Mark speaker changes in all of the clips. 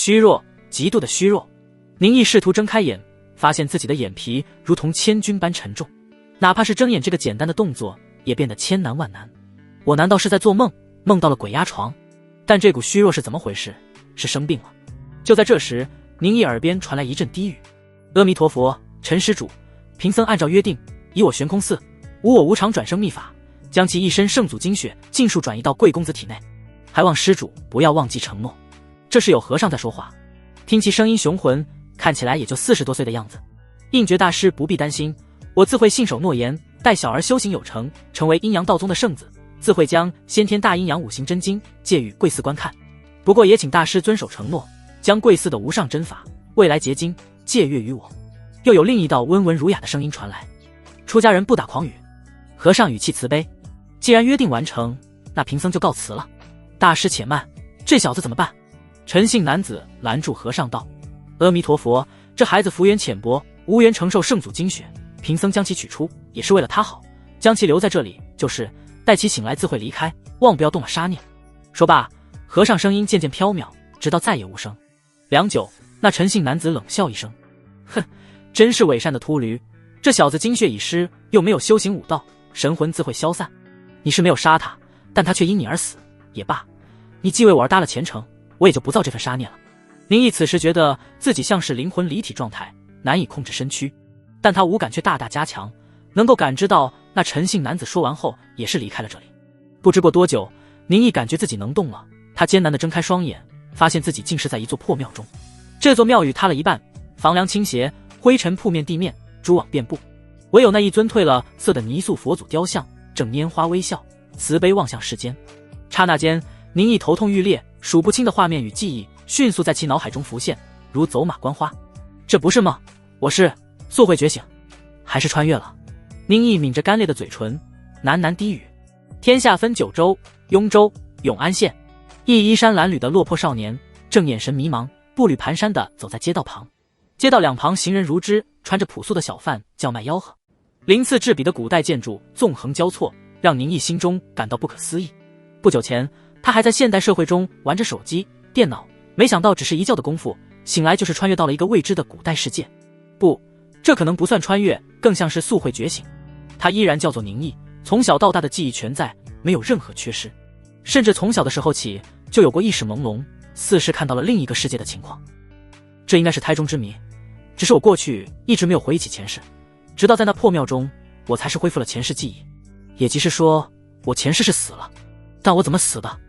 Speaker 1: 虚弱，极度的虚弱。宁毅试图睁开眼，发现自己的眼皮如同千钧般沉重，哪怕是睁眼这个简单的动作也变得千难万难。我难道是在做梦，梦到了鬼压床？但这股虚弱是怎么回事？是生病了？就在这时，宁毅耳边传来一阵低语：阿弥陀佛，陈施主，贫僧按照约定，以我悬空寺无我无常转生秘法，将其一身圣祖精血尽数转移到贵公子体内，还望施主不要忘记承诺。这是有和尚在说话，听其声音雄浑，看起来也就40多岁的样子。应觉大师不必担心，我自会信守诺言，待小儿修行有成，成为阴阳道宗的圣子，自会将先天大阴阳五行真经借予贵寺观看。不过也请大师遵守承诺，将贵寺的无上真法未来结晶借阅于我。又有另一道温文儒雅的声音传来：出家人不打诳语。和尚语气慈悲：既然约定完成，那贫僧就告辞了。大师且慢，这小子怎么办？陈姓男子拦住和尚道：阿弥陀佛，这孩子福缘浅薄，无缘承受圣祖精血，贫僧将其取出也是为了他好，将其留在这里就是待其醒来自会离开，望不要动了杀念。说罢，和尚声音渐渐飘渺，直到再也无声。良久，那陈姓男子冷笑一声：哼，真是伪善的秃驴，这小子精血已失，又没有修行武道，神魂自会消散。你是没有杀他，但他却因你而死，也罢，你既为我而搭了前程，我也就不造这份杀念了。宁毅此时觉得自己像是灵魂离体状态，难以控制身躯，但他五感却大大加强，能够感知到那陈姓男子说完后也是离开了这里。不知过多久，宁毅感觉自己能动了，他艰难地睁开双眼，发现自己竟是在一座破庙中。这座庙宇塌了一半，房梁倾斜，灰尘铺面地面，蛛网遍布，唯有那一尊褪了色的泥塑佛祖雕像正拈花微笑，慈悲望向世间。刹那间，宁毅头痛欲裂，数不清的画面与记忆迅速在其脑海中浮现，如走马观花。这不是梦，我是速会觉醒，还是穿越了？宁毅抿着干裂的嘴唇，喃喃低语：天下分9州，雍州、永安县。一衣衫褴褛的落魄少年正眼神迷茫，步履蹒跚地走在街道旁。街道两旁行人如织，穿着朴素的小贩叫卖吆喝。鳞次栉比的古代建筑纵横交错，让宁毅心中感到不可思议。不久前，他还在现代社会中玩着手机、电脑，没想到只是一觉的功夫，醒来就是穿越到了一个未知的古代世界。不，这可能不算穿越，更像是速会觉醒。他依然叫做宁毅，从小到大的记忆全在，没有任何缺失，甚至从小的时候起就有过意识朦胧，似是看到了另一个世界的情况。这应该是胎中之谜，只是我过去一直没有回忆起前世，直到在那破庙中，我才是恢复了前世记忆。也即是说，我前世是死了，但我怎么死的？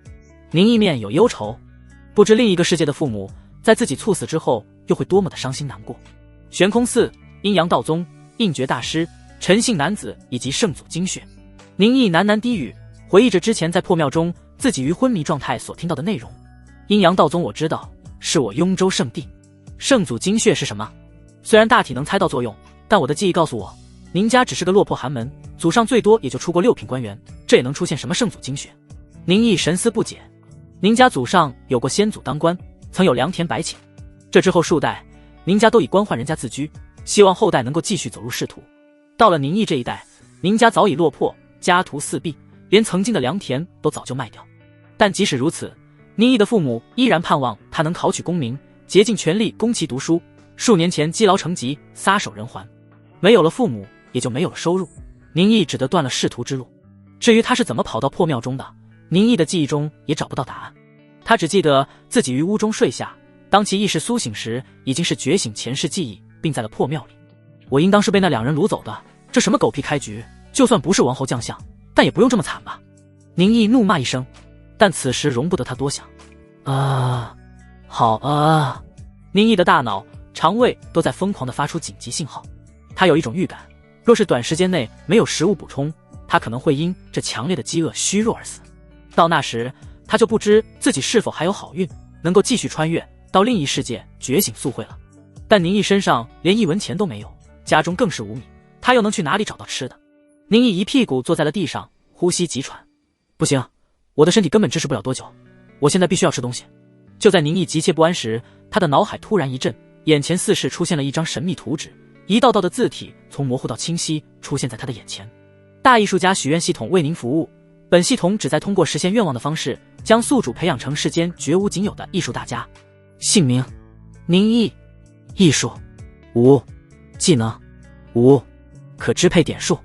Speaker 1: 宁毅面有忧愁，不知另一个世界的父母在自己猝死之后又会多么的伤心难过。悬空寺、阴阳道宗、应觉大师、陈姓男子以及圣祖精血。宁毅喃喃低语，回忆着之前在破庙中自己于昏迷状态所听到的内容。阴阳道宗我知道，是我雍州圣地。圣祖精血是什么？虽然大体能猜到作用，但我的记忆告诉我，宁家只是个落魄寒门，祖上最多也就出过6品官员，这也能出现什么圣祖精血？宁毅神思不解。宁家祖上有过先祖当官，曾有良田百顷，这之后数代，宁家都以官宦人家自居，希望后代能够继续走入仕途。到了宁毅这一代，宁家早已落魄，家徒四壁，连曾经的良田都早就卖掉。但即使如此，宁毅的父母依然盼望他能考取功名，竭尽全力供其读书。数年前积劳成疾，撒手人寰，没有了父母，也就没有了收入，宁毅只得断了仕途之路。至于他是怎么跑到破庙中的，宁毅的记忆中也找不到答案。他只记得自己于屋中睡下，当其意识苏醒时，已经是觉醒前世记忆，并在了破庙里。我应当是被那2人掳走的，这什么狗屁开局，就算不是王侯将相，但也不用这么惨吧。宁毅怒骂一声，但此时容不得他多想。好啊！宁毅的大脑、肠胃都在疯狂地发出紧急信号。他有一种预感，若是短时间内没有食物补充，他可能会因这强烈的饥饿虚弱而死。到那时，他就不知自己是否还有好运，能够继续穿越到另一世界觉醒速会了。但宁毅身上连1文钱都没有，家中更是无米，他又能去哪里找到吃的？宁毅一屁股坐在了地上，呼吸急喘。不行，我的身体根本支持不了多久，我现在必须要吃东西。就在宁毅急切不安时，他的脑海突然一震，眼前似是出现了一张神秘图纸，一道道的字体从模糊到清晰出现在他的眼前。大艺术家许愿系统为您服务，本系统旨在通过实现愿望的方式，将宿主培养成世间绝无仅有的艺术大家。姓名：宁毅。艺术：无。技能：无。可支配点数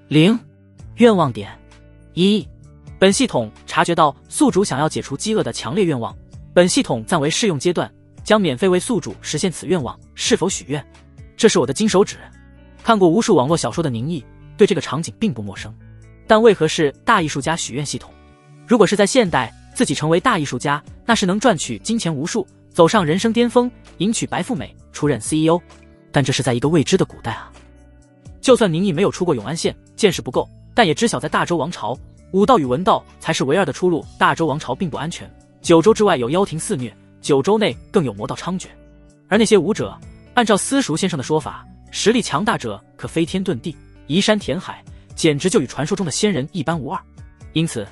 Speaker 1: ：0。愿望点：1。本系统察觉到宿主想要解除饥饿的强烈愿望，本系统暂为试用阶段，将免费为宿主实现此愿望，是否许愿？这是我的金手指。看过无数网络小说的宁毅对这个场景并不陌生，但为何是大艺术家许愿系统？如果是在现代，自己成为大艺术家，那是能赚取金钱无数，走上人生巅峰，迎娶白富美，出任 CEO。但这是在一个未知的古代啊！就算宁毅没有出过永安县，见识不够，但也知晓在大周王朝，武道与文道才是唯二的出路。大周王朝并不安全，9州之外有妖庭肆虐，9州内更有魔道猖獗。而那些武者，按照私塾先生的说法，实力强大者可飞天遁地，移山填海，简直就与传说中的仙人一般无二。因此，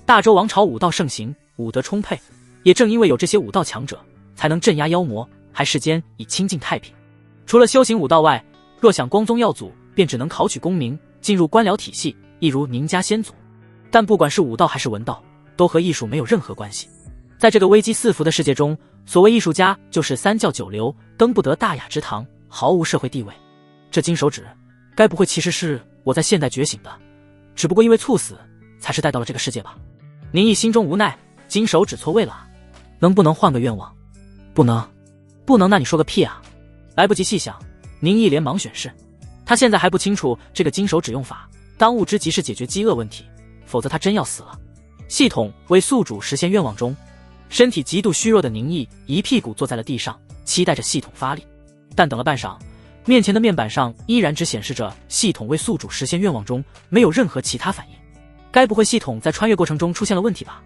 Speaker 1: 大周王朝武道盛行，武德充沛，也正因为有这些武道强者，才能镇压妖魔，还世间以清净太平。除了修行武道外，若想光宗耀祖，便只能考取功名，进入官僚体系，一如宁家先祖。但不管是武道还是文道，都和艺术没有任何关系。在这个危机四伏的世界中，所谓艺术家就是三教九流，登不得大雅之堂，毫无社会地位。这金手指，该不会其实是我在现代觉醒的，只不过因为猝死，才是带到了这个世界吧？宁毅心中无奈，金手指错位了，能不能换个愿望？不能，不能，那你说个屁啊！来不及细想，宁毅连忙选是。他现在还不清楚这个金手指用法，当务之急是解决饥饿问题，否则他真要死了。系统为宿主实现愿望中，身体极度虚弱的宁毅一屁股坐在了地上，期待着系统发力。但等了半晌，面前的面板上依然只显示着系统为宿主实现愿望中，没有任何其他反应。该不会系统在穿越过程中出现了问题吧？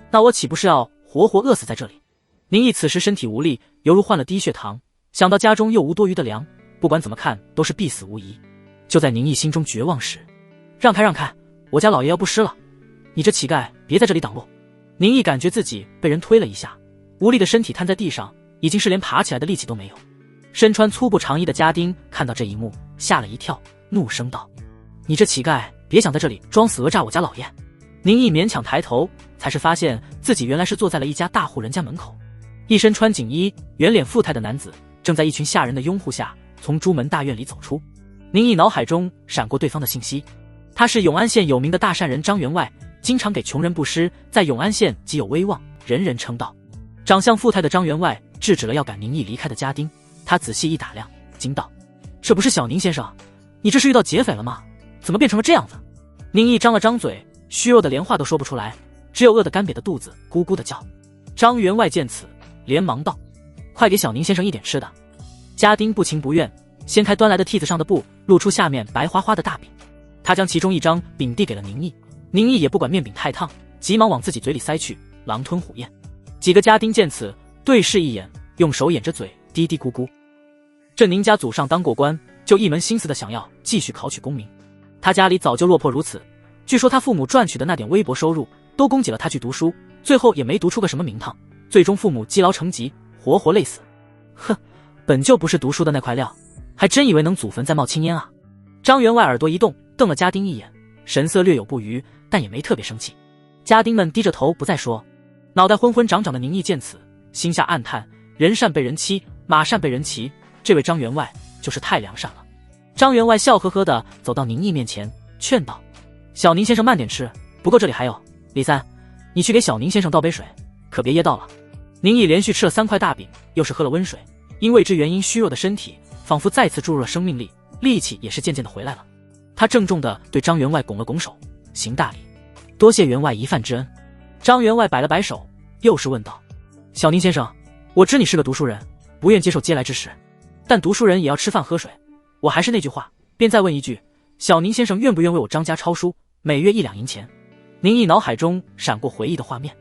Speaker 1: 那我岂不是要活活饿死在这里？宁毅此时身体无力，犹如患了低血糖，想到家中又无多余的粮，不管怎么看都是必死无疑。就在宁毅心中绝望时，让开让开，我家老爷要不湿了，你这乞丐别在这里挡路。宁毅感觉自己被人推了一下，无力的身体瘫在地上，已经是连爬起来的力气都没有。身穿粗布长衣的家丁看到这一幕，吓了一跳，怒声道：你这乞丐别想在这里装死讹诈我家老爷。宁毅勉强抬头，才是发现自己原来是坐在了一家大户人家门口。一身穿锦衣、圆脸富态的男子正在一群下人的拥护下从朱门大院里走出。宁毅脑海中闪过对方的信息，他是永安县有名的大善人张员外，经常给穷人布施，在永安县极有威望，人人称道。长相富态的张员外制止了要赶宁毅离开的家丁，他仔细一打量，惊道：这不是小宁先生？你这是遇到劫匪了吗？怎么变成了这样子？宁毅张了张嘴，虚弱的连话都说不出来，只有饿得干瘪的肚子咕咕的叫。张员外见此，连忙道：快给小宁先生一点吃的。家丁不情不愿，掀开端来的屉子上的布，露出下面白花花的大饼。他将其中一张饼递给了宁毅，宁毅也不管面饼太烫，急忙往自己嘴里塞去，狼吞虎咽。几个家丁见此，对视一眼，用手掩着嘴，嘀嘀咕咕。这宁家祖上当过官，就一门心思的想要继续考取功名。他家里早就落魄如此，据说他父母赚取的那点微薄收入，都供给了他去读书，最后也没读出个什么名堂，最终父母积劳成疾，活活累死。哼，本就不是读书的那块料，还真以为能祖坟再冒青烟啊！张员外耳朵一动，瞪了家丁一眼，神色略有不愉，但也没特别生气。家丁们低着头不再说。脑袋昏昏长长的宁毅见此，心下暗叹：人善被人欺，马善被人骑，这位张员外就是太良善了。张员外笑呵呵地走到宁毅面前，劝道：小宁先生慢点吃，不过这里还有。李三，你去给小宁先生倒杯水，可别噎到了。宁毅连续吃了3块大饼，又是喝了温水，因未知原因虚弱的身体仿佛再次注入了生命力，力气也是渐渐地回来了。他郑重地对张员外拱了拱手，行大礼，多谢员外一饭之恩。张员外摆了摆手，又是问道：小宁先生，我知你是个读书人，不愿接受嗟来之食，但读书人也要吃饭喝水，我还是那句话，便再问一句，小宁先生愿不愿为我张家抄书，每月1两银钱？宁毅脑海中闪过回忆的画面。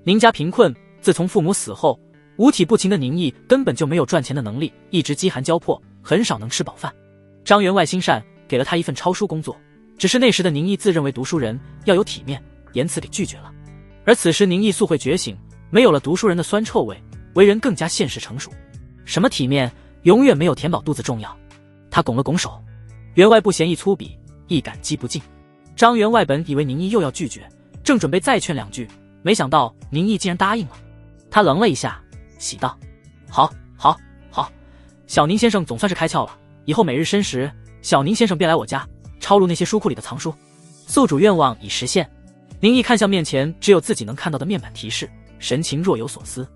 Speaker 1: 宁家贫困，自从父母死后，五体不勤的宁毅根本就没有赚钱的能力，一直饥寒交迫，很少能吃饱饭。张员外心善，给了他一份抄书工作，只是那时的宁毅自认为读书人要有体面，言辞给拒绝了。而此时宁毅素会觉醒，没有了读书人的酸臭味，为人更加现实成熟。什么体面，永远没有填饱肚子重要。他拱了拱手，员外不嫌亦粗鄙，亦感激不尽。张员外本以为宁毅又要拒绝，正准备再劝2句，没想到宁毅竟然答应了。他愣了一下，喜道：好，好，好，小宁先生总算是开窍了，以后每日申时，小宁先生便来我家抄录那些书库里的藏书。宿主愿望已实现。宁毅看向面前只有自己能看到的面板提示，神情若有所思。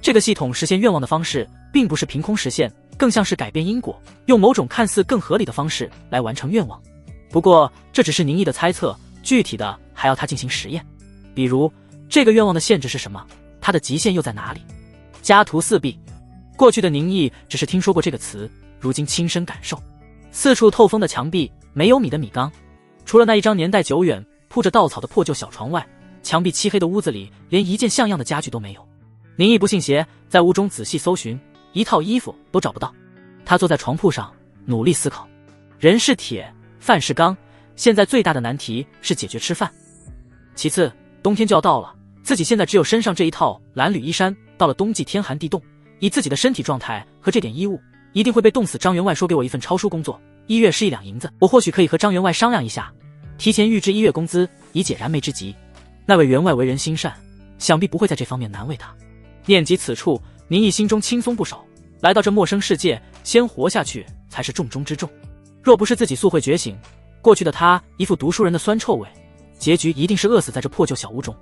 Speaker 1: 这个系统实现愿望的方式并不是凭空实现，更像是改变因果，用某种看似更合理的方式来完成愿望。不过这只是宁毅的猜测，具体的还要他进行实验。比如这个愿望的限制是什么，它的极限又在哪里？家徒四壁。过去的宁毅只是听说过这个词，如今亲身感受。四处透风的墙壁，没有米的米缸，除了那一张年代久远铺着稻草的破旧小床外，墙壁漆黑的屋子里连一件像样的家具都没有。宁毅不信邪，在屋中仔细搜寻，一套衣服都找不到。他坐在床铺上努力思考，人是铁，饭是钢，现在最大的难题是解决吃饭。其次，冬天就要到了，自己现在只有身上这一套蓝缕衣衫，到了冬季天寒地冻，以自己的身体状态和这点衣物，一定会被冻死。张员外说给我一份抄书工作，1月是1两银子，我或许可以和张员外商量一下，提前预支1月工资，以解燃眉之急。那位员外为人心善，想必不会在这方面难为他。念及此处，宁毅心中轻松不少。来到这陌生世界，先活下去才是重中之重。若不是自己速会觉醒，过去的他一副读书人的酸臭味，结局一定是饿死在这破旧小屋中。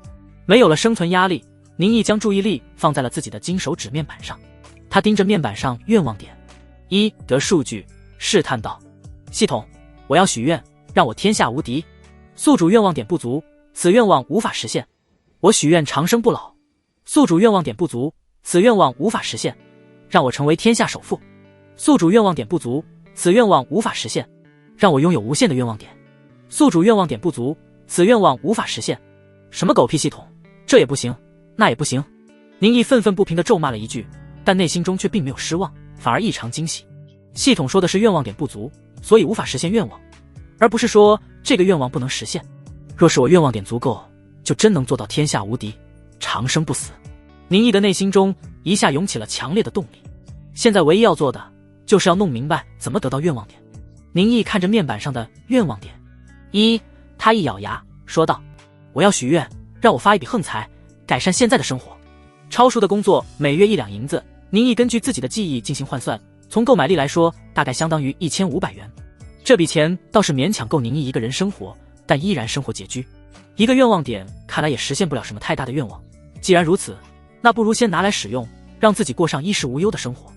Speaker 1: 没有了生存压力，宁毅将注意力放在了自己的金手指面板上。他盯着面板上愿望点1得数据，试探道：系统，我要许愿，让我天下无敌。宿主愿望点不足，此愿望无法实现。我许愿长生不老。宿主愿望点不足，此愿望无法实现。让我成为天下首富。宿主愿望点不足，此愿望无法实现。让我拥有无限的愿望点。宿主愿望点不足，此愿望无法实现。什么狗屁系统，这也不行，那也不行。宁毅愤愤不平地咒骂了一句，但内心中却并没有失望，反而异常惊喜。系统说的是愿望点不足，所以无法实现愿望，而不是说这个愿望不能实现。若是我愿望点足够，就真能做到天下无敌，长生不死。宁毅的内心中一下涌起了强烈的动力。现在唯一要做的，就是要弄明白怎么得到愿望点。宁毅看着面板上的愿望点1，他一咬牙说道：我要许愿，让我发一笔横财，改善现在的生活。抄书的工作每月1两银子，宁毅根据自己的记忆进行换算，从购买力来说，大概相当于1500元。这笔钱倒是勉强够宁毅一个人生活，但依然生活拮据。一个愿望点看来也实现不了什么太大的愿望，既然如此，那不如先拿来使用，让自己过上衣食无忧的生活。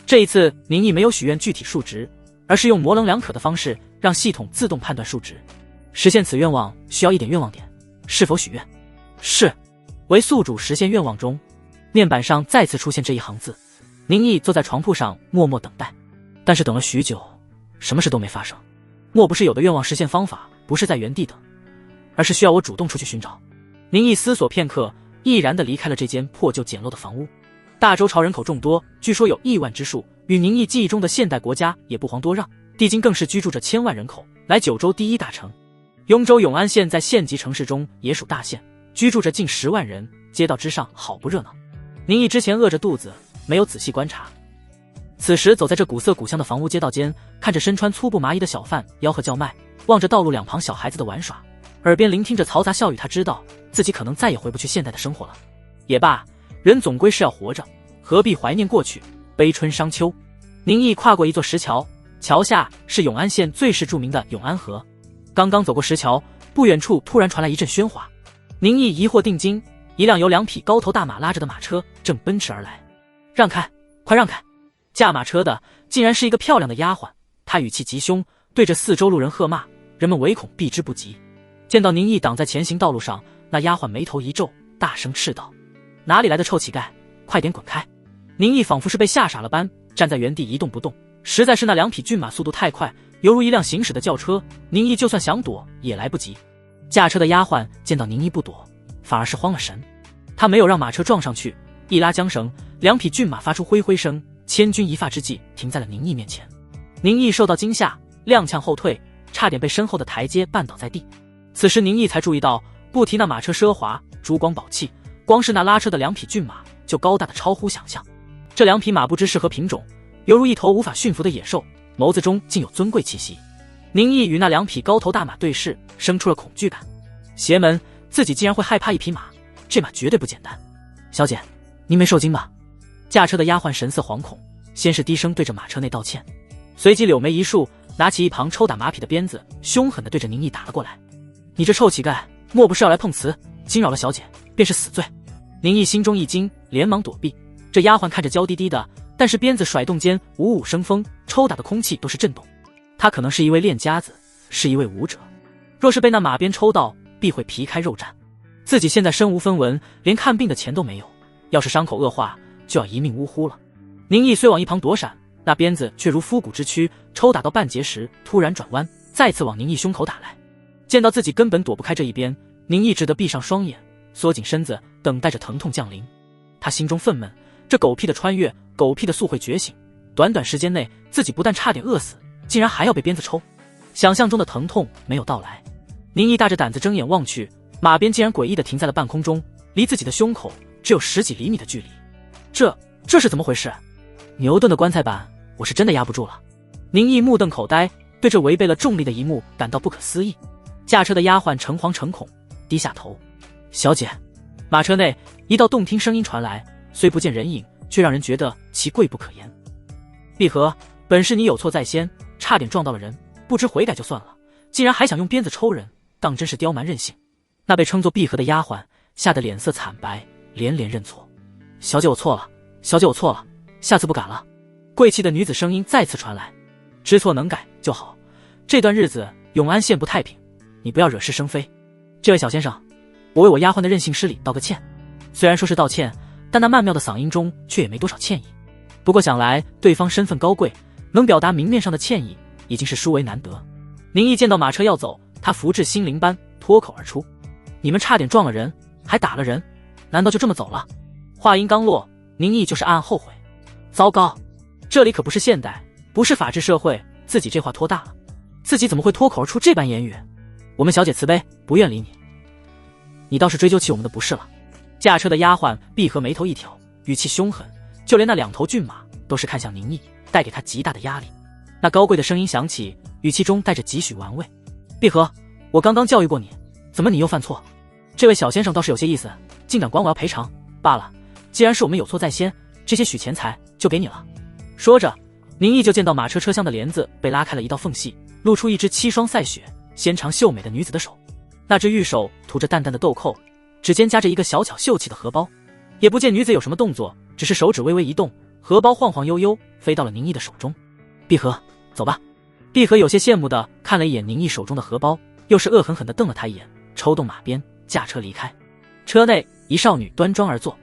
Speaker 1: 这一次宁毅没有许愿具体数值，而是用模棱两可的方式让系统自动判断数值。实现此愿望需要1点愿望点，是否许愿？是。为宿主实现愿望中，面板上再次出现这一行字。宁毅坐在床铺上默默等待，但是等了许久，什么事都没发生。莫不是有的愿望实现方法不是在原地等，而是需要我主动出去寻找？宁毅思索片刻，毅然地离开了这间破旧简陋的房屋。大周朝人口众多，据说有亿万之数，与宁毅记忆中的现代国家也不遑多让，地京更是居住着1000万人口，乃九州第一大城。雍州永安县在县级城市中也属大县，居住着近10万人，街道之上好不热闹。宁毅之前饿着肚子，没有仔细观察。此时走在这古色古香的房屋街道间，看着身穿粗布麻衣的小贩吆喝叫卖，望着道路两旁小孩子的玩耍，耳边聆听着嘈杂笑语，他知道自己可能再也回不去现代的生活了。也罢，人总归是要活着，何必怀念过去，悲春伤秋。宁毅跨过一座石桥，桥下是永安县最是著名的永安河。刚刚走过石桥，不远处突然传来一阵喧哗。宁毅疑惑定睛，一辆由2匹高头大马拉着的马车正奔驰而来。让开，快让开！驾马车的竟然是一个漂亮的丫鬟，她语气极凶，对着四周路人喝骂，人们唯恐避之不及。见到宁毅挡在前行道路上，那丫鬟眉头一皱，大声斥道：哪里来的臭乞丐，快点滚开！宁毅仿佛是被吓傻了般，站在原地一动不动。实在是那2匹骏马速度太快，犹如一辆行驶的轿车，宁毅就算想躲也来不及。驾车的丫鬟见到宁毅不躲，反而是慌了神。他没有让马车撞上去，一拉缰绳，2匹骏马发出灰灰声，千钧一发之际停在了宁毅面前。宁毅受到惊吓，踉跄后退，差点被身后的台阶绊倒在地。此时宁毅才注意到，不提那马车奢华珠光宝气，光是那拉车的2匹骏马就高大的超乎想象。这2匹马不知是何品种，犹如一头无法驯服的野兽，眸子中竟有尊贵气息。宁毅与那2匹高头大马对视，生出了恐惧感。邪门，自己竟然会害怕一匹马，这马绝对不简单。小姐，您没受惊吧？驾车的丫鬟神色惶恐，先是低声对着马车内道歉，随即柳眉一竖，拿起一旁抽打马匹的鞭子，凶狠地对着宁毅打了过来。你这臭乞丐，莫不是要来碰瓷，惊扰了小姐，便是死罪。宁毅心中一惊，连忙躲避。这丫鬟看着娇滴滴的，但是鞭子甩动间五五生风，抽打的空气都是震动。她可能是一位练家子，是一位武者，若是被那马鞭抽到，必会皮开肉绽。自己现在身无分文，连看病的钱都没有，要是伤口恶化，就要一命呜呼了。宁毅虽往一旁躲闪，那鞭子却如枯骨之躯，抽打到半截时突然转弯，再次往宁毅胸口打来。见到自己根本躲不开这一鞭，宁毅只得闭上双眼，缩紧身子，等待着疼痛降临。他心中愤懑，这狗屁的穿越，狗屁的速会觉醒，短短时间内自己不但差点饿死，竟然还要被鞭子抽。想象中的疼痛没有到来，宁毅大着胆子睁眼望去，马鞭竟然诡异地停在了半空中，离自己的胸口只有10几厘米的距离。这是怎么回事？牛顿的棺材板，我是真的压不住了。宁毅目瞪口呆，对这违背了重力的一幕感到不可思议。驾车的丫鬟诚惶诚恐，低下头。小姐。马车内一道动听声音传来，虽不见人影，却让人觉得其贵不可言。碧荷，本是你有错在先，差点撞到了人，不知悔改就算了，竟然还想用鞭子抽人，当真是刁蛮任性。那被称作碧荷的丫鬟吓得脸色惨白，连连认错。小姐我错了，小姐我错了，下次不敢了。贵气的女子声音再次传来。知错能改就好，这段日子永安县不太平，你不要惹是生非。这位小先生，我为我丫鬟的任性失礼道个歉。虽然说是道歉，但那曼妙的嗓音中却也没多少歉意。不过想来对方身份高贵，能表达明面上的歉意，已经是殊为难得。宁毅见到马车要走，他福至心灵般脱口而出：你们差点撞了人，还打了人，难道就这么走了？话音刚落，宁毅就是暗暗后悔。糟糕，这里可不是现代，不是法治社会，自己这话拖大了。自己怎么会脱口而出这般言语？我们小姐慈悲，不愿理你。你倒是追究起我们的不是了。驾车的丫鬟碧荷眉头一挑，语气凶狠，就连那2头骏马都是看向宁毅，带给他极大的压力。那高贵的声音响起，语气中带着几许玩味。碧荷，我刚刚教育过你，怎么你又犯错？这位小先生倒是有些意思，竟敢管我要赔偿。罢了，既然是我们有错在先，这些许钱财就给你了。说着，宁毅就见到马车车厢的帘子被拉开了一道缝隙，露出一只7双赛雪、纤长秀美的女子的手。那只玉手涂着淡淡的豆蔻，指尖夹着一个小巧秀气的荷包。也不见女子有什么动作，只是手指微微一动，荷包晃晃悠悠飞到了宁毅的手中。碧荷，走吧。碧荷有些羡慕地看了一眼宁毅手中的荷包，又是恶狠狠地瞪了他一眼，抽动马鞭，驾车离开。车内一少女端庄而坐，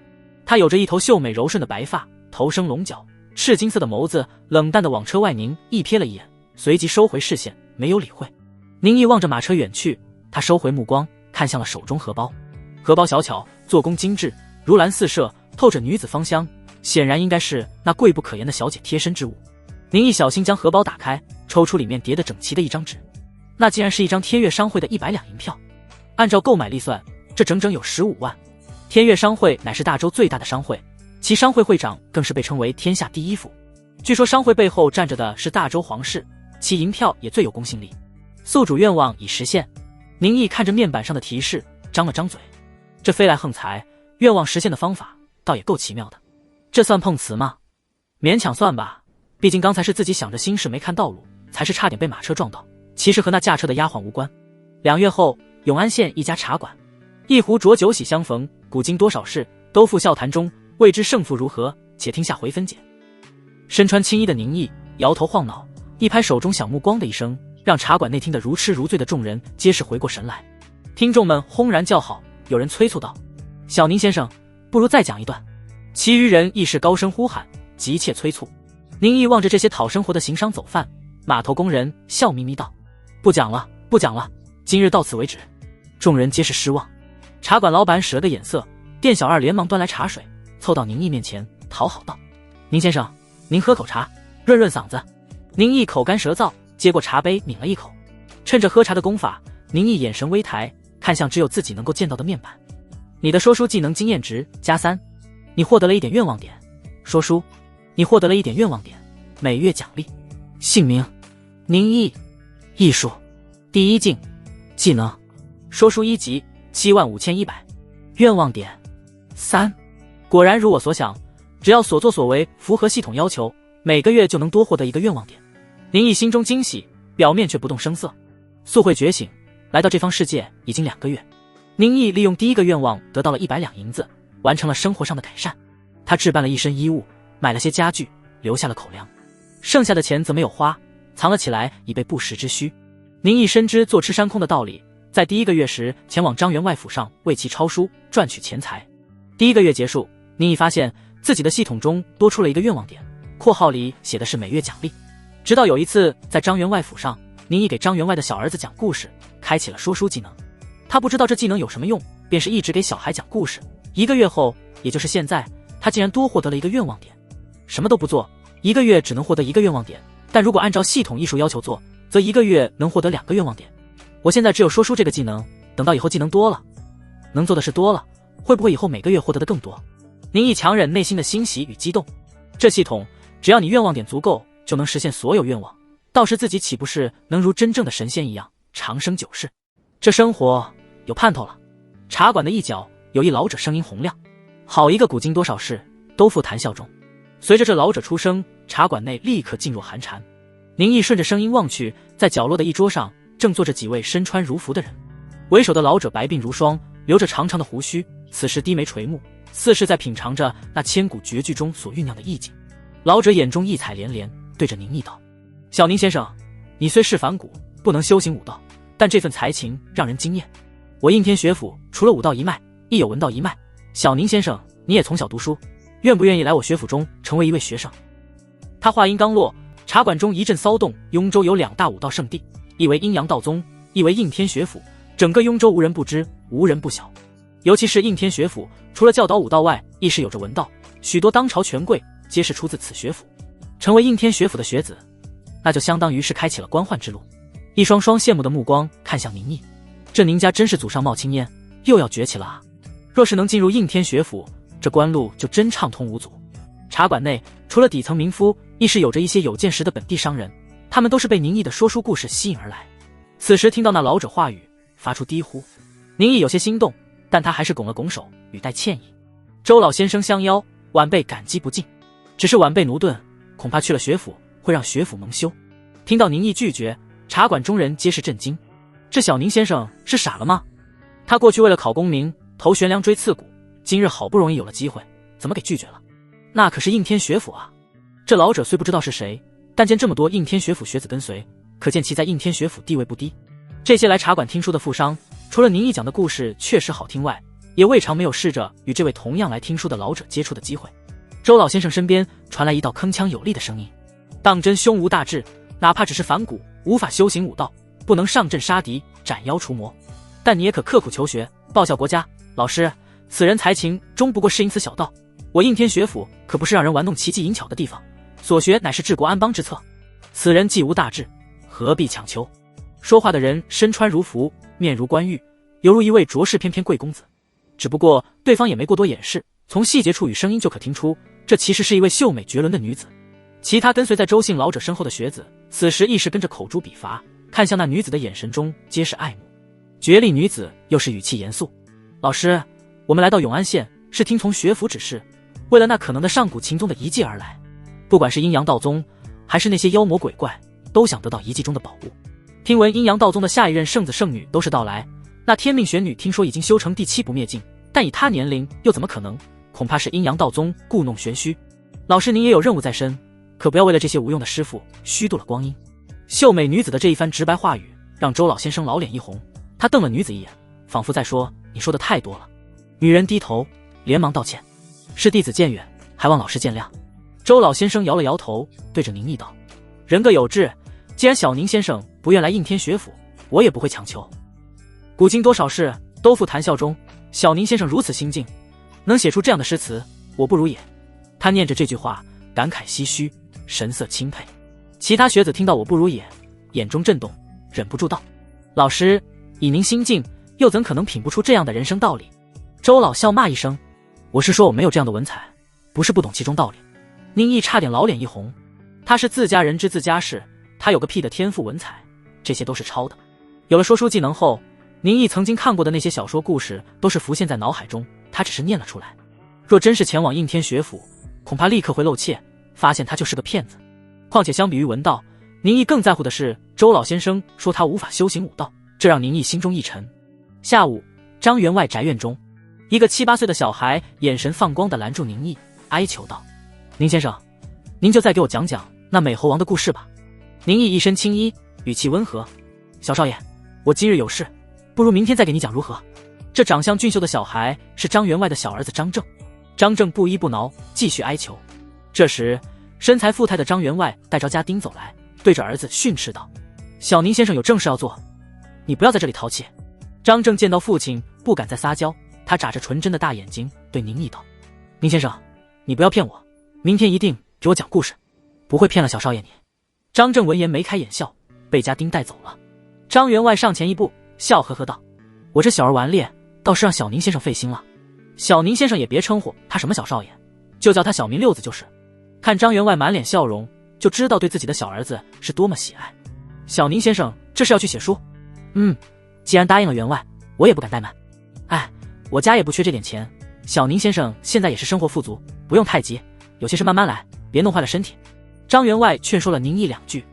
Speaker 1: 她有着一头秀美柔顺的白发，头生龙角，赤金色的眸子冷淡地往车外宁毅瞥了一眼，随即收回视线，没有理会。宁毅望着马车远去，他收回目光，看向了手中荷包。荷包小巧，做工精致，如蓝似麝，透着女子芳香，显然应该是那贵不可言的小姐贴身之物。宁毅小心将荷包打开，抽出里面叠得整齐的一张纸，那竟然是一张天悦商会的100两银票。按照购买力算，这整整有15万。天悦商会乃是大周最大的商会，其商会会长更是被称为天下第一夫。据说商会背后站着的是大周皇室，其银票也最有公信力。宿主愿望已实现。宁毅看着面板上的提示，张了张嘴。这飞来横财，愿望实现的方法倒也够奇妙的。这算碰瓷吗？勉强算吧，毕竟刚才是自己想着心事没看道路，才是差点被马车撞到，其实和那驾车的丫鬟无关。2月后，永安县一家茶馆，一壶浊酒喜相逢，古今多少事，都付笑谈中，未知胜负如何，且听下回分解。身穿青衣的宁毅摇头晃脑，一拍手中响目光的一声，让茶馆内听得如痴如醉的众人皆是回过神来。听众们轰然叫好，有人催促道：小宁先生，不如再讲一段。其余人亦是高声呼喊，急切催促。宁毅望着这些讨生活的行商走贩，码头工人笑眯眯道：不讲了，不讲了，今日到此为止。众人皆是失望。茶馆老板使了个眼色，店小二连忙端来茶水，凑到宁毅面前讨好道：宁先生，您喝口茶，润润嗓子。宁毅口干舌燥，接过茶杯抿了一口。趁着喝茶的功法，宁毅眼神微抬，看向只有自己能够见到的面板。你的说书技能经验值+3，你获得了1点愿望点。说书，你获得了1点愿望点，每月奖励。姓名：宁毅。艺术，第1境。技能：说书1级，75100。愿望点3。果然如我所想，只要所作所为符合系统要求，每个月就能多获得1个愿望点。宁毅心中惊喜，表面却不动声色。素慧觉醒，来到这方世界已经2个月。宁毅利用第1个愿望得到了100两银子，完成了生活上的改善。他置办了一身衣物，买了些家具，留下了口粮，剩下的钱则没有花，藏了起来，以备不时之需。宁毅深知坐吃山空的道理，在第1个月时前往张员外府上为其抄书，赚取钱财。第1个月结束，宁毅发现自己的系统中多出了1个愿望点，括号里写的是每月奖励。直到有一次在张员外府上，宁毅给张员外的小儿子讲故事，开启了说书技能。他不知道这技能有什么用，便是一直给小孩讲故事。1个月后，也就是现在，他竟然多获得了1个愿望点。什么都不做，1个月只能获得1个愿望点，但如果按照系统艺术要求做，则1个月能获得2个愿望点。我现在只有说书这个技能，等到以后技能多了，能做的事多了，会不会以后每个月获得的更多？宁毅强忍内心的欣喜与激动。这系统只要你愿望点足够，就能实现所有愿望，到时自己岂不是能如真正的神仙一样长生久世？这生活有盼头了。茶馆的一角有一老者声音洪亮：好一个古今多少事，都付谈笑中。随着这老者出声，茶馆内立刻噤若寒蝉。宁毅顺着声音望去，在角落的一桌上正坐着几位身穿儒服的人。为首的老者白鬓如霜，留着长长的胡须，此时低眉垂目，似是在品尝着那千古绝句中所酝酿的意境。老者眼中异彩连连，对着宁毅道：小宁先生，你虽是反骨，不能修行武道，但这份才情让人惊艳。我应天学府除了武道一脉，亦有文道一脉。小宁先生，你也从小读书，愿不愿意来我学府中成为一位学生？他话音刚落，茶馆中一阵骚动。雍州有2大武道圣地，一为阴阳道宗，一为应天学府。整个雍州无人不知，无人不晓。尤其是应天学府，除了教导武道外，亦是有着文道，许多当朝权贵皆是出自此学府。成为应天学府的学子，那就相当于是开启了官宦之路。一双双羡慕的目光看向宁毅，这宁家真是祖上冒青烟，又要崛起了啊！若是能进入应天学府，这官路就真畅通无阻。茶馆内除了底层民夫，亦是有着一些有见识的本地商人，他们都是被宁毅的说书故事吸引而来。此时听到那老者话语，发出低呼，宁毅有些心动，但他还是拱了拱手，语带歉意：周老先生相邀，晚辈感激不尽。只是晚辈驽钝，恐怕去了学府会让学府蒙羞。听到宁毅拒绝，茶馆中人皆是震惊。这小宁先生是傻了吗？他过去为了考功名，头悬梁锥刺股，今日好不容易有了机会，怎么给拒绝了？那可是应天学府啊！这老者虽不知道是谁，但见这么多应天学府学子跟随，可见其在应天学府地位不低。这些来茶馆听书的富商，除了宁毅讲的故事确实好听外，也未尝没有试着与这位同样来听书的老者接触的机会。周老先生身边传来一道铿锵有力的声音：当真胸无大志，哪怕只是反骨，无法修行武道，不能上阵杀敌，斩妖除魔，但你也可刻苦求学，报效国家。老师，此人才情终不过是因此小道，我应天学府可不是让人玩弄奇技淫巧的地方，所学乃是治国安邦之策。此人既无大志，何必强求？说话的人身穿儒服，面如冠玉，犹如一位卓氏翩翩贵公子。只不过对方也没过多掩饰，从细节处与声音就可听出，这其实是一位秀美绝伦的女子。其他跟随在周姓老者身后的学子，此时亦是跟着口诛笔伐，看向那女子的眼神中皆是爱慕。绝丽女子又是语气严肃：老师，我们来到永安县是听从学府指示，为了那可能的上古秦宗的遗迹而来。不管是阴阳道宗，还是那些妖魔鬼怪，都想得到遗迹中的宝物。听闻阴阳道宗的下一任圣子圣女都是到来，那天命玄女听说已经修成第7不灭境，但以她年龄又怎么可能？恐怕是阴阳道宗故弄玄虚。老师您也有任务在身，可不要为了这些无用的师傅虚度了光阴。秀美女子的这一番直白话语让周老先生老脸一红，他瞪了女子一眼，仿佛在说：你说的太多了。女人低头连忙道歉：是弟子渐远，还望老师见谅。周老先生摇了摇头，对着宁毅道：人各有志，既然小宁先生不愿来应天学府，我也不会强求。古今多少事，都付谈笑中。小宁先生如此心境，能写出这样的诗词，我不如也。他念着这句话，感慨唏嘘，神色钦佩。其他学子听到我不如也，眼中震动，忍不住道：老师，以您心境，又怎可能品不出这样的人生道理？周老笑骂一声：我是说我没有这样的文采，不是不懂其中道理。宁毅差点老脸一红，他是自家人知自家事，他有个屁的天赋文采，这些都是抄的。有了说书技能后，宁毅曾经看过的那些小说故事都是浮现在脑海中，他只是念了出来。若真是前往应天学府，恐怕立刻会露怯，发现他就是个骗子。况且相比于文道，宁毅更在乎的是周老先生说他无法修行武道，这让宁毅心中一沉。下午，张员外宅院中，一个7、8岁的小孩眼神放光地拦住宁毅，哀求道：“宁先生，您就再给我讲讲那美猴王的故事吧。”宁毅一身青衣，语气温和：“小少爷，我今日有事，不如明天再给你讲如何？”这长相俊秀的小孩是张员外的小儿子张正。张正不依不挠，继续哀求。这时，身材富态的张员外带着家丁走来，对着儿子训斥道：“小宁先生有正事要做，你不要在这里淘气。”张正见到父亲不敢再撒娇，他眨着纯真的大眼睛对宁毅道：“宁先生，你不要骗我，明天一定给我讲故事，不会骗了小少爷你。”张正闻言眉开眼笑，被家丁带走了。张员外上前一步，笑呵呵道：“我这小儿顽劣，倒是让小宁先生费心了。小宁先生也别称呼他什么小少爷，就叫他小明六子就是。”看张员外满脸笑容，就知道对自己的小儿子是多么喜爱。小宁先生这是要去写书？既然答应了员外，我也不敢怠慢。我家也不缺这点钱，小宁先生现在也是生活富足，不用太急，有些事慢慢来，别弄坏了身体。张员外劝说了宁毅2句。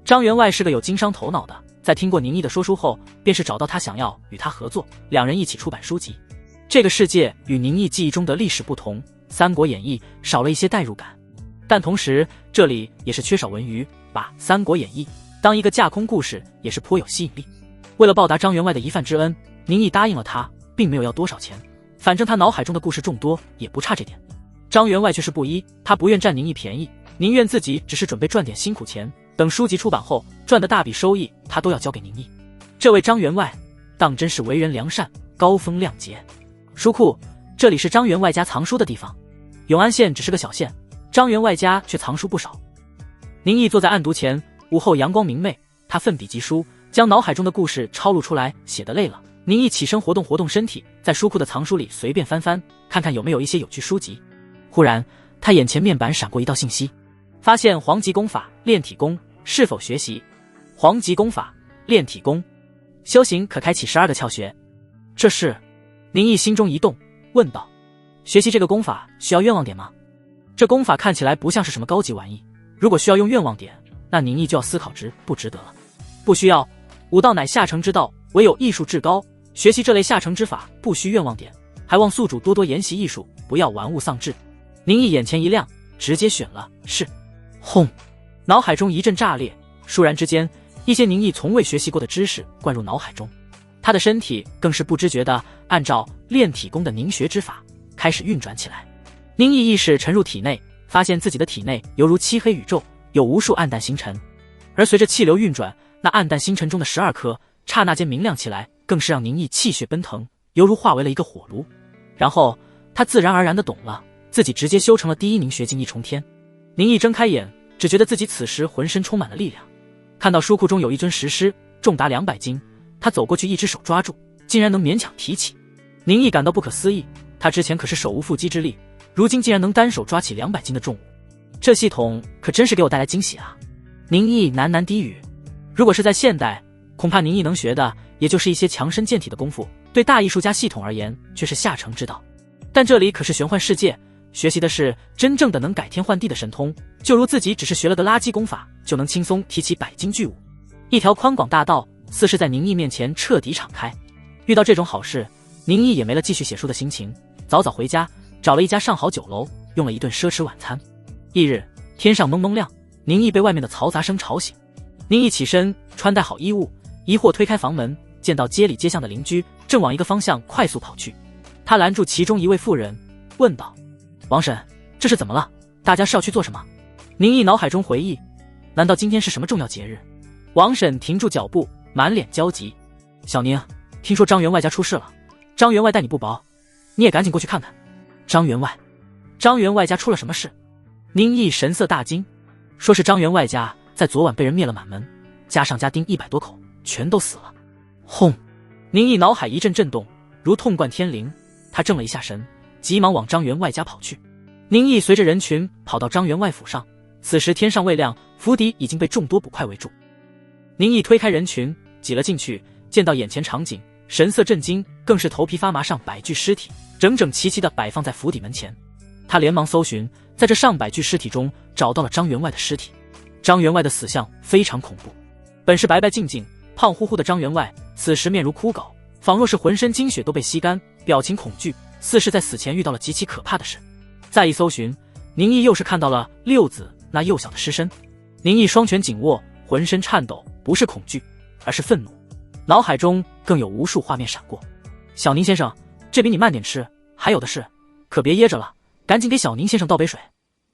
Speaker 1: 张员外是个有经商头脑的，在听过宁毅的说书后，便是找到他想要与他合作，两人一起出版书籍。这个世界与宁毅记忆中的历史不同，《三国演义》少了一些代入感，但同时这里也是缺少文娱，把《三国演义》当一个架空故事也是颇有吸引力。为了报答张员外的一饭之恩，宁毅答应了他，并没有要多少钱，反正他脑海中的故事众多，也不差这点。张员外却是不依，他不愿占宁毅便宜，宁愿自己只是准备赚点辛苦钱，等书籍出版后赚的大笔收益，他都要交给宁毅。这位张员外当真是为人良善，高风亮节。书库，这里是张员外家藏书的地方。永安县只是个小县，张员外家却藏书不少。宁毅坐在案牍前，午后阳光明媚，他奋笔疾书，将脑海中的故事抄录出来，写得累了，宁毅起身活动活动身体，在书库的藏书里随便翻翻，看看有没有一些有趣书籍。忽然，他眼前面板闪过一道信息，发现黄极功法炼体功，是否学习？黄极功法炼体功，修行可开启12个窍穴。这是？宁毅心中一动，问道：“学习这个功法需要愿望点吗？”这功法看起来不像是什么高级玩意，如果需要用愿望点，那宁毅就要思考值不值得了。不需要，武道乃下乘之道，唯有艺术至高，学习这类下乘之法不需愿望点，还望宿主多多研习艺术，不要玩物丧志。宁毅眼前一亮，直接选了是。轰！脑海中一阵炸裂，倏然之间，一些宁毅从未学习过的知识灌入脑海中，他的身体更是不知觉地按照炼体功的凝学之法开始运转起来。宁毅意识沉入体内，发现自己的体内犹如漆黑宇宙，有无数暗淡星辰，而随着气流运转，那暗淡星辰中的12颗刹那间明亮起来，更是让宁毅气血奔腾，犹如化为了一个火炉。然后他自然而然地懂了，自己直接修成了第一凝学境一重天。宁毅睁开眼，只觉得自己此时浑身充满了力量。看到书库中有一尊石狮，重达200斤，他走过去，一只手抓住，竟然能勉强提起。宁毅感到不可思议，他之前可是手无缚鸡之力，如今竟然能单手抓起200斤的重物，这系统可真是给我带来惊喜啊！宁毅喃喃低语，如果是在现代，恐怕宁毅能学的也就是一些强身健体的功夫，对大艺术家系统而言却是下乘之道。但这里可是玄幻世界，学习的是真正的能改天换地的神通，就如自己只是学了个垃圾功法，就能轻松提起100斤巨物。一条宽广大道似是在宁毅面前彻底敞开。遇到这种好事，宁毅也没了继续写书的心情，早早回家，找了一家上好酒楼，用了一顿奢侈晚餐。翌日，天上蒙蒙亮，宁毅被外面的嘈杂声吵醒。宁毅起身，穿戴好衣物，疑惑推开房门，见到街里街巷的邻居正往一个方向快速跑去。他拦住其中一位妇人，问道：“王婶，这是怎么了？大家是要去做什么？”宁毅脑海中回忆，难道今天是什么重要节日？王婶停住脚步，满脸焦急：“小宁，听说张员外家出事了，张员外待你不薄，你也赶紧过去看看。”张员外家出了什么事？宁毅神色大惊，说是张员外家在昨晚被人灭了满门，加上家丁100多口，全都死了。轰！宁毅脑海一阵震动，如痛贯天灵，他怔了一下神，急忙往张员外家跑去。宁毅随着人群跑到张员外府上，此时天尚未亮，府邸已经被众多捕快围住。宁毅推开人群，挤了进去，见到眼前场景，神色震惊，更是头皮发麻，上百具尸体整整齐齐地摆放在府邸门前。他连忙搜寻，在这上百具尸体中找到了张员外的尸体。张员外的死相非常恐怖，本是白白净净、胖乎乎的张员外，此时面如枯槁，仿若是浑身精血都被吸干，表情恐惧，似是在死前遇到了极其可怕的事。再一搜寻，宁毅又是看到了六子那幼小的尸身。宁毅双拳紧握，浑身颤抖，不是恐惧，而是愤怒。脑海中更有无数画面闪过。小宁先生，这饼你慢点吃，还有的是，可别噎着了，赶紧给小宁先生倒杯水。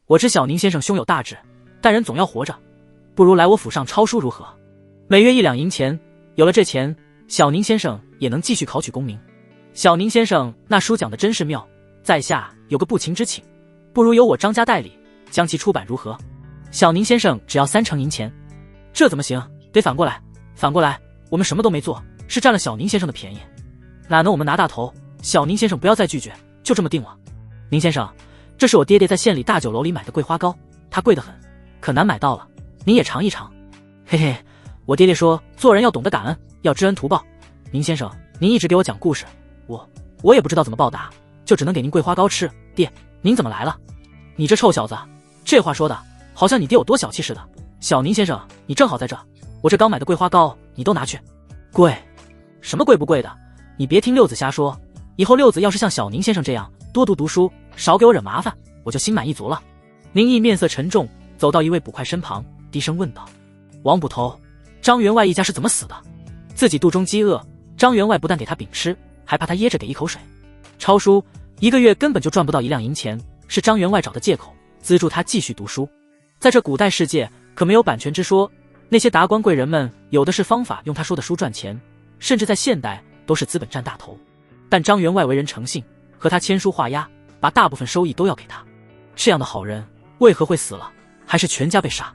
Speaker 1: 我知小宁先生胸有大志，但人总要活着，不如来我府上抄书如何？每月1两银钱，有了这钱，小宁先生也能继续考取功名。小宁先生那书讲的真是妙，在下有个不情之请，不如由我张家代理，将其出版如何？小宁先生只要3成银钱。这怎么行？得反过来，反过来，我们什么都没做，是占了小宁先生的便宜，哪能我们拿大头？小宁先生不要再拒绝，就这么定了。宁先生，这是我爹爹在县里大酒楼里买的桂花糕，它贵得很，可难买到了，您也尝一尝。嘿嘿，我爹爹说做人要懂得感恩，要知恩图报。宁先生，您一直给我讲故事，我也不知道怎么报答，就只能给您桂花糕吃。爹，您怎么来了？你这臭小子，这话说的好像你爹有多小气似的。小宁先生，你正好在这，我这刚买的桂花糕你都拿去。贵？什么贵不贵的？你别听六子瞎说，以后六子要是像小宁先生这样多读书，少给我惹麻烦，我就心满意足了。宁毅面色沉重，走到一位捕快身旁，低声问道：王捕头，张员外一家是怎么死的？自己肚中饥饿，张员外不但给他饼吃，还怕他噎着给一口水。抄书1个月根本就赚不到1两银钱，是张员外找的借口，资助他继续读书。在这古代世界可没有版权之说，那些达官贵人们有的是方法用他说的书赚钱，甚至在现代都是资本占大头。但张员外为人诚信，和他签书画押，把大部分收益都要给他。这样的好人为何会死了，还是全家被杀？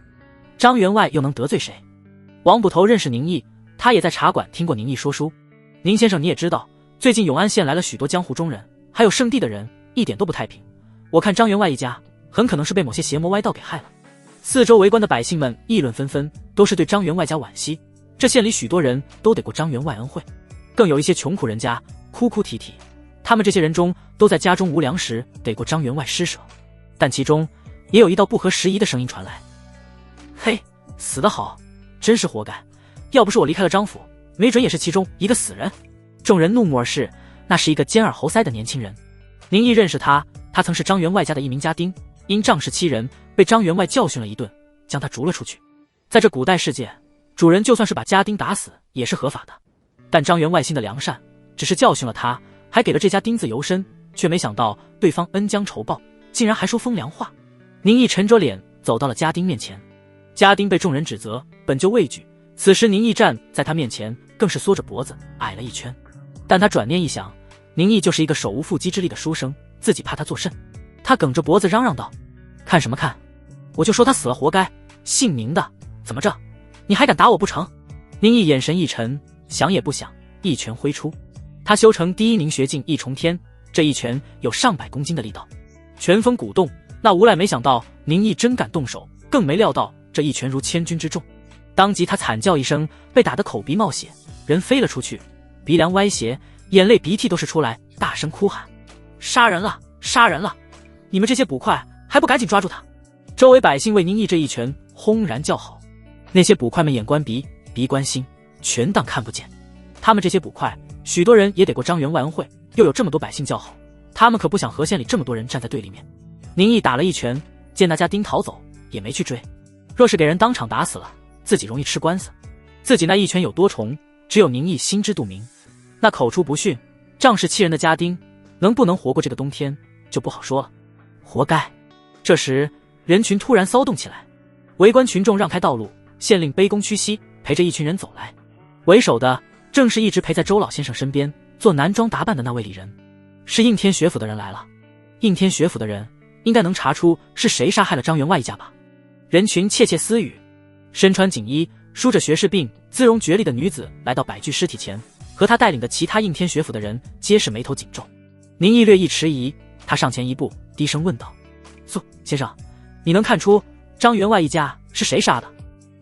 Speaker 1: 张员外又能得罪谁？王捕头认识宁毅，他也在茶馆听过宁毅说书。宁先生你也知道，最近永安县来了许多江湖中人，还有圣地的人，一点都不太平。我看张员外一家很可能是被某些邪魔歪道给害了。四周围观的百姓们议论纷纷，都是对张员外家惋惜。这县里许多人都得过张员外恩惠，更有一些穷苦人家哭哭啼啼，他们这些人中都在家中无粮时得过张员外施舍。但其中也有一道不合时宜的声音传来：嘿，死得好，真是活该，要不是我离开了张府，没准也是其中一个死人。众人怒目而视，那是一个尖耳猴腮的年轻人。宁毅认识他，他曾是张员外家的一名家丁，因仗势欺人，被张员外教训了一顿，将他逐了出去。在这古代世界，主人就算是把家丁打死也是合法的，但张员外心的良善，只是教训了他，还给了这家丁字由身，却没想到对方恩将仇报，竟然还说风凉话。宁毅沉着脸走到了家丁面前，家丁被众人指责，本就畏惧，此时宁毅站在他面前，更是缩着脖子矮了一圈。但他转念一想，宁毅就是一个手无缚鸡之力的书生，自己怕他作甚？他梗着脖子嚷嚷道：看什么看？我就说他死了活该，姓宁的，怎么着？你还敢打我不成？宁毅眼神一沉，想也不想，一拳挥出。他修成第一宁学劲一重天，这一拳有上百公斤的力道，拳风鼓动。那无赖没想到宁毅真敢动手，更没料到这一拳如千钧之重。当即他惨叫一声，被打得口鼻冒血，人飞了出去，鼻梁歪斜，眼泪鼻涕都是出来，大声哭喊：杀人了，杀人了！你们这些捕快还不赶紧抓住他！周围百姓为宁毅这一拳轰然叫好，那些捕快们眼观鼻，鼻观心，全当看不见。他们这些捕快许多人也得过张员外恩惠，又有这么多百姓叫好，他们可不想和县里这么多人站在对立面。宁毅打了一拳，见那家丁逃走，也没去追。若是给人当场打死了，自己容易吃官司。自己那一拳有多重，只有宁毅心知肚明。那口出不逊、仗势欺人的家丁，能不能活过这个冬天就不好说了。活该！这时人群突然骚动起来，围观群众让开道路，县令卑躬屈膝，陪着一群人走来。为首的正是一直陪在周老先生身边做男装打扮的那位李人，是应天学府的人来了。应天学府的人应该能查出是谁杀害了张员外一家吧。人群窃窃私语。身穿锦衣、梳着学士鬓、姿容绝丽的女子来到百具尸体前，和他带领的其他应天学府的人皆是眉头紧皱。宁毅略一迟疑，他上前一步，低声问道：苏先生，你能看出张员外一家是谁杀的？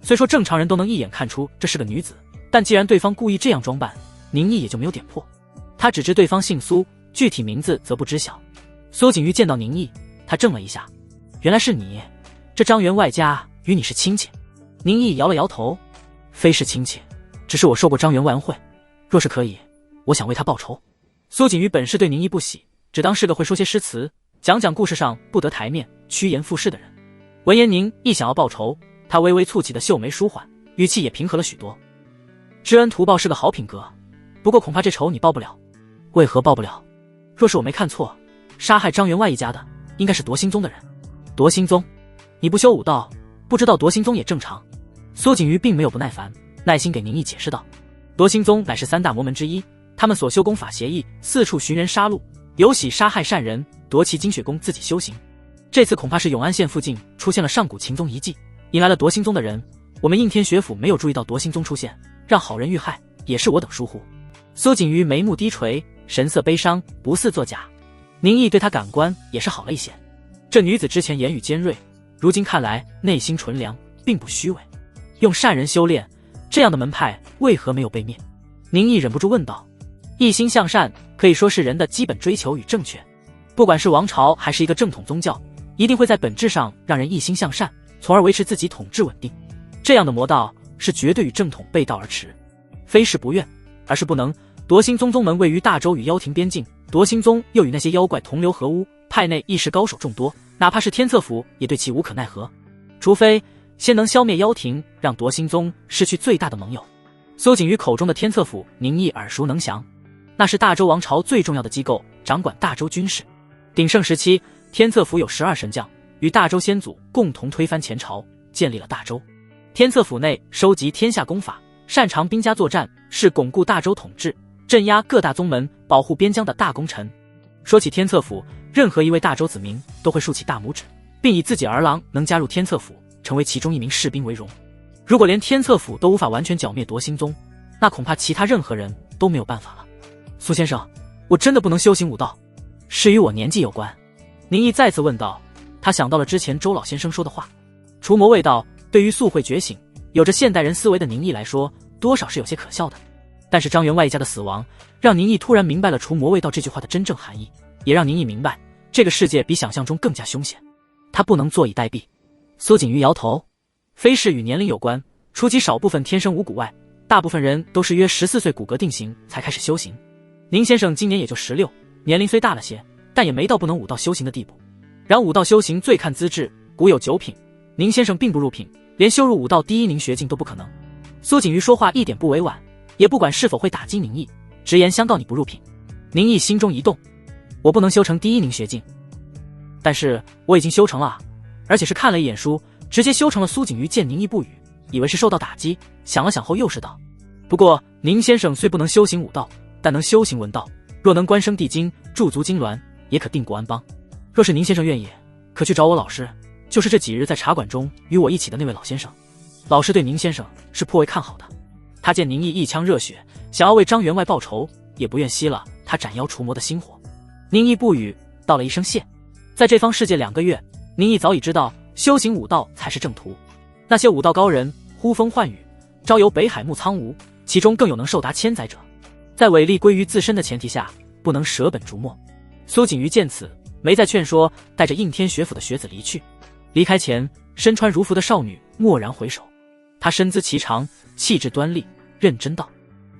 Speaker 1: 虽说正常人都能一眼看出这是个女子，但既然对方故意这样装扮，宁毅也就没有点破。他只知对方姓苏，具体名字则不知晓。苏景玉见到宁毅，他怔了一下：原来是你，这张员外家与你是亲戚？宁毅摇了摇头，非是亲戚，只是我受过张员外恩惠，若是可以，我想为他报仇。苏锦瑜本是对宁毅不喜，只当是个会说些诗词，讲讲故事上不得台面、趋炎附势的人。闻言宁毅想要报仇，他微微蹙起的秀眉舒缓，语气也平和了许多。知恩图报是个好品格，不过恐怕这仇你报不了。为何报不了？若是我没看错，杀害张员外一家的应该是夺心宗的人。夺心宗？你不修武道，不知道夺心宗也正常。苏锦瑜并没有不耐烦，耐心给宁毅解释道：夺心宗乃是3大魔门之一，他们所修功法邪异，四处寻人杀戮，有喜杀害善人，夺其精血功自己修行。这次恐怕是永安县附近出现了上古秦宗遗迹，引来了夺心宗的人。我们应天学府没有注意到夺心宗出现，让好人遇害，也是我等疏忽。苏锦瑜眉目低垂，神色悲伤，不似作假。宁毅对他感官也是好了一些。这女子之前言语尖锐，如今看来内心纯良，并不虚伪。用善人修炼，这样的门派为何没有被灭？宁毅忍不住问道。一心向善可以说是人的基本追求与正确，不管是王朝还是一个正统宗教，一定会在本质上让人一心向善，从而维持自己统治稳定。这样的魔道是绝对与正统背道而驰，非是不愿，而是不能。夺心宗宗门位于大周与妖庭边境，夺心宗又与那些妖怪同流合污，派内亦是高手众多，哪怕是天策府也对其无可奈何。除非先能消灭妖庭，让夺心宗失去最大的盟友。苏锦瑜口中的天策府，宁毅耳熟能详，那是大周王朝最重要的机构，掌管大周军事。鼎盛时期，天策府有12神将，与大周先祖共同推翻前朝，建立了大周。天策府内收集天下功法，擅长兵家作战，是巩固大周统治、镇压各大宗门、保护边疆的大功臣。说起天策府，任何一位大周子民都会竖起大拇指，并以自己儿郎能加入天策府，成为其中一名士兵为荣。如果连天策府都无法完全剿灭夺心宗，那恐怕其他任何人都没有办法了。苏先生，我真的不能修行武道，是与我年纪有关。宁毅再次问道。他想到了之前周老先生说的话，除魔卫道对于素会觉醒有着现代人思维的宁毅来说，多少是有些可笑的。但是张员外一家的死亡，让宁毅突然明白了除魔卫道这句话的真正含义，也让宁毅明白这个世界比想象中更加凶险。他不能坐以待毙。苏锦瑜摇头，非是与年龄有关，除极少部分天生五骨外，大部分人都是约14岁骨骼定型才开始修行。宁先生今年也就16，年龄虽大了些，但也没到不能武道修行的地步。然武道修行最看资质，古有9品，宁先生并不入品，连修入武道第1名学境都不可能。苏锦瑜说话一点不委婉，也不管是否会打击宁毅，直言相告你不入品。宁毅心中一动，我不能修成第1名学境，但是我已经修成了，而且是看了一眼书，直接修成了。苏锦瑜见宁毅不语，以为是受到打击，想了想后又是道：不过宁先生虽不能修行武道，但能修行文道，若能观生地经，驻足金銮，也可定国安邦。若是宁先生愿意，可去找我老师，就是这几日在茶馆中与我一起的那位老先生。老师对宁先生是颇为看好的，他见宁毅一腔热血，想要为张员外报仇，也不愿熄了他斩妖除魔的心火。宁毅不语，道了一声谢。在这方世界2个月，宁毅早已知道修行武道才是正途。那些武道高人呼风唤雨，朝游北海沐苍梧，其中更有能受达千载者。在伟力归于自身的前提下，不能舍本逐末。苏锦瑜见此，没再劝说，带着应天学府的学子离去。离开前，身穿儒服的少女蓦然回首，她身姿颀长，气质端丽，认真道：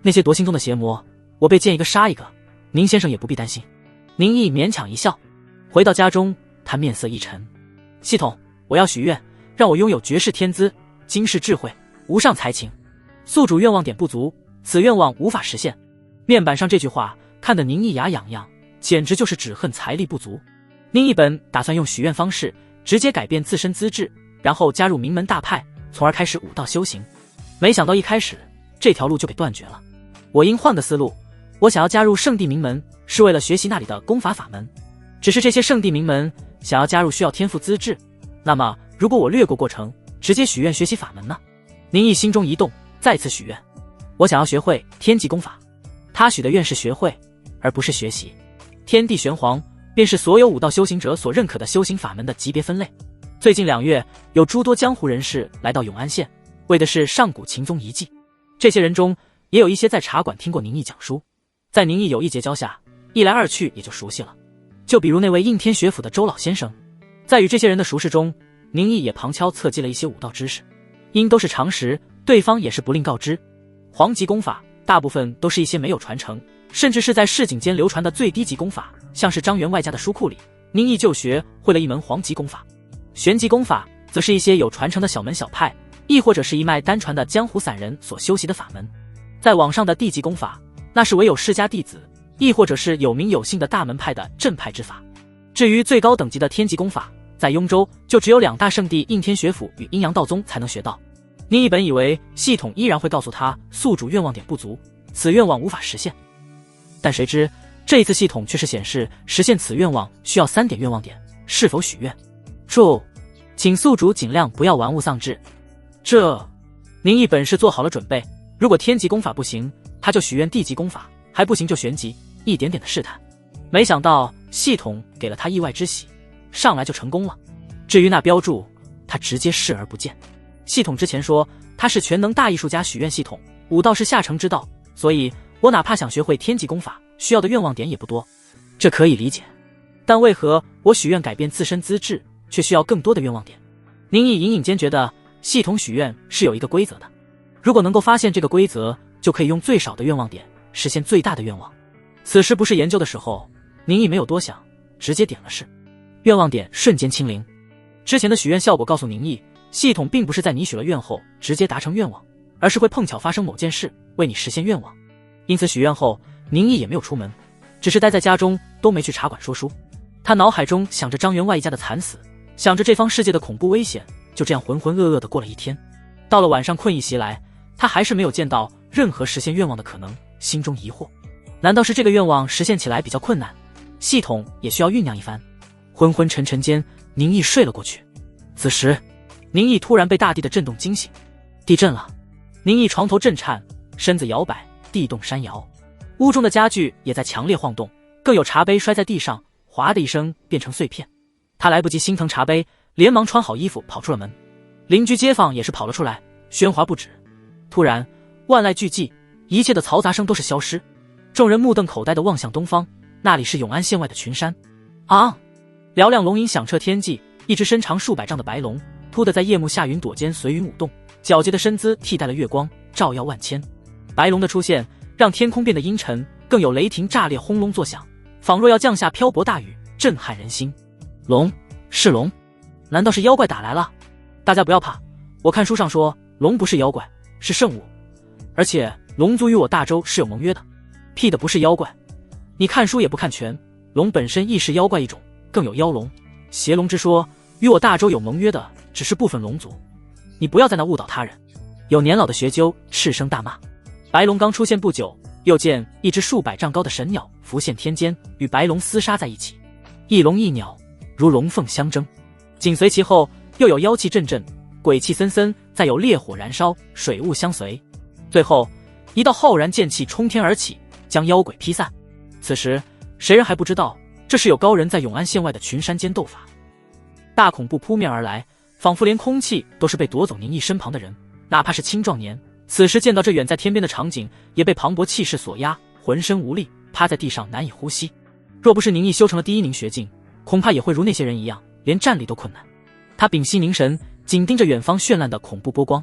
Speaker 1: 那些夺心宗的邪魔，我被见一个杀一个，宁先生也不必担心。宁毅勉强一笑。回到家中，他面色一沉。系统，我要许愿，让我拥有绝世天资、惊世智慧、无上才情。宿主愿望点不足，此愿望无法实现。面板上这句话看得宁毅牙痒痒，简直就是只恨财力不足。宁毅本打算用许愿方式直接改变自身资质，然后加入名门大派，从而开始武道修行。没想到一开始这条路就给断绝了。我应换个思路，我想要加入圣地名门，是为了学习那里的功法法门。只是这些圣地名门想要加入需要天赋资质，那么如果我略过过程，直接许愿学习法门呢？宁毅心中一动，再次许愿，我想要学会天级功法。他许的愿是学会，而不是学习。天地玄黄便是所有武道修行者所认可的修行法门的级别分类。最近2月，有诸多江湖人士来到永安县，为的是上古秦宗遗迹。这些人中也有一些在茶馆听过宁毅讲书，在宁毅有意结交下，一来二去也就熟悉了。就比如那位应天学府的周老先生，在与这些人的熟识中，宁毅也旁敲侧击了一些武道知识，因都是常识，对方也是不吝告知。黄级功法大部分都是一些没有传承，甚至是在市井间流传的最低级功法，像是张员外家的书库里，宁毅就学会了一门黄级功法。玄级功法则是一些有传承的小门小派，亦或者是一脉单传的江湖散人所修习的法门。在网上的地级功法，那是唯有世家弟子，亦或者是有名有姓的大门派的正派之法。至于最高等级的天级功法，在雍州就只有2大圣地应天学府与阴阳道宗才能学到。宁毅本以为系统依然会告诉他宿主愿望点不足，此愿望无法实现，但谁知这一次系统却是显示实现此愿望需要3点愿望点，是否许愿？注：请宿主尽量不要玩物丧志。宁毅本是做好了准备，如果天级功法不行，他就许愿地级功法，还不行就玄级，一点点的试探。没想到系统给了他意外之喜，上来就成功了。至于那标注，他直接视而不见。系统之前说他是全能大艺术家许愿系统，武道是下乘之道，所以我哪怕想学会天级功法，需要的愿望点也不多，这可以理解。但为何我许愿改变自身资质，却需要更多的愿望点？宁毅隐隐间觉得系统许愿是有一个规则的，如果能够发现这个规则，就可以用最少的愿望点实现最大的愿望。此时不是研究的时候，宁毅没有多想，直接点了是，愿望点瞬间清零。之前的许愿效果告诉宁毅，系统并不是在你许了愿后直接达成愿望，而是会碰巧发生某件事为你实现愿望。因此许愿后，宁毅也没有出门，只是待在家中，都没去茶馆说书。他脑海中想着张员外一家的惨死，想着这方世界的恐怖危险，就这样浑浑噩噩的过了一天。到了晚上，困意袭来，他还是没有见到任何实现愿望的可能，心中疑惑，难道是这个愿望实现起来比较困难，系统也需要酝酿一番？昏昏沉沉间，宁毅睡了过去。此时宁毅突然被大地的震动惊醒，地震了。宁毅床头震颤，身子摇摆，地动山摇，屋中的家具也在强烈晃动，更有茶杯摔在地上，哗的一声变成碎片。他来不及心疼茶杯，连忙穿好衣服跑出了门。邻居街坊也是跑了出来，喧哗不止。突然万籁俱寂，一切的嘈杂声都是消失，众人目瞪口呆地望向东方，那里是永安县外的群山。嘹亮龙吟响彻天际，一只身长数百丈的白龙突地在夜幕下云朵间随云舞动，皎洁的身姿替代了月光，照耀万千。白龙的出现让天空变得阴沉，更有雷霆炸裂轰隆作响，仿若要降下漂泊大雨，震撼人心。龙是龙，难道是妖怪打来了？大家不要怕，我看书上说龙不是妖怪，是圣物，而且龙族与我大周是有盟约的。屁的不是妖怪，你看书也不看全，龙本身亦是妖怪一种，更有妖龙、邪龙之说，与我大周有盟约的只是部分龙族，你不要在那误导他人。有年老的学究斥声大骂。白龙刚出现不久，又见一只数百丈高的神鸟浮现天间，与白龙厮杀在一起，一龙一鸟如龙凤相争，紧随其后又有妖气阵阵，鬼气森森，再有烈火燃烧，水雾相随，最后一道浩然剑气冲天而起，将妖鬼劈散。此时谁人还不知道，这是有高人在永安县外的群山间斗法。大恐怖扑面而来，仿佛连空气都是被夺走宁毅身旁的人，哪怕是青壮年，此时见到这远在天边的场景，也被磅礴气势所压，浑身无力，趴在地上难以呼吸。若不是宁毅修成了第一凝学境，恐怕也会如那些人一样，连站立都困难。他屏息凝神，紧盯着远方绚烂的恐怖波光。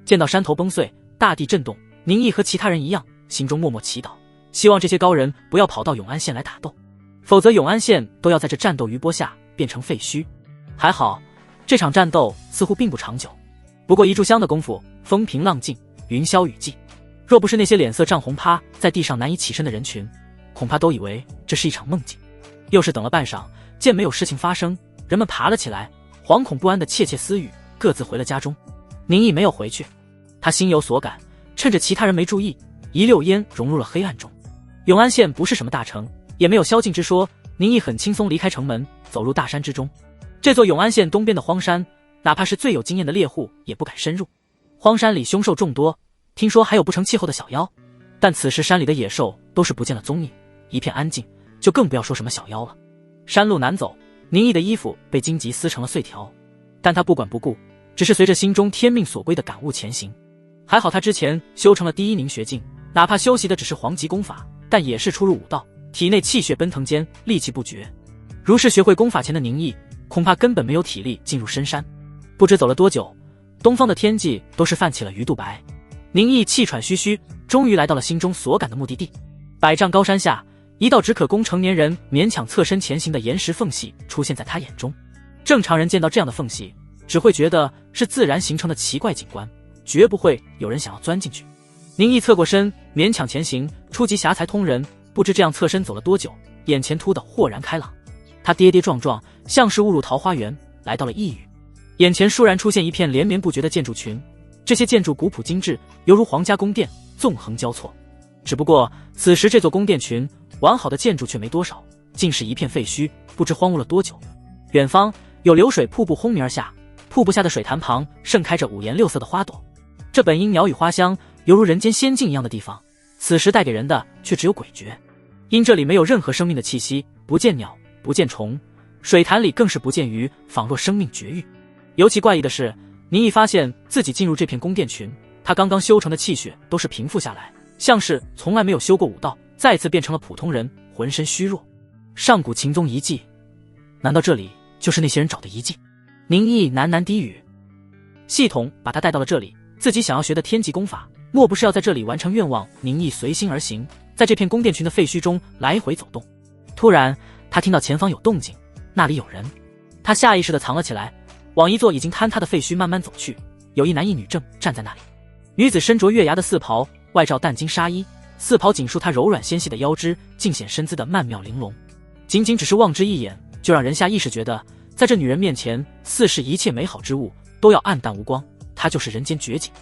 Speaker 1: 见到山头崩碎，大地震动，宁毅和其他人一样，心中默默祈祷，希望这些高人不要跑到永安县来打斗，否则永安县都要在这战斗余波下变成废墟。还好这场战斗似乎并不长久，不过一炷香的功夫，风平浪静，云消雨霁。若不是那些脸色涨红趴在地上难以起身的人群，恐怕都以为这是一场梦境。又是等了半晌，见没有事情发生，人们爬了起来，惶恐不安的窃窃私语，各自回了家中。宁毅没有回去，他心有所感，趁着其他人没注意，一溜烟融入了黑暗中。永安县不是什么大城，也没有宵禁之说，宁毅很轻松离开城门，走入大山之中。这座永安县东边的荒山，哪怕是最有经验的猎户也不敢深入。荒山里凶兽众多，听说还有不成气候的小妖，但此时山里的野兽都是不见了踪影，一片安静，就更不要说什么小妖了。山路难走，宁毅的衣服被荆棘撕成了碎条，但他不管不顾，只是随着心中天命所归的感悟前行。还好他之前修成了第一凝学境，哪怕修习的只是黄级功法，但也是初入武道，体内气血奔腾间，力气不绝。如是学会功法前的宁毅，恐怕根本没有体力进入深山。不知走了多久，东方的天际都是泛起了鱼肚白。宁毅气喘吁吁，终于来到了心中所赶的目的地。100丈高山下，一道只可供成年人勉强侧身前行的岩石缝隙出现在他眼中。正常人见到这样的缝隙，只会觉得是自然形成的奇怪景观，绝不会有人想要钻进去。宁毅侧过身，勉强前行，初级侠才通人，不知这样侧身走了多久，眼前突的豁然开朗。他跌跌撞撞，像是误入桃花源，来到了异域。眼前倏然出现一片连绵不绝的建筑群，这些建筑古朴精致，犹如皇家宫殿，纵横交错。只不过此时这座宫殿群完好的建筑却没多少，尽是一片废墟，不知荒芜了多久。远方有流水瀑布轰鸣而下，瀑布下的水潭旁盛开着五颜六色的花朵。这本应鸟语花香，犹如人间仙境一样的地方，此时带给人的却只有诡谲。因这里没有任何生命的气息，不见鸟，不见虫，水潭里更是不见鱼，仿若生命绝域。尤其怪异的是，宁毅发现自己进入这片宫殿群，他刚刚修成的气血都是平复下来，像是从来没有修过武道，再次变成了普通人，浑身虚弱。上古秦宗遗迹，难道这里就是那些人找的遗迹？宁毅喃喃低语。系统把他带到了这里，自己想要学的天级功法，莫不是要在这里完成愿望？宁毅随心而行，在这片宫殿群的废墟中来回走动。突然他听到前方有动静，那里有人。他下意识地藏了起来，往一座已经坍塌的废墟慢慢走去。有一男一女正站在那里，女子身着月牙的四袍，外罩淡金纱衣，四袍紧束她柔软纤细的腰肢，尽显身姿的曼妙玲珑。仅仅只是望之一眼，就让人下意识觉得，在这女人面前，似是一切美好之物都要暗淡无光，她就是人间绝景。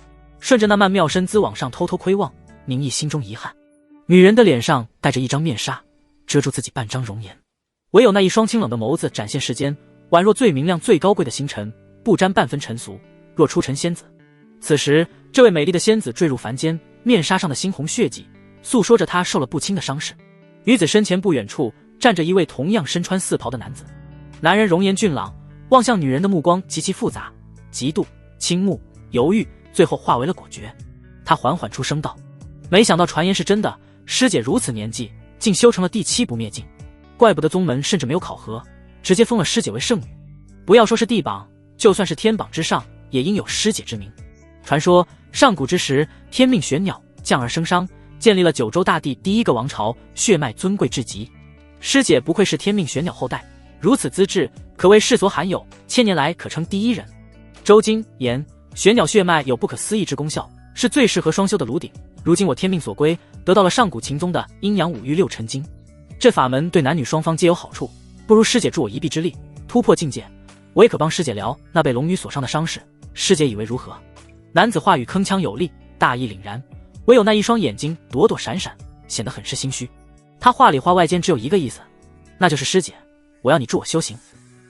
Speaker 1: 顺着那曼妙身姿往上偷偷窥望，宁毅心中遗憾。女人的脸上戴着一张面纱，遮住自己半张容颜，唯有那一双清冷的眸子展现世间，宛若最明亮最高贵的星辰，不沾半分尘俗，若出尘仙子。此时这位美丽的仙子坠入凡间，面纱上的猩红血迹诉说着她受了不轻的伤势。女子身前不远处站着一位同样身穿四袍的男子，男人容颜俊朗，望向女人的目光极其复杂，嫉妒、倾慕、犹豫，最后化为了果决。他缓缓出声道：没想到传言是真的，师姐如此年纪竟修成了第7不灭境，怪不得宗门甚至没有考核，直接封了师姐为圣女。不要说是地榜，就算是天榜之上，也应有师姐之名。传说上古之时，天命玄鸟降而生商，建立了九州大地第一个王朝，血脉尊贵至极。师姐不愧是天命玄鸟后代，如此资质，可谓世所罕有，千年来可称第一人。周经言，玄鸟血脉有不可思议之功效，是最适合双修的炉鼎。如今我天命所归，得到了上古秦宗的阴阳五欲六辰经，这法门对男女双方皆有好处，不如师姐助我一臂之力，突破境界，我也可帮师姐疗那被龙女所伤的伤势，师姐以为如何？男子话语铿锵有力，大义凛然，唯有那一双眼睛躲躲闪闪，显得很是心虚。他话里话外间只有一个意思，那就是师姐，我要你助我修行。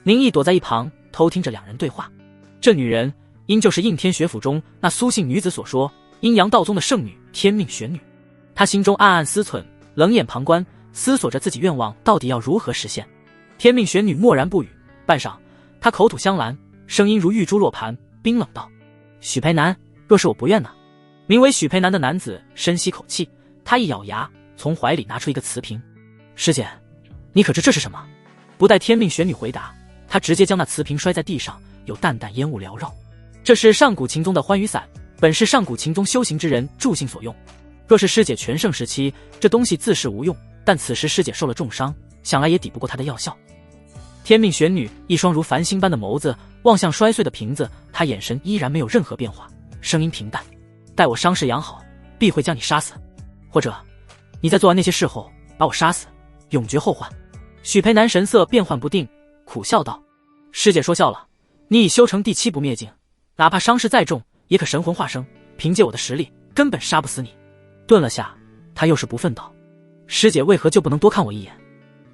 Speaker 1: 宁毅躲在一旁偷听着两人对话。这女人应就是应天学府中那苏姓女子所说阴阳道宗的圣女天命玄女。他心中暗暗思忖，冷眼旁观，思索着自己愿望到底要如何实现。天命玄女默然不语，半晌她口吐香兰，声音如玉珠落盘，冰冷道：许培南，若是我不愿呢？名为许培南的男子深吸口气，他一咬牙，从怀里拿出一个瓷瓶。师姐，你可知这是什么？不待天命玄女回答，他直接将那瓷瓶摔在地上，有淡淡烟雾缭绕。这是上古秦宗的欢雨伞，本是上古秦宗修行之人助兴所用。若是师姐全盛时期，这东西自是无用，但此时师姐受了重伤，想来也抵不过它的药效。天命玄女一双如繁星般的眸子望向摔碎的瓶子，她眼神依然没有任何变化，声音平淡：待我伤势养好，必会将你杀死，或者你在做完那些事后把我杀死，永绝后患。许培南神色变幻不定，苦笑道：师姐说笑了，你已修成第7不灭境，哪怕伤势再重，也可神魂化生，凭借我的实力根本杀不死你。顿了下，他又是不忿道：师姐为何就不能多看我一眼？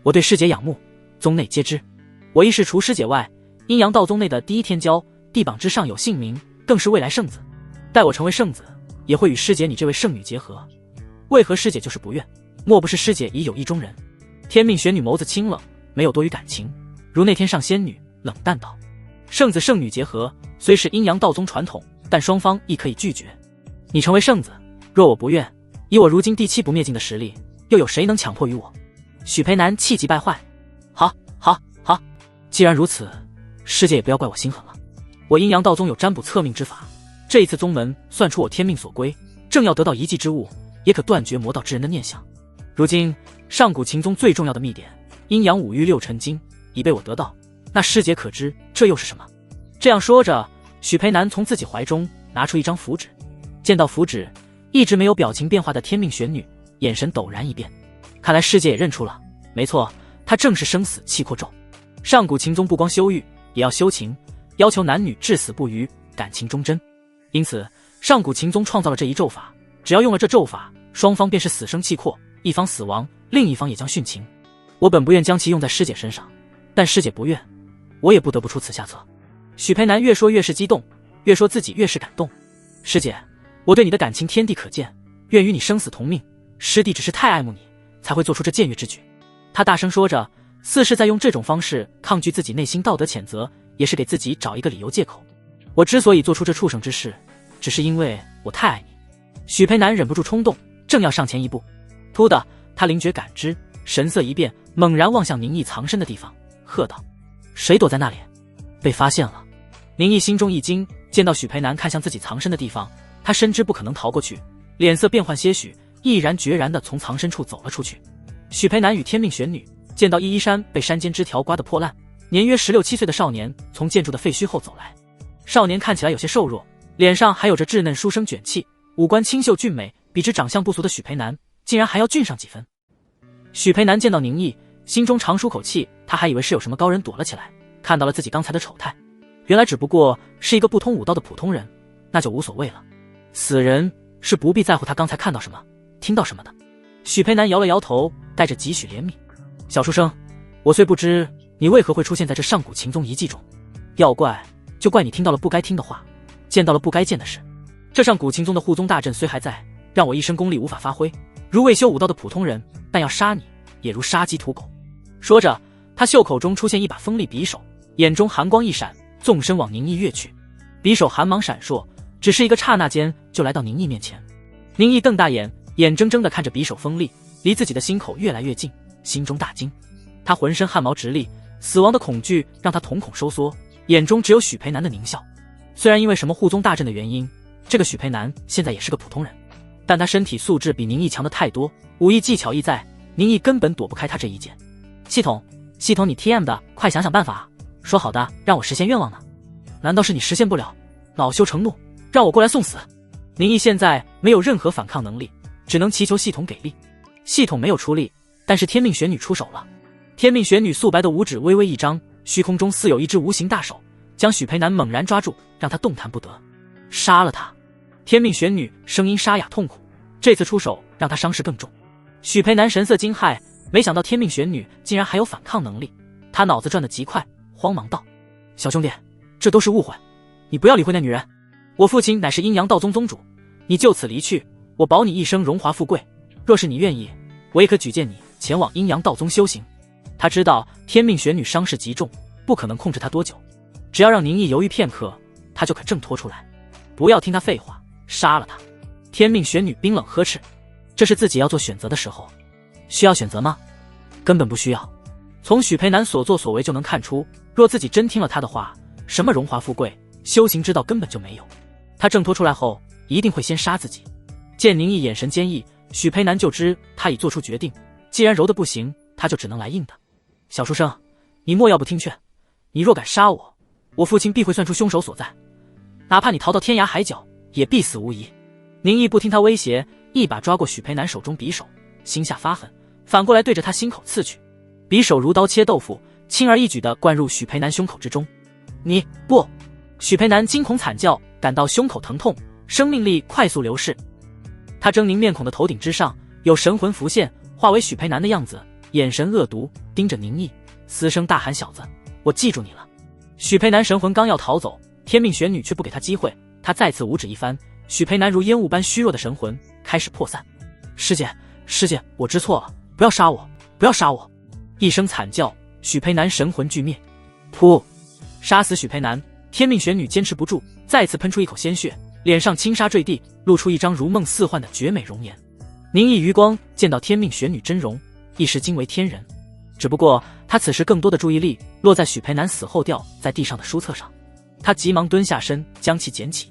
Speaker 1: 我对师姐仰慕，宗内皆知。我亦是除师姐外阴阳道宗内的第一天骄，地榜之上有姓名，更是未来圣子。待我成为圣子，也会与师姐你这位圣女结合。为何师姐就是不愿？莫不是师姐已有意中人？天命玄女眸子清冷，没有多余感情，如那天上仙女，冷淡道：圣子圣女结合虽是阴阳道宗传统，但双方亦可以拒绝。你成为圣子，若我不愿，以我如今第7不灭境的实力，又有谁能强迫于我？许培南气急败坏：好，既然如此，师姐也不要怪我心狠了。我阴阳道宗有占卜测命之法，这一次宗门算出我天命所归，正要得到一技之物，也可断绝魔道之人的念想。如今上古秦宗最重要的秘典阴阳五欲六尘经已被我得到，那师姐可知这又是什么？这样说着，许培南从自己怀中拿出一张符纸，见到符纸，一直没有表情变化的天命玄女眼神陡然一变，看来师姐也认出了，没错，她正是生死契阔咒。上古秦宗不光修欲，也要修情，要求男女至死不渝，感情忠贞。因此上古秦宗创造了这一咒法，只要用了这咒法，双方便是死生契阔，一方死亡，另一方也将殉情。我本不愿将其用在师姐身上，但师姐不愿，我也不得不出此下策。许培南越说越是激动，越说自己越是感动。师姐，我对你的感情天地可见，愿与你生死同命，师弟只是太爱慕你，才会做出这僭越之举。他大声说着，似是在用这种方式抗拒自己内心道德谴责，也是给自己找一个理由借口。我之所以做出这畜生之事，只是因为我太爱你。许培南忍不住冲动，正要上前一步，突的他灵觉感知，神色一变，猛然望向宁毅藏身的地方，喝道：谁躲在那里？被发现了。宁毅心中一惊，见到许培南看向自己藏身的地方，他深知不可能逃过去，脸色变换些许，毅然决然地从藏身处走了出去。许培南与天命玄女见到依依山被山间枝条刮得破烂，年约16、17岁的少年从建筑的废墟后走来。少年看起来有些瘦弱，脸上还有着稚嫩书生卷气，五官清秀俊美，比之长相不俗的许培南竟然还要俊上几分。许培南见到宁毅，心中长舒口气，他还以为是有什么高人躲了起来，看到了自己刚才的丑态，原来只不过是一个不通武道的普通人，那就无所谓了。死人是不必在乎他刚才看到什么听到什么的。许培南摇了摇头，带着几许怜悯：小书生，我虽不知你为何会出现在这上古秦宗遗迹中，要怪就怪你听到了不该听的话，见到了不该见的事。这上古秦宗的护宗大阵虽还在，让我一身功力无法发挥，如未修武道的普通人，但要杀你也如杀鸡屠狗。说着，他袖口中出现一把锋利匕首，眼中寒光一闪，纵身往宁毅跃去。匕首寒芒闪烁，只是一个刹那间就来到宁毅面前。宁毅瞪大眼，眼睁睁地看着匕首锋利离自己的心口越来越近，心中大惊。他浑身汗毛直立，死亡的恐惧让他瞳孔收缩，眼中只有许培南的狞笑。虽然因为什么护宗大阵的原因，这个许培南现在也是个普通人，但他身体素质比宁毅强得太多，武艺技巧亦在，宁毅根本躲不开他这一剑。系统你 TM 的，快想想办法啊！说好的让我实现愿望呢，难道是你实现不了，恼羞成怒，让我过来送死？宁毅现在没有任何反抗能力，只能祈求系统给力。系统没有出力，但是天命玄女出手了。天命玄女素白的五指微微一张，虚空中似有一只无形大手将许培南猛然抓住，让他动弹不得。杀了他！天命玄女声音沙哑痛苦，这次出手让他伤势更重。许培南神色惊骇，没想到天命玄女竟然还有反抗能力，他脑子转得极快，慌忙道：小兄弟，这都是误会，你不要理会那女人，我父亲乃是阴阳道宗宗主，你就此离去，我保你一生荣华富贵，若是你愿意，我也可举荐你前往阴阳道宗修行。他知道天命玄女伤势极重，不可能控制她多久，只要让宁毅犹豫片刻，他就可挣脱出来。不要听他废话，杀了他！天命玄女冰冷呵斥。这是自己要做选择的时候，需要选择吗？根本不需要。从许培南所作所为就能看出，若自己真听了他的话，什么荣华富贵、修行之道根本就没有。他挣脱出来后，一定会先杀自己。见宁毅眼神坚毅，许培南就知他已做出决定，既然柔的不行，他就只能来硬的。小书生，你莫要不听劝，你若敢杀我，我父亲必会算出凶手所在，哪怕你逃到天涯海角，也必死无疑。宁毅不听他威胁，一把抓过许培南手中匕首，心下发狠，反过来对着他心口刺去。匕首如刀切豆腐，轻而易举地灌入许培南胸口之中。你不！许培南惊恐惨叫，感到胸口疼痛，生命力快速流逝。他狰狞面孔的头顶之上有神魂浮现，化为许培南的样子，眼神恶毒，盯着宁毅，嘶声大喊：小子，我记住你了！许培南神魂刚要逃走，天命玄女却不给他机会，他再次五指一翻，许培南如烟雾般虚弱的神魂开始破散。师姐，我知错了，不要杀我，不要杀我！一声惨叫，许培南神魂俱灭。噗！杀死许培南，天命玄女坚持不住，再次喷出一口鲜血，脸上轻纱坠地，露出一张如梦似幻的绝美容颜。宁毅余光见到天命玄女真容，一时惊为天人。只不过他他此时更多的注意力落在许培南死后掉在地上的书册上，他急忙蹲下身将其捡起。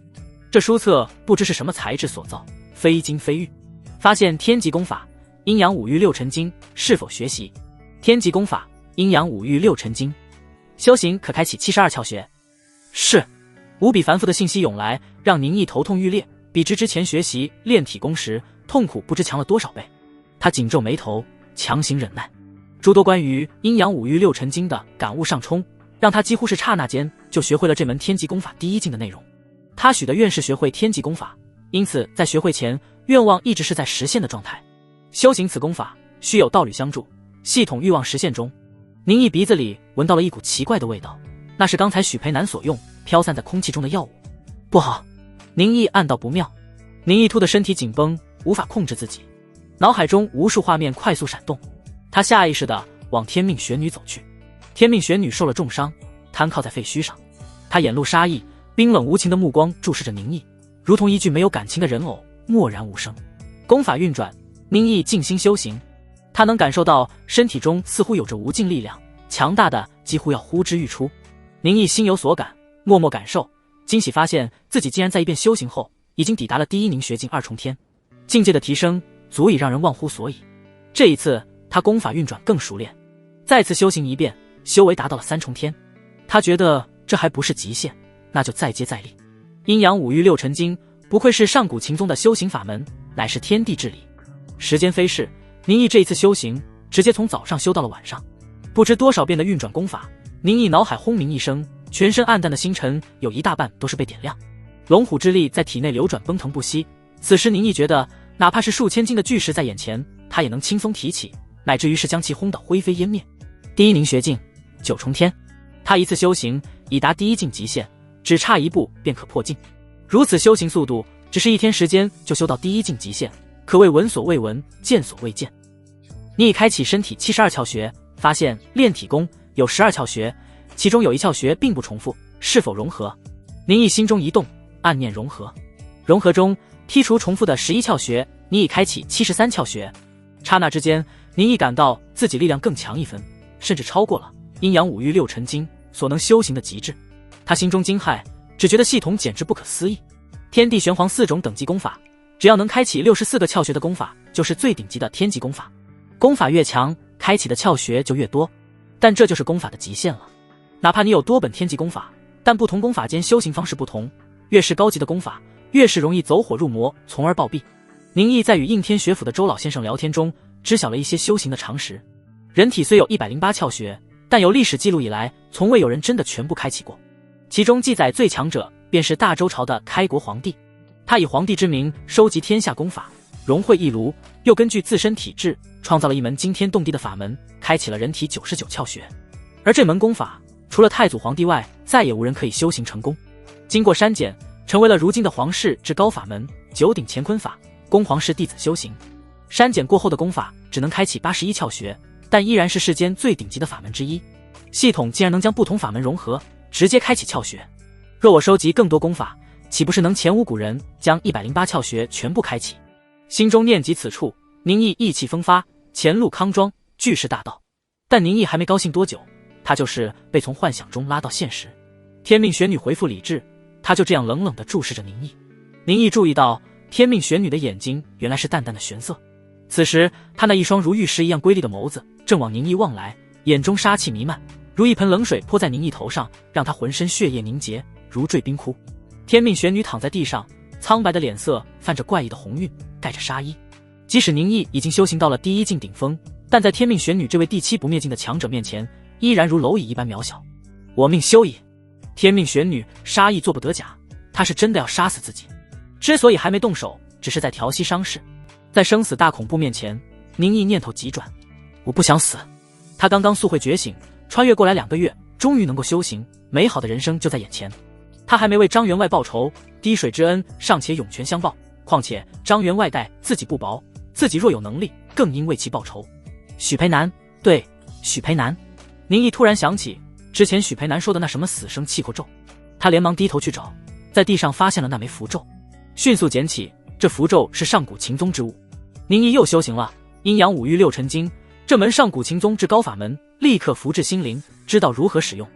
Speaker 1: 这书册不知是什么材质所造，非金非玉。发现天极功法、阴阳五欲六尘经，是否学习？天极功法、阴阳五欲六尘经，修行可开启72窍穴。是。无比繁复的信息涌来，让宁毅头痛欲裂，比之前学习练体功时痛苦不知强了多少倍。他紧皱眉头，强行忍耐。诸多关于阴阳五欲六尘经的感悟上冲，让他几乎是刹那间就学会了这门天极功法第一境的内容。他许的愿是学会天极功法，因此在学会前，愿望一直是在实现的状态。修行此功法需有道侣相助，系统欲望实现中。宁毅鼻子里闻到了一股奇怪的味道，那是刚才许培南所用飘散在空气中的药物。不好，宁毅暗道不妙。宁毅突的身体紧绷，无法控制自己，脑海中无数画面快速闪动。他下意识地往天命玄女走去。天命玄女受了重伤，瘫靠在废墟上，她眼露杀意，冰冷无情的目光注视着宁毅，如同一具没有感情的人偶，默然无声。功法运转，宁毅静心修行，他能感受到身体中似乎有着无尽力量，强大的几乎要呼之欲出。宁毅心有所感，默默感受，惊喜发现自己竟然在一遍修行后，已经抵达了第一凝穴境二重天，境界的提升足以让人忘乎所以。这一次他功法运转更熟练，再次修行一遍，修为达到了三重天。他觉得这还不是极限，那就再接再厉。阴阳五欲六尘经不愧是上古秦宗的修行法门，乃是天地之理。时间飞逝，宁毅这一次修行直接从早上修到了晚上，不知多少遍的运转功法，宁毅脑海轰鸣一声，全身暗淡的星辰有一大半都是被点亮，龙虎之力在体内流转奔腾不息。此时宁毅觉得哪怕是数千斤的巨石在眼前，他也能轻松提起，乃至于是将其轰得灰飞烟灭。第一凝穴境九重天，他一次修行已达第一境极限，只差一步便可破境。如此修行速度，只是一天时间就修到第一境极限，可谓闻所未闻，见所未见。你已开启身体72窍穴，发现练体功有12窍穴，其中有一窍穴并不重复，是否融合？宁毅心中一动，暗念融合。融合中剔除重复的11窍穴，你已开启73窍穴。刹那之间，宁毅感到自己力量更强一分，甚至超过了阴阳五欲六尘经所能修行的极致。他心中惊骇，只觉得系统简直不可思议。天地玄黄4种等级功法，只要能开启64个窍穴的功法，就是最顶级的天级功法。功法越强，开启的窍穴就越多，但这就是功法的极限了。哪怕你有多本天级功法，但不同功法间修行方式不同，越是高级的功法，越是容易走火入魔，从而暴毙。宁毅在与应天学府的周老先生聊天中，知晓了一些修行的常识。人体虽有108窍穴，但有历史记录以来，从未有人真的全部开启过。其中记载最强者便是大周朝的开国皇帝，他以皇帝之名收集天下功法，融会一炉，又根据自身体质创造了一门惊天动地的法门，开启了人体99窍穴。而这门功法除了太祖皇帝外，再也无人可以修行成功。经过删减，成为了如今的皇室至高法门九鼎乾坤法，供皇室弟子修行。删减过后的功法只能开启81窍穴，但依然是世间最顶级的法门之一。系统竟然能将不同法门融合，直接开启窍穴。若我收集更多功法，岂不是能前无古人将108窍穴全部开启？心中念及此处，宁毅意气风发，前路康庄，巨势大道。但宁毅还没高兴多久，他就是被从幻想中拉到现实。天命玄女回复理智，他就这样冷冷地注视着宁毅。宁毅注意到天命玄女的眼睛原来是淡淡的玄色，此时他那一双如玉石一样瑰丽的眸子正往宁毅望来，眼中杀气弥漫，如一盆冷水泼在宁毅头上，让他浑身血液凝结，如坠冰窟。天命玄女躺在地上，苍白的脸色泛着怪异的红晕，带着杀意。即使宁毅已经修行到了第一境顶峰，但在天命玄女这位第7不灭境的强者面前，依然如蝼蚁一般渺小。我命休矣！天命玄女杀意做不得假，她是真的要杀死自己。之所以还没动手，只是在调息伤势。在生死大恐怖面前，宁毅念头急转，我不想死。他刚刚速会觉醒，穿越过来2个月，终于能够修行，美好的人生就在眼前。他还没为张员外报仇，滴水之恩尚且涌泉相报，况且张员外待自己不薄，自己若有能力，更应为其报仇。许培南，对，许培南。宁毅突然想起之前许培南说的那什么死生契阔咒，他连忙低头去找，在地上发现了那枚符咒，迅速捡起，这符咒是上古秦宗之物。宁毅又修行了阴阳五欲六尘经，这门上古秦宗至高法门立刻符至心灵，知道如何使用。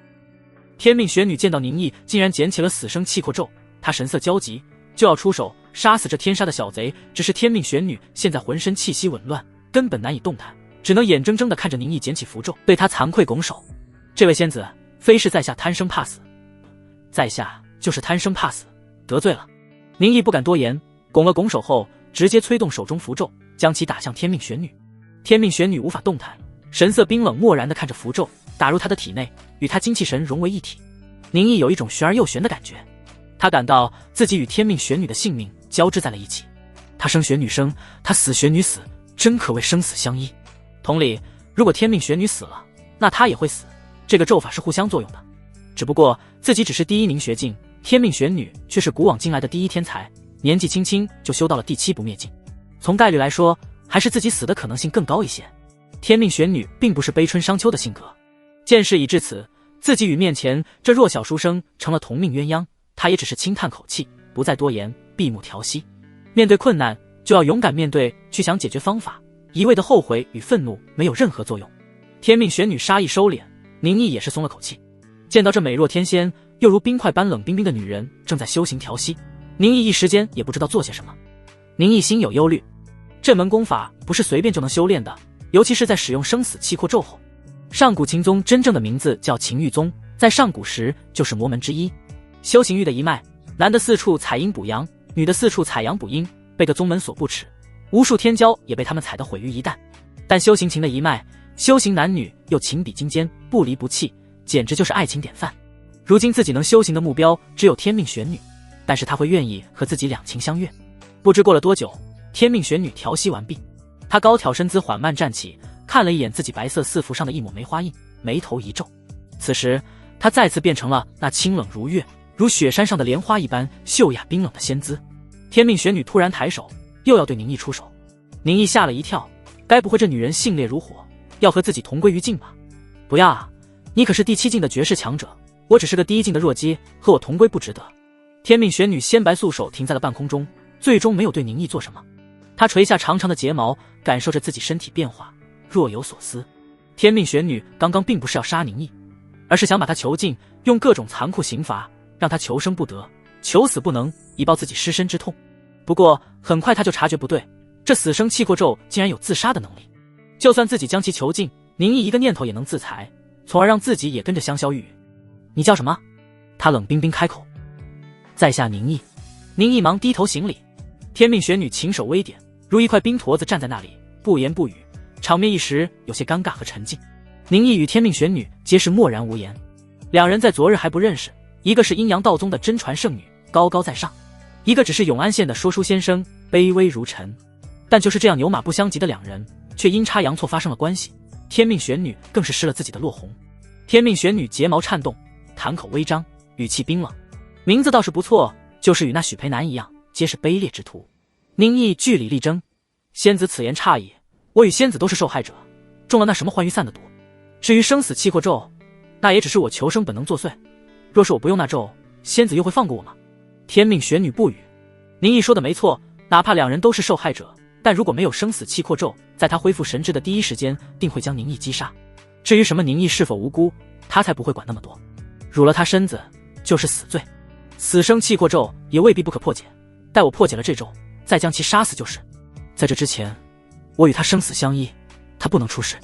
Speaker 1: 天命玄女见到宁毅竟然捡起了死生气魄咒，她神色焦急，就要出手杀死这天杀的小贼。只是天命玄女现在浑身气息紊乱，根本难以动弹，只能眼睁睁地看着宁毅捡起符咒，对她惭愧拱手。这位仙子，非是在下贪生怕死，在下就是贪生怕死，得罪了。宁毅不敢多言，拱了拱手后，直接催动手中符咒，将其打向天命玄女。天命玄女无法动弹，神色冰冷漠然地看着符咒打入她的体内，与她精气神融为一体。宁毅有一种玄而又玄的感觉，他感到自己与天命玄女的性命交织在了一起。他生玄女生，他死玄女死，真可谓生死相依。同理，如果天命玄女死了，那他也会死。这个咒法是互相作用的，只不过自己只是第一名学境，天命玄女却是古往今来的第一天才，年纪轻轻就修到了第7不灭境。从概率来说，还是自己死的可能性更高一些。天命玄女并不是悲春伤秋的性格，见事已至此，自己与面前这弱小书生成了同命鸳鸯，他也只是轻叹口气，不再多言，闭目调息。面对困难就要勇敢面对，去想解决方法，一味的后悔与愤怒没有任何作用。天命玄女杀意收敛，宁毅也是松了口气。见到这美若天仙又如冰块般冷冰冰的女人正在修行调息，宁毅一时间也不知道做些什么。宁毅心有忧虑，这门功法不是随便就能修炼的，尤其是在使用生死契阔咒后。上古秦宗真正的名字叫秦玉宗，在上古时就是魔门之一。修行玉的一脉，男的4处采阴补阳，女的4处采阳补阴，被个宗门所不齿，无数天骄也被他们踩得毁于一旦。但修行秦的一脉，修行男女又情比金坚，不离不弃，简直就是爱情典范。如今自己能修行的目标只有天命玄女，但是他会愿意和自己两情相悦。不知过了多久，天命玄女调息完毕，她高挑身姿缓慢站起，看了一眼自己白色四服上的一抹梅花印，眉头一皱。此时她再次变成了那清冷如月，如雪山上的莲花一般秀雅冰冷的仙姿。天命玄女突然抬手，又要对宁毅出手。宁毅吓了一跳，该不会这女人性烈如火，要和自己同归于尽吧？不要啊，你可是第7境的绝世强者，我只是个第1境的弱鸡，和我同归不值得。天命玄女纤白素手停在了半空中，最终没有对宁毅做什么。她垂下长长的睫毛，感受着自己身体变化，若有所思。天命玄女刚刚并不是要杀宁毅，而是想把他囚禁，用各种残酷刑罚让他求生不得，求死不能，以报自己失身之痛。不过很快他就察觉不对，这死生契阔咒竟然有自杀的能力。就算自己将其囚禁，宁毅一个念头也能自裁，从而让自己也跟着香消玉殒。你叫什么？他冷冰冰开口。在下宁毅。宁毅忙低头行礼。天命玄女琴手微点，如一块冰坨子站在那里，不言不语，场面一时有些尴尬和沉静。宁毅与天命玄女皆是默然无言。两人在昨日还不认识，一个是阴阳道宗的真传圣女，高高在上，一个只是永安县的说书先生，卑微如尘。但就是这样牛马不相及的两人，却阴差阳错发生了关系。天命玄女更是失了自己的落红。天命玄女睫毛颤动，谈口微张，语气冰冷。名字倒是不错，就是与那许培南一样，皆是卑劣之徒。宁毅据理力争。仙子此言差矣，我与仙子都是受害者，中了那什么欢愉散的毒。至于生死契阔咒，那也只是我求生本能作祟，若是我不用那咒，仙子又会放过我吗？天命玄女不语。宁毅说的没错，哪怕两人都是受害者，但如果没有生死契阔咒，在他恢复神智的第一时间定会将宁毅击杀。至于什么宁毅是否无辜，他才不会管那么多。辱了他身子就是死罪，死生契阔咒也未必不可破解，待我破解了这咒，再将其杀死就是。在这之前，我与他生死相依，他不能出事。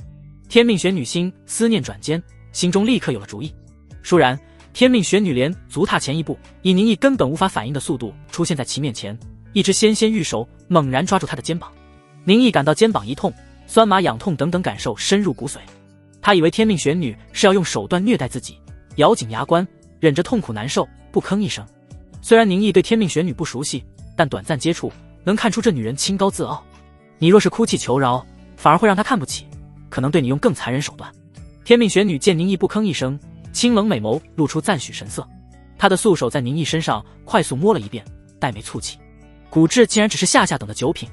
Speaker 1: 天命玄女心思念转间，心中立刻有了主意。倏然，天命玄女连足踏前一步，以宁毅根本无法反应的速度出现在其面前，一只纤纤玉手猛然抓住他的肩膀。宁毅感到肩膀一痛，酸麻痒痛等等感受深入骨髓。他以为天命玄女是要用手段虐待自己，咬紧牙关，忍着痛苦难受，不吭一声。虽然宁毅对天命玄女不熟悉，但短暂接触能看出这女人清高自傲。你若是哭泣求饶，反而会让她看不起，可能对你用更残忍手段。天命玄女见宁毅不吭一声，清冷美眸露出赞许神色。她的素手在宁毅身上快速摸了一遍，黛眉蹙起。骨质竟然只是下等的9品，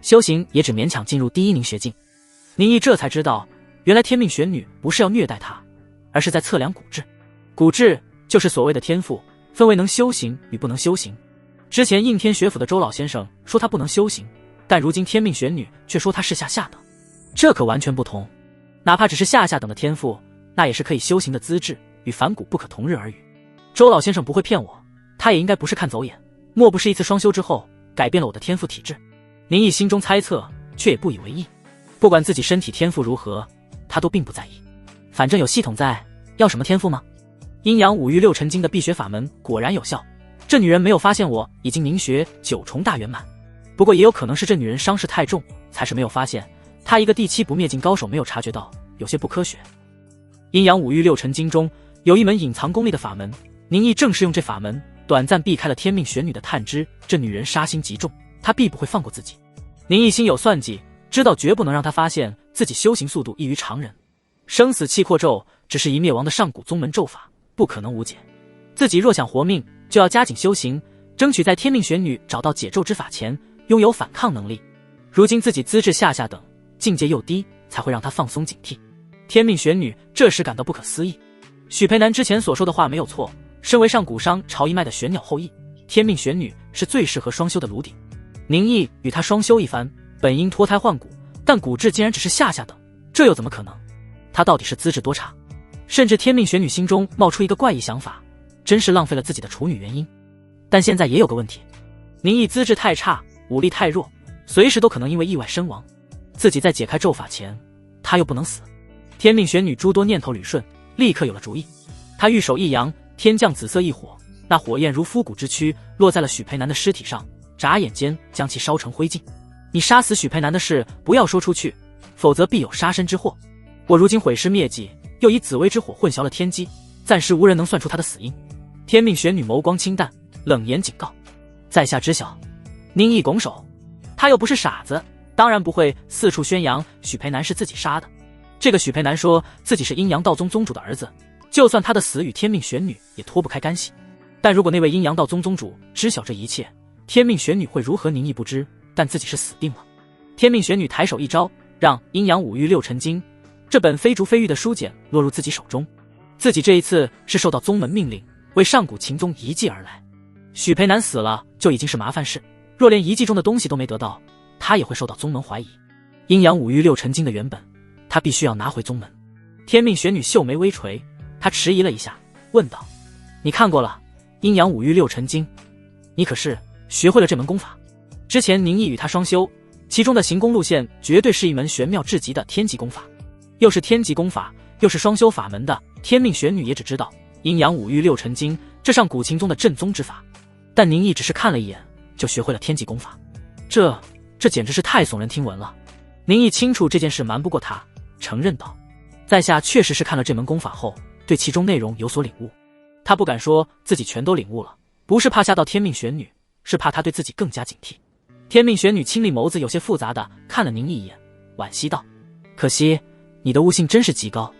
Speaker 1: 修行也只勉强进入第1名学境。宁毅这才知道，原来天命玄女不是要虐待他，而是在测量骨质。骨质就是所谓的天赋，分为能修行与不能修行。之前应天学府的周老先生说他不能修行，但如今天命玄女却说他是下等，这可完全不同。哪怕只是下等的天赋，那也是可以修行的资质，与梵谷不可同日而语。周老先生不会骗我，他也应该不是看走眼，莫不是一次双修之后改变了我的天赋体质？宁毅心中猜测，却也不以为意。不管自己身体天赋如何，他都并不在意，反正有系统在，要什么天赋吗？阴阳五欲六尘经的辟邪法门果然有效，这女人没有发现我已经凝学9重大圆满。不过也有可能是这女人伤势太重，才是没有发现，她一个第7不灭境高手没有察觉到，有些不科学。阴阳五欲六尘经中有一门隐藏功力的法门，宁毅正是用这法门短暂避开了天命玄女的探知。这女人杀心极重，她必不会放过自己。宁毅心有算计，知道绝不能让她发现自己修行速度异于常人。生死契阔咒只是一灭亡的上古宗门咒法，不可能无解。自己若想活命，就要加紧修行，争取在天命玄女找到解咒之法前拥有反抗能力。如今自己资质下等，境界又低，才会让她放松警惕。天命玄女这时感到不可思议，许培南之前所说的话没有错，身为上古商朝一脉的玄鸟后裔，天命玄女是最适合双修的炉鼎。宁毅与她双修一番，本应脱胎换骨，但骨质竟然只是下等，这又怎么可能？她到底是资质多差？甚至天命玄女心中冒出一个怪异想法，真是浪费了自己的处女元婴。但现在也有个问题，宁毅资质太差，武力太弱，随时都可能因为意外身亡。自己在解开咒法前，他又不能死。天命玄女诸多念头捋顺，立刻有了主意。她玉手一扬，天降紫色一火，那火焰如枯骨之躯，落在了许培南的尸体上，眨眼间将其烧成灰烬。你杀死许培南的事不要说出去，否则必有杀身之祸。我如今毁尸灭迹，又以紫薇之火混淆了天机，暂时无人能算出他的死因。天命玄女眸光清淡，冷言警告：在下知晓。宁毅拱手，他又不是傻子，当然不会四处宣扬许培南是自己杀的。这个许培南说自己是阴阳道宗宗主的儿子，就算他的死与天命玄女也脱不开干系。但如果那位阴阳道宗宗主知晓这一切，天命玄女会如何？宁毅不知，但自己是死定了。天命玄女抬手一招，让阴阳五欲六尘经这本非竹非玉的书简落入自己手中。自己这一次是受到宗门命令，为上古秦宗遗迹而来。许培南死了就已经是麻烦事，若连遗迹中的东西都没得到，他也会受到宗门怀疑。阴阳五欲六尘经的原本，他必须要拿回宗门。天命玄女秀眉微垂，她迟疑了一下，问道：你看过了阴阳五欲六尘经，你可是学会了这门功法？之前宁毅与他双修，其中的行功路线绝对是一门玄妙至极的天级功法，又是天级功法，又是双修法门的天命玄女也只知道阴阳五欲六尘经这上古秦宗的正宗之法，但宁毅只是看了一眼就学会了天级功法，这简直是太耸人听闻了。宁毅清楚这件事瞒不过他，承认道：在下确实是看了这门功法后，对其中内容有所领悟。他不敢说自己全都领悟了，不是怕吓到天命玄女，是怕他对自己更加警惕。天命玄女清丽眸子有些复杂的看了宁毅一眼，惋惜道：可惜你的悟性真是极高。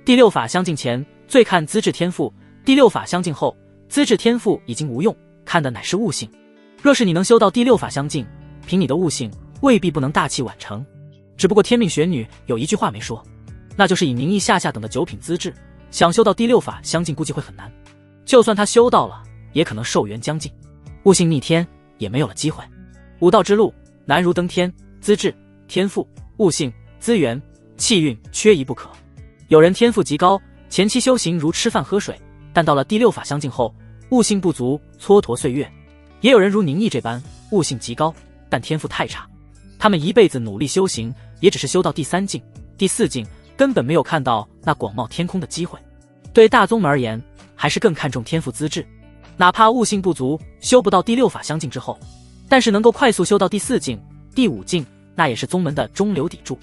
Speaker 1: 第六法相近前最看资质天赋，第六法相近后资质天赋已经无用，看的乃是悟性。若是你能修到第六法相近，凭你的悟性未必不能大器晚成。只不过天命玄女有一句话没说，那就是以宁毅下等的9品资质，想修到第六法相近估计会很难，就算他修到了，也可能寿元将尽，悟性逆天，也没有了机会。武道之路难如登天，资质、天赋、悟性、资源、气运缺一不可。有人天赋极高，前期修行如吃饭喝水，但到了第六法相近后，悟性不足，蹉跎岁月；也有人如宁毅这般，悟性极高，但天赋太差，他们一辈子努力修行，也只是修到第3境、第4境，根本没有看到那广袤天空的机会。对大宗门而言，还是更看重天赋资质，哪怕悟性不足，修不到第六法相近之后，但是能够快速修到第4境、第5境，那也是宗门的中流砥柱。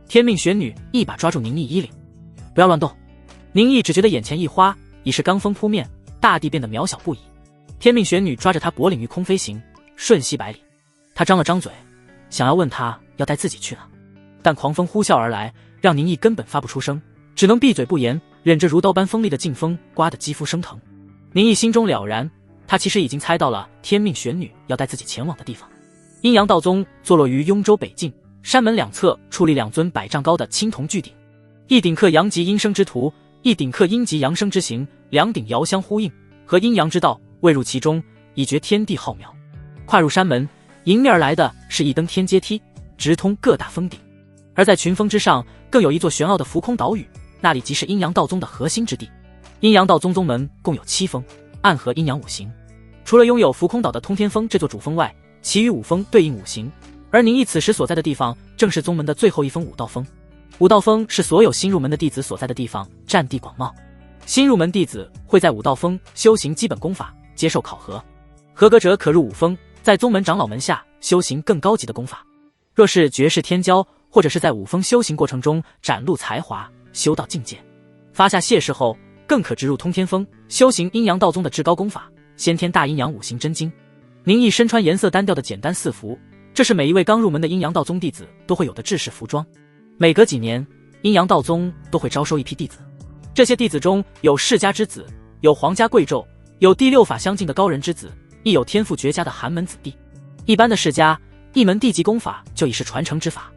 Speaker 1: 天命玄女一把抓住宁毅衣领，不要乱动。宁毅只觉得眼前一花，已是罡风扑面，大地变得渺小不已。天命玄女抓着他脖领，御空飞行，瞬息百里。他张了张嘴，想要问他要带自己去哪，但狂风呼啸而来，让宁毅根本发不出声，只能闭嘴不言，忍着如刀般锋利的劲风刮得肌肤生疼。宁毅心中了然，他其实已经猜到了天命玄女要带自己前往的地方。阴阳道宗坐落于雍州北境，山门两侧矗立2尊100丈高的青铜巨鼎，一鼎刻阳极阴生之图，一鼎刻阴极阳生之形，两鼎遥相呼应，和阴阳之道未入其中，以觉天地浩渺。跨入山门，迎面而来的是一登天阶梯，直通各大峰顶。而在群峰之上，更有一座玄奥的浮空岛屿，那里即是阴阳道宗的核心之地。阴阳道宗宗门共有7峰，暗合阴阳五行。除了拥有浮空岛的通天峰这座主峰外，其余5峰对应五行。而宁毅此时所在的地方，正是宗门的最后一峰武道峰。武道峰是所有新入门的弟子所在的地方，占地广袤。新入门弟子会在武道峰修行基本功法，接受考核，合格者可入武峰，在宗门长老门下修行更高级的功法。若是绝世天骄，或者是在武峰修行过程中展露才华，修到境界，发下谢世后，更可直入通天峰，修行阴阳道宗的至高功法先天大阴阳五行真经。宁毅身穿颜色单调的简单四服，这是每一位刚入门的阴阳道宗弟子都会有的制式服装。每隔几年，阴阳道宗都会招收一批弟子，这些弟子中有世家之子，有皇家贵胄，有第6法相近的高人之子，亦有天赋绝佳的寒门子弟。一般的世家，一门地级功法就已是传承之法，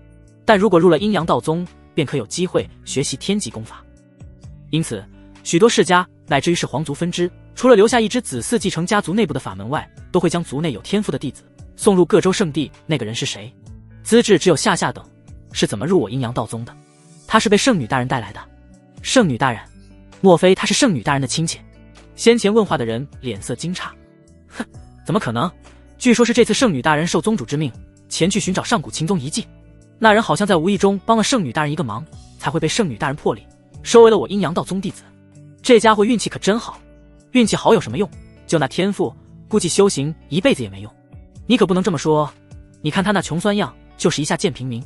Speaker 1: 但如果入了阴阳道宗，便可有机会学习天级功法。因此，许多世家乃至于是皇族分支，除了留下一支子嗣继承家族内部的法门外，都会将族内有天赋的弟子送入各州圣地。那个人是谁？资质只有下等，是怎么入我阴阳道宗的？他是被圣女大人带来的。圣女大人？莫非他是圣女大人的亲戚？先前问话的人脸色惊诧。哼，怎么可能？据说是这次圣女大人受宗主之命，前去寻找上古秦宗遗迹。那人好像在无意中帮了圣女大人一个忙，才会被圣女大人破例，收为了我阴阳道宗弟子。这家伙运气可真好。运气好有什么用？就那天赋，估计修行一辈子也没用。你可不能这么说，你看他那穷酸样，就是一下见平民。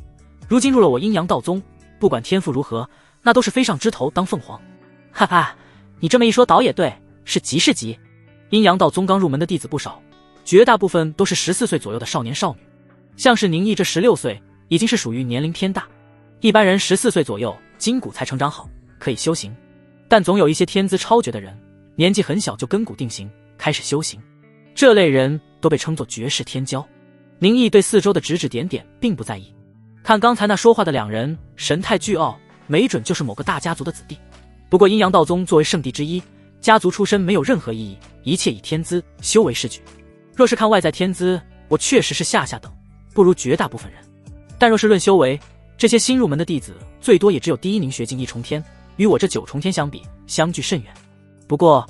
Speaker 1: 如今入了我阴阳道宗，不管天赋如何，那都是飞上枝头当凤凰。哈哈，你这么一说倒也对，是吉是吉。阴阳道宗刚入门的弟子不少，绝大部分都是14岁左右的少年少女，像是宁毅这16岁，已经是属于年龄偏大。一般人14岁左右，筋骨才成长好，可以修行。但总有一些天资超绝的人，年纪很小就根骨定型，开始修行。这类人都被称作绝世天骄。宁毅对四周的指指点点并不在意，看刚才那说话的两人，神态倨傲，没准就是某个大家族的子弟。不过阴阳道宗作为圣地之一，家族出身没有任何意义，一切以天资修为是举。若是看外在天资，我确实是下等，不如绝大部分人。但若是论修为，这些新入门的弟子最多也只有第一名学境1重天，与我这9重天相比，相距甚远。不过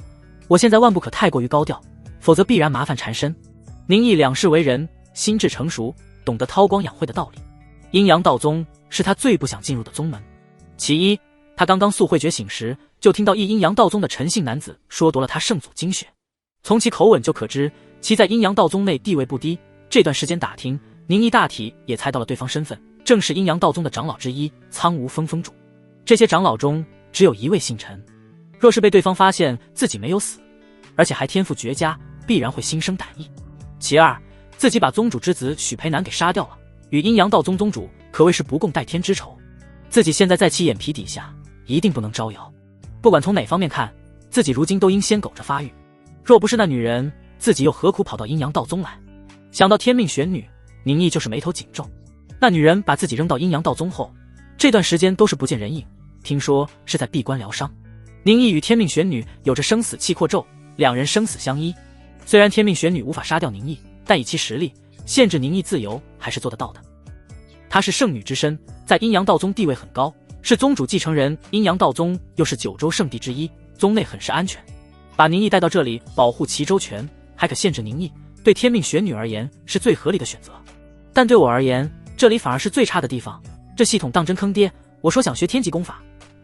Speaker 1: 我现在万不可太过于高调，否则必然麻烦缠身。宁毅两世为人，心智成熟，懂得韬光养晦的道理。阴阳道宗是他最不想进入的宗门。其一，他刚刚宿慧觉醒时，就听到一阴阳道宗的陈姓男子说夺了他圣祖精血，从其口吻就可知其在阴阳道宗内地位不低。这段时间打听，宁毅大体也猜到了对方身份，正是阴阳道宗的长老之一苍梧峰峰主。这些长老中只有一位姓陈，若是被对方发现自己没有死，而且还天赋绝佳，必然会心生胆意。其二，自己把宗主之子许培南给杀掉了，与阴阳道宗宗主可谓是不共戴天之仇。自己现在在其眼皮底下，一定不能招摇。不管从哪方面看，自己如今都应先苟着发育。若不是那女人，自己又何苦跑到阴阳道宗来？想到天命玄女，宁毅就是眉头紧皱。那女人把自己扔到阴阳道宗后，这段时间都是不见人影，听说是在闭关疗伤。宁毅与天命玄女有着生死契阔咒，两人生死相依。虽然天命玄女无法杀掉宁毅，但以其实力限制宁毅自由还是做得到的。她是圣女之身，在阴阳道宗地位很高，是宗主继承人。阴阳道宗又是9州圣地之一，宗内很是安全。把宁毅带到这里，保护其周全，还可限制宁毅，对天命玄女而言是最合理的选择。但对我而言，这里反而是最差的地方。这系统当真坑爹！我说想学天级功法，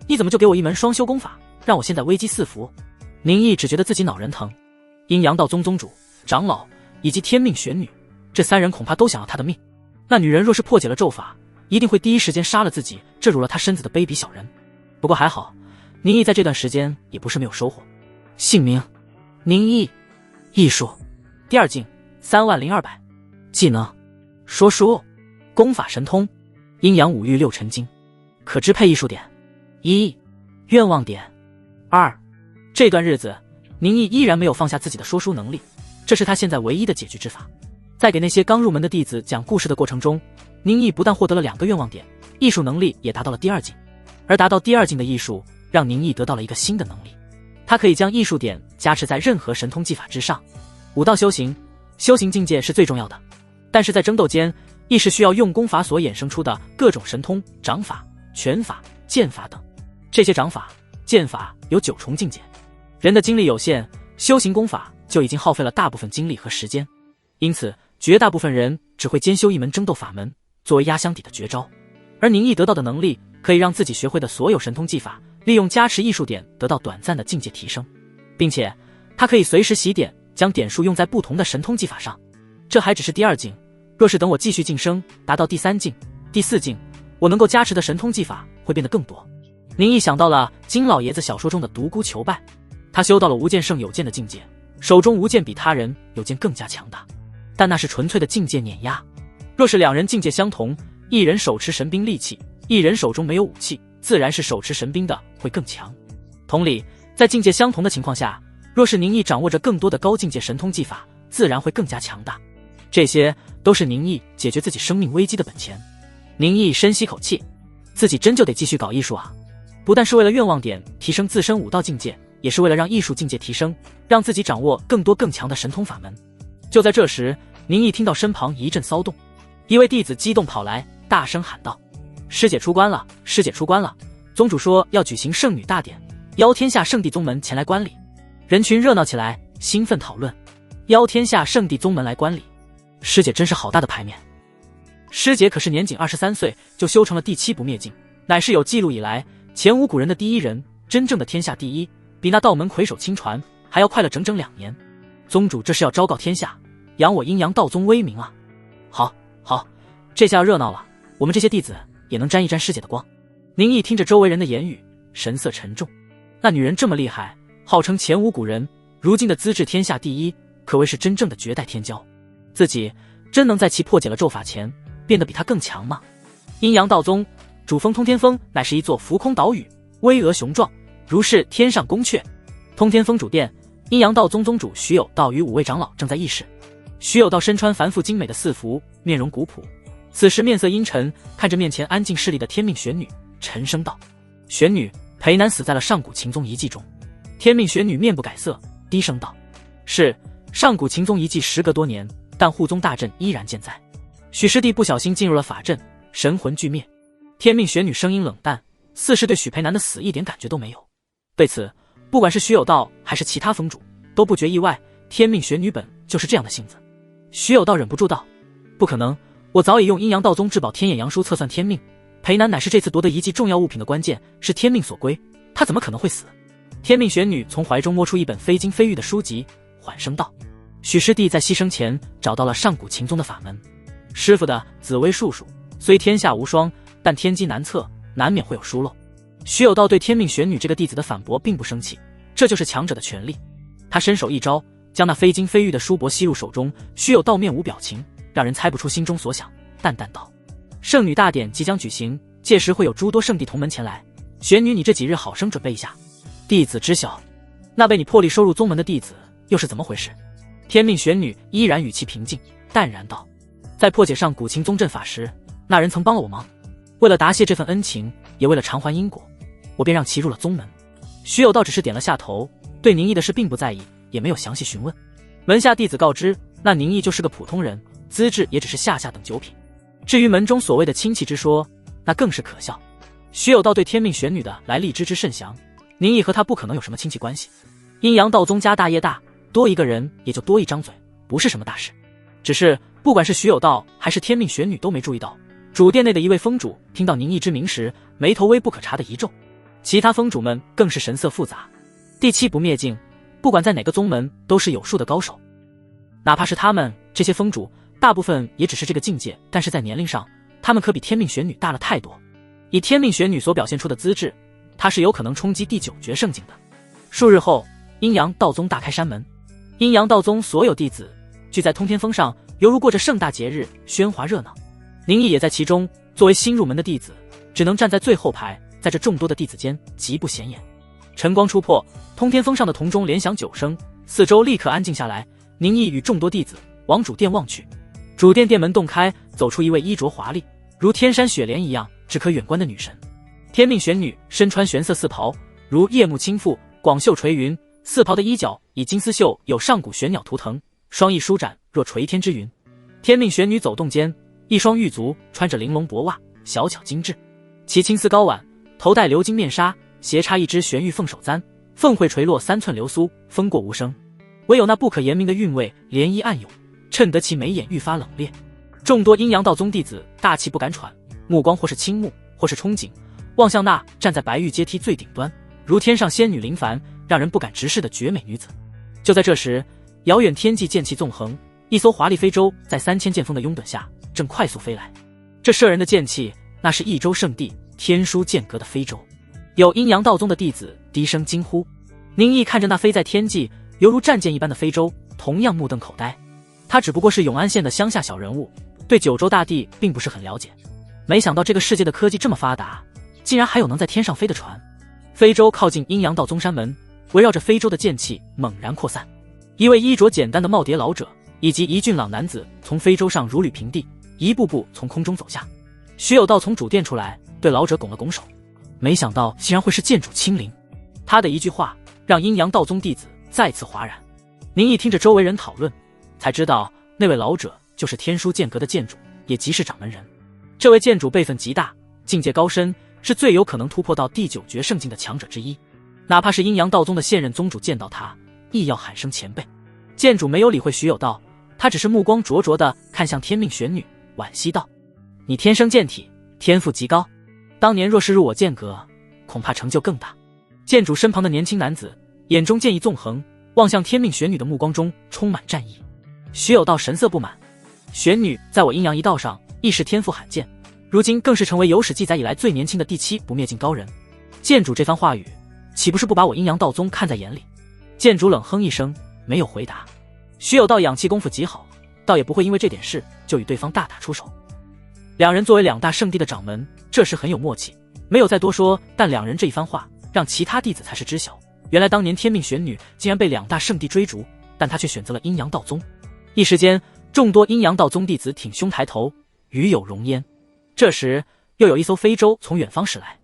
Speaker 1: 你怎么就给我一门双修功法，让我现在危机四伏？宁毅只觉得自己脑仁疼。阴阳道宗宗主、长老以及天命玄女，这3人恐怕都想要他的命。那女人若是破解了咒法，一定会第一时间杀了自己这辱了他身子的卑鄙小人。不过还好，宁毅在这段时间也不是没有收获。姓名：宁毅，艺术第2境30200，技能：说书，功法神通，阴阳五欲六尘经。可支配艺术点：1，愿望点；2，这段日子宁毅依然没有放下自己的说书能力，这是他现在唯一的解决之法。在给那些刚入门的弟子讲故事的过程中，宁毅不但获得了2个愿望点，艺术能力也达到了第2境。而达到第2境的艺术，让宁毅得到了一个新的能力，他可以将艺术点加持在任何神通技法之上。武道修行境界是最重要的，但是在争斗间，亦是需要用功法所衍生出的各种神通、掌法、拳法、剑法等。这些掌法、剑法有9重境界。人的精力有限，修行功法就已经耗费了大部分精力和时间，因此绝大部分人只会兼修一门争斗法门作为压箱底的绝招。而宁毅得到的能力，可以让自己学会的所有神通技法利用加持艺术点得到短暂的境界提升，并且他可以随时洗点，将点数用在不同的神通技法上。这还只是第2境，若是等我继续晋升达到第3境、第4境，我能够加持的神通技法会变得更多。宁毅想到了金老爷子小说中的独孤求败，他修到了无剑胜有剑的境界，手中无剑比他人有剑更加强大，但那是纯粹的境界碾压。若是2人境界相同，一人手持神兵利器，一人手中没有武器，自然是手持神兵的会更强。同理，在境界相同的情况下，若是宁毅掌握着更多的高境界神通技法，自然会更加强大。这些都是宁毅解决自己生命危机的本钱。宁毅深吸口气，自己真就得继续搞艺术啊！不但是为了愿望点提升自身武道境界，也是为了让艺术境界提升，让自己掌握更多更强的神通法门。就在这时，宁毅听到身旁一阵骚动，一位弟子激动跑来，大声喊道：“师姐出关了！师姐出关了！宗主说要举行圣女大典，邀天下圣地宗门前来观礼。”人群热闹起来，兴奋讨论：邀天下圣地宗门来观礼，师姐真是好大的牌面。师姐可是年仅23岁就修成了第7不灭境，乃是有记录以来前无古人的第1人，真正的天下第一，比那道门魁首亲传还要快了整整2年。宗主这是要昭告天下，扬我阴阳道宗威名啊！好，这下热闹了，我们这些弟子也能沾一沾师姐的光。宁毅听着周围人的言语，神色沉重。那女人这么厉害，号称前无古人，如今的资质天下第一，可谓是真正的绝代天骄。自己真能在其破解了咒法前变得比他更强吗？阴阳道宗主峰通天峰乃是一座浮空岛屿，巍峨雄壮，如是天上宫阙。通天峰主殿，阴阳道宗宗主徐有道与5位长老正在议事。徐有道身穿繁复精美的四服，面容古朴，此时面色阴沉，看着面前安静势力的天命玄女，沉声道：“玄女，裴南死在了上古秦宗遗迹中。”天命玄女面不改色，低声道：“是，上古秦宗遗迹时隔多年，但护宗大阵依然健在。许师弟不小心进入了法阵，神魂俱灭。”天命玄女声音冷淡，似是对许裴南的死一点感觉都没有。对此，不管是徐有道还是其他峰主都不觉意外，天命玄女本就是这样的性子。徐有道忍不住道：“不可能，我早已用阴阳道宗至宝天眼阳书测算天命，裴南乃是这次夺得遗迹重要物品的关键，是天命所归，他怎么可能会死？”天命玄女从怀中摸出一本非经非玉的书籍，缓声道：“许师弟在牺牲前找到了上古秦宗的法门，师傅的紫薇术数虽天下无双，但天机难测，难免会有疏漏。”徐有道对天命玄女这个弟子的反驳并不生气，这就是强者的权利。他伸手一招，将那非经非玉的书帛吸入手中。徐有道面无表情，让人猜不出心中所想，淡淡道：“圣女大典即将举行，届时会有诸多圣地同门前来，玄女你这几日好生准备一下。”弟子知晓。那被你破例收入宗门的弟子又是怎么回事？天命玄女依然语气平静，淡然道：“在破解上古秦宗阵法时，那人曾帮了我忙，为了答谢这份恩情，也为了偿还因果，我便让其入了宗门。”徐有道只是点了下头，对宁毅的事并不在意，也没有详细询问。门下弟子告知，那宁毅就是个普通人，资质也只是下等9品。至于门中所谓的亲戚之说，那更是可笑。徐有道对天命玄女的来历知甚详，宁毅和他不可能有什么亲戚关系。阴阳道宗家大业大，多一个人也就多一张嘴，不是什么大事。只是不管是徐有道还是天命玄女都没注意到，主殿内的一位峰主听到宁毅之名时，眉头微不可察的一皱。其他峰主们更是神色复杂。第7不灭境，不管在哪个宗门都是有数的高手，哪怕是他们这些峰主，大部分也只是这个境界，但是在年龄上，他们可比天命玄女大了太多。以天命玄女所表现出的资质，他是有可能冲击第9绝圣境的。数日后，阴阳道宗大开山门，阴阳道宗所有弟子聚在通天峰上，犹如过着盛大节日，喧哗热闹。宁毅也在其中，作为新入门的弟子，只能站在最后排，在这众多的弟子间极不显眼。晨光初破，通天峰上的铜钟连响9声，四周立刻安静下来。宁毅与众多弟子往主殿望去，主殿殿门洞开，走出一位衣着华丽，如天山雪莲一样只可远观的女神。天命玄女身穿玄色四袍，如夜幕倾覆，广袖垂云，四袍的衣角以金丝绣有上古玄鸟图腾，双翼舒展若垂天之云。天命玄女走动间，一双玉足穿着玲珑薄袜，小巧精致。其青丝高挽，头戴鎏金面纱，斜插一只玄玉凤手簪，凤会垂落3寸流苏，风过无声。唯有那不可言明的韵味涟漪暗涌，衬得其眉眼愈发冷冽。众多阴阳道宗弟子大气不敢喘，目光或是倾慕，或是憧憬，望向那站在白玉阶梯最顶端，如天上仙女临凡，让人不敢直视的绝美女子。就在这时，遥远天际剑气纵横，一艘华丽飞舟在3000剑锋的拥趸下正快速飞来。这摄人的剑气，那是益州圣地天书剑阁的飞舟。有阴阳道宗的弟子低声惊呼。宁毅看着那飞在天际犹如战舰一般的飞舟，同样目瞪口呆。他只不过是永安县的乡下小人物，对九州大地并不是很了解，没想到这个世界的科技这么发达，竟然还有能在天上飞的船。飞舟靠近阴阳道宗山门，围绕着飞舟的剑气猛然扩散。一位衣着简单的耄耋老者以及一俊朗男子从飞舟上如履平地，一步步从空中走下。徐有道从主殿出来，对老者拱了拱手，没想到竟然会是剑主亲临。他的一句话让阴阳道宗弟子再次哗然。宁毅听着周围人讨论，才知道那位老者就是天书剑阁的剑主，也即是掌门人。这位剑主辈分极大，境界高深，是最有可能突破到第9绝圣境的强者之一。哪怕是阴阳道宗的现任宗主见到他，亦要喊声前辈。剑主没有理会徐有道，他只是目光灼灼地看向天命玄女，惋惜道：你天生剑体，天赋极高，当年若是入我剑阁，恐怕成就更大。剑主身旁的年轻男子眼中剑意纵横，望向天命玄女的目光中充满战意。徐有道神色不满，玄女在我阴阳一道上亦是天赋罕见，如今更是成为有史记载以来最年轻的第7不灭境高人。剑主这番话语，岂不是不把我阴阳道宗看在眼里？剑主冷哼一声，没有回答。徐有道养气功夫极好，倒也不会因为这点事就与对方大打出手。两人作为2大圣地的掌门，这时很有默契，没有再多说。但两人这一番话让其他弟子才是知晓，原来当年天命玄女竟然被2大圣地追逐，但她却选择了阴阳道宗。一时间，众多阴阳道宗弟子挺胸抬头，与有荣焉。这时，又有一艘飞舟从远方驶来，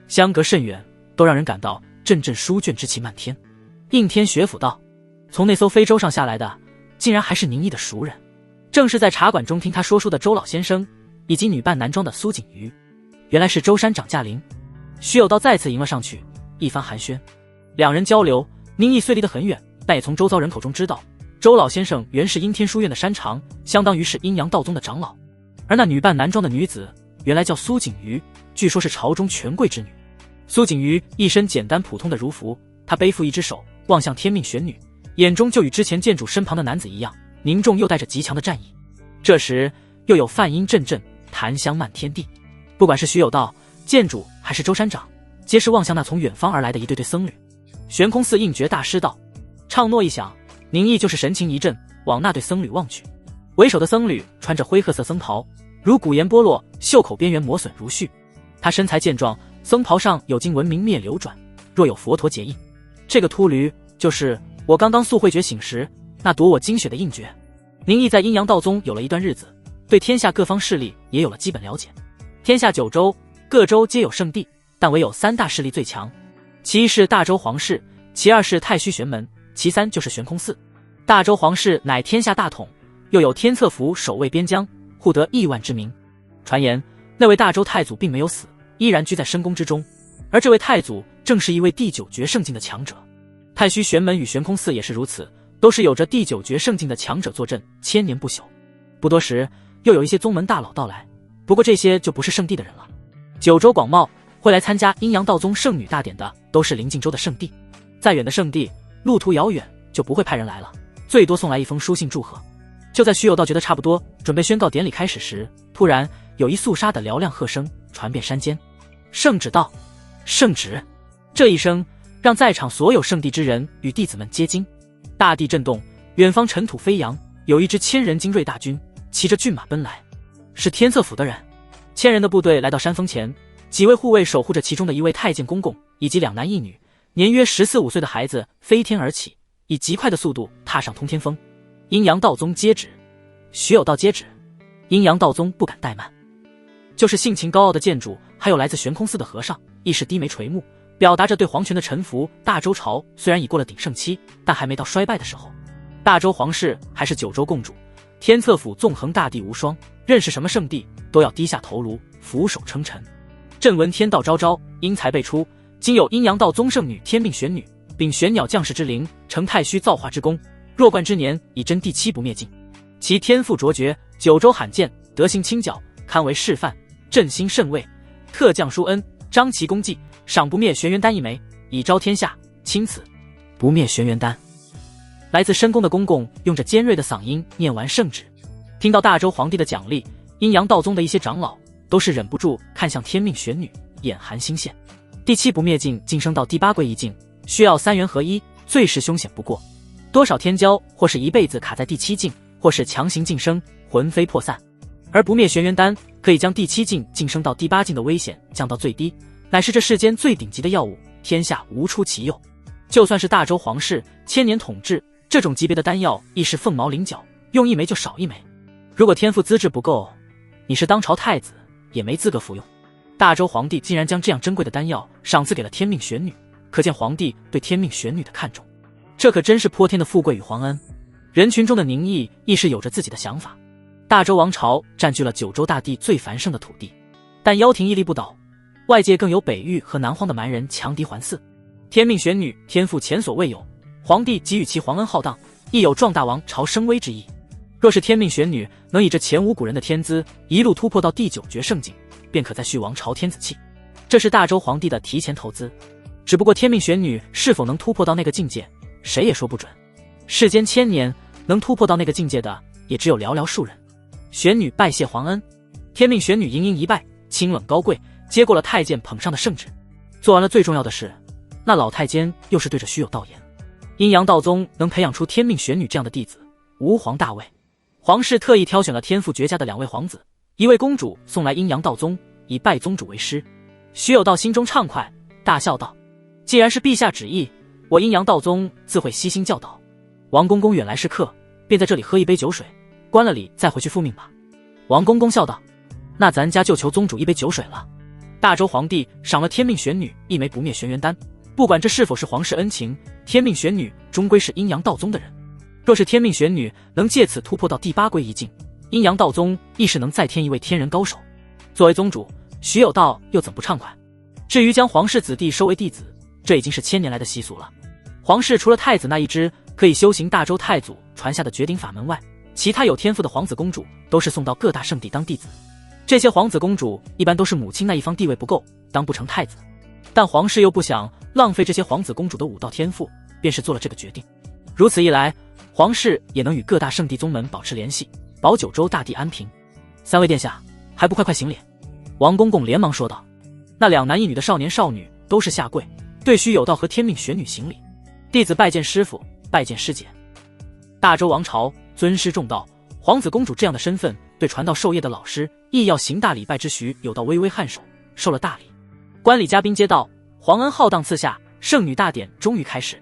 Speaker 1: 相隔甚远，都让人感到阵阵书卷之气漫天。应天学府道，从那艘飞舟上下来的，竟然还是宁毅的熟人，正是在茶馆中听他说书的周老先生，以及女扮男装的苏锦瑜。原来是周山长驾临。徐有道再次迎了上去，一番寒暄。两人交流，宁毅虽离得很远，但也从周遭人口中知道，周老先生原是阴天书院的山长，相当于是阴阳道宗的长老。而那女扮男装的女子，原来叫苏锦瑜，据说是朝中权贵之女。苏锦瑜一身简单普通的儒服，她背负一只手，望向天命玄女，眼中就与之前剑主身旁的男子一样，凝重又带着极强的战意。这时又有梵音阵阵，檀香漫天地。不管是徐有道、剑主还是周山长，皆是望向那从远方而来的一对对僧侣。玄空寺应觉大师道，唱诺一响，宁毅就是神情一震，往那对僧侣望去。为首的僧侣穿着灰褐色僧袍，如古岩剥落，袖口边缘磨损如絮。他身材健壮，僧袍上有经文明灭流转，若有佛陀结印。这个秃驴就是我刚刚速会觉醒时那夺我精血的印诀。宁毅在阴阳道宗有了一段日子，对天下各方势力也有了基本了解。天下9州各州皆有圣地，但唯有3大势力最强，其一是大周皇室，其二是太虚玄门，其三就是玄空寺。大周皇室乃天下大统，又有天策府守卫边疆，护得亿万之名。传言那位大周太祖并没有死，依然居在深宫之中，而这位太祖正是一位第9绝圣境的强者。太虚玄门与玄空寺也是如此，都是有着第9绝圣境的强者坐镇，千年不朽。不多时，又有一些宗门大佬到来，不过这些就不是圣地的人了。9州广袤，会来参加阴阳道宗圣女大典的都是临近州的圣地。再远的圣地，路途遥远，就不会派人来了，最多送来一封书信祝贺。就在徐有道觉得差不多，准备宣告典礼开始时，突然有一肃杀的嘹亮喝声传遍山间。圣旨到，圣旨！这一声让在场所有圣地之人与弟子们皆惊。大地震动，远方尘土飞扬，有一支1000人精锐大军骑着骏马奔来，是天策府的人。1000人的部队来到山峰前，几位护卫守护着其中的一位太监公公以及2男1女，年约14、15岁的孩子飞天而起，以极快的速度踏上通天峰。阴阳道宗接旨，徐有道接旨，阴阳道宗不敢怠慢。就是性情高傲的剑主，还有来自玄空寺的和尚，亦是低眉垂目，表达着对皇权的臣服。大周朝虽然已过了鼎盛期，但还没到衰败的时候。大周皇室还是9州共主，天策府纵横大地无双，认识什么圣地都要低下头颅，俯首称臣。朕闻天道昭昭，英才辈出，今有阴阳道宗圣女天命玄女，并玄鸟降世之灵，承太虚造化之功，弱冠之年已臻第7不灭境。其天赋卓绝，九州罕见，德行清皎，堪为示范，朕心甚慰，特降殊恩，彰其功绩，赏不灭玄元丹一枚，以昭天下。钦此。不灭玄元丹。来自深宫的公公用着尖锐的嗓音念完圣旨。听到大周皇帝的奖励，阴阳道宗的一些长老都是忍不住看向天命玄女，眼含心羡。第7不灭境晋升到第8归一境，需要3元合一，最是凶险不过。多少天骄或是一辈子卡在第7境，或是强行晋升，魂飞魄散。而不灭玄元丹可以将第7境晋升到第8境的危险降到最低，乃是这世间最顶级的药物，天下无出其右。就算是大周皇室千年统治，这种级别的丹药亦是凤毛麟角，用一枚就少一枚。如果天赋资质不够，你是当朝太子也没资格服用。大周皇帝竟然将这样珍贵的丹药赏赐给了天命玄女，可见皇帝对天命玄女的看重。这可真是泼天的富贵与皇恩。人群中的宁毅亦是有着自己的想法。大周王朝占据了九州大地最繁盛的土地，但妖庭屹立不倒，外界更有北域和南荒的蛮人强敌环伺。天命玄女天赋前所未有，皇帝给予其皇恩浩荡，亦有壮大王朝声威之意。若是天命玄女能以这前无古人的天资一路突破到第9绝圣境，便可再续王朝天子气。这是大周皇帝的提前投资。只不过天命玄女是否能突破到那个境界，谁也说不准。世间千年能突破到那个境界的也只有寥寥数人。玄女拜谢皇恩，天命玄女盈盈一拜，清冷高贵，接过了太监捧上的圣旨。做完了最重要的事，那老太监又是对着虚有道言。阴阳道宗能培养出天命玄女这样的弟子，吾皇大慰。皇室特意挑选了天赋绝佳的2位皇子，一位公主送来阴阳道宗，以拜宗主为师。徐有道心中畅快，大笑道：既然是陛下旨意，我阴阳道宗自会悉心教导。王公公远来是客，便在这里喝一杯酒水，关了礼再回去复命吧。王公公笑道：那咱家就求宗主一杯酒水了。大周皇帝赏了天命玄女一枚不灭玄元丹，不管这是否是皇室恩情，天命玄女终归是阴阳道宗的人。若是天命玄女能借此突破到第8归一境，阴阳道宗亦是能再添一位天人高手。作为宗主，徐有道又怎不畅快？至于将皇室子弟收为弟子，这已经是1000年来的习俗了。皇室除了太子那一支可以修行大周太祖传下的绝顶法门外，其他有天赋的皇子公主都是送到各大圣地当弟子。这些皇子公主一般都是母亲那一方地位不够，当不成太子，但皇室又不想浪费这些皇子公主的武道天赋，便是做了这个决定。如此一来，皇室也能与各大圣地宗门保持联系，保九州大地安平。3位殿下，还不快快行礼？王公公连忙说道。那2男1女的少年少女都是下跪，对徐有道和天命玄女行礼。弟子拜见师父，拜见师姐。大周王朝尊师重道，皇子公主这样的身份，对传道授业的老师亦要行大礼拜之徐有道微微颔首，受了大礼。观礼嘉宾皆到，皇恩浩荡赐下，圣女大典终于开始。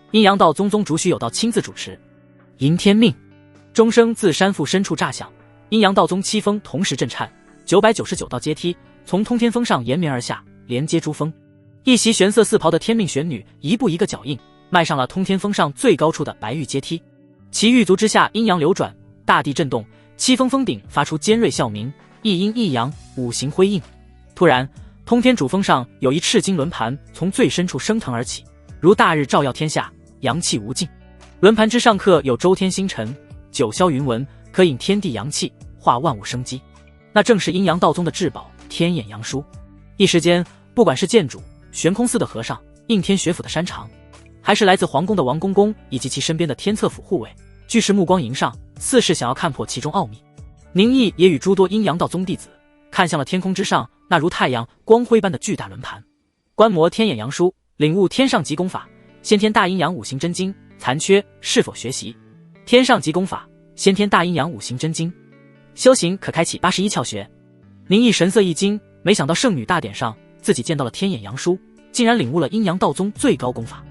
Speaker 1: 阴阳道宗宗主徐有道亲自主持。迎天命，钟声自山腹深处炸响，阴阳道宗7峰同时震颤，999道阶梯从通天峰上延绵而下，连接诸峰。一袭玄色4袍的天命玄女一步一个脚印，迈上了通天峰上最高处的白玉阶梯。其玉足之下阴阳流转，大地震动，7峰峰顶发出尖锐啸鸣，一阴一阳5行辉映。突然，通天主峰上有一赤金轮盘从最深处升腾而起，如大日照耀天下，阳气无尽。轮盘之上刻有周天星辰、九霄云纹，可引天地阳气，化万物生机。那正是阴阳道宗的至宝天眼阳书。一时间，不管是建主、悬空寺的和尚、应天学府的山长，还是来自皇宫的王公公以及其身边的天策府护卫，俱是目光迎上，似是想要看破其中奥秘。宁毅也与诸多阴阳道宗弟子看向了天空之上那如太阳光辉般的巨大轮盘。观摩天眼阳书，领悟天上极功法，先天大阴阳5行真经，残缺是否学习？天上极功法，先天大阴阳5行真经，修行可开启81窍穴。宁毅神色一惊，没想到圣女大典上自己见到了天眼阳书，竟然领悟了阴阳道宗最高功法。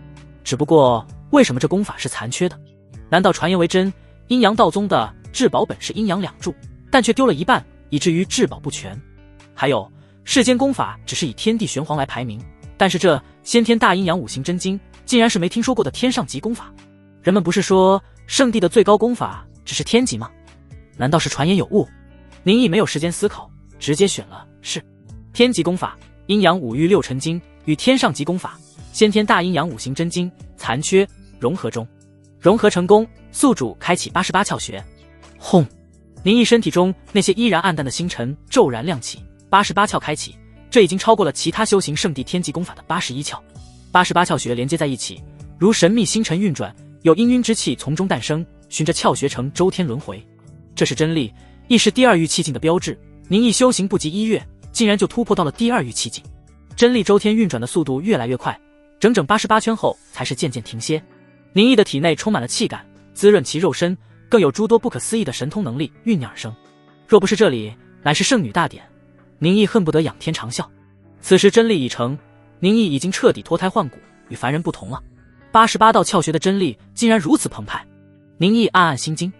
Speaker 1: 只不过为什么这功法是残缺的？难道传言为真，阴阳道宗的至宝本是阴阳两柱，但却丢了一半，以至于至宝不全？还有，世间功法只是以天地玄黄来排名，但是这先天大阴阳5行真经竟然是没听说过的天上级功法。人们不是说圣地的最高功法只是天级吗？难道是传言有误？宁毅没有时间思考，直接选了是天极功法，阴阳五欲六辰经与天上极功法先天大阴阳五行真经残缺融合中，融合成功，宿主开启88窍穴。轰！宁毅身体中那些依然暗淡的星辰骤然亮起，88窍开启，这已经超过了其他修行圣地天极功法的81窍。88窍穴连接在一起，如神秘星辰运转，有氤氲之气从中诞生，循着窍穴成周天轮回。这是真力，亦是第二域气境的标志。宁毅修行不及1月，竟然就突破到了第二域气境。真力周天运转的速度越来越快，整整88圈后才是渐渐停歇。宁毅的体内充满了气感，滋润其肉身，更有诸多不可思议的神通能力酝酿而生。若不是这里乃是圣女大典，宁毅恨不得仰天长啸。此时真力已成，宁毅已经彻底脱胎换骨，与凡人不同了。88道窍穴的真力竟然如此澎湃，宁毅暗暗心惊。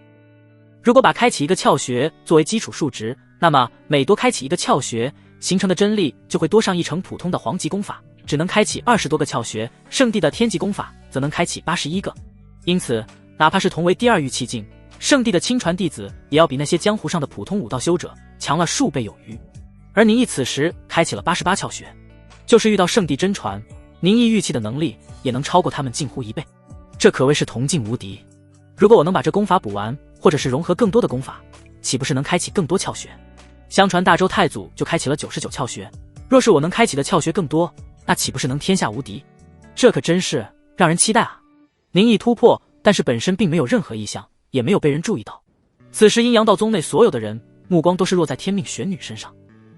Speaker 1: 如果把开启一个窍穴作为基础数值，那么每多开启一个窍穴，形成的真力就会多上一成。普通的黄极功法只能开启20多个窍穴，圣地的天极功法则能开启81个。因此哪怕是同为第二域气境，圣地的亲传弟子也要比那些江湖上的普通武道修者强了数倍有余。而宁毅此时开启了88窍穴，就是遇到圣地真传，宁毅御气的能力也能超过他们近乎1倍，这可谓是同境无敌。如果我能把这功法补完，或者是融合更多的功法，岂不是能开启更多窍穴？相传大周太祖就开启了99窍穴，若是我能开启的窍穴更多，那岂不是能天下无敌？这可真是让人期待啊！宁毅突破，但是本身并没有任何异象，也没有被人注意到。此时阴阳道宗内所有的人目光都是落在天命玄女身上，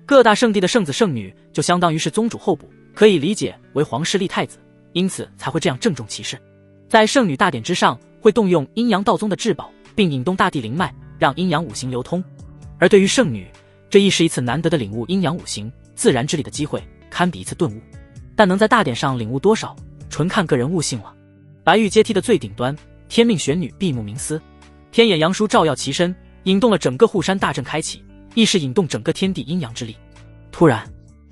Speaker 1: 各大圣地的圣子圣女就相当于是宗主候补，可以理解为皇室立太子，因此才会这样郑重其事。在圣女大典之上，会动用阴阳道宗的至宝，并引动大地灵脉，让阴阳五行流通。而对于圣女，这亦是一次难得的领悟阴阳五行自然之力的机会，堪比一次顿悟。但能在大典上领悟多少，纯看个人悟性了。白玉阶梯的最顶端，天命玄女闭目冥思，天眼阳枢照耀其身，引动了整个护山大阵开启，亦是引动整个天地阴阳之力。突然，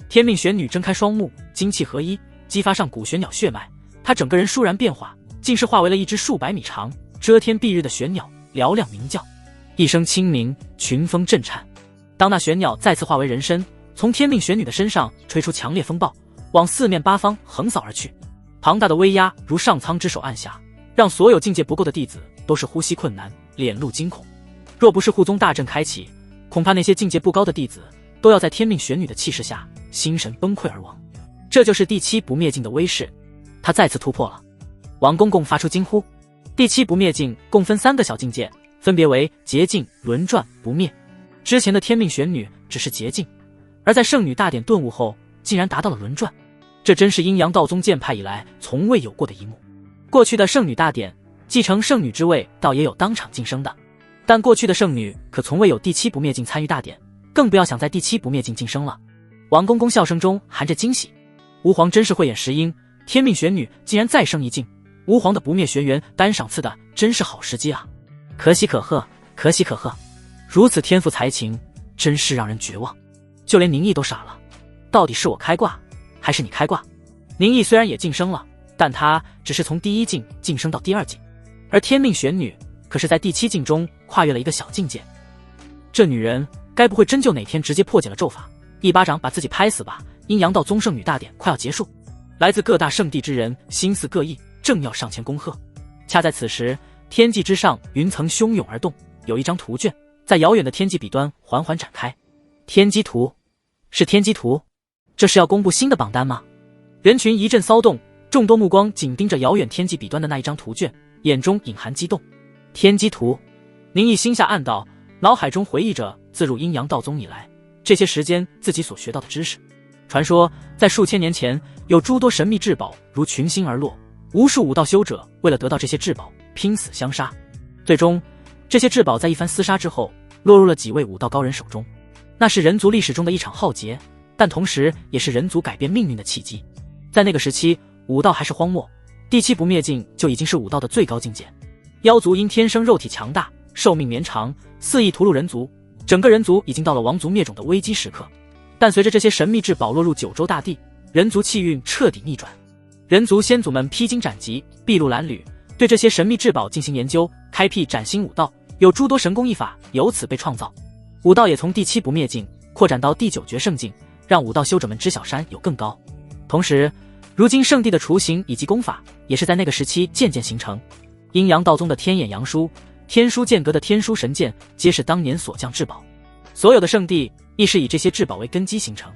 Speaker 1: 天命玄女睁开双目，精气合一，激发上古玄鸟血脉，她整个人倏然变化，竟是化为了一只数百米长、遮天蔽日的玄鸟，嘹亮鸣叫，一声清鸣，群峰震颤。当那玄鸟再次化为人身，从天命玄女的身上吹出强烈风暴，往四面八方横扫而去。庞大的威压如上苍之手按下，让所有境界不够的弟子都是呼吸困难，脸露惊恐。若不是护宗大阵开启，恐怕那些境界不高的弟子都要在天命玄女的气势下心神崩溃而亡。这就是第七不灭境的威势，他再次突破了。王公公发出惊呼。第七不灭境共分3个小境界，分别为劫境、轮转、不灭。之前的天命玄女只是劫境，而在圣女大典顿悟后，竟然达到了轮转。这真是阴阳道宗建派以来从未有过的一幕。过去的圣女大典，继承圣女之位倒也有当场晋升的，但过去的圣女可从未有第七不灭境参与大典，更不要想在第七不灭境晋升了。王公公笑声中含着惊喜，吾皇真是慧眼识英，天命玄女竟然再升一境，吾皇的不灭玄元单赏赐的真是好时机啊！可喜可贺，可喜可贺！如此天赋才情，真是让人绝望。就连宁毅都傻了，到底是我开挂，还是你开挂？宁毅虽然也晋升了，但他只是从第1境晋升到第2境，而天命玄女可是在第7境中跨越了一个小境界。这女人该不会真就哪天直接破解了咒法，一巴掌把自己拍死吧？阴阳道宗圣女大典快要结束，来自各大圣地之人心思各异，正要上前恭贺。恰在此时，天际之上云层汹涌而动，有一张图卷在遥远的天际彼端缓缓展开。天机图，是天机图？这是要公布新的榜单吗？人群一阵骚动，众多目光紧盯着遥远天际彼端的那一张图卷，眼中隐含激动。天机图，宁毅心下暗道，脑海中回忆着自入阴阳道宗以来这些时间自己所学到的知识。传说在数千年前，有诸多神秘至宝如群星而落，无数武道修者为了得到这些至宝拼死相杀，最终这些至宝在一番厮杀之后落入了几位武道高人手中。那是人族历史中的一场浩劫，但同时也是人族改变命运的契机。在那个时期，武道还是荒漠，第7不灭境就已经是武道的最高境界。妖族因天生肉体强大，寿命绵长，肆意屠戮人族，整个人族已经到了亡族灭种的危机时刻。但随着这些神秘至宝落入九州大地，人族气运彻底逆转。人族先祖们披荆斩棘，筚路蓝缕，对这些神秘至宝进行研究，开辟崭新武道，有诸多神功异法由此被创造。武道也从第7不灭境扩展到第9绝圣境，让武道修者们知晓山有更高。同时，如今圣地的雏形以及功法也是在那个时期渐渐形成。阴阳道宗的天眼阳书、天书剑阁的天书神剑皆是当年所降至宝，所有的圣地亦是以这些至宝为根基形成。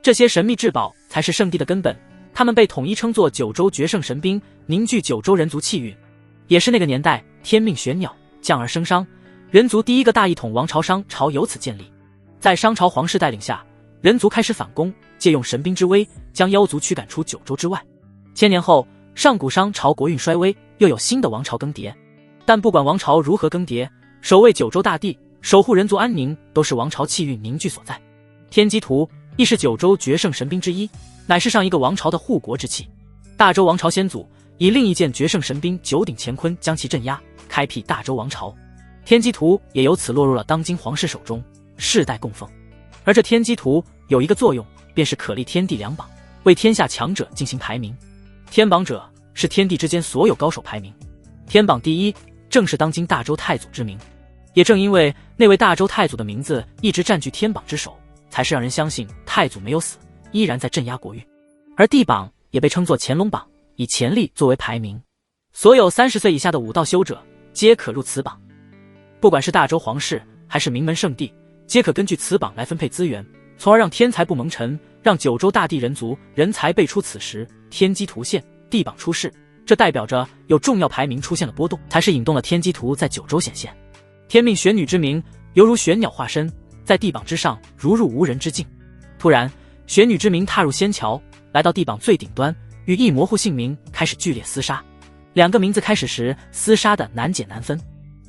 Speaker 1: 这些神秘至宝才是圣地的根本，他们被统一称作九州绝圣神兵，凝聚九州人族气运。也是那个年代，天命玄鸟降而生商，人族第一个大一统王朝商朝由此建立。在商朝皇室带领下，人族开始反攻，借用神兵之威，将妖族驱赶出九州之外。千年后，上古商朝国运衰微，又有新的王朝更迭。但不管王朝如何更迭，守卫九州大地，守护人族安宁，都是王朝气运凝聚所在。天机图亦是九州绝圣神兵之一，乃是上一个王朝的护国之器。大周王朝先祖以另一件绝圣神兵九鼎乾坤将其镇压，开辟大周王朝。天机图也由此落入了当今皇室手中，世代供奉。而这天机图有一个作用，便是可立天地两榜，为天下强者进行排名。天榜者是天地之间所有高手排名，天榜第一正是当今大周太祖之名。也正因为那位大周太祖的名字一直占据天榜之首，才是让人相信太祖没有死，依然在镇压国运。而地榜也被称作乾隆榜，以乾历作为排名，所有30岁以下的武道修者皆可入此榜。不管是大周皇室还是名门圣地，皆可根据此榜来分配资源，从而让天才不蒙尘，让九州大地人族人才辈出。此时天机图现，地榜出世，这代表着有重要排名出现了波动，才是引动了天机图在九州显现。天命玄女之名犹如玄鸟化身，在地榜之上如入无人之境。突然，玄女之名踏入仙桥，来到地榜最顶端，与一模糊姓名开始剧烈厮杀。两个名字开始时厮杀的难解难分，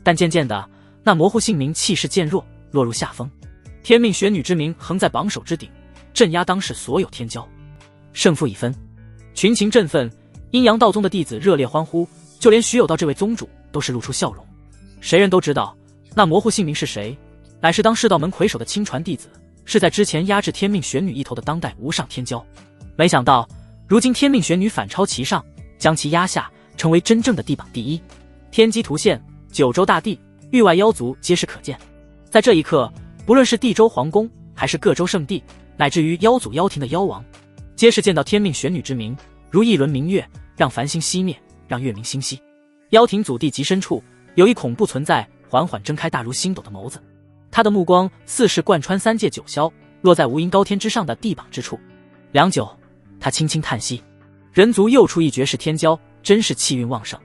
Speaker 1: 但渐渐的，那模糊姓名气势渐弱，落入下风。天命玄女之名横在榜首之顶，镇压当世所有天骄。胜负已分，群情振奋，阴阳道宗的弟子热烈欢呼，就连徐有道这位宗主都是露出笑容。谁人都知道那模糊姓名是谁，乃是当世道门魁首的亲传弟子，是在之前压制天命玄女一头的当代无上天骄。没想到如今天命玄女反超其上，将其压下，成为真正的地榜第一。天机图现，九州大地域外妖族皆是可见。在这一刻，不论是地州皇宫，还是各州圣地，乃至于妖族妖庭的妖王，皆是见到天命玄女之名，如一轮明月，让繁星熄灭，让月明星稀。妖庭祖地极深处，有一恐怖存在，缓缓睁开大如星斗的眸子，他的目光似是贯穿三界九霄，落在无垠高天之上的地榜之处。良久，他轻轻叹息，人族又出一绝世天骄，真是气运旺盛。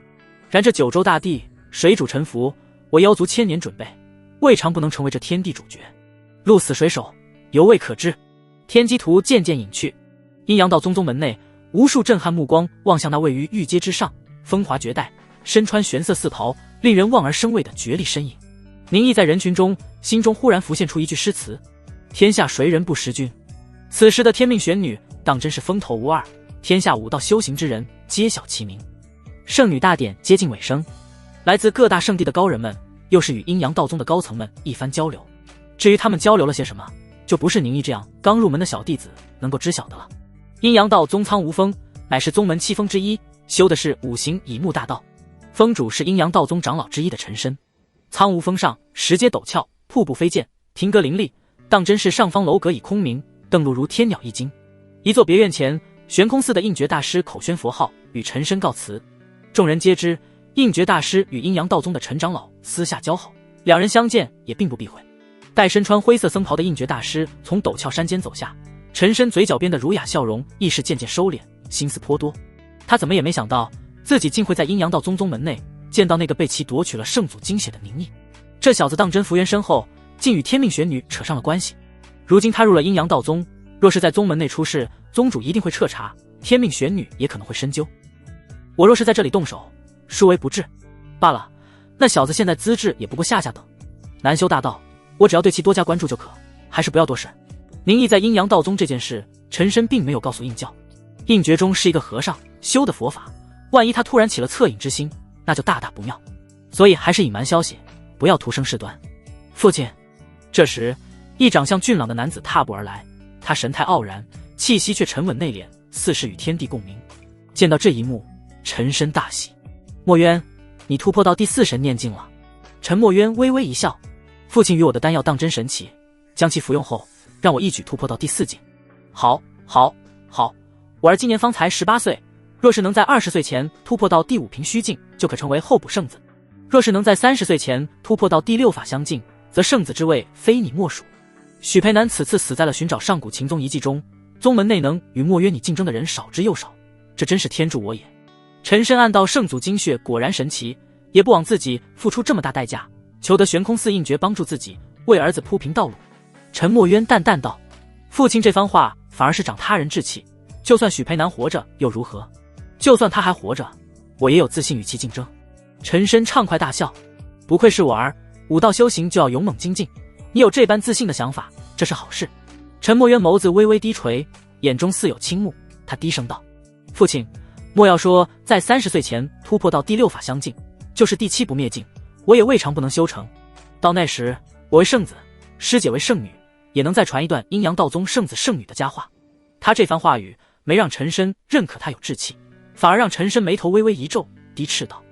Speaker 1: 然这九州大地水主沉浮，我妖族千年准备，未尝不能成为这天地主角。鹿死谁手，犹未可知。天机图渐渐隐去，阴阳道宗宗门内，无数震撼目光望向那位于玉阶之上，风华绝代，身穿玄色四袍，令人望而生畏的绝丽身影。凝毅在人群中，心中忽然浮现出一句诗词：天下谁人不识君。此时的天命玄女当真是风头无二，天下武道修行之人皆晓其名。圣女大典接近尾声，来自各大圣地的高人们又是与阴阳道宗的高层们一番交流。至于他们交流了些什么，就不是宁毅这样刚入门的小弟子能够知晓的了。阴阳道宗苍无峰乃是宗门7峰之一，修的是五行乙木大道，峰主是阴阳道宗长老之一的陈深。苍无峰上石阶陡峭，瀑布飞溅，亭阁林立，当真是上方楼阁以空明，登陆如天鸟一惊。一座别院前，悬空寺的应觉大师口宣佛号，与陈深告辞。众人皆知应觉大师与阴阳道宗的陈长老私下交好，两人相见也并不避讳。待身穿灰色僧袍的应觉大师从陡峭山间走下，陈深嘴角边的儒雅笑容亦是渐渐收敛，心思颇多。他怎么也没想到自己竟会在阴阳道宗宗门内见到那个被其夺取了圣祖精血的宁毅。这小子当真福缘深厚，竟与天命玄女扯上了关系。如今他入了阴阳道宗，若是在宗门内出事，宗主一定会彻查，天命玄女也可能会深究。我若是在这里动手，殊为不智。罢了，那小子现在资质也不过下等，难修大道，我只要对其多加关注就可，还是不要多事。宁毅在阴阳道宗这件事，陈深并没有告诉应教。应觉中是一个和尚，修的佛法，万一他突然起了恻隐之心，那就大大不妙，所以还是隐瞒消息，不要徒生事端。父亲。这时一长相俊朗的男子踏步而来，他神态傲然，气息却沉稳内敛，似是与天地共鸣。见到这一幕，陈深大喜。墨渊，你突破到第4神念境了。陈墨渊微微一笑，父亲与我的丹药当真神奇，将其服用后，让我一举突破到第4境。好，我儿今年方才18岁，若是能在20岁前突破到第5平虚境，就可成为候补圣子；若是能在30岁前突破到第6法相境，则圣子之位非你莫属。许培南此次死在了寻找上古秦宗遗迹中，宗门内能与墨渊你竞争的人少之又少，这真是天助我也。陈深暗道圣祖精血果然神奇，也不枉自己付出这么大代价，求得悬空寺印诀帮助自己，为儿子铺平道路。陈墨渊淡淡道，父亲这番话反而是长他人志气，就算许培南活着又如何？就算他还活着，我也有自信与其竞争。陈深畅快大笑，不愧是我儿，武道修行就要勇猛精进，你有这般自信的想法，这是好事。陈墨渊眸子微微低垂，眼中似有倾慕，他低声道，父亲，莫要说在30岁前突破到第6法相境，就是第7不灭境，我也未尝不能修成。到那时，我为圣子，师姐为圣女，也能再传一段阴阳道宗圣子圣女的佳话。他这番话语没让陈深认可他有志气，反而让陈深眉头微微一皱，低斥道，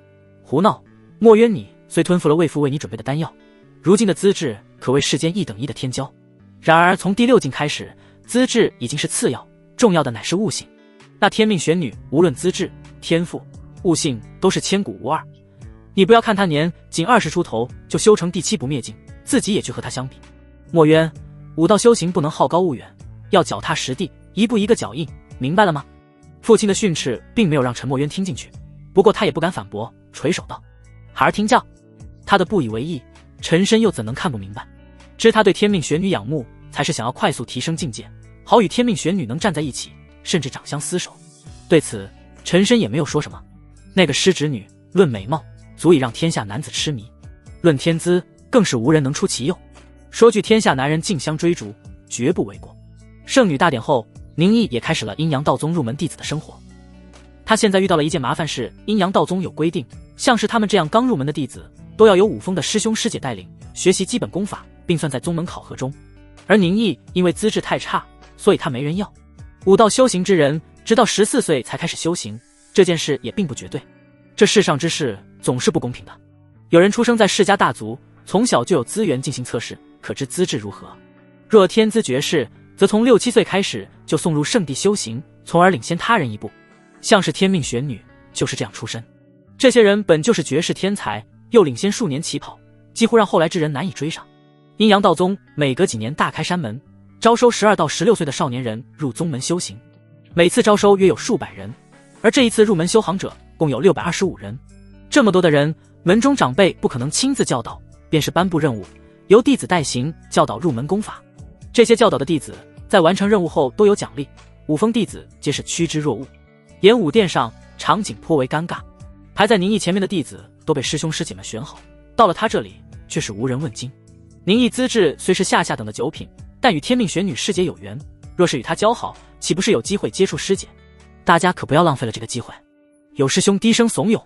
Speaker 1: 胡闹！墨渊你虽吞服了为父为你准备的丹药，如今的资质可谓世间1等1的天骄，然而从第6境开始，资质已经是次要，重要的乃是悟性。那天命玄女无论资质、天赋、悟性都是千古无二，你不要看她年仅20出头就修成第7不灭境，自己也去和她相比。墨渊，武道修行不能好高骛远，要脚踏实地，一步一个脚印，明白了吗？父亲的训斥并没有让陈墨渊听进去，不过他也不敢反驳，垂手道，孩儿听教。他的不以为意，陈深又怎能看不明白？知他对天命玄女仰慕，才是想要快速提升境界，好与天命玄女能站在一起，甚至长相厮守。对此，陈深也没有说什么。那个失侄女，论美貌，足以让天下男子痴迷；论天资，更是无人能出其右。说句天下男人竞相追逐，绝不为过。圣女大典后，宁毅也开始了阴阳道宗入门弟子的生活。他现在遇到了一件麻烦事，阴阳道宗有规定，像是他们这样刚入门的弟子，都要由武峰的师兄师姐带领学习基本功法，并算在宗门考核中。而宁毅因为资质太差，所以他没人要。武道修行之人，直到14岁才开始修行，这件事也并不绝对。这世上之事总是不公平的，有人出生在世家大族，从小就有资源进行测试，可知资质如何。若天资绝世，则从6、7岁开始就送入圣地修行，从而领先他人一步。像是天命玄女就是这样出身。这些人本就是绝世天才，又领先数年起跑，几乎让后来之人难以追上。阴阳道宗每隔几年大开山门，招收12到16岁的少年人入宗门修行，每次招收约有数百人，而这一次入门修行者共有625人。这么多的人，门中长辈不可能亲自教导，便是颁布任务，由弟子代行教导入门功法。这些教导的弟子在完成任务后都有奖励，武峰弟子皆是趋之若鹜。演武殿上场景颇为尴尬，排在宁毅前面的弟子都被师兄师姐们选好，到了他这里却是无人问津。宁毅资质虽是下等的9品，但与天命玄女师姐有缘，若是与他交好，岂不是有机会接触师姐？大家可不要浪费了这个机会。有师兄低声怂恿，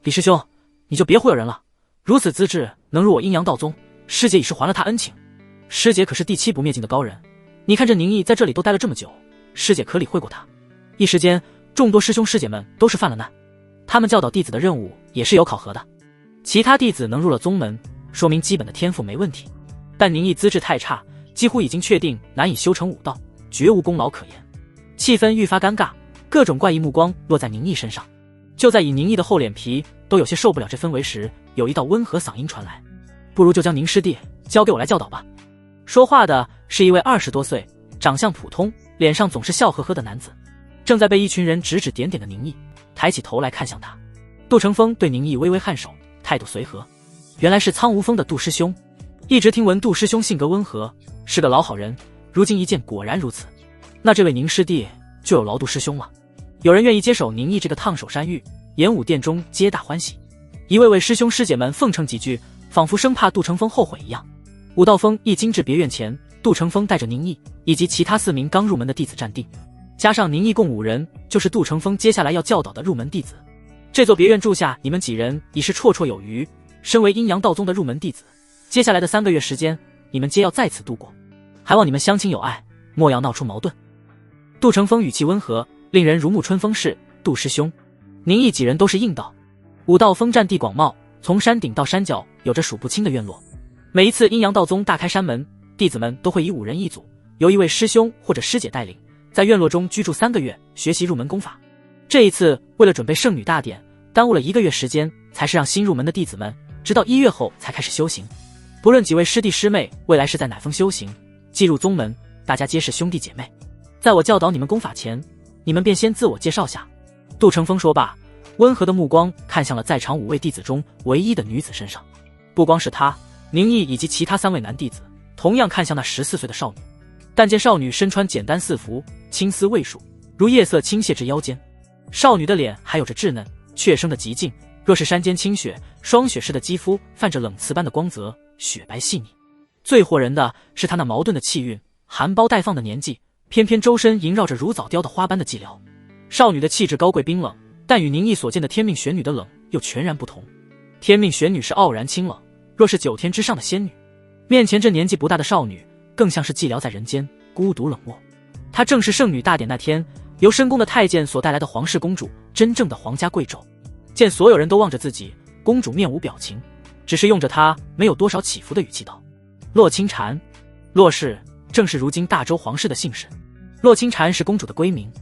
Speaker 1: 李师兄，你就别忽悠人了，如此资质能入我阴阳道宗，师姐已是还了他恩情。师姐可是第7不灭境的高人，你看这宁毅在这里都待了这么久，师姐可理会过他？一时间众多师兄师姐们都是犯了难，他们教导弟子的任务也是有考核的。其他弟子能入了宗门，说明基本的天赋没问题，但宁毅资质太差，几乎已经确定难以修成武道，绝无功劳可言。气氛愈发尴尬，各种怪异目光落在宁毅身上。就在以宁毅的厚脸皮都有些受不了这氛围时，有一道温和嗓音传来，不如就将宁师弟交给我来教导吧。说话的是一位20多岁，长相普通，脸上总是笑呵呵的男子。正在被一群人指指点点的宁毅抬起头来看向他。杜成风对宁毅微微颔首，态度随和。原来是苍无峰的杜师兄，一直听闻杜师兄性格温和，是个老好人，如今一见果然如此。那这位宁师弟就有劳杜师兄了。有人愿意接手宁毅这个烫手山芋，演武殿中皆大欢喜。一位位师兄师姐们奉承几句，仿佛生怕杜成风后悔一样。武道峰一经至别院前，杜成风带着宁毅以及其他4名刚入门的弟子站定，加上宁毅共5人，就是杜成风接下来要教导的入门弟子。这座别院住下你们几人已是绰绰有余，身为阴阳道宗的入门弟子，接下来的3个月时间，你们皆要在此度过，还望你们相亲友爱，莫要闹出矛盾。杜成风语气温和，令人如沐春风是，杜师兄。宁毅几人都是应道。武道峰占地广袤，从山顶到山脚有着数不清的院落，每一次阴阳道宗大开山门，弟子们都会以5人一组，由一位师兄或者师姐带领，在院落中居住3个月，学习入门功法。这一次为了准备圣女大典，耽误了1个月时间，才是让新入门的弟子们直到1月后才开始修行。不论几位师弟师妹未来是在哪峰修行，既入宗门，大家皆是兄弟姐妹。在我教导你们功法前，你们便先自我介绍下。杜成风说罢，温和的目光看向了在场5位弟子中唯一的女子身上。不光是他，宁毅以及其他3位男弟子同样看向那14岁的少女。但见少女身穿简单4服，青丝未束，如夜色倾泻至腰间。少女的脸还有着稚嫩却生的极静，若是山间清雪，霜雪似的肌肤泛着冷瓷般的光泽，雪白细腻。最惑人的是她那矛盾的气韵，含苞待放的年纪，偏偏周身萦绕着如藻雕的花般的寂寥。少女的气质高贵冰冷，但与宁毅所见的天命玄女的冷又全然不同。天命玄女是傲然清冷，若是9天之上的仙女，面前这年纪不大的少女更像是寂寥在人间，孤独冷漠。她正是圣女大典那天由深宫的太监所带来的皇室公主，真正的皇家贵胄。见所有人都望着自己，公主面无表情，只是用着她没有多少起伏的语气道：洛清禅。洛氏正是如今大周皇室的姓氏，洛清禅是公主的闺名。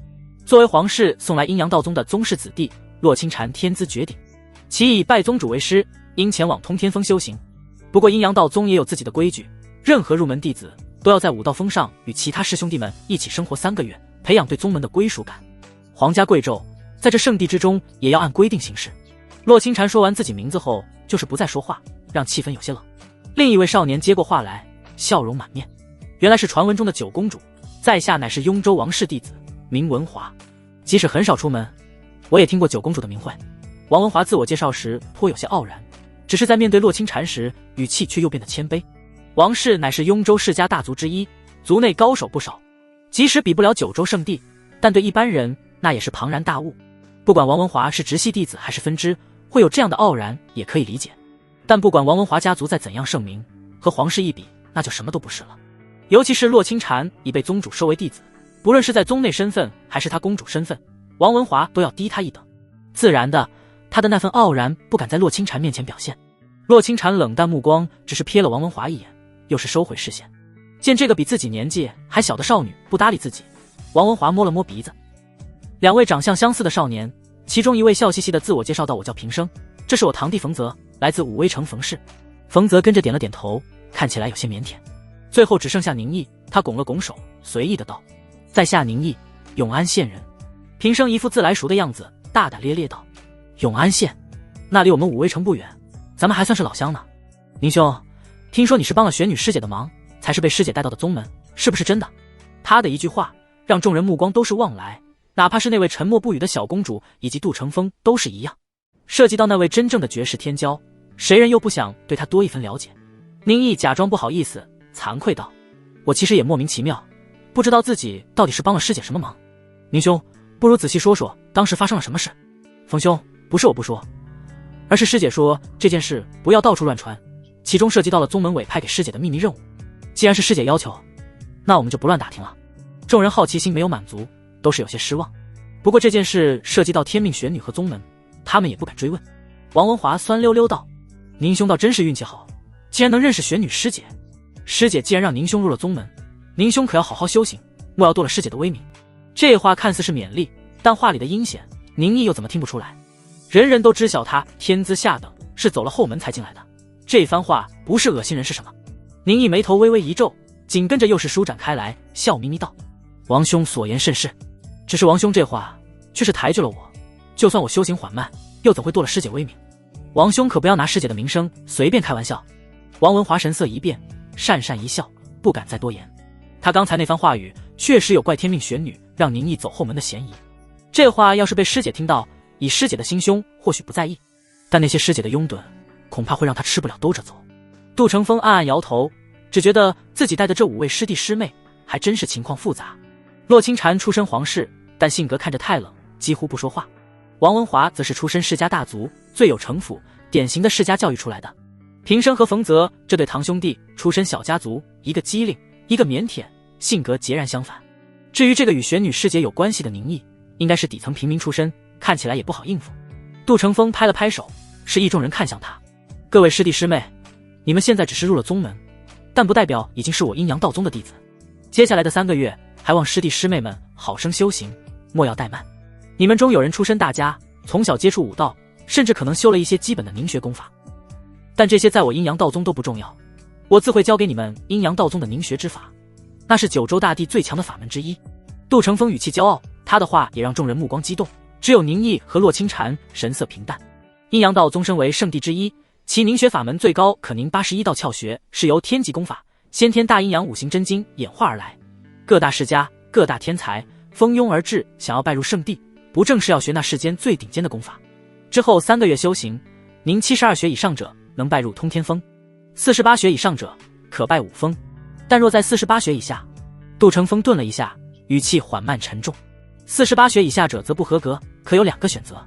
Speaker 1: 作为皇室送来阴阳道宗的宗室子弟，洛清禅天资绝顶，其以拜宗主为师，应前往通天峰修行。不过阴阳道宗也有自己的规矩，任何入门弟子都要在武道峰上与其他师兄弟们一起生活3个月，培养对宗门的归属感。皇家贵胄在这圣地之中也要按规定行事。洛清禅说完自己名字后，就是不再说话，让气氛有些冷。另一位少年接过话来，笑容满面。原来是传闻中的9公主，在下乃是雍州王氏弟子，名文华。即使很少出门，我也听过9公主的名讳。王文华自我介绍时颇有些傲然，只是在面对洛清禅时，语气却又变得谦卑。王氏乃是雍州世家大族之一，族内高手不少，即使比不了9州圣地，但对一般人那也是庞然大物。不管王文华是直系弟子还是分支，会有这样的傲然也可以理解。但不管王文华家族再怎样盛名，和皇室一比，那就什么都不是了。尤其是洛清禅已被宗主收为弟子，不论是在宗内身份还是他公主身份，王文华都要低他一等。自然的，他的那份傲然不敢在洛清禅面前表现。洛清禅冷淡目光只是瞥了王文华一眼，又是收回视线。见这个比自己年纪还小的少女不搭理自己，王文华摸了摸鼻子。2位长相相似的少年，其中一位笑嘻嘻的自我介绍道：我叫平生，这是我堂弟冯泽，来自武威城冯氏。冯泽跟着点了点头，看起来有些腼腆。最后只剩下宁毅，他拱了拱手，随意的道：在下宁毅，永安县人。平生一副自来熟的样子，大大咧咧道：永安县，那离我们武威城不远，咱们还算是老乡呢。宁兄，听说你是帮了玄女师姐的忙，才是被师姐带到的宗门，是不是真的？他的一句话让众人目光都是望来，哪怕是那位沉默不语的小公主以及杜成风都是一样。涉及到那位真正的绝世天骄，谁人又不想对他多一分了解？宁毅假装不好意思，惭愧道：我其实也莫名其妙，不知道自己到底是帮了师姐什么忙。宁兄，不如仔细说说当时发生了什么事。冯兄，不是我不说，而是师姐说这件事不要到处乱传，其中涉及到了宗门委派给师姐的秘密任务。既然是师姐要求，那我们就不乱打听了。众人好奇心没有满足，都是有些失望。不过这件事涉及到天命玄女和宗门，他们也不敢追问。王文华酸溜溜道：宁兄倒真是运气好，竟然能认识玄女师姐。师姐既然让宁兄入了宗门，宁兄可要好好修行，莫要堕了师姐的威名。这话看似是勉励，但话里的阴险，宁毅又怎么听不出来？人人都知晓他天资下等，是走了后门才进来的。这番话不是恶心人是什么？宁毅眉头微微一皱，紧跟着又是舒展开来，笑眯眯道：王兄所言甚是，只是王兄这话却是抬举了我，就算我修行缓慢，又怎会堕了师姐威名？王兄可不要拿师姐的名声随便开玩笑。王文华神色一变，讪讪一笑，不敢再多言。他刚才那番话语确实有怪天命玄女让宁毅走后门的嫌疑。这话要是被师姐听到，以师姐的心胸或许不在意，但那些师姐的拥趸恐怕会让他吃不了兜着走。杜成风暗暗摇头，只觉得自己带的这5位师弟师妹还真是情况复杂。洛清禅出身皇室，但性格看着太冷，几乎不说话。王文华则是出身世家大族，最有城府，典型的世家教育出来的。平生和冯泽这对堂兄弟出身小家族，一个机灵，一个腼腆，性格截然相反。至于这个与玄女师姐有关系的宁毅，应该是底层平民出身，看起来也不好应付。杜成风拍了拍手，示意众人看向他：各位师弟师妹，你们现在只是入了宗门，但不代表已经是我阴阳道宗的弟子。接下来的3个月，还望师弟师妹们好生修行，莫要怠慢。你们中有人出身大家，从小接触武道，甚至可能修了一些基本的凝血功法，但这些在我阴阳道宗都不重要，我自会教给你们阴阳道宗的凝血之法，那是九州大地最强的法门之一。杜成风语气骄傲，他的话也让众人目光激动。只有宁毅和洛清禅神色平淡。阴阳道宗身为圣地之一，其凝血法门最高可凝81道窍穴，是由天级功法先天大阴阳五行真经演化而来。各大世家、各大天才蜂拥而至，想要拜入圣地，不正是要学那世间最顶尖的功法？之后3个月修行，凝72穴以上者能拜入通天峰，48穴以上者可拜五峰，但若在48穴以下，杜成风顿了一下，语气缓慢沉重，48穴以下者则不合格，可有2个选择：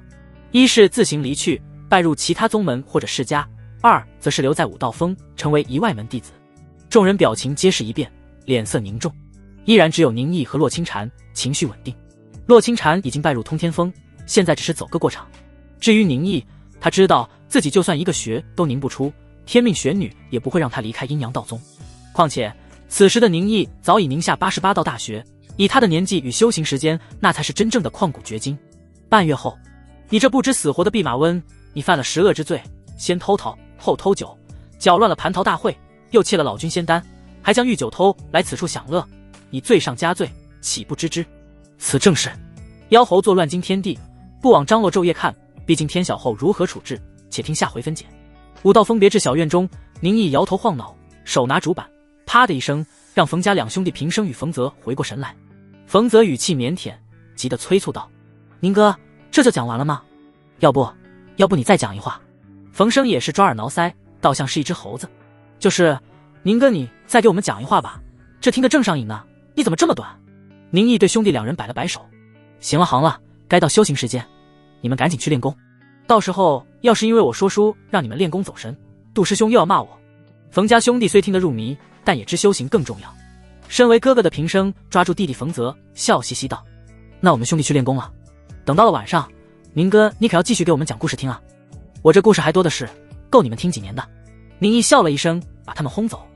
Speaker 1: 一是自行离去，拜入其他宗门或者世家；二则是留在武道峰，成为一外门弟子。众人表情皆是一变，脸色凝重，依然只有宁毅和洛清禅情绪稳定。洛清禅已经拜入通天峰，现在只是走个过场。至于宁毅，他知道自己就算一个穴都凝不出，天命玄女也不会让他离开阴阳道宗。况且此时的宁毅早已凝下88道大穴，以他的年纪与修行时间，那才是真正的旷古绝今。半月后，你这不知死活的弼马温，你犯了10恶之罪，先偷桃，后偷酒，搅乱了蟠桃大会，又窃了老君仙丹，还将御酒偷来此处享乐，你罪上加罪，岂不知之？此正是妖猴作乱惊天地，不枉张罗昼夜看，毕竟天晓后如何处置，且听下回分解。武道封别至小院中，宁毅摇头晃脑，手拿竹板，啪的一声，让冯家2兄弟平生与冯泽回过神来。冯泽语气腼腆，急得催促道：宁哥，这就讲完了吗？要不你再讲一话。冯生也是抓耳挠腮，倒像是一只猴子。就是宁哥，你再给我们讲一话吧，这听得正上瘾呢，你怎么这么短？宁毅对兄弟2人摆了摆手，行了，该到修行时间，你们赶紧去练功，到时候要是因为我说书让你们练功走神，杜师兄又要骂我。冯家兄弟虽听得入迷，但也知修行更重要。身为哥哥的平生抓住弟弟冯泽，笑嘻嘻道：那我们兄弟去练功了，等到了晚上，宁哥你可要继续给我们讲故事听啊，我这故事还多的是，够你们听几年的。宁毅笑了一声，把他们轰走。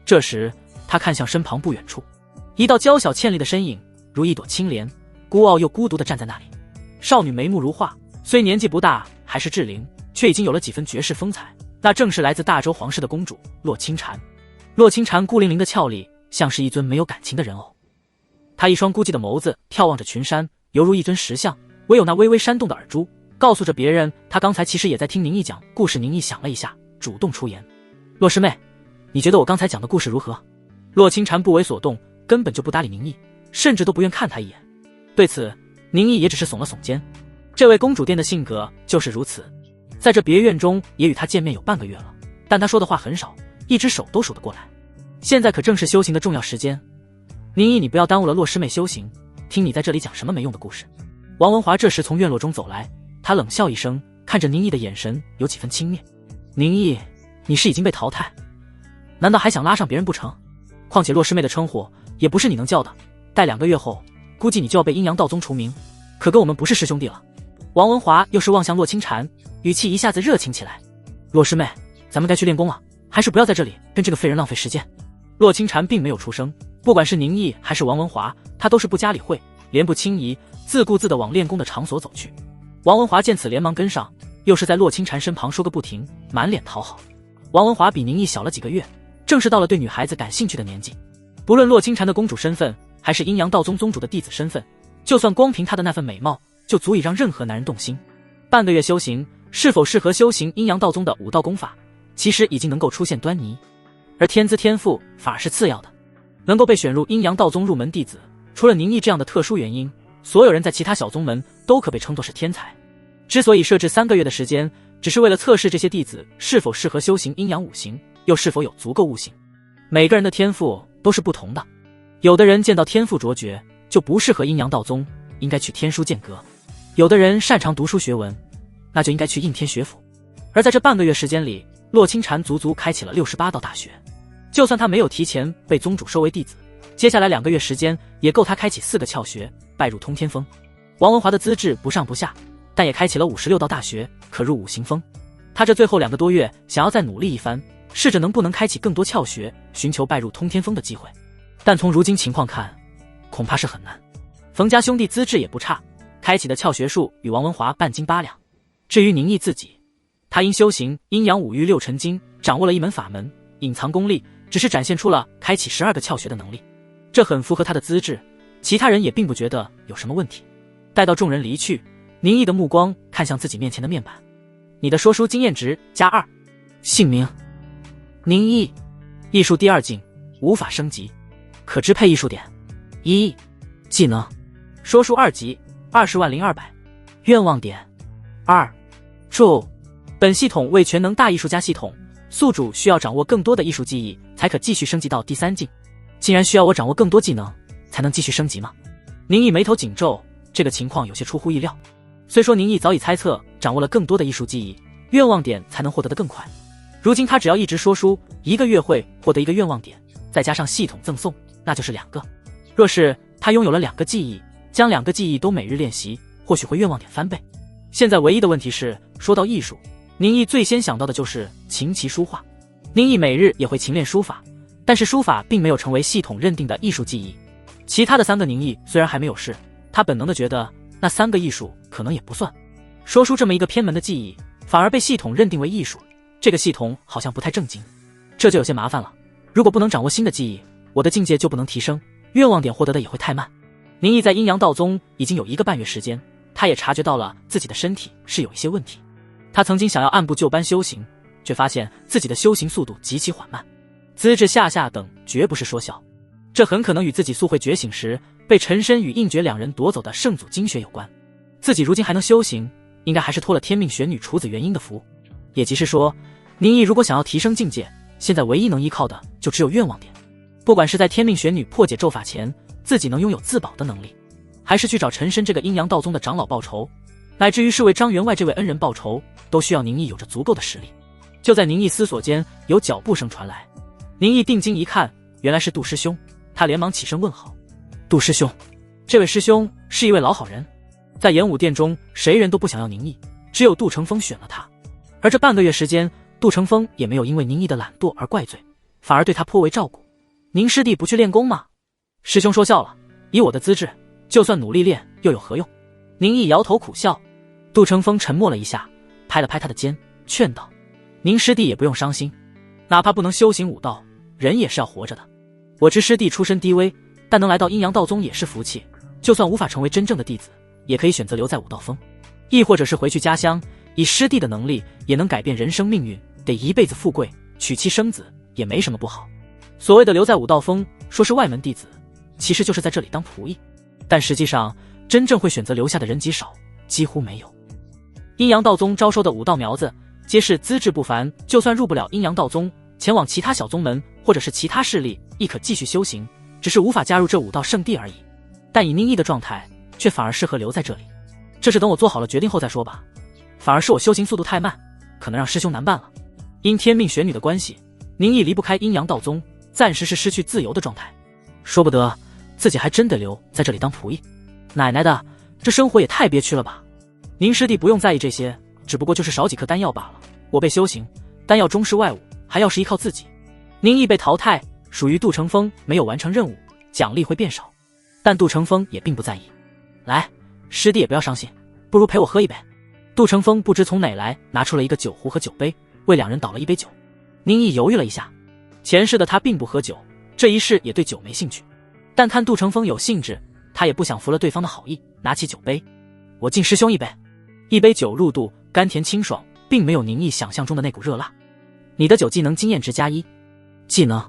Speaker 1: 这时他看向身旁不远处，一道娇小倩丽的身影，如一朵青莲，孤傲又孤独地站在那里。少女眉目如画，虽年纪不大，还是稚龄，却已经有了几分绝世风采。那正是来自大周皇室的公主洛清禅。洛清禅孤零零的俏丽，像是一尊没有感情的人偶。她一双孤寂的眸子眺望着群山，犹如一尊石像，唯有那微微扇动的耳珠，告诉着别人她刚才其实也在听宁毅讲故事。宁毅想了一下，主动出言：洛师妹，你觉得我刚才讲的故事如何？洛清禅不为所动，根本就不搭理宁毅，甚至都不愿看他一眼。对此，宁毅也只是耸了耸肩。这位公主殿的性格就是如此，在这别院中也与她见面有半个月了，但她说的话很少，一只手都数得过来。现在可正是修行的重要时间，宁毅，你不要耽误了洛师妹修行，听你在这里讲什么没用的故事。王文华这时从院落中走来，他冷笑一声，看着宁毅的眼神有几分轻蔑。宁毅，你是已经被淘汰，难道还想拉上别人不成？况且洛师妹的称呼也不是你能叫的，待2个月后，估计你就要被阴阳道宗除名，可跟我们不是师兄弟了。王文华又是望向洛清禅，语气一下子热情起来。洛师妹，咱们该去练功了，还是不要在这里跟这个废人浪费时间。洛清禅并没有出声，不管是宁毅还是王文华，他都是不加理会，莲步轻移，自顾自地往练功的场所走去。王文华见此连忙跟上，又是在洛清禅身旁说个不停，满脸讨好。王文华比宁毅小了几个月，正是到了对女孩子感兴趣的年纪。不论洛清禅的公主身份，还是阴阳道宗宗主的弟子身份，就算光凭她的那份美貌，就足以让任何男人动心。半个月修行，是否适合修行阴阳道宗的武道功法，其实已经能够出现端倪。而天资天赋反而是次要的，能够被选入阴阳道宗入门弟子，除了宁毅这样的特殊原因，所有人在其他小宗门都可被称作是天才。之所以设置3个月的时间，只是为了测试这些弟子是否适合修行阴阳五行，又是否有足够悟性。每个人的天赋都是不同的，有的人见到天赋卓绝，就不适合阴阳道宗，应该去天书剑阁；有的人擅长读书学文，那就应该去应天学府。而在这半个月时间里，洛清禅足足开启了68道大学。就算他没有提前被宗主收为弟子，接下来2个月时间也够他开启4个窍穴，拜入通天峰。王文华的资质不上不下，但也开启了56道大学，可入五行峰。他这最后2个多月想要再努力一番，试着能不能开启更多窍穴，寻求拜入通天峰的机会。但从如今情况看，恐怕是很难。冯家兄弟资质也不差，开启的窍穴术与王文华半斤八两。至于宁毅自己，他因修行阴阳五欲六尘经，掌握了一门法门，隐藏功力，只是展现出了开启12个窍穴的能力，这很符合他的资质，其他人也并不觉得有什么问题。待到众人离去，宁毅的目光看向自己面前的面板，你的说书经验值+2，姓名宁毅，艺术第2境，无法升级，可支配艺术点1，技能说书2级200200，愿望点2，注：本系统为全能大艺术家系统，宿主需要掌握更多的艺术技艺才可继续升级到第3境。竟然需要我掌握更多技能才能继续升级吗？宁毅眉头紧皱，这个情况有些出乎意料。虽说宁毅早已猜测掌握了更多的艺术技艺，愿望点才能获得的更快，如今他只要一直说书，1个月会获得1个愿望点，再加上系统赠送，那就是2个。若是他拥有了2个技艺，将2个技艺都每日练习，或许会愿望点翻倍。现在唯一的问题是，说到艺术，宁毅最先想到的就是琴棋书画。宁毅每日也会勤练书法，但是书法并没有成为系统认定的艺术技艺。其他的3个宁毅虽然还没有试，他本能的觉得那3个艺术可能也不算。说书这么一个偏门的技艺，反而被系统认定为艺术，这个系统好像不太正经，这就有些麻烦了。如果不能掌握新的技艺，我的境界就不能提升，愿望点获得的也会太慢。宁毅在阴阳道宗已经有1个半月时间，他也察觉到了自己的身体是有一些问题。他曾经想要按部就班修行，却发现自己的修行速度极其缓慢，资质下等绝不是说笑。这很可能与自己速会觉醒时被陈深与应觉2人夺走的圣祖精血有关。自己如今还能修行，应该还是托了天命玄女处子元婴的福。也即是说，宁毅如果想要提升境界，现在唯一能依靠的就只有愿望点。不管是在天命玄女破解咒法前，自己能拥有自保的能力，还是去找陈深这个阴阳道宗的长老报仇，乃至于是为张员外这位恩人报仇，都需要宁毅有着足够的实力。就在宁毅思索间，有脚步声传来。宁毅定睛一看，原来是杜师兄，他连忙起身问好。杜师兄，这位师兄是一位老好人，在演武殿中谁人都不想要宁毅，只有杜成风选了他。而这半个月时间，杜成风也没有因为宁毅的懒惰而怪罪，反而对他颇为照顾。宁师弟不去练功吗？师兄说笑了，以我的资质，就算努力练又有何用？宁毅摇头苦笑。杜成风沉默了一下，拍了拍他的肩，劝道：宁师弟也不用伤心，哪怕不能修行武道，人也是要活着的。我知师弟出身低微，但能来到阴阳道宗也是福气，就算无法成为真正的弟子，也可以选择留在武道峰，亦或者是回去家乡，以师弟的能力也能改变人生命运，得一辈子富贵，娶妻生子也没什么不好。所谓的留在武道峰，说是外门弟子，其实就是在这里当仆役，但实际上真正会选择留下的人极少，几乎没有。阴阳道宗招收的武道苗子皆是资质不凡，就算入不了阴阳道宗，前往其他小宗门或者是其他势力亦可继续修行，只是无法加入这武道圣地而已。但以宁毅的状态，却反而适合留在这里。这是等我做好了决定后再说吧，反而是我修行速度太慢，可能让师兄难办了。因天命玄女的关系，宁毅离不开阴阳道宗，暂时是失去自由的状态，说不得自己还真得留在这里当仆役。奶奶的，这生活也太憋屈了吧。宁师弟不用在意这些，只不过就是少几颗丹药罢了。我被修行，丹药终是外物，还要是依靠自己。宁毅被淘汰，属于杜成风没有完成任务，奖励会变少，但杜成风也并不在意。来，师弟也不要伤心，不如陪我喝一杯。杜成风不知从哪来，拿出了一个酒壶和酒杯，为2人倒了一杯酒。宁毅犹豫了一下，前世的他并不喝酒，这一世也对酒没兴趣，但看杜成风有兴致，他也不想负了对方的好意，拿起酒杯，我敬师兄一杯。一杯酒入肚，甘甜清爽，并没有宁毅想象中的那股热辣。你的酒技能经验值+1，技能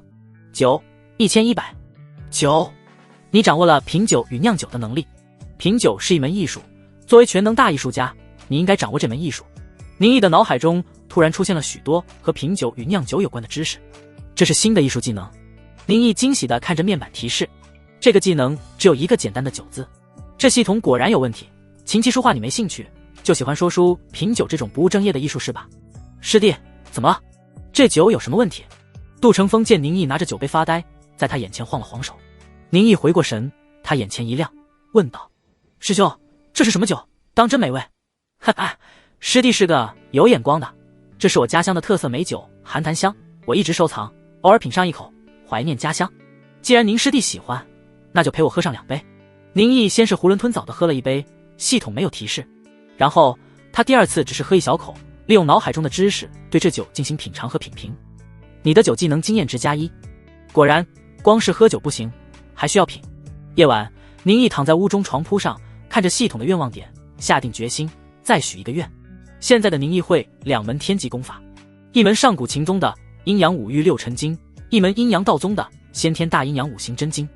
Speaker 1: 酒1100。酒，你掌握了品酒与酿酒的能力。品酒是一门艺术，作为全能大艺术家，你应该掌握这门艺术。宁毅的脑海中突然出现了许多和品酒与酿酒有关的知识，这是新的艺术技能。宁毅惊喜地看着面板提示，这个技能只有1个简单的酒字，这系统果然有问题。琴棋书画你没兴趣，就喜欢说书品酒这种不务正业的艺术是吧？师弟，怎么了？这酒有什么问题？杜成风见宁毅拿着酒杯发呆，在他眼前晃了晃手。宁毅回过神，他眼前一亮，问道：师兄，这是什么酒？当真美味？哈哈，师弟是个有眼光的，这是我家乡的特色美酒寒檀香，我一直收藏，偶尔品上一口，怀念家乡。既然您师弟喜欢，那就陪我喝上2杯。宁毅先是囫囵吞枣地喝了一杯，系统没有提示，然后他第2次只是喝一小口，利用脑海中的知识对这酒进行品尝和品评。你的酒技能经验值+1。果然，光是喝酒不行，还需要品。夜晚，宁毅躺在屋中床铺上，看着系统的愿望点，下定决心再许一个愿。现在的宁毅会2门天级功法，一门上古琴宗的阴阳五欲六辰经，一门阴阳道宗的先天大阴阳五行真经。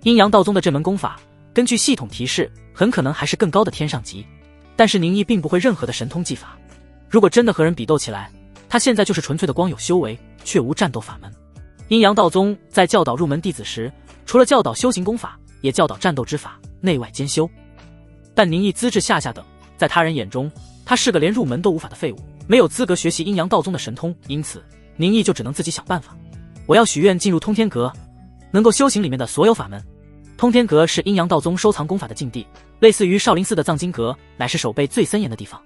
Speaker 1: 阴阳道宗的这门功法，根据系统提示，很可能还是更高的天上级，但是宁毅并不会任何的神通技法。如果真的和人比斗起来，他现在就是纯粹的光有修为，却无战斗法门。阴阳道宗在教导入门弟子时，除了教导修行功法，也教导战斗之法，内外兼修。但宁毅资质下等，在他人眼中，他是个连入门都无法的废物，没有资格学习阴阳道宗的神通，因此宁毅就只能自己想办法。我要许愿进入通天阁，能够修行里面的所有法门。通天阁是阴阳道宗收藏功法的禁地，类似于少林寺的藏经阁，乃是守备最森严的地方。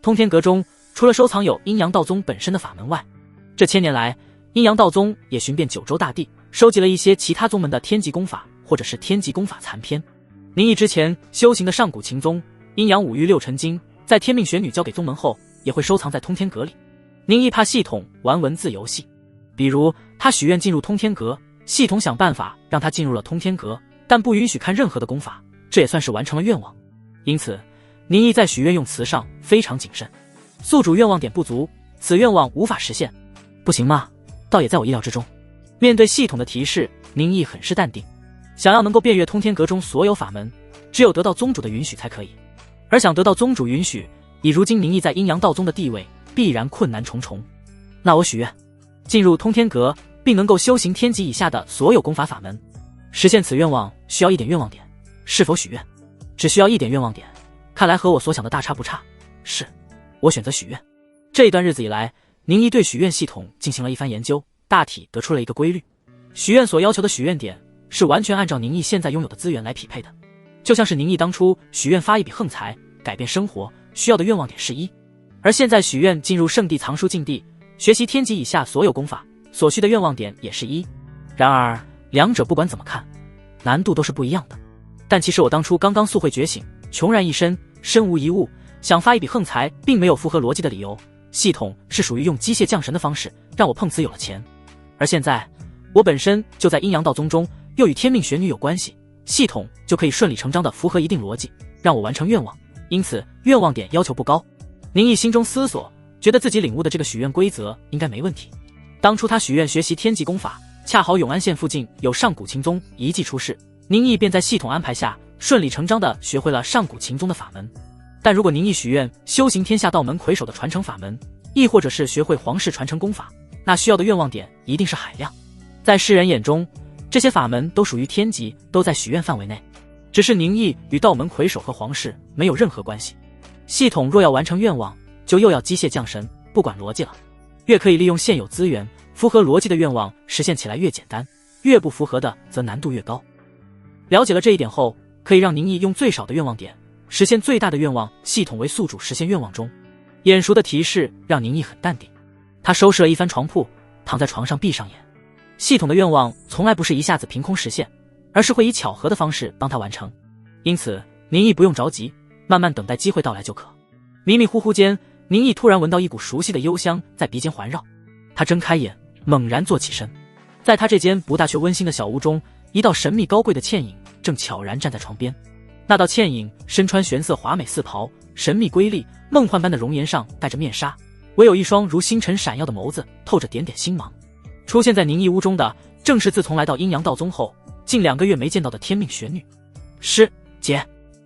Speaker 1: 通天阁中除了收藏有阴阳道宗本身的法门外，这1000年来，阴阳道宗也寻遍九州大地，收集了一些其他宗门的天级功法或者是天级功法残篇。宁毅之前修行的上古琴宗阴阳五欲六辰经，在天命玄女交给宗门后，也会收藏在通天阁里。宁毅怕系统玩文字游戏，比如他许愿进入通天阁，系统想办法让他进入了通天阁，但不允许看任何的功法，这也算是完成了愿望。因此宁毅在许愿用词上非常谨慎，宿主愿望点不足，此愿望无法实现。不行吗？倒也在我意料之中。面对系统的提示，宁毅很是淡定。想要能够遍阅通天阁中所有法门，只有得到宗主的允许才可以。而想得到宗主允许，以如今宁毅在阴阳道宗的地位，必然困难重重。那我许愿进入通天阁，并能够修行天级以下的所有功法法门。实现此愿望需要1点愿望点，是否许愿？只需要1点愿望点，看来和我所想的大差不差。是，我选择许愿。这一段日子以来，宁毅对许愿系统进行了一番研究，大体得出了一个规律：许愿所要求的许愿点是完全按照宁毅现在拥有的资源来匹配的。就像是宁毅当初许愿发一笔横财，改变生活，需要的愿望点是1，而现在许愿进入圣地藏书禁地，学习天级以下所有功法，所需的愿望点也是1。然而两者不管怎么看，难度都是不一样的。但其实我当初刚刚速会觉醒，穷然一身，身无一物，想发一笔横财并没有符合逻辑的理由，系统是属于用机械降神的方式让我碰瓷有了钱。而现在我本身就在阴阳道宗中，又与天命玄女有关系，系统就可以顺理成章地符合一定逻辑，让我完成愿望，因此愿望点要求不高。宁毅心中思索，觉得自己领悟的这个许愿规则应该没问题。当初他许愿学习天级功法，恰好永安县附近有上古琴宗遗迹出世，宁毅便在系统安排下顺理成章地学会了上古琴宗的法门。但如果宁毅许愿修行天下道门魁首的传承法门，亦或者是学会皇室传承功法，那需要的愿望点一定是海量。在世人眼中，这些法门都属于天级，都在许愿范围内。只是宁毅与道门魁首和皇室没有任何关系。系统若要完成愿望，就又要机械降神，不管逻辑了。越可以利用现有资源，符合逻辑的愿望实现起来越简单，越不符合的则难度越高。了解了这一点后，可以让宁毅用最少的愿望点实现最大的愿望。系统为宿主实现愿望中，眼熟的提示让宁毅很淡定。他收拾了一番床铺，躺在床上闭上眼。系统的愿望从来不是一下子凭空实现，而是会以巧合的方式帮他完成，因此宁毅不用着急，慢慢等待机会到来就可。迷迷糊糊间，宁毅突然闻到一股熟悉的幽香在鼻间环绕，他睁开眼，猛然坐起身。在他这间不大却温馨的小屋中，一道神秘高贵的倩影正悄然站在床边。那道倩影身穿玄色华美四袍，神秘瑰丽，梦幻般的容颜上戴着面纱，唯有一双如星辰闪耀的眸子透着点点星芒。出现在宁毅屋中的，正是自从来到阴阳道宗后近2个月没见到的天命玄女。师姐。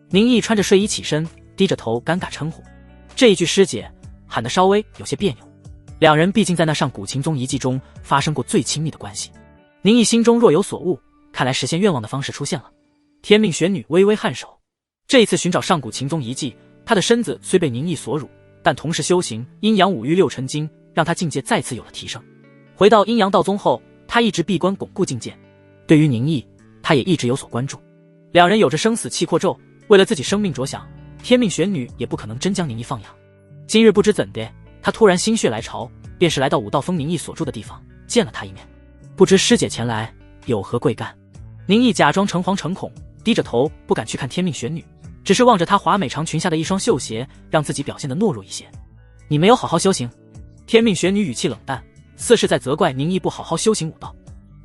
Speaker 1: 宁毅穿着睡衣起身，低着头尴尬称呼。这一句师姐喊得稍微有些别扭，两人毕竟在那上古琴宗遗迹中发生过最亲密的关系。宁毅心中若有所悟，看来实现愿望的方式出现了。天命玄女微微颔首，这一次寻找上古琴宗遗迹，她的身子虽被宁毅所辱，但同时修行阴阳五欲六辰经，让她境界再次有了提升。回到阴阳道宗后，她一直闭关巩固境界。对于宁毅，她也一直有所关注。两人有着生死契阔咒，为了自己生命着想，天命玄女也不可能真将宁毅放养。今日不知怎的，她突然心血来潮，便是来到武道峰宁毅所住的地方，见了他一面。不知师姐前来有何贵干？宁毅假装诚惶诚恐，低着头不敢去看天命玄女，只是望着她华美长裙下的一双绣鞋，让自己表现得懦弱一些。你没有好好修行。天命玄女语气冷淡，似是在责怪宁毅不好好修行武道。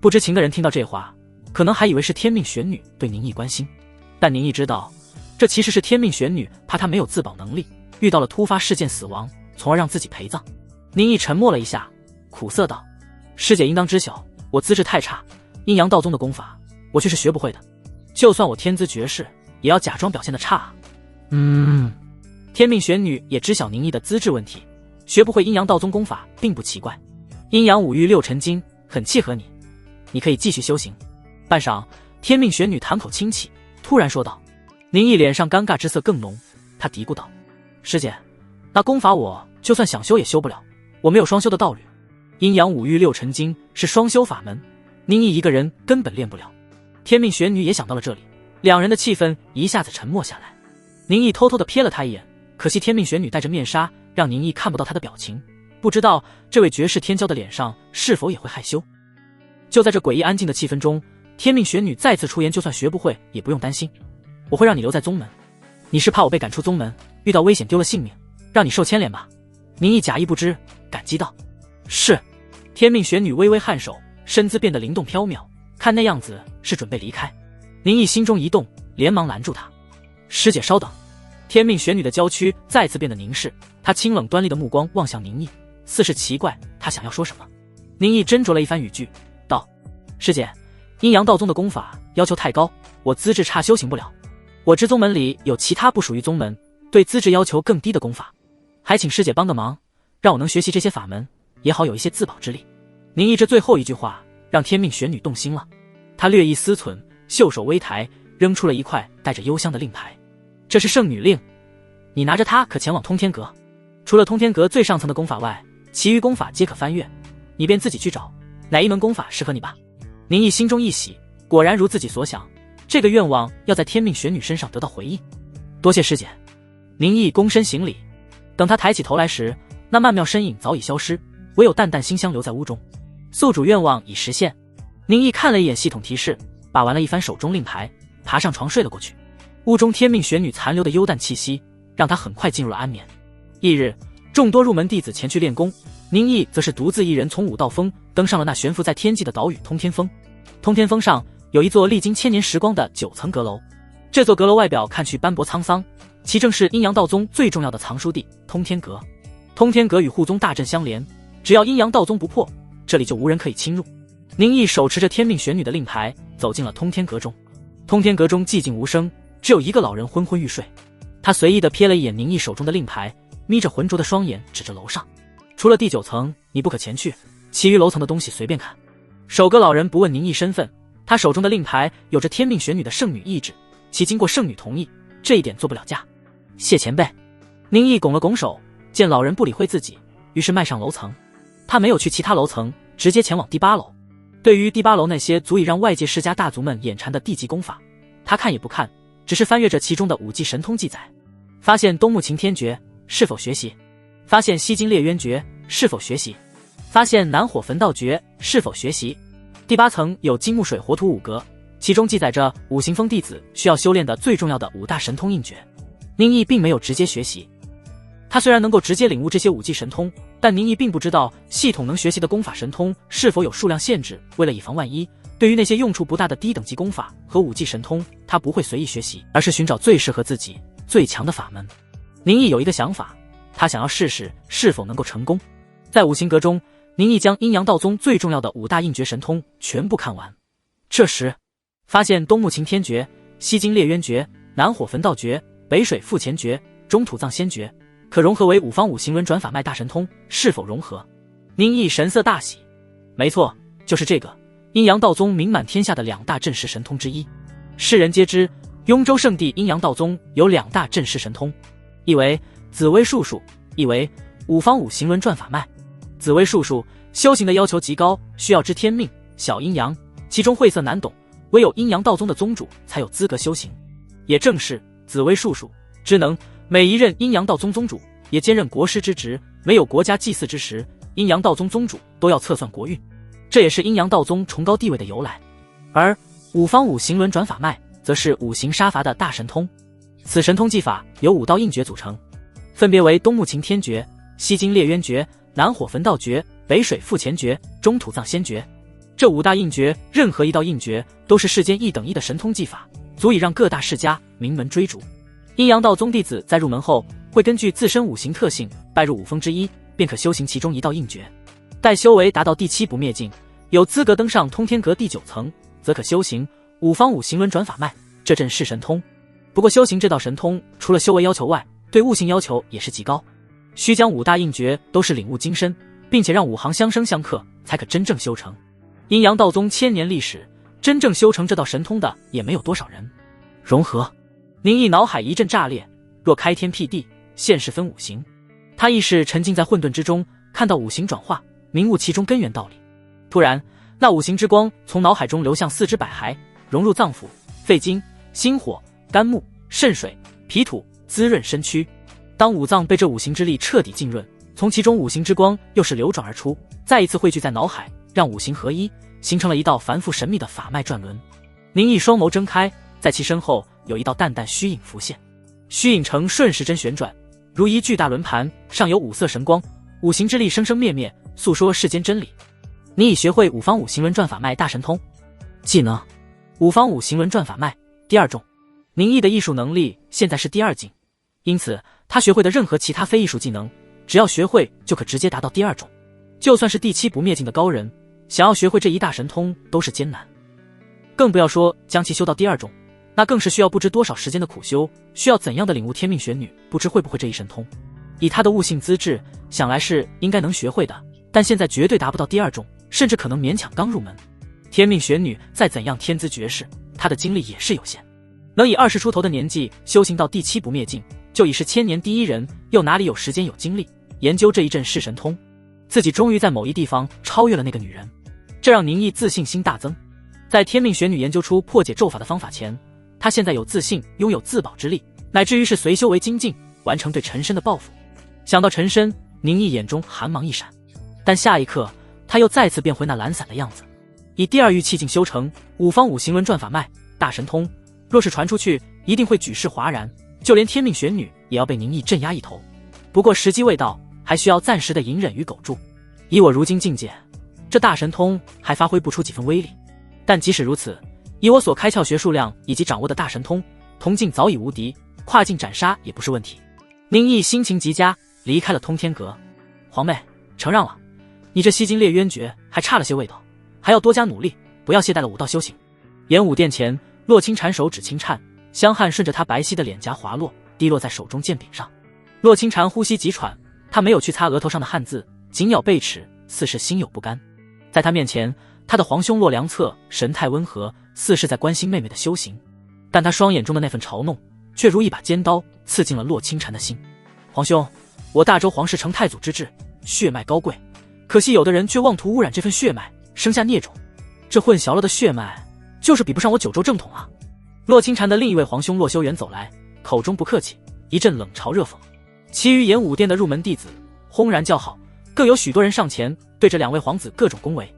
Speaker 1: 不知情的人听到这话，可能还以为是天命玄女对宁毅关心，但宁毅知道，这其实是天命玄女怕他没有自保能力，遇到了突发事件死亡，从而让自己陪葬。宁毅沉默了一下，苦涩道：师姐应当知晓，我资质太差，阴阳道宗的功法我却是学不会的，就算我天资绝世，也要假装表现的差啊。天命玄女也知晓宁毅的资质问题，学不会阴阳道宗功法并不奇怪，阴阳五欲六尘经很契合你，你可以继续修行。半晌，天命玄女叹口清气，突然说道。宁毅脸上尴尬之色更浓，他嘀咕道：师姐，那功法我就算想修也修不了，我没有双修的道侣。阴阳五欲六尘经是双修法门，宁毅一个人根本练不了。天命玄女也想到了这里，两人的气氛一下子沉默下来。宁毅偷偷地瞥了他一眼，可惜天命玄女戴着面纱，让宁毅看不到她的表情，不知道这位绝世天骄的脸上是否也会害羞。就在这诡异安静的气氛中，天命玄女再次出言，就算学不会也不用担心，我会让你留在宗门。你是怕我被赶出宗门，遇到危险丢了性命，让你受牵连吧？宁毅假意不知，感激道：是。天命玄女微微颔首，身姿变得灵动飘渺，看那样子是准备离开。宁毅心中一动，连忙拦住她：师姐稍等。天命玄女的娇躯再次变得凝视，她清冷端厉的目光望向宁毅，似是奇怪她想要说什么。宁毅斟酌了一番语句，道：师姐，阴阳道宗的功法要求太高，我资质差，修行不了。我知宗门里有其他不属于宗门对资质要求更低的功法，还请师姐帮个忙，让我能学习这些法门，也好有一些自保之力。宁毅这最后一句话让天命玄女动心了，她略一思忖，袖手微抬，扔出了一块带着幽香的令牌。这是圣女令，你拿着它可前往通天阁，除了通天阁最上层的功法外，其余功法皆可翻阅，你便自己去找哪一门功法适合你吧。宁毅心中一喜，果然如自己所想，这个愿望要在天命玄女身上得到回应。多谢师姐。宁毅躬身行礼，等他抬起头来时，那曼妙身影早已消失，唯有淡淡馨香留在屋中。宿主愿望已实现。宁毅看了一眼系统提示，把玩了一番手中令牌，爬上床睡了过去。屋中天命玄女残留的幽淡气息让他很快进入了安眠。翌日，众多入门弟子前去练功，宁毅则是独自一人从武道峰登上了那悬浮在天际的岛屿通天峰。通天峰上有一座历经千年时光的9层阁楼，这座阁楼外表看去斑驳沧桑，其正是阴阳道宗最重要的藏书地通天阁。通天阁与护宗大阵相连，只要阴阳道宗不破，这里就无人可以侵入。宁毅手持着天命玄女的令牌走进了通天阁中。通天阁中寂静无声，只有一个老人昏昏欲睡。他随意地瞥了一眼宁毅手中的令牌，眯着浑浊的双眼指着楼上：除了第9层你不可前去，其余楼层的东西随便看。守阁老人不问宁毅身份，他手中的令牌有着天命玄女的圣女意志，其经过圣女同意，这一点做不了假。谢前辈。宁毅拱了拱手，见老人不理会自己，于是迈上楼层。他没有去其他楼层，直接前往第8楼。对于第8楼那些足以让外界世家大族们眼馋的地级功法，他看也不看，只是翻阅着其中的5技神通记载，发现东木擎天诀，是否学习？发现西京烈渊诀，是否学习？发现南火焚道诀，是否学习？第8层有金木水火土5格，其中记载着5行风弟子需要修炼的最重要的5大神通印诀。宁毅并没有直接学习，他虽然能够直接领悟这些5技神通，但宁毅并不知道系统能学习的功法神通是否有数量限制。为了以防万一，对于那些用处不大的低等级功法和5技神通，他不会随意学习，而是寻找最适合自己最强的法门。宁毅有一个想法，他想要试试是否能够成功。在5行阁中，宁毅将阴阳道宗最重要的5大印诀神通全部看完。这时发现东木擎天诀、西京烈渊诀、南火焚道诀、北水复前诀、中土藏仙诀可融合为5方5行轮转法脉大神通，是否融合？宁毅神色大喜，没错，就是这个阴阳道宗名满天下的2大镇世神通之一。世人皆知，雍州圣地阴阳道宗有2大镇世神通，一为紫微术数，一为5方5行轮转法脉。紫微术数修行的要求极高，需要知天命、晓阴阳，其中晦涩难懂，唯有阴阳道宗的宗主才有资格修行。也正是紫微术数之能，每一任阴阳道宗宗主也兼任国师之职，没有国家祭祀之时，阴阳道宗宗主都要测算国运。这也是阴阳道宗崇高地位的由来。而五方五行轮转法脉则是五行杀伐的大神通，此神通技法由5道印诀组成，分别为东木擎天诀、西金烈渊诀、南火焚道诀、北水覆乾诀、中土藏仙诀。这5大印诀任何一道印诀都是世间1等1的神通技法，足以让各大世家名门追逐。阴阳道宗弟子在入门后会根据自身五行特性拜入5峰之一，便可修行其中1道印诀。待修为达到第7不灭境，有资格登上通天阁第9层，则可修行五方五行轮转法脉，这正是神通。不过修行这道神通，除了修为要求外，对悟性要求也是极高，需将5大印诀都是领悟精深，并且让5行相生相克，才可真正修成。阴阳道宗1000年历史，真正修成这道神通的也没有多少人。融合，宁毅脑海一阵炸裂，若开天辟地，现世分5行。他意识沉浸在混沌之中，看到5行转化，明悟其中根源道理。突然，那5行之光从脑海中流向4肢百骸，融入脏腑、肺经、心火、肝木、肾水、脾土，滋润身躯。当5脏被这5行之力彻底浸润，从其中5行之光又是流转而出，再一次汇聚在脑海，让5行合一，形成了一道繁复神秘的法脉转轮。宁毅双眸睁开，在其身后有一道淡淡虚影浮现，虚影呈顺时针旋转，如一巨大轮盘，上有5色神光，5行之力生生灭灭，诉说世间真理。你已学会5方五行轮转法脉大神通，技能5方五行轮转法脉第2种。宁毅的艺术能力现在是第2境，因此他学会的任何其他非艺术技能，只要学会就可直接达到第2种。就算是第7不灭境的高人，想要学会这一大神通都是艰难，更不要说将其修到第2种，那更是需要不知多少时间的苦修，需要怎样的领悟天命玄女，不知会不会这一神通。以他的悟性资质，想来是应该能学会的，但现在绝对达不到第2种，甚至可能勉强刚入门。天命玄女再怎样天资绝世，她的精力也是有限，能以20出头的年纪修行到第7不灭境，就已是1000年第一人，又哪里有时间有精力研究这一阵式神通？自己终于在某一地方超越了那个女人，这让宁毅自信心大增。在天命玄女研究出破解咒法的方法前，他现在有自信拥有自保之力，乃至于是随修为精进，完成对陈深的报复。想到陈深，宁毅眼中寒芒一闪，但下一刻他又再次变回那懒散的样子。以第2域气境修成5方五行轮转法脉大神通，若是传出去，一定会举世哗然，就连天命玄女也要被宁毅镇压一头。不过时机未到，还需要暂时的隐忍与苟住。以我如今境界，这大神通还发挥不出几分威力，但即使如此，以我所开窍学数量以及掌握的大神通，铜镜早已无敌，跨境斩杀也不是问题。宁毅心情极佳，离开了通天阁。皇妹，承让了，你这西金烈渊诀还差了些味道，还要多加努力，不要懈怠了5道修行。演武殿前，洛清禅手指轻颤，香汗顺着他白皙的脸颊滑落，滴落在手中剑柄上。洛清禅呼吸急喘，他没有去擦额头上的汗渍，紧咬贝齿，似是心有不甘。在他面前，他的皇兄洛良策神态温和，似是在关心妹妹的修行，但他双眼中的那份嘲弄，却如一把尖刀刺进了洛清禅的心。皇兄，我大周皇室承太祖之志，血脉高贵，可惜有的人却妄图污染这份血脉，生下孽种。这混淆了的血脉，就是比不上我九州正统啊！洛清禅的另一位皇兄洛修远走来，口中不客气，一阵冷嘲热讽。其余演武殿的入门弟子轰然叫好，更有许多人上前对这2位皇子各种恭维。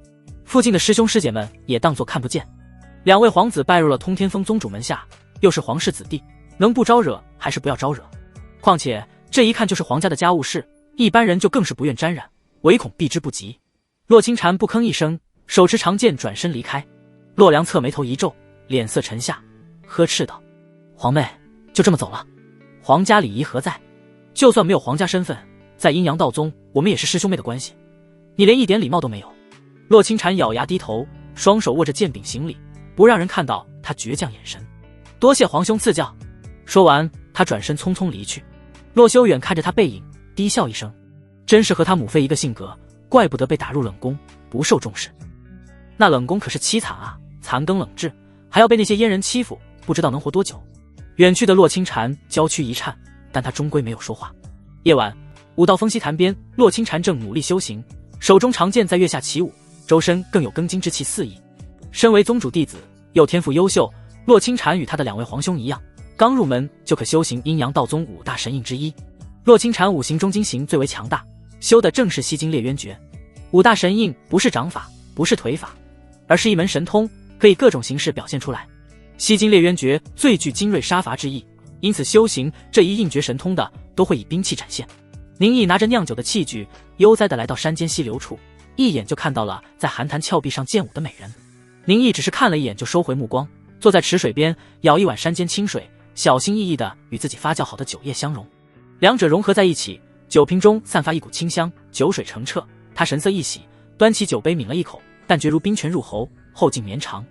Speaker 1: 附近的师兄师姐们也当作看不见。2位皇子拜入了通天峰宗主门下，又是皇室子弟，能不招惹还是不要招惹？况且这一看就是皇家的家务事，一般人就更是不愿沾染，唯恐避之不及。洛清禅不吭一声，手持长剑转身离开。洛良策眉头一皱，脸色沉下，呵斥道：“皇妹，就这么走了？皇家礼仪何在？就算没有皇家身份，在阴阳道宗，我们也是师兄妹的关系，你连一点礼貌都没有。”洛清禅咬牙低头，双手握着剑柄行礼，不让人看到他倔强眼神。多谢皇兄赐教。说完，他转身匆匆离去。洛修远看着他背影，低笑一声，真是和他母妃一个性格，怪不得被打入冷宫，不受重视。那冷宫可是凄惨啊，残羹冷炙，还要被那些阉人欺负，不知道能活多久。远去的洛清禅娇躯一颤，但他终归没有说话。夜晚，武道峰西潭边，洛清禅正努力修行，手中长剑在月下起舞，周身更有庚金之气四溢。身为宗主弟子，又天赋优秀，洛清禅与他的2位皇兄一样，刚入门就可修行阴阳道宗5大神印之一。洛清禅5行中金行最为强大，修的正是西金烈渊诀。5大神印不是掌法，不是腿法，而是一门神通，可以各种形式表现出来。吸金裂渊诀最具精锐杀伐之意，因此修行这一应绝神通的都会以兵器展现。宁毅拿着酿酒的器具，悠哉地来到山间溪流处，一眼就看到了在寒潭峭壁上剑舞的美人。宁毅只是看了一眼就收回目光，坐在池水边，舀一碗山间清水，小心翼翼地与自己发酵好的酒液相融。两者融合在一起，酒瓶中散发一股清香，酒水澄澈。他神色一喜，端起酒杯抿了一口，但觉如冰泉入喉，后劲绵长。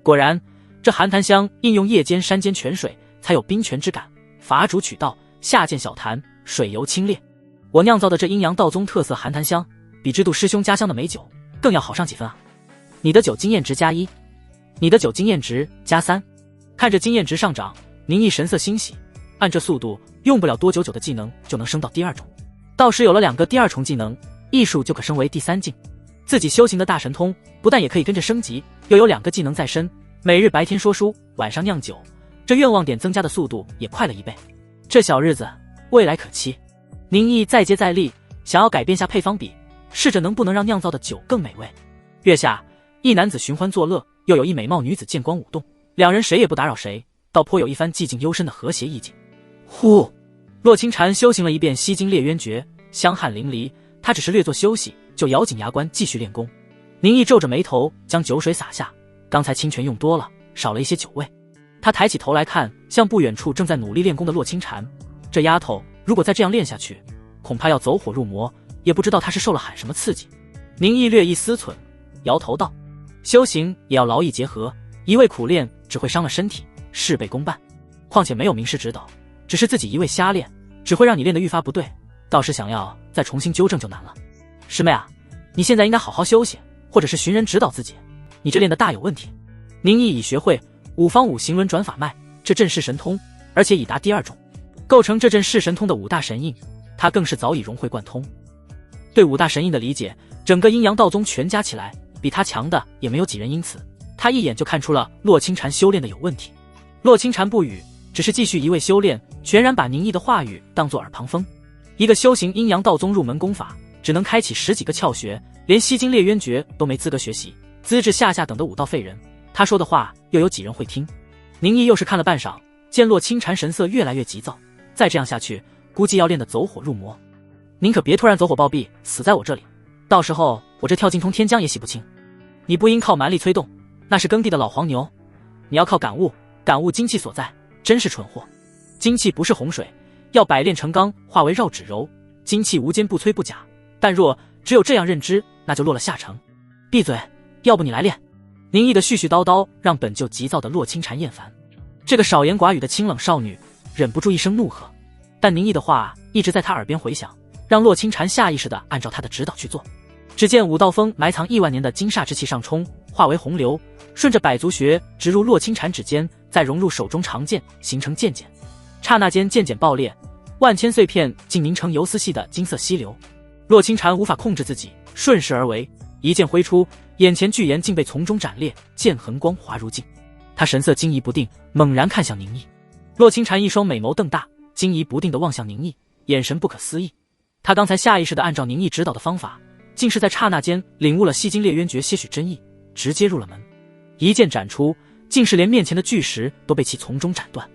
Speaker 1: 果然，这寒潭香应用夜间山间泉水，才有冰泉之感。伐竹取道，下见小潭，水油清冽。我酿造的这阴阳道宗特色寒潭香，比知度师兄家乡的美酒更要好上几分啊！你的酒经验值+1，你的酒经验值+3。看着经验值上涨，宁毅神色欣喜。按这速度，用不了多久，酒的技能就能升到第2种。到时有了2个第2重技能，艺术就可升为第3境。自己修行的大神通，不但也可以跟着升级，又有2个技能在身。每日白天说书，晚上酿酒，这愿望点增加的速度也快了1倍。这小日子未来可期。宁毅再接再厉，想要改变下配方比，试着能不能让酿造的酒更美味。月下，一男子寻欢作乐，又有一美貌女子见光舞动，两人谁也不打扰谁，倒颇有一番寂静幽深的和谐意境。呼，洛清禅修行了一遍吸金裂渊诀，香汗淋漓，他只是略作休息，就咬紧牙关继续练功。宁毅皱着眉头将酒水洒下，刚才清泉用多了，少了一些酒味。他抬起头来看向不远处正在努力练功的洛清禅，这丫头如果再这样练下去，恐怕要走火入魔，也不知道她是受了喊什么刺激。宁毅略一思忖，摇头道：修行也要劳逸结合，一味苦练只会伤了身体，事倍功半。况且没有名师指导，只是自己一味瞎练，只会让你练得愈发不对，到时想要再重新纠正就难了。师妹啊，你现在应该好好休息，或者是寻人指导自己，你这练得大有问题。宁毅已学会五方五行轮转法脉，这阵式神通，而且已达第2种，构成这阵式神通的5大神印，他更是早已融会贯通。对5大神印的理解，整个阴阳道宗全加起来，比他强的也没有几人，因此他一眼就看出了洛清禅修炼的有问题。洛清禅不语，只是继续一味修炼，全然把宁毅的话语当作耳旁风。一个修行阴阳道宗入门功法，只能开启10几个窍穴，连吸金裂渊诀都没资格学习，资质下等的武道废人，他说的话又有几人会听？宁毅又是看了半晌，见洛清禅神色越来越急躁，再这样下去，估计要练得走火入魔。您可别突然走火暴毙，死在我这里，到时候我这跳进通天江也洗不清。你不应靠蛮力催动，那是耕地的老黄牛，你要靠感悟，感悟精气所在，真是蠢货。精气不是洪水，要百炼成钢，化为绕指柔，精气无坚不摧不假，但若只有这样认知，那就落了下乘。闭嘴，要不你来练。宁毅的絮絮叨叨让本就急躁的洛清禅厌烦，这个少言寡语的清冷少女忍不住一声怒喝，但宁毅的话一直在他耳边回响，让洛清禅下意识地按照他的指导去做。只见武道风埋藏亿万年的金煞之气上冲，化为洪流，顺着百足穴直入洛清禅指尖，再融入手中长剑，形成剑茧。刹那间剑茧爆裂，万千碎片竟凝成游丝细的金色溪流。洛清禅无法控制自己，顺势而为，一剑挥出，眼前巨岩竟被从中斩裂，剑痕光滑如镜。他神色惊疑不定，猛然看向宁毅。洛清禅一双美眸瞪大，惊疑不定地望向宁毅，眼神不可思议。他刚才下意识地按照宁毅指导的方法，竟是在刹那间领悟了吸金裂渊诀些许真意，直接入了门。一剑斩出，竟是连面前的巨石都被其从中斩断。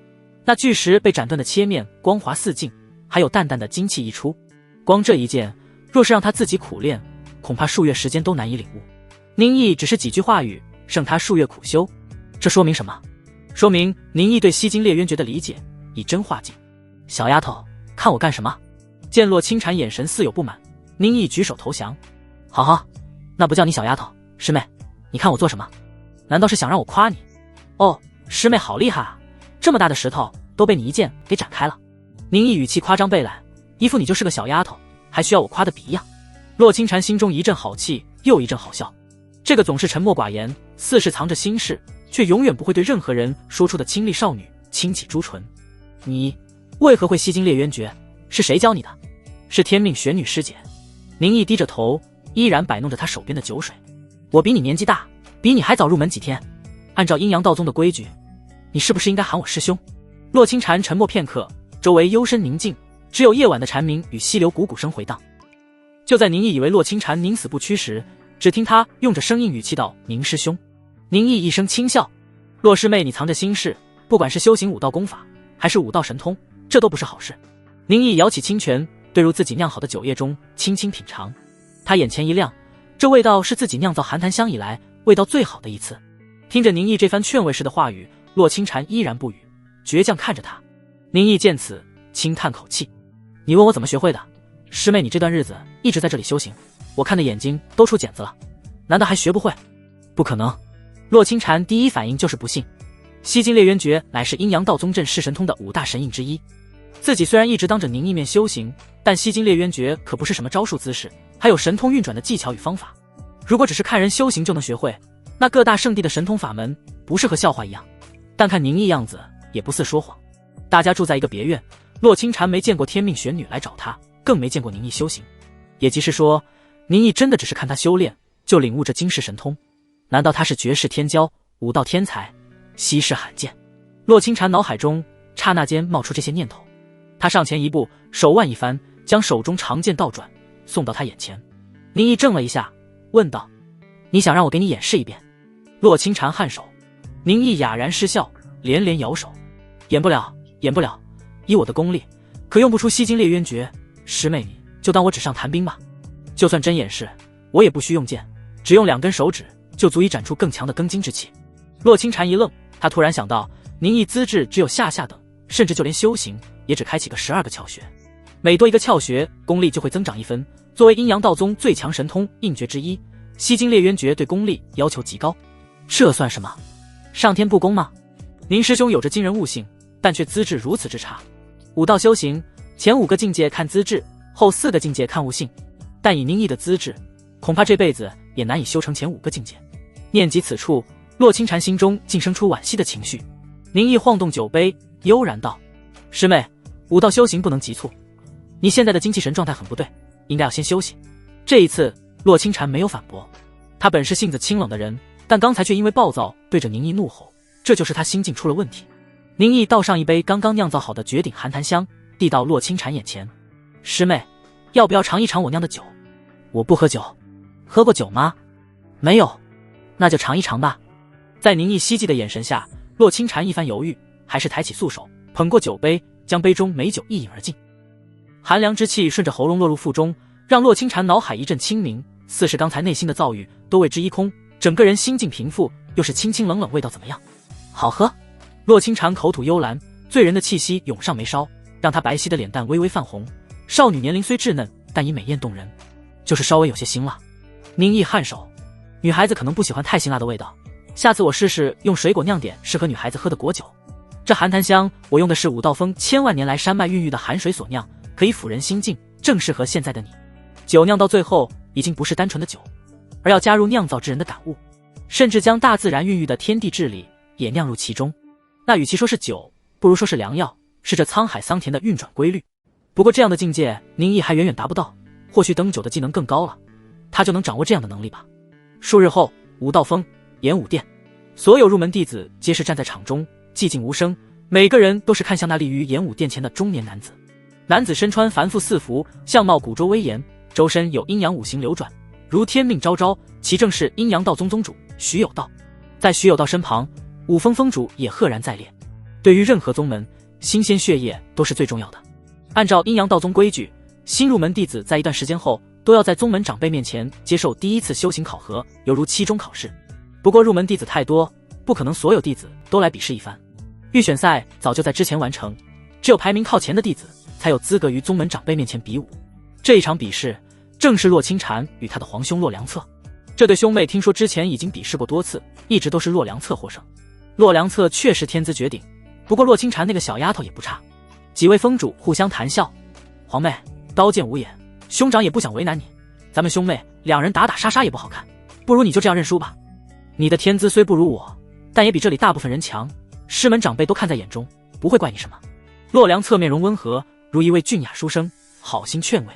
Speaker 1: 那巨石被斩断的切面光滑似镜，还有淡淡的精气溢出。光这一剑，若是让他自己苦练，恐怕数月时间都难以领悟。宁毅只是几句话语，胜他数月苦修。这说明什么？说明宁毅对吸金裂渊诀的理解已真化境。小丫头，看我干什么？见洛清禅眼神似有不满，宁毅举手投降。好好，那不叫你小丫头，师妹，你看我做什么？难道是想让我夸你？哦，师妹好厉害啊，这么大的石头都被你一剑给斩开了。宁毅语气夸张倍览，一副你就是个小丫头，还需要我夸的比样。洛清禅心中一阵好气，又一阵好笑。这个总是沉默寡言，似是藏着心事，却永远不会对任何人说出的清丽少女轻启朱唇。你为何会吸金裂渊诀？是谁教你的？是天命玄女师姐。宁毅低着头，依然摆弄着他手边的酒水。我比你年纪大，比你还早入门几天，按照阴阳道宗的规矩，你是不是应该喊我师兄？洛清禅沉默片刻，周围幽深宁静，只有夜晚的蝉鸣与溪流汩汩声回荡。就在宁毅以为洛清禅宁死不屈时，只听他用着生硬语气道：“宁师兄。”宁毅一声轻笑：“洛师妹，你藏着心事，不管是修行武道功法，还是武道神通，这都不是好事。”宁毅摇起清泉，兑入自己酿好的酒液中，轻轻品尝。他眼前一亮，这味道是自己酿造寒檀香以来味道最好的一次。听着宁毅这番劝慰式的话语，洛清禅依然不语，倔强看着他。宁毅见此，轻叹口气：“你问我怎么学会的？师妹，你这段日子一直在这里修行，我看的眼睛都出茧子了，难道还学不会？”“不可能！”洛清禅第一反应就是不信。西京烈渊诀乃是阴阳道宗镇世神通的5大神印之一，自己虽然一直当着宁毅面修行，但西京烈渊诀可不是什么招数姿势，还有神通运转的技巧与方法。如果只是看人修行就能学会，那各大圣地的神通法门不是和笑话一样？但看宁毅样子也不似说谎。大家住在一个别院，洛清禅没见过天命玄女来找他，更没见过宁毅修行，也即是说，宁毅真的只是看他修炼就领悟着惊世神通。难道他是绝世天骄，武道天才，稀世罕见？洛清禅脑海中刹那间冒出这些念头，他上前一步，手腕一翻，将手中长剑倒转，送到他眼前。宁毅怔了一下，问道：“你想让我给你演示一遍？”洛清禅颔首。宁毅哑然失笑，连连摇手：“演不了，演不了，以我的功力，可用不出西京烈渊诀。师妹，你就当我纸上谈兵吧。就算真演示，我也不需用剑，只用2根手指就足以展出更强的庚金之气。”洛清禅一愣，他突然想到，宁毅资质只有下等，甚至就连修行也只开启个12个窍穴，每多一个窍穴，功力就会增长1分。作为阴阳道宗最强神通印诀之一，西京烈渊诀对功力要求极高，这算什么？上天不公吗？宁师兄有着惊人悟性，但却资质如此之差。武道修行，前5个境界看资质，后4个境界看悟性，但以宁毅的资质，恐怕这辈子也难以修成前5个境界。念及此处，洛清禅心中竟生出惋惜的情绪。宁毅晃动酒杯，悠然道：“师妹，武道修行不能急促，你现在的精气神状态很不对，应该要先休息。”这一次，洛清禅没有反驳。他本是性子清冷的人，但刚才却因为暴躁对着宁毅怒吼，这就是他心境出了问题。宁毅倒上一杯刚刚酿造好的绝顶寒檀香，递到洛清禅眼前：“师妹，要不要尝一尝我酿的酒？”“我不喝酒。”“喝过酒吗？”“没有。”“那就尝一尝吧。”在宁毅希冀的眼神下，洛清禅一番犹豫，还是抬起素手捧过酒杯，将杯中美酒一饮而尽。寒凉之气顺着喉咙落入腹中，让洛清禅脑海一阵清明，似是刚才内心的躁郁都为之一空，整个人心境平复，又是清清冷冷，味道怎么样？好喝。洛清禅口吐幽兰，醉人的气息涌上眉梢，让他白皙的脸蛋微微泛红。少女年龄虽稚嫩，但已美艳动人，就是稍微有些辛辣。宁毅颔首：“女孩子可能不喜欢太辛辣的味道，下次我试试用水果酿点适合女孩子喝的果酒。这寒檀香我用的是武道峰千万年来山脉孕育的寒水所酿，可以抚人心境，正适合现在的你。酒酿到最后已经不是单纯的酒，而要加入酿造之人的感悟，甚至将大自然孕育的天地至理也酿入其中。那与其说是酒，不如说是良药，是这沧海桑田的运转规律。不过这样的境界，宁毅还远远达不到，或许等酒的技能更高了，他就能掌握这样的能力吧。”数日后，武道峰演武殿，所有入门弟子皆是站在场中，寂静无声，每个人都是看向那立于演武殿前的中年男子。男子身穿繁复四服，相貌古拙威严，周身有阴阳5行流转，如天命昭昭，其正是阴阳道宗宗主徐有道。在徐有道身旁，五峰峰主也赫然在列。对于任何宗门，新鲜血液都是最重要的。按照阴阳道宗规矩，新入门弟子在一段时间后都要在宗门长辈面前接受第1次修行考核，犹如期中考试。不过入门弟子太多，不可能所有弟子都来比试一番。预选赛早就在之前完成，只有排名靠前的弟子才有资格于宗门长辈面前比武。这一场比试正是洛清禅与他的皇兄洛良策。这对兄妹听说之前已经比试过多次，一直都是洛良策获胜。洛良策确实天资绝顶，不过洛清禅那个小丫头也不差。几位峰主互相谈笑：“皇妹，刀剑无眼，兄长也不想为难你，咱们兄妹2人打打杀杀也不好看，不如你就这样认输吧。你的天资虽不如我，但也比这里大部分人强，师门长辈都看在眼中，不会怪你什么。”洛良策面容温和，如一位俊雅书生，好心劝慰。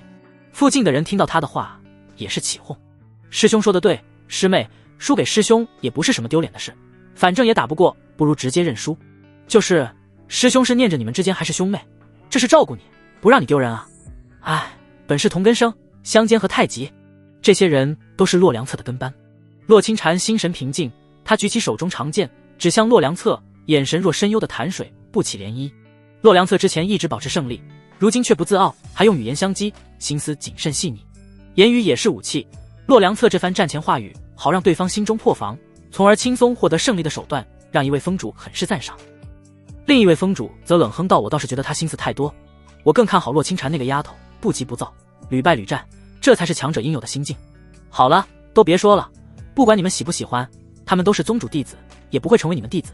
Speaker 1: 附近的人听到他的话，也是起哄：“师兄说的对，师妹输给师兄也不是什么丢脸的事，反正也打不过，不如直接认输。就是师兄是念着你们之间还是兄妹，这是照顾你，不让你丢人啊。哎，本是同根生，相煎何太急。”这些人都是洛良策的跟班。洛清禅心神平静，他举起手中长剑，指向洛良策，眼神若深幽的潭水，不起涟漪。洛良策之前一直保持胜利，如今却不自傲，还用语言相激，心思谨慎细腻。言语也是武器，洛良策这番战前话语，好让对方心中破防，从而轻松获得胜利的手段，让一位封主很是赞赏。另一位封主则冷哼道：“我倒是觉得他心思太多，我更看好洛清禅那个丫头，不急不躁，屡败屡战，这才是强者应有的心境。好了，都别说了，不管你们喜不喜欢，他们都是宗主弟子，也不会成为你们弟子。”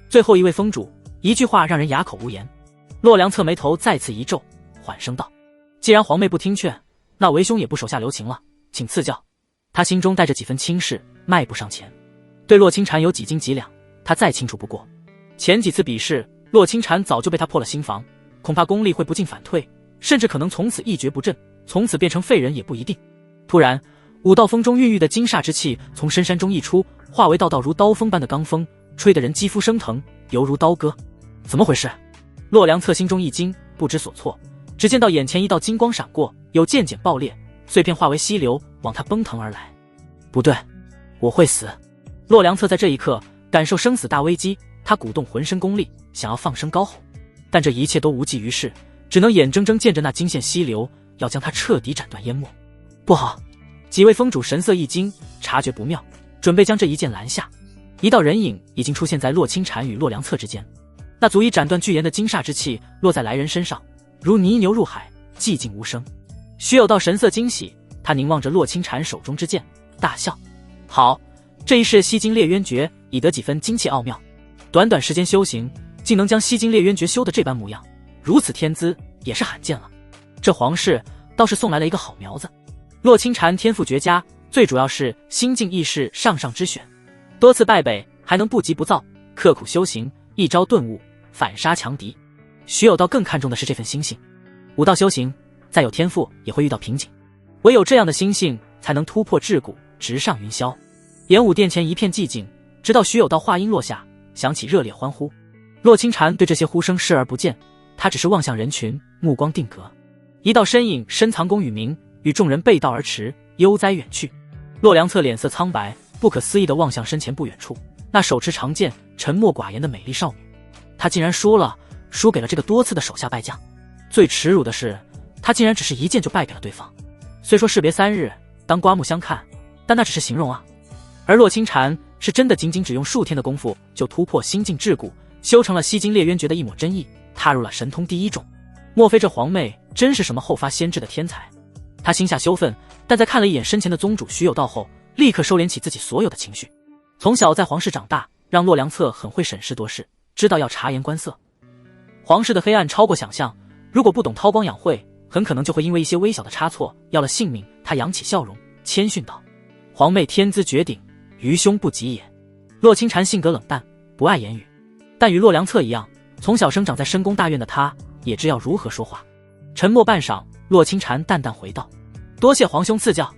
Speaker 1: 最后一位封主一句话让人哑口无言。洛良策眉头再次一皱，缓声道：“既然皇妹不听劝，那为兄也不手下留情了，请赐教。”他心中带着几分轻视，迈步上前。对洛清禅有几斤几两，他再清楚不过。前几次比试，洛清禅早就被他破了心防，恐怕功力会不进反退，甚至可能从此一蹶不振，从此变成废人也不一定。突然，武道风中孕育的金煞之气从深山中溢出，化为道道如刀锋般的罡风，吹得人肌肤生疼，犹如刀割。怎么回事？洛良策心中一惊，不知所措。只见到眼前一道金光闪过，有剑剪爆裂，碎片化为溪流，往他奔腾而来。不对，我会死！洛良策在这一刻感受生死大危机，他鼓动浑身功力，想要放声高吼，但这一切都无济于事，只能眼睁睁见着那金线溪流要将他彻底斩断淹没。不好！几位封主神色一惊，察觉不妙，准备将这一剑拦下。一道人影已经出现在洛清禅与洛良策之间，那足以斩断巨岩的金煞之气落在来人身上，如泥牛入海，寂静无声。徐有道神色惊喜，他凝望着洛清禅手中之剑，大笑：“好，这一式西京烈渊诀已得几分精气奥妙，短短时间修行，竟能将西京烈渊诀修得这般模样，如此天资也是罕见了。这皇室倒是送来了一个好苗子。”洛清禅天赋绝佳，最主要是心境亦是上上之选，多次败北还能不急不躁，刻苦修行，一朝顿悟，反杀强敌。徐有道更看重的是这份心性。武道修行再有天赋也会遇到瓶颈，唯有这样的心性才能突破桎梏，直上云霄。演武殿前一片寂静，直到徐有道话音落下，响起热烈欢呼。洛清禅对这些呼声视而不见，他只是望向人群，目光定格。一道身影深藏功与名，与众人背道而驰，悠哉远去。洛良策脸色苍白，不可思议地望向身前不远处那手持长剑沉默寡言的美丽少女。他竟然输了，输给了这个多次的手下败将。最耻辱的是，他竟然只是一剑就败给了对方。虽说士别3日，当刮目相看，但那只是形容啊。而洛清禅是真的仅仅只用数天的功夫就突破心境桎梏，修成了西京烈渊诀的一抹真意，踏入了神通第一重。莫非这皇妹真是什么后发先至的天才？他心下羞愤，但在看了一眼身前的宗主徐有道后，立刻收敛起自己所有的情绪。从小在皇室长大，让洛良策很会审时度势，知道要察言观色。皇室的黑暗超过想象，如果不懂韬光养晦，很可能就会因为一些微小的差错要了性命。他扬起笑容，谦逊道：“皇妹天资绝顶，愚兄不及也。”洛清禅性格冷淡，不爱言语，但与洛良策一样，从小生长在深宫大院的他也知要如何说话。沉默半晌，洛清禅淡淡回道：“多谢皇兄赐教。”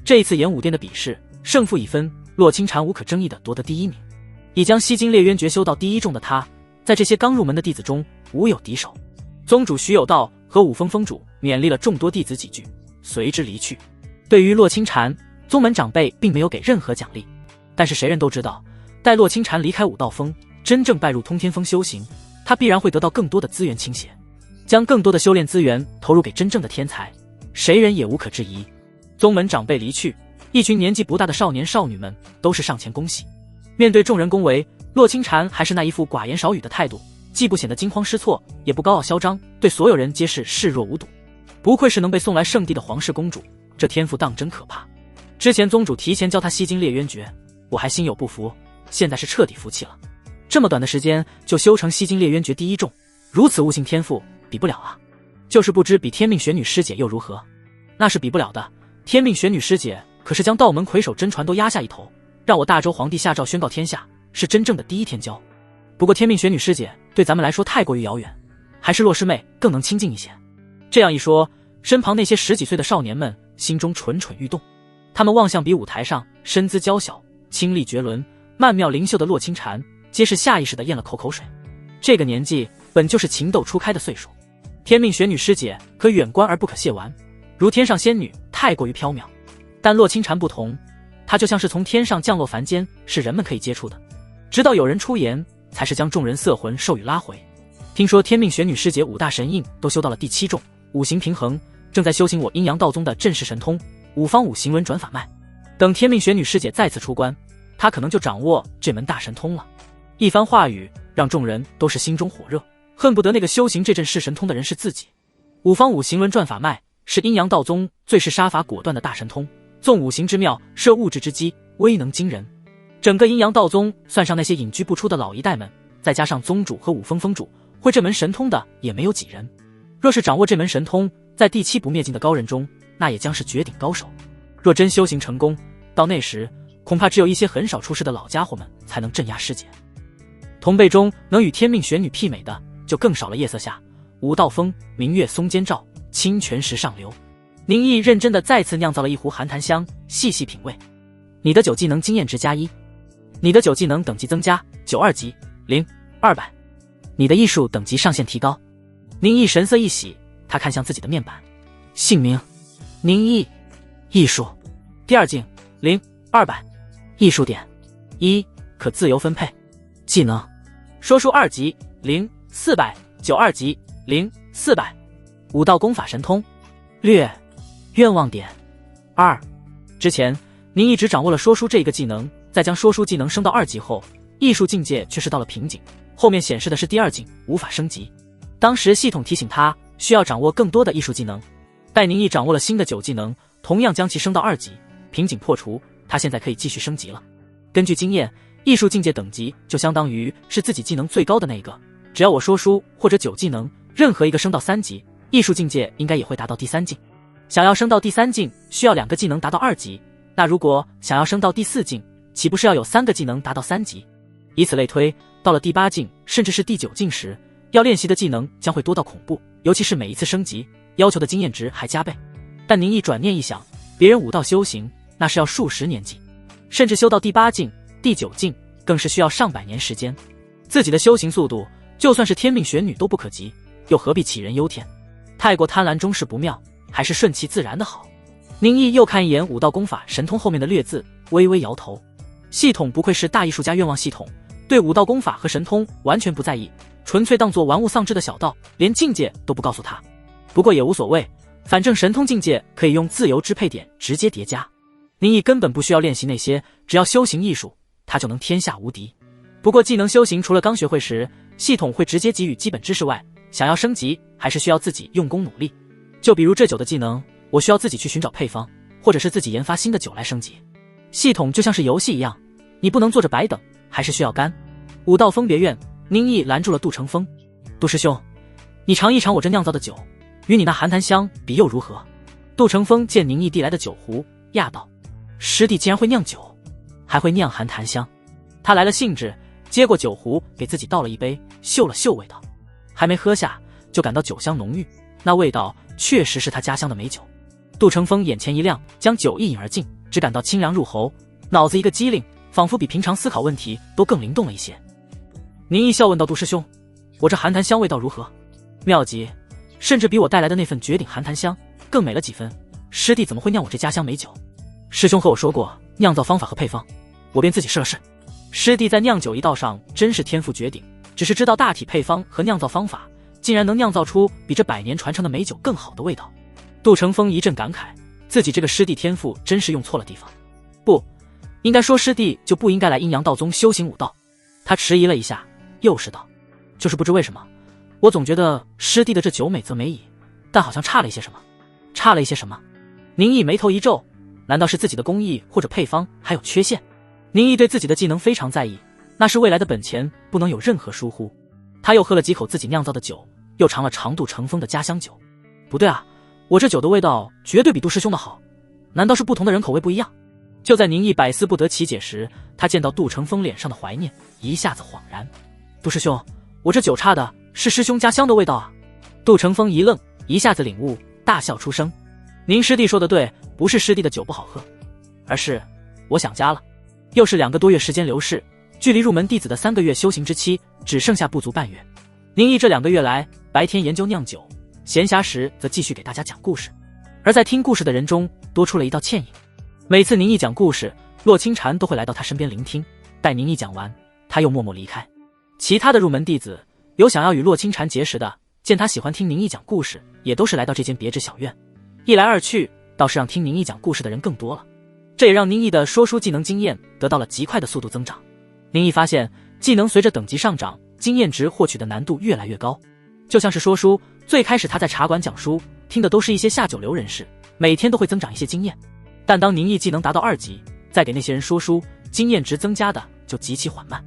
Speaker 1: 这一次演武殿的比试，胜负已分，洛清禅无可争议地夺得第1名。已将西京烈渊诀修到第1重的他，在这些刚入门的弟子中无有敌手。宗主徐有道和五峰峰主勉励了众多弟子几句，随之离去。对于洛清禅，宗门长辈并没有给任何奖励，但是谁人都知道，待洛清禅离开武道峰，真正拜入通天峰修行，他必然会得到更多的资源倾斜，将更多的修炼资源投入给真正的天才，谁人也无可置疑。宗门长辈离去，一群年纪不大的少年少女们都是上前恭喜。面对众人恭维，洛清禅还是那一副寡言少语的态度，既不显得惊慌失措，也不高傲嚣张，对所有人皆是视若无睹。不愧是能被送来圣地的皇室公主，这天赋当真可怕。之前宗主提前教她西京烈渊诀，我还心有不服，现在是彻底服气了。这么短的时间就修成西京烈渊诀第1重，如此悟性天赋比不了啊。就是不知比天命玄女师姐又如何？那是比不了的，天命玄女师姐可是将道门魁首真传都压下一头，让我大周皇帝下诏宣告天下，是真正的第1天骄。不过天命玄女师姐对咱们来说太过于遥远，还是洛师妹更能亲近一些。这样一说，身旁那些10几岁的少年们心中蠢蠢欲动，他们望向比武台上身姿娇小、清丽绝伦、曼妙灵秀的洛清禅，皆是下意识地咽了口水。这个年纪本就是情窦初开的岁数，天命玄女师姐可远观而不可亵玩，如天上仙女，太过于缥缈。但洛清禅不同，他就像是从天上降落凡间，是人们可以接触的。直到有人出言，才是将众人色魂授予拉回。听说天命玄女师姐五大神印都修到了第7重，五行平衡，正在修行我阴阳道宗的镇世神通五方五行轮转法脉。等天命玄女师姐再次出关，她可能就掌握这门大神通了。一番话语让众人都是心中火热，恨不得那个修行这阵世神通的人是自己。五方五行轮转法脉是阴阳道宗最是杀伐果断的大神通，纵五行之妙，摄物质之机，威能惊人。整个阴阳道宗算上那些隐居不出的老一代们，再加上宗主和五峰峰主，会这门神通的也没有几人。若是掌握这门神通，在第7不灭境的高人中，那也将是绝顶高手。若真修行成功，到那时恐怕只有一些很少出世的老家伙们才能镇压师姐。同辈中能与天命玄女媲美的就更少了。夜色下，武道峰，明月松间照，清泉石上流。宁毅认真地再次酿造了一壶寒檀香，细细品味。你的酒技能经验值+1，你的酒技能等级增加92级0 200，你的艺术等级上限提高。宁毅神色一喜，他看向自己的面板，姓名宁毅，艺术第2境0 200，艺术点1，可自由分配。技能说书2级0 400， 92级0 400，武道功法神通略愿望点2。之前您一直掌握了说书这一个技能，在将说书技能升到2级后，艺术境界却是到了瓶颈，后面显示的是第2境，无法升级。当时系统提醒他需要掌握更多的艺术技能，待宁毅掌握了新的9技能，同样将其升到2级，瓶颈破除，他现在可以继续升级了。根据经验，艺术境界等级就相当于是自己技能最高的那个，只要我说书或者9技能任何一个升到3级，艺术境界应该也会达到第3境。想要升到第3境，需要2个技能达到2级，那如果想要升到第4境，岂不是要有3个技能达到3级？以此类推，到了第8境甚至是第9境时，要练习的技能将会多到恐怖，尤其是每一次升级要求的经验值还加倍。但宁毅转念一想，别人武道修行那是要数十年计，甚至修到第8境、第9境更是需要上百年时间。自己的修行速度就算是天命玄女都不可及，又何必杞人忧天？太过贪婪终是不妙，还是顺其自然的好。宁毅又看一眼武道功法神通后面的略字，微微摇头。系统不愧是大艺术家愿望系统，对武道功法和神通完全不在意，纯粹当作玩物丧志的小道，连境界都不告诉他。不过也无所谓，反正神通境界可以用自由支配点直接叠加。宁毅根本不需要练习那些，只要修行艺术，他就能天下无敌。不过技能修行除了刚学会时，系统会直接给予基本知识外，想要升级还是需要自己用功努力。就比如这酒的技能，我需要自己去寻找配方，或者是自己研发新的酒来升级。系统就像是游戏一样，你不能坐着白等，还是需要干。武道峰别院，宁毅拦住了杜成风。杜师兄，你尝一尝我这酿造的酒，与你那寒檀香比又如何？杜成风见宁毅递来的酒壶，讶道：师弟竟然会酿酒，还会酿寒檀香。他来了兴致，接过酒壶给自己倒了一杯，嗅了嗅味道，还没喝下就感到酒香浓郁，那味道确实是他家乡的美酒。杜成风眼前一亮，将酒一饮而尽，只感到清凉入喉，脑子一个机灵，仿佛比平常思考问题都更灵动了一些。宁毅笑问道：杜师兄，我这寒檀香味道如何？妙极，甚至比我带来的那份绝顶寒檀香更美了几分。师弟怎么会酿我这家乡美酒？师兄和我说过酿造方法和配方，我便自己试了试。师弟在酿酒一道上真是天赋绝顶，只是知道大体配方和酿造方法，竟然能酿造出比这100年传承的美酒更好的味道。杜成风一阵感慨，自己这个师弟天赋真是用错了地方。不应该说师弟就不应该来阴阳道宗修行武道。他迟疑了一下，又是道：就是不知为什么，我总觉得师弟的这酒美则美矣，但好像差了一些什么。差了一些什么？宁毅眉头一皱，难道是自己的工艺或者配方还有缺陷？宁毅对自己的技能非常在意，那是未来的本钱，不能有任何疏忽。他又喝了几口自己酿造的酒，又尝了尝杜成风的家乡酒。不对啊，我这酒的味道绝对比杜师兄的好，难道是不同的人口味不一样？就在宁毅百思不得其解时，他见到杜成风脸上的怀念，一下子恍然。杜师兄，我这酒差的是师兄家乡的味道啊！杜成风一愣，一下子领悟，大笑出声。您师弟说的对，不是师弟的酒不好喝，而是我想家了。又是2个多月时间流逝，距离入门弟子的3个月修行之期只剩下不足半月。宁毅这2个月来，白天研究酿酒，闲暇时则继续给大家讲故事。而在听故事的人中，多出了一道倩影。每次宁毅讲故事，洛清禅都会来到他身边聆听，待宁毅讲完，他又默默离开。其他的入门弟子有想要与洛清禅结识的，见他喜欢听宁毅讲故事，也都是来到这间别致小院。一来二去，倒是让听宁毅讲故事的人更多了。这也让宁毅的说书技能经验得到了极快的速度增长。宁毅发现，技能随着等级上涨，经验值获取的难度越来越高。就像是说书，最开始他在茶馆讲书，听的都是一些下九流人士，每天都会增长一些经验。但当宁毅技能达到2级，再给那些人说书，经验值增加的就极其缓慢。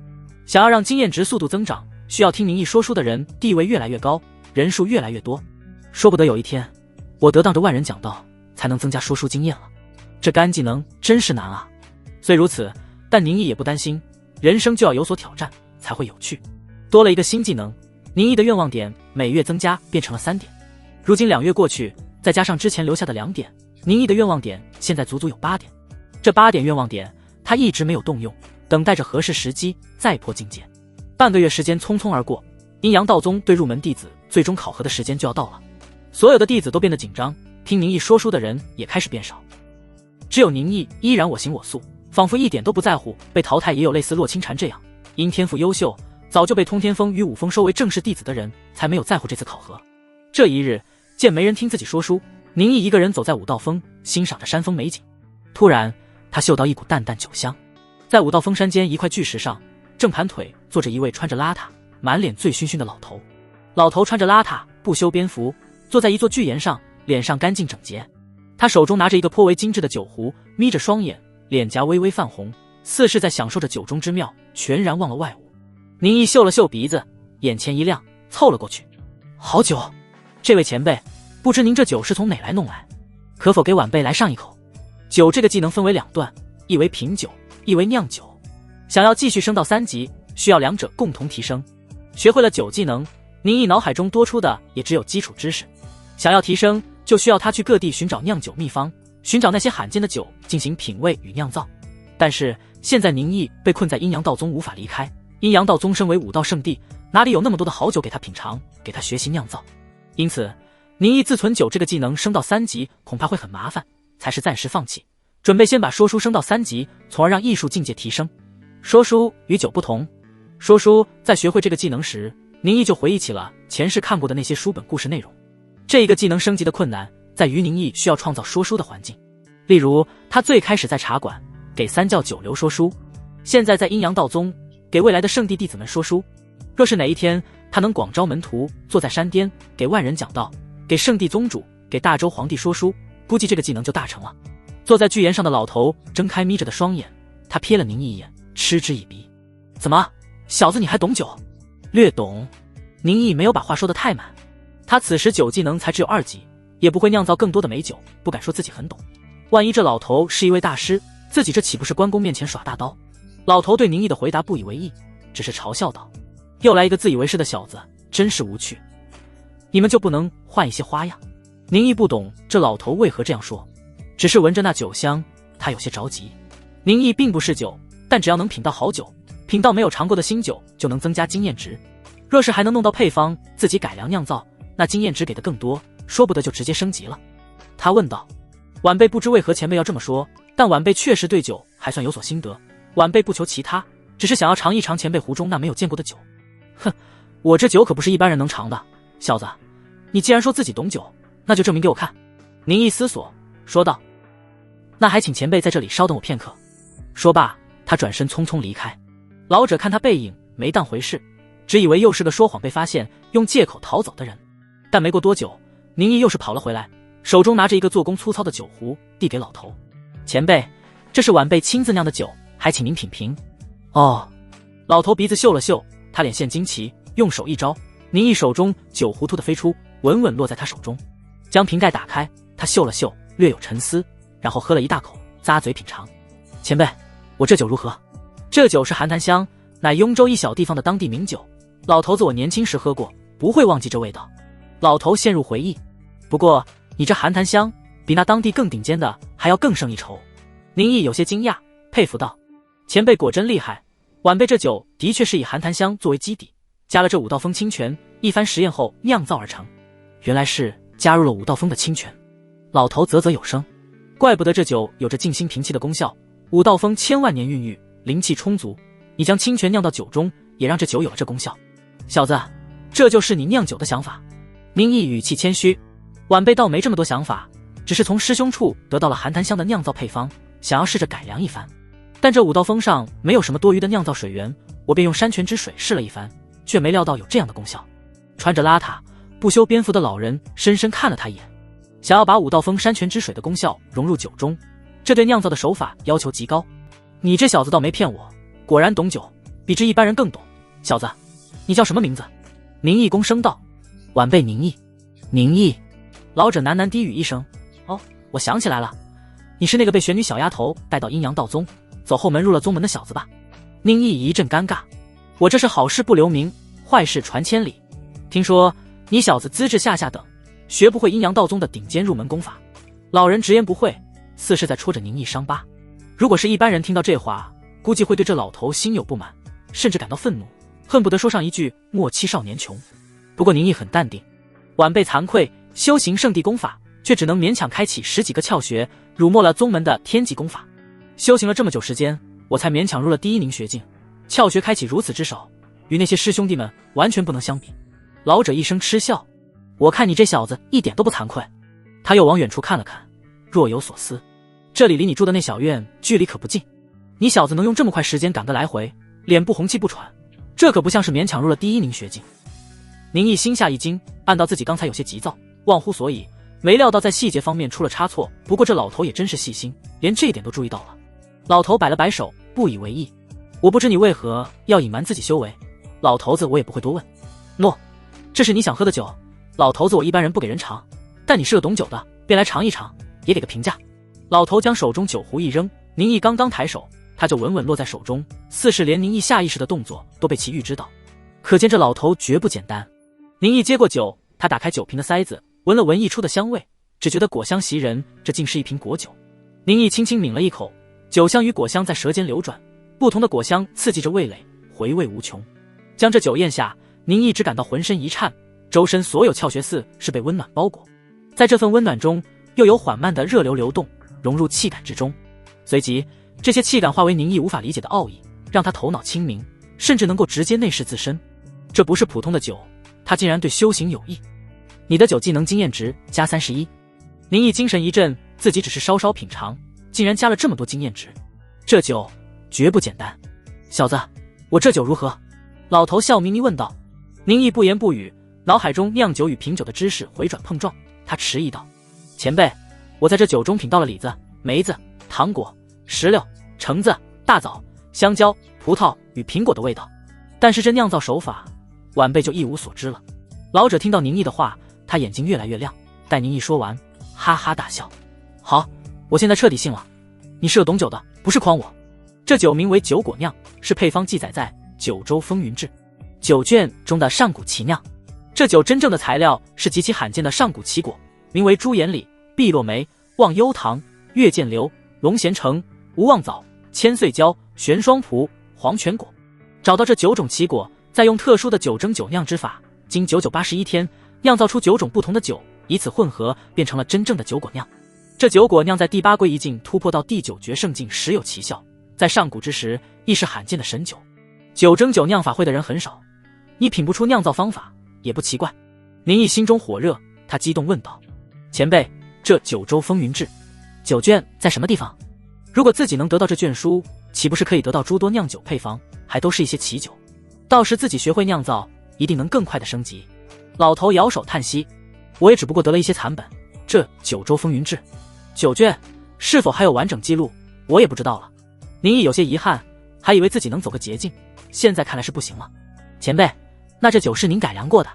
Speaker 1: 想要让经验值速度增长，需要听宁毅说书的人地位越来越高，人数越来越多。说不得有一天，我得当着万人讲道，才能增加说书经验了。这干技能真是难啊！虽如此，但宁毅也不担心，人生就要有所挑战，才会有趣。多了一个新技能，宁毅的愿望点每月增加变成了3点。如今2月过去，再加上之前留下的2点，宁毅的愿望点现在足足有8点。这8点愿望点，他一直没有动用，等待着合适时机再破境界。半个月时间匆匆而过，阴阳道宗对入门弟子最终考核的时间就要到了。所有的弟子都变得紧张，听宁毅说书的人也开始变少。只有宁毅依然我行我素，仿佛一点都不在乎被淘汰。也有类似洛清禅这样因天赋优秀，早就被通天峰与五峰收为正式弟子的人，才没有在乎这次考核。这一日，见没人听自己说书，宁毅一个人走在武道峰，欣赏着山峰美景。突然，他嗅到一股淡淡酒香。在武道峰山间一块巨石上，正盘腿坐着一位穿着邋遢、满脸醉醺醺的老头。老头穿着邋遢不修边幅，坐在一座巨岩上，脸上干净整洁。他手中拿着一个颇为精致的酒壶，眯着双眼，脸颊微微泛红，似是在享受着酒中之妙，全然忘了外物。宁毅嗅了嗅鼻子，眼前一亮，凑了过去。好酒，这位前辈，不知您这酒是从哪来弄来？可否给晚辈来上一口？酒这个技能分为2段，一为品酒，一为酿酒。想要继续升到3级，需要2者共同提升。学会了酒技能，宁毅脑海中多出的也只有基础知识。想要提升，就需要他去各地寻找酿酒秘方，寻找那些罕见的酒进行品味与酿造。但是现在宁毅被困在阴阳道宗无法离开，阴阳道宗身为武道圣地，哪里有那么多的好酒给他品尝，给他学习酿造。因此宁毅自存酒这个技能升到3级恐怕会很麻烦，才是暂时放弃，准备先把说书升到3级，从而让艺术境界提升。说书与酒不同，说书在学会这个技能时，宁毅就回忆起了前世看过的那些书本故事内容。这一个技能升级的困难在于宁毅需要创造说书的环境。例如他最开始在茶馆给3教9流说书，现在在阴阳道宗给未来的圣地弟子们说书。若是哪一天他能广招门徒，坐在山巅给万人讲道，给圣地宗主，给大周皇帝说书，估计这个技能就大成了。坐在巨岩上的老头睁开眯着的双眼，他瞥了宁毅一眼，嗤之以鼻。怎么，小子你还懂酒？略懂。宁毅没有把话说得太满，他此时酒技能才只有2级，也不会酿造更多的美酒，不敢说自己很懂。万一这老头是一位大师，自己这岂不是关公面前耍大刀？老头对宁毅的回答不以为意，只是嘲笑道：又来一个自以为是的小子，真是无趣。你们就不能换一些花样？宁毅不懂这老头为何这样说，只是闻着那酒香，他有些着急。宁毅并不嗜酒，但只要能品到好酒，品到没有尝过的新酒，就能增加经验值。若是还能弄到配方，自己改良酿造，那经验值给的更多，说不得就直接升级了。他问道：晚辈不知为何前辈要这么说，但晚辈确实对酒还算有所心得，晚辈不求其他，只是想要尝一尝前辈壶中那没有见过的酒。哼，我这酒可不是一般人能尝的。小子，你既然说自己懂酒，那就证明给我看。宁毅思索说道：那还请前辈在这里稍等我片刻。说罢，他转身匆匆离开。老者看他背影，没当回事，只以为又是个说谎被发现，用借口逃走的人。但没过多久，宁毅又是跑了回来，手中拿着一个做工粗糙的酒壶，递给老头。前辈，这是晚辈亲自酿的酒，还请您品评。哦。老头鼻子嗅了嗅，他脸现惊奇，用手一招，宁毅手中酒壶突地飞出，稳稳落在他手中。将瓶盖打开，他嗅了嗅，略有沉思，然后喝了一大口，咂嘴品尝。前辈，我这酒如何？这酒是寒檀香，乃雍州一小地方的当地名酒，老头子我年轻时喝过，不会忘记这味道。老头陷入回忆。不过你这寒檀香比那当地更顶尖的还要更胜一筹。宁毅有些惊讶，佩服道：前辈果真厉害，晚辈这酒的确是以寒檀香作为基底，加了这武道峰清泉，一番实验后酿造而成。原来是加入了武道峰的清泉。老头啧啧有声。怪不得这酒有着静心平气的功效。武道峰千万年孕育，灵气充足，你将清泉酿到酒中，也让这酒有了这功效。小子，这就是你酿酒的想法？宁毅语气谦虚，晚辈倒没这么多想法，只是从师兄处得到了寒檀香的酿造配方，想要试着改良一番。但这武道峰上没有什么多余的酿造水源，我便用山泉之水试了一番，却没料到有这样的功效。穿着邋遢不修边幅的老人深深看了他一眼，想要把武道峰山泉之水的功效融入酒中，这对酿造的手法要求极高。你这小子倒没骗我，果然懂酒，比之一般人更懂。小子，你叫什么名字？宁毅躬声道。晚辈宁毅。宁毅。老者喃喃低语一声，哦，我想起来了，你是那个被玄女小丫头带到阴阳道宗，走后门入了宗门的小子吧？宁毅一阵尴尬，我这是好事不留名，坏事传千里。听说你小子资质下等，学不会阴阳道宗的顶尖入门功法。老人直言不讳，似是在戳着宁毅伤疤。如果是一般人听到这话，估计会对这老头心有不满，甚至感到愤怒，恨不得说上一句莫欺少年穷。不过宁毅很淡定，晚辈惭愧，修行圣地功法，却只能勉强开启10几个窍穴，辱没了宗门的天级功法。修行了这么久时间，我才勉强入了第1名学境，窍穴开启如此之少，与那些师兄弟们完全不能相比。老者一声嗤笑，我看你这小子一点都不惭愧。他又往远处看了看，若有所思。这里离你住的那小院距离可不近，你小子能用这么快时间赶个来回，脸不红气不喘，这可不像是勉强入了第1名学境。宁毅心下一惊，暗道自己刚才有些急躁，忘乎所以，没料到在细节方面出了差错。不过这老头也真是细心，连这一点都注意到了。老头摆了摆手，不以为意。我不知你为何要隐瞒自己修为，老头子我也不会多问。诺，这是你想喝的酒，老头子我一般人不给人尝，但你是个懂酒的，便来尝一尝，也给个评价。老头将手中酒壶一扔，宁毅刚刚抬手，他就稳稳落在手中，似是连宁毅下意识的动作都被其预知到，可见这老头绝不简单。宁毅接过酒，他打开酒瓶的塞子，闻了闻溢出的香味，只觉得果香袭人，这竟是一瓶果酒。宁毅轻轻抿了一口，酒香与果香在舌尖流转，不同的果香刺激着味蕾，回味无穷。将这酒咽下，宁毅只感到浑身一颤，周身所有窍穴似是被温暖包裹，在这份温暖中，又有缓慢的热流流动，融入气感之中。随即，这些气感化为宁毅无法理解的奥义，让他头脑清明，甚至能够直接内视自身。这不是普通的酒，它竟然对修行有益。你的酒技能经验值加31。宁毅精神一振，自己只是稍稍品尝，竟然加了这么多经验值，这酒绝不简单。小子，我这酒如何？老头笑眯眯问道。宁毅不言不语，脑海中酿酒与品酒的知识回转碰撞，他迟疑道：前辈，我在这酒中品到了李子、梅子、糖果、石榴、橙子、大枣、香蕉、葡萄与苹果的味道，但是这酿造手法，晚辈就一无所知了。老者听到宁毅的话，他眼睛越来越亮，待宁毅说完，哈哈大笑。好，我现在彻底信了，你是个懂酒的，不是诓我。这酒名为酒果酿，是配方记载在《九州风云志》酒卷中的上古奇酿。这酒真正的材料是极其罕见的上古奇果，名为朱眼李、碧落梅、忘忧糖、月见榴、龙涎橙、无望枣、千岁椒、玄双蒲、黄泉果。找到这9种奇果，再用特殊的酒蒸酒酿之法，经9981天酿造出9种不同的酒，以此混合变成了真正的酒果酿。这酒果酿在第8归一境突破到第9绝圣境时有奇效，在上古之时亦是罕见的神酒。酒蒸酒酿法会的人很少，你品不出酿造方法也不奇怪。宁毅心中火热，他激动问道：前辈，这九州风云志酒卷在什么地方？如果自己能得到这卷书，岂不是可以得到诸多酿酒配方，还都是一些奇酒，到时自己学会酿造，一定能更快的升级。老头摇手叹息，我也只不过得了一些残本，这九州风云志酒卷是否还有完整记录，我也不知道了。宁毅有些遗憾，还以为自己能走个捷径，现在看来是不行了。前辈，那这酒是您改良过的？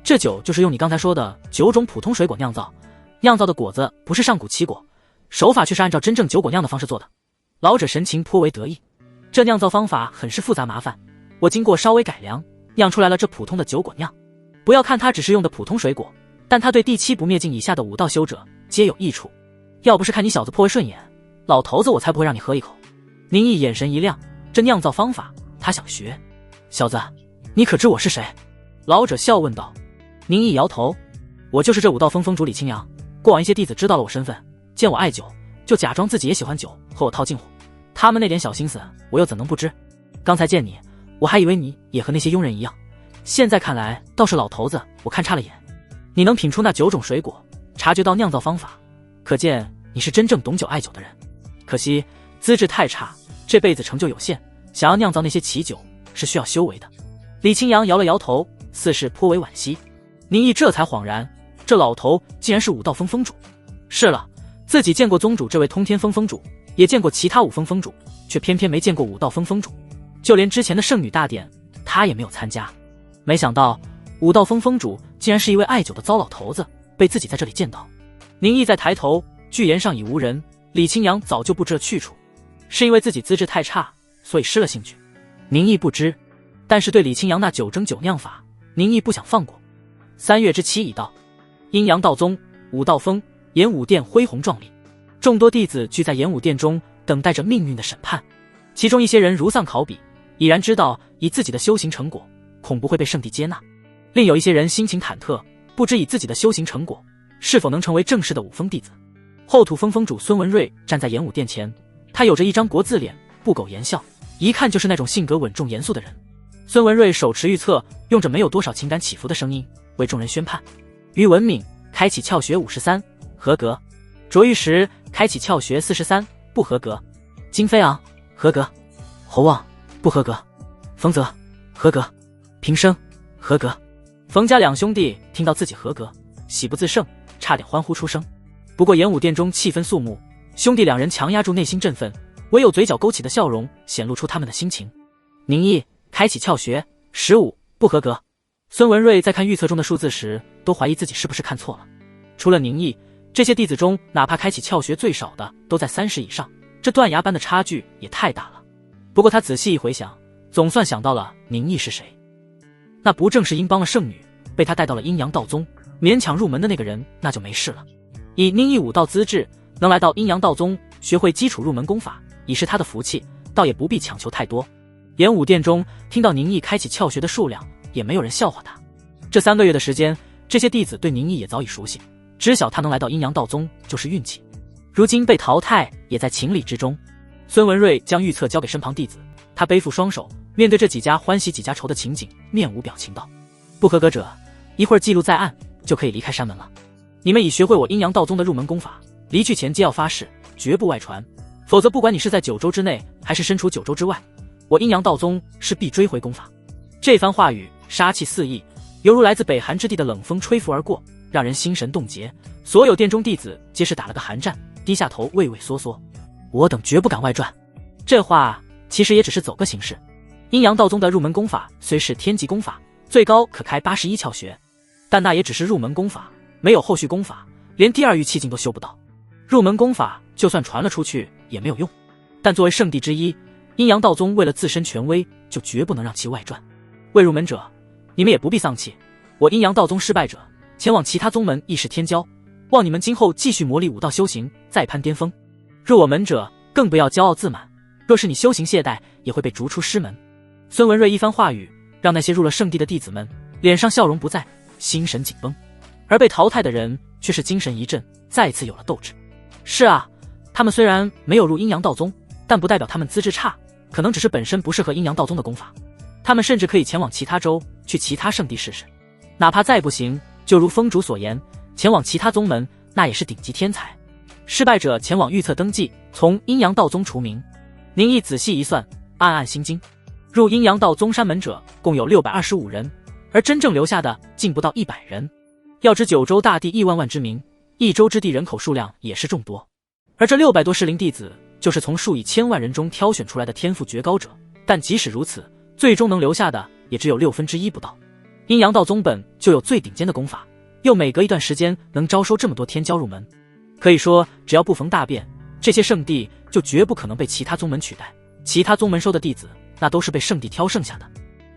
Speaker 1: 这酒就是用你刚才说的9种普通水果酿造，酿造的果子不是上古奇果，手法却是按照真正酒果酿的方式做的。老者神情颇为得意，这酿造方法很是复杂麻烦，我经过稍微改良，酿出来了这普通的酒果酿。不要看它只是用的普通水果，但它对第7不灭境以下的武道修者皆有益处。要不是看你小子颇为顺眼，老头子我才不会让你喝一口。宁毅眼神一亮，这酿造方法他想学。小子，你可知我是谁？老者笑问道。宁毅摇头，我就是这武道峰峰主李清扬，过往一些弟子知道了我身份，见我爱酒，就假装自己也喜欢酒，和我套近乎。他们那点小心思，我又怎能不知？刚才见你，我还以为你也和那些庸人一样，现在看来倒是老头子，我看差了眼。你能品出那9种水果，察觉到酿造方法，可见你是真正懂酒爱酒的人。可惜资质太差，这辈子成就有限，想要酿造那些奇酒是需要修为的。李清扬摇了摇头，似是颇为惋惜。宁毅这才恍然，这老头竟然是武道峰峰主。是了，自己见过宗主这位通天峰峰主，也见过其他武峰峰主，却偏偏没见过武道峰峰主。就连之前的圣女大典，他也没有参加。没想到武道峰峰主竟然是一位爱酒的糟老头子，被自己在这里见到。宁毅再抬头，巨岩上已无人，李清扬早就不知了去处。是因为自己资质太差，所以失了兴趣。宁毅不知，但是对李清扬那9蒸9酿法，宁毅不想放过。3月之期已到，阴阳道宗武道峰演武殿恢宏壮丽，众多弟子聚在演武殿中，等待着命运的审判。其中一些人如丧考妣，已然知道以自己的修行成果，恐不会被圣地接纳；另有一些人心情忐忑，不知以自己的修行成果，是否能成为正式的武峰弟子。后土峰峰主孙文瑞站在演武殿前，他有着一张国字脸，不苟言笑，一看就是那种性格稳重严肃的人。孙文瑞手持玉册，用着没有多少情感起伏的声音为众人宣判。于文敏开启窍穴53，合格；卓玉石开启窍穴43，不合格；金飞昂合格；侯旺不合格；冯泽合格；平生合格。冯家两兄弟听到自己合格，喜不自胜，差点欢呼出声。不过演武殿中气氛肃穆，兄弟两人强压住内心振奋，唯有嘴角勾起的笑容显露出他们的心情。宁毅开启窍穴15，不合格。孙文瑞在看预测中的数字时，都怀疑自己是不是看错了。除了宁毅，这些弟子中哪怕开启窍穴最少的都在30以上，这断崖般的差距也太大了。不过他仔细一回想，总算想到了宁毅是谁。那不正是因帮了圣女，被他带到了阴阳道宗，勉强入门的那个人，那就没事了。以宁毅武道资质，能来到阴阳道宗学会基础入门功法，已是他的福气，倒也不必强求太多。演武殿中听到宁毅开启窍穴的数量，也没有人笑话他。这3个月的时间，这些弟子对宁毅也早已熟悉，知晓他能来到阴阳道宗就是运气。如今被淘汰也在情理之中。孙文瑞将预测交给身旁弟子，他背负双手，面对这几家欢喜几家愁的情景，面无表情道：不合格者，一会儿记录在案，就可以离开山门了。你们已学会我阴阳道宗的入门功法，离去前皆要发誓，绝不外传，否则不管你是在9州之内，还是身处9州之外，我阴阳道宗是必追回功法。这番话语杀气四溢，犹如来自北韩之地的冷风吹拂而过，让人心神冻结。所有殿中弟子皆是打了个寒战，低下头畏畏缩缩。我等绝不敢外传。这话其实也只是走个形式。阴阳道宗的入门功法虽是天级功法，最高可开81窍穴，但那也只是入门功法，没有后续功法，连第2玉气境都修不到。入门功法就算传了出去也没有用，但作为圣地之一，阴阳道宗为了自身权威，就绝不能让其外传。未入门者，你们也不必丧气，我阴阳道宗失败者，前往其他宗门亦是天骄，望你们今后继续磨砺武道修行，再攀巅峰。入我门者更不要骄傲自满，若是你修行懈怠，也会被逐出师门。孙文瑞一番话语，让那些入了圣地的弟子们脸上笑容不在，心神紧绷，而被淘汰的人却是精神一振，再次有了斗志。是啊，他们虽然没有入阴阳道宗，但不代表他们资质差，可能只是本身不适合阴阳道宗的功法。他们甚至可以前往其他州，去其他圣地试试，哪怕再不行，就如峰主所言，前往其他宗门，那也是顶级天才。失败者前往预测登记，从阴阳道宗除名。宁毅仔细一算，暗暗心惊，入阴阳道宗山门者共有625人，而真正留下的竟不到100人。要知9州大地亿万万之名，一州之地人口数量也是众多，而这600多适龄弟子就是从数以千万人中挑选出来的天赋绝高者，但即使如此，最终能留下的也只有1/6不到。阴阳道宗本就有最顶尖的功法，又每隔一段时间能招收这么多天骄入门，可以说只要不逢大变，这些圣地就绝不可能被其他宗门取代。其他宗门收的弟子，那都是被圣地挑剩下的。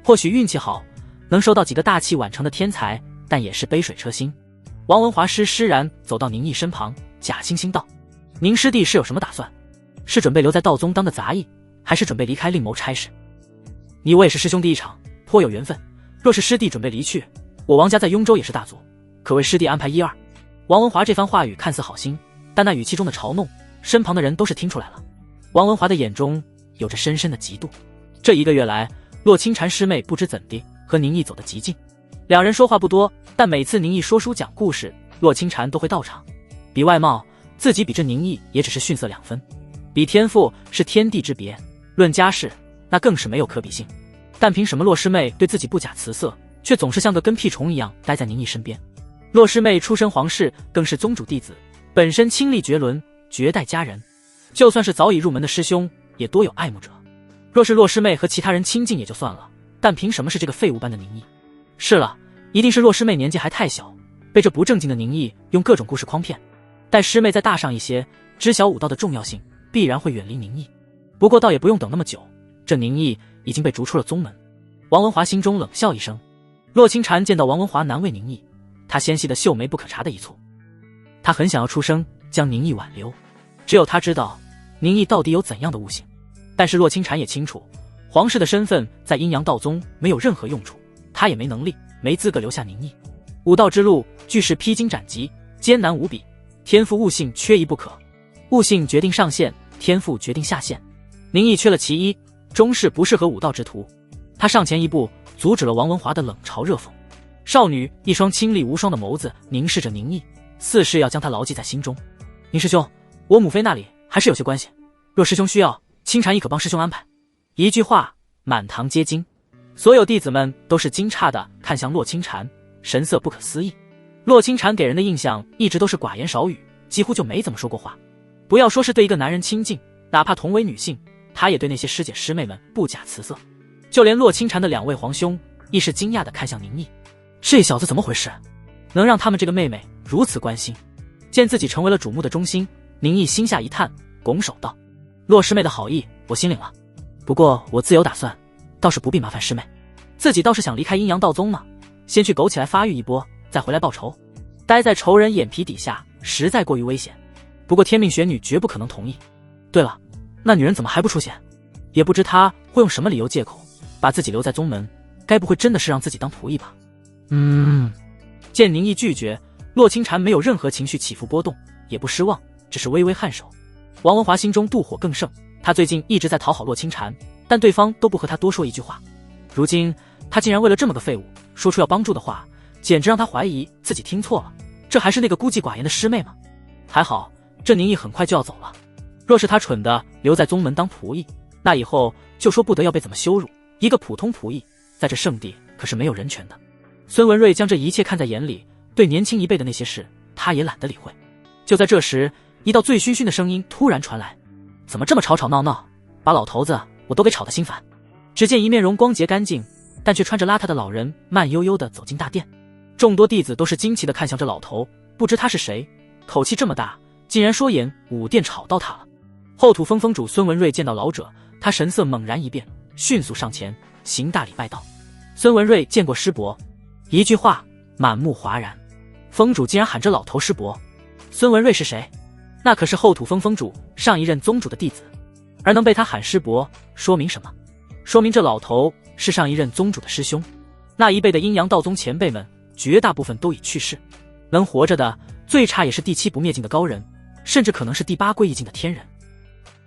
Speaker 1: 或许运气好，能收到几个大器晚成的天才，但也是杯水车薪。王文华师施然走到宁毅身旁，假惺惺道：宁师弟是有什么打算？是准备留在道宗当个杂役，还是准备离开另谋差事？你我也是师兄弟一场，颇有缘分。若是师弟准备离去，我王家在雍州也是大族，可为师弟安排1、2。王文华这番话语看似好心，但那语气中的嘲弄，身旁的人都是听出来了。王文华的眼中有着深深的嫉妒。这1个月来，洛清禅师妹不知怎地和宁毅走得极近，两人说话不多，但每次宁毅说书讲故事，洛清禅都会到场。比外貌，自己比这宁毅也只是逊色2分；比天赋，是天地之别；论家世，那更是没有可比性。但凭什么洛师妹对自己不假辞色，却总是像个跟屁虫一样待在宁毅身边？洛师妹出身皇室，更是宗主弟子，本身清丽绝伦，绝代佳人，就算是早已入门的师兄，也多有爱慕者。若是洛师妹和其他人亲近也就算了，但凭什么是这个废物般的宁毅？是了，一定是洛师妹年纪还太小，被这不正经的宁毅用各种故事诓骗。待师妹再大上一些，知晓武道的重要性，必然会远离宁毅。不过倒也不用等那么久，这宁毅已经被逐出了宗门。王文华心中冷笑一声。洛清禅见到王文华难为宁毅，他纤细的秀眉不可察的一蹙，他很想要出声将宁毅挽留，只有他知道宁毅到底有怎样的悟性。但是洛清禅也清楚，皇室的身份在阴阳道宗没有任何用处，他也没能力没资格留下宁毅。武道之路俱是披荆斩棘，艰难无比，天赋悟性缺一不可。悟性决定上限，天赋决定下限。宁毅缺了其一，终是不适合武道之徒。他上前一步，阻止了王文华的冷嘲热讽。少女一双清丽无双的眸子凝视着宁毅，似是要将他牢记在心中。宁师兄，我母妃那里还是有些关系，若师兄需要，清禅亦可帮师兄安排。一句话，满堂皆惊，所有弟子们都是惊诧的看向洛清禅，神色不可思议。洛清禅给人的印象一直都是寡言少语，几乎就没怎么说过话。不要说是对一个男人亲近，哪怕同为女性，他也对那些师姐师妹们不假辞色。就连洛清禅的2位皇兄亦是惊讶地看向宁毅，这小子怎么回事？能让他们这个妹妹如此关心？见自己成为了瞩目的中心，宁毅心下一叹，拱手道：洛师妹的好意我心领了，不过我自有打算，倒是不必麻烦师妹。自己倒是想离开阴阳道宗呢，先去苟起来发育一波，再回来报仇。待在仇人眼皮底下实在过于危险，不过天命玄女绝不可能同意。对了，那女人怎么还不出现？也不知她会用什么理由借口把自己留在宗门，该不会真的是让自己当仆役吧？见宁毅拒绝，洛清禅没有任何情绪起伏波动，也不失望，只是微微颔首。王文华心中妒火更盛，他最近一直在讨好洛清禅，但对方都不和他多说一句话。如今他竟然为了这么个废物说出要帮助的话，简直让他怀疑自己听错了，这还是那个孤寂寡言的师妹吗？还好这宁毅很快就要走了，若是他蠢的留在宗门当仆役，那以后就说不得要被怎么羞辱。一个普通仆役在这圣地可是没有人权的。孙文瑞将这一切看在眼里，对年轻一辈的那些事他也懒得理会。就在这时，一道醉醺醺的声音突然传来：怎么这么吵吵闹闹，把老头子我都给吵得心烦。只见一面容光洁干净但却穿着邋遢的老人慢悠悠地走进大殿，众多弟子都是惊奇地看向这老头，不知他是谁，口气这么大，竟然说演武殿吵到他了。后土封封主孙文瑞见到老者，他神色猛然一变，迅速上前行大礼拜道：孙文瑞见过师伯。一句话，满目哗然。封主竟然喊这老头师伯，孙文瑞是谁？那可是后土封封主上一任宗主的弟子，而能被他喊师伯，说明什么？说明这老头是上一任宗主的师兄。那一辈的阴阳道宗前辈们，绝大部分都已去世，能活着的最差也是第7不灭境的高人，甚至可能是第8归一境的天人。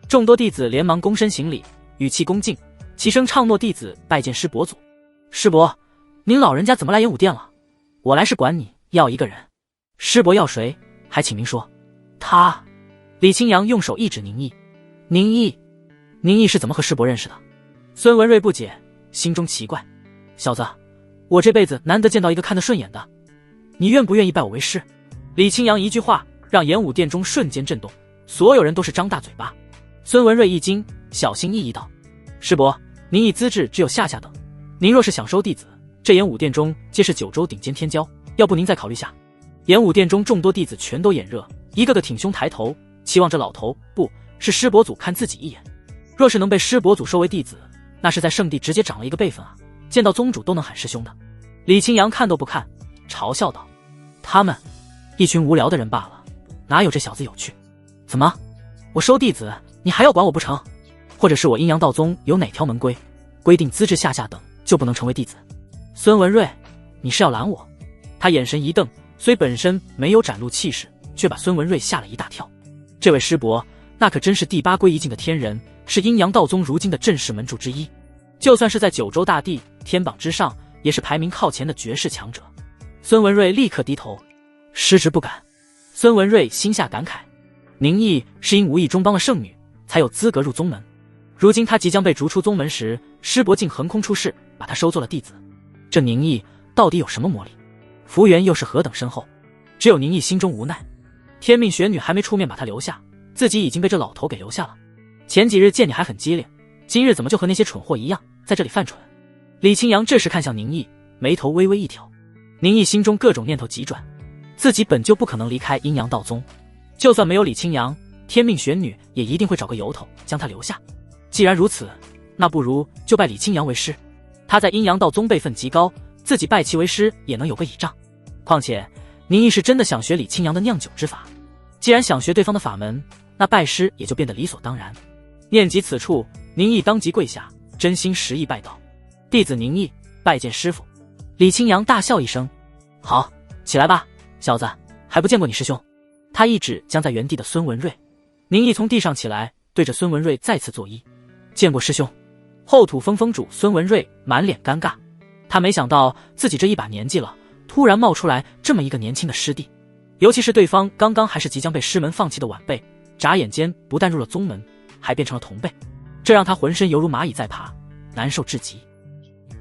Speaker 1: 众多弟子连忙躬身行礼，语气恭敬，齐声唱诺弟子拜见师伯祖。师伯，您老人家怎么来演武殿了？我来是管你要一个人。师伯要谁？还请明说。他。李清扬用手一指宁毅。宁毅是怎么和师伯认识的？孙文瑞不解，心中奇怪。小子，我这辈子难得见到一个看得顺眼的，你愿不愿意拜我为师？李清扬一句话让演武殿中瞬间震动，所有人都是张大嘴巴。孙文瑞一惊，小心翼翼道：师伯，您一资质只有下等，您若是想收弟子，这演武殿中皆是9州顶尖天骄，要不您再考虑下。演武殿中众多弟子全都眼热，一个个挺胸抬头，期望这老头不是师伯祖看自己一眼。若是能被师伯祖收为弟子，那是在圣地直接涨了一个辈分啊，见到宗主都能喊师兄的。李清扬看都不看，嘲笑道：他们一群无聊的人罢了，哪有这小子有趣？怎么，我收弟子你还要管我不成？或者是我阴阳道宗有哪条门规规定资质下等就不能成为弟子？孙文瑞，你是要拦我？他眼神一瞪，虽本身没有展露气势，却把孙文瑞吓了一大跳。这位师伯，那可真是第8归一境的天人，是阴阳道宗如今的正式门主之一。就算是在九州大地天榜之上，也是排名靠前的绝世强者。孙文瑞立刻低头，失职不敢。孙文瑞心下感慨，宁毅是因无意中帮了圣女，才有资格入宗门。如今他即将被逐出宗门时，师伯竟横空出世，把他收做了弟子。这宁毅到底有什么魔力？福缘又是何等深厚？只有宁毅心中无奈。天命玄女还没出面把他留下，自己已经被这老头给留下了。前几日见你还很机灵，今日怎么就和那些蠢货一样，在这里犯蠢？李清扬这时看向宁毅，眉头微微一挑。宁毅心中各种念头急转，自己本就不可能离开阴阳道宗，就算没有李清扬，天命玄女也一定会找个由头将他留下。既然如此，那不如就拜李清扬为师。他在阴阳道宗辈分极高，自己拜其为师也能有个倚仗。况且宁毅是真的想学李清扬的酿酒之法，既然想学对方的法门，那拜师也就变得理所当然。念及此处，宁毅当即跪下，真心实意拜道：弟子宁毅拜见师父。李清扬大笑一声：好，起来吧，小子，还不见过你师兄。他一指僵在原地的孙文瑞。宁毅从地上起来，对着孙文瑞再次作揖：见过师兄。后土峰峰主孙文瑞满脸尴尬，他没想到自己这一把年纪了，突然冒出来这么一个年轻的师弟，尤其是对方刚刚还是即将被师门放弃的晚辈，眨眼间不但入了宗门，还变成了同辈，这让他浑身犹如蚂蚁在爬，难受至极。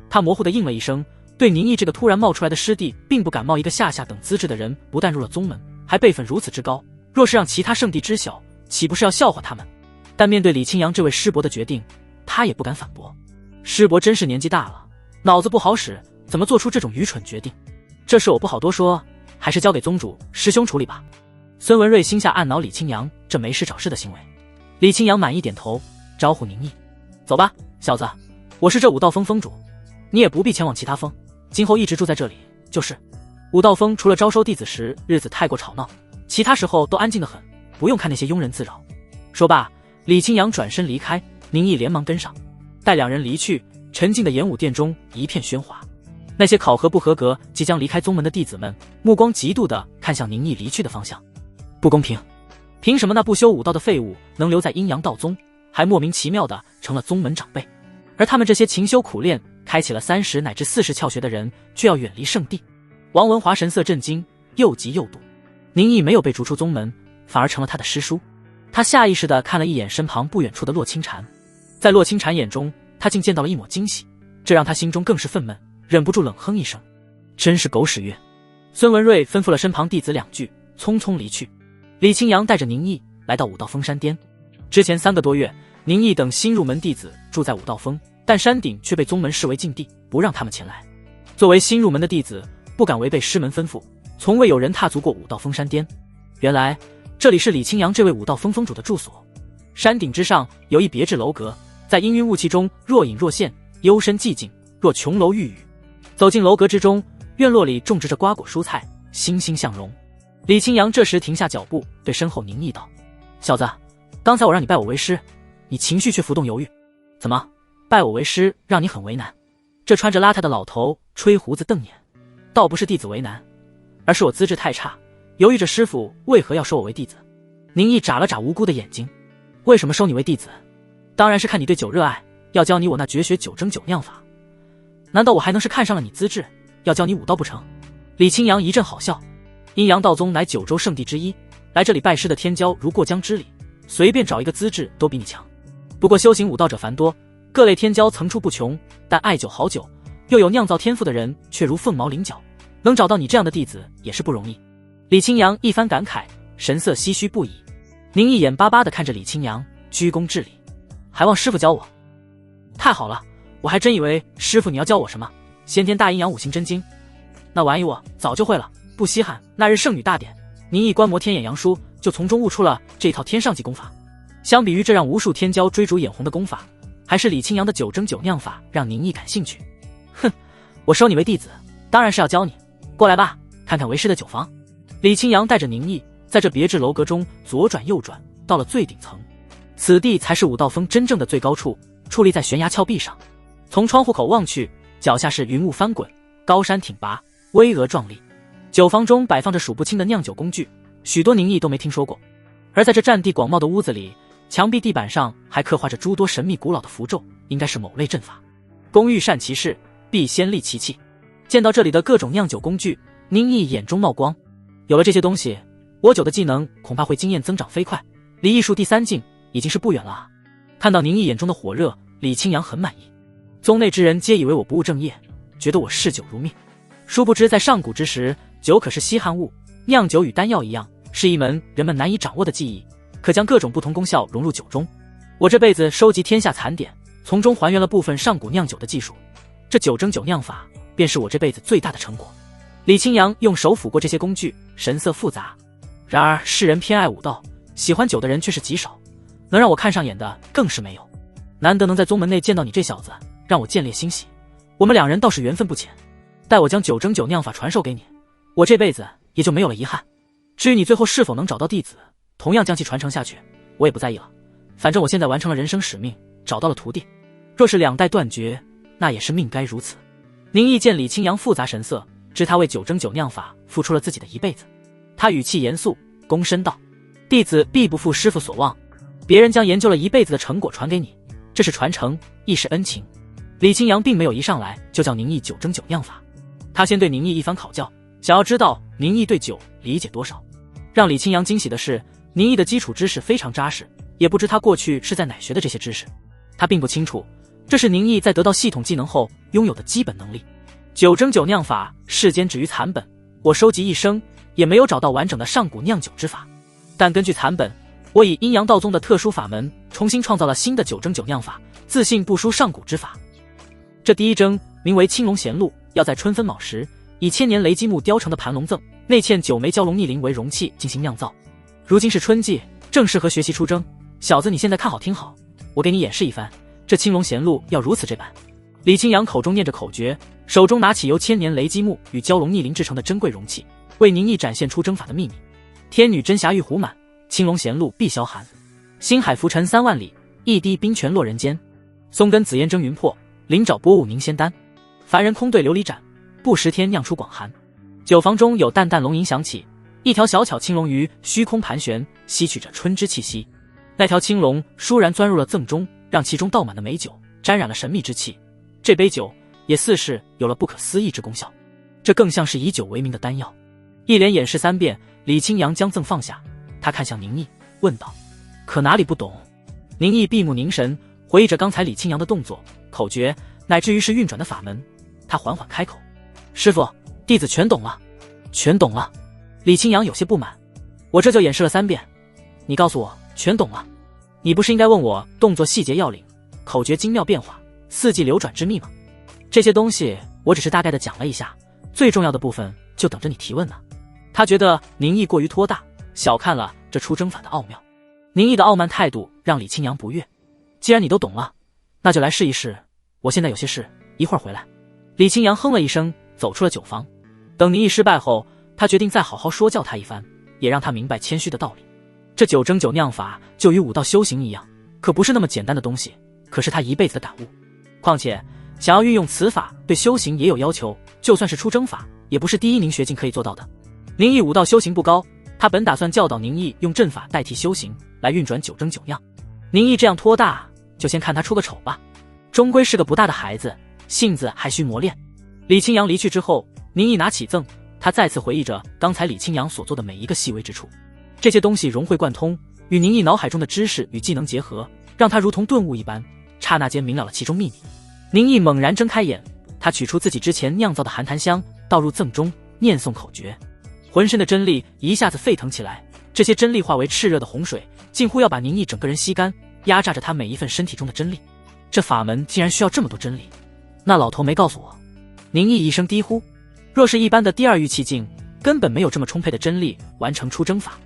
Speaker 1: 他模糊地应了一声，对宁毅这个突然冒出来的师弟并不感冒。一个下等资质的人不但入了宗门，还辈分如此之高，若是让其他圣地知晓，岂不是要笑话他们？但面对李清扬这位师伯的决定，他也不敢反驳。师伯真是年纪大了，脑子不好使，怎么做出这种愚蠢决定？这事我不好多说，还是交给宗主师兄处理吧。孙文瑞心下暗恼李清扬这没事找事的行为。李清扬满意点头，招呼宁毅：走吧，小子，我是这武道峰峰主，你也不必前往其他峰，今后一直住在这里就是。武道峰除了招收弟子时日子太过吵闹，其他时候都安静得很，不用看那些庸人自扰。说罢，李清扬转身离开，宁毅连忙跟上。待两人离去，沉静的演武殿中一片喧哗。那些考核不合格即将离开宗门的弟子们，目光嫉妒地看向宁毅离去的方向。不公平，凭什么那不修武道的废物能留在阴阳道宗，还莫名其妙地成了宗门长辈，而他们这些勤修苦练开启了30乃至40窍诀的人却要远离圣地？王文华神色震惊，又急又妒。宁毅没有被逐出宗门，反而成了他的师叔。他下意识地看了一眼身旁不远处的洛清禅，在洛清禅眼中，他竟见到了一抹惊喜，这让他心中更是愤懑，忍不住冷哼一声：真是狗屎运。孙文瑞吩咐了身旁弟子2句，匆匆离去。李清扬带着宁毅来到武道峰山巅。之前3个多月，宁毅等新入门弟子住在武道峰，但山顶却被宗门视为禁地，不让他们前来。作为新入门的弟子，不敢违背师门吩咐，从未有人踏足过武道峰山巅。原来这里是李清扬这位武道峰峰主的住所。山顶之上有一别致楼阁，在氤氲雾气中若隐若现，幽深寂静，若琼楼玉宇。走进楼阁之中，院落里种植着瓜果蔬菜，欣欣向荣。李清扬这时停下脚步，对身后宁毅道：小子，刚才我让你拜我为师，你情绪却浮动犹豫，怎么拜我为师让你很为难？这穿着邋遢的老头吹胡子瞪眼，倒不是弟子为难，而是我资质太差，犹豫着师父为何要收我为弟子。宁毅眨了眨无辜的眼睛：为什么收你为弟子？当然是看你对酒热爱，要教你我那绝学九蒸九酿法。难道我还能是看上了你资质，要教你武道不成？李清扬一阵好笑。阴阳道宗乃九州圣地之一，来这里拜师的天骄如过江之鲤，随便找一个资质都比你强。不过修行武道者繁多，各类天骄层出不穷，但爱酒好酒又有酿造天赋的人却如凤毛麟角，能找到你这样的弟子也是不容易。李清扬一番感慨，神色唏嘘不已。宁毅眼巴巴地看着李清扬，鞠躬致礼：还望师父教我。太好了，我还真以为师父你要教我什么先天大阴阳五行真经，那玩意我早就会了，不稀罕。那日圣女大典，宁毅观摩天眼阳书，就从中悟出了这套天上级功法。相比于这让无数天骄追逐眼红的功法，还是李清扬的九蒸九酿法让宁毅感兴趣。哼，我收你为弟子，当然是要教你。过来吧，看看为师的酒房。李清扬带着宁毅在这别致楼阁中左转右转，到了最顶层。此地才是武道峰真正的最高处，矗立在悬崖峭壁上。从窗户口望去，脚下是云雾翻滚，高山挺拔，巍峨壮丽。酒房中摆放着数不清的酿酒工具，许多宁毅都没听说过。而在这占地广袤的屋子里，墙壁地板上还刻画着诸多神秘古老的符咒，应该是某类阵法。工欲善其事，必先利其器。见到这里的各种酿酒工具，宁毅眼中冒光。有了这些东西，我酒的技能恐怕会经验增长飞快，离艺术第3境已经是不远了啊！看到宁毅眼中的火热，李清扬很满意。宗内之人皆以为我不务正业，觉得我嗜酒如命。殊不知在上古之时，酒可是稀罕物，酿酒与丹药一样，是一门人们难以掌握的技艺，可将各种不同功效融入酒中。我这辈子收集天下残典，从中还原了部分上古酿酒的技术，这酒蒸酒酿法便是我这辈子最大的成果。李清扬用手抚过这些工具，神色复杂。然而世人偏爱武道，喜欢酒的人却是极少，能让我看上眼的更是没有。难得能在宗门内见到你这小子，让我见猎欣喜。我们两人倒是缘分不浅，待我将酒蒸酒酿法传授给你，我这辈子也就没有了遗憾。至于你最后是否能找到弟子，同样将其传承下去，我也不在意了。反正我现在完成了人生使命，找到了徒弟。若是两代断绝，那也是命该如此。宁毅见李清扬复杂神色，知他为酒蒸酒酿法付出了自己的一辈子。他语气严肃，躬身道：弟子必不负师父所望，别人将研究了一辈子的成果传给你，这是传承，亦是恩情。李清扬并没有一上来就叫宁毅酒蒸酒酿法，他先对宁毅一番考教，想要知道宁毅对酒理解多少。让李清扬惊喜的是，宁毅的基础知识非常扎实，也不知他过去是在哪学的这些知识。他并不清楚，这是宁毅在得到系统技能后拥有的基本能力。酒蒸酒酿法世间止于残本，我收集一生也没有找到完整的上古酿酒之法，但根据残本，我以阴阳道宗的特殊法门重新创造了新的酒蒸酒酿法，自信不输上古之法。这第一蒸名为青龙衔露，要在春分卯时以1000年雷击木雕成的盘龙赠，内嵌9枚蛟龙逆鳞为容器进行酿造。如今是春季，正适合学习出蒸。小子，你现在看好听好，我给你演示一番，这青龙衔露要如此这般。李清扬口中念着口诀，手中拿起由1000年雷击木与蛟龙逆鳞制成的珍贵容器，为宁毅展现出蒸法的秘密。天女真霞玉壶满，青龙衔露必消寒。星海浮沉3万里，一滴冰泉落人间。松根紫烟蒸云破，灵爪波雾凝仙丹。凡人空对琉璃盏，不识天酿出广寒。酒房中有淡淡龙吟响起，一条小巧青龙于虚空盘旋，吸取着春之气息。那条青龙倏然钻入了赠中，让其中倒满的美酒沾染了神秘之气。这杯酒也似是有了不可思议之功效，这更像是以酒为名的丹药。一连演示3遍，李清扬将赠放下，他看向宁毅，问道：可哪里不懂？宁毅闭目凝神，回忆着刚才李清扬的动作、口诀，乃至于是运转的法门。他缓缓开口：师父，弟子全懂了。全懂了。李清扬有些不满，我这就演示了3遍，你告诉我全懂了？你不是应该问我动作细节要领、口诀精妙变化、四季流转之秘吗？这些东西我只是大概的讲了一下，最重要的部分就等着你提问呢。他觉得宁毅过于托大，小看了这出征法的奥妙。宁毅的傲慢态度让李清扬不悦。既然你都懂了，那就来试一试。我现在有些事，一会儿回来。李清扬哼了一声，走出了酒房。等宁毅失败后，他决定再好好说教他一番，也让他明白谦虚的道理。这酒蒸酒酿法就与武道修行一样，可不是那么简单的东西，可是他一辈子的感悟。况且想要运用此法，对修行也有要求，就算是出征法，也不是第1名学境可以做到的。宁毅武道修行不高，他本打算教导宁毅用阵法代替修行来运转酒蒸酒酿。宁毅这样托大，就先看他出个丑吧。终归是个不大的孩子，性子还需磨练。李清扬离去之后，宁毅拿起赠，他再次回忆着刚才李清扬所做的每一个细微之处。这些东西融会贯通，与宁毅脑海中的知识与技能结合，让他如同顿悟一般，刹那间明了了其中秘密。宁毅猛然睁开眼，他取出自己之前酿造的寒檀香，倒入赠中，念诵口诀，浑身的真力一下子沸腾起来，这些真力化为炽热的洪水，近乎要把宁毅整个人吸干，压榨着他每一份身体中的真力。这法门竟然需要这么多真力，那老头没告诉我。宁毅一声低呼，若是一般的第2玉气境，根本没有这么充沛的真力完成出征法。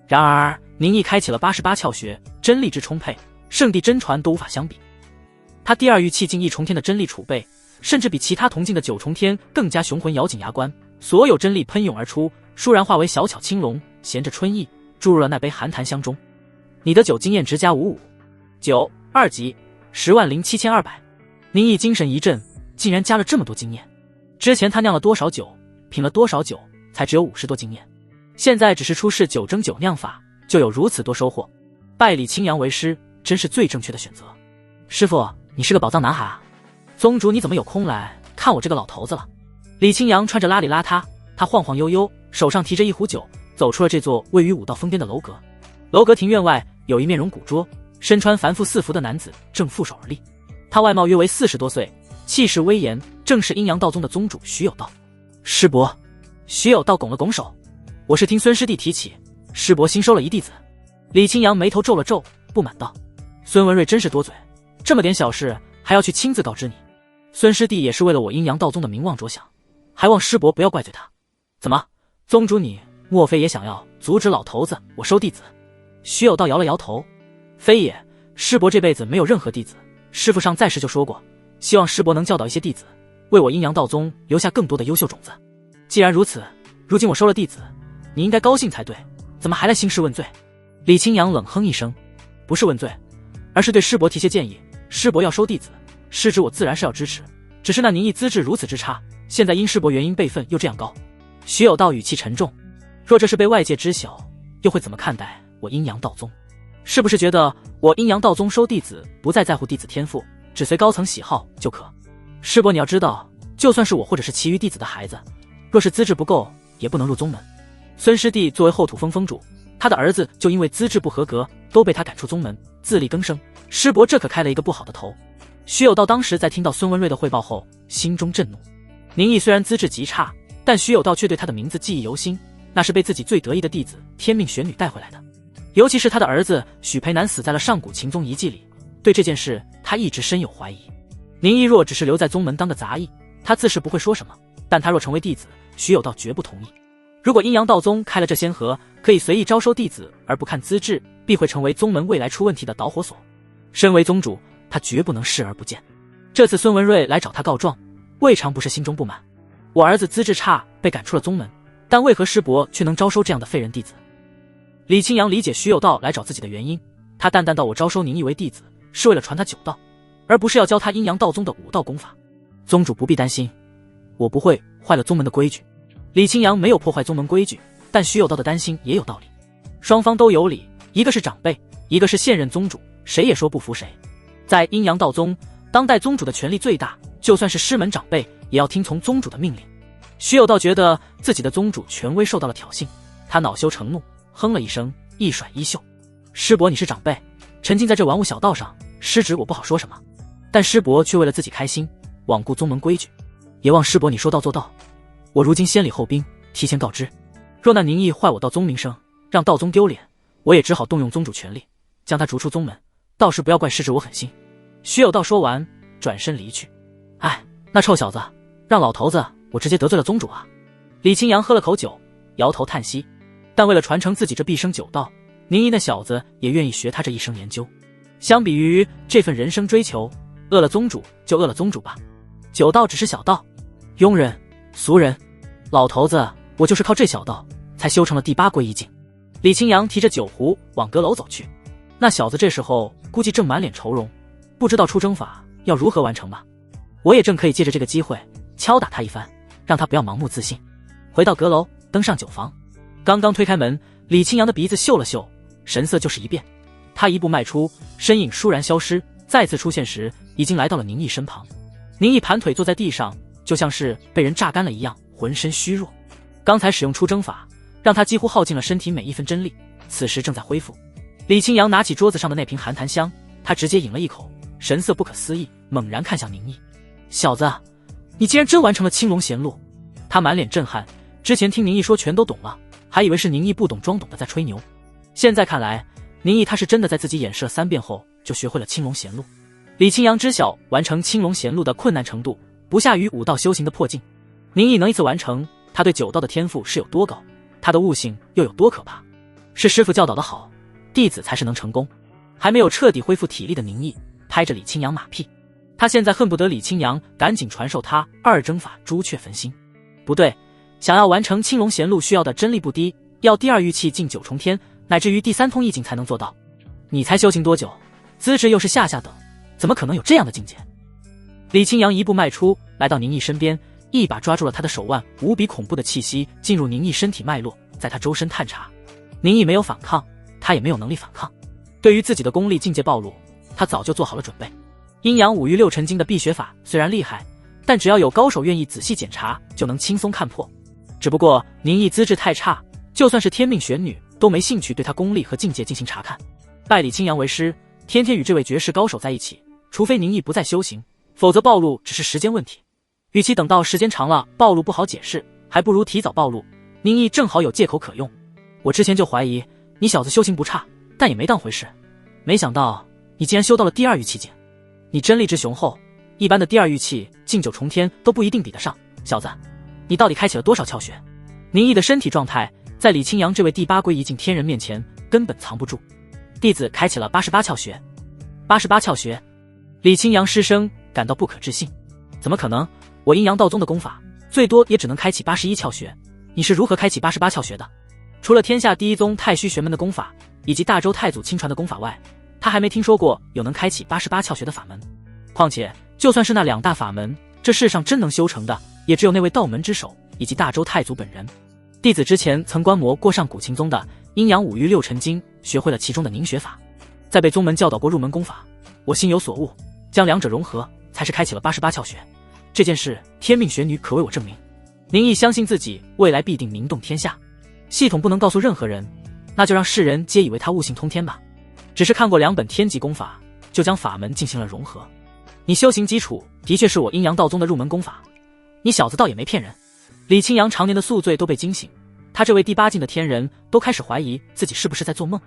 Speaker 1: 然而宁毅开启了88窍穴，真力之充沛，圣地真传都无法相比。他第2玉气境1重天的真力储备，甚至比其他同境的9重天更加雄浑，咬紧牙关，所有真力喷涌而出，倏然化为小巧青龙，衔着春意注入了那杯寒檀香中。你的酒经验值加55，酒2级107200。宁毅精神一振，竟然加了这么多经验。之前他酿了多少酒，品了多少酒，才只有50多经验，现在只是出示9蒸9酿法，就有如此多收获，拜李清扬为师，真是最正确的选择。师傅，你是个宝藏男孩啊！宗主你怎么有空来看我这个老头子了？李清扬穿着邋里邋遢，他晃晃悠悠，手上提着一壶酒，走出了这座位于武道峰巅的楼阁。楼阁庭院外有一面容古拙、身穿繁复四服的男子正负手而立，他外貌约为40多岁，气势威严，正是阴阳道宗的宗主徐有道。师伯，徐有道拱了拱手，我是听孙师弟提起，师伯新收了一弟子。李清扬眉头皱了皱，不满道：孙文瑞真是多嘴，这么点小事还要去亲自告知你。孙师弟也是为了我阴阳道宗的名望着想，还望师伯不要怪罪他。怎么，宗主你莫非也想要阻止老头子我收弟子？徐有道摇了摇头，非也，师伯这辈子没有任何弟子，师父上在时就说过，希望师伯能教导一些弟子，为我阴阳道宗留下更多的优秀种子。既然如此，如今我收了弟子，你应该高兴才对，怎么还来兴师问罪？李清扬冷哼一声，不是问罪，而是对师伯提些建议。师伯要收弟子，师侄我自然是要支持，只是那宁毅资质如此之差，现在因师伯原因辈分又这样高。徐有道语气沉重，若这是被外界知晓，又会怎么看待我阴阳道宗？是不是觉得我阴阳道宗收弟子不再在乎弟子天赋，只随高层喜好就可？师伯你要知道，就算是我或者是其余弟子的孩子，若是资质不够，也不能入宗门。孙师弟作为后土峰峰主，他的儿子就因为资质不合格，都被他赶出宗门，自力更生。师伯这可开了一个不好的头。徐有道当时在听到孙文瑞的汇报后，心中震怒。宁毅虽然资质极差，但徐有道却对他的名字记忆犹新，那是被自己最得意的弟子天命玄女带回来的。尤其是他的儿子许培南死在了上古秦宗遗迹里，对这件事他一直深有怀疑。宁毅若只是留在宗门当个杂役，他自是不会说什么，但他若成为弟子，徐有道绝不同意。如果阴阳道宗开了这先河，可以随意招收弟子而不看资质，必会成为宗门未来出问题的导火索。身为宗主，他绝不能视而不见。这次孙文瑞来找他告状，未尝不是心中不满。我儿子资质差，被赶出了宗门，但为何师伯却能招收这样的废人弟子？李清扬理解徐有道来找自己的原因，他淡淡道：我招收宁毅为弟子，是为了传他九道，而不是要教他阴阳道宗的武道功法。宗主不必担心，我不会坏了宗门的规矩。李清扬没有破坏宗门规矩，但徐有道的担心也有道理。双方都有理，一个是长辈，一个是现任宗主，谁也说不服谁。在阴阳道宗，当代宗主的权力最大，就算是师门长辈也要听从宗主的命令。徐有道觉得自己的宗主权威受到了挑衅，他恼羞成怒，哼了一声，一甩衣袖：师伯你是长辈，沉浸在这玩物小道上，师侄我不好说什么，但师伯却为了自己开心，罔顾宗门规矩，也望师伯你说到做到。我如今先礼后兵，提前告知，若那宁毅坏我道宗名声，让道宗丢脸，我也只好动用宗主权力，将他逐出宗门，倒是不要怪师侄我狠心。徐有道说完，转身离去。哎，那臭小子，让老头子我直接得罪了宗主啊！李清扬喝了口酒，摇头叹息。但为了传承自己这毕生九道，宁毅那小子也愿意学他这一生研究。相比于这份人生追求，饿了宗主就饿了宗主吧，九道只是小道，庸人俗人，老头子我就是靠这小道才修成了第8归一境。李清扬提着酒壶往阁楼走去，那小子这时候估计正满脸愁容，不知道出征法要如何完成吧。我也正可以借着这个机会敲打他一番，让他不要盲目自信。回到阁楼，登上酒房，刚刚推开门，李清扬的鼻子嗅了嗅，神色就是一变。他一步迈出，身影倏然消失，再次出现时已经来到了宁毅身旁。宁毅盘腿坐在地上，就像是被人榨干了一样，浑身虚弱。刚才使用出征法，让他几乎耗尽了身体每一分真力，此时正在恢复。李清扬拿起桌子上的那瓶寒檀香，他直接饮了一口，神色不可思议，猛然看向宁毅：小子，你竟然真完成了青龙贤路！他满脸震撼，之前听宁毅说全都懂了，还以为是宁毅不懂装懂的在吹牛，现在看来，宁毅他是真的在自己演示了3遍后就学会了青龙贤路。李清扬知晓完成青龙贤路的困难程度不下于武道修行的破境，宁毅能一次完成，他对九道的天赋是有多高，他的悟性又有多可怕。是师父教导的好，弟子才是能成功。还没有彻底恢复体力的宁毅拍着李清扬马屁，他现在恨不得李清扬赶紧传授他2征法朱雀焚心。不对，想要完成青龙贤路需要的真力不低，要第2玉器进9重天，乃至于第3通意境才能做到。你才修行多久？资质又是下等，怎么可能有这样的境界？李清扬一步迈出，来到宁毅身边，一把抓住了他的手腕，无比恐怖的气息进入宁毅身体脉络，在他周身探查。宁毅没有反抗，他也没有能力反抗。对于自己的功力境界暴露，他早就做好了准备。阴阳五欲六尘经的辟邪法虽然厉害，但只要有高手愿意仔细检查，就能轻松看破。只不过宁毅资质太差，就算是天命玄女都没兴趣对他功力和境界进行查看。拜李清扬为师，天天与这位绝世高手在一起，除非宁毅不再修行，否则暴露只是时间问题。与其等到时间长了暴露不好解释，还不如提早暴露，宁毅正好有借口可用。我之前就怀疑你小子修行不差，但也没当回事，没想到你竟然修到了第二玉气境。你真力之雄厚，一般的第二玉气境9重天都不一定比得上。小子，你到底开启了多少窍穴？宁毅的身体状态在李清扬这位第8归一境天人面前根本藏不住。弟子开启了88窍穴。88窍穴？李清扬师生感到不可置信。怎么可能？我阴阳道宗的功法最多也只能开启81窍穴，你是如何开启88窍穴的？除了天下第一宗太虚玄门的功法以及大周太祖亲传的功法外，他还没听说过有能开启88窍穴的法门。况且就算是那2大法门，这世上真能修成的也只有那位道门之首以及大周太祖本人。弟子之前曾观摩过上古琴宗的阴阳五欲六尘经，学会了其中的凝血法，再被宗门教导过入门功法，我心有所悟，将2者融合，才是开启了88窍穴。这件事天命玄女可为我证明。宁毅相信自己未来必定名动天下，系统不能告诉任何人，那就让世人皆以为他悟性通天吧。只是看过2本天级功法，就将法门进行了融合。你修行基础的确是我阴阳道宗的入门功法，你小子倒也没骗人。李清扬常年的宿醉都被惊醒，他这位第8境的天人都开始怀疑自己是不是在做梦。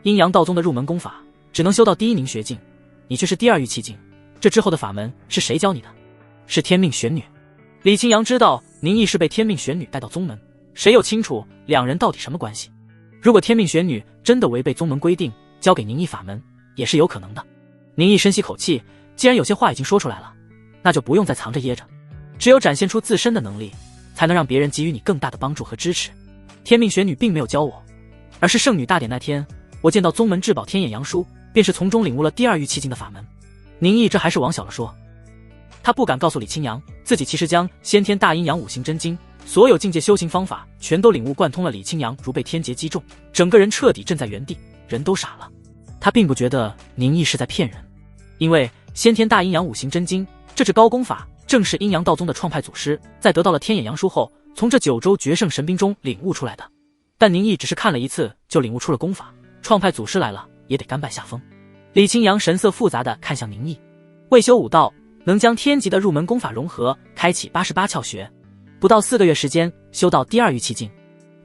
Speaker 1: 阴阳道宗的入门功法只能修到第1凝血境，你却是第2玉气境，这之后的法门是谁教你的？是天命玄女。李清扬知道宁毅是被天命玄女带到宗门，谁又清楚2人到底什么关系？如果天命玄女真的违背宗门规定交给宁毅法门，也是有可能的。宁毅深吸口气，既然有些话已经说出来了，那就不用再藏着掖着，只有展现出自身的能力，才能让别人给予你更大的帮助和支持。天命玄女并没有教我，而是圣女大典那天，我见到宗门至宝天眼阳书，便是从中领悟了第2玉气境的法门。宁毅这还是往小了说，他不敢告诉李清扬，自己其实将先天大阴阳5行真经所有境界修行方法全都领悟贯通了。李清扬如被天劫击中，整个人彻底震在原地，人都傻了。他并不觉得宁毅是在骗人，因为先天大阴阳5行真经这支高功法正是阴阳道宗的创派祖师在得到了天眼阳书后，从这9州绝圣神兵中领悟出来的。但宁毅只是看了一次就领悟出了功法，创派祖师来了也得甘拜下风。李清扬神色复杂地看向宁毅，未修武道，能将天级的入门功法融合，开启88窍穴，不到4个月时间修到第2玉气境，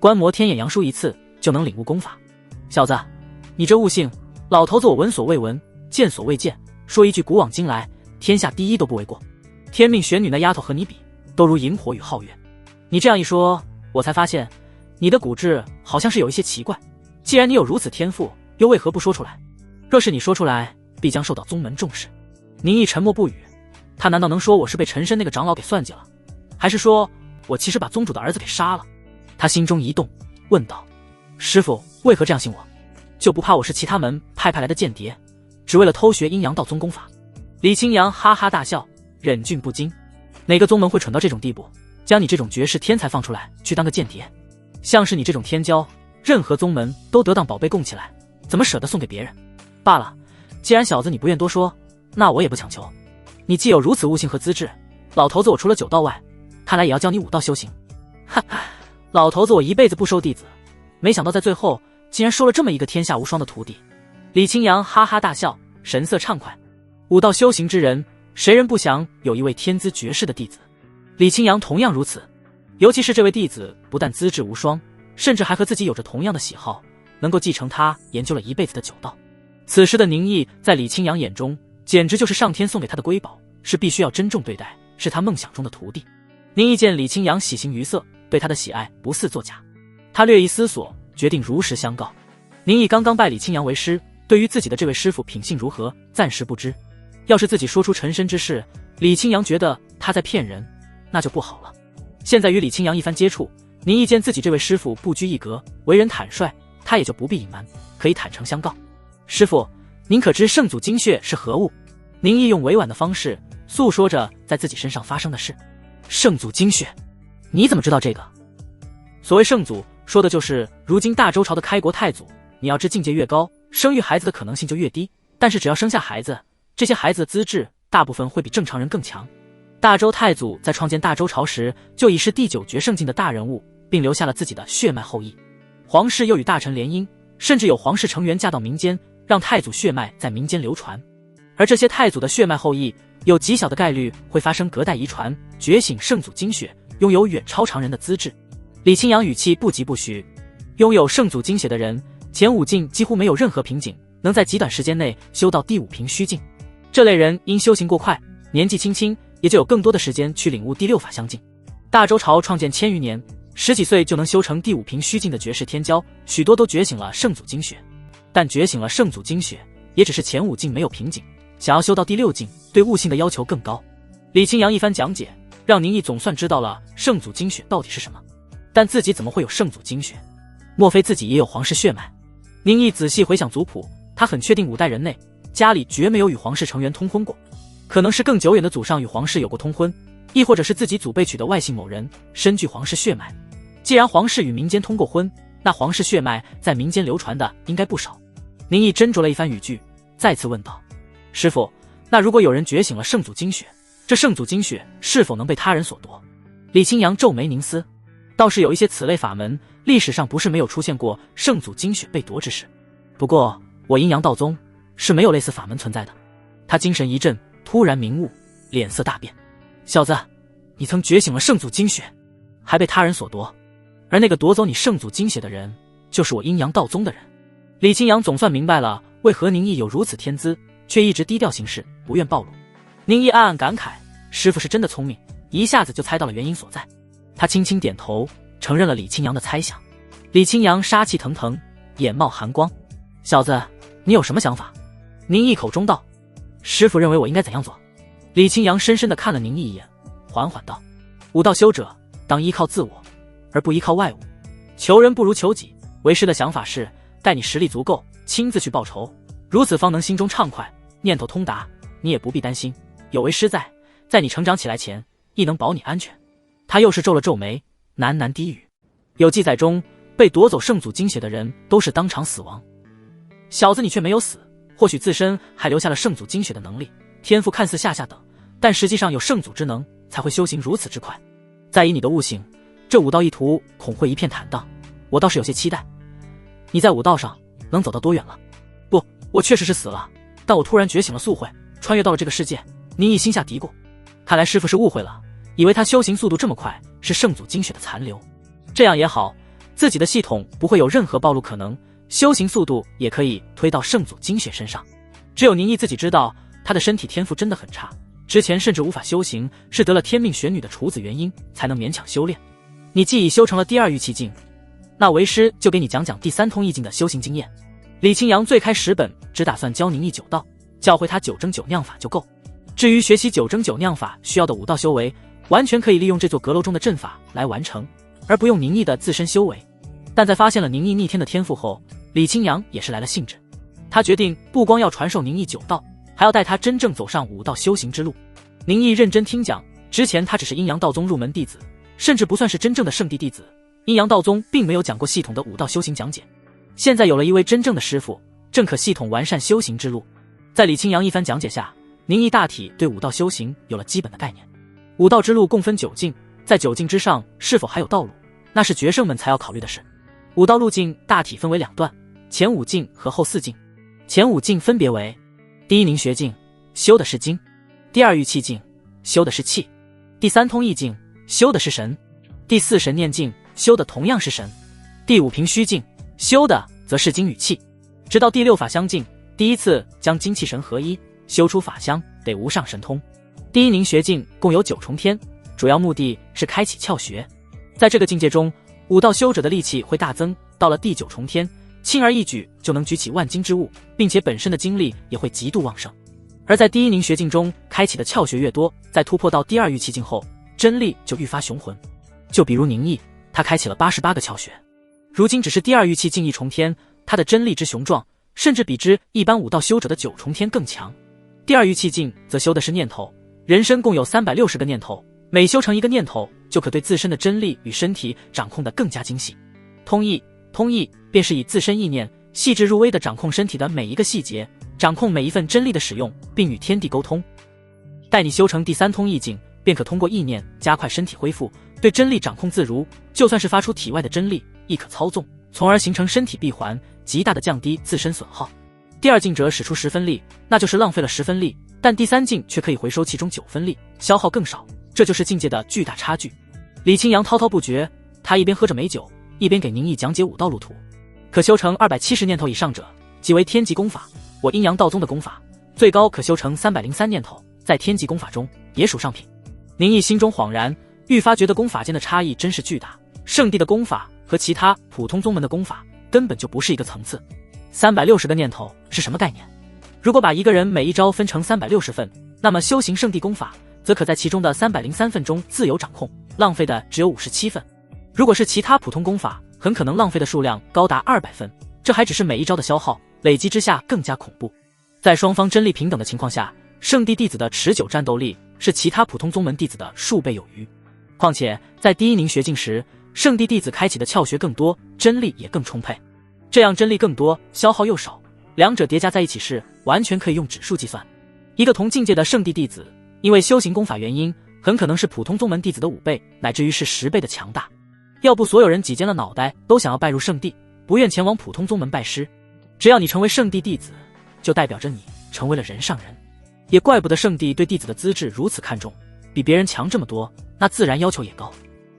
Speaker 1: 观摩天眼阳书一次就能领悟功法。小子，你这悟性，老头子我闻所未闻，见所未见，说一句古往今来，天下第一都不为过。天命玄女那丫头和你比，都如萤火与皓月。你这样一说，我才发现你的骨质好像是有一些奇怪。既然你有如此天赋，又为何不说出来？若是你说出来，必将受到宗门重视。宁毅沉默不语，他难道能说我是被陈深那个长老给算计了，还是说我其实把宗主的儿子给杀了？他心中一动，问道：师父为何这样信我？就不怕我是其他门派来的间谍，只为了偷学阴阳道宗功法？李清扬哈哈大笑，忍俊不禁。哪个宗门会蠢到这种地步，将你这种绝世天才放出来去当个间谍？像是你这种天骄，任何宗门都得当宝贝供起来，怎么舍得送给别人？罢了，既然小子你不愿多说，那我也不强求。你既有如此悟性和资质，老头子我除了9道外，看来也要教你5道修行。哈哈，老头子我一辈子不收弟子，没想到在最后竟然收了这么一个天下无双的徒弟。李清扬哈哈大笑，神色畅快。5道修行之人，谁人不想有一位天资绝世的弟子？李清扬同样如此，尤其是这位弟子不但资质无双，甚至还和自己有着同样的喜好，能够继承他研究了一辈子的9道。此时的宁毅在李清扬眼中简直就是上天送给他的瑰宝，是必须要珍重对待，是他梦想中的徒弟。宁毅见李清扬喜形于色，对他的喜爱不似作假，他略一思索，决定如实相告。宁毅刚刚拜李清扬为师，对于自己的这位师父品性如何暂时不知，要是自己说出陈深之事，李清扬觉得他在骗人，那就不好了。现在与李清扬一番接触，宁毅见自己这位师父不拘一格，为人坦率，他也就不必隐瞒，可以坦诚相告。师父，您可知圣祖精血是何物？宁毅用委婉的方式诉说着在自己身上发生的事。圣祖精血，你怎么知道这个？所谓圣祖，说的就是如今大周朝的开国太祖。你要知境界越高，生育孩子的可能性就越低，但是只要生下孩子，这些孩子的资质大部分会比正常人更强。大周太祖在创建大周朝时就已是第9绝圣境的大人物，并留下了自己的血脉后裔。皇室又与大臣联姻，甚至有皇室成员嫁到民间，让太祖血脉在民间流传。而这些太祖的血脉后裔有极小的概率会发生隔代遗传，觉醒圣祖精血，拥有远超常人的资质。李清扬语气不疾不徐，拥有圣祖精血的人前5境几乎没有任何瓶颈，能在极短时间内修到第5平虚境。这类人因修行过快，年纪轻轻也就有更多的时间去领悟第6法相境。大周朝创建1000余年，10几岁就能修成第5平虚境的绝世天骄，许多都觉醒了圣祖精血。但觉醒了圣祖精血，也只是前5境没有瓶颈，想要修到第6境，对悟性的要求更高。李清扬一番讲解，让宁毅总算知道了圣祖精血到底是什么。但自己怎么会有圣祖精血？莫非自己也有皇室血脉？宁毅仔细回想族谱，他很确定5代人内家里绝没有与皇室成员通婚过，可能是更久远的祖上与皇室有过通婚，亦或者是自己祖辈娶的外姓某人身具皇室血脉。既然皇室与民间通过婚，那皇室血脉在民间流传的应该不少。宁毅斟酌了一番语句，再次问道：师父，那如果有人觉醒了圣祖精血，这圣祖精血是否能被他人所夺？李清扬皱眉凝思，倒是有一些此类法门，历史上不是没有出现过圣祖精血被夺之事。不过我阴阳道宗是没有类似法门存在的。他精神一振，突然明悟，脸色大变。小子，你曾觉醒了圣祖精血，还被他人所夺，而那个夺走你圣祖精血的人，就是我阴阳道宗的人。李清扬总算明白了为何宁毅有如此天资，却一直低调行事，不愿暴露。宁毅暗暗感慨，师父是真的聪明，一下子就猜到了原因所在。他轻轻点头，承认了李清扬的猜想。李清扬杀气腾腾，眼冒寒光。小子，你有什么想法？宁毅口中道。师父认为我应该怎样做？李清扬深深地看了宁毅一眼，缓缓道：武道修者当依靠自我，而不依靠外物。求人不如求己。为师的想法是，待你实力足够，亲自去报仇，如此方能心中畅快，念头通达。你也不必担心，有为师在你成长起来前，亦能保你安全。他又是皱了皱眉，喃喃低语：有记载中，被夺走圣祖精血的人都是当场死亡。小子你却没有死，或许自身还留下了圣祖精血的能力，天赋看似下等，但实际上有圣祖之能，才会修行如此之快。再以你的悟性，这武道一途恐会一片坦荡。我倒是有些期待，你在武道上能走到多远了？不，我确实是死了，但我突然觉醒了宿慧，穿越到了这个世界。宁毅心下嘀咕，看来师父是误会了，以为他修行速度这么快是圣祖精血的残留。这样也好，自己的系统不会有任何暴露可能，修行速度也可以推到圣祖精血身上。只有宁毅自己知道，他的身体天赋真的很差，之前甚至无法修行，是得了天命玄女的处子原因才能勉强修炼。你既已修成了第2玉气境，那为师就给你讲讲第3通意境的修行经验。李清扬最开始本只打算教宁毅9道，教会他9蒸9酿法就够。至于学习9蒸9酿法需要的武道修为，完全可以利用这座阁楼中的阵法来完成，而不用宁毅的自身修为。但在发现了宁毅逆天的天赋后，李清扬也是来了兴致。他决定不光要传授宁毅9道，还要带他真正走上武道修行之路。宁毅认真听讲，之前他只是阴阳道宗入门弟子，甚至不算是真正的圣地弟子，阴阳道宗并没有讲过系统的武道修行讲解。现在有了一位真正的师傅，正可系统完善修行之路。在李清扬一番讲解下，宁毅大体对武道修行有了基本的概念。武道之路共分9境，在9境之上是否还有道路，那是决胜们才要考虑的事。武道路径大体分为2段，前5境和后4境。前5境分别为：第1凝穴境，修的是精；第2玉气境，修的是气；第3通意境，修的是神；第4神念境，修的同样是神；第5平虚境，修的则是精与气。直到第6法相境，第一次将精气神合一，修出法相得无上神通。第1凝穴境共有9重天，主要目的是开启窍穴。在这个境界中，武道修者的力气会大增，到了第9重天，轻而易举就能举起万斤之物，并且本身的精力也会极度旺盛。而在第1凝穴境中开启的窍穴越多，在突破到第2玉气境后，真力就愈发雄浑。就比如宁毅，他开启了88个窍穴，如今只是第2玉气境1重天，他的真力之雄壮，甚至比之一般武道修者的9重天更强。第2玉气境则修的是念头，人身共有360个念头，每修成一个念头，就可对自身的真力与身体掌控得更加精细。通意，通意便是以自身意念细致入微地掌控身体的每一个细节，掌控每一份真力的使用，并与天地沟通。待你修成第三通意境，便可通过意念加快身体恢复，对真力掌控自如，就算是发出体外的真力，亦可操纵，从而形成身体闭环，极大地降低自身损耗。第二境者使出10分力，那就是浪费了10分力，但第三境却可以回收其中9分力，消耗更少，这就是境界的巨大差距。李清扬滔滔不绝，他一边喝着美酒，一边给宁毅讲解武道路途。可修成270念头以上者，即为天级功法，我阴阳道宗的功法最高可修成303念头，在天级功法中也属上品。宁毅心中恍然，愈发觉得功法间的差异真是巨大，圣地的功法和其他普通宗门的功法根本就不是一个层次。360个念头是什么概念？如果把一个人每一招分成360份，那么修行圣地功法则可在其中的303份中自由掌控，浪费的只有57份。如果是其他普通功法，很可能浪费的数量高达200份，这还只是每一招的消耗，累积之下更加恐怖。在双方真力平等的情况下，圣地弟子的持久战斗力是其他普通宗门弟子的数倍有余。况且在第一宁学境时，圣地弟子开启的窍穴更多，真力也更充沛，这样真力更多，消耗又少，两者叠加在一起时，完全可以用指数计算。一个同境界的圣地弟子，因为修行功法原因，很可能是普通宗门弟子的5倍，乃至于是10倍的强大。要不所有人挤尖了脑袋都想要拜入圣地，不愿前往普通宗门拜师。只要你成为圣地弟子，就代表着你成为了人上人。也怪不得圣地对弟子的资质如此看重，比别人强这么多，那自然要求也高。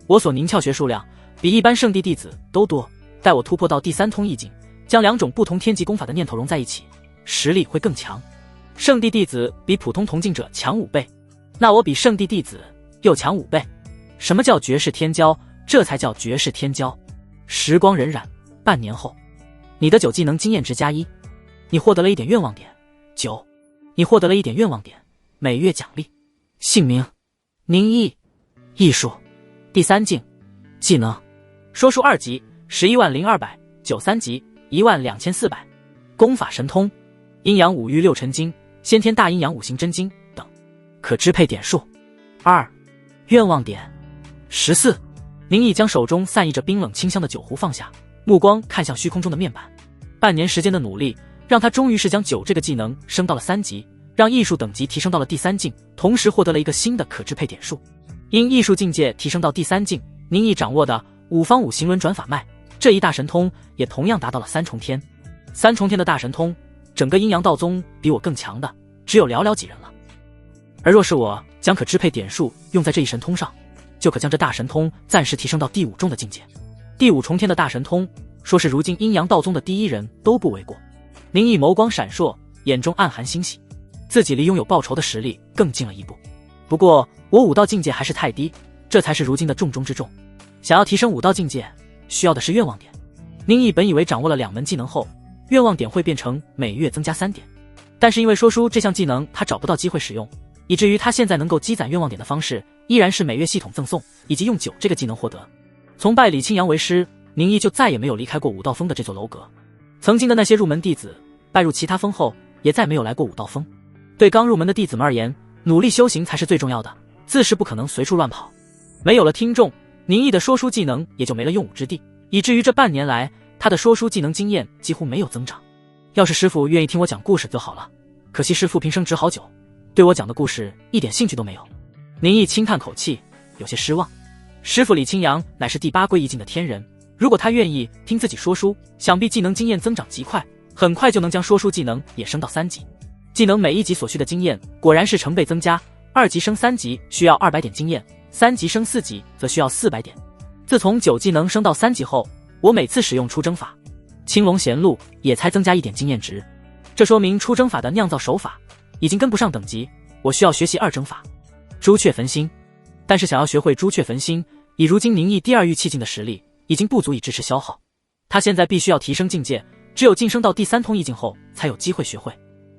Speaker 1: 我所凝窍穴数量比一般圣地弟子都多，待我突破到第三通意境，将2种不同天级功法的念头融在一起，实力会更强。圣地弟子比普通同境者强5倍，那我比圣地弟子又强5倍。什么叫绝世天骄？这才叫绝世天骄。时光荏苒，半年后，你的9技能经验值+1，你获得了1点愿望点。9，你获得了1点愿望点，每月奖励。姓名：宁毅，艺术，第3境，技能，说书2级110200，酒3级12400，功法神通，阴阳五欲六尘经，先天大阴阳五行真经等。可支配点数2，愿望点14。宁毅将手中散溢着冰冷清香的酒壶放下，目光看向虚空中的面板。半年时间的努力，让他终于是将酒这个技能升到了3级，让艺术等级提升到了第3境，同时获得了一个新的可支配点数。因艺术境界提升到第3境，宁毅掌握的五方五行轮转法脉这一大神通也同样达到了3重天。3重天的大神通，整个阴阳道宗比我更强的只有寥寥几人了。而若是我将可支配点数用在这一神通上，就可将这大神通暂时提升到第5重的境界。第5重天的大神通，说是如今阴阳道宗的第1人都不为过。宁毅眸光闪烁，眼中暗含欣喜，自己离拥有报仇的实力更近了一步。不过我武道境界还是太低，这才是如今的重中之重。想要提升武道境界，需要的是愿望点。宁毅本以为掌握了2门技能后，愿望点会变成每月增加3点，但是因为说书这项技能他找不到机会使用，以至于他现在能够积攒愿望点的方式依然是每月系统赠送，以及用酒这个技能获得。从拜李清扬为师，宁毅就再也没有离开过武道峰的这座楼阁。曾经的那些入门弟子拜入其他峰后，也再没有来过武道峰。对刚入门的弟子们而言，努力修行才是最重要的，自是不可能随处乱跑。没有了听众，宁毅的说书技能也就没了用武之地，以至于这半年来他的说书技能经验几乎没有增长。要是师父愿意听我讲故事就好了，可惜师父平生值好久，对我讲的故事一点兴趣都没有。宁毅轻叹口气，有些失望。师父李清扬乃是第8归一境的天人，如果他愿意听自己说书，想必技能经验增长极快，很快就能将说书技能也升到3级。技能每一级所需的经验果然是成倍增加，2级升3级需要200点经验，3级升4级则需要400点。自从9技能升到3级后，我每次使用出征法青龙贤路也才增加1点经验值，这说明出征法的酿造手法已经跟不上等级，我需要学习2征法朱雀焚心。但是想要学会朱雀焚心，以如今宁毅第2玉气境的实力已经不足以支持消耗，他现在必须要提升境界，只有晋升到第3通意境后才有机会学会。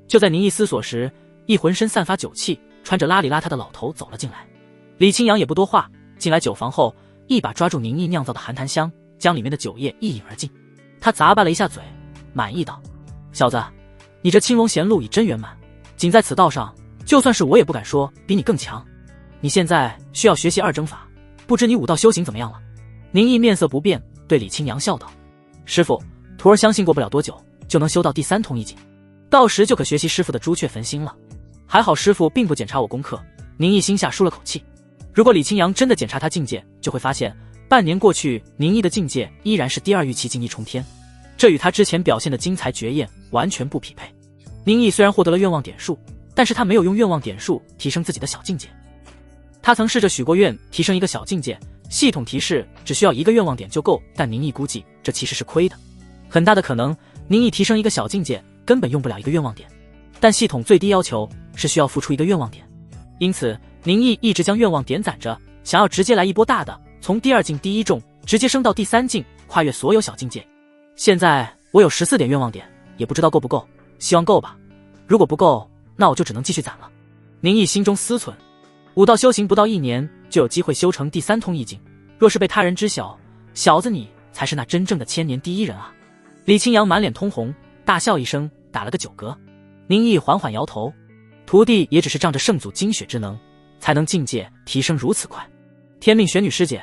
Speaker 1: 就在宁毅思索时，一浑身散发酒气穿着邋里邋遢的老头走了进来。李清扬也不多话，进来酒房后一把抓住宁毅酿造的寒檀香，将里面的酒液一饮而尽。他咂巴了一下嘴，满意道：小子，你这青龙贤路已真圆满，仅在此道上，就算是我也不敢说比你更强。你现在需要学习二整法，不知你武道修行怎么样了？宁毅面色不变，对李清扬笑道：“师傅，徒儿相信过不了多久就能修到第3通一境，到时就可学习师傅的朱雀焚心了。还好师傅并不检查我功课。”宁毅心下舒了口气。如果李清扬真的检查他境界，就会发现半年过去，宁毅的境界依然是第2玉器境一重天，这与他之前表现的精彩绝艳完全不匹配。宁毅虽然获得了愿望点数，但是他没有用愿望点数提升自己的小境界。他曾试着许过愿提升一个小境界，系统提示只需要1个愿望点就够，但宁毅估计这其实是亏的。很大的可能，宁毅提升一个小境界根本用不了1个愿望点，但系统最低要求是需要付出1个愿望点。因此宁毅一直将愿望点攒着，想要直接来一波大的，从第2境第1重直接升到第3境，跨越所有小境界。现在我有14点愿望点，也不知道够不够，希望够吧。如果不够，那我就只能继续攒了。宁毅心中思忖，武道修行不到1年就有机会修成第3通一境，若是被他人知晓，小子你才是那真正的千年第一人啊！李清扬满脸通红，大笑一声，打了个9嗝。宁毅缓缓摇头，徒弟也只是仗着圣祖精血之能，才能境界提升如此快。天命玄女师姐，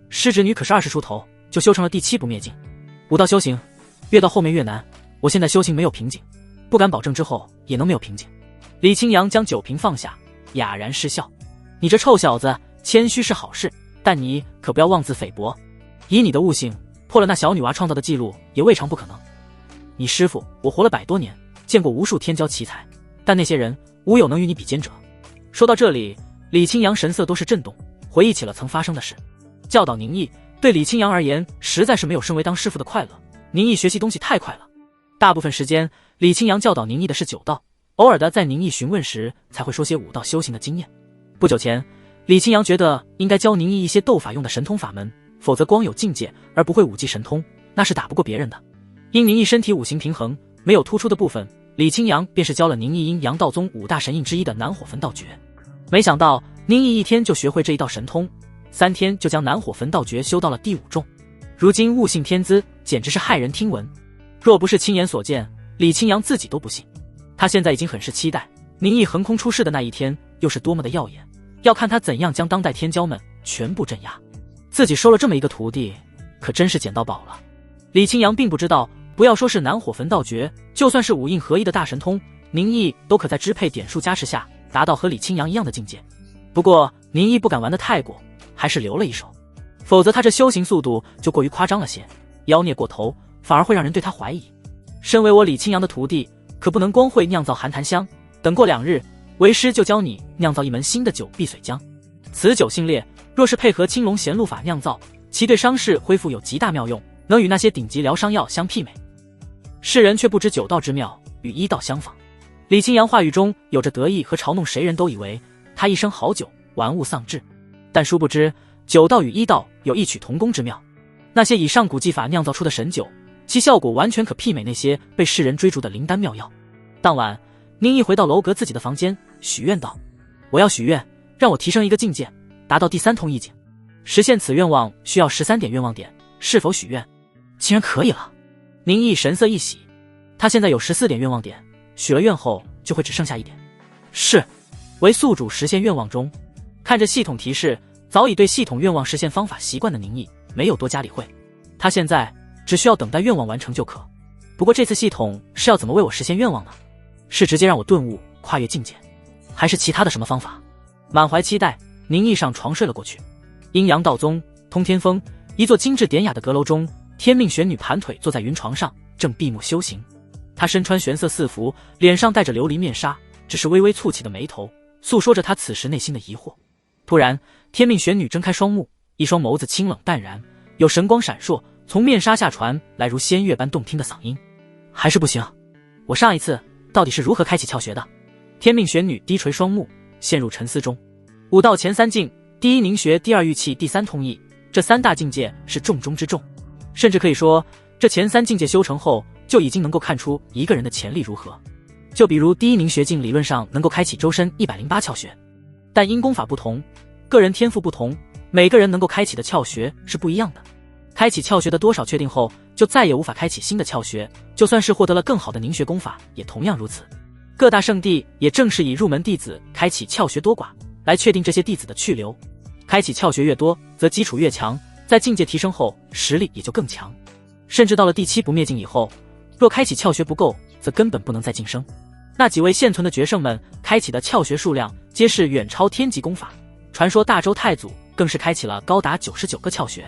Speaker 1: 师侄女可是20出头就修成了第7不灭境。武道修行越到后面越难，我现在修行没有瓶颈，不敢保证之后也能没有瓶颈。李清扬将酒瓶放下，哑然失笑：“你这臭小子，谦虚是好事，但你可不要妄自菲薄。以你的悟性，破了那小女娃创造的记录也未尝不可能。你师父，我活了100多年，见过无数天骄奇才，但那些人无有能与你比肩者。”说到这里，李清扬神色都是震动，回忆起了曾发生的事。教导宁毅对李清扬而言实在是没有身为当师傅的快乐，宁毅学习东西太快了。大部分时间李清扬教导宁毅的是酒道，偶尔的在宁毅询问时才会说些武道修行的经验。不久前，李清扬觉得应该教宁毅一些斗法用的神通法门，否则光有境界而不会武技神通，那是打不过别人的。因宁毅身体五行平衡，没有突出的部分，李清扬便是教了宁毅阴阳道宗5大神印之一的南火焚道诀。没想到宁毅1天就学会这一道神通，3天就将南火焚道诀修到了第5重。如今悟性天资简直是骇人听闻，若不是亲眼所见，李清扬自己都不信。他现在已经很是期待宁毅横空出世的那一天又是多么的耀眼，要看他怎样将当代天骄们全部镇压。自己收了这么一个徒弟，可真是捡到宝了。李清扬并不知道，不要说是南火焚道诀，就算是五印合一的大神通，宁毅都可在支配点数加持下达到和李清扬一样的境界。不过宁毅不敢玩得太过，还是留了一手，否则他这修行速度就过于夸张了些，妖孽过头，反而会让人对他怀疑。身为我李清扬的徒弟，可不能光会酿造寒檀香，等过2日，为师就教你酿造一门新的酒碧水浆。此酒性烈，若是配合青龙贤路法酿造，其对伤势恢复有极大妙用，能与那些顶级疗伤药相媲美。世人却不知酒道之妙与医道相仿。李清扬话语中有着得意和嘲弄，谁人都以为他一生好酒，玩物丧志，但殊不知酒道与医道有异曲同工之妙。那些以上古技法酿造出的神酒，其效果完全可媲美那些被世人追逐的灵丹妙药。当晚，宁毅回到楼阁自己的房间，许愿道：“我要许愿，让我提升一个境界，达到第3通一境。实现此愿望需要13点愿望点，是否许愿？”竟然可以了！宁毅神色一喜，他现在有14点愿望点，许了愿后就会只剩下1点。是，为宿主实现愿望中。看着系统提示，早已对系统愿望实现方法习惯的宁毅没有多加理会，他现在只需要等待愿望完成就可。不过这次系统是要怎么为我实现愿望呢？是直接让我顿悟跨越境界，还是其他的什么方法？满怀期待，宁毅上床睡了过去。阴阳道宗通天峰一座精致典雅的阁楼中，天命玄女盘腿坐在云床上，正闭目修行。她身穿玄色四服，脸上戴着琉璃面纱，只是微微蹙起的眉头，诉说着她此时内心的疑惑。突然，天命玄女睁开双目，一双眸子清冷淡然，有神光闪烁，从面纱下传来如仙乐般动听的嗓音。还是不行，我上一次到底是如何开启窍穴的？天命玄女低垂双目，陷入沉思中。武道前3境，第一凝穴，第2玉器，第3通义，这3大境界是重中之重，甚至可以说这前3境界修成后就已经能够看出一个人的潜力如何。就比如第一凝穴境理论上能够开启周身108窍穴，但因功法不同，个人天赋不同，每个人能够开启的窍穴是不一样的。开启窍穴的多少确定后，就再也无法开启新的窍穴，就算是获得了更好的凝穴功法也同样如此。各大圣地也正是以入门弟子开启窍穴多寡，来确定这些弟子的去留。开启窍穴越多，则基础越强，在境界提升后，实力也就更强。甚至到了第7不灭境以后，若开启窍穴不够，则根本不能再晋升。那几位现存的绝圣们开启的窍穴数量皆是远超天级功法，传说大周太祖更是开启了高达99个窍穴。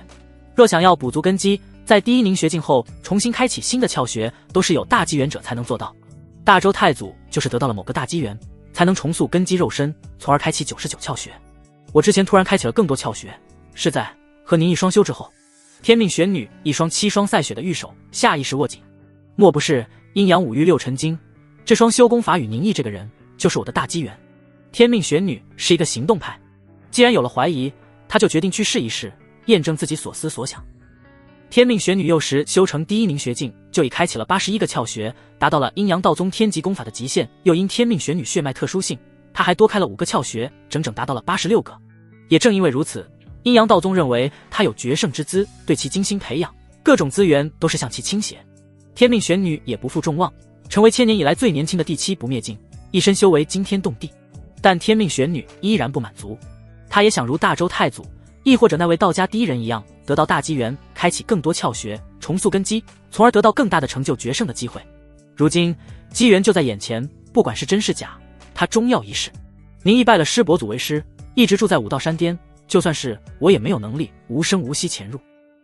Speaker 1: 若想要补足根基，在第1凝穴境后重新开启新的窍穴，都是有大机缘者才能做到。大周太祖就是得到了某个大机缘，才能重塑根基肉身，从而开启99窍穴。我之前突然开启了更多窍穴，是在和您一双修之后。天命玄女一双7双赛雪的玉手下意识握紧，莫不是阴阳五欲六尘经？这双修功法与宁毅这个人就是我的大机缘。天命玄女是一个行动派，既然有了怀疑，他就决定去试一试，验证自己所思所想。天命玄女幼时修成第1凝穴境，就已开启了81个窍穴，达到了阴阳道宗天级功法的极限。又因天命玄女血脉特殊性，他还多开了5个窍穴，整整达到了86个。也正因为如此，阴阳道宗认为他有绝圣之资，对其精心培养，各种资源都是向其倾斜。天命玄女也不负众望，成为千年以来最年轻的第7不灭境，一身修为惊天动地。但天命玄女依然不满足，她也想如大周太祖，亦或者那位道家第一人一样，得到大机缘，开启更多窍穴，重塑根基，从而得到更大的成就绝圣的机会。如今机缘就在眼前，不管是真是假，他终要一试。宁毅拜了师伯祖为师，一直住在武道山巅，就算是我也没有能力无声无息潜入。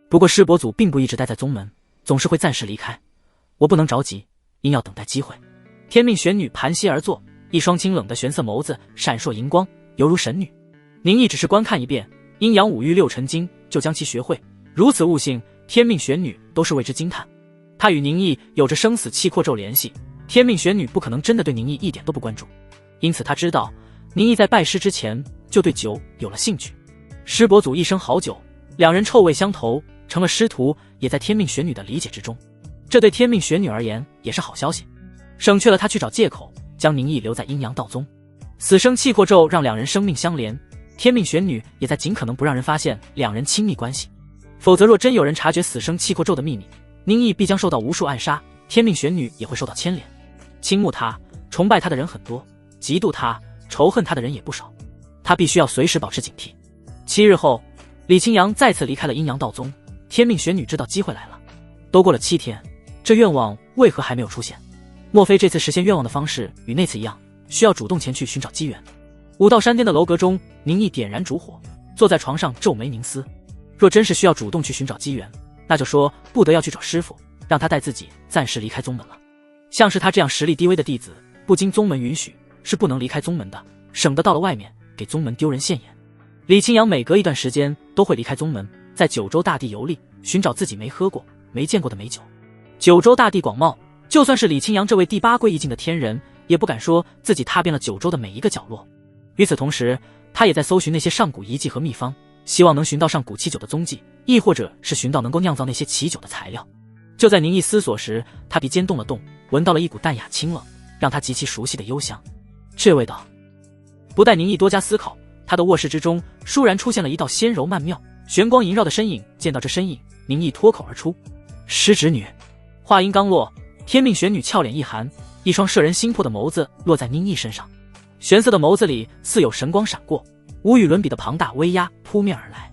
Speaker 1: 不过师伯祖并不一直待在宗门，总是会暂时离开，我不能着急，应要等待机会。天命玄女盘膝而坐，一双清冷的玄色眸子闪烁银光，犹如神女。宁毅只是观看一遍阴阳五欲六尘经，就将其学会，如此悟性，天命玄女都是为之惊叹。他与宁毅有着生死契阔咒联系，天命玄女不可能真的对宁毅一点都不关注，因此他知道宁毅在拜师之前就对酒有了兴趣。师伯祖一生好酒，两人臭味相投，成了师徒，也在天命玄女的理解之中。这对天命玄女而言也是好消息，省却了他去找借口将宁毅留在阴阳道宗。死生契阔咒让两人生命相连，天命玄女也在尽可能不让人发现两人亲密关系，否则若真有人察觉死生契阔咒的秘密，宁毅必将受到无数暗杀，天命玄女也会受到牵连。倾慕他、崇拜他的人很多，嫉妒他、仇恨他的人也不少，他必须要随时保持警惕。7日后，李清扬再次离开了阴阳道宗，天命玄女知道机会来了。都过了7天，这愿望为何还没有出现？莫非这次实现愿望的方式与那次一样，需要主动前去寻找机缘？武道山巅的楼阁中，宁毅点燃烛火，坐在床上皱眉凝思。若真是需要主动去寻找机缘，那就说不得要去找师傅，让他带自己暂时离开宗门了。像是他这样实力低微的弟子，不经宗门允许是不能离开宗门的，省得到了外面给宗门丢人现眼。李清扬每隔一段时间都会离开宗门，在九州大地游历，寻找自己没喝过、没见过的美酒。九州大地广袤，就算是李清扬这位第8归一境的天人，也不敢说自己踏遍了九州的每一个角落。与此同时，他也在搜寻那些上古遗迹和秘方，希望能寻到上古奇酒的踪迹，亦或者是寻到能够酿造那些奇酒的材料。就在宁毅思索时，他鼻尖动了动，闻到了一股淡雅清冷，让他极其熟悉的幽香。这味道，不待宁毅多加思考，他的卧室之中倏然出现了一道纤柔曼妙、玄光萦绕的身影。见到这身影，宁毅脱口而出：“师侄女。”话音刚落，天命玄女俏脸一寒，一双摄人心魄的眸子落在宁毅身上。玄色的眸子里似有神光闪过，无与伦比的庞大威压扑面而来。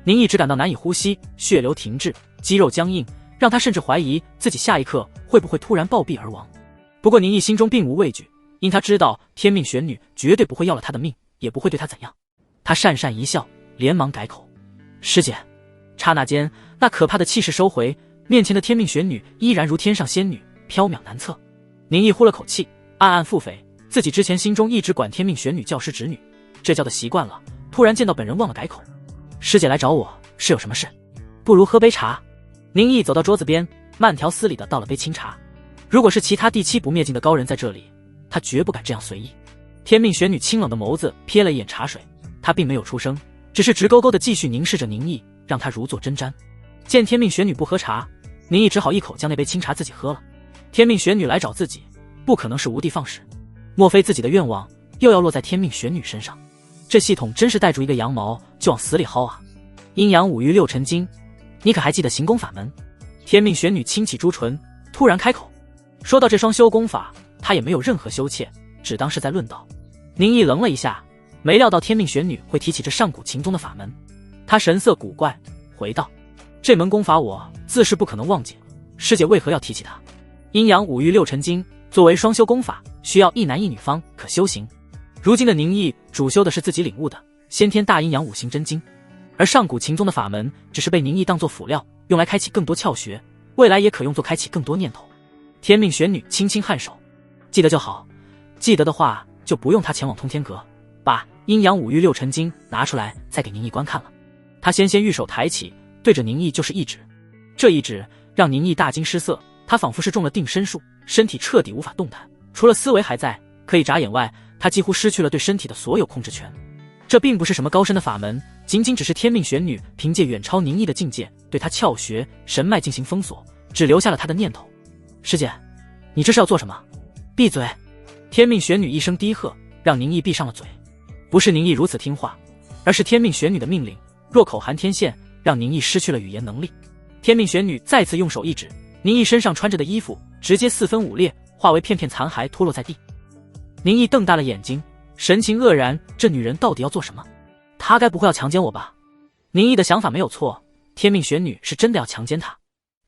Speaker 1: 宁毅只感到难以呼吸，血流停滞，肌肉僵硬，让他甚至怀疑自己下一刻会不会突然暴毙而亡。不过宁毅心中并无畏惧，因他知道天命玄女绝对不会要了他的命，也不会对他怎样。他讪讪一笑，连忙改口：“师姐。”刹那间，那可怕的气势收回，面前的天命玄女依然如天上仙女，缥缈难测。宁毅呼了口气，暗暗腹诽，自己之前心中一直管天命玄女叫师侄女，这叫的习惯了，突然见到本人忘了改口。师姐来找我是有什么事？不如喝杯茶。宁毅走到桌子边，慢条斯理的倒了杯清茶。如果是其他第7不灭境的高人在这里，他绝不敢这样随意。天命玄女清冷的眸子瞥了一眼茶水，她并没有出声，只是直勾勾的继续凝视着宁毅，让他如坐针毡。见天命玄女不喝茶，宁毅只好一口将那杯清茶自己喝了。天命玄女来找自己，不可能是无的放矢，莫非自己的愿望又要落在天命玄女身上？这系统真是带住一个羊毛就往死里薅啊！阴阳五欲六尘经，你可还记得行功法门？天命玄女轻启朱唇，突然开口。说到这双修功法，她也没有任何羞怯，只当是在论道。宁毅愣了一下，没料到天命玄女会提起这上古琴宗的法门，她神色古怪，回道：“这门功法我自是不可能忘记，师姐为何要提起它？阴阳五欲六尘经作为双修功法，需要一男一女方可修行。如今的宁毅主修的是自己领悟的先天大阴阳五行真经，而上古琴宗的法门只是被宁毅当作辅料，用来开启更多窍穴，未来也可用作开启更多念头。”天命玄女轻轻颔首，记得就好，记得的话就不用他前往通天阁，把阴阳五欲六尘经拿出来再给宁毅观看了。他纤纤玉手抬起，对着宁毅就是一指，这一指让宁毅大惊失色，他仿佛是中了定身术，身体彻底无法动弹，除了思维还在可以眨眼外，他几乎失去了对身体的所有控制权。这并不是什么高深的法门，仅仅只是天命玄女凭借远超宁毅的境界，对他窍穴神脉进行封锁，只留下了他的念头。师姐，你这是要做什么？闭嘴！天命玄女一声低喝，让宁毅闭上了嘴。不是宁毅如此听话，而是天命玄女的命令若口含天线，让宁毅失去了语言能力。天命玄女再次用手一指，宁毅身上穿着的衣服直接四分五裂，化为片片残骸脱落在地。宁毅瞪大了眼睛，神情愕然，这女人到底要做什么？她该不会要强奸我吧？宁毅的想法没有错，天命玄女是真的要强奸他。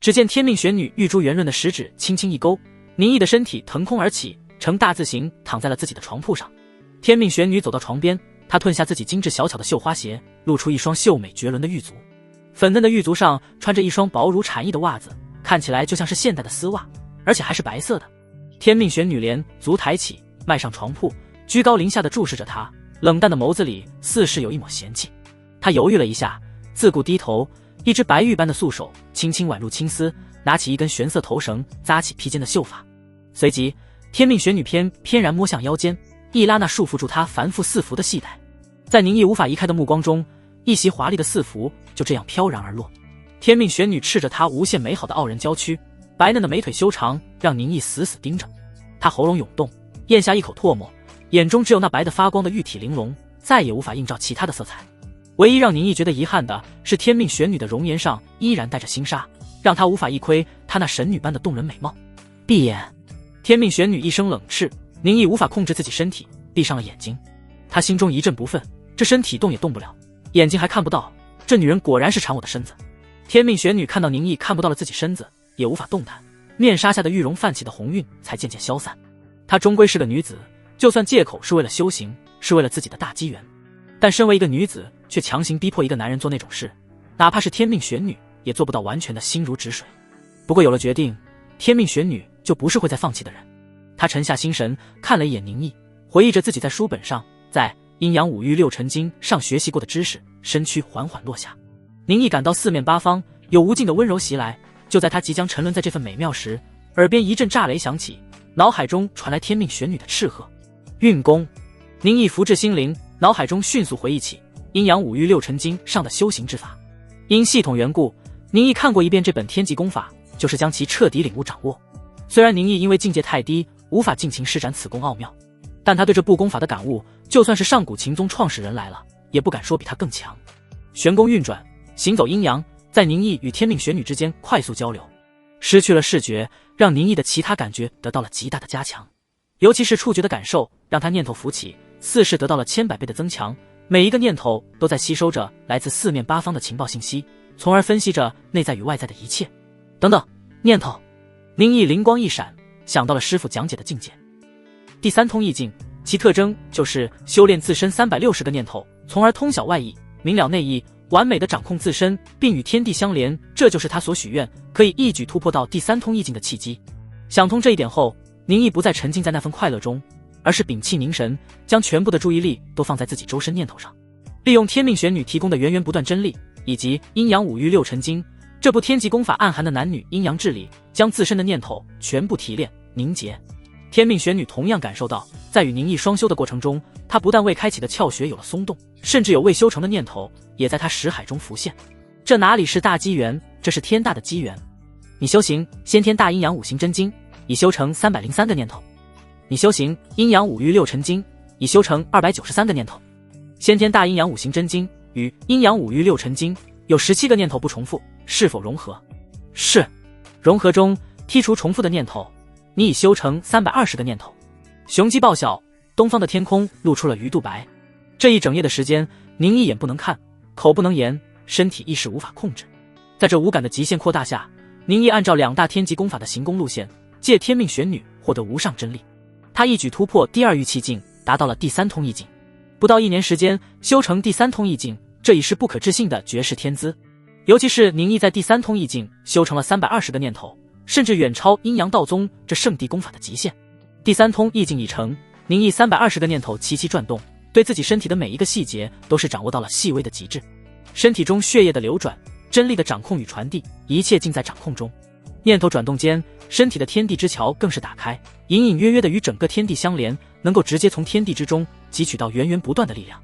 Speaker 1: 只见天命玄女玉珠圆润的食指轻轻一勾，宁毅的身体腾空而起，呈大字形躺在了自己的床铺上。天命玄女走到床边，她褪下自己精致小巧的绣花鞋，露出一双秀美绝伦的玉足。粉嫩的玉足上穿着一双薄如蝉翼的袜子，看起来就像是现代的丝袜，而且还是白色的。天命玄女连足抬起，迈上床铺，居高临下地注视着他，冷淡的眸子里似是有一抹嫌弃。他犹豫了一下，自顾低头，一只白玉般的素手轻轻挽入青丝，拿起一根玄色头绳，扎起披肩的秀发。随即天命玄女偏然摸向腰间，一拉那束缚住她繁复四伏的系带。在宁毅无法移开的目光中，一袭华丽的四服就这样飘然而落。天命玄女斥着她无限美好的傲人娇躯，白嫩的美腿修长让宁毅死死盯着。她喉咙涌动，咽下一口唾沫，眼中只有那白的发光的玉体玲珑，再也无法映照其他的色彩。唯一让宁毅觉得遗憾的是，天命玄女的容颜上依然带着星纱，让他无法一窥她那神女般的动人美貌。闭眼！天命玄女一声冷斥，宁毅无法控制自己身体，闭上了眼睛。他心中一阵不忿，这身体动也动不了，眼睛还看不到，这女人果然是馋我的身子。天命玄女看到宁毅看不到了自己身子，也无法动弹，面纱下的玉容泛起的红晕才渐渐消散。她终归是个女子，就算借口是为了修行，是为了自己的大机缘，但身为一个女子，却强行逼迫一个男人做那种事，哪怕是天命玄女也做不到完全的心如止水。不过有了决定，天命玄女就不是会再放弃的人。她沉下心神，看了一眼宁毅，回忆着自己在书本上在阴阳五欲六尘经上学习过的知识，身躯缓缓落下。宁毅感到四面八方有无尽的温柔袭来，就在他即将沉沦在这份美妙时，耳边一阵炸雷响起，脑海中传来天命玄女的斥喝：运功！宁毅福至心灵，脑海中迅速回忆起阴阳五欲六尘经上的修行之法。因系统缘故，宁毅看过一遍这本天级功法，就是将其彻底领悟掌握。虽然宁毅因为境界太低，无法尽情施展此功奥妙，但他对这部功法的感悟，就算是上古琴宗创始人来了，也不敢说比他更强。玄功运转，行走阴阳，在宁毅与天命玄女之间快速交流。失去了视觉，让宁毅的其他感觉得到了极大的加强，尤其是触觉的感受，让他念头浮起，似是得到了千百倍的增强。每一个念头都在吸收着来自四面八方的情报信息，从而分析着内在与外在的一切。等等，念头！宁毅灵光一闪，想到了师傅讲解的境界。第三通意境，其特征就是修炼自身360个念头，从而通晓外意，明了内意，完美的掌控自身，并与天地相连。这就是他所许愿可以一举突破到第三通意境的契机。想通这一点后，宁毅不再沉浸在那份快乐中，而是屏气凝神，将全部的注意力都放在自己周身念头上，利用天命玄女提供的源源不断真力，以及阴阳五欲六尘经这部天级功法暗含的男女阴阳之理，将自身的念头全部提炼凝结。天命玄女同样感受到，在与宁毅双修的过程中，她不但未开启的窍穴有了松动，甚至有未修成的念头也在她识海中浮现。这哪里是大机缘，这是天大的机缘。你修行先天大阴阳五行真经，已修成303个念头；你修行阴阳五欲六尘经，已修成293个念头。先天大阴阳五行真经与阴阳五欲六尘经有17个念头不重复，是否融合？是。融合中剔除重复的念头，你已修成320个念头。雄鸡报晓，东方的天空露出了鱼肚白。这一整夜的时间，宁毅眼不能看，口不能言，身体意识无法控制。在这无感的极限扩大下，宁毅按照2大天级功法的行功路线，借天命玄女获得无上真力。他一举突破第2玉气境，达到了第3通意境。不到1年时间，修成第3通意境，这已是不可置信的绝世天资。尤其是宁毅在第3通意境修成了320个念头，甚至远超阴阳道宗这圣地功法的极限。第3通意境已成，宁毅320个念头齐齐转动，对自己身体的每一个细节都是掌握到了细微的极致。身体中血液的流转，真力的掌控与传递，一切尽在掌控中。念头转动间，身体的天地之桥更是打开，隐隐约约的与整个天地相连，能够直接从天地之中汲取到源源不断的力量。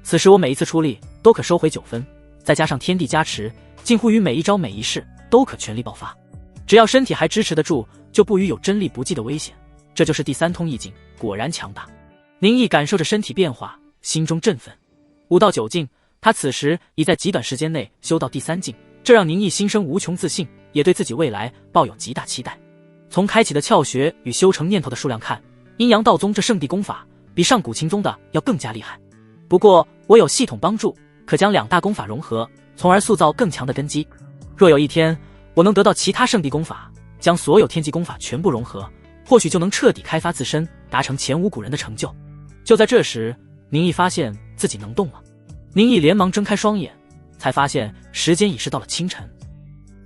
Speaker 1: 此时我每一次出力都可收回9分，再加上天地加持，近乎于每一招每一式都可全力爆发。只要身体还支持得住，就不予有真力不济的危险。这就是第3通意境，果然强大。宁毅感受着身体变化，心中振奋。5到9境，他此时已在极短时间内修到第3境，这让宁毅心生无穷自信，也对自己未来抱有极大期待。从开启的窍穴与修成念头的数量看，阴阳道宗这圣地功法比上古琴宗的要更加厉害。不过我有系统帮助，可将2大功法融合，从而塑造更强的根基。若有一天我能得到其他圣地功法，将所有天级功法全部融合，或许就能彻底开发自身，达成前无古人的成就。就在这时，宁毅发现自己能动了。宁毅连忙睁开双眼，才发现时间已是到了清晨。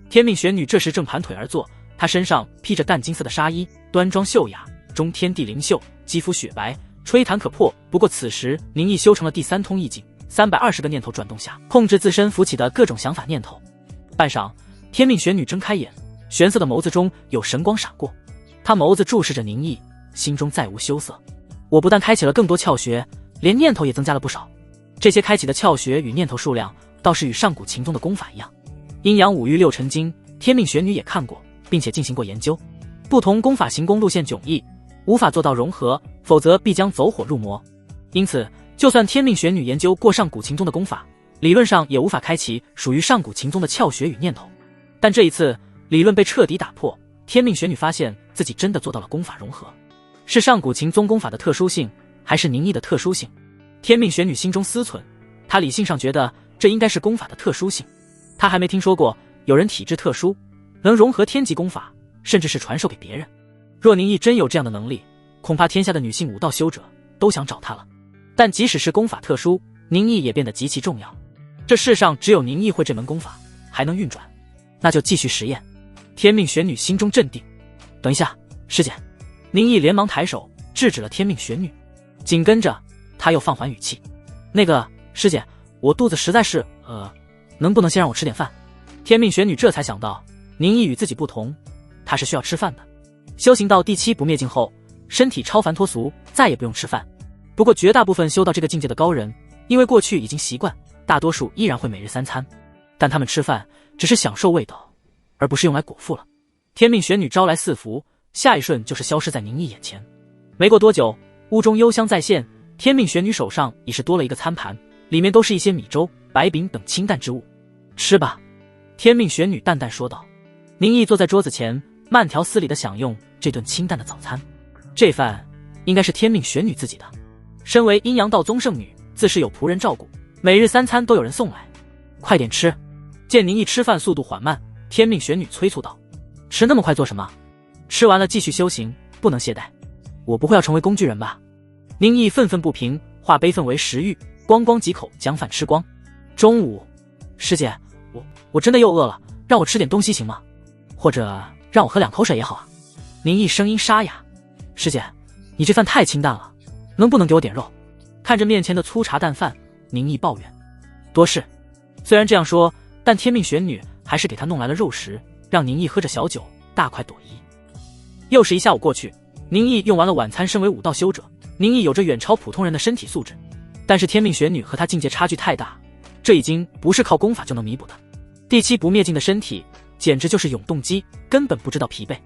Speaker 1: 天命玄女这时正盘腿而坐，她身上披着淡金色的纱衣，端庄秀雅，中天地灵秀，肌肤雪白，吹弹可破。不过此时宁毅修成了第3通意境，320个念头转动下，控制自身浮起的各种想法念头。半晌，天命玄女睁开眼，玄色的眸子中有神光闪过，她眸子注视着宁毅，心中再无羞涩。我不但开启了更多窍穴，连念头也增加了不少。这些开启的窍穴与念头数量倒是与上古琴宗的功法一样。阴阳五欲六尘经，天命玄女也看过，并且进行过研究。不同功法行功路线迥异，无法做到融合，否则必将走火入魔。因此，就算天命玄女研究过上古琴宗的功法，理论上也无法开启属于上古琴宗的窍穴与念头。但这一次，理论被彻底打破，天命玄女发现自己真的做到了功法融合。是上古琴宗功法的特殊性，还是宁毅的特殊性？天命玄女心中思忖，她理性上觉得这应该是功法的特殊性。她还没听说过有人体质特殊，能融合天级功法，甚至是传授给别人。若宁毅真有这样的能力，恐怕天下的女性武道修者都想找他了。但即使是功法特殊，宁毅也变得极其重要。这世上只有宁毅会这门功法，还能运转，那就继续实验。天命玄女心中镇定。等一下，师姐。宁毅连忙抬手制止了天命玄女，紧跟着他又放缓语气：那个师姐，我肚子实在是能不能先让我吃点饭？天命玄女这才想到宁毅与自己不同，他是需要吃饭的。修行到第7不灭境后，身体超凡脱俗，再也不用吃饭。不过绝大部分修到这个境界的高人，因为过去已经习惯，大多数依然会每日3餐，但他们吃饭只是享受味道，而不是用来果腹了。天命玄女招来4符，下一瞬就是消失在宁毅眼前。没过多久，屋中幽香再现，天命玄女手上已是多了一个餐盘，里面都是一些米粥、白饼等清淡之物。吃吧，天命玄女淡淡说道。宁毅坐在桌子前，慢条斯理地享用这顿清淡的早餐。这饭应该是天命玄女自己的。身为阴阳道宗圣女，自是有仆人照顾，每日3餐都有人送来。快点吃！见宁毅吃饭速度缓慢，天命玄女催促道：吃那么快做什么？吃完了继续修行，不能懈怠。我不会要成为工具人吧？宁毅愤愤不平，化悲愤为食欲，咣咣几口将饭吃光。中午，师姐，我真的又饿了，让我吃点东西行吗？或者让我喝2口水也好啊。宁毅声音沙哑：师姐，你这饭太清淡了，能不能给我点肉？看着面前的粗茶淡饭，宁毅抱怨：多事。虽然这样说，但天命玄女还是给他弄来了肉食，让宁毅喝着小酒，大快朵颐。又是一下午过去，宁毅用完了晚餐。身为武道修者，宁毅有着远超普通人的身体素质，但是天命玄女和他境界差距太大，这已经不是靠功法就能弥补的。第7不灭境的身体简直就是永动机，根本不知道疲惫。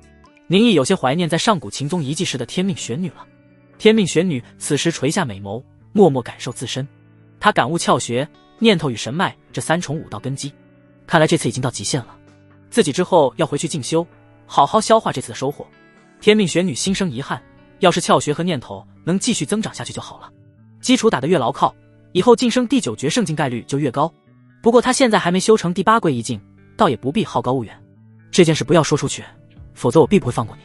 Speaker 1: 宁毅有些怀念在上古琴宗遗迹时的天命玄女了。天命玄女此时垂下美眸，默默感受自身。她感悟窍穴、念头与神脉这3重武道根基，看来这次已经到极限了。自己之后要回去进修，好好消化这次的收获。天命玄女心生遗憾，要是窍穴和念头能继续增长下去就好了。基础打得越牢靠，以后晋升第9绝圣境概率就越高。不过他现在还没修成第8归一境，倒也不必好高骛远。这件事不要说出去，否则我必不会放过你。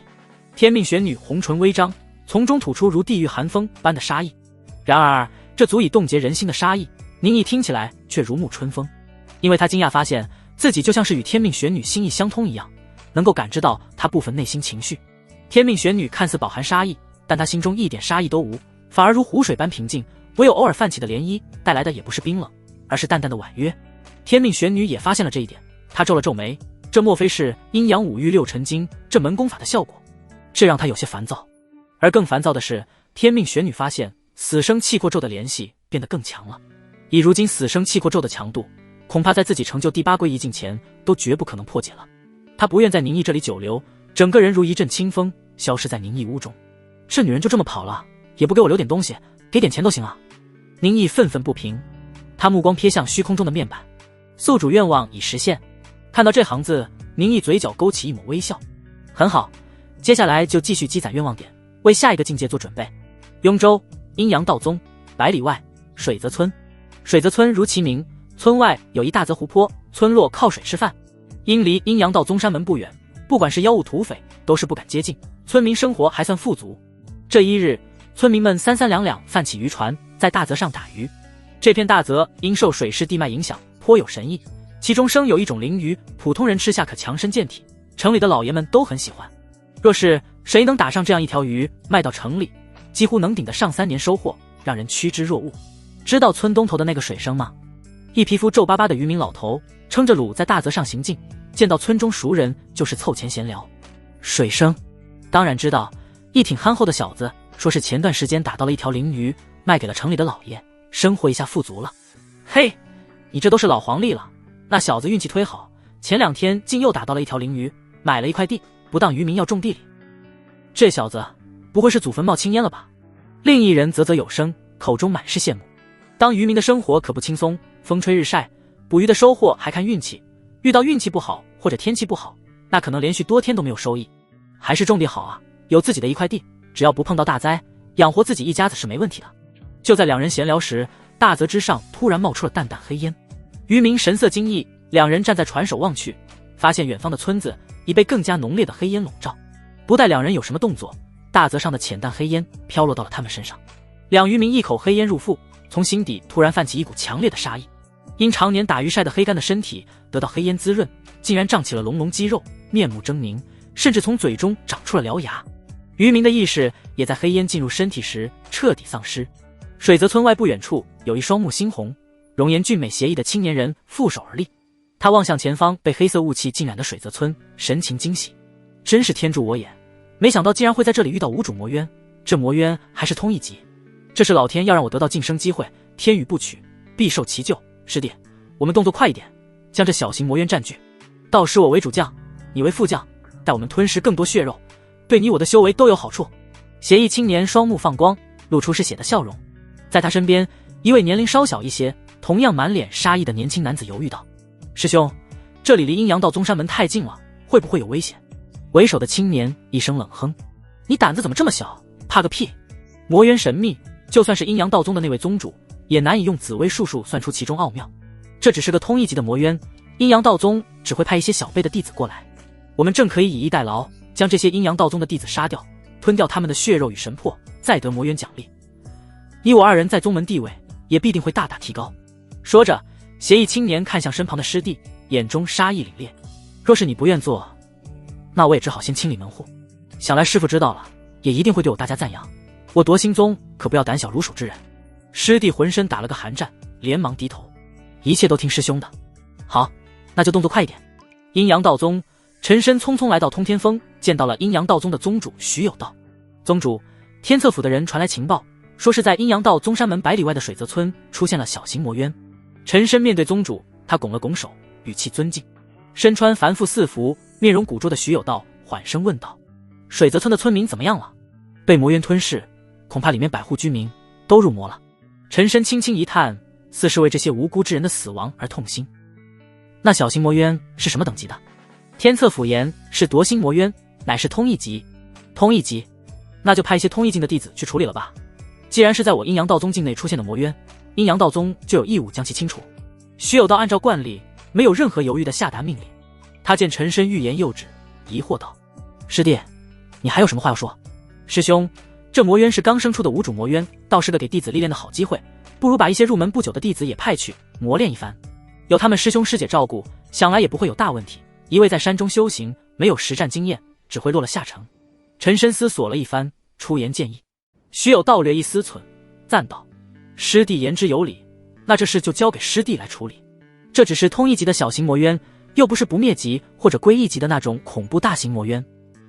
Speaker 1: 天命玄女红唇微张，从中吐出如地狱寒风般的杀意。然而这足以冻结人心的杀意，宁毅听起来却如沐春风，因为他惊讶发现自己就像是与天命玄女心意相通一样，能够感知到她部分内心情绪。天命玄女看似饱含杀意，但她心中一点杀意都无，反而如湖水般平静，唯有偶尔泛起的涟漪带来的也不是冰冷，而是淡淡的婉约。天命玄女也发现了这一点，她皱了皱眉，这莫非是阴阳五欲六尘经这门功法的效果？这让她有些烦躁。而更烦躁的是，天命玄女发现死生气魄咒的联系变得更强了。以如今死生气魄咒的强度，恐怕在自己成就第8归一境前都绝不可能破解了。她不愿在宁毅这里久留，整个人如一阵清风消失在宁毅屋中。这女人就这么跑了，也不给我留点东西，给点钱都行啊。宁毅愤愤不平，他目光瞥向虚空中的面板，宿主愿望已实现。看到这行字，宁毅嘴角勾起一抹微笑。很好，接下来就继续积攒愿望点，为下一个境界做准备。雍州阴阳道宗100里外水泽村。水泽村如其名，村外有一大泽湖泊，村落靠水吃饭。因离阴阳道宗山门不远，不管是妖物土匪都是不敢接近，村民生活还算富足。这一日，村民们三两两泛起渔船，在大泽上打鱼。这片大泽因受水势地脉影响，颇有神异，其中生有一种灵鱼，普通人吃下可强身健体，城里的老爷们都很喜欢。若是谁能打上这样一条鱼，卖到城里，几乎能顶得上3年收获，让人趋之若鹜。知道村东头的那个水生吗？一皮肤皱巴巴的渔民老头，撑着橹在大泽上行进，见到村中熟人就是凑钱闲聊。水生当然知道，一挺憨厚的小子说是前段时间打到了一条灵鱼，卖给了城里的老爷，生活一下富足了。嘿，你这都是老黄历了。那小子运气忒好，前2天竟又打到了一条灵鱼，买了一块地，不当渔民要种地里。这小子不会是祖坟冒青烟了吧？另一人啧啧有声，口中满是羡慕。当渔民的生活可不轻松，风吹日晒，捕鱼的收获还看运气，遇到运气不好或者天气不好，那可能连续多天都没有收益。还是种地好啊，有自己的一块地，只要不碰到大灾，养活自己一家子是没问题的。就在两人闲聊时，大泽之上突然冒出了淡淡黑烟。渔民神色惊异，两人站在船首望去，发现远方的村子已被更加浓烈的黑烟笼罩。不待两人有什么动作，大泽上的浅淡黑烟飘落到了他们身上。两渔民一口黑烟入腹，从心底突然泛起一股强烈的杀意。因常年打鱼晒得黑干的身体得到黑烟滋润，竟然胀起了隆隆肌肉，面目狰狞，甚至从嘴中长出了獠牙。渔民的意识也在黑烟进入身体时彻底丧失。水泽村外不远处有一双目猩红、容颜俊美邪异的青年人负手而立，他望向前方被黑色雾气浸染的水泽村，神情惊喜。真是天助我也，没想到竟然会在这里遇到无主魔渊，这魔渊还是通一级，这是老天要让我得到晋升机会，天与不取，必受其咎。师弟，我们动作快一点，将这小型魔渊占据，到时我为主将，你为副将，带我们吞噬更多血肉，对你我的修为都有好处。邪异青年双目放光，露出嗜血的笑容。在他身边，一位年龄稍小一些，同样满脸杀意的年轻男子犹豫道：师兄，这里离阴阳道宗山门太近了，会不会有危险？为首的青年一声冷哼：你胆子怎么这么小，怕个屁。魔渊神秘，就算是阴阳道宗的那位宗主也难以用紫微术数算出其中奥妙。这只是个通一级的魔渊，阴阳道宗只会派一些小辈的弟子过来，我们正可以以逸待劳，将这些阴阳道宗的弟子杀掉，吞掉他们的血肉与神魄，再得魔渊奖励。以我二人在宗门地位，也必定会大大提高。说着，邪异青年看向身旁的师弟，眼中杀意凛冽。若是你不愿做，那我也只好先清理门户。想来师父知道了，也一定会对我大加赞扬。我夺心宗可不要胆小如鼠之人。师弟浑身打了个寒战，连忙低头，一切都听师兄的。好，那就动作快一点。阴阳道宗，陈深匆匆来到通天峰，见到了阴阳道宗的宗主徐有道。宗主，天策府的人传来情报，说是在阴阳道宗山门100里外的水泽村出现了小型魔渊。陈深面对宗主，他拱了拱手，语气尊敬。身穿繁复四服、面容古拙的徐有道缓声问道：水泽村的村民怎么样了？被魔渊吞噬，恐怕里面百户居民都入魔了。陈深轻轻一叹，似是为这些无辜之人的死亡而痛心。那小型魔渊是什么等级的？天策府言是夺心魔渊，乃是通一级。通一级，那就派一些通一境的弟子去处理了吧。既然是在我阴阳道宗境内出现的魔渊，阴阳道宗就有义务将其清除。徐有道按照惯例，没有任何犹豫地下达命令。他见陈深欲言又止，疑惑道：“师弟，你还有什么话要说？”师兄，这魔渊是刚生出的无主魔渊，倒是个给弟子历练的好机会，不如把一些入门不久的弟子也派去磨练一番，有他们师兄师姐照顾，想来也不会有大问题。一味在山中修行，没有实战经验，只会落了下乘。陈深思索了一番，出言建议。徐有道略一思忖，赞道：“师弟言之有理，那这事就交给师弟来处理。这只是通一级的小型魔渊，又不是不灭级或者归一级的那种恐怖大型魔渊。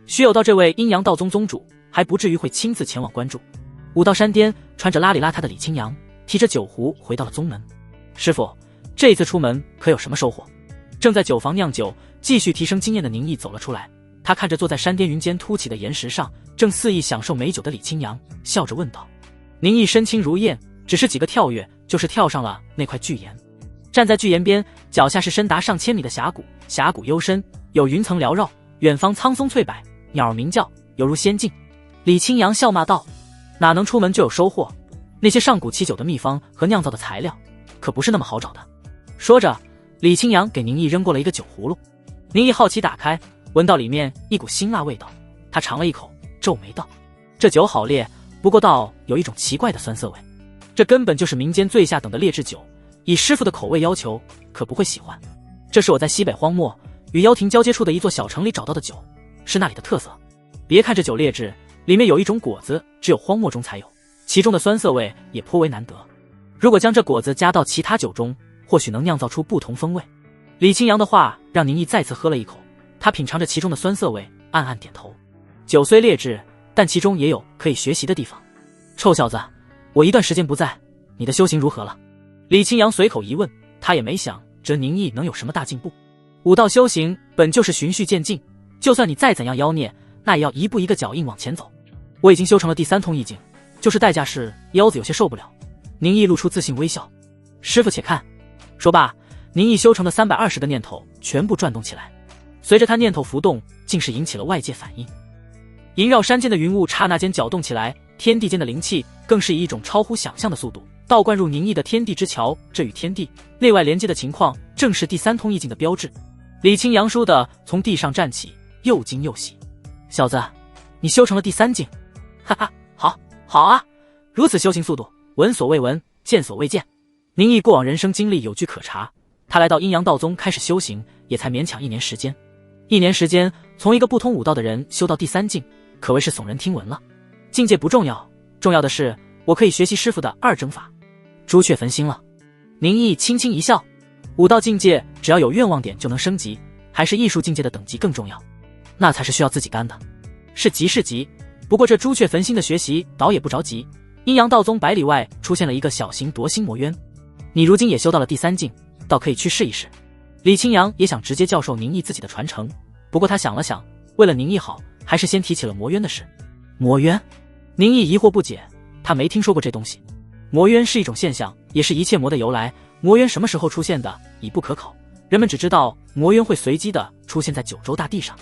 Speaker 1: 徐有道这位阴阳道宗宗主，还不至于会亲自前往关注。”武道山巅，穿着邋里邋遢的李清扬提着酒壶回到了宗门。师傅，这一次出门可有什么收获？正在酒房酿酒，继续提升经验的宁毅走了出来。他看着坐在山巅云间凸起的岩石上，正肆意享受美酒的李清扬，笑着问道。宁毅身轻如燕，只是几个跳跃，就是跳上了那块巨岩。站在巨岩边，脚下是深达上千米的峡谷，峡谷幽深，有云层缭绕，远方苍松翠柏，鸟儿鸣叫，犹如仙境。李清扬笑骂道：“哪能出门就有收获？那些上古奇酒的秘方和酿造的材料，可不是那么好找的。”说着，李清扬给宁毅扔过了一个酒葫芦。宁毅好奇打开，闻到里面一股辛辣味道，他尝了一口，皱眉道：“这酒好烈，不过倒有一种奇怪的酸涩味。这根本就是民间最下等的劣质酒，以师傅的口味要求，可不会喜欢。这是我在西北荒漠与妖庭交接处的一座小城里找到的酒，是那里的特色。别看这酒劣质，里面有一种果子，只有荒漠中才有，其中的酸涩味也颇为难得。如果将这果子加到其他酒中，或许能酿造出不同风味。”李清扬的话让宁毅再次喝了一口，他品尝着其中的酸涩味，暗暗点头。酒虽劣质，但其中也有可以学习的地方。臭小子，我一段时间不在，你的修行如何了？李清扬随口一问，他也没想这宁毅能有什么大进步。武道修行本就是循序渐进，就算你再怎样妖孽，那也要一步一个脚印往前走。我已经修成了第3通意境，就是代价是腰子有些受不了。宁毅露出自信微笑。师傅且看。说罢，宁毅修成的320的念头全部转动起来，随着他念头浮动，竟是引起了外界反应。萦绕山间的云雾刹那间搅动起来，天地间的灵气更是以一种超乎想象的速度倒灌入宁毅的天地之桥。这与天地内外连接的情况，正是第3通意境的标志。李清扬倏地从地上站起，又惊又喜：“小子，你修成了第3境！哈哈，好啊！如此修行速度，闻所未闻，见所未见。”宁毅过往人生经历有据可查，他来到阴阳道宗开始修行，也才勉强1年时间。1年时间，从一个不通武道的人修到第3境，可谓是耸人听闻了。境界不重要，重要的是我可以学习师傅的2征法，朱雀焚心了。宁毅轻轻一笑，武道境界只要有愿望点就能升级，还是艺术境界的等级更重要，那才是需要自己干的。是急是急，不过这朱雀焚心的学习倒也不着急。阴阳道宗100里外出现了一个小型夺心魔渊，你如今也修到了第3境，倒可以去试一试。李清扬也想直接教授宁毅自己的传承，不过他想了想，为了宁毅好，还是先提起了魔渊的事。魔渊？宁毅疑惑不解，他没听说过这东西。魔渊是一种现象，也是一切魔的由来。魔渊什么时候出现的已不可考，人们只知道魔渊会随机的出现在九州大地上。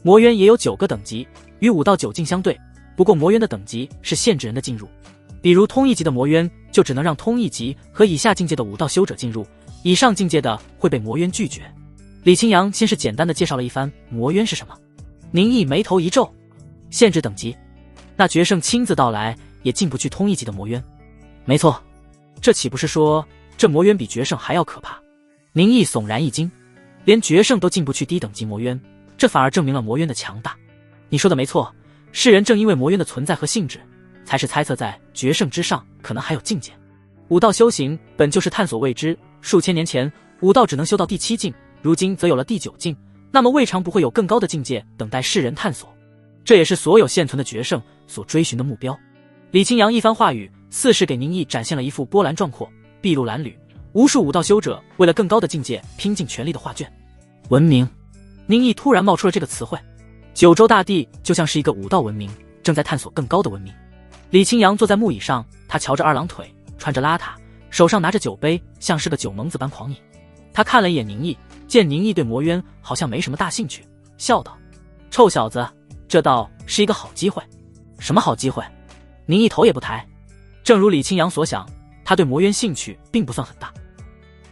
Speaker 1: 魔渊也有9个等级，与武道9境相对，不过魔渊的等级是限制人的进入。比如通一级的魔渊就只能让通一级和以下境界的武道修者进入，以上境界的会被魔渊拒绝。李清扬先是简单的介绍了一番魔渊是什么。宁毅眉头一皱，限制等级，那决胜亲自到来也进不去通一级的魔渊。没错，这岂不是说这魔渊比决胜还要可怕？宁毅悚然一惊，连决胜都进不去低等级魔渊，这反而证明了魔渊的强大。你说的没错，世人正因为魔渊的存在和性质，才是猜测在决胜之上可能还有境界。武道修行本就是探索未知，数千年前武道只能修到第7境，如今则有了第9境，那么未尝不会有更高的境界等待世人探索。这也是所有现存的决胜所追寻的目标。李清扬一番话语，似是给宁毅展现了一幅波澜壮阔、筚路蓝缕，无数武道修者为了更高的境界拼尽全力的画卷。文明，宁毅突然冒出了这个词汇。九州大地就像是一个武道文明，正在探索更高的文明。李清扬坐在木椅上，他翘着2郎腿，穿着邋遢，手上拿着酒杯，像是个酒蒙子般狂饮。他看了一眼宁毅，见宁毅对魔渊好像没什么大兴趣，笑道：“臭小子，这倒是一个好机会。”什么好机会？宁毅头也不抬。正如李清扬所想，他对魔渊兴趣并不算很大。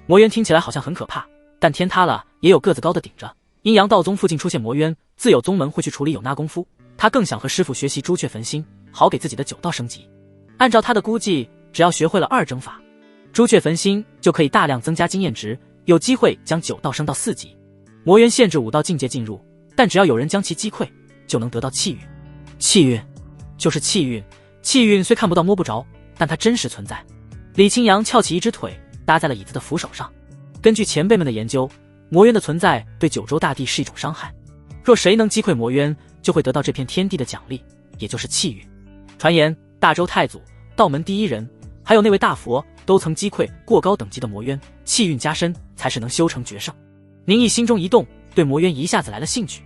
Speaker 1: 魔渊听起来好像很可怕，但天塌了也有个子高的顶着。阴阳道宗附近出现魔渊，自有宗门会去处理有那功夫。他更想和师傅学习朱雀焚心，好给自己的9道升级。按照他的估计，只要学会了2征法，朱雀焚心就可以大量增加经验值，有机会将9道升到4级。魔渊限制5道境界进入，但只要有人将其击溃，就能得到气运。气运就是气运，气运虽看不到摸不着，但它真实存在。李清扬翘起一只腿，搭在了椅子的扶手上。根据前辈们的研究，魔渊的存在对九州大地是一种伤害。若谁能击溃魔渊，就会得到这片天地的奖励，也就是气运。传言大周太祖、道门第一人，还有那位大佛都曾击溃过高等级的魔渊，气运加深才是能修成绝胜。宁毅心中一动，对魔渊一下子来了兴趣。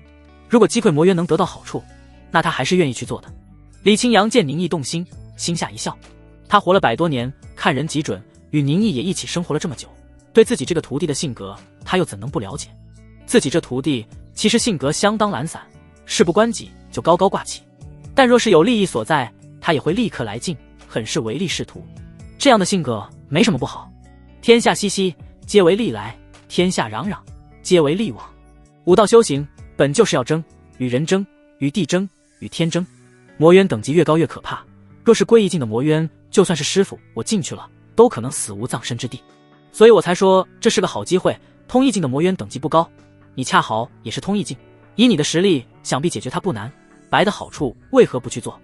Speaker 1: 如果击溃魔渊能得到好处，那他还是愿意去做的。李清扬见宁毅动心，心下一笑。他活了100多年，看人极准，与宁毅也一起生活了这么久，对自己这个徒弟的性格，他又怎能不了解？自己这徒弟其实性格相当懒散，事不关己就高高挂起，但若是有利益所在，他也会立刻来劲，很是唯利是图。这样的性格没什么不好。天下熙熙，皆为利来；天下攘攘，皆为利往。武道修行本就是要争，与人争，与地争，与天争。魔渊等级越高越可怕，若是归一境的魔渊，就算是师傅我进去了，都可能死无葬身之地。所以我才说这是个好机会。通意境的魔渊等级不高，你恰好也是通意境，以你的实力，想必解决他不难。白的好处为何不去做？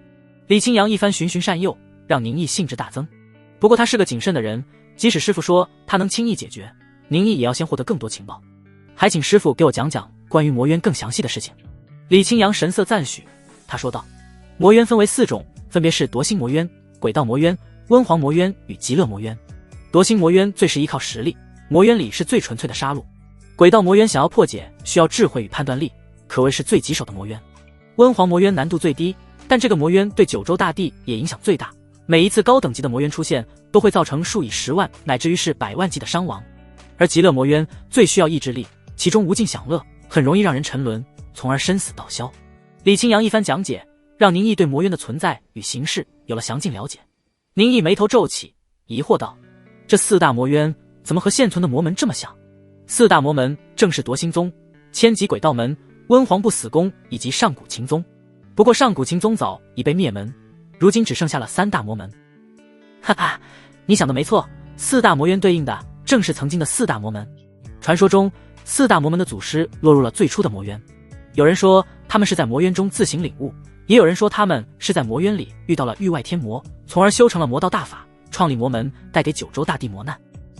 Speaker 1: 李清扬一番循循善诱，让宁毅兴致大增。不过他是个谨慎的人，即使师傅说他能轻易解决，宁毅也要先获得更多情报。还请师傅给我讲讲关于魔渊更详细的事情。李清扬神色赞许，他说道：魔渊分为4种，分别是夺心魔渊、鬼道魔渊、温黄魔渊与极乐魔渊。夺心魔渊最是依靠实力，魔渊里是最纯粹的杀戮。鬼道魔渊想要破解，需要智慧与判断力，可谓是最棘手的魔渊。温黄魔渊难度最低，但这个魔渊对九州大地也影响最大。每一次高等级的魔渊出现，都会造成数以10万乃至于是100万计的伤亡。而极乐魔渊最需要意志力，其中无尽享乐，很容易让人沉沦，从而生死道消。李清扬一番讲解，让宁毅对魔渊的存在与形式有了详尽了解。宁毅眉头皱起，疑惑道：这4大魔渊怎么和现存的魔门这么像？4大魔门正是夺心宗、千极鬼道门、温黄不死宫以及上古琴宗。不过上古琴宗早已被灭门，如今只剩下了3大魔门。哈哈，你想的没错，4大魔渊对应的正是曾经的4大魔门。传说中4大魔门的祖师落入了最初的魔渊，有人说他们是在魔渊中自行领悟，也有人说他们是在魔渊里遇到了域外天魔，从而修成了魔道大法，创立魔门，带给九州大地磨难。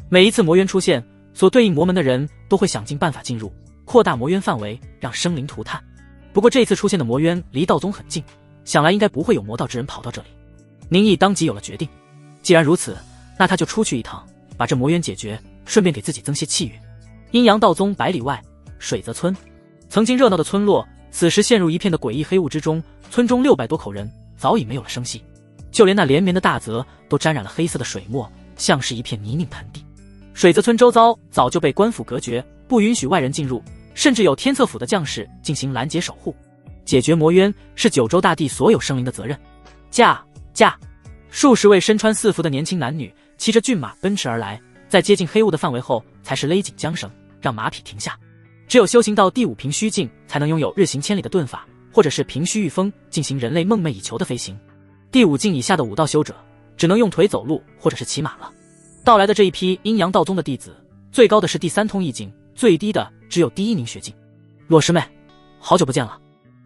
Speaker 1: 每一次魔渊出现，所对应魔门的人都会想尽办法进入，扩大魔渊范围，让生灵涂炭。不过这一次出现的魔渊离道宗很近，想来应该不会有魔道之人跑到这里。宁毅当即有了决定，既然如此，那他就出去一趟，把这魔渊解决，顺便给自己增些气运。阴阳道宗100里外，水泽村，曾经热闹的村落，此时陷入一片的诡异黑雾之中，村中600多口人早已没有了声息，就连那连绵的大泽都沾染了黑色的水墨，像是一片泥泞盆地。水泽村周遭早就被官府隔绝，不允许外人进入，甚至有天策府的将士进行拦截守护。解决魔渊是九州大地所有生灵的责任。驾！数十位身穿4服的年轻男女骑着骏马奔驰而来，在接近黑雾的范围后，才是勒紧缰绳，让马匹停下。只有修行到第5平虚境，才能拥有日行千里的遁法，或者是平虚御风，进行人类梦寐以求的飞行。第5境以下的武道修者，只能用腿走路或者是骑马了。到来的这一批阴阳道宗的弟子，最高的是第3通意境，最低的只有第1凝血境。洛师妹，好久不见了。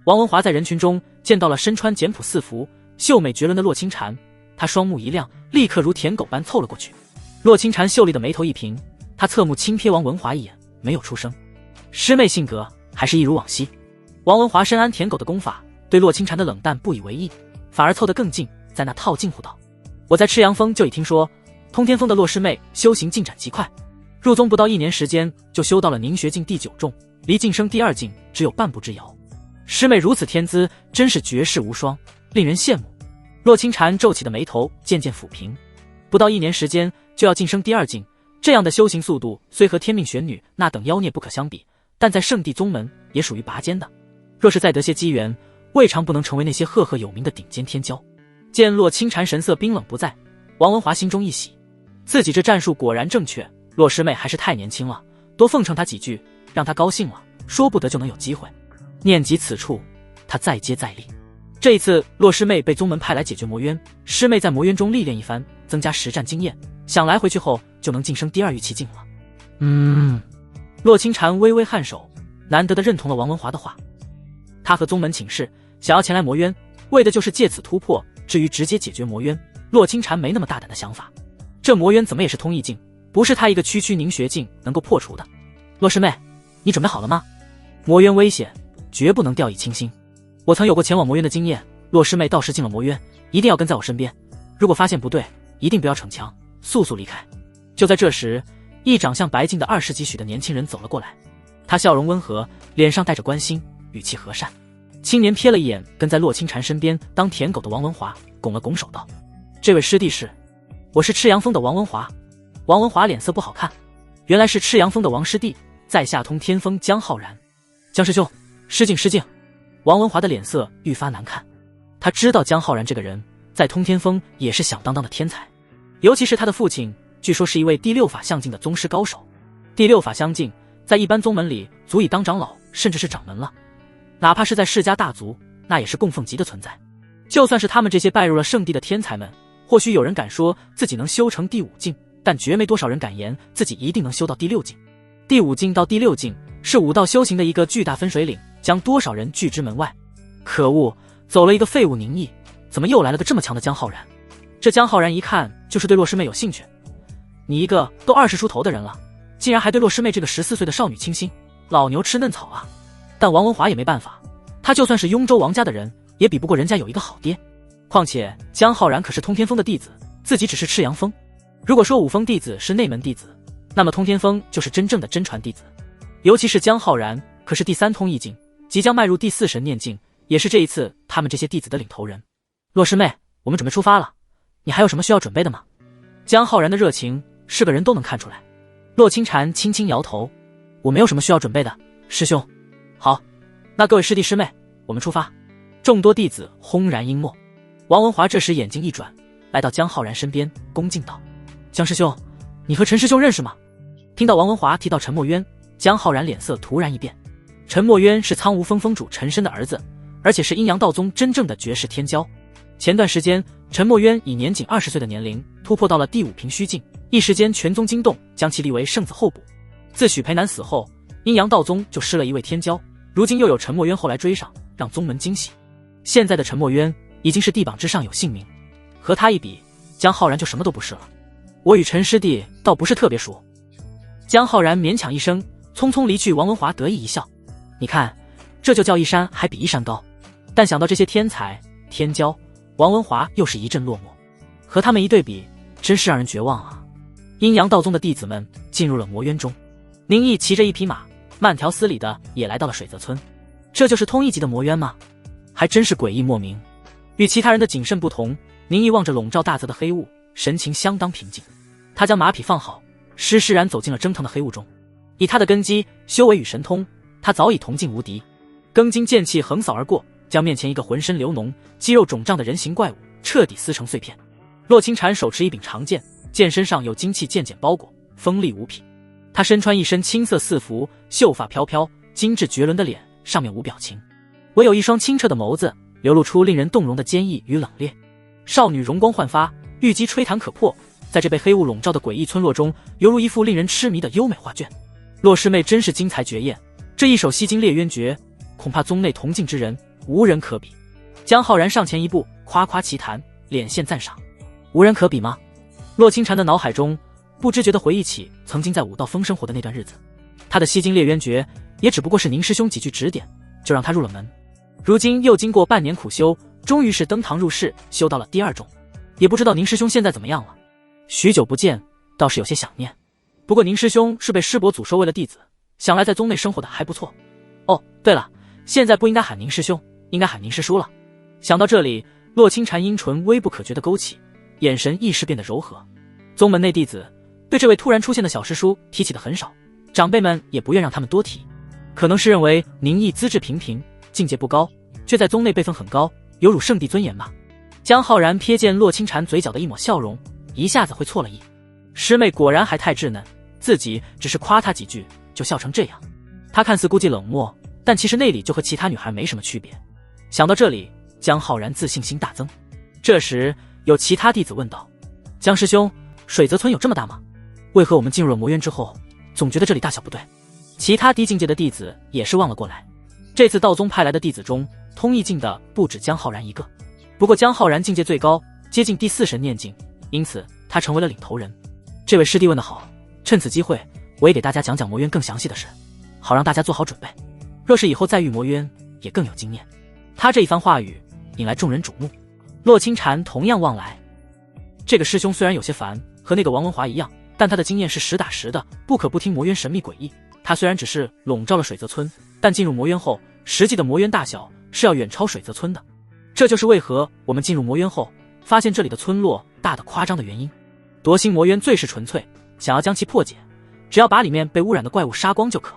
Speaker 1: 王文华在人群中见到了身穿简朴4服、秀美绝伦的洛清禅，他双目一亮，立刻如舔狗般凑了过去。洛清禅秀丽的眉头一颦，他侧目轻瞥王文华一眼，没有出声。师妹性格还是一如往昔。王文华深谙舔狗的功法，对洛清禅的冷淡不以为意，反而凑得更近，在那套近乎道：我在赤阳峰就已听说，通天峰的洛师妹修行进展极快，入宗不到1年时间就修到了凝血境第9重，离晋升第2境只有半步之遥。师妹如此天资，真是绝世无双，令人羡慕。洛清禅皱起的眉头渐渐抚平，不到1年时间就要晋升第2境，这样的修行速度虽和天命玄女那等妖孽不可相比，但在圣地宗门也属于拔尖的。若是再得些机缘，未尝不能成为那些赫赫有名的顶尖天骄。见洛清禅神色冰冷不在，王文华心中一喜，自己这战术果然正确，洛师妹还是太年轻了，多奉承她几句，让她高兴了，说不得就能有机会。念及此处，她再接再厉。这一次，洛师妹被宗门派来解决魔渊，师妹在魔渊中历练一番，增加实战经验，想来回去后就能晋升第2玉气境了。洛清禅微微颔首，难得的认同了王文华的话。他和宗门请示，想要前来魔渊，为的就是借此突破，至于直接解决魔渊，洛清禅没那么大胆的想法。这魔渊怎么也是通意境，不是他一个区区凝血境能够破除的。洛师妹，你准备好了吗？魔渊危险，绝不能掉以轻心。我曾有过前往魔渊的经验，洛师妹到时进了魔渊，一定要跟在我身边，如果发现不对，一定不要逞强，速速离开。就在这时，一长相白净的20几许的年轻人走了过来，他笑容温和，脸上带着关心，语气和善。青年瞥了一眼跟在洛清禅身边当舔狗的王文华，拱了拱手道：这位师弟是？我是赤阳峰的王文华。王文华脸色不好看，原来是赤阳峰的王师弟，在下通天峰江浩然。江师兄，失敬失敬。王文华的脸色愈发难看，他知道江浩然这个人在通天峰也是响当当的天才，尤其是他的父亲据说是一位第6法相境的宗师高手。第6法相境在一般宗门里足以当长老甚至是掌门了，哪怕是在世家大族，那也是供奉级的存在。就算是他们这些拜入了圣地的天才们，或许有人敢说自己能修成第5境，但绝没多少人敢言自己一定能修到第6境。第5境到第6境是武道修行的一个巨大分水岭，将多少人拒之门外。可恶，走了一个废物宁毅，怎么又来了个这么强的江浩然？这江浩然一看就是对洛师妹有兴趣。你一个都20出头的人了，竟然还对洛师妹这个14岁的少女倾心，老牛吃嫩草啊！但王文华也没办法，他就算是雍州王家的人，也比不过人家有一个好爹。况且江浩然可是通天峰的弟子，自己只是赤阳峰。如果说五峰弟子是内门弟子，那么通天峰就是真正的真传弟子。尤其是江浩然可是第3通意境，即将迈入第4神念境，也是这一次他们这些弟子的领头人。洛师妹，我们准备出发了，你还有什么需要准备的吗？江浩然的热情是个人都能看出来。洛清禅轻轻摇头，我没有什么需要准备的，师兄。好，那各位师弟师妹，我们出发。众多弟子轰然应默。王文华这时眼睛一转，来到江浩然身边，恭敬道：江师兄，你和陈师兄认识吗？听到王文华提到陈墨渊，江浩然脸色突然一变。陈墨渊是苍梧峰峰主陈深的儿子，而且是阴阳道宗真正的绝世天骄。前段时间，陈墨渊以年仅20岁的年龄突破到了第5平虚境，一时间全宗惊动，将其立为圣子候补。自许培南死后，阴阳道宗就失了一位天骄，如今又有陈墨渊后来追上，让宗门惊喜。现在的陈墨渊已经是地榜之上有姓名，和他一比，江浩然就什么都不是了。我与陈师弟倒不是特别熟。江浩然勉强一声，匆匆离去。王文华得意一笑，你看，这就叫一山还比一山高。但想到这些天才天骄，王文华又是一阵落寞，和他们一对比，真是让人绝望啊。阴阳道宗的弟子们进入了魔渊中，宁毅骑着一匹马，慢条斯理的也来到了水泽村。这就是通一级的魔渊吗？还真是诡异莫名。与其他人的谨慎不同，宁毅望着笼罩大泽的黑雾，神情相当平静。他将马匹放好，施施然走进了蒸腾的黑雾中。以他的根基、修为与神通，他早已铜镜无敌。庚金剑气横扫而过，将面前一个浑身流脓、肌肉肿胀的人形怪物彻底撕成碎片。洛清禅手持一柄长剑，剑身上有精气渐渐包裹，锋利无匹。他身穿一身青色四服，秀发飘飘，精致绝伦的脸上面无表情，唯有一双清澈的眸子流露出令人动容的坚毅与冷冽。少女容光焕发，玉肌吹弹可破，在这被黑雾笼罩的诡异村落中，犹如一幅令人痴迷的优美画卷。洛师妹真是精彩绝艳，这一手吸金裂渊诀，恐怕宗内同境之人无人可比。江浩然上前一步，夸夸其谈，脸现赞赏。无人可比吗？洛清禅的脑海中不知觉地回忆起曾经在武道峰生活的那段日子，他的吸金裂渊诀也只不过是宁师兄几句指点，就让他入了门。如今又经过半年苦修，终于是登堂入室，修到了第2种。也不知道宁师兄现在怎么样了，许久不见，倒是有些想念。不过宁师兄是被师伯祖收为了弟子，想来在宗内生活的还不错。哦，对了，现在不应该喊宁师兄，应该喊宁师叔了。想到这里，洛清禅阴唇微不可觉地勾起，眼神一时变得柔和。宗门内弟子对这位突然出现的小师叔提起的很少，长辈们也不愿让他们多提，可能是认为宁毅资质平平，境界不高，却在宗内辈分很高，有辱圣地尊严吧。江浩然瞥见洛清禅嘴角的一抹笑容，一下子会错了意。师妹果然还太稚嫩，自己只是夸她几句就笑成这样。她看似故伎冷漠，但其实内里就和其他女孩没什么区别。想到这里，江浩然自信心大增。这时有其他弟子问道：江师兄，水泽村有这么大吗？为何我们进入了魔渊之后，总觉得这里大小不对？其他低境界的弟子也是望了过来。这次道宗派来的弟子中，通意境的不止江浩然一个，不过江浩然境界最高，接近第4神念境，因此他成为了领头人。这位师弟问得好，趁此机会，我也给大家讲讲魔渊更详细的事，好让大家做好准备。若是以后再遇魔渊，也更有经验。他这一番话语引来众人瞩目。洛清禅同样望来，这个师兄虽然有些烦，和那个王文华一样，但他的经验是实打实的，不可不听魔渊神秘诡异。他虽然只是笼罩了水泽村，但进入魔渊后，实际的魔渊大小是要远超水泽村的。这就是为何我们进入魔渊后，发现这里的村落大得夸张的原因。夺心魔渊最是纯粹，想要将其破解，只要把里面被污染的怪物杀光就可。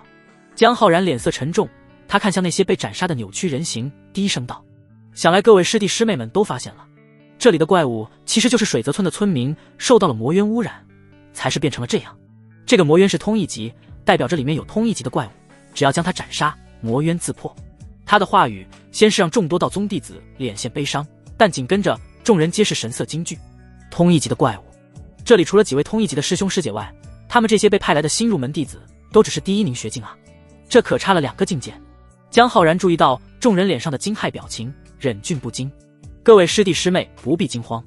Speaker 1: 江浩然脸色沉重，他看向那些被斩杀的扭曲人形，低声道：想来各位师弟师妹们都发现了，这里的怪物其实就是水泽村的村民受到了魔渊污染，才是变成了这样。这个魔渊是通一级，代表着里面有通一级的怪物，只要将它斩杀，魔渊自破。他的话语先是让众多道宗弟子脸现悲伤，但紧跟着众人皆是神色惊惧。通一级的怪物，这里除了几位通一级的师兄师姐外，他们这些被派来的新入门弟子都只是第1名学境啊，这可差了2个境界。江浩然注意到众人脸上的惊骇表情，忍俊不惊。各位师弟师妹不必惊慌，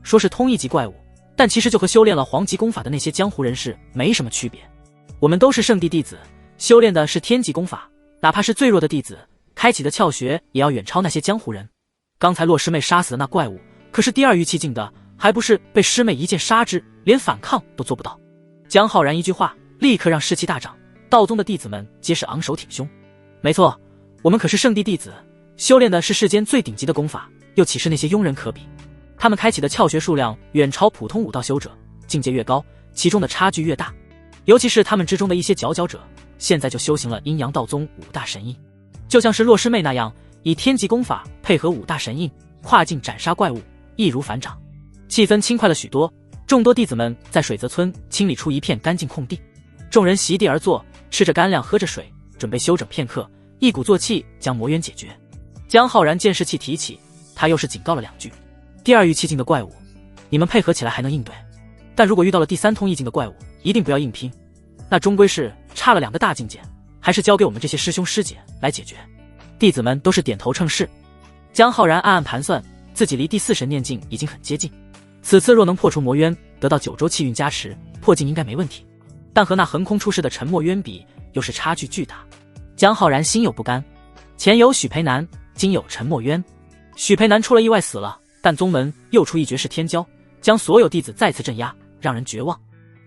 Speaker 1: 说是通一级怪物，但其实就和修炼了黄级功法的那些江湖人士没什么区别。我们都是圣地弟子，修炼的是天级功法，哪怕是最弱的弟子，开启的窍穴也要远超那些江湖人。刚才洛师妹杀死的那怪物，可是第2玉气境的，还不是被师妹一剑杀之，连反抗都做不到。江浩然一句话，立刻让士气大涨，道宗的弟子们皆是昂首挺胸。没错，我们可是圣地弟子，修炼的是世间最顶级的功法，又岂是那些庸人可比？他们开启的窍穴数量远超普通武道修者，境界越高，其中的差距越大。尤其是他们之中的一些佼佼者，现在就修行了阴阳道宗5大神印，就像是洛师妹那样，以天级功法配合5大神印，跨境斩杀怪物，易如反掌。气氛轻快了许多，众多弟子们在水泽村清理出一片干净空地，众人席地而坐，吃着干粮，喝着水，准备休整片刻，一鼓作气将魔渊解决。江浩然见士气提起，他又是警告了2句：第2玉气境的怪物，你们配合起来还能应对，但如果遇到了第3通意境的怪物，一定不要硬拼，那终归是差了2个大境界，还是交给我们这些师兄师姐来解决。弟子们都是点头称是。江浩然暗暗盘算，自己离第4神念境已经很接近，此次若能破除魔渊，得到9周气运加持，破境应该没问题。但和那横空出世的沉默渊比，又是差距巨大。江浩然心有不甘，前有许培南，今有沉默渊。许培南出了意外死了，但宗门又出一绝世天骄，将所有弟子再次镇压，让人绝望。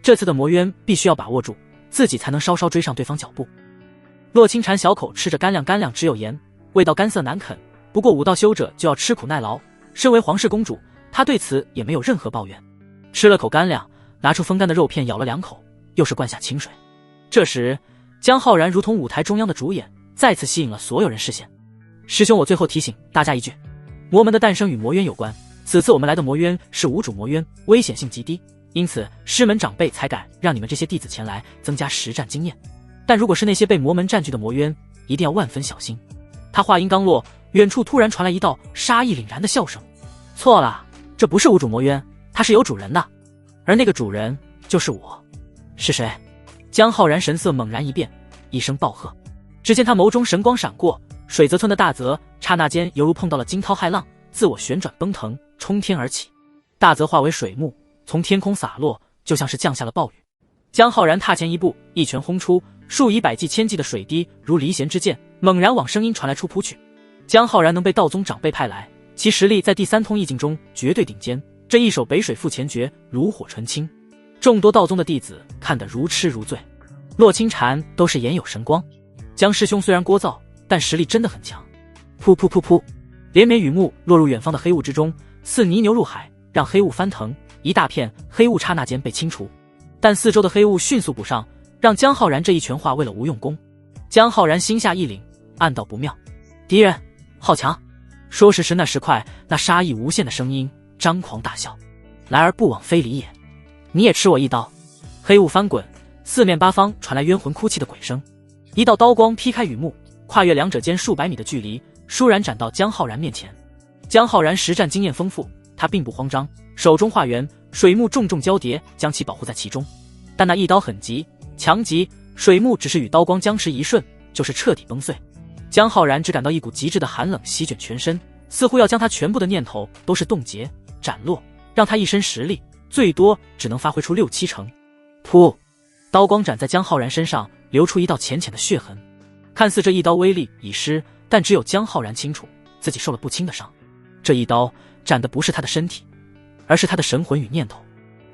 Speaker 1: 这次的魔渊必须要把握住，自己才能稍稍追上对方脚步。洛清禅小口吃着干粮，干粮只有盐，味道干涩难啃，不过武道修者就要吃苦耐劳，身为皇室公主，她对此也没有任何抱怨。吃了口干粮，拿出风干的肉片咬了2口，又是灌下清水。这时江浩然如同舞台中央的主演，再次吸引了所有人视线。师兄，我最后提醒大家一句，魔门的诞生与魔渊有关，此次我们来的魔渊是无主魔渊，危险性极低，因此师门长辈才敢让你们这些弟子前来增加实战经验。但如果是那些被魔门占据的魔渊，一定要万分小心。他话音刚落，远处突然传来一道杀意凛然的笑声。错了，这不是无主魔渊，他是有主人的，而那个主人就是我。是谁？江浩然神色猛然一变，一声暴喝。只见他眸中神光闪过，水泽村的大泽刹那间犹如碰到了惊涛骇浪，自我旋转奔腾，冲天而起。大泽化为水幕，从天空洒落，就像是降下了暴雨。江浩然踏前一步，一拳轰出，数以百计千计的水滴如离弦之箭，猛然往声音传来处扑去。江浩然能被道宗长辈派来，其实力在第3通意境中绝对顶尖，这一手北水赴前诀，炉火纯青。众多道宗的弟子看得如痴如醉，洛清禅都是眼有神光。江师兄虽然聒噪，但实力真的很强。噗噗噗噗，连绵雨幕落入远方的黑雾之中，似泥牛入海，让黑雾翻腾，一大片黑雾刹那间被清除。但4周的黑雾迅速补上，让江浩然这一拳化为了无用功。江浩然心下一凛，暗道不妙，敌人好强。说时迟那时快，那杀意无限的声音张狂大笑，来而不往非礼也。你也吃我一刀！黑雾翻滚，四面八方传来冤魂哭泣的鬼声。一道刀光劈开雨幕，跨越两者间数百米的距离，倏然斩到江浩然面前。江浩然实战经验丰富，他并不慌张，手中化圆水幕重重交叠，将其保护在其中。但那一刀狠极强极，水幕只是与刀光僵持一瞬，就是彻底崩碎。江浩然只感到一股极致的寒冷席卷全身，似乎要将他全部的念头都是冻结斩落，让他一身实力最多只能发挥出6-7成。噗！刀光斩在江浩然身上，流出一道浅浅的血痕。看似这一刀威力已失，但只有江浩然清楚自己受了不轻的伤。这一刀斩的不是他的身体，而是他的神魂与念头。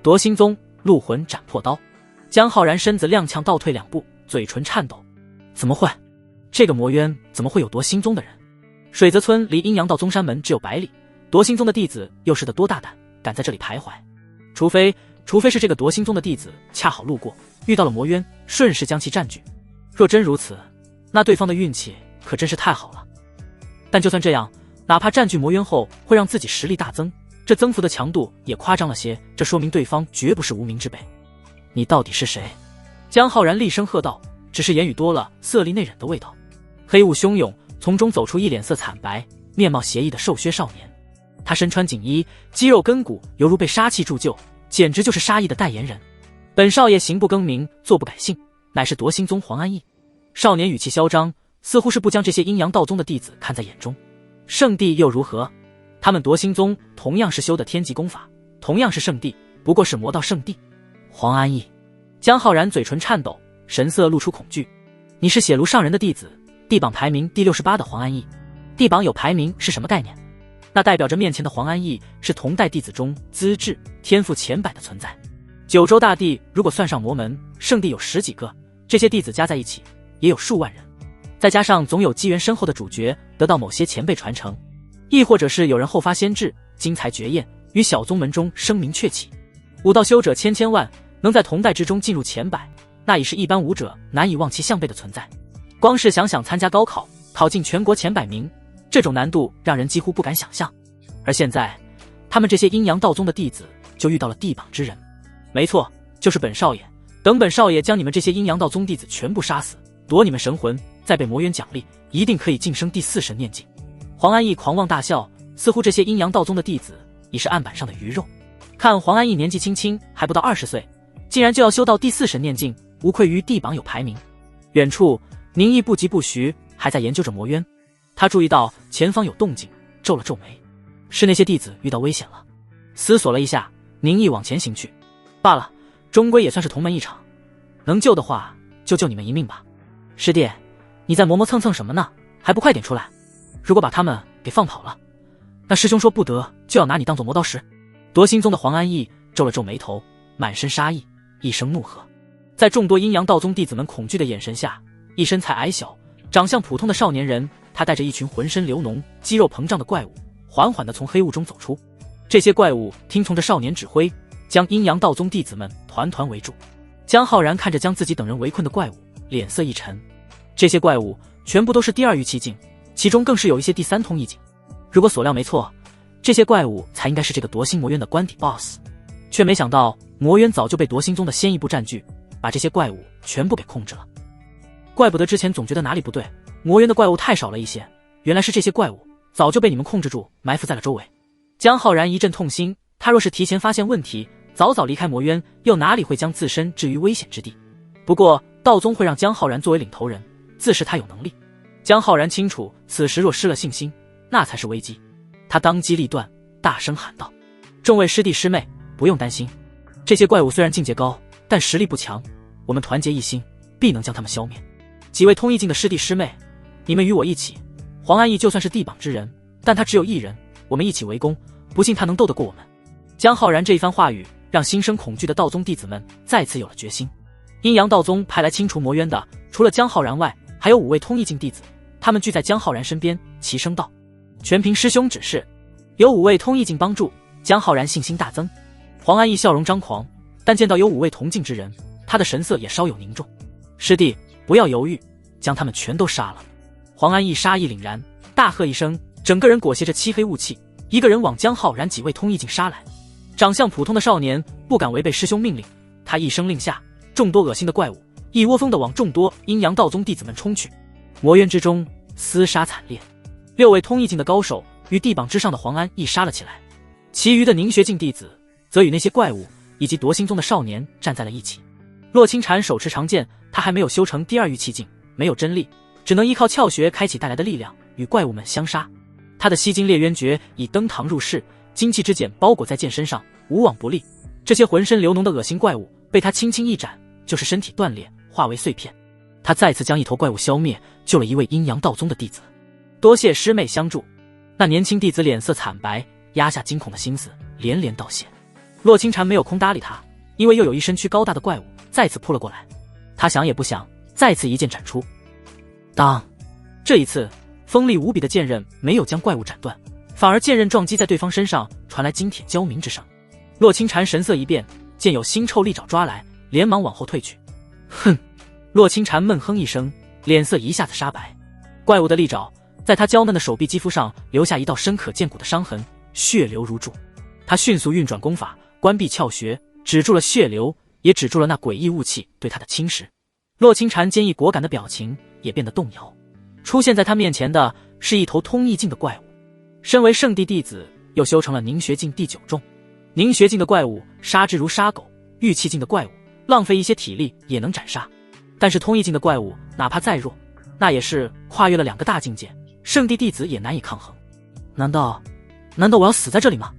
Speaker 1: 夺心宗戮魂斩破刀。江浩然身子踉跄倒退2步，嘴唇颤抖。怎么会？这个魔渊怎么会有夺心宗的人？水泽村离阴阳道宗山门只有100里，夺心宗的弟子又是得多大胆，敢在这里徘徊？除非是这个夺心宗的弟子恰好路过，遇到了魔渊，顺势将其占据。若真如此，那对方的运气可真是太好了。但就算这样，哪怕占据魔渊后会让自己实力大增，这增幅的强度也夸张了些，这说明对方绝不是无名之辈。你到底是谁？江浩然厉声喝道，只是言语多了色厉内荏的味道。黑雾汹涌，从中走出一脸色惨白、面貌邪异的瘦削少年。他身穿锦衣，肌肉根骨犹如被杀气铸就，简直就是杀意的代言人。本少爷行不更名，坐不改姓，乃是夺心宗黄安逸。少年语气嚣张，似乎是不将这些阴阳道宗的弟子看在眼中。圣地又如何？他们夺心宗同样是修的天级功法，同样是圣地，不过是魔道圣地。黄安逸，江浩然嘴唇颤抖，神色露出恐惧。你是血炉上人的弟子，地榜排名第68的黄安逸。地榜有排名是什么概念？那代表着面前的黄安逸是同代弟子中资质天赋前100的存在。九州大地如果算上魔门，圣地有10几个，这些弟子加在一起也有数万人。再加上总有机缘深厚的主角得到某些前辈传承，亦或者是有人后发先至，精彩绝艳，于小宗门中声名鹊起。武道修者千万，能在同代之中进入前100，那已是一般武者难以望其项背的存在。光是想参加高考，考进全国前100名，这种难度让人几乎不敢想象。而现在，他们这些阴阳道宗的弟子就遇到了地榜之人。没错，就是本少爷。等本少爷将你们这些阴阳道宗弟子全部杀死，夺你们神魂，再被魔渊奖励，一定可以晋升第4神念境。黄安逸狂妄大笑，似乎这些阴阳道宗的弟子已是案板上的鱼肉。看黄安逸年纪轻轻，还不到20岁，竟然就要修到第4神念境，无愧于地榜有排名。远处宁毅不疾不徐，还在研究着魔渊。他注意到前方有动静，皱了皱眉，是那些弟子遇到危险了。思索了一下，宁毅往前行去。罢了，终归也算是同门一场，能救的话就救你们一命吧。师弟，你在磨蹭什么呢？还不快点出来！如果把他们给放跑了，那师兄说不得就要拿你当做磨刀石。夺心宗的黄安逸皱了皱眉头，满身杀意，一声怒喝。在众多阴阳道宗弟子们恐惧的眼神下，一身材矮小、长相普通的少年人，他带着一群浑身流脓、肌肉膨胀的怪物，缓缓地从黑雾中走出。这些怪物听从着少年指挥，将阴阳道宗弟子们团团围住。江浩然看着将自己等人围困的怪物，脸色一沉。这些怪物全部都是第2玉气境，其中更是有一些第3通意境。如果所料没错，这些怪物才应该是这个夺心魔渊的官邸 BOSS， 却没想到魔渊早就被夺心宗的先一步占据，把这些怪物全部给控制了。怪不得之前总觉得哪里不对，魔渊的怪物太少了一些，原来是这些怪物早就被你们控制住，埋伏在了周围。江浩然一阵痛心，他若是提前发现问题，早早离开魔渊，又哪里会将自身置于危险之地？不过道宗会让江浩然作为领头人，自是他有能力。江浩然清楚，此时若失了信心，那才是危机。他当机立断，大声喊道：众位师弟师妹，不用担心，这些怪物虽然境界高，但实力不强，我们团结一心，必能将他们消灭。几位通意境的师弟师妹，你们与我一起。黄安逸就算是地榜之人，但他只有1人，我们一起围攻，不信他能斗得过我们。江浩然这一番话语，让心生恐惧的道宗弟子们再次有了决心。阴阳道宗派来清除魔渊的，除了江浩然外，还有5位通意境弟子，他们聚在江浩然身边，齐声道：全凭师兄指示。有5位通意境帮助，江浩然信心大增。黄安逸笑容张狂，但见到有5位同境之人，他的神色也稍有凝重。师弟，不要犹豫，将他们全都杀了。黄安逸杀意凛然，大喝一声，整个人裹挟着漆黑雾气，一个人往江浩然几位通意境杀来。长相普通的少年不敢违背师兄命令。他一声令下，众多恶心的怪物一窝蜂地往众多阴阳道宗弟子们冲去。魔渊之中厮杀惨烈，6位通义境的高手与地榜之上的黄安义杀了起来，其余的凝学境弟子则与那些怪物以及夺心宗的少年站在了一起。洛清禅手持长剑，他还没有修成第2玉气境，没有真力，只能依靠窍穴开启带来的力量与怪物们相杀。他的西京烈渊诀已登堂入室，精气之茧包裹在剑身上，无往不利。这些浑身流脓的恶心怪物被他轻轻一斩，就是身体断裂，化为碎片。他再次将一头怪物消灭，救了一位阴阳道宗的弟子。多谢师妹相助。那年轻弟子脸色惨白，压下惊恐的心思，连连道谢。洛清禅没有空搭理他，因为又有一身躯高大的怪物再次扑了过来。他想也不想，再次一剑斩出。当，这一次锋利无比的剑刃没有将怪物斩断，反而剑刃撞击在对方身上，传来金铁交鸣之声。洛清禅神色一变，见有腥臭利爪抓来，连忙往后退去。哼！洛清禅闷哼一声，脸色一下子煞白。怪物的利爪在他娇嫩的手臂肌肤上留下一道深可见骨的伤痕，血流如注。他迅速运转功法，关闭窍穴，止住了血流，也止住了那诡异雾气对他的侵蚀。洛清禅坚毅果敢的表情也变得动摇。出现在他面前的是一头通义境的怪物，身为圣地弟子，又修成了凝学境第9重。凝学境的怪物杀之如杀狗，玉气境的怪物浪费一些体力也能斩杀，但是通义境的怪物哪怕再弱，那也是跨越了2个大境界，圣地弟子也难以抗衡。难道我要死在这里吗？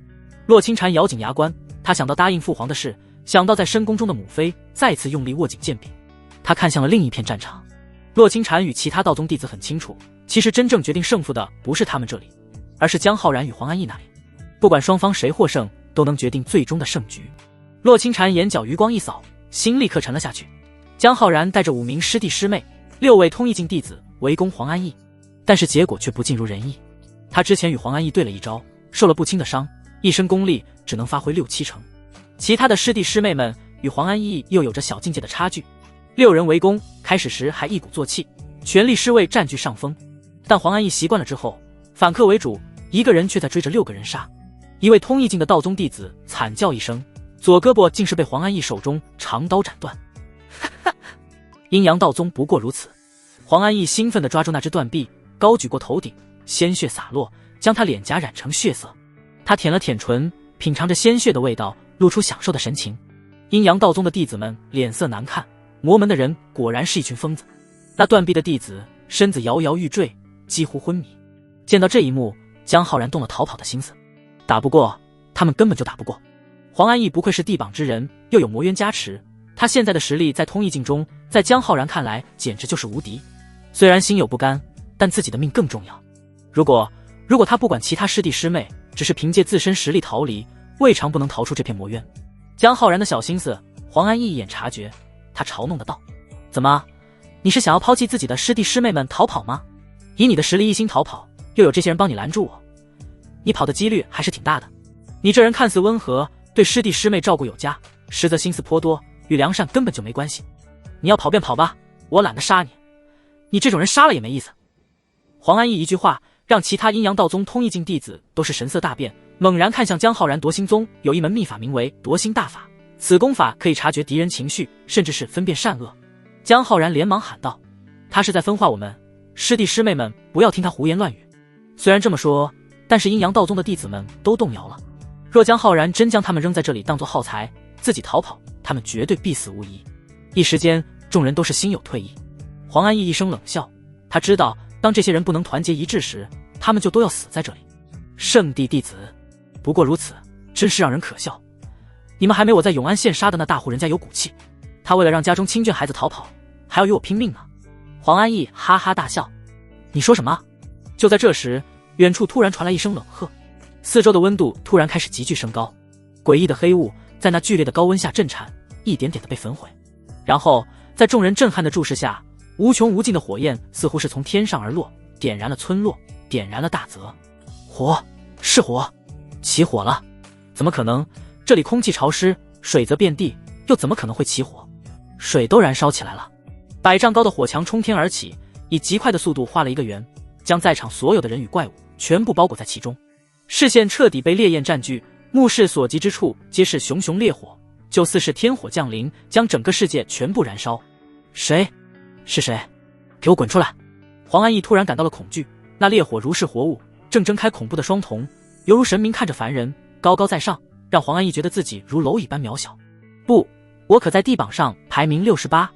Speaker 1: 洛清禅咬紧牙关，他想到答应父皇的事，想到在深宫中的母妃，再次用力握紧剑柄。他看向了另一片战场。洛清禅与其他道宗弟子很清楚，其实真正决定胜负的不是他们这里，而是江浩然与黄安逸那里。不管双方谁获胜，都能决定最终的胜局。洛清禅眼角余光一扫，心立刻沉了下去。江浩然带着5名师弟师妹，6位通义境弟子围攻黄安逸，但是结果却不尽如人意。他之前与黄安逸对了一招，受了不轻的伤，一身功力只能发挥6、7成。其他的师弟师妹们与黄安逸又有着小境界的差距，6人围攻开始时还一鼓作气，全力尸位占据上风，但黄安逸习惯了之后，反客为主，一个人却在追着6个人杀。一位通义境的道宗弟子惨叫一声，左胳膊竟是被黄安逸手中长刀斩断。阴阳道宗不过如此。黄安逸兴奋地抓住那只断臂，高举过头顶，鲜血洒落，将他脸颊染成血色。他舔了舔唇，品尝着鲜血的味道，露出享受的神情。阴阳道宗的弟子们脸色难看，魔门的人果然是一群疯子。那断臂的弟子身子摇摇欲坠，几乎昏迷。见到这一幕，江浩然动了逃跑的心思。打不过他们，根本就打不过。黄安逸不愧是地榜之人，又有魔渊加持，他现在的实力在通义境中，在江浩然看来简直就是无敌。虽然心有不甘，但自己的命更重要。如果他不管其他师弟师妹，只是凭借自身实力逃离，未尝不能逃出这片魔渊。江浩然的小心思，黄安逸一眼察觉，他嘲弄的道：怎么，你是想要抛弃自己的师弟师妹们逃跑吗？以你的实力一心逃跑，又有这些人帮你拦住我，你跑的几率还是挺大的。你这人看似温和，对师弟师妹照顾有加，实则心思颇多，与良善根本就没关系。你要跑便跑吧，我懒得杀你，你这种人杀了也没意思。黄安逸一句话让其他阴阳道宗通义境弟子都是神色大变，猛然看向江浩然。夺心宗有一门秘法名为夺心大法，此功法可以察觉敌人情绪，甚至是分辨善恶。江浩然连忙喊道：他是在分化我们，师弟师妹们不要听他胡言乱语。虽然这么说，但是阴阳道宗的弟子们都动摇了。若江浩然真将他们扔在这里当作耗材，自己逃跑，他们绝对必死无疑。一时间众人都是心有退意。黄安逸一声冷笑，他知道当这些人不能团结一致时，他们就都要死在这里。圣地弟子不过如此，真是让人可笑。你们还没我在永安县杀的那大户人家有骨气，他为了让家中亲眷孩子逃跑，还要与我拼命呢。黄安逸哈哈大笑，你说什么？就在这时，远处突然传来一声冷喝，四周的温度突然开始急剧升高，诡异的黑雾在那剧烈的高温下震颤，一点点的被焚毁。然后在众人震撼的注视下，无穷无尽的火焰似乎是从天上而落，点燃了村落，点燃了大泽。火，是火，起火了！怎么可能？这里空气潮湿，水则遍地，又怎么可能会起火？水都燃烧起来了。100丈高的火墙冲天而起，以极快的速度画了一个圆，将在场所有的人与怪物全部包裹在其中。视线彻底被烈焰占据，目视所及之处皆是熊熊烈火，就似是天火降临，将整个世界全部燃烧。谁？是谁？给我滚出来！黄安逸突然感到了恐惧，那烈火如是活物，正睁开恐怖的双瞳，犹如神明看着凡人，高高在上，让黄安逸觉得自己如蝼蚁般渺小。不，我可在地榜上排名68，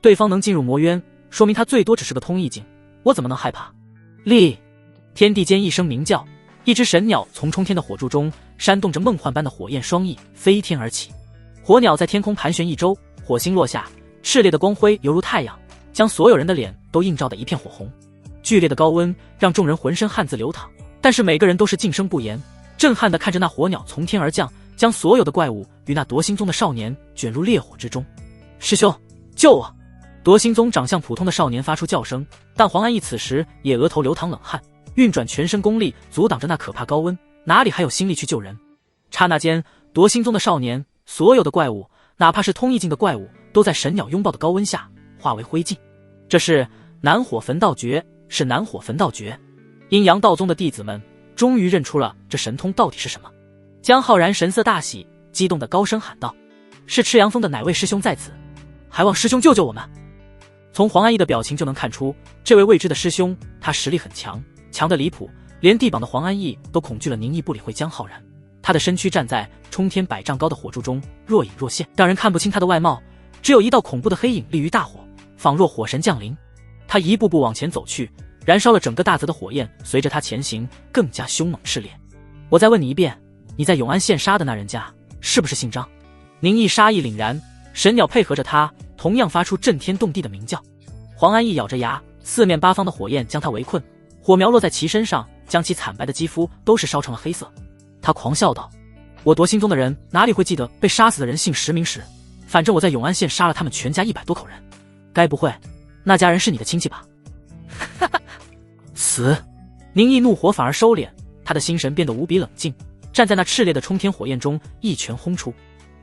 Speaker 1: 对方能进入魔渊，说明他最多只是个通意境，我怎么能害怕？立！天地间一声鸣叫，一只神鸟从冲天的火柱中扇动着梦幻般的火焰双翼飞天而起。火鸟在天空盘旋一周，火星落下，炽烈的光辉犹如太阳，将所有人的脸都映照得一片火红。剧烈的高温让众人浑身汗渍流淌，但是每个人都是静声不言，震撼地看着那火鸟从天而降，将所有的怪物与那夺心宗的少年卷入烈火之中。师兄，救我！夺心宗长相普通的少年发出叫声，但黄安逸此时也额头流淌冷汗，运转全身功力阻挡着那可怕高温，哪里还有心力去救人？刹那间，夺心宗的少年，所有的怪物，哪怕是通意境的怪物，都在神鸟拥抱的高温下化为灰烬。这是南火焚道诀，是南火焚道诀。阴阳道宗的弟子们终于认出了这神通到底是什么。江浩然神色大喜，激动地高声喊道：“是赤阳峰的哪位师兄在此？还望师兄救救我们！”从黄安逸的表情就能看出，这位未知的师兄，他实力很强，强得离谱，连地榜的黄安逸都恐惧了，宁毅不理会江浩然。他的身躯站在冲天100丈高的火柱中，若隐若现，让人看不清他的外貌，只有一道恐怖的黑影立于大火，仿若火神降临。他一步步往前走去，燃烧了整个大泽的火焰随着他前行更加凶猛炽烈。我再问你一遍，你在永安县杀的那人家是不是姓张？宁毅杀意凛然，神鸟配合着他，同样发出震天动地的鸣叫。黄安逸咬着牙，四面八方的火焰将他围困，火苗落在其身上，将其惨白的肌肤都是烧成了黑色。他狂笑道：“我夺心宗的人哪里会记得被杀死的人姓石名时？反正我在永安县杀了他们全家100多口人，该不会那家人是你的亲戚吧？”哈哈，死！宁毅怒火反而收敛，他的心神变得无比冷静，站在那炽烈的冲天火焰中，一拳轰出。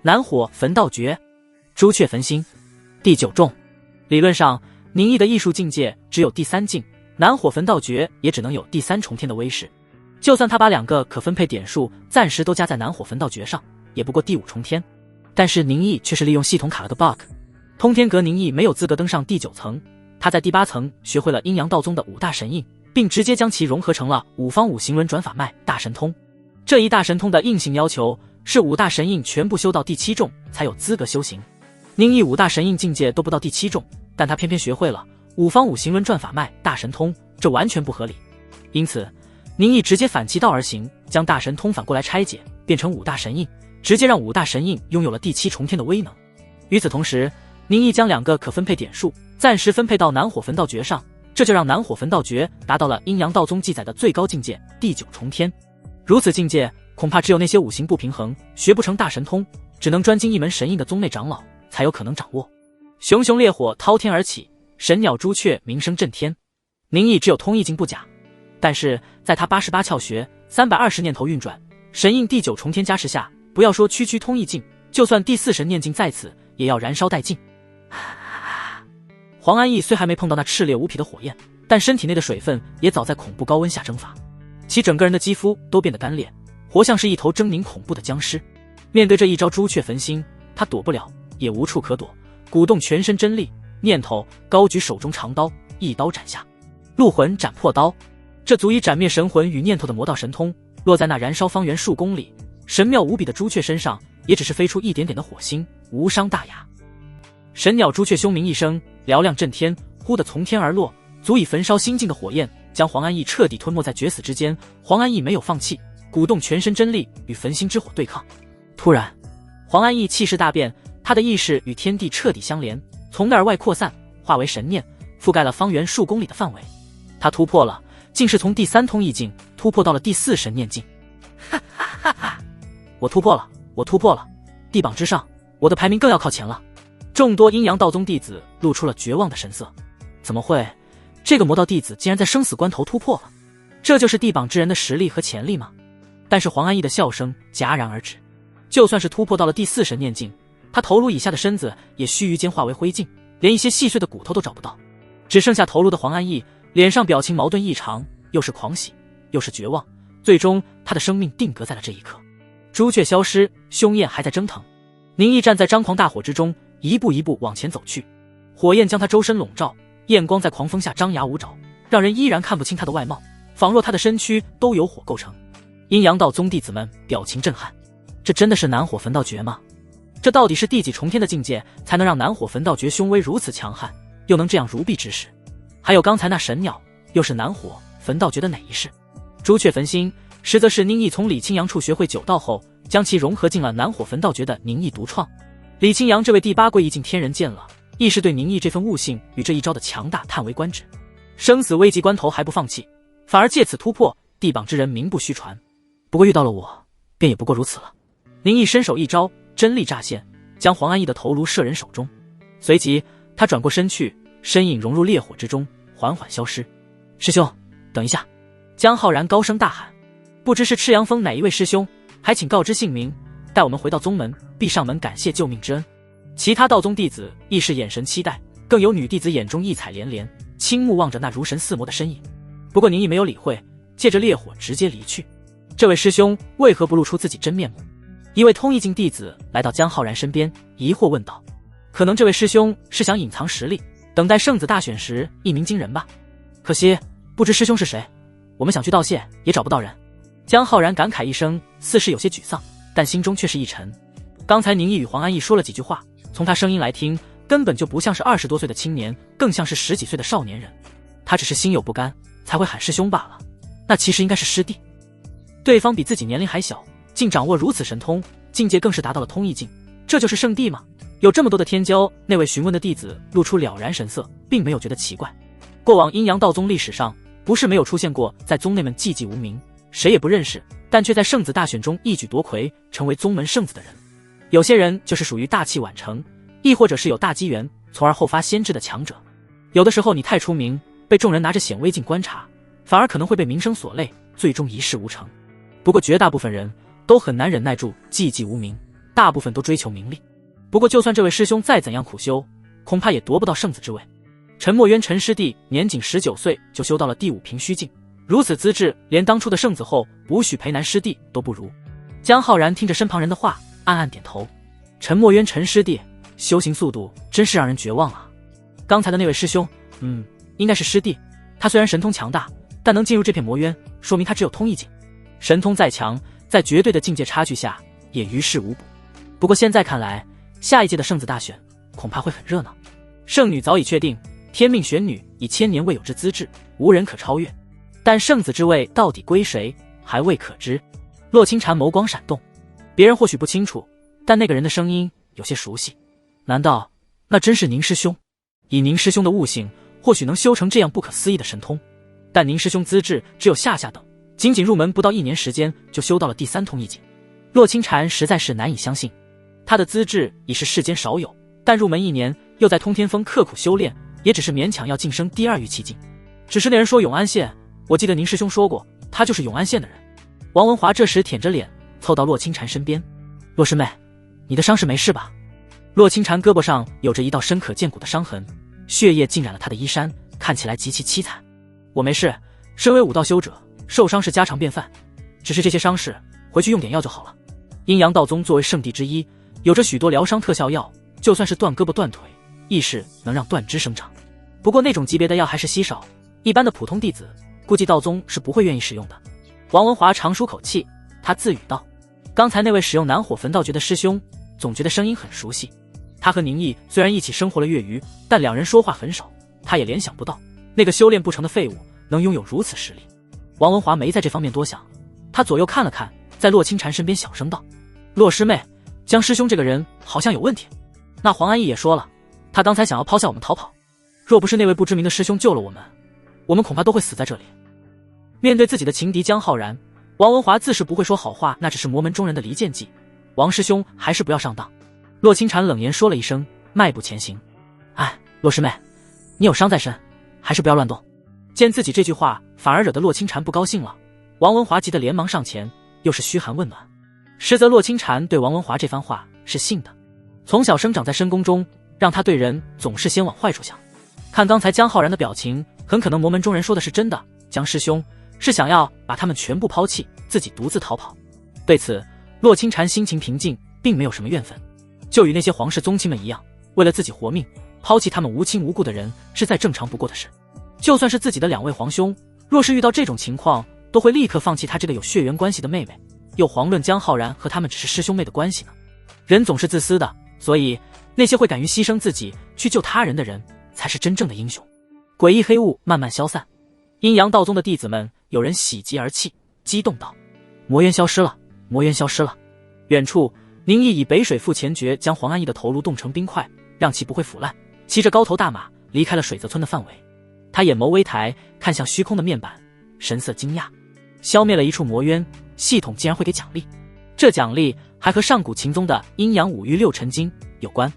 Speaker 1: 南火焚道诀，朱雀焚心，第9重。理论上，宁毅的艺术境界只有第3境，南火焚道诀也只能有第3重天的威势。就算他把2个可分配点数暂时都加在南火焚道诀上，也不过第5重天。但是宁毅却是利用系统卡了个 bug， 通天阁宁毅没有资格登上第9层，他在第8层学会了阴阳道宗的5大神印，并直接将其融合成了5方5行轮转法脉大神通。这一大神通的硬性要求是5大神印全部修到第7重才有资格修行。宁毅5大神印境界都不到第7重，但他偏偏学会了5方5行轮转法脉大神通，这完全不合理。因此宁毅直接反其道而行，将大神通反过来拆解，变成5大神印，直接让5大神印拥有了第7重天的威能。与此同时，宁毅将2个可分配点数暂时分配到南火焚道诀上，这就让南火焚道诀达到了阴阳道宗记载的最高境界第9重天。如此境界，恐怕只有那些5行不平衡、学不成大神通、只能专精一门神印的宗内长老才有可能掌握。熊熊烈火滔天而起，神鸟朱雀鸣声震天。宁毅只有通意境不假，但是在他88窍穴320念头运转，神印第9重天加持下，不要说区区通意境，就算第4神念境在此，也要燃烧殆尽。黄安逸虽还没碰到那炽烈无匹的火焰，但身体内的水分也早在恐怖高温下蒸发，其整个人的肌肤都变得干裂，活像是一头狰狞恐怖的僵尸。面对这一招朱雀焚心，他躲不了，也无处可躲，鼓动全身真力，念头高举手中长刀，一刀斩下。戮魂斩破刀，这足以斩灭神魂与念头的魔道神通，落在那燃烧方圆数公里、神妙无比的朱雀身上，也只是飞出一点点的火星，无伤大雅。神鸟朱雀凶鸣一声，嘹亮震天，忽地从天而落，足以焚烧心境的火焰将黄安逸彻底吞没在决死之间。黄安逸没有放弃，鼓动全身真力与焚心之火对抗。突然，黄安逸气势大变，他的意识与天地彻底相连，从内而外扩散，化为神念，覆盖了方圆数公里的范围。他突破了，竟是从第3通意境突破到了第4神念境。哈哈哈哈！我突破了，我突破了！地榜之上，我的排名更要靠前了。众多阴阳道宗弟子露出了绝望的神色。怎么会？这个魔道弟子竟然在生死关头突破了？这就是地榜之人的实力和潜力吗？但是黄安逸的笑声戛然而止。就算是突破到了第4神念境，他头颅以下的身子也须臾间化为灰烬，连一些细碎的骨头都找不到。只剩下头颅的黄安逸，脸上表情矛盾异常，又是狂喜，又是绝望。最终，他的生命定格在了这一刻。朱雀消失，凶焰还在蒸腾。宁毅站在张狂大火之中，一步一步往前走去，火焰将他周身笼罩，焰光在狂风下张牙舞爪，让人依然看不清他的外貌，仿若他的身躯都由火构成。阴阳道宗弟子们表情震撼，这真的是南火焚道诀吗？这到底是第几重天的境界，才能让南火焚道诀凶威如此强悍，又能这样如臂之势？还有刚才那神鸟，又是南火焚道诀的哪一式？朱雀焚心，实则是宁毅从李清扬处学会9道后，将其融合进了南火焚道诀的宁毅独创。李清扬这位第8归一境天人见了，亦是对宁毅这份悟性与这一招的强大叹为观止。生死危急关头还不放弃，反而借此突破，地榜之人名不虚传。不过遇到了我，便也不过如此了。宁毅伸手一招，真力乍现，将黄安逸的头颅射人手中。随即他转过身去，身影融入烈火之中，缓缓消失。师兄，等一下！江浩然高声大喊，不知是赤阳峰哪一位师兄，还请告知姓名，待我们回到宗门，必上门感谢救命之恩。其他道宗弟子亦是眼神期待，更有女弟子眼中异彩连连，倾目望着那如神似魔的身影。不过宁毅没有理会，借着烈火直接离去。这位师兄为何不露出自己真面目？一位通义境弟子来到江浩然身边，疑惑问道：可能这位师兄是想隐藏实力，等待圣子大选时一鸣惊人吧？可惜不知师兄是谁，我们想去道谢也找不到人。江浩然感慨一声，似是有些沮丧，但心中却是一沉。刚才宁毅与黄安逸说了几句话，从他声音来听，根本就不像是20多岁的青年，更像是10几岁的少年人。他只是心有不甘，才会喊师兄罢了。那其实应该是师弟。对方比自己年龄还小，竟掌握如此神通，境界更是达到了通义境，这就是圣地吗？有这么多的天骄，那位询问的弟子露出了然神色，并没有觉得奇怪。过往阴阳道宗历史上，不是没有出现过在宗内们寂寂无名，谁也不认识，但却在圣子大选中一举夺魁，成为宗门圣子的人。有些人就是属于大器晚成，亦或者是有大机缘，从而后发先知的强者。有的时候你太出名，被众人拿着显微镜观察，反而可能会被名声所累，最终一事无成。不过绝大部分人都很难忍耐住寂寂无名，大部分都追求名利。不过就算这位师兄再怎样苦修，恐怕也夺不到圣子之位。陈墨渊陈师弟年仅19岁就修到了第5平虚境，如此资质，连当初的圣子后补许培南师弟都不如。江浩然听着身旁人的话，暗暗点头。陈墨渊陈师弟修行速度真是让人绝望啊！刚才的那位师兄，应该是师弟。他虽然神通强大，但能进入这片魔渊，说明他只有通义境。神通再强，在绝对的境界差距下，也于事无补。不过现在看来，下一届的圣子大选恐怕会很热闹。圣女早已确定，天命玄女以1000年未有之资质，无人可超越。但圣子之位到底归谁，还未可知。洛清禅眸光闪动，别人或许不清楚，但那个人的声音有些熟悉。难道那真是宁师兄？以宁师兄的悟性，或许能修成这样不可思议的神通，但宁师兄资质只有下等，仅仅入门不到1年时间就修到了第3通义境。洛清禅实在是难以相信，他的资质已是世间少有，但入门1年又在通天峰刻苦修炼，也只是勉强要晋升第2玉气境。只是那人说永安县，我记得宁师兄说过，他就是永安县的人。王文华这时舔着脸凑到洛清禅身边：洛师妹，你的伤势没事吧？洛清禅胳膊上有着一道深可见骨的伤痕，血液浸染了他的衣衫，看起来极其凄惨。我没事，身为武道修者，受伤是家常便饭，只是这些伤势回去用点药就好了。阴阳道宗作为圣地之一，有着许多疗伤特效药，就算是断胳膊断腿，亦是能让断肢生长。不过那种级别的药还是稀少，一般的普通弟子估计道宗是不会愿意使用的。王文华长舒口气，他自语道：刚才那位使用南火焚道诀的师兄，总觉得声音很熟悉。他和宁毅虽然一起生活了月余，但两人说话很少，他也联想不到那个修炼不成的废物能拥有如此实力。王文华没在这方面多想，他左右看了看，在洛清禅身边小声道：洛师妹，江师兄这个人好像有问题。那黄安逸也说了，他刚才想要抛下我们逃跑，若不是那位不知名的师兄救了我们，我们恐怕都会死在这里。面对自己的情敌江浩然，王文华自是不会说好话，那只是魔门中人的离间计。王师兄还是不要上当。洛清禅冷言说了一声，迈步前行。洛师妹，你有伤在身，还是不要乱动。见自己这句话反而惹得洛清禅不高兴了，王文华急得连忙上前，又是嘘寒问暖。实则洛清禅对王文华这番话是信的，从小生长在深宫中，让他对人总是先往坏处想。看刚才江浩然的表情，很可能魔门中人说的是真的，江师兄是想要把他们全部抛弃，自己独自逃跑。对此，洛清禅心情平静，并没有什么怨愤。就与那些皇室宗亲们一样，为了自己活命，抛弃他们无亲无故的人是再正常不过的事。就算是自己的2位皇兄，若是遇到这种情况，都会立刻放弃他这个有血缘关系的妹妹，又遑论江浩然和他们只是师兄妹的关系呢？人总是自私的，所以那些会敢于牺牲自己去救他人的人，才是真正的英雄。诡异黑雾慢慢消散，阴阳道宗的弟子们有人喜极而泣，激动道：魔渊消失了，魔渊消失了！远处，宁毅以北水覆前诀将黄安逸的头颅冻成冰块，让其不会腐烂，骑着高头大马离开了水泽村的范围。他眼眸微抬，看向虚空的面板，神色惊讶。消灭了一处魔渊，系统竟然会给奖励，这奖励还和上古秦宗的阴阳五欲六尘经有关。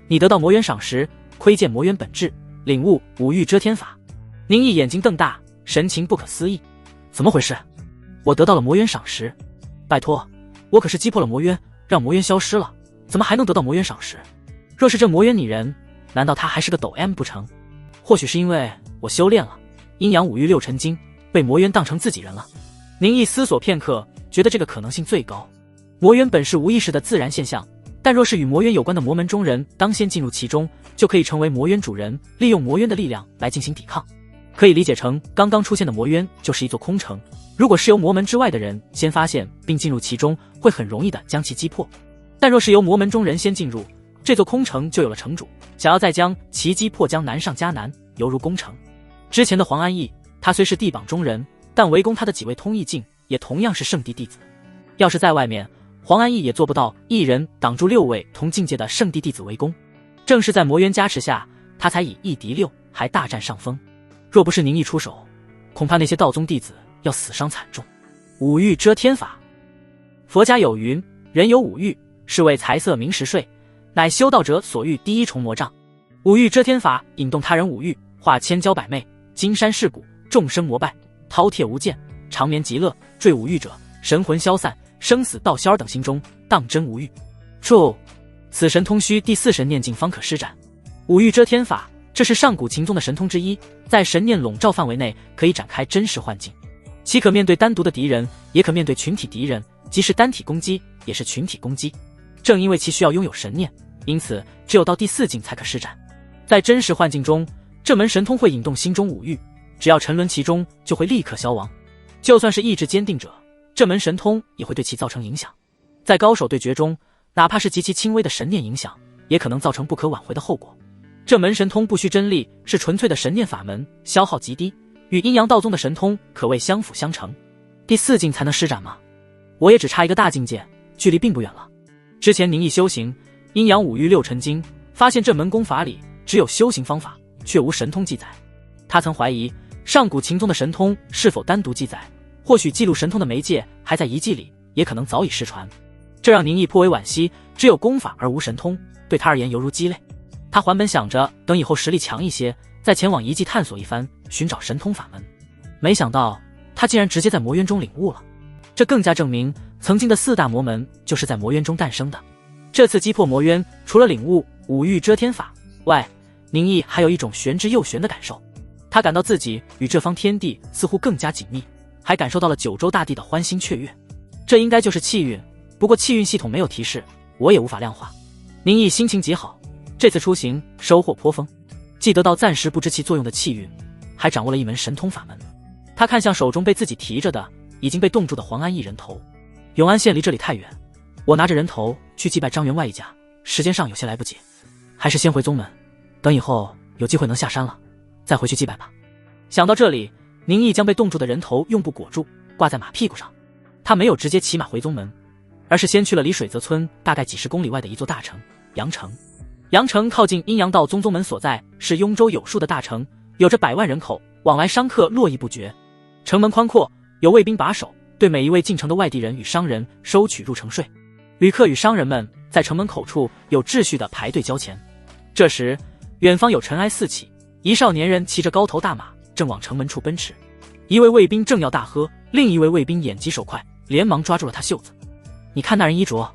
Speaker 1: 你得到魔渊赏识，窥见魔渊本质，领悟五欲遮天法。宁毅眼睛瞪大，神情不可思议。怎么回事？我得到了魔渊赏识？拜托，我可是击破了魔渊，让魔渊消失了，怎么还能得到魔渊赏识？若是这魔渊拟人，难道他还是个抖 M 不成？或许是因为我修炼了阴阳五欲六尘经，被魔渊当成自己人了。宁毅思索片刻，觉得这个可能性最高。魔渊本是无意识的自然现象，但若是与魔渊有关的魔门中人当先进入其中，就可以成为魔渊主人，利用魔渊的力量来进行抵抗。可以理解成刚刚出现的魔渊就是一座空城，如果是由魔门之外的人先发现并进入其中，会很容易的将其击破。但若是由魔门中人先进入，这座空城就有了城主，想要再将其击破将难上加难，犹如攻城。之前的黄安逸，他虽是地榜中人，但围攻他的几位通义境也同样是圣地弟子。要是在外面，黄安逸也做不到一人挡住6位同境界的圣地弟子围攻。正是在魔渊加持下，他才以1敌6，还大占上风。若不是宁毅出手，恐怕那些道宗弟子要死伤惨重。五欲遮天法，佛家有云：人有五欲，是为财色名食睡，乃修道者所欲第一重魔障。五欲遮天法引动他人五欲，化千娇百媚，金山蚀骨，众生膜拜，饕餮无间，长眠极乐，坠五欲者，神魂消散，生死道消尔等心中当真无欲。注：此神通需第4神念境方可施展。五欲遮天法，这是上古秦宗的神通之一，在神念笼罩范围内可以展开真实幻境，其可面对单独的敌人，也可面对群体敌人，即是单体攻击，也是群体攻击。正因为其需要拥有神念，因此只有到第4境才可施展。在真实幻境中，这门神通会引动心中五欲，只要沉沦其中，就会立刻消亡。就算是意志坚定者，这门神通也会对其造成影响。在高手对决中，哪怕是极其轻微的神念影响，也可能造成不可挽回的后果。这门神通不需真力，是纯粹的神念法门，消耗极低，与阴阳道宗的神通可谓相辅相成。第4境才能施展吗？我也只差一个大境界，距离并不远了。之前宁毅修行阴阳五欲六尘经，发现这门功法里只有修行方法，却无神通记载。他曾怀疑上古秦宗的神通是否单独记载，或许记录神通的媒介还在遗迹里，也可能早已失传。这让宁毅颇为惋惜，只有功法而无神通，对他而言犹如鸡肋。他还本想着等以后实力强一些，再前往遗迹探索一番，寻找神通法门。没想到他竟然直接在魔渊中领悟了，这更加证明曾经的4大魔门就是在魔渊中诞生的。这次击破魔渊，除了领悟五欲遮天法外，宁毅还有一种玄之又玄的感受。他感到自己与这方天地似乎更加紧密，还感受到了九州大地的欢欣雀跃。这应该就是气运，不过气运系统没有提示，我也无法量化。宁毅心情极好，这次出行收获颇丰，既得到暂时不知其作用的气运，还掌握了一门神通法门。他看向手中被自己提着的已经被冻住的黄安逸人头。永安县离这里太远，我拿着人头去祭拜张员外一家，时间上有些来不及，还是先回宗门，等以后有机会能下山了再回去祭拜吧。想到这里，宁毅将被冻住的人头用布裹住，挂在马屁股上。他没有直接骑马回宗门，而是先去了离水泽村大概几10公里外的一座大城阳城。阳城靠近阴阳道宗门所在，是雍州有数的大城，有着100万人口，往来商客络绎不绝。城门宽阔，有卫兵把守，对每一位进城的外地人与商人收取入城税。旅客与商人们在城门口处有秩序地排队交钱。这时远方有尘埃四起，一少年人骑着高头大马正往城门处奔驰。一位卫兵正要大喝，另一位卫兵眼疾手快，连忙抓住了他袖子。你看那人衣着。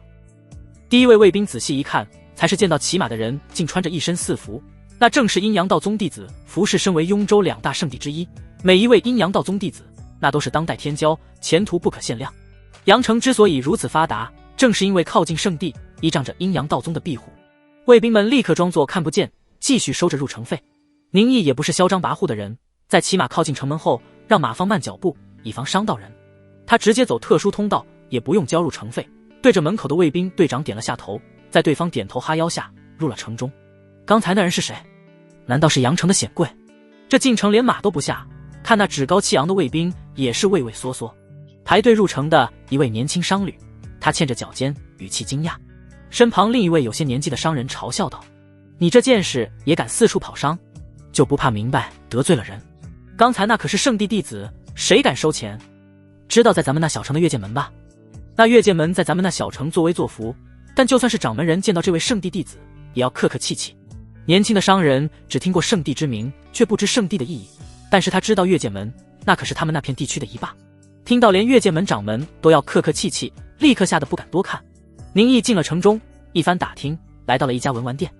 Speaker 1: 第一位卫兵仔细一看，才是见到骑马的人竟穿着一身4服，那正是阴阳道宗弟子，服饰身为雍州2大圣地之一，每一位阴阳道宗弟子那都是当代天骄，前途不可限量。阳城之所以如此发达，正是因为靠近圣地，依仗着阴阳道宗的庇护，卫兵们立刻装作看不见，继续收着入城费。宁毅也不是嚣张跋扈的人，在骑马靠近城门后，让马放慢脚步，以防伤到人。他直接走特殊通道，也不用交入城费，对着门口的卫兵队长点了下头，在对方点头哈腰下入了城中。刚才那人是谁？难道是阳城的显贵？这进城连马都不下，看那趾高气扬的卫兵也是畏畏缩缩。排队入城的一位年轻商旅，他欠着脚尖，语气惊讶。身旁另一位有些年纪的商人嘲笑道：“你这见识也敢四处跑商，就不怕明白得罪了人？刚才那可是圣地弟子，谁敢收钱？知道在咱们那小城的月剑门吧？那月剑门在咱们那小城作威作福，但就算是掌门人见到这位圣地弟子，也要客客气气。”年轻的商人只听过圣地之名，却不知圣地的意义，但是他知道月剑门那可是他们那片地区的一霸。听到连月剑门掌门都要客客气气，立刻吓得不敢多看。宁毅进了城中，一番打听，来到了一家文玩店。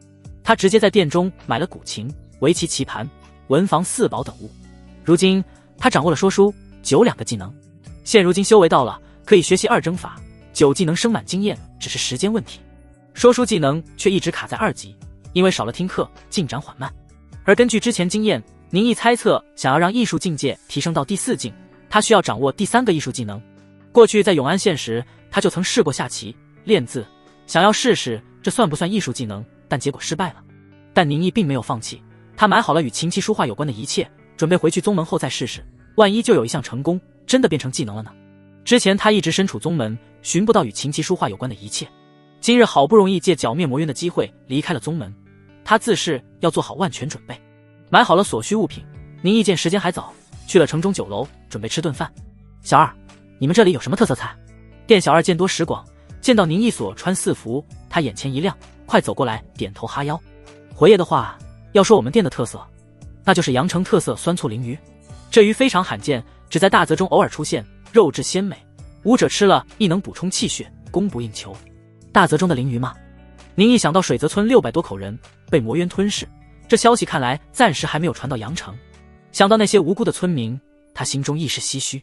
Speaker 1: 他直接在店中买了古琴、围棋棋盘、文房四宝等物。如今他掌握了说书、酒两个技能，现如今修为到了，可以学习二征法，酒技能升满经验只是时间问题。说书技能却一直卡在2级，因为少了听课，进展缓慢。而根据之前经验，宁毅猜测，想要让艺术境界提升到第4境，他需要掌握第3个艺术技能。过去在永安县时，他就曾试过下棋、练字，想要试试这算不算艺术技能，但结果失败了。但宁毅并没有放弃，他买好了与琴棋书画有关的一切，准备回去宗门后再试试，万一就有一项成功，真的变成技能了呢？之前他一直身处宗门，寻不到与琴棋书画有关的一切，今日好不容易借剿灭魔渊的机会离开了宗门，他自是要做好万全准备。买好了所需物品，宁毅见时间还早，去了城中酒楼准备吃顿饭。小二，你们这里有什么特色菜？店小二见多识广，见到宁毅所穿4服，他眼前一亮，快走过来点头哈腰。回爷的话，要说我们店的特色，那就是阳城特色酸醋鲮鱼。这鱼非常罕见，只在大泽中偶尔出现，肉质鲜美，武者吃了亦能补充气血，供不应求。大泽中的鲮鱼吗？宁毅想到水泽村600多口人被魔渊吞噬，这消息看来暂时还没有传到阳城。想到那些无辜的村民，他心中一时唏嘘。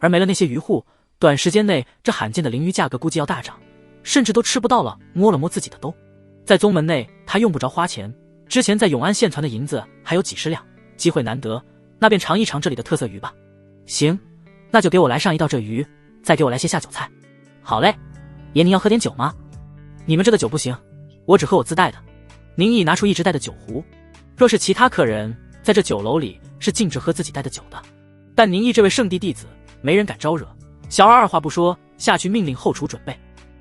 Speaker 1: 而没了那些渔户，短时间内这罕见的鲮鱼价格估计要大涨，甚至都吃不到了。摸了摸自己的兜，在宗门内他用不着花钱，之前在永安县团的银子还有几十两，机会难得，那便尝一尝这里的特色鱼吧。行，那就给我来上一道这鱼，再给我来些下酒菜。好嘞，爷您要喝点酒吗？你们这的酒不行，我只喝我自带的。宁毅拿出一直带的酒壶，若是其他客人在这酒楼里是禁止喝自己带的酒的，但宁毅这位圣地弟子没人敢招惹。小二二话不说下去命令后厨准备，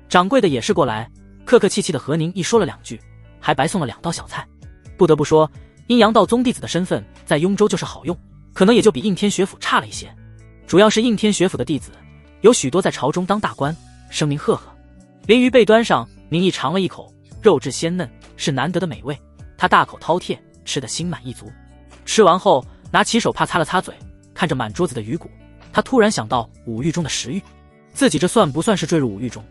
Speaker 1: 掌柜的也是过来客客气气的和宁毅说了2句，还白送了2道小菜。不得不说，阴阳道宗弟子的身份在雍州就是好用，可能也就比应天学府差了一些。主要是应天学府的弟子有许多在朝中当大官，声名赫赫。鲮鱼被端上，宁毅尝了一口，肉质鲜嫩，是难得的美味。他大口饕餮，吃得心满意足。吃完后拿起手帕擦了擦嘴，看着满桌子的鱼骨，他突然想到五欲中的食欲，自己这算不算是坠入五欲中？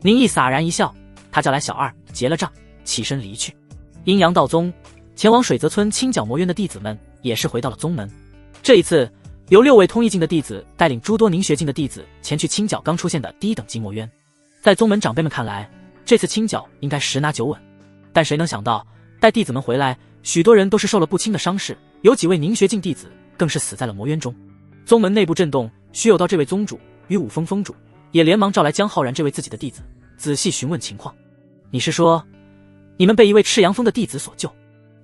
Speaker 1: 宁毅洒然一笑，他叫来小二结了账，起身离去。阴阳道宗前往水泽村清剿魔渊的弟子们也是回到了宗门。这一次由6位通义境的弟子带领诸多凝学境的弟子前去清剿刚出现的低等级魔渊。在宗门长辈们看来，这次清剿应该10拿9稳，但谁能想到待弟子们回来，许多人都是受了不轻的伤势，有几位凝学境弟子更是死在了魔渊中。宗门内部震动，徐有道这位宗主与五峰峰主也连忙召来江浩然这位自己的弟子，仔细询问情况。你是说你们被一位赤阳峰的弟子所救？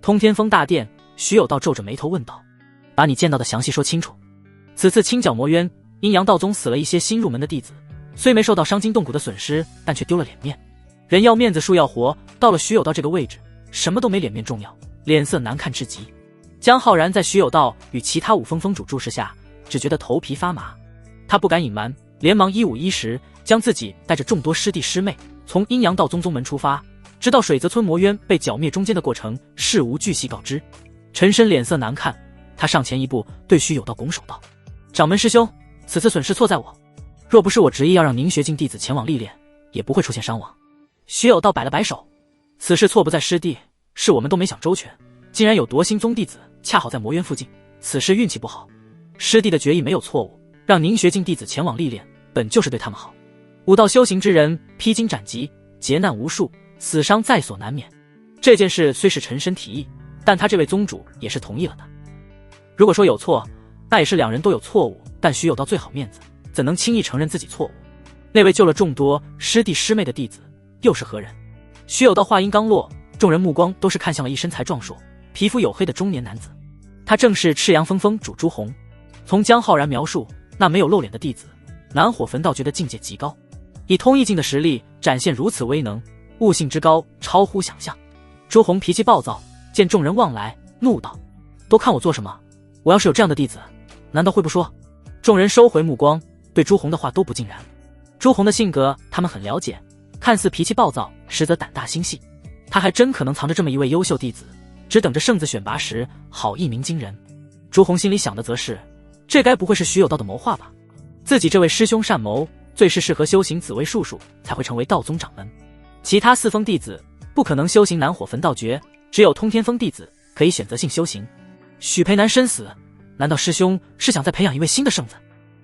Speaker 1: 通天峰大殿，徐有道皱着眉头问道，把你见到的详细说清楚。此次清剿魔渊，阴阳道宗死了一些新入门的弟子，虽没受到伤筋动骨的损失，但却丢了脸面。人要面子树要活，到了徐有道这个位置，什么都没脸面重要，脸色难看至极。江浩然在徐有道与其他五峰峰主注视下，只觉得头皮发麻。他不敢隐瞒，连忙一五一十将自己带着众多师弟师妹从阴阳道宗宗门出发，直到水泽村魔渊被剿灭中间的过程事无巨细告知。陈深脸色难看，他上前一步对徐有道拱手道，掌门师兄，此次损失错在我，若不是我执意要让凝学境弟子前往历练，也不会出现伤亡。徐有道摆了摆手，此事错不在师弟，是我们都没想周全，竟然有夺心宗弟子恰好在魔渊附近，此事运气不好。师弟的决议没有错误，让凝学境弟子前往历练，本就是对他们好。武道修行之人披荆斩棘，劫难无数，死伤在所难免。这件事虽是陈深提议，但他这位宗主也是同意了的。如果说有错，那也是两人都有错误，但徐有道最好面子，怎能轻易承认自己错误？那位救了众多师弟师妹的弟子又是何人？徐有道话音刚落，众人目光都是看向了一身材壮硕、皮肤黝黑的中年男子。他正是赤阳峰峰主朱红。从江浩然描述那没有露脸的弟子，南火焚道诀的境界极高，以通意境的实力展现如此威能，悟性之高超乎想象。朱红脾气暴躁，见众人望来，怒道：都看我做什么？我要是有这样的弟子，难道会不说？众人收回目光，对朱红的话都不尽然。朱红的性格他们很了解，看似脾气暴躁，实则胆大心细。他还真可能藏着这么一位优秀弟子，只等着圣子选拔时好一鸣惊人。朱红心里想的则是，这该不会是徐有道的谋划吧？自己这位师兄善谋，最是适合修行紫薇术数，才会成为道宗掌门。其他四峰弟子不可能修行南火焚道诀，只有通天峰弟子可以选择性修行。许培南身死，难道师兄是想再培养一位新的圣子？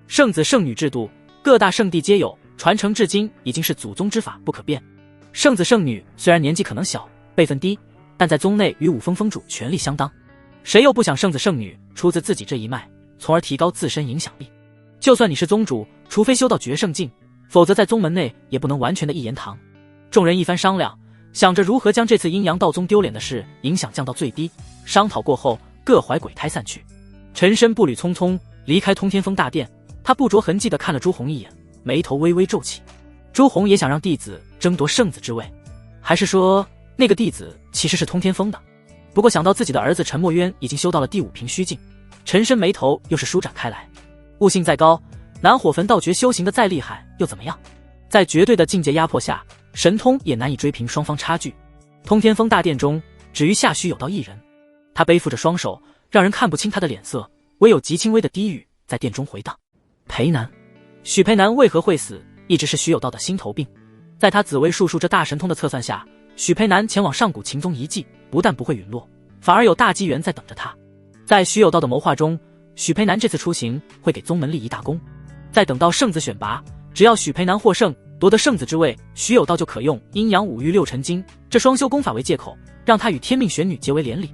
Speaker 1: 圣子圣女制度各大圣地皆有，传承至今已经是祖宗之法，不可变。圣子圣女虽然年纪可能小，辈分低，但在宗内与五峰峰主权力相当。谁又不想圣子圣女出自自己这一脉，从而提高自身影响力？就算你是宗主，除非修到绝圣境，否则在宗门内也不能完全的一言堂。众人一番商量，想着如何将这次阴阳道宗丢脸的事影响降到最低。商讨过后，各怀鬼胎散去。陈深步履匆匆离开通天峰大殿，他不着痕迹地看了朱红一眼，眉头微微皱起。朱红也想让弟子争夺圣子之位，还是说那个弟子其实是通天峰的？不过想到自己的儿子陈墨渊已经修到了第5品虚境，陈深眉头又是舒展开来。悟性再高，南火焚道诀修行的再厉害又怎么样？在绝对的境界压迫下，神通也难以追平双方差距。通天峰大殿中只余下徐有道一人，他背负着双手，让人看不清他的脸色，唯有极轻微的低语在殿中回荡。裴南，许裴南为何会死，一直是徐有道的心头病。在他紫薇术数这大神通的测算下，许裴南前往上古秦宗遗迹，不但不会陨落，反而有大机缘在等着他。在徐有道的谋划中，许裴南这次出行会给宗门立一大功。再等到圣子选拔，只要许裴南获胜，夺得圣子之位，徐有道就可用阴阳五欲六尘经这双修功法为借口，让他与天命玄女结为连理。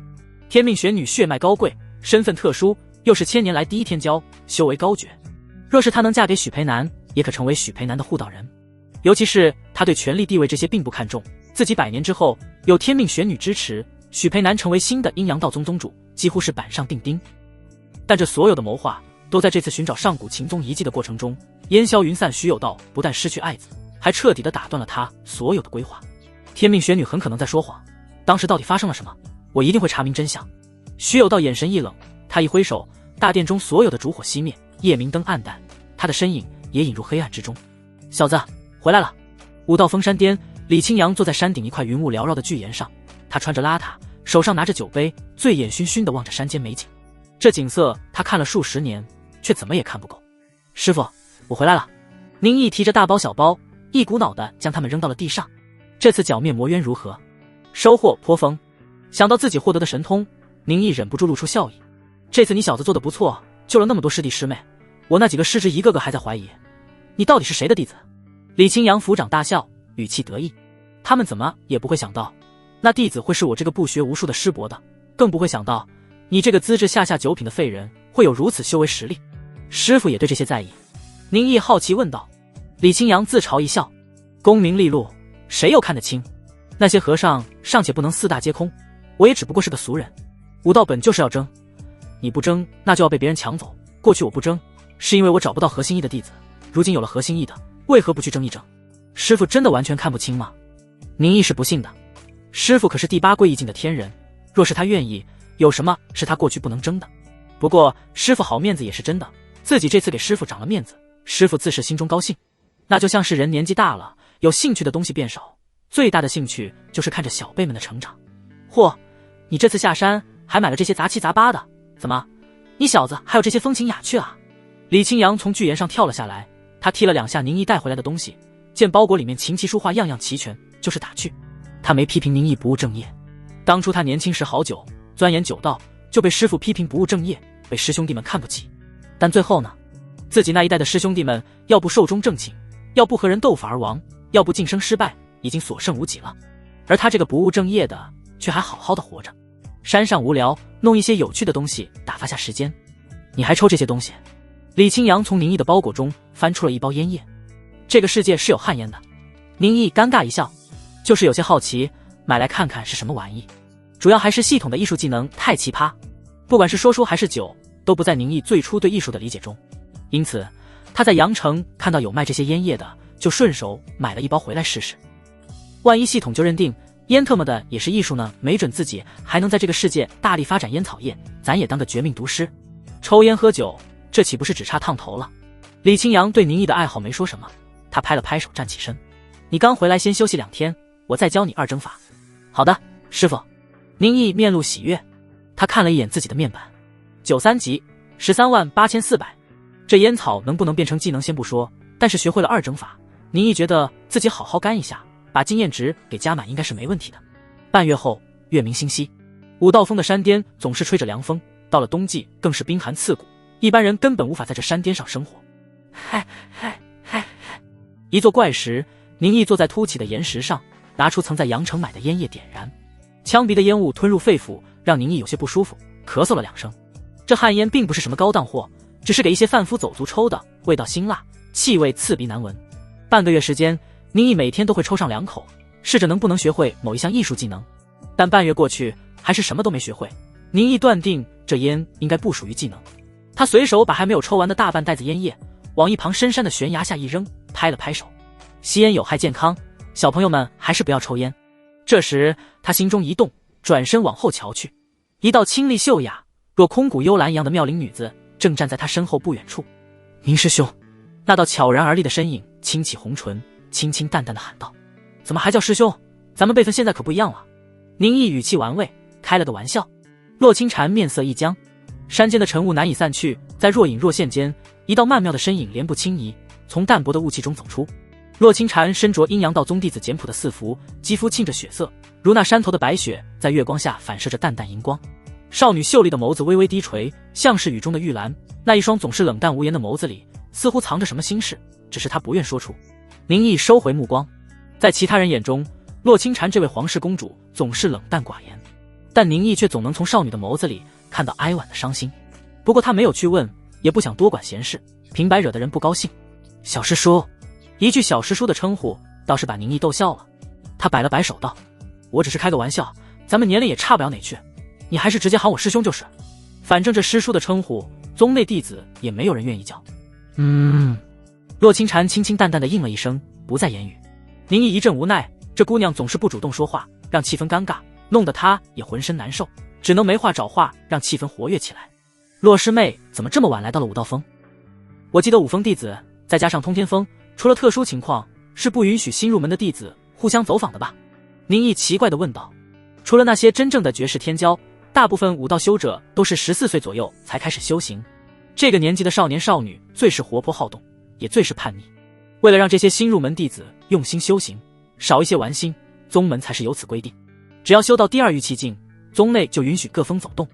Speaker 1: 天命玄女血脉高贵，身份特殊，又是千年来第一天骄，修为高绝。若是她能嫁给许裴南，也可成为许裴南的护道人。尤其是他对权力地位这些并不看重，自己100年之后有天命玄女支持，许裴南成为新的阴阳道宗宗主，几乎是板上钉钉。但这所有的谋划都在这次寻找上古秦宗遗迹的过程中烟消云散。徐有道不但失去爱子，还彻底地打断了他所有的规划。天命玄女很可能在说谎，当时到底发生了什么？我一定会查明真相。徐有道眼神一冷，他一挥手，大殿中所有的烛火熄灭，夜明灯暗淡，他的身影也引入黑暗之中。小子，回来了。武道峰山巅，李清扬坐在山顶一块云雾缭绕的巨岩上，他穿着邋遢，手上拿着酒杯，醉眼醺醺地望着山间美景。这景色他看了数十年，却怎么也看不够。师傅，我回来了。宁毅提着大包小包，一股脑地将他们扔到了地上。这次剿灭魔渊如何？收获颇丰。想到自己获得的神通，宁毅忍不住露出笑意。这次你小子做得不错，救了那么多师弟师妹，我那几个师侄一个个还在怀疑，你到底是谁的弟子？李清扬抚掌大笑，语气得意。他们怎么也不会想到，那弟子会是我这个不学无术的师伯的，更不会想到你这个资质下9品的废人会有如此修为实力。师傅也对这些在意？宁毅好奇问道。李清扬自嘲一笑，功名利禄谁又看得清？那些和尚尚且不能4大皆空，我也只不过是个俗人。武道本就是要争，你不争那就要被别人抢走。过去我不争，是因为我找不到合心意的弟子，如今有了合心意的，为何不去争一争？师傅真的完全看不清吗？宁毅是不信的，师傅可是第8归一境的天人，若是他愿意，有什么是他过去不能争的？不过师傅好面子也是真的，自己这次给师傅长了面子，师傅自是心中高兴。那就像是人年纪大了，有兴趣的东西变少，最大的兴趣就是看着小辈们的成长。嚯，你这次下山还买了这些杂七杂八的，怎么你小子还有这些风情雅趣啊？李清扬从巨岩上跳了下来，他踢了2下宁毅带回来的东西，见包裹里面琴棋书画样样齐全，就是打趣。他没批评宁毅不务正业，当初他年轻时好酒，钻研酒道，就被师父批评不务正业，被师兄弟们看不起。但最后呢，自己那一代的师兄弟们要不寿终正寝，要不和人斗法而亡，要不晋升失败，已经所剩无几了，而他这个不务正业的却还好好的活着。山上无聊，弄一些有趣的东西打发下时间。你还抽这些东西？李清扬从宁毅的包裹中翻出了一包烟叶。这个世界是有旱烟的。宁毅尴尬一笑，就是有些好奇，买来看看是什么玩意。主要还是系统的艺术技能太奇葩，不管是说书还是酒，都不在宁毅最初对艺术的理解中。因此他在阳城看到有卖这些烟叶的，就顺手买了一包回来试试。万一系统就认定烟特么的也是艺术呢？没准自己还能在这个世界大力发展烟草业，咱也当个绝命毒师。抽烟喝酒，这岂不是只差烫头了？李清扬对宁毅的爱好没说什么，他拍了拍手站起身。你刚回来先休息2天，我再教你2蒸法。好的，师傅。宁毅面露喜悦，他看了一眼自己的面板，93级，138400。这烟草能不能变成技能先不说，但是学会了2蒸法，宁毅觉得自己好好干一下，把经验值给加满应该是没问题的。半月后，月明星稀，武道峰的山巅总是吹着凉风，到了冬季更是冰寒刺骨，一般人根本无法在这山巅上生活。一座怪石，宁毅坐在凸起的岩石上，拿出曾在阳城买的烟叶点燃，呛鼻的烟雾吞入肺腑，让宁毅有些不舒服，咳嗽了2声。这旱烟并不是什么高档货，只是给一些贩夫走卒抽的，味道辛辣，气味刺鼻难闻。半个月时间，宁毅每天都会抽上2口，试着能不能学会某一项艺术技能。但半月过去，还是什么都没学会。宁毅断定这烟应该不属于技能，他随手把还没有抽完的大半袋子烟叶往一旁深山的悬崖下一扔，拍了拍手。吸烟有害健康，小朋友们还是不要抽烟。这时他心中一动，转身往后瞧去，一道清丽秀雅若空谷幽兰一样的妙龄女子正站在他身后不远处。宁师兄。那道悄然而立的身影轻启红唇，轻轻淡淡的喊道：怎么还叫师兄？咱们辈分现在可不一样了。宁毅语气玩味，开了个玩笑。洛清禅面色一僵，山间的晨雾难以散去，在若隐若现间，一道曼妙的身影莲步轻移，从淡薄的雾气中走出。洛清禅身着阴阳道宗弟子简朴的四服，肌肤沁着血色，如那山头的白雪，在月光下反射着淡淡银光。少女秀丽的眸子微微低垂，像是雨中的玉兰，那一双总是冷淡无言的眸子里似乎藏着什么心事，只是她不愿说出。宁毅收回目光，在其他人眼中，洛清禅这位皇室公主总是冷淡寡言，但宁毅却总能从少女的眸子里看到哀婉的伤心。不过他没有去问，也不想多管闲事，平白惹得人不高兴。小师叔，一句小师叔的称呼倒是把宁毅逗笑了。他摆了摆手道：我只是开个玩笑，咱们年龄也差不了哪去，你还是直接喊我师兄就是，反正这师叔的称呼宗内弟子也没有人愿意叫。洛清禅清清淡淡的应了一声，不再言语。宁毅一阵无奈，这姑娘总是不主动说话，让气氛尴尬，弄得他也浑身难受，只能没话找话，让气氛活跃起来。洛师妹怎么这么晚来到了武道峰？我记得武峰弟子再加上通天峰，除了特殊情况是不允许新入门的弟子互相走访的吧？宁毅奇怪地问道。除了那些真正的绝世天骄，大部分武道修者都是14岁左右才开始修行。这个年纪的少年少女最是活泼好动，也最是叛逆。为了让这些新入门弟子用心修行，少一些玩心，宗门才是有此规定。只要修到第2玉气境，宗内就允许各峰走动。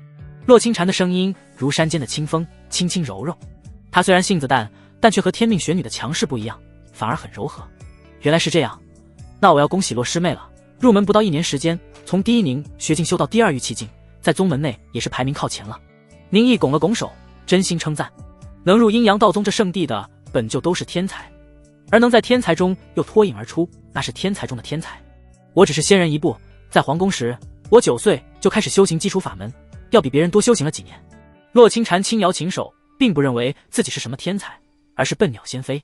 Speaker 1: 洛清禅的声音如山间的清风，轻轻柔柔。他虽然性子淡，但却和天命玄女的强势不一样，反而很柔和。原来是这样，那我要恭喜洛师妹了。入门不到1年时间，从第1宁学境修到第2玉气境，在宗门内也是排名靠前了。宁毅拱了拱手，真心称赞。能入阴阳道宗这圣地的本就都是天才，而能在天才中又脱颖而出，那是天才中的天才。我只是先人一步，在皇宫时我9岁就开始修行基础法门，要比别人多修行了几年。洛清禅轻摇琴手，并不认为自己是什么天才，而是笨鸟先飞。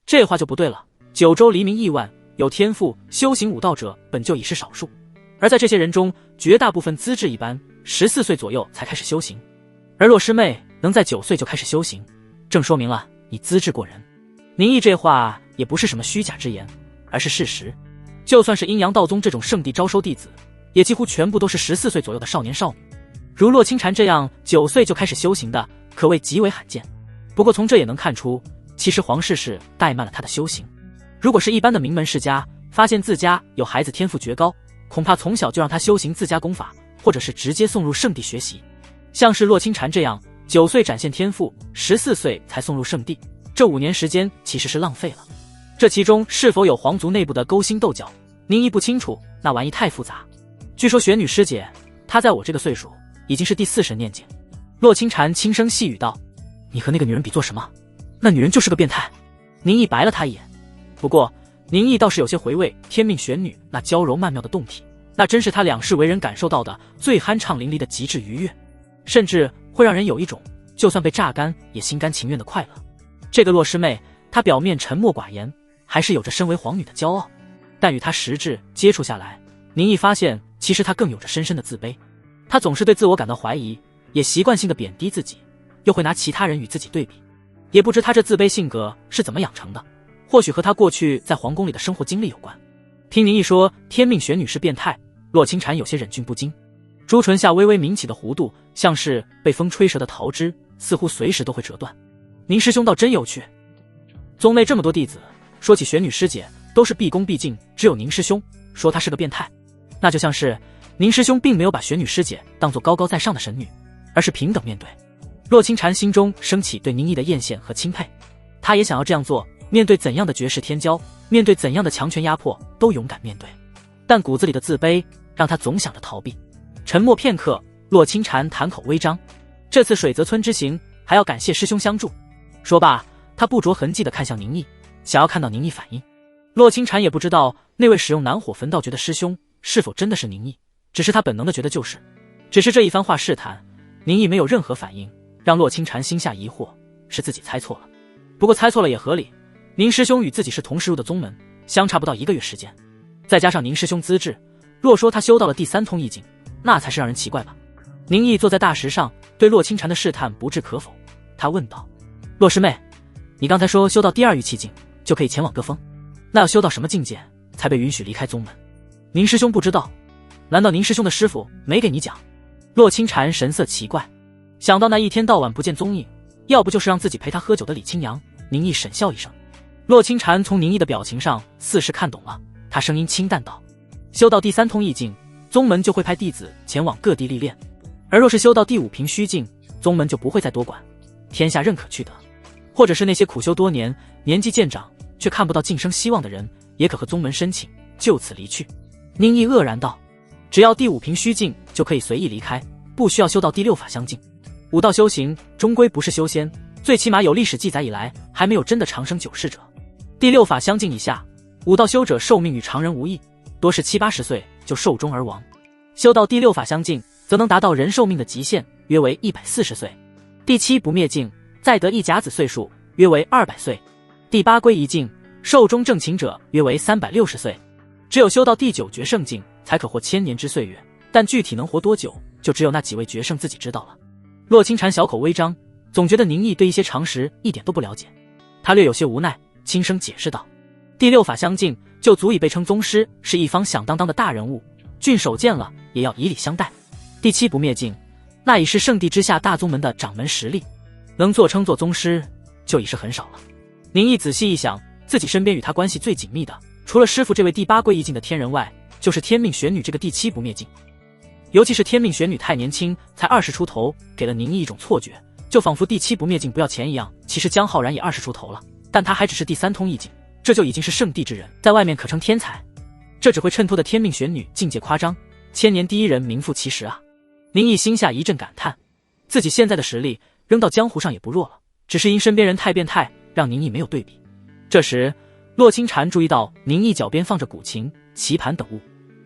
Speaker 1: 这话就不对了，九州黎民亿万，有天赋修行武道者本就已是少数，而在这些人中，绝大部分资质一般，14岁左右才开始修行。而洛师妹能在9岁就开始修行，正说明了你资质过人。宁毅这话也不是什么虚假之言，而是事实。就算是阴阳道宗这种圣地招收弟子，也几乎全部都是14岁左右的少年少女。如洛清禅这样9岁就开始修行的，可谓极为罕见。不过从这也能看出，其实皇室是怠慢了他的修行。如果是一般的名门世家，发现自家有孩子天赋绝高，恐怕从小就让他修行自家功法，或者是直接送入圣地学习。像是洛清禅这样9岁展现天赋，14岁才送入圣地，这5年时间其实是浪费了。这其中是否有皇族内部的勾心斗角，宁毅不清楚，那玩意太复杂。据说玄女师姐，她在我这个岁数已经是第4神念境。洛清禅轻声细语道：“你和那个女人比做什么？那女人就是个变态。”宁毅白了他一眼。不过宁毅倒是有些回味天命玄女那娇柔曼妙的动体，那真是他两世为人感受到的最酣畅淋漓的极致愉悦，甚至会让人有一种就算被榨干也心甘情愿的快乐。这个洛师妹，她表面沉默寡言，还是有着身为皇女的骄傲，但与她实质接触下来，宁毅发现其实她更有着深深的自卑。她总是对自我感到怀疑，也习惯性的贬低自己，又会拿其他人与自己对比。也不知她这自卑性格是怎么养成的，或许和她过去在皇宫里的生活经历有关。听宁毅说天命玄女是变态，洛清禅有些忍俊不禁，朱唇下微微抿起的弧度像是被风吹折的桃枝，似乎随时都会折断。宁师兄倒真有趣，宗内这么多弟子，说起玄女师姐都是毕恭毕敬，只有宁师兄说她是个变态，那就像是宁师兄并没有把玄女师姐当作高高在上的神女，而是平等面对。洛清禅心中升起对宁毅的艳羡和钦佩，他也想要这样做，面对怎样的绝世天骄，面对怎样的强权压迫，都勇敢面对。但骨子里的自卑让他总想着逃避。沉默片刻，洛清禅谈口微张：“这次水泽村之行，还要感谢师兄相助。”说罢，他不着痕迹地看向宁毅，想要看到宁毅反应。洛清禅也不知道那位使用南火焚道诀的师兄是否真的是宁毅，只是他本能地觉得就是。只是这一番话试探，宁毅没有任何反应，让洛清禅心下疑惑，是自己猜错了。不过猜错了也合理，宁师兄与自己是同时入的宗门，相差不到1个月时间，再加上宁师兄资质，若说他修到了第3通意境，那才是让人奇怪吧。宁毅坐在大石上，对洛清禅的试探不置可否。他问道：“洛师妹，你刚才说修到第2玉气境就可以前往各峰，那要修到什么境界才被允许离开宗门？”宁师兄不知道，难道宁师兄的师傅没给你讲？洛清禅神色奇怪，想到那一天到晚不见踪影，要不就是让自己陪他喝酒的李清扬。宁毅沈笑一声。洛清禅从宁毅的表情上似是看懂了，他声音清淡道：“修到第3通意境，宗门就会派弟子前往各地历练，而若是修到第5平虚境，宗门就不会再多管，天下任可去得。或者是那些苦修多年，年纪渐长却看不到晋升希望的人，也可和宗门申请就此离去。”宁毅愕然道：“只要第5平虚境就可以随意离开，不需要修到第6法相境。武道修行终归不是修仙，最起码有历史记载以来还没有真的长生久世者。第6法相境以下，武道修者寿命与常人无异，多是70、80岁就寿终而亡。修到第6法相境，则能达到人寿命的极限，约为140岁。第7不灭境，再得一甲子岁数，约为200岁。第8归一境，寿终正寝者约为360岁。只有修到第9绝圣境，才可获1000年之岁月，但具体能活多久，就只有那几位绝圣自己知道了。”洛清禅小口微张，总觉得宁毅对一些常识一点都不了解。他略有些无奈，轻声解释道：“第6法相境就足以被称宗师，是一方响当当的大人物，郡守见了也要以礼相待。第7不灭境，那已是圣地之下大宗门的掌门实力，能做称作宗师就已是很少了。”宁毅仔细一想，自己身边与他关系最紧密的，除了师傅这位第8归一境的天人外，就是天命玄女这个第7不灭境。尤其是天命玄女太年轻，才20出头，给了宁毅一种错觉，就仿佛第7不灭境不要钱一样。其实江浩然也20出头了，但他还只是第3通意境，这就已经是圣地之人，在外面可称天才。这只会衬托的天命玄女境界夸张，1000年第一人名副其实啊！宁毅心下一阵感叹，自己现在的实力扔到江湖上也不弱了，只是因身边人太变态，让宁毅没有对比。这时洛清禅注意到宁毅脚边放着古琴、棋盘等物，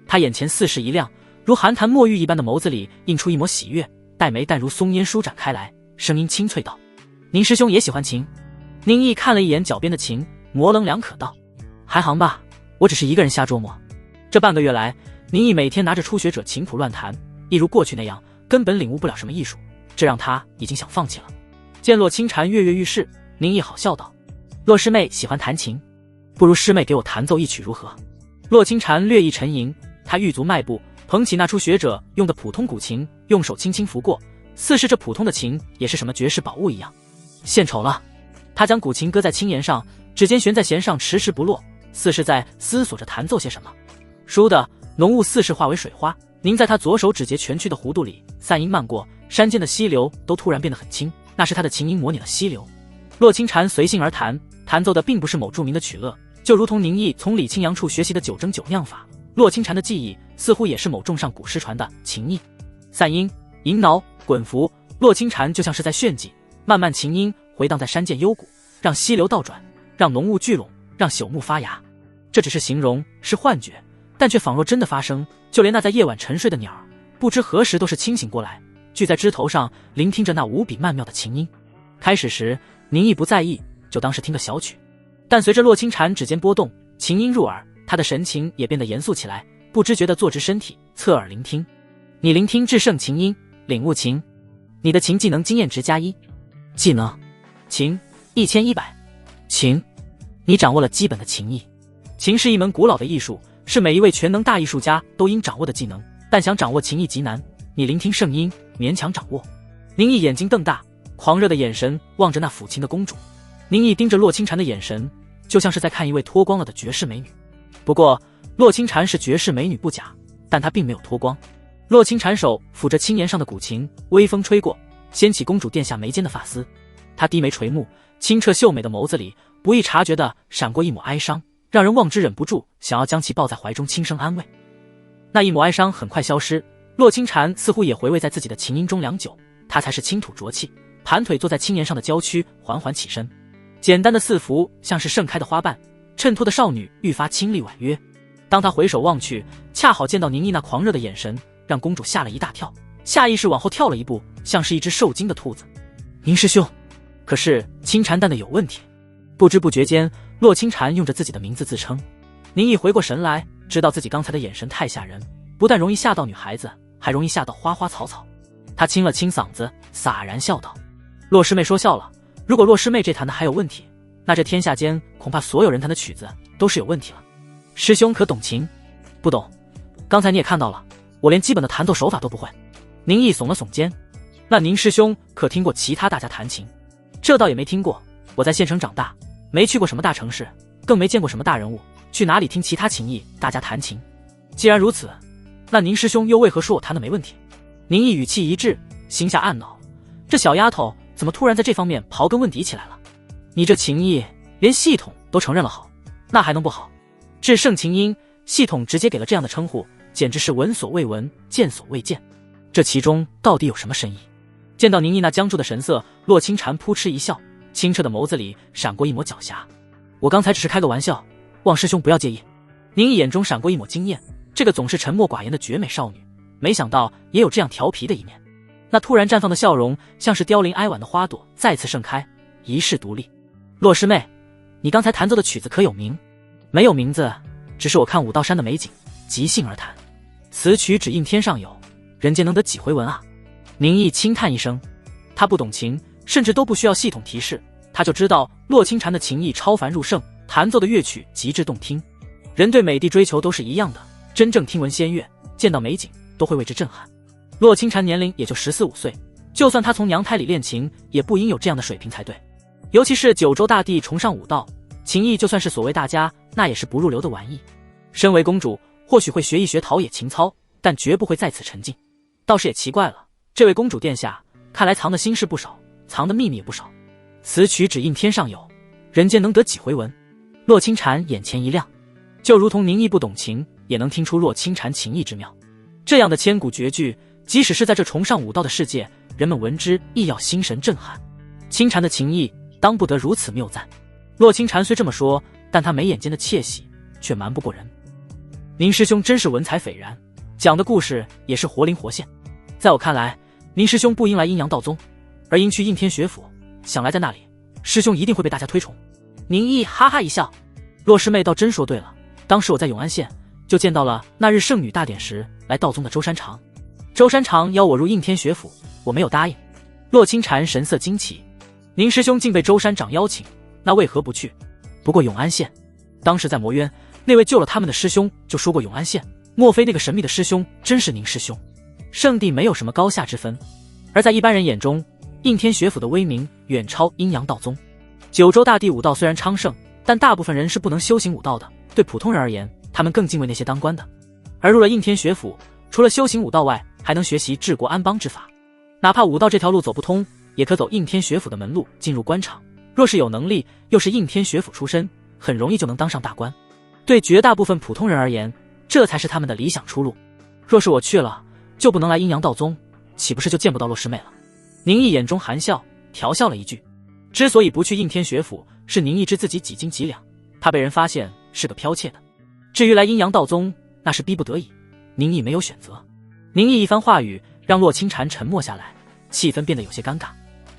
Speaker 1: 他眼前似是一亮，如寒潭墨玉一般的眸子里映出一抹喜悦，黛眉淡如松烟舒展开来，声音清脆道：“宁师兄也喜欢琴？”宁毅看了一眼脚边的琴，模棱两可道：“还行吧，我只是一个人瞎琢磨。”这半个月来，宁毅每天拿着初学者琴谱乱弹，一如过去那样，根本领悟不了什么艺术，这让他已经想放弃了。见洛清禅跃跃欲试，宁毅好笑道：“洛师妹喜欢弹琴，不如师妹给我弹奏一曲如何？”洛清禅略一沉吟，他玉足迈步，捧起那初学者用的普通古琴，用手轻轻拂过，似是这普通的琴也是什么绝世宝物一样。献丑了。他将古琴搁在青檐上，指尖悬在弦上，迟迟不落，似是在思索着弹奏些什么。倏地，浓雾似是化为水花，凝在他左手指节蜷曲的弧度里，散音漫过，山间的溪流都突然变得很轻，那是他的琴音模拟了溪流。洛清禅随性而弹，弹奏的并不是某著名的曲乐，就如同宁毅从李清扬处学习的九蒸九酿法，洛清禅的技艺似乎也是某众上古失传的琴艺。散音、吟挠、滚拂，洛清禅就像是在炫技，漫漫琴音回荡在山涧幽谷，让溪流倒转，让浓雾聚拢，让朽木发芽。这只是形容，是幻觉，但却仿若真的发生。就连那在夜晚沉睡的鸟儿，不知何时都是清醒过来，聚在枝头上，聆听着那无比曼妙的琴音。开始时，宁毅不在意，就当是听个小曲。但随着洛清禅指尖波动，琴音入耳，他的神情也变得严肃起来，不知觉地坐直身体，侧耳聆听。你聆听至圣琴音，领悟琴。你的琴技能经验值加1。技能：琴1100。琴，你掌握了基本的琴艺。琴是一门古老的艺术，是每一位全能大艺术家都应掌握的技能，但想掌握琴艺极难。你聆听圣音，勉强掌握。宁毅眼睛瞪大，狂热的眼神望着那抚琴的公主。宁毅盯着洛清禅的眼神，就像是在看一位脱光了的绝世美女。不过，洛清禅是绝世美女不假，但她并没有脱光。洛清禅手抚着青岩上的古琴，微风吹过，掀起公主殿下眉间的发丝。她低眉垂目，清澈秀美的眸子里不易察觉地闪过一抹哀伤，让人望之忍不住想要将其抱在怀中轻声安慰。那一抹哀伤很快消失，洛清禅似乎也回味在自己的琴音中良久，他才是轻吐浊气，盘腿坐在青岩上的娇躯，缓缓起身。简单的四幅像是盛开的花瓣，衬托的少女愈发清丽婉约。当他回首望去，恰好见到宁毅那狂热的眼神，让公主吓了一大跳，下意识往后跳了一步，像是一只受惊的兔子。宁师兄。可是清禅淡的有问题。不知不觉间，洛清禅用着自己的名字自称。宁毅回过神来，知道自己刚才的眼神太吓人，不但容易吓到女孩子，还容易吓到花花草草。他清了清嗓子，洒然笑道：洛师妹说笑了，如果洛师妹这弹的还有问题，那这天下间恐怕所有人弹的曲子都是有问题了。师兄可懂琴？不懂。刚才你也看到了，我连基本的弹奏手法都不会。宁毅耸了耸肩。那宁师兄可听过其他大家弹琴？这倒也没听过，我在县城长大，没去过什么大城市，更没见过什么大人物，去哪里听其他琴艺大家弹琴？既然如此，那宁师兄又为何说我弹的没问题？宁毅语气一滞，心下暗恼，这小丫头怎么突然在这方面刨根问底起来了？你这琴艺连系统都承认了好，那还能不好？至圣琴音，系统直接给了这样的称呼，简直是闻所未闻，见所未见。这其中到底有什么深意？见到宁毅那僵住的神色，洛清禅扑哧一笑，清澈的眸子里闪过一抹狡黠。我刚才只是开个玩笑，望师兄不要介意。宁毅眼中闪过一抹惊艳，这个总是沉默寡言的绝美少女，没想到也有这样调皮的一面。那突然绽放的笑容，像是凋零哀婉的花朵再次盛开，一世独立。洛师妹，你刚才弹奏的曲子可有名？没有名字，只是我看武道山的美景，即兴而弹。此曲只应天上有，人间能得几回闻啊？宁毅轻叹一声，他不懂琴，甚至都不需要系统提示，他就知道洛清禅的琴艺超凡入圣，弹奏的乐曲极致动听。人对美的追求都是一样的，真正听闻仙乐，见到美景都会为之震撼。洛清禅年龄也就14、15岁，就算他从娘胎里练琴，也不应有这样的水平才对。尤其是九州大地崇尚武道，琴艺就算是所谓大家，那也是不入流的玩意。身为公主，或许会学一学陶冶情操，但绝不会在此沉浸。倒是也奇怪了，这位公主殿下，看来藏的心事不少，藏的秘密也不少。此曲只应天上有，人间能得几回闻？洛清禅眼前一亮，就如同宁毅不懂琴，也能听出洛清禅琴艺之妙。这样的千古绝句，即使是在这崇尚武道的世界，人们闻之亦要心神震撼。清禅的琴艺当不得如此谬赞。洛清禅虽这么说，但他眉眼间的窃喜却瞒不过人。宁师兄真是文采斐然，讲的故事也是活灵活现。在我看来，宁师兄不应来阴阳道宗，而应去应天学府，想来在那里，师兄一定会被大家推崇。宁毅哈哈一笑，洛师妹倒真说对了，当时我在永安县就见到了那日圣女大典时来道宗的周山长。周山长邀我入应天学府，我没有答应。洛清禅神色惊奇，宁师兄竟被周山长邀请，那为何不去？不过永安县，当时在魔渊，那位救了他们的师兄就说过永安县，莫非那个神秘的师兄真是宁师兄？圣地没有什么高下之分，而在一般人眼中，应天学府的威名远超阴阳道宗。九州大地武道虽然昌盛，但大部分人是不能修行武道的，对普通人而言，他们更敬畏那些当官的。而入了应天学府，除了修行武道外，还能学习治国安邦之法。哪怕武道这条路走不通，也可走应天学府的门路进入官场，若是有能力，又是应天学府出身，很容易就能当上大官。对绝大部分普通人而言，这才是他们的理想出路。若是我去了，就不能来阴阳道宗，岂不是就见不到洛师妹了？宁毅眼中含笑，调笑了一句。之所以不去应天学府，是宁毅知自己几斤几两，他被人发现是个剽窃的。至于来阴阳道宗，那是逼不得已，宁毅没有选择。宁毅一番话语让洛清禅沉默下来，气氛变得有些尴尬。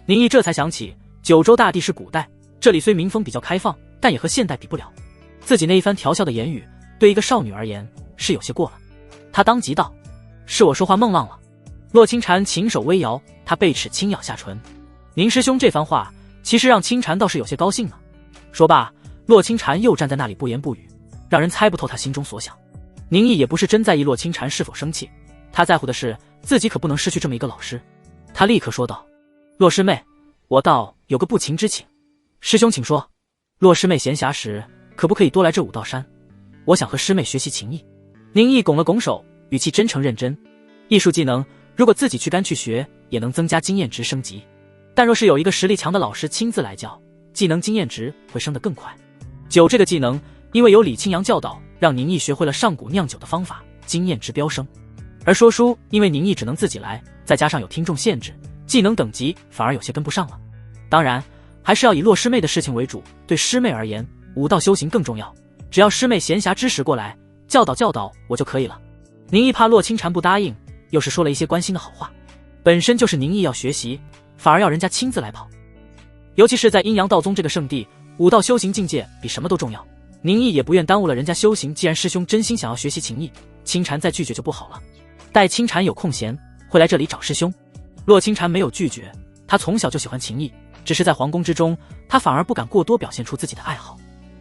Speaker 1: 宁毅这才想起，九州大地是古代，这里虽民风比较开放，但也和现代比不了。自己那一番调笑的言语，对一个少女而言是有些过了。他当即道：“是我说话孟浪了。”洛清禅琴手微摇，他贝齿轻咬下唇。宁师兄这番话，其实让清禅倒是有些高兴呢。说罢，洛清禅又站在那里不言不语，让人猜不透他心中所想。宁毅也不是真在意洛清禅是否生气，他在乎的是自己可不能失去这么一个老师。他立刻说道：“洛师妹，我倒有个不情之请。”师兄请说。洛师妹闲暇时可不可以多来这武道山？我想和师妹学习琴艺。宁毅拱了拱手，语气真诚认真。艺术技能如果自己去干去学，也能增加经验值升级，但若是有一个实力强的老师亲自来教，技能经验值会升得更快。酒这个技能因为有李清扬教导，让宁毅学会了上古酿酒的方法，经验值飙升。而说书因为宁毅只能自己来，再加上有听众限制，技能等级反而有些跟不上了。当然还是要以洛师妹的事情为主，对师妹而言，武道修行更重要，只要师妹闲暇之时过来教导我就可以了。宁毅怕洛清禅不答应，又是说了一些关心的好话。本身就是宁毅要学习，反而要人家亲自来跑。尤其是在阴阳道宗这个圣地，武道修行境界比什么都重要。宁毅也不愿耽误了人家修行，既然师兄真心想要学习琴艺，清禅再拒绝就不好了。待清禅有空闲，会来这里找师兄。洛清禅没有拒绝，他从小就喜欢琴艺，只是在皇宫之中，他反而不敢过多表现出自己的爱好。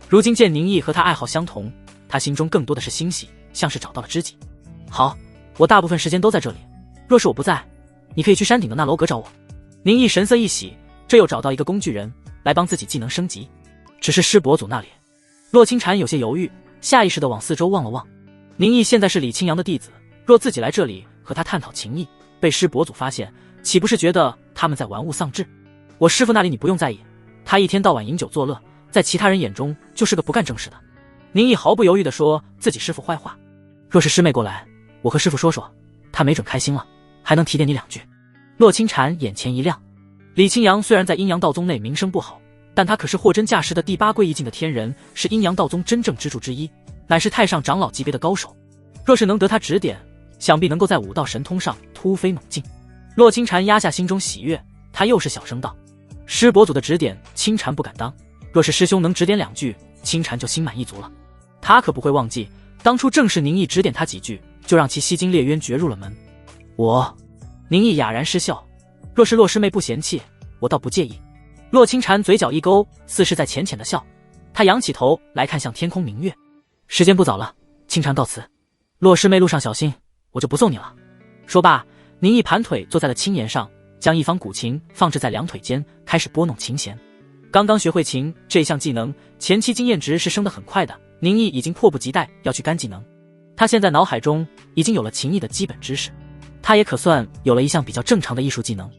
Speaker 1: 如今见宁毅和他爱好相同，他心中更多的是欣喜，像是找到了知己。好，我大部分时间都在这里，若是我不在，你可以去山顶的那楼阁找我。宁毅神色一喜，这又找到一个工具人来帮自己技能升级。只是师伯祖那里，洛清禅有些犹豫，下意识地往四周望了望。宁毅现在是李清扬的弟子，若自己来这里和他探讨琴艺，被师伯祖发现，岂不是觉得他们在玩物丧志？我师父那里你不用在意，他一天到晚饮酒作乐，在其他人眼中就是个不干正事的。宁毅毫不犹豫地说自己师父坏话。若是师妹过来，我和师父说说，他没准开心了，还能提点你两句。洛清禅眼前一亮，李清扬虽然在阴阳道宗内名声不好，但他可是货真价实的第8贵意境的天人，是阴阳道宗真正支柱之一，乃是太上长老级别的高手。若是能得他指点，想必能够在武道神通上突飞猛进。洛清禅压下心中喜悦，他又是小声道：“师伯祖的指点，清禅不敢当。若是师兄能指点2句，清禅就心满意足了。他可不会忘记，当初正是宁毅指点他几句，就让其西京烈渊绝入了门。”宁毅哑然失笑，若是洛师妹不嫌弃，我倒不介意。洛清禅嘴角一勾，似是在浅浅的笑，他仰起头来看向天空明月。时间不早了，清禅告辞。洛师妹路上小心，我就不送你了。说罢，宁毅盘腿坐在了青岩上，将一方古琴放置在2腿间，开始拨弄琴弦。刚刚学会琴这项技能，前期经验值是升得很快的，宁毅已经迫不及待要去干技能。他现在脑海中已经有了琴艺的基本知识，他也可算有了一项比较正常的艺术技能。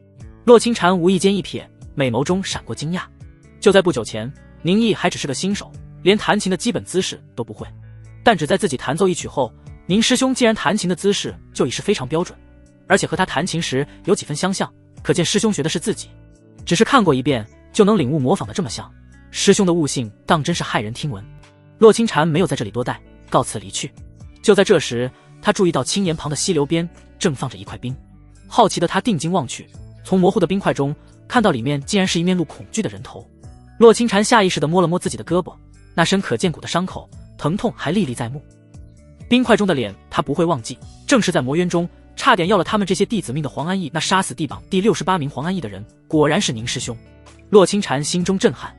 Speaker 1: 洛清禅无意间一瞥，美眸中闪过惊讶。就在不久前，宁毅还只是个新手，连弹琴的基本姿势都不会，但只在自己弹奏一曲后，宁师兄既然弹琴的姿势就已是非常标准，而且和他弹琴时有几分相像，可见师兄学的是自己。只是看过一遍就能领悟模仿的这么像，师兄的悟性当真是骇人听闻。洛清禅没有在这里多待，告辞离去。就在这时，他注意到青岩旁的溪流边正放着一块冰，好奇的他定睛望去，从模糊的冰块中看到里面竟然是一面露恐惧的人头。洛清禅下意识地摸了摸自己的胳膊，那深可见骨的伤口，疼痛还历历在目。冰块中的脸他不会忘记，正是在魔渊中差点要了他们这些弟子命的黄安逸，那杀死地榜第68名黄安逸的人，果然是宁师兄。洛清禅心中震撼。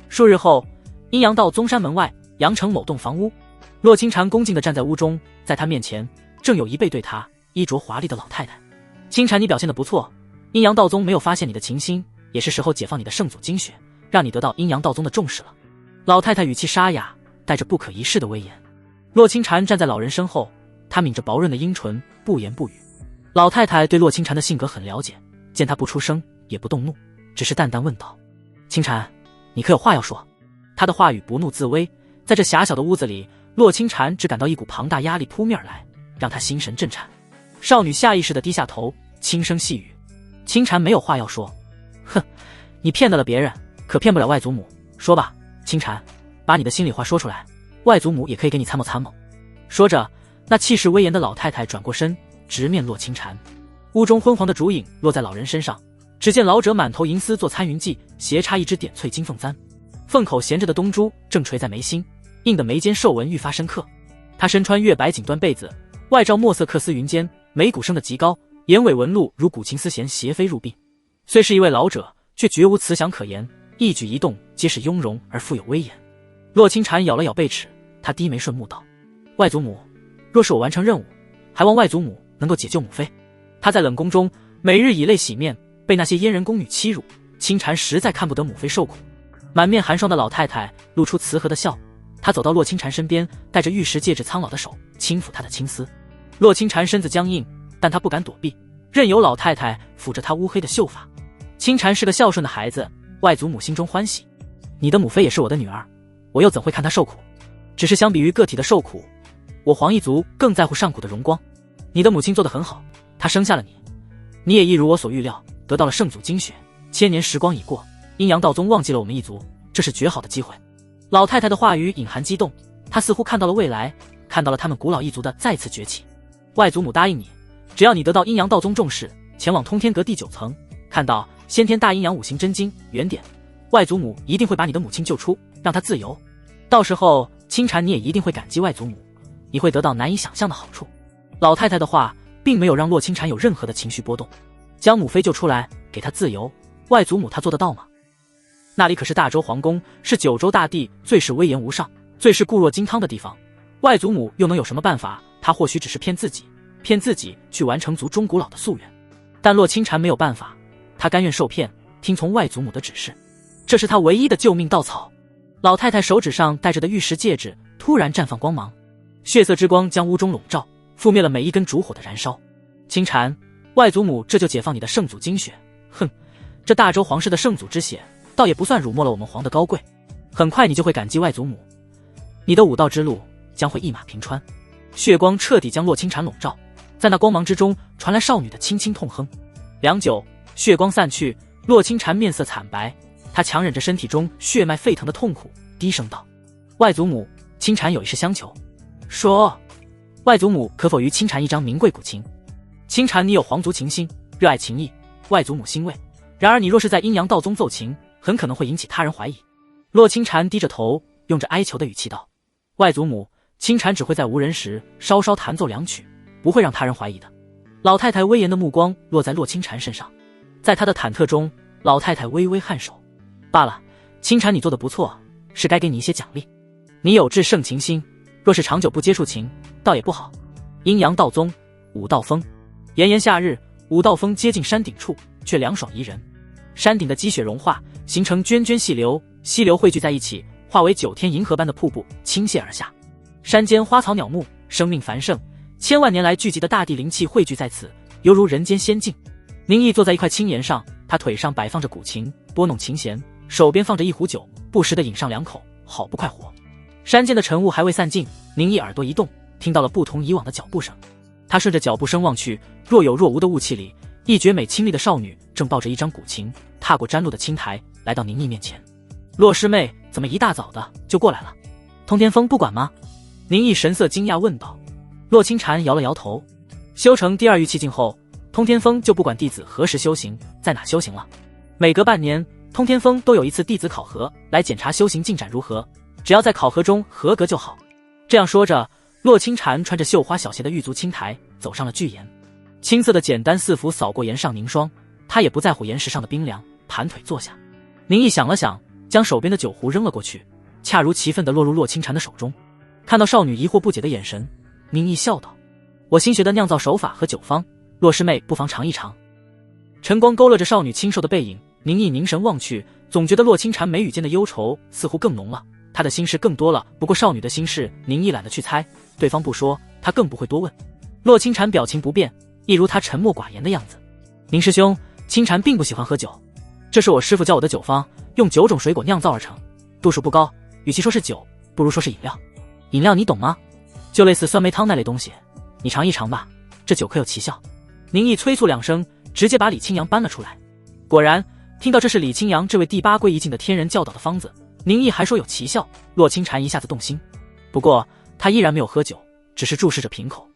Speaker 1: 数日后，阴阳道宗山门外阳城某栋房屋，洛清禅恭敬地站在屋中，在他面前正有一背对他衣着华丽的老太太。清禅，你表现得不错，阴阳道宗没有发现你的琴心，也是时候解放你的圣祖精血，让你得到阴阳道宗的重视了。老太太语气沙哑，带着不可一世的威严。洛清禅站在老人身后，他抿着薄润的樱唇，不言不语。老太太对洛清禅的性格很了解，见他不出声也不动怒，只是淡淡问道：“清禅，你可有话要说？”他的话语不怒自威，在这狭小的屋子里，洛清禅只感到一股庞大压力扑面而来，让他心神震颤。少女下意识地低下头，轻声细语。清禅没有话要说。哼，你骗得了别人，可骗不了外祖母。说吧，清禅，把你的心里话说出来，外祖母也可以给你参谋参谋。说着，那气势威严的老太太转过身，直面洛清禅。屋中昏黄的烛影落在老人身上，只见老者满头银丝做参云髻，斜插一只点翠金凤簪，凤口衔着的东珠正垂在眉心，映得眉间皱纹愈发深刻。他身穿月白锦缎被子，外罩墨色缂丝云肩，眉骨升得极高，眼尾纹路如古琴丝弦斜飞入鬓。虽是一位老者，却绝无慈祥可言，一举一动皆是雍容而富有威严。洛清禅咬了咬贝齿，他低眉顺目道：外祖母，若是我完成任务，还望外祖母能够解救母妃。他在冷宫中每日以泪洗面，被那些阉人宫女欺辱，清禅实在看不得母妃受苦。满面寒霜的老太太露出慈和的笑，她走到洛清禅身边，带着玉石戒指苍老的手轻抚他的青丝。洛清禅身子僵硬，但他不敢躲避，任由老太太抚着他乌黑的秀发。清禅是个孝顺的孩子，外祖母心中欢喜。你的母妃也是我的女儿，我又怎会看她受苦？只是相比于个体的受苦，我黄一族更在乎上古的荣光。你的母亲做得很好，她生下了你，你也一如我所预料，得到了圣祖精血。千年时光已过，阴阳道宗忘记了我们一族，这是绝好的机会。老太太的话语隐含激动，她似乎看到了未来，看到了他们古老一族的再次崛起。外祖母答应你，只要你得到阴阳道宗重视，前往通天阁第9层，看到先天大阴阳五行真经原点，外祖母一定会把你的母亲救出，让她自由。到时候清禅你也一定会感激外祖母，你会得到难以想象的好处。老太太的话并没有让洛清禅有任何的情绪波动。将母妃救出来，给她自由，外祖母她做得到吗？那里可是大周皇宫，是9州大地最是威严无上，最是固若金汤的地方，外祖母又能有什么办法？她或许只是骗自己去完成族中古老的夙愿。但洛清禅没有办法，他甘愿受骗，听从外祖母的指示，这是他唯一的救命稻草。老太太手指上戴着的玉石戒指突然绽放光芒，血色之光将屋中笼罩，覆灭了每一根烛火的燃烧。清禅，外祖母这就解放你的圣祖精血。哼，这大周皇室的圣祖之血倒也不算辱没了我们皇的高贵，很快你就会感激外祖母，你的武道之路将会一马平川。血光彻底将洛清禅笼罩，在那光芒之中传来少女的轻轻痛哼。良久，血光散去，洛清禅面色惨白，他强忍着身体中血脉沸腾的痛苦，低声道：外祖母，清禅有一事相求。说，外祖母可否于清禅一张名贵古琴？清禅你有皇族情心，热爱琴艺，外祖母欣慰，然而你若是在阴阳道宗奏琴，很可能会引起他人怀疑。洛清禅低着头，用着哀求的语气道：外祖母，清禅只会在无人时稍稍弹奏2曲，不会让他人怀疑的。老太太威严的目光落在洛清禅身上，在她的忐忑中，老太太微微颔首。罢了，清禅你做得不错，是该给你一些奖励。你有至圣琴心，若是长久不接触琴，倒也不好。阴阳道宗，武道峰。炎炎夏日，武道峰接近山顶处，却凉爽宜人。山顶的积雪融化，形成涓涓细流，溪流汇聚在一起，化为9天银河般的瀑布倾泻而下。山间花草鸟木，生命繁盛，千万年来聚集的大地灵气汇聚在此，犹如人间仙境。宁毅坐在一块青岩上，他腿上摆放着古琴，拨弄琴弦，手边放着一壶酒，不时地饮上2口，好不快活。山间的晨雾还未散尽，宁毅耳朵一动，听到了不同以往的脚步声。他顺着脚步声望去，若有若无的雾气里，一绝美清丽的少女正抱着一张古琴，踏过沾露的青苔，来到宁毅面前。洛师妹怎么一大早的就过来了？通天峰不管吗？宁毅神色惊讶问道。洛清禅摇了摇头，修成第2玉气境后，通天峰就不管弟子何时修行，在哪修行了。每隔半年，通天峰都有一次弟子考核，来检查修行进展如何，只要在考核中合格就好。这样说着，洛清禅穿着绣花小鞋的玉足青苔走上了巨岩，青色的简单四幅扫过岩上凝霜，他也不在乎岩石上的冰凉，盘腿坐下。宁毅想了想，将手边的酒壶扔了过去，恰如其分地落入洛清禅的手中。看到少女疑惑不解的眼神，宁毅笑道：我新学的酿造手法和酒方，洛师妹不妨尝一尝。晨光勾勒着少女清瘦的背影，宁毅凝神望去，总觉得洛清禅眉宇间的忧愁似乎更浓了，他的心事更多了。不过少女的心事宁毅懒得去猜，对方不说，他更不会多问。洛清禅表情不变，一如他沉默寡言的样子。宁师兄，清禅并不喜欢喝酒，这是我师父教我的酒方，用9种水果酿造而成，度数不高，与其说是酒，不如说是饮料。饮料你懂吗？就类似酸梅汤那类东西，你尝一尝吧，这酒可有奇效。宁毅催促2声，直接把李清扬搬了出来。果然，听到这是李清扬这位第8归一境的天人教导的方子，宁毅还说有奇效，洛清禅一下子动心。不过他依然没有喝酒，只是注视着瓶口。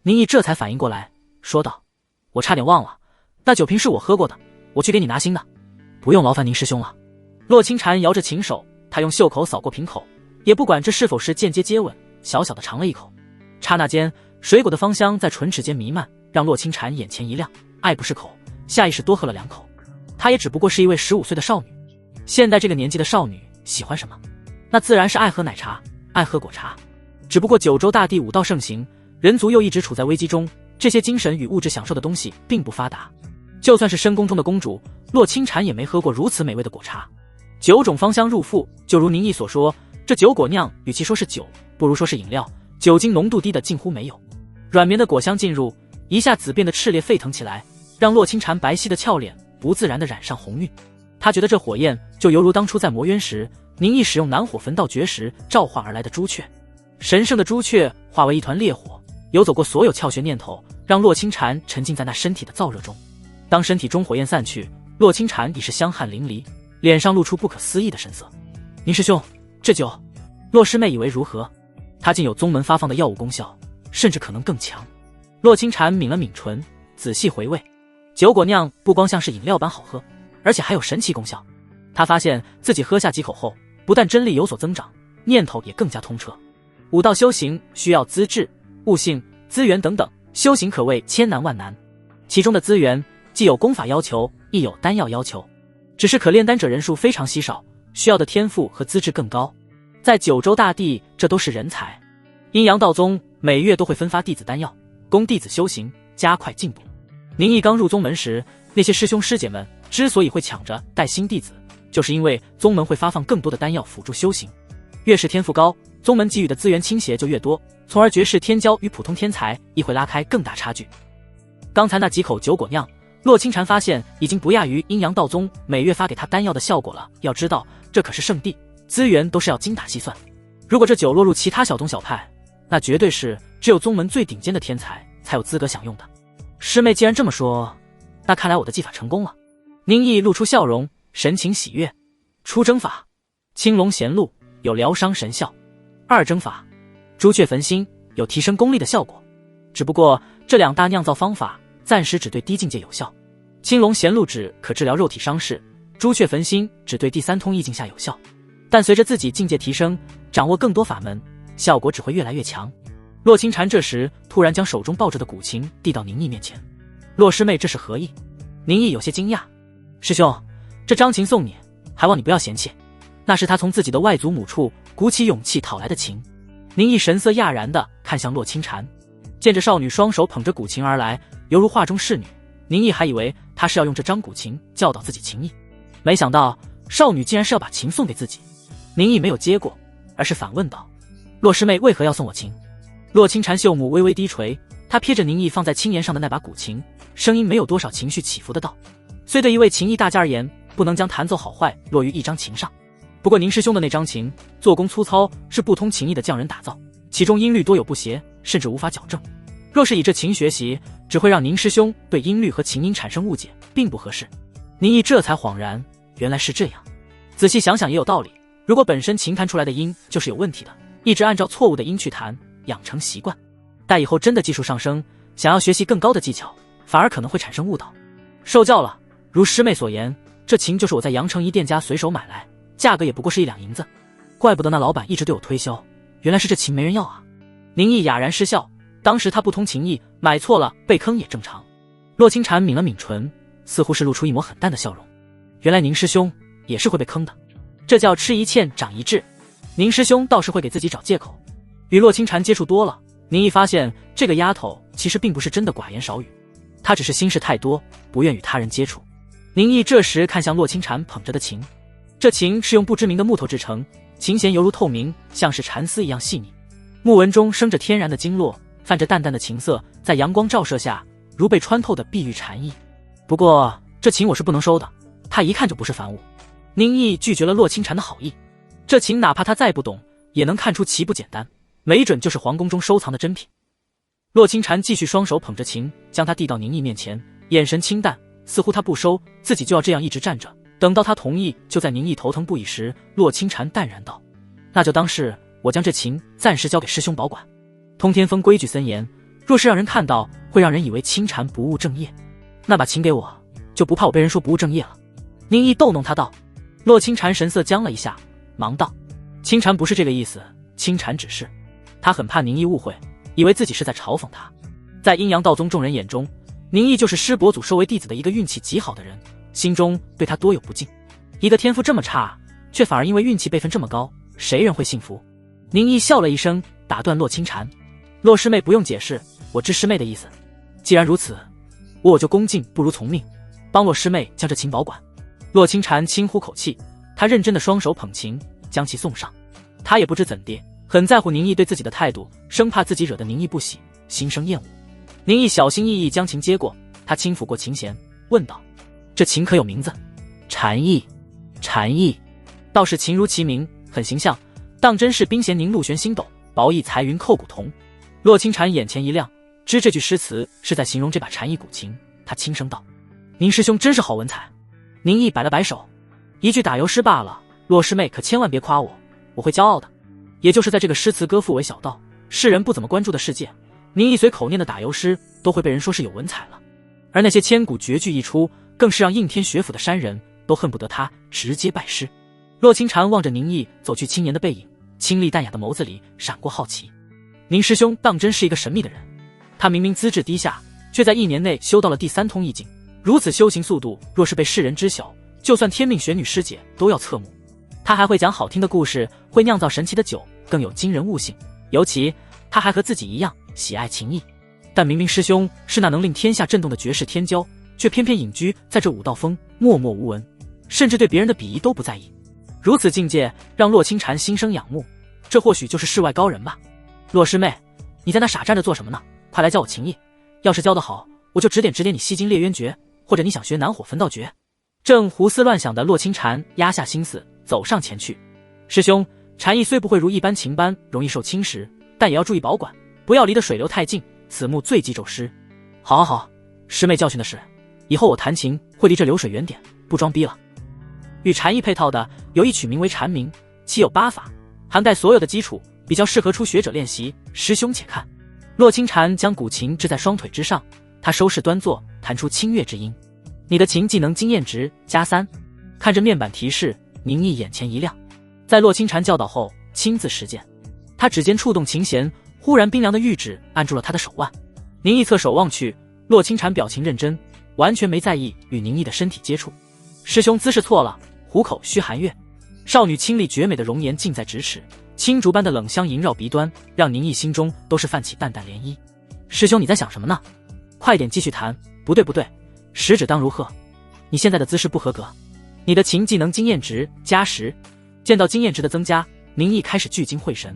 Speaker 1: 宁毅这才反应过来，说道：“我差点忘了，那酒瓶是我喝过的，我去给你拿新的。不用劳烦宁师兄了。”洛清禅摇着琴手，他用袖口扫过瓶口，也不管这是否是间接接吻，小小的尝了一口。刹那间，水果的芳香在唇齿间弥漫，让洛清禅眼前一亮，爱不释口，下意识多喝了2口。她也只不过是一位15岁的少女，现在这个年纪的少女喜欢什么？那自然是爱喝奶茶，爱喝果茶。只不过九州大地武道盛行，人族又一直处在危机中，这些精神与物质享受的东西并不发达。就算是深宫中的公主，洛清禅也没喝过如此美味的果茶。9种芳香入腹，就如宁毅所说，这酒果酿与其说是酒，不如说是饮料，酒精浓度低的近乎没有。软绵的果香进入，一下子变得炽烈沸腾起来，让洛清禅白皙的俏脸不自然地染上红晕。他觉得这火焰就犹如当初在磨渊时，宁毅使用南火焚道诀时召唤而来的朱雀。神圣的朱雀化为一团烈火，游走过所有窍穴念头，让洛清禅沉浸在那身体的燥热中。当身体中火焰散去，洛清禅已是香汗淋漓，脸上露出不可思议的神色。宁师兄，这酒……洛师妹以为如何？它竟有宗门发放的药物功效，甚至可能更强。洛清禅抿了抿唇，仔细回味，酒果酿不光像是饮料般好喝，而且还有神奇功效。他发现自己喝下几口后，不但真力有所增长，念头也更加通彻。武道修行需要资质、悟性、资源等等，修行可谓千难万难。其中的资源既有功法要求，亦有丹药要求，只是可炼丹者人数非常稀少，需要的天赋和资质更高。在九州大地，这都是人才。阴阳道宗每月都会分发弟子丹药，供弟子修行，加快进步。宁毅刚入宗门时，那些师兄师姐们之所以会抢着带新弟子，就是因为宗门会发放更多的丹药辅助修行。越是天赋高，宗门给予的资源倾斜就越多，从而绝世天骄与普通天才亦会拉开更大差距。刚才那几口酒果酿，洛清禅发现已经不亚于阴阳道宗每月发给他丹药的效果了。要知道，这可是圣地，资源都是要精打细算。如果这酒落入其他小宗小派，那绝对是只有宗门最顶尖的天才才有资格享用的。师妹既然这么说，那看来我的技法成功了。宁毅露出笑容，神情喜悦。出征法，青龙衔露，有疗伤神效。2征法，朱雀焚心，有提升功力的效果。只不过这2大酿造方法暂时只对低境界有效。青龙衔露只可治疗肉体伤势，朱雀焚心只对第3通意境下有效。但随着自己境界提升，掌握更多法门，效果只会越来越强。洛清禅这时突然将手中抱着的古琴递到宁毅面前。洛师妹这是何意？宁毅有些惊讶。师兄，这张琴送你，还望你不要嫌弃。那是他从自己的外祖母处鼓起勇气讨来的琴。宁毅神色讶然地看向洛清禅，见着少女双手捧着古琴而来，犹如画中侍女，宁毅还以为她是要用这张古琴教导自己琴艺，没想到少女竟然是要把琴送给自己。宁毅没有接过，而是反问道：洛师妹为何要送我琴？洛清禅秀目微微低垂，他瞥着宁毅放在青岩上的那把古琴，声音没有多少情绪起伏的道：虽对一位琴艺大家而言，不能将弹奏好坏落于一张琴上，不过宁师兄的那张琴做工粗糙，是不通琴艺的匠人打造，其中音律多有不协，甚至无法矫正。若是以这琴学习，只会让宁师兄对音律和琴音产生误解，并不合适。宁毅这才恍然，原来是这样。仔细想想也有道理，如果本身琴弹出来的音就是有问题的，一直按照错误的音去弹，养成习惯，待以后真的技术上升，想要学习更高的技巧，反而可能会产生误导。受教了，如师妹所言，这琴就是我在阳城一店家随手买来，价格也不过是1两银子，怪不得那老板一直对我推销，原来是这琴没人要啊。宁毅哑然失笑，当时他不通琴艺，买错了被坑也正常。洛清禅抿了抿唇，似乎是露出一抹很淡的笑容。原来宁师兄也是会被坑的，这叫吃一堑长一智。宁师兄倒是会给自己找借口。与洛清禅接触多了，宁毅发现这个丫头其实并不是真的寡言少语，她只是心事太多，不愿与他人接触。宁毅这时看向洛清禅捧着的琴，这琴是用不知名的木头制成，琴弦犹如透明，像是蚕丝一样细腻，木纹中生着天然的经络，泛着淡淡的琴色，在阳光照射下如被穿透的碧玉禅意。不过这琴我是不能收的，它一看就不是凡物。宁毅拒绝了洛清禅的好意，这琴哪怕他再不懂，也能看出其不简单，没准就是皇宫中收藏的珍品。洛清禅继续双手捧着琴，将它递到宁毅面前，眼神清淡，似乎他不收，自己就要这样一直站着，等到他同意。就在宁毅头疼不已时，洛清禅淡然道：“那就当是我将这琴暂时交给师兄保管。通天峰规矩森严，若是让人看到，会让人以为清禅不务正业。那把琴给我，就不怕我被人说不务正业了。”宁毅逗弄他道。洛清禅神色僵了一下，忙道：“清禅不是这个意思，清禅只是……”他很怕宁毅误会，以为自己是在嘲讽他。在阴阳道宗众人眼中，宁毅就是师伯祖收为弟子的一个运气极好的人，心中对他多有不敬。一个天赋这么差，却反而因为运气辈分这么高，谁人会信服？宁毅笑了一声，打断洛清禅：“洛师妹不用解释，我知师妹的意思。既然如此，我就恭敬不如从命，帮洛师妹将这琴保管。”洛清禅轻呼口气，他认真的双手捧琴，将其送上。他也不知怎地，很在乎宁毅对自己的态度，生怕自己惹得宁毅不喜，心生厌恶。宁毅小心翼翼将琴接过，他轻抚过琴弦，问道：“这琴可有名字？”“禅意。”“禅意。”倒是琴如其名，很形象，当真是冰弦凝露玄星斗，薄翼彩云扣古铜。洛清禅眼前一亮，知这句诗词是在形容这把禅意古琴，他轻声道：“宁师兄真是好文采。”宁毅摆了摆手：“一句打油诗罢了，洛师妹可千万别夸我，我会骄傲的。”也就是在这个诗词歌赋为小道，世人不怎么关注的世界，宁毅随口念的打油诗都会被人说是有文采了。而那些千古绝句一出，更是让应天学府的山人都恨不得他直接拜师。洛清禅望着宁毅走去青年的背影，清丽淡雅的眸子里闪过好奇。宁师兄当真是一个神秘的人，他明明资质低下，却在1年内修到了第3通意境，如此修行速度，若是被世人知晓，就算天命玄女师姐都要侧目。他还会讲好听的故事，会酿造神奇的酒，更有惊人悟性。尤其他还和自己一样喜爱琴艺。但明明师兄是那能令天下震动的绝世天骄，却偏偏隐居在这武道峰，默默无闻，甚至对别人的鄙夷都不在意。如此境界让洛清禅心生仰慕，这或许就是世外高人吧。洛师妹，你在那傻站着做什么呢？快来教我琴艺，要是教得好，我就指点你西京烈渊诀，或者你想学南火焚道诀。正胡思乱想的洛清禅压下心思，走上前去。师兄，禅意虽不会如一般琴般容易受侵蚀，但也要注意保管，不要离得水流太近，此木最忌骤失。好，师妹教训的是，以后我弹琴会离这流水远点，不装逼了。与禅意配套的有一曲名为禅鸣，其有8法，涵盖所有的基础，比较适合初学者练习。师兄且看。洛清禅将古琴支在双腿之上，他收势端坐，弹出清越之音。你的琴技能经验值+3。看着面板提示，宁毅眼前一亮。在洛清禅教导后，亲自实践。他指尖触动琴弦，忽然冰凉的玉指按住了他的手腕。宁毅侧手望去，洛清禅表情认真，完全没在意与宁毅的身体接触。师兄姿势错了，虎口须含月。少女清丽绝美的容颜近在咫尺，青竹般的冷香萦绕鼻端，让宁毅心中都是泛起淡淡涟漪。师兄你在想什么呢？快点继续弹。不对，食指当如何？你现在的姿势不合格。你的琴技能经验值+10。见到经验值的增加，宁毅开始聚精会神。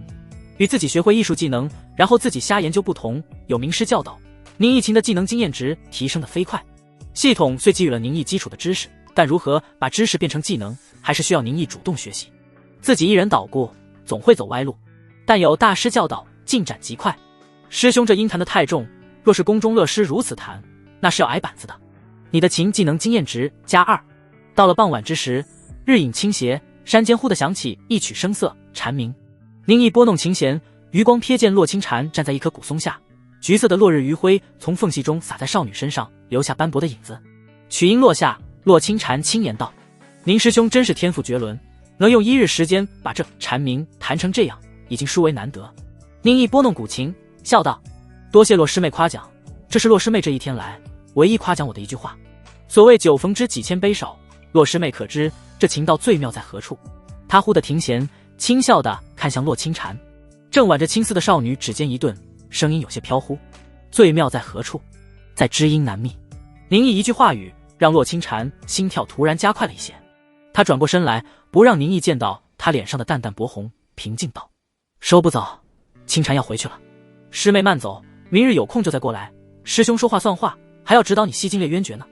Speaker 1: 与自己学会艺术技能，然后自己瞎研究不同，有名师教导，宁毅琴的技能经验值提升得飞快。系统虽给予了宁毅基础的知识，但如何把知识变成技能，还是需要宁毅主动学习。自己一人捣鼓，总会走歪路，但有大师教导，进展极快。师兄这音弹得太重，若是宫中乐师如此弹，那是要挨板子的。你的琴技能经验值+2。到了傍晚之时，日影倾斜，山间忽地响起一曲声色，蝉鸣。宁毅拨弄琴弦，余光瞥见洛清禅站在一棵古松下，橘色的落日余晖从缝隙中洒在少女身上，留下斑驳的影子。曲音落下，洛清禅轻言道：“宁师兄真是天赋绝伦，能用1日时间把这蝉鸣弹成这样，已经殊为难得。”宁毅拨弄古琴，笑道：“多谢洛师妹夸奖，这是洛师妹这一天来唯一夸奖我的一句话。所谓酒逢知己千杯少，洛师妹可知这琴道最妙在何处？”他忽地停弦，轻笑地看向洛清禅。正挽着青丝的少女指尖一顿，声音有些飘忽：“最妙在何处？在知音难觅。”宁毅一句话语让洛清禅心跳突然加快了一些。他转过身来，不让宁毅见到他脸上的淡淡薄红，平静道：“时候不早，清禅要回去了。师妹慢走，明日有空就再过来。师兄说话算话，还要指导你西京烈渊诀呢。”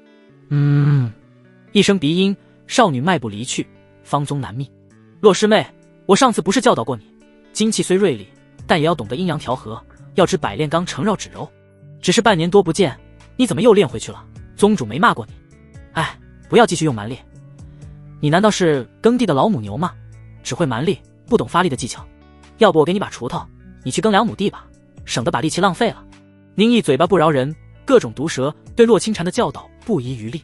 Speaker 1: 一声鼻音，少女迈步离去，芳踪难觅。洛师妹，我上次不是教导过你，精气虽锐利，但也要懂得阴阳调和，要知百炼钢成绕指柔。只是半年多不见，你怎么又练回去了？宗主没骂过你？哎，不要继续用蛮力。你难道是耕地的老母牛吗？只会蛮力，不懂发力的技巧。要不我给你把锄头，你去耕2亩地吧，省得把力气浪费了。宁毅嘴巴不饶人，各种毒舌，对洛清禅的教导不遗余力。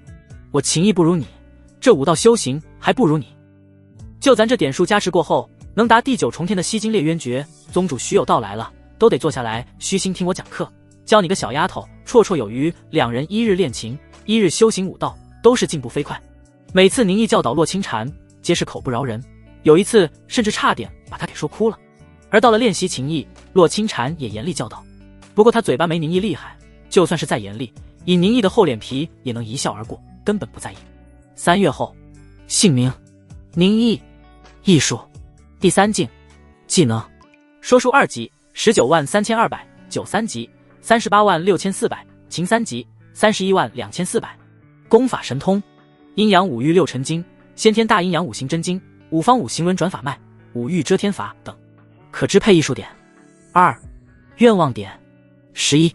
Speaker 1: 我情义不如你，这武道修行还不如你。就咱这点数加持过后，能达第9重天的西京烈渊诀，宗主许有道来了，都得坐下来虚心听我讲课。教你个小丫头，绰绰有余，两人1日练琴，1日修行武道，都是进步飞快。每次宁毅教导洛清禅，皆是口不饶人，有一次甚至差点把他给说哭了。而到了练习琴艺，洛清禅也严厉教导。不过他嘴巴没宁毅厉害，就算是再严厉，以宁毅的厚脸皮也能一笑而过，根本不在意。3月后，姓名宁毅，艺术第3境，技能说书2级，193200，酒3级，386400，琴3级，312400，功法神通，阴阳五欲六尘经，先天大阴阳五行真经，五方五行轮转法脉，五欲遮天法等。可支配艺术点2，愿望点11。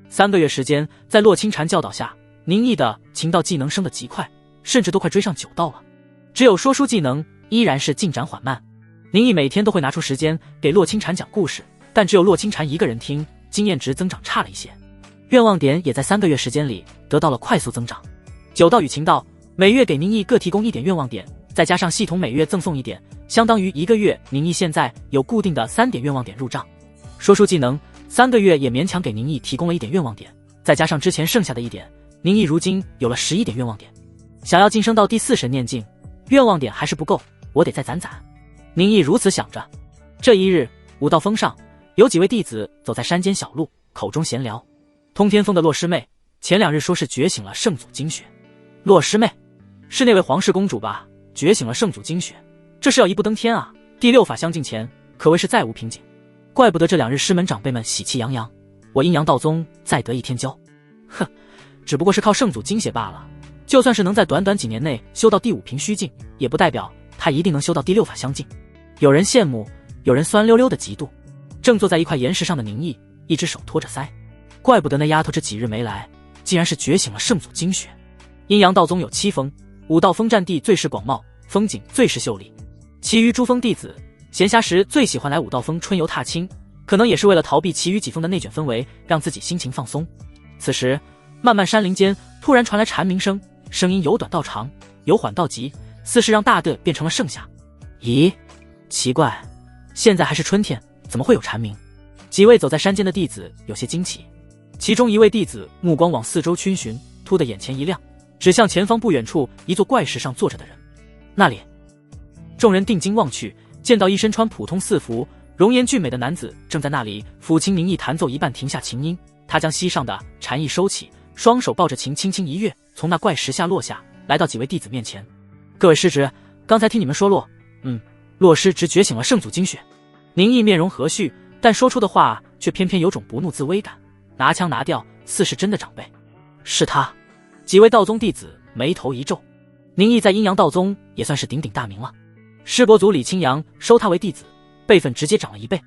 Speaker 1: 3个月时间，在洛清禅教导下，宁毅的琴道技能升得极快，甚至都快追上9道了。只有说书技能依然是进展缓慢。宁毅每天都会拿出时间给洛清禅讲故事，但只有洛清禅一个人听，经验值增长差了一些。愿望点也在3个月时间里得到了快速增长。9道与琴道每月给宁毅各提供1点愿望点，再加上系统每月赠送1点，相当于1个月宁毅现在有固定的3点愿望点入账。说书技能3个月也勉强给宁毅提供了1点愿望点，再加上之前剩下的1点，宁毅如今有了11点愿望点。想要晋升到第4神念境，愿望点还是不够，我得再攒攒。宁毅如此想着。这一日，武道峰上有几位弟子走在山间小路，口中闲聊。通天峰的洛师妹前2日说是觉醒了圣祖精血。洛师妹是那位皇室公主吧？觉醒了圣祖精血，这是要一步登天啊！第6法相境前可谓是再无瓶颈，怪不得这2日师门长辈们喜气洋洋。我阴阳道宗再得一天骄，哼，只不过是靠圣祖精血罢了。就算是能在短短几年内修到第5瓶虚境，也不代表他一定能修到第6法相境。有人羡慕，有人酸溜溜的嫉妒。正坐在一块岩石上的宁毅，一只手托着腮，怪不得那丫头这几日没来，竟然是觉醒了圣祖精血。阴阳道宗有7峰，武道峰占地最是广袤，风景最是秀丽。其余诸峰弟子闲暇时最喜欢来武道峰春游踏青，可能也是为了逃避其余几峰的内卷氛围，让自己心情放松。此时漫漫山林间突然传来蝉鸣声，声音由短到长，由缓到急，似是让大地变成了盛夏。咦，奇怪，现在还是春天，怎么会有蝉鸣？几位走在山间的弟子有些惊奇，其中一位弟子目光往四周逡巡，突的眼前一亮，指向前方不远处一座怪石上坐着的人。那里，众人定睛望去，见到一身穿普通4服、容颜俊美的男子正在那里抚琴宁毅弹奏一半停下琴音，他将膝上的禅意收起，双手抱着琴轻轻一跃，从那怪石下落下，来到几位弟子面前。各位师侄，刚才听你们说洛师侄觉醒了圣祖精血。宁毅面容和煦，但说出的话却偏偏有种不怒自威感，拿腔拿调，似是真的长辈。是他。几位道宗弟子眉头一皱。宁毅在阴阳道宗也算是鼎鼎大名了，师伯祖李清扬收他为弟子，辈分直接涨了1倍，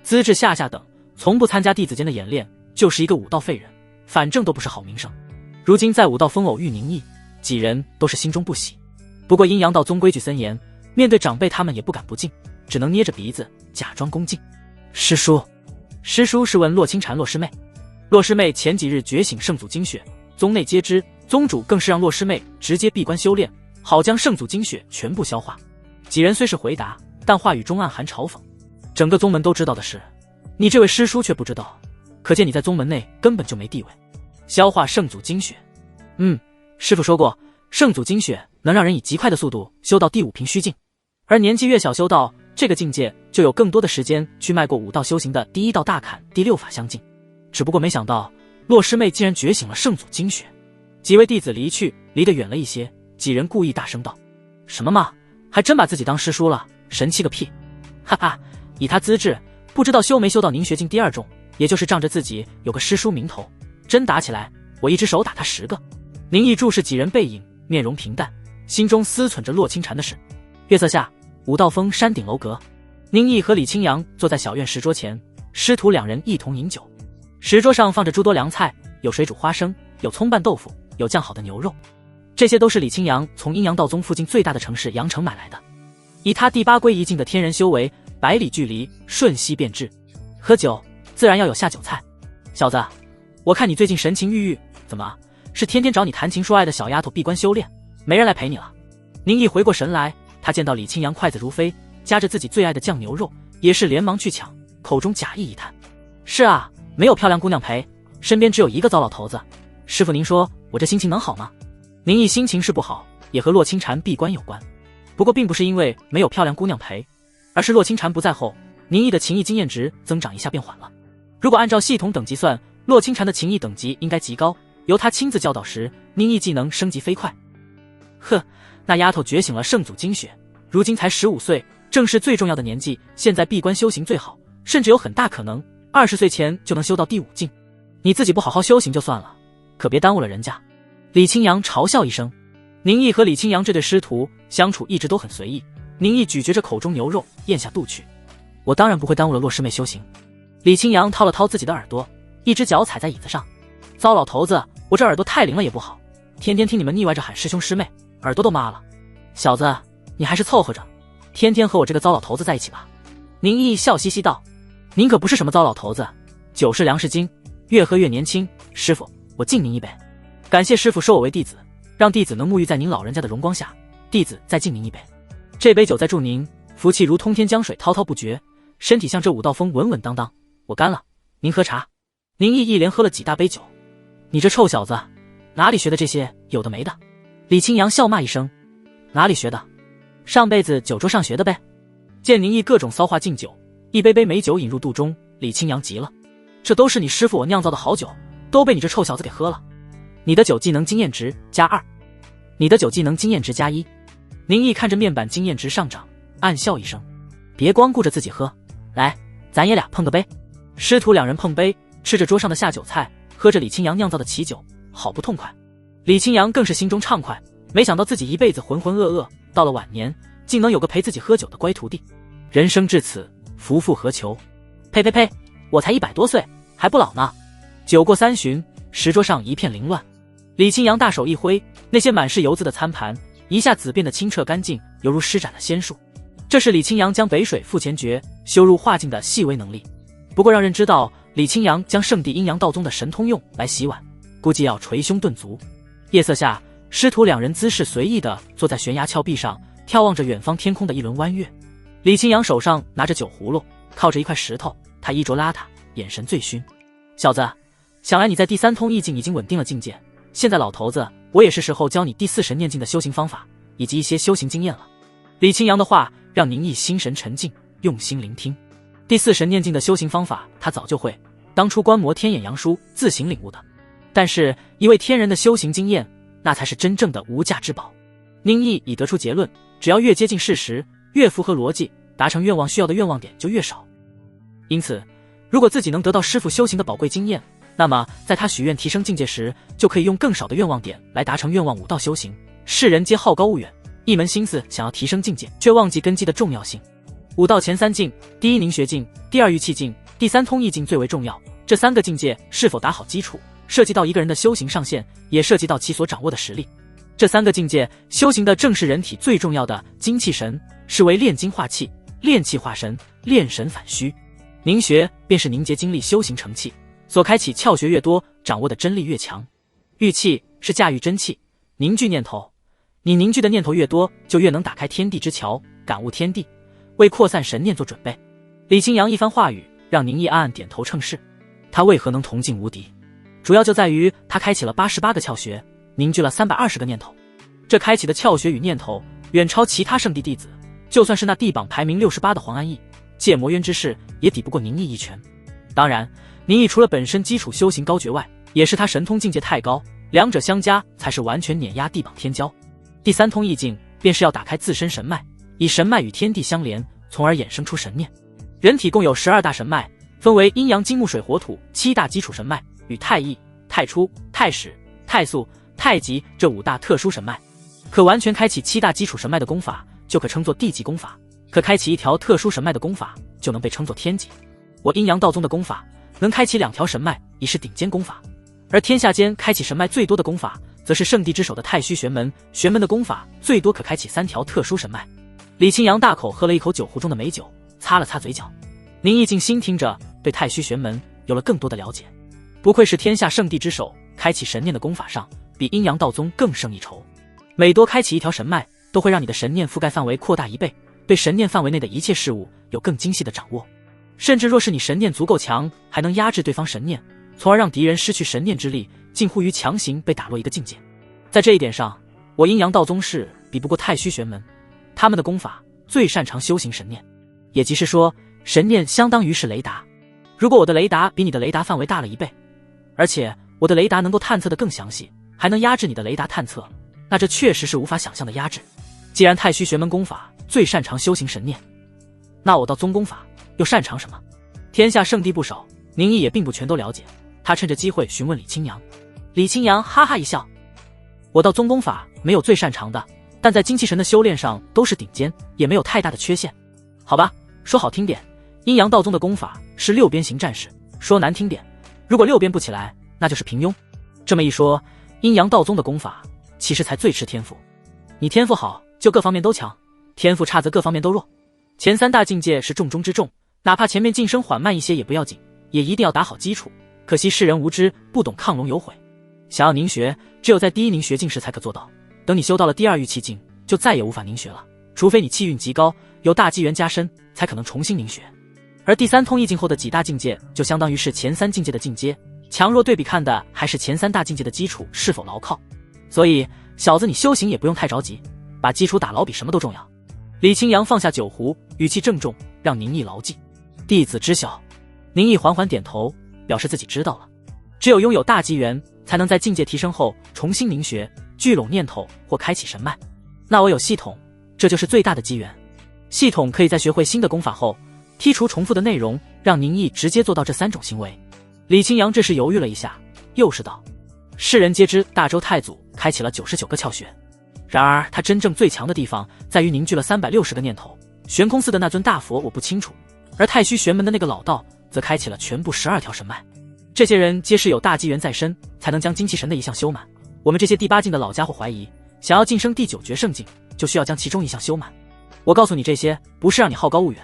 Speaker 1: 资质下等，从不参加弟子间的演练，就是一个武道废人，反正都不是好名声。如今在武道峰偶遇宁毅，几人都是心中不喜。不过阴阳道宗规矩森严，面对长辈他们也不敢不敬，只能捏着鼻子假装恭敬。师叔是问洛清禅洛师妹。洛师妹前几日觉醒圣祖精血，宗内皆知，宗主更是让洛师妹直接闭关修炼，好将圣祖精血全部消化。几人虽是回答，但话语中暗含嘲讽。整个宗门都知道的事，你这位师叔却不知道，可见你在宗门内根本就没地位。消化圣祖精血，师父说过，圣祖精血能让人以极快的速度修到第5瓶虚境，而年纪越小修到这个境界，就有更多的时间去迈过武道修行的第1道大坎第6法相境。只不过没想到洛师妹竟然觉醒了圣祖精血。几位弟子离去，离得远了一些，几人故意大声道：什么嘛，还真把自己当师叔了，神气个屁！哈哈，以他资质，不知道修没修到凝血境第2重，也就是仗着自己有个师叔名头，真打起来，我一只手打他10个。宁毅注视几人背影，面容平淡，心中思忖着洛清禅的事。月色下，武道峰山顶楼阁，宁毅和李清扬坐在小院石桌前，师徒两人一同饮酒。石桌上放着诸多凉菜，有水煮花生，有葱拌豆腐，有酱好的牛肉，这些都是李清扬从阴阳道宗附近最大的城市阳城买来的。以他第八归一境的天人修为，百里距离瞬息便至。喝酒自然要有下酒菜。小子，我看你最近神情郁郁，怎么是天天找你谈情说爱的小丫头闭关修炼，没人来陪你了？宁毅回过神来，他见到李清扬筷子如飞，夹着自己最爱的酱牛肉，也是连忙去抢，口中假意一叹：是啊，没有漂亮姑娘陪，身边只有一个糟老头子。师傅您说我这心情能好吗？宁毅心情是不好，也和洛清禅闭关有关，不过并不是因为没有漂亮姑娘陪，而是洛清禅不在后，宁毅的情谊经验值增长一下变缓了。如果按照系统等级算，洛清禅的情谊等级应该极高，由他亲自教导时，宁毅技能升级飞快。呵，那丫头觉醒了圣祖精血，如今才15岁，正是最重要的年纪，现在闭关修行最好，甚至有很大可能20岁前就能修到第5境。你自己不好好修行就算了，可别耽误了人家。李清扬嘲笑一声。宁毅和李清扬这对师徒相处一直都很随意。宁毅咀嚼着口中牛肉，咽下肚去。我当然不会耽误了洛师妹修行。李清扬掏了掏自己的耳朵，一只脚踩在椅子上。糟老头子，我这耳朵太灵了也不好，天天听你们腻歪着喊师兄师妹，耳朵都麻了。小子，你还是凑合着，天天和我这个糟老头子在一起吧。宁毅笑嘻嘻道：您可不是什么糟老头子，酒是粮食精，越喝越年轻。师傅，我敬您一杯。感谢师傅收我为弟子，让弟子能沐浴在您老人家的荣光下，弟子再敬您一杯。这杯酒在祝您福气如通天江水滔滔不绝，身体像这5道峰稳稳当当。我干了，您喝茶。宁毅一连喝了几大杯酒。你这臭小子，哪里学的这些有的没的？李清扬笑骂一声：哪里学的？上辈子酒桌上学的呗。见宁毅各种骚话敬酒，一杯杯美酒引入肚中，李清扬急了：这都是你师傅我酿造的好酒，都被你这臭小子给喝了。你的酒技能经验值加2，你的酒技能经验值加1。宁毅看着面板经验值上涨，暗笑一声：别光顾着自己喝，来，咱爷俩碰个杯。师徒两人碰杯，吃着桌上的下酒菜，喝着李清扬酿造的奇酒，好不痛快。李清扬更是心中畅快，没想到自己一辈子浑浑噩噩，到了晚年竟能有个陪自己喝酒的乖徒弟。人生至此，夫复何求？呸呸呸，我才100多岁，还不老呢。酒过3巡，石桌上一片凌乱。李清扬大手一挥，那些满是油渍的餐盘一下子变得清澈干净，犹如施展了仙术。这是李清扬将北水复前诀修入化境的细微能力。不过让人知道李清扬将圣地阴阳道宗的神通用来洗碗，估计要捶胸顿足。夜色下，师徒两人姿势随意地坐在悬崖峭壁上，眺望着远方天空的一轮弯月。李清扬手上拿着酒葫芦，靠着一块石头，他衣着邋遢，眼神醉醺。小子，想来你在第3通意境已经稳定了境界，现在老头子，我也是时候教你第4神念境的修行方法以及一些修行经验了。李清扬的话让宁毅心神沉静，用心聆听。第4神念境的修行方法他早就会，当初观摩天眼阳书自行领悟的。但是一位天人的修行经验，那才是真正的无价之宝。宁毅已得出结论，只要越接近事实，越符合逻辑，达成愿望需要的愿望点就越少。因此，如果自己能得到师父修行的宝贵经验，那么在他许愿提升境界时，就可以用更少的愿望点来达成愿望5道修行。世人皆好高骛远，一门心思想要提升境界，却忘记根基的重要性。5道前3境，第一凝学境，第2玉气境，第3通意境最为重要。这3个境界是否打好基础，涉及到一个人的修行上限，也涉及到其所掌握的实力。这3个境界修行的正是人体最重要的精气神，是为炼精化气，炼气化神，炼神反虚。凝学便是凝结精力修行成气，所开启窍穴越多，掌握的真力越强。玉气是驾驭真气，凝聚念头，你凝聚的念头越多，就越能打开天地之桥，感悟天地，为扩散神念做准备。李清扬一番话语让宁毅暗暗点头称是。他为何能同境无敌，主要就在于他开启了88个窍穴，凝聚了320个念头。这开启的窍穴与念头远超其他圣地弟子，就算是那地榜排名68的黄安逸，借魔渊之势也抵不过宁毅一拳。当然，宁毅除了本身基础修行高绝外，也是他神通境界太高，两者相加才是完全碾压地榜天骄。第3通意境便是要打开自身神脉，以神脉与天地相连，从而衍生出神念。人体共有12大神脉，分为阴阳金木水火土7大基础神脉，与太乙、太初、太始、太素、太极这5大特殊神脉。可完全开启7大基础神脉的功法，就可称作地级功法；可开启一条特殊神脉的功法，就能被称作天级。我阴阳道宗的功法能开启2条神脉，已是顶尖功法，而天下间开启神脉最多的功法，则是圣地之首的太虚玄门。玄门的功法最多可开启3条特殊神脉。李清扬大口喝了一口酒壶中的美酒，擦了擦嘴角。宁毅静心听着，对太虚玄门有了更多的了解。不愧是天下圣地之首，开启神念的功法上比阴阳道宗更胜一筹。每多开启1条神脉，都会让你的神念覆盖范围扩大1倍，对神念范围内的一切事物有更精细的掌握。甚至若是你神念足够强，还能压制对方神念，从而让敌人失去神念之力，近乎于强行被打落一个境界。在这一点上，我阴阳道宗是比不过太虚玄门，他们的功法最擅长修行神念，也即是说，神念相当于是雷达。如果我的雷达比你的雷达范围大了1倍，而且我的雷达能够探测得更详细，还能压制你的雷达探测，那这确实是无法想象的压制。既然太虚玄门功法最擅长修行神念，那我道宗功法又擅长什么？天下圣地不少，宁毅也并不全都了解。他趁着机会询问李清扬。李清扬哈哈一笑，我道宗功法没有最擅长的，但在精气神的修炼上都是顶尖，也没有太大的缺陷。好吧，说好听点，阴阳道宗的功法是6边形战士，说难听点，如果6边不起来，那就是平庸。这么一说，阴阳道宗的功法其实才最吃天赋。你天赋好，就各方面都强；天赋差则各方面都弱。前3大境界是重中之重，哪怕前面晋升缓慢一些也不要紧，也一定要打好基础。可惜世人无知，不懂亢龙有悔。想要凝学，只有在第1凝学境时才可做到。等你修到了第2玉气境，就再也无法凝学了，除非你气运极高，有大机缘加深，才可能重新凝学。而第3通意境后的几大境界，就相当于是前3境界的进阶，强弱对比看的还是前3大境界的基础是否牢靠。所以小子，你修行也不用太着急，把基础打牢比什么都重要。李清扬放下酒壶，语气郑重，让宁毅牢记。弟子知晓。宁毅缓缓点头，表示自己知道了。只有拥有大机缘，才能在境界提升后重新凝学，聚拢念头或开启神脉。那我有系统，这就是最大的机缘。系统可以在学会新的功法后，剔除重复的内容，让宁毅直接做到这3种行为。李清扬这时犹豫了一下，又是道：世人皆知大周太祖开启了99个窍穴，然而他真正最强的地方在于凝聚了360个念头。玄空寺的那尊大佛我不清楚，而太虚玄门的那个老道则开启了全部12条神脉。这些人皆是有大机缘在身，才能将精气神的一项修满。我们这些第8境的老家伙怀疑，想要晋升第9绝圣境，就需要将其中一项修满。我告诉你这些，不是让你好高骛远，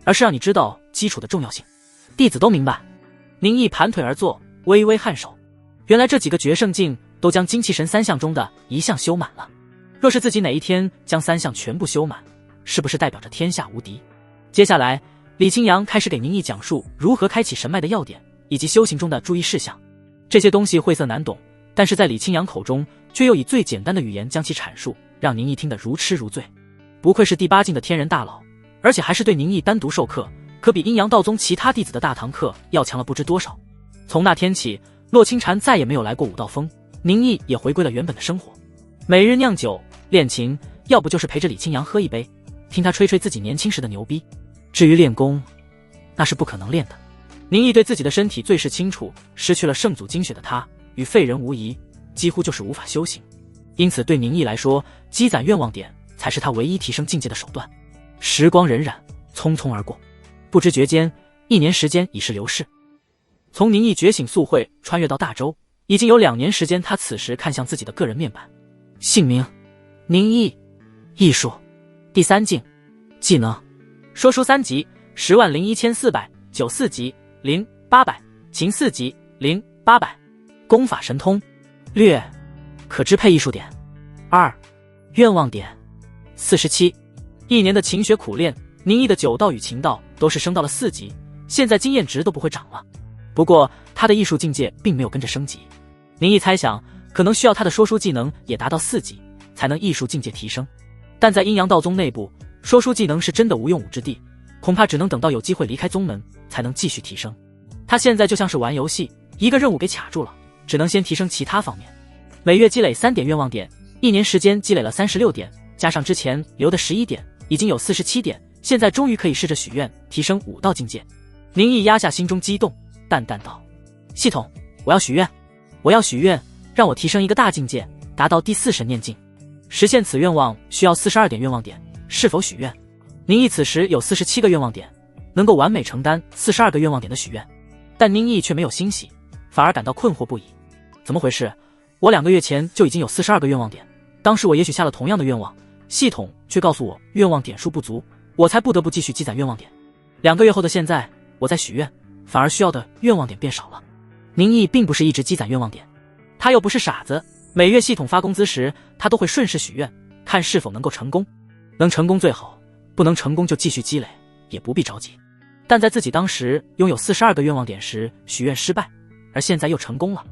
Speaker 1: 而是让你知道基础的重要性。弟子都明白。宁毅盘腿而坐，微微颔首。原来这几个绝圣境都将精气神3项中的一项修满了。若是自己哪一天将3项全部修满，是不是代表着天下无敌？接下来李清扬开始给宁毅讲述如何开启神脉的要点，以及修行中的注意事项。这些东西晦涩难懂，但是在李清扬口中却又以最简单的语言将其阐述，让宁毅听得如痴如醉。不愧是第8境的天人大佬，而且还是对宁毅单独授课，可比阴阳道宗其他弟子的大堂课要强了不知多少。从那天起，洛清禅再也没有来过武道峰，宁毅也回归了原本的生活，每日酿酒练琴，要不就是陪着李清扬喝一杯，听他吹吹自己年轻时的牛逼。至于练功，那是不可能练的。宁毅对自己的身体最是清楚，失去了圣祖精血的他，与废人无疑，几乎就是无法修行。因此对宁毅来说，积攒愿望点才是他唯一提升境界的手段。时光荏苒，匆匆而过，不知觉间1年时间已是流逝。从宁毅觉醒宿会穿越到大周，已经有2年时间。他此时看向自己的个人面板，姓名宁毅，艺术第3境，技能说书3级101400，酒4级0800，琴4级0800，功法神通略，可支配艺术点2，愿望点47。1年的勤学苦练，宁毅的酒道与琴道都是升到了4级，现在经验值都不会涨了。不过他的艺术境界并没有跟着升级，宁毅猜想可能需要他的说书技能也达到4级，才能艺术境界提升。但在阴阳道宗内部，说书技能是真的无用武之地，恐怕只能等到有机会离开宗门才能继续提升。他现在就像是玩游戏，一个任务给卡住了，只能先提升其他方面。每月积累3点愿望点，1年时间积累了36点，加上之前留的11点，已经有47点，现在终于可以试着许愿提升武道境界。宁毅压下心中激动，淡淡道：系统，我要许愿，我要许愿让我提升一个大境界，达到第4神念境。实现此愿望需要42点愿望点，是否许愿？宁毅此时有47个愿望点，能够完美承担42个愿望点的许愿，但宁毅却没有欣喜，反而感到困惑不已。怎么回事？我2个月前就已经有42个愿望点，当时我也许下了同样的愿望，系统却告诉我愿望点数不足，我才不得不继续积攒愿望点。2个月后的现在，我在许愿，反而需要的愿望点变少了。宁毅并不是一直积攒愿望点，他又不是傻子，每月系统发工资时，他都会顺势许愿，看是否能够成功。能成功最好，不能成功就继续积累，也不必着急。但在自己当时拥有42个愿望点时，许愿失败，而现在又成功了。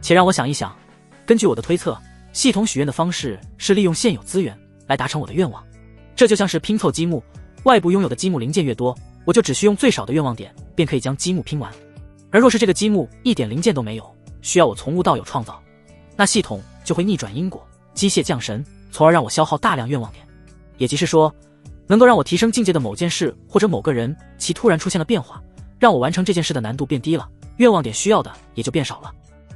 Speaker 1: 且让我想一想，根据我的推测，系统许愿的方式是利用现有资源来达成我的愿望。这就像是拼凑积木，外部拥有的积木零件越多，我就只需用最少的愿望点便可以将积木拼完。而若是这个积木一点零件都没有，需要我从无到有创造，那系统就会逆转因果，机械降神，从而让我消耗大量愿望点。也即是说，能够让我提升境界的某件事或者某个人，其突然出现了变化，让我完成这件事的难度变低了，愿望点需要的也就变少了。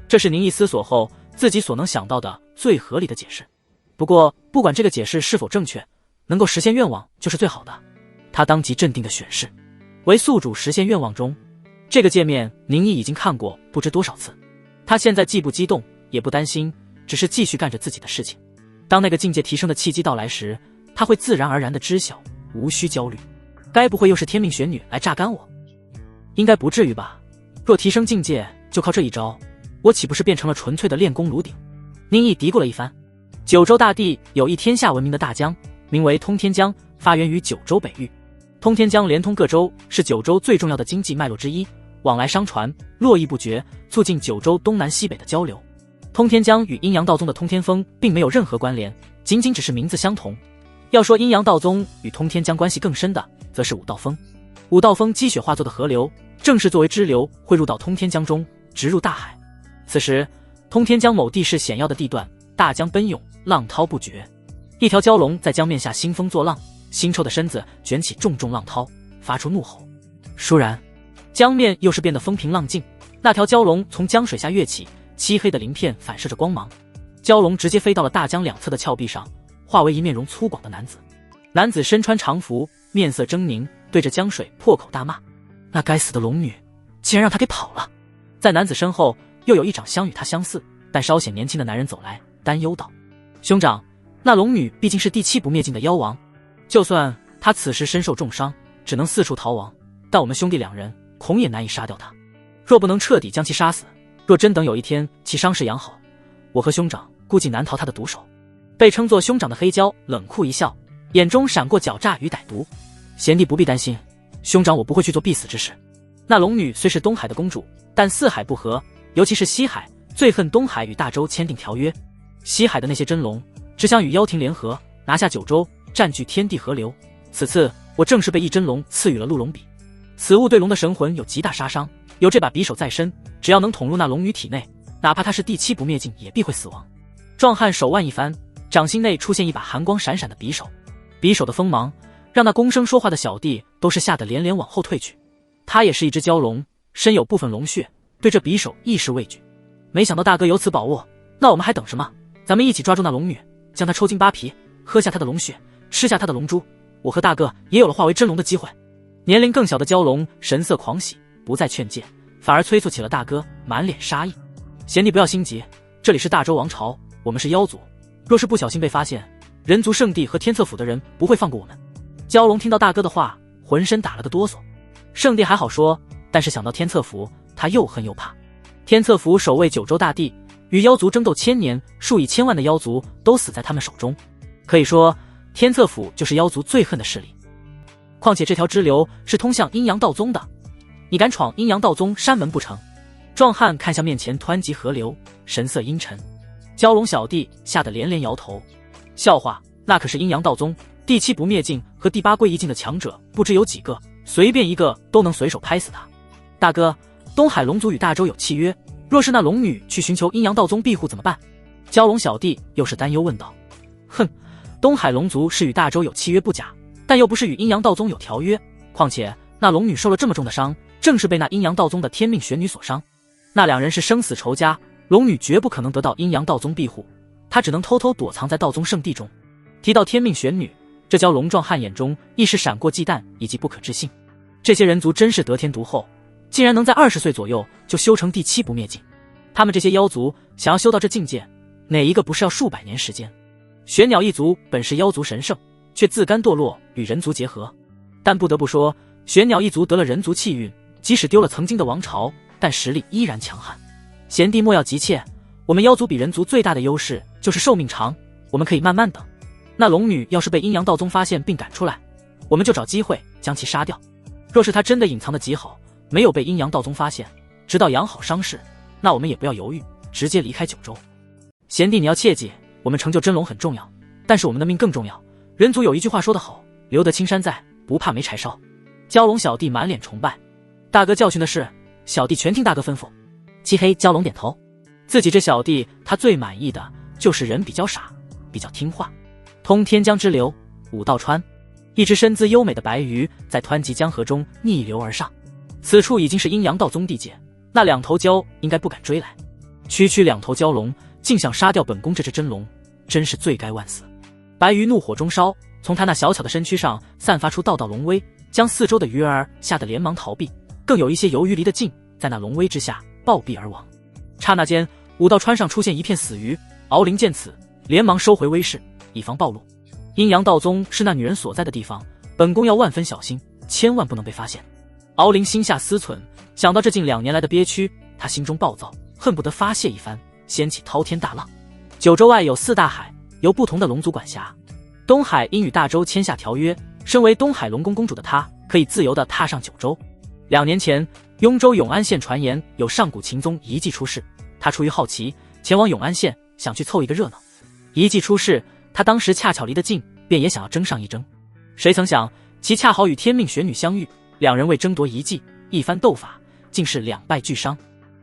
Speaker 1: 这是宁毅思索后自己所能想到的最合理的解释。不过不管这个解释是否正确，能够实现愿望就是最好的。他当即镇定地选示为宿主实现愿望中。这个界面宁毅已经看过不知多少次，他现在既不激动也不担心，只是继续干着自己的事情。当那个境界提升的契机到来时，他会自然而然地知晓，无需焦虑。该不会又是天命玄女来榨干我？应该不至于吧？若提升境界就靠这一招，我岂不是变成了纯粹的练功炉鼎？宁毅嘀咕了一番。九州大地有一天下闻名的大江，名为通天江，发源于九州北域。通天江连通各州，是九州最重要的经济脉络之一，往来商船，络绎不绝，促进九州东南西北的交流。通天江与阴阳道宗的通天峰并没有任何关联，仅仅只是名字相同。要说阴阳道宗与通天江关系更深的，则是武道峰。武道峰积雪化作的河流，正是作为支流汇入到通天江中，直入大海。此时通天江某地势险要的地段，大江奔涌，浪涛不绝。一条蛟龙在江面下兴风作浪，腥臭的身子卷起重重浪涛，发出怒吼。倏然江面又是变得风平浪静，那条蛟龙从江水下跃起，漆黑的鳞片反射着光芒，蛟龙直接飞到了大江两侧的峭壁上，化为一面容粗犷的男子。男子身穿长服，面色狰狞，对着江水破口大骂。那该死的龙女竟然让他给跑了。在男子身后又有一长相与他相似但稍显年轻的男人走来，担忧道：兄长，那龙女毕竟是第7不灭境的妖王，就算他此时身受重伤，只能四处逃亡，但我们兄弟2人恐也难以杀掉他。若不能彻底将其杀死，若真等有一天其伤势养好，我和兄长估计难逃他的毒手。被称作兄长的黑蛟冷酷一笑，眼中闪过狡诈与歹毒。贤弟不必担心，兄长我不会去做必死之事。那龙女虽是东海的公主，但四海不和，尤其是西海最恨东海与大周签订条约。西海的那些真龙只想与妖庭联合，拿下九州，占据天地河流。此次我正是被一真龙赐予了鹿龙笔，此物对龙的神魂有极大杀伤，有这把匕首在身，只要能捅入那龙女体内，哪怕她是第7不灭境也必会死亡。壮汉手腕一翻，掌心内出现一把寒光闪闪的匕首，匕首的锋芒让那躬声说话的小弟都是吓得连连往后退去。他也是一只蛟龙，身有部分龙血，对这匕首亦是畏惧。没想到大哥有此把握，那我们还等什么？咱们一起抓住那龙女，将她抽筋扒皮，喝下她的龙血，吃下她的龙珠，我和大哥也有了化为真龙的机会。年龄更小的蛟龙神色狂喜，不再劝诫，反而催促起了大哥，满脸杀意。贤弟不要心急，这里是大周王朝，我们是妖族，若是不小心被发现，人族圣地和天策府的人不会放过我们。蛟龙听到大哥的话，浑身打了个哆嗦。圣地还好说，但是想到天策府，他又恨又怕。天策府守卫九州大地，与妖族争斗1000年，数以千万的妖族都死在他们手中，可以说天策府就是妖族最恨的势力。况且这条支流是通向阴阳道宗的，你敢闯阴阳道宗山门不成？壮汉看向面前湍急河流，神色阴沉。蛟龙小弟吓得连连摇头。笑话，那可是阴阳道宗第7不灭境和第8归一境的强者，不知有几个，随便一个都能随手拍死他。大哥，东海龙族与大周有契约，若是那龙女去寻求阴阳道宗庇护怎么办？蛟龙小弟又是担忧问道。哼，东海龙族是与大周有契约不假，但又不是与阴阳道宗有条约。况且那龙女受了这么重的伤，正是被那阴阳道宗的天命玄女所伤。那2人是生死仇家，龙女绝不可能得到阴阳道宗庇护，她只能偷偷躲藏在道宗圣地中。提到天命玄女，这蛟龙壮汉眼中一时闪过忌惮以及不可置信。这些人族真是得天独厚，竟然能在20岁左右就修成第7不灭境。他们这些妖族想要修到这境界，哪一个不是要数百年时间？玄鸟一族本是妖族神圣，却自甘堕落与人族结合。但不得不说，玄鸟一族得了人族气运，即使丢了曾经的王朝，但实力依然强悍。贤弟莫要急切，我们妖族比人族最大的优势就是寿命长，我们可以慢慢等。那龙女要是被阴阳道宗发现并赶出来，我们就找机会将其杀掉。若是她真的隐藏得极好，没有被阴阳道宗发现，直到养好伤势，那我们也不要犹豫，直接离开九州。贤弟你要切记，我们成就真龙很重要，但是我们的命更重要。人族有一句话说得好，留得青山在，不怕没柴烧。蛟龙小弟满脸崇拜，大哥教训的是，小弟全听大哥吩咐。漆黑蛟龙点头，自己这小弟他最满意的就是人比较傻，比较听话。通天江支流，武道川，一只身姿优美的白鱼在湍急江河中逆流而上。此处已经是阴阳道宗地界，那2头蛟应该不敢追来。区区2头蛟龙竟想杀掉本宫这只真龙，真是罪该万死。白鱼怒火中烧，从他那小巧的身躯上散发出道道龙威，将四周的鱼儿吓得连忙逃避，更有一些游鱼离的近，在那龙威之下暴毙而亡。刹那间，武道川上出现一片死鱼。敖灵见此，连忙收回威势，以防暴露。阴阳道宗是那女人所在的地方，本宫要万分小心，千万不能被发现。敖灵心下思忖，想到这近2年来的憋屈，他心中暴躁，恨不得发泄一番，掀起滔天大浪。九州外有4大海，由不同的龙族管辖。东海因与大洲签下条约，身为东海龙宫公主的她，可以自由地踏上九州。2年前，雍州永安县传言有上古秦宗遗迹出世，她出于好奇，前往永安县，想去凑一个热闹。遗迹出世，她当时恰巧离得近，便也想要争上一争。谁曾想，其恰好与天命玄女相遇，2人为争夺遗迹，一番斗法，竟是2败俱伤。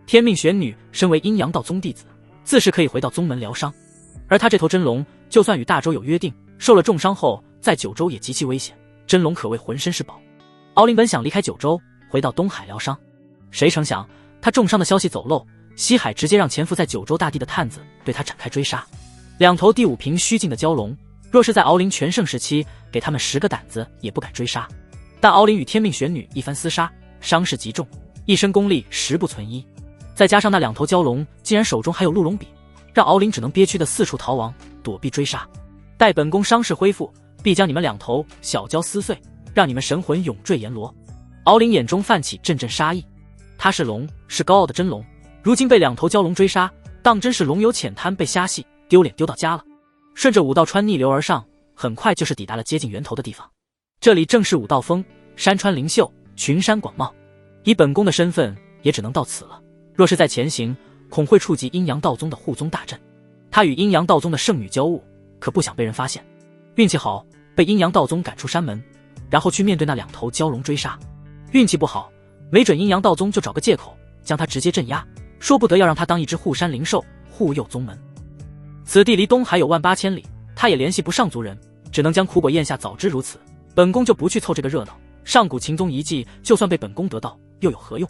Speaker 1: 天命玄女身为阴阳道宗弟子，自是可以回到宗门疗伤，而她这头真龙，就算与大周有约定，受了重伤后，在九州也极其危险，真龙可谓浑身是宝。敖灵本想离开九州，回到东海疗伤，谁成想他重伤的消息走漏，西海直接让潜伏在九州大地的探子对他展开追杀。2头第5平虚境的蛟龙，若是在敖灵全盛时期，给他们10个胆子也不敢追杀。但敖灵与天命玄女一番厮杀，伤势极重，一身功力10不存一，再加上那2头蛟龙竟然手中还有鹿龙笔，让敖灵只能憋屈的四处逃亡，躲避追杀。待本宫伤势恢复，必将你们2头小蛟撕碎，让你们神魂永坠阎罗。敖灵眼中泛起阵阵杀意，他是龙，是高傲的真龙，如今被2头蛟龙追杀，当真是龙有浅滩被虾戏，丢脸丢到家了。顺着武道川逆流而上，很快就是抵达了接近源头的地方。这里正是武道峰，山川灵秀，群山广袤，以本宫的身份也只能到此了。若是再前行，恐会触及阴阳道宗的护宗大阵。他与阴阳道宗的圣女交恶，可不想被人发现。运气好，被阴阳道宗赶出山门，然后去面对那2头蛟龙追杀。运气不好，没准阴阳道宗就找个借口将他直接镇压，说不得要让他当一只护山灵兽，护佑宗门。此地离东海有18000里，他也联系不上族人，只能将苦果咽下。早知如此，本宫就不去凑这个热闹。上古秦宗遗迹就算被本宫得到，又有何用？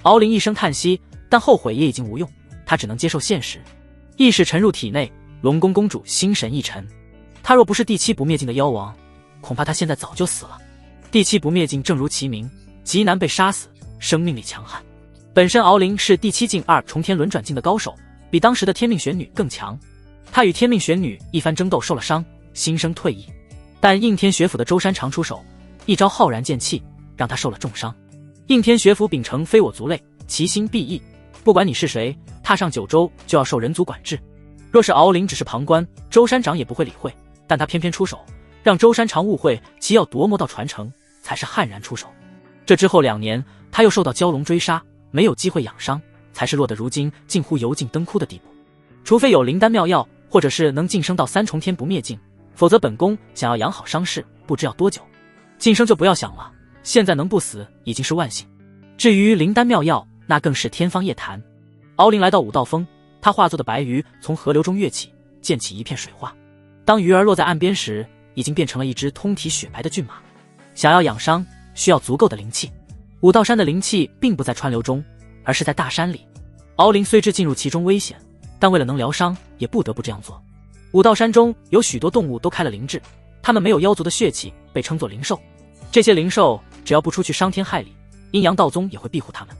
Speaker 1: 敖灵一声叹息，但后悔也已经无用，他只能接受现实。意识沉入体内，龙宫公主心神一沉。他若不是第7不灭境的妖王，恐怕他现在早就死了。第7不灭境正如其名，极难被杀死，生命力强悍。本身敖灵是第7境2重天轮转境的高手，比当时的天命玄女更强。他与天命玄女一番争斗受了伤，心生退意，但应天学府的周山长出手，一招浩然剑气，让他受了重伤。应天学府秉承非我族类，其心必异，不管你是谁，踏上九州就要受人族管制。若是敖灵只是旁观，周山长也不会理会，但他偏偏出手，让周山长误会其要夺魔道传承，才是悍然出手。这之后2年，他又受到蛟龙追杀，没有机会养伤，才是落得如今近乎油尽灯枯的地步。除非有灵丹妙药，或者是能晋升到3重天不灭境，否则本宫想要养好伤势，不知要多久。晋升就不要想了，现在能不死已经是万幸。至于灵丹妙药，那更是天方夜谭。敖灵来到武道峰，他化作的白鱼从河流中跃起，溅起一片水花。当鱼儿落在岸边时，已经变成了一只通体雪白的骏马。想要养伤，需要足够的灵气。武道山的灵气并不在川流中，而是在大山里。敖灵虽知进入其中危险，但为了能疗伤，也不得不这样做。武道山中有许多动物都开了灵智，它们没有妖族的血气，被称作灵兽。这些灵兽只要不出去伤天害理，阴阳道宗也会庇护他们。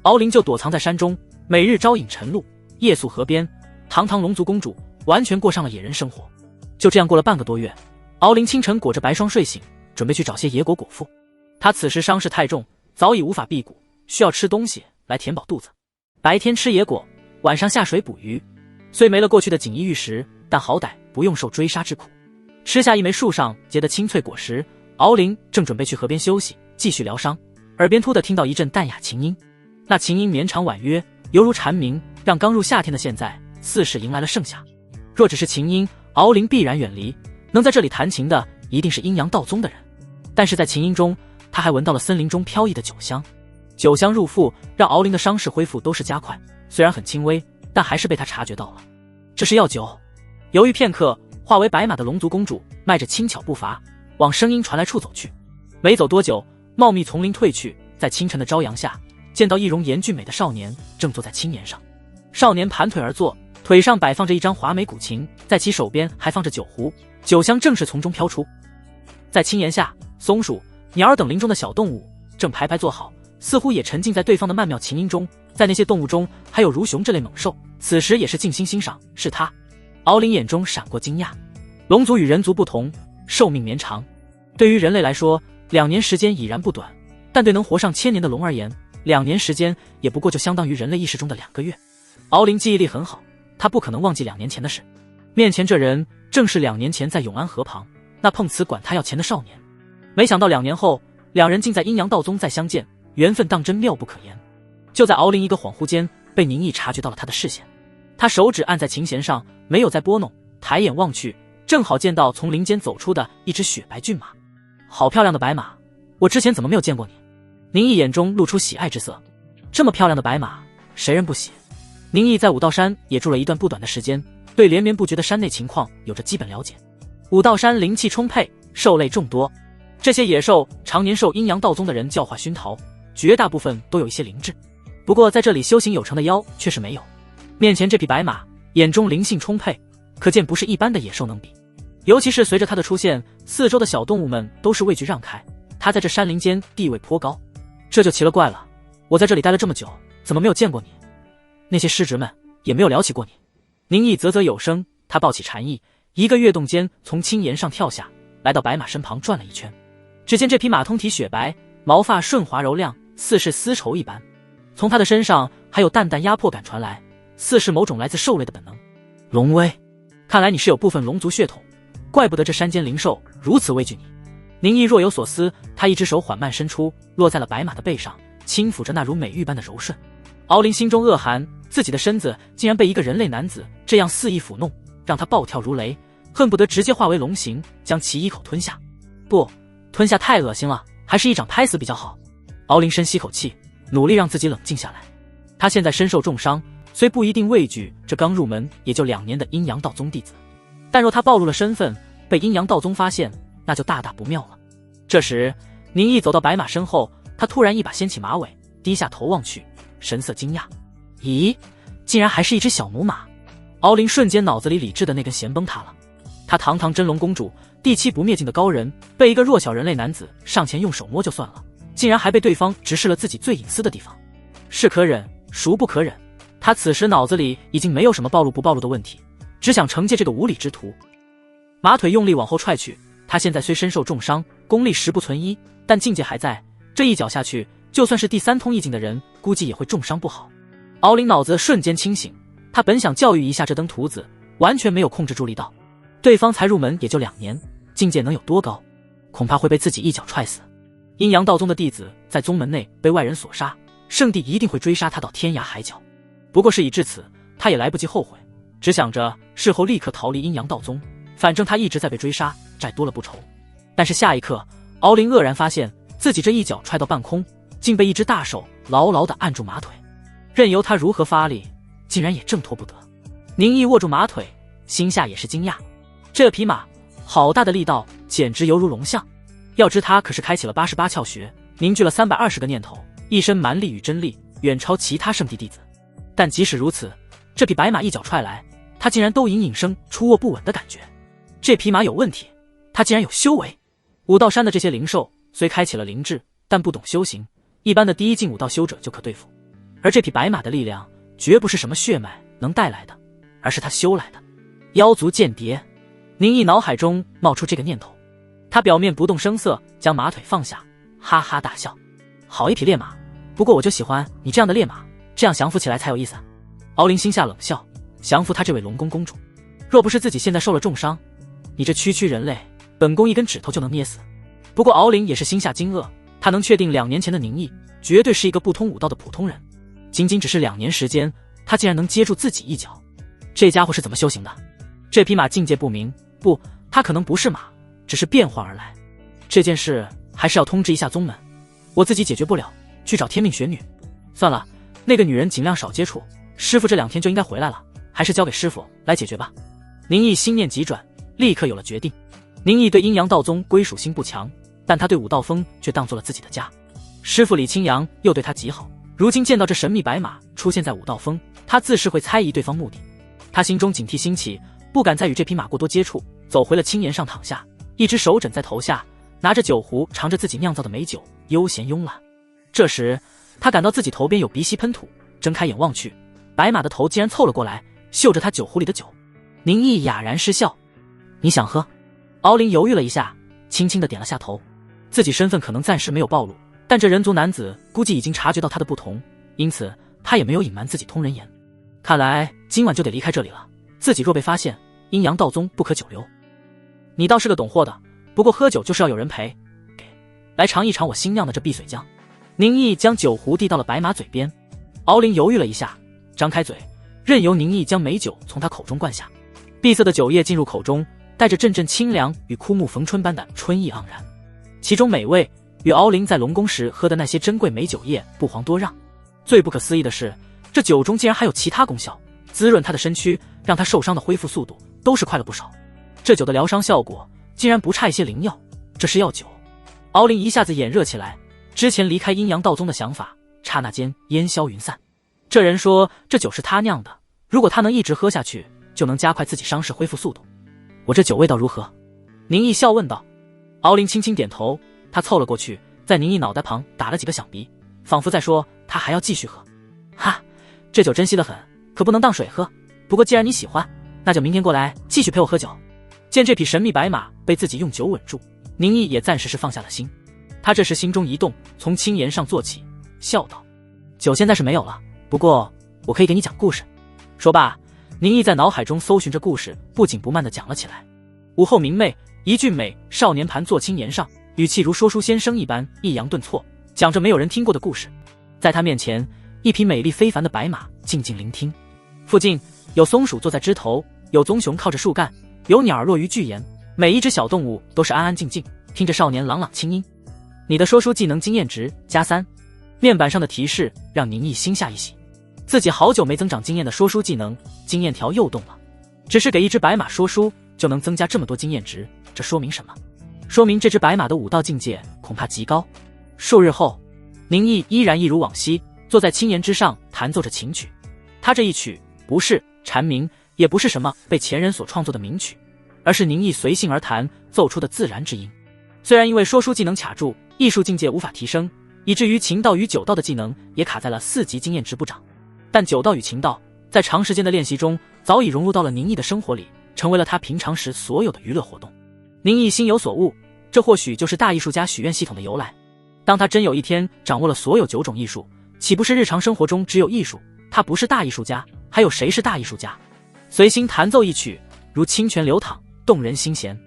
Speaker 1: 敖灵就躲藏在山中，每日朝饮晨露，夜宿河边，堂堂龙族公主完全过上了野人生活。就这样过了半个多月，敖灵清晨裹着白霜睡醒，准备去找些野果果腹。他此时伤势太重，早已无法辟谷，需要吃东西来填饱肚子。白天吃野果，晚上下水捕鱼，虽没了过去的锦衣玉食，但好歹不用受追杀之苦。吃下一枚树上结的青翠果实，敖灵正准备去河边休息，继续疗伤，耳边突地听到一阵淡雅琴音。那琴音绵长婉约，犹如蝉鸣，让刚入夏天的现在似是迎来了盛夏。若只是琴音，敖灵必然远离，能在这里弹琴的一定是阴阳道宗的人。但是在琴音中，他还闻到了森林中飘逸的酒香。酒香入腹，让敖灵的伤势恢复都是加快，虽然很轻微，但还是被他察觉到了。这是药酒。犹豫片刻，化为白马的龙族公主迈着轻巧步伐往声音传来处走去。没走多久，茂密丛林退去，在清晨的朝阳下，见到一容颜俊美的少年正坐在青岩上。少年盘腿而坐，腿上摆放着一张华美古琴，在其手边还放着酒壶，酒香正是从中飘出。在青岩下，松鼠、鸟儿等林中的小动物正排排坐好，似乎也沉浸在对方的曼妙琴音中。在那些动物中，还有如熊这类猛兽，此时也是静心欣赏。是他。敖灵眼中闪过惊讶。龙族与人族不同，寿命绵长。对于人类来说，2年时间已然不短，但对能活上1000年的龙而言，2年时间也不过就相当于人类意识中的2个月。敖灵记忆力很好，他不可能忘记2年前的事。面前这人正是2年前在永安河旁那碰瓷管他要钱的少年。没想到2年后，两人竟在阴阳道宗再相见，缘分当真妙不可言。就在敖灵一个恍惚间，被宁毅察觉到了他的视线。他手指按在琴弦上，没有再拨弄，抬眼望去，正好见到从林间走出的一只雪白骏马。好漂亮的白马，我之前怎么没有见过你？宁毅眼中露出喜爱之色。这么漂亮的白马，谁人不喜？宁毅在武道山也住了一段不短的时间，对连绵不绝的山内情况有着基本了解。武道山灵气充沛，兽类众多，这些野兽常年受阴阳道宗的人教化熏陶，绝大部分都有一些灵智。不过在这里修行有成的妖却是没有。面前这匹白马，眼中灵性充沛，可见不是一般的野兽能比。尤其是随着他的出现，四周的小动物们都是畏惧让开，他在这山林间地位颇高。这就奇了怪了，我在这里待了这么久，怎么没有见过你？那些师侄们也没有聊起过你。宁毅啧啧有声，他抱起禅意，一个跃动间从青岩上跳下，来到白马身旁转了一圈。只见这匹马通体雪白，毛发顺滑柔亮，似是丝绸一般。从他的身上还有淡淡压迫感传来，似是某种来自兽类的本能。龙威，看来你是有部分龙族血统，怪不得这山间灵兽如此畏惧你。宁毅若有所思，他一只手缓慢伸出，落在了白马的背上，轻抚着那如美玉般的柔顺。敖灵心中恶寒，自己的身子竟然被一个人类男子这样肆意抚弄，让他暴跳如雷，恨不得直接化为龙形，将其一口吞下。不，吞下太恶心了，还是一掌拍死比较好。敖灵深吸口气，努力让自己冷静下来。他现在身受重伤，虽不一定畏惧这刚入门也就2年的阴阳道宗弟子，但若他暴露了身份，被阴阳道宗发现，那就大大不妙了。这时宁毅走到白马身后，他突然一把掀起马尾，低下头望去，神色惊讶。咦，竟然还是一只小母马。敖灵瞬间脑子里理智的那根弦崩塌了。他堂堂真龙公主，地气不灭境的高人，被一个弱小人类男子上前用手摸就算了，竟然还被对方直视了自己最隐私的地方。是可忍，孰不可忍。他此时脑子里已经没有什么暴露不暴露的问题，只想惩戒这个无礼之徒。马腿用力往后踹去，他现在虽身受重伤，功力实不存一，但境界还在，这一脚下去，就算是第3通意境的人，估计也会重伤不好。敖灵脑子瞬间清醒，他本想教育一下这登徒子，完全没有控制住力道。对方才入门也就2年，境界能有多高？恐怕会被自己一脚踹死。阴阳道宗的弟子在宗门内被外人所杀，圣地一定会追杀他到天涯海角。不过事已至此，他也来不及后悔，只想着事后立刻逃离阴阳道宗，反正他一直在被追杀，债多了不愁。但是下一刻，敖灵愕然发现自己这一脚踹到半空，竟被一只大手牢牢地按住马腿，任由他如何发力，竟然也挣脱不得。宁毅握住马腿，心下也是惊讶，这匹马好大的力道，简直犹如龙象。要知他可是开启了88窍穴，凝聚了320个念头，一身蛮力与真力远超其他圣地弟子。但即使如此，这匹白马一脚踹来，他竟然都隐隐生出握不稳的感觉。这匹马有问题，他竟然有修为。武道山的这些灵兽虽开启了灵智，但不懂修行，一般的第一境武道修者就可对付。而这匹白马的力量绝不是什么血脉能带来的，而是他修来的。妖族间谍，宁毅脑海中冒出这个念头，他表面不动声色，将马腿放下，哈哈大笑。好一匹烈马，不过我就喜欢你这样的烈马，这样降服起来才有意思。敖灵心下冷笑，降服他这位龙宫公主，若不是自己现在受了重伤，你这区区人类，本宫一根指头就能捏死。不过敖灵也是心下惊愕，他能确定2年前的宁毅绝对是一个不通武道的普通人，仅仅只是2年时间，他竟然能接住自己一脚。这家伙是怎么修行的？这匹马境界不明，不，他可能不是马，只是变换而来。这件事还是要通知一下宗门，我自己解决不了，去找天命玄女。算了，那个女人尽量少接触，师傅这2天就应该回来了，还是交给师傅来解决吧。宁毅心念急转，立刻有了决定。宁毅对阴阳道宗归属心不强，但他对武道峰却当做了自己的家。师傅李清扬又对他极好，如今见到这神秘白马出现在武道峰，他自是会猜疑对方目的。他心中警惕兴起，不敢再与这匹马过多接触，走回了青岩上躺下，一只手枕在头下，拿着酒壶尝着自己酿造的美酒，悠闲慵懒。这时他感到自己头边有鼻息喷吐，睁开眼望去，白马的头竟然凑了过来，嗅着他酒壶里的酒。宁毅哑然失笑，你想喝？敖灵犹豫了一下，轻轻地点了下头。自己身份可能暂时没有暴露，但这人族男子估计已经察觉到他的不同，因此他也没有隐瞒自己通人言。看来今晚就得离开这里了，自己若被发现，阴阳道宗不可久留。你倒是个懂货的，不过喝酒就是要有人陪。来尝一尝我新酿的这碧水浆。宁毅将酒壶递到了白马嘴边，敖灵犹豫了一下，张开嘴，任由宁毅将美酒从他口中灌下。碧色的酒液进入口中，带着阵阵清凉与枯木逢春般的春意盎然，其中美味与敖灵在龙宫时喝的那些珍贵美酒液不遑多让。最不可思议的是，这酒中竟然还有其他功效，滋润他的身躯，让他受伤的恢复速度都是快了不少。这酒的疗伤效果竟然不差一些灵药，这是药酒。敖灵一下子眼热起来，之前离开阴阳道宗的想法刹那间烟消云散。这人说这酒是他酿的，如果他能一直喝下去，就能加快自己伤势恢复速度。我这酒味道如何？宁毅笑问道。敖灵轻轻点头，他凑了过去，在宁毅脑袋旁打了几个响鼻，仿佛在说他还要继续喝。哈，这酒珍惜得很，可不能当水喝，不过既然你喜欢，那就明天过来继续陪我喝酒。见这匹神秘白马被自己用酒稳住，宁毅也暂时是放下了心。他这时心中一动，从青岩上坐起，笑道：酒现在是没有了，不过我可以给你讲故事。说罢，宁毅在脑海中搜寻着故事，不紧不慢地讲了起来。午后明媚，一俊美少年盘坐青岩上，语气如说书先生一般抑扬顿挫，讲着没有人听过的故事。在他面前，一匹美丽非凡的白马静静聆听。附近有松鼠坐在枝头，有棕熊靠着树干，有鸟儿落于巨岩，每一只小动物都是安安静静，听着少年朗朗清音。你的说书技能经验值+3。面板上的提示让宁毅心下一喜，自己好久没增长经验的说书技能经验条又动了。只是给一只白马说书就能增加这么多经验值，这说明什么？说明这只白马的武道境界恐怕极高。数日后，宁毅依然一如往昔，坐在青岩之上弹奏着琴曲。他这一曲不是蝉鸣，也不是什么被前人所创作的名曲，而是宁毅随性而弹奏出的自然之音。虽然因为说书技能卡住，艺术境界无法提升，以至于琴道与酒道的技能也卡在了4级经验值不涨，但酒道与琴道在长时间的练习中早已融入到了宁毅的生活里，成为了他平常时所有的娱乐活动。宁毅心有所悟，这或许就是大艺术家许愿系统的由来。当他真有一天掌握了所有9种艺术，岂不是日常生活中只有艺术，他不是大艺术家，还有谁是大艺术家？随心弹奏一曲，如清泉流淌，动人心弦。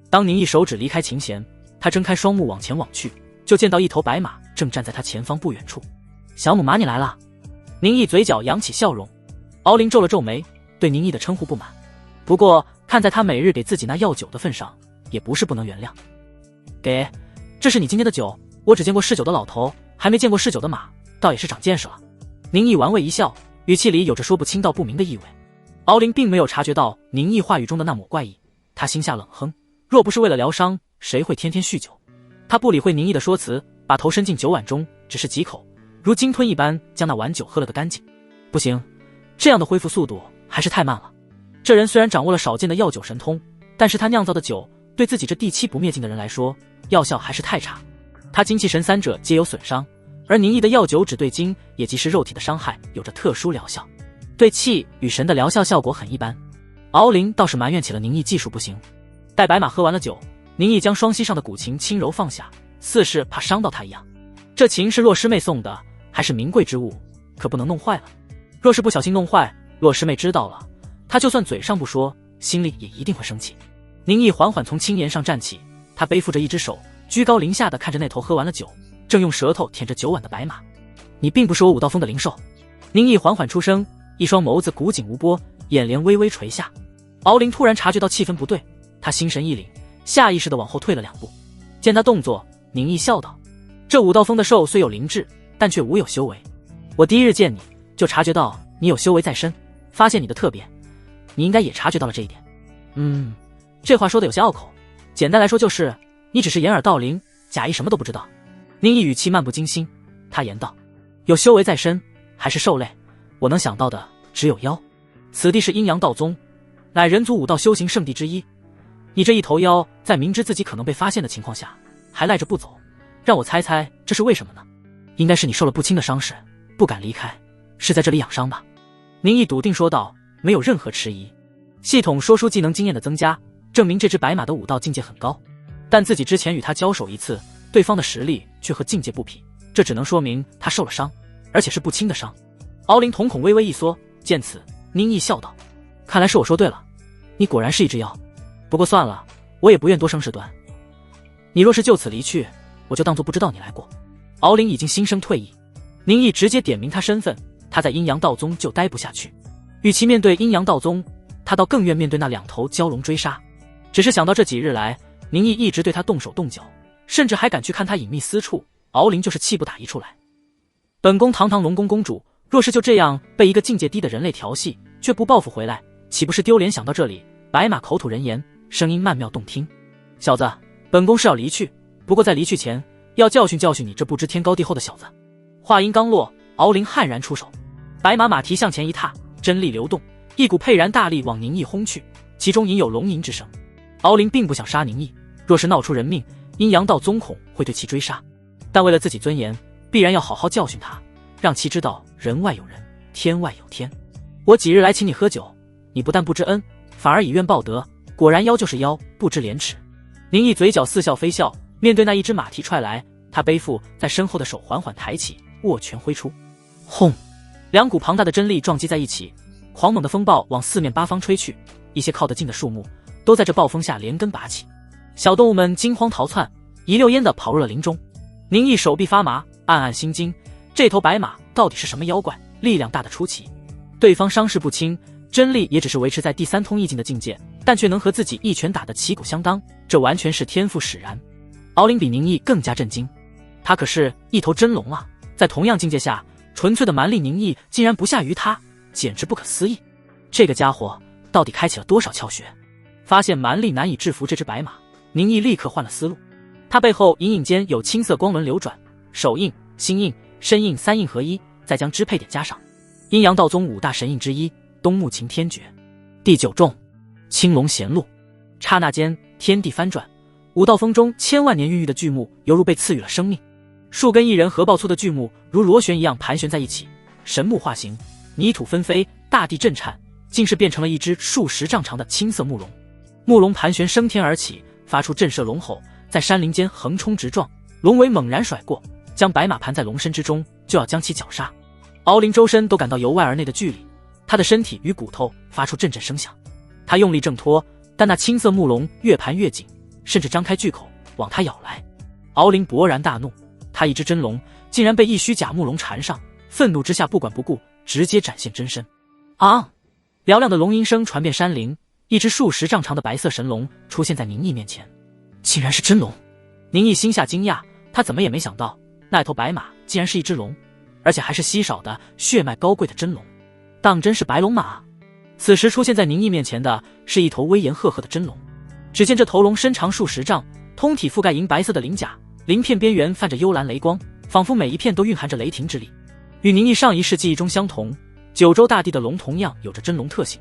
Speaker 1: 当宁毅手指离开琴弦，他睁开双目往前望去，就见到一头白马正站在他前方不远处。小母马，你来了。宁毅嘴角扬起笑容。敖灵皱了皱眉，对宁毅的称呼不满，不过看在他每日给自己那药酒的份上，也不是不能原谅。给，这是你今天的酒，我只见过嗜酒的老头，还没见过嗜酒的马，倒也是长见识了。宁毅玩味一笑，语气里有着说不清道不明的意味。敖灵并没有察觉到宁毅话语中的那抹怪异，他心下冷哼，若不是为了疗伤，谁会天天酗酒？他不理会宁毅的说辞，把头伸进酒碗中，只是几口，如鲸吞一般将那碗酒喝了个干净。不行，这样的恢复速度还是太慢了。这人虽然掌握了少见的药酒神通，但是他酿造的酒对自己这第7不灭境的人来说，药效还是太差。他精气神三者皆有损伤，而宁毅的药酒只对精也即是肉体的伤害有着特殊疗效，对气与神的疗效效果很一般。敖灵倒是埋怨起了宁毅技术不行。待白马喝完了酒，宁毅将双膝上的古琴轻柔放下，似是怕伤到他一样。这琴是洛师妹送的，还是名贵之物，可不能弄坏了。若是不小心弄坏，洛师妹知道了，她就算嘴上不说，心里也一定会生气。宁毅缓缓从青岩上站起，他背负着一只手，居高临下的看着那头喝完了酒，正用舌头舔着酒碗的白马。你并不是我武道峰的灵兽。宁毅缓缓出声，一双眸子古井无波，眼帘微微垂下。敖灵突然察觉到气氛不对，他心神一凛，下意识地往后退了2步。见他动作，宁毅笑道：这武道峰的兽虽有灵智，但却无有修为。我第一日见你就察觉到你有修为在身，发现你的特别，你应该也察觉到了这一点。这话说的有些拗口，简单来说就是你只是掩耳盗铃，假意什么都不知道。宁毅语气漫不经心，他言道：有修为在身还是兽类，我能想到的只有妖。此地是阴阳道宗，乃人族武道修行圣地之一，你这一头妖在明知自己可能被发现的情况下还赖着不走，让我猜猜这是为什么呢？应该是你受了不轻的伤势，不敢离开，是在这里养伤吧？宁毅笃定说道，没有任何迟疑。系统说书技能经验的增加，证明这只白马的武道境界很高，但自己之前与他交手一次，对方的实力却和境界不匹，这只能说明他受了伤，而且是不轻的伤。敖灵瞳孔微微一缩，见此，宁毅笑道：看来是我说对了，你果然是一只妖。不过算了，我也不愿多生事端。你若是就此离去，我就当作不知道你来过。敖灵已经心生退意，宁毅直接点明他身份，他在阴阳道宗就待不下去，与其面对阴阳道宗，他倒更愿面对那2头蛟龙追杀。只是想到这几日来，宁毅一直对他动手动脚，甚至还敢去看他隐秘私处，敖灵就是气不打一处来。本宫堂堂龙宫公主，若是就这样被一个境界低的人类调戏，却不报复回来，岂不是丢脸？想到这里，白马口吐人言，声音曼妙动听：小子，本宫是要离去，不过在离去前，要教训教训你这不知天高地厚的小子。话音刚落，敖灵悍然出手，白马马蹄向前一踏，真力流动，一股沛然大力往宁毅轰去，其中隐有龙吟之声。敖灵并不想杀宁毅，若是闹出人命，阴阳道宗恐会对其追杀，但为了自己尊严，必然要好好教训他，让其知道人外有人，天外有天。我几日来请你喝酒，你不但不知恩，反而以怨报德，果然妖就是妖，不知廉耻。宁毅嘴角似笑非笑，面对那一只马蹄踹来，他背负在身后的手缓缓抬起，握拳挥出，轰！2股庞大的真力撞击在一起，狂猛的风暴往四面八方吹去，一些靠得近的树木都在这暴风下连根拔起，小动物们惊慌逃窜，一溜烟地跑入了林中。宁毅手臂发麻，暗暗心惊，这头白马到底是什么妖怪，力量大得出奇。对方伤势不轻，真力也只是维持在第3通意境的境界，但却能和自己一拳打得旗鼓相当，这完全是天赋使然。敖灵比宁毅更加震惊，他可是一头真龙啊，在同样境界下，纯粹的蛮力宁毅竟然不下于他，简直不可思议。这个家伙到底开启了多少窍穴？发现蛮力难以制服这只白马，宁毅立刻换了思路。他背后隐隐间有青色光轮流转，手印、心印、身印3印合一，再将支配点加上。阴阳道宗5大神印之一，东木擎天诀。第9重，青龙衔路。刹那间，天地翻转，武道峰中千万年孕育的巨木犹如被赐予了生命，数根一人合抱粗的巨木如螺旋一样盘旋在一起，神木化形，泥土纷飞，大地震颤，竟是变成了一只数10丈长的青色木龙。木龙盘旋升天而起，发出震慑龙吼，在山林间横冲直撞，龙尾猛然甩过，将白马盘在龙身之中，就要将其绞杀。敖灵周身都感到由外而内的距离，他的身体与骨头发出阵阵声响。他用力挣脱，但那青色木龙越盘越紧，甚至张开巨口往他咬来。敖灵勃然大怒，他一只真龙竟然被一虚假木龙缠上，愤怒之下不管不顾，直接展现真身。啊！嘹亮的龙吟声传遍山林，一只数10丈长的白色神龙出现在宁毅面前，竟然是真龙。宁毅心下惊讶，他怎么也没想到那头白马竟然是一只龙，而且还是稀少的血脉高贵的真龙，当真是白龙马。此时出现在宁毅面前的是一头威严赫赫的真龙，只见这头龙身长数10丈，通体覆盖银白色的鳞甲，鳞片边缘泛着幽蓝雷光，仿佛每一片都蕴含着雷霆之力。与宁毅上一世记忆中相同，九州大地的龙同样有着真龙特性，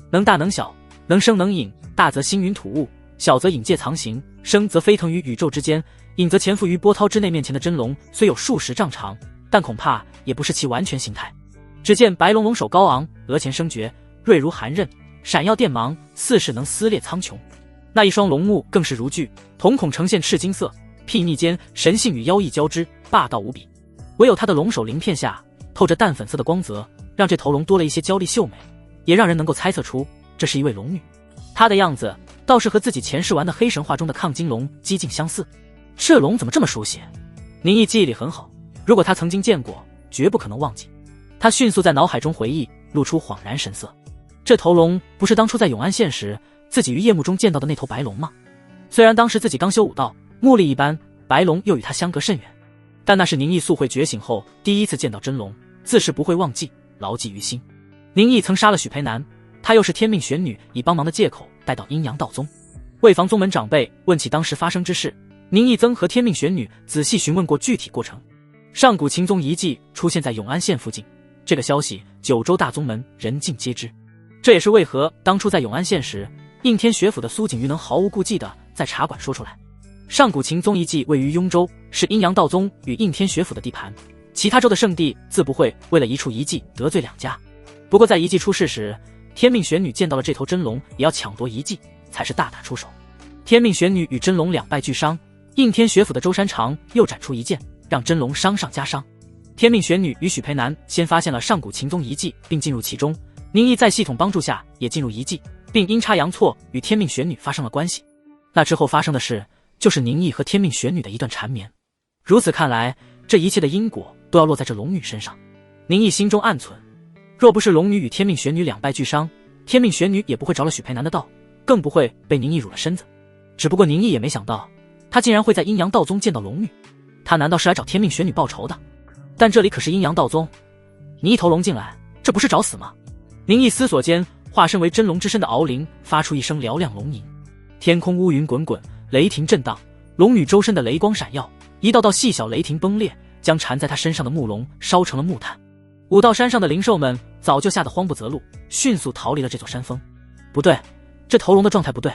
Speaker 1: 能大能小，能生能隐，大则星云吐雾，小则隐介藏形，生则飞腾于宇宙之间，影则潜伏于波涛之内面前的真龙虽有数十丈长，但恐怕也不是其完全形态。只见白龙龙首高昂，额前生绝，锐如寒刃，闪耀电芒，似是能撕裂苍穹。那一双龙目更是如炬，瞳孔呈现赤金色，睥睨间神性与妖异交织，霸道无比。唯有他的龙首鳞片下透着淡粉色的光泽，让这头龙多了一些娇丽秀美，也让人能够猜测出这是一位龙女。她的样子倒是和自己前世玩的黑神话中的亢金龙几近相似。这龙怎么这么熟悉？宁毅记忆力很好，如果他曾经见过，绝不可能忘记。他迅速在脑海中回忆，露出恍然神色。这头龙不是当初在永安县时自己于夜幕中见到的那头白龙吗？虽然当时自己刚修武道，目力一般，白龙又与他相隔甚远，但那是宁毅速会觉醒后第一次见到真龙，自是不会忘记，牢记于心。宁毅曾杀了许培南，他又是天命玄女以帮忙的借口带到阴阳道宗，为防宗门长辈问起当时发生之事，宁毅曾和天命玄女仔细询问过具体过程。上古秦宗遗迹出现在永安县附近，这个消息九州大宗门人尽皆知。这也是为何当初在永安县时，应天学府的苏景瑜能毫无顾忌地在茶馆说出来。上古秦宗遗迹位于雍州，是阴阳道宗与应天学府的地盘，其他州的圣地自不会为了一处遗迹得罪两家。不过在遗迹出事时，天命玄女见到了这头真龙，也要抢夺遗迹，才是大打出手。天命玄女与真龙两败俱伤，应天学府的周山长又斩出一剑，让真龙伤上加伤。天命玄女与许培南先发现了上古秦宗遗迹，并进入其中。宁毅在系统帮助下也进入遗迹，并阴差阳错与天命玄女发生了关系。那之后发生的事，就是宁毅和天命玄女的一段缠绵。如此看来，这一切的因果都要落在这龙女身上。宁毅心中暗忖，若不是龙女与天命玄女两败俱伤，天命玄女也不会着了许培南的道，更不会被宁毅辱了身子。只不过宁毅也没想到，他竟然会在阴阳道宗见到龙女。他难道是来找天命玄女报仇的？但这里可是阴阳道宗，你一头龙进来，这不是找死吗？宁毅思索间，化身为真龙之身的敖灵发出一声嘹亮龙吟，天空乌云滚滚，雷霆震荡，龙女周身的雷光闪耀，一道道细小雷霆崩裂，将缠在她身上的木龙烧成了木炭。武道山上的灵兽们早就吓得慌不择路，迅速逃离了这座山峰。不对，这头龙的状态不对。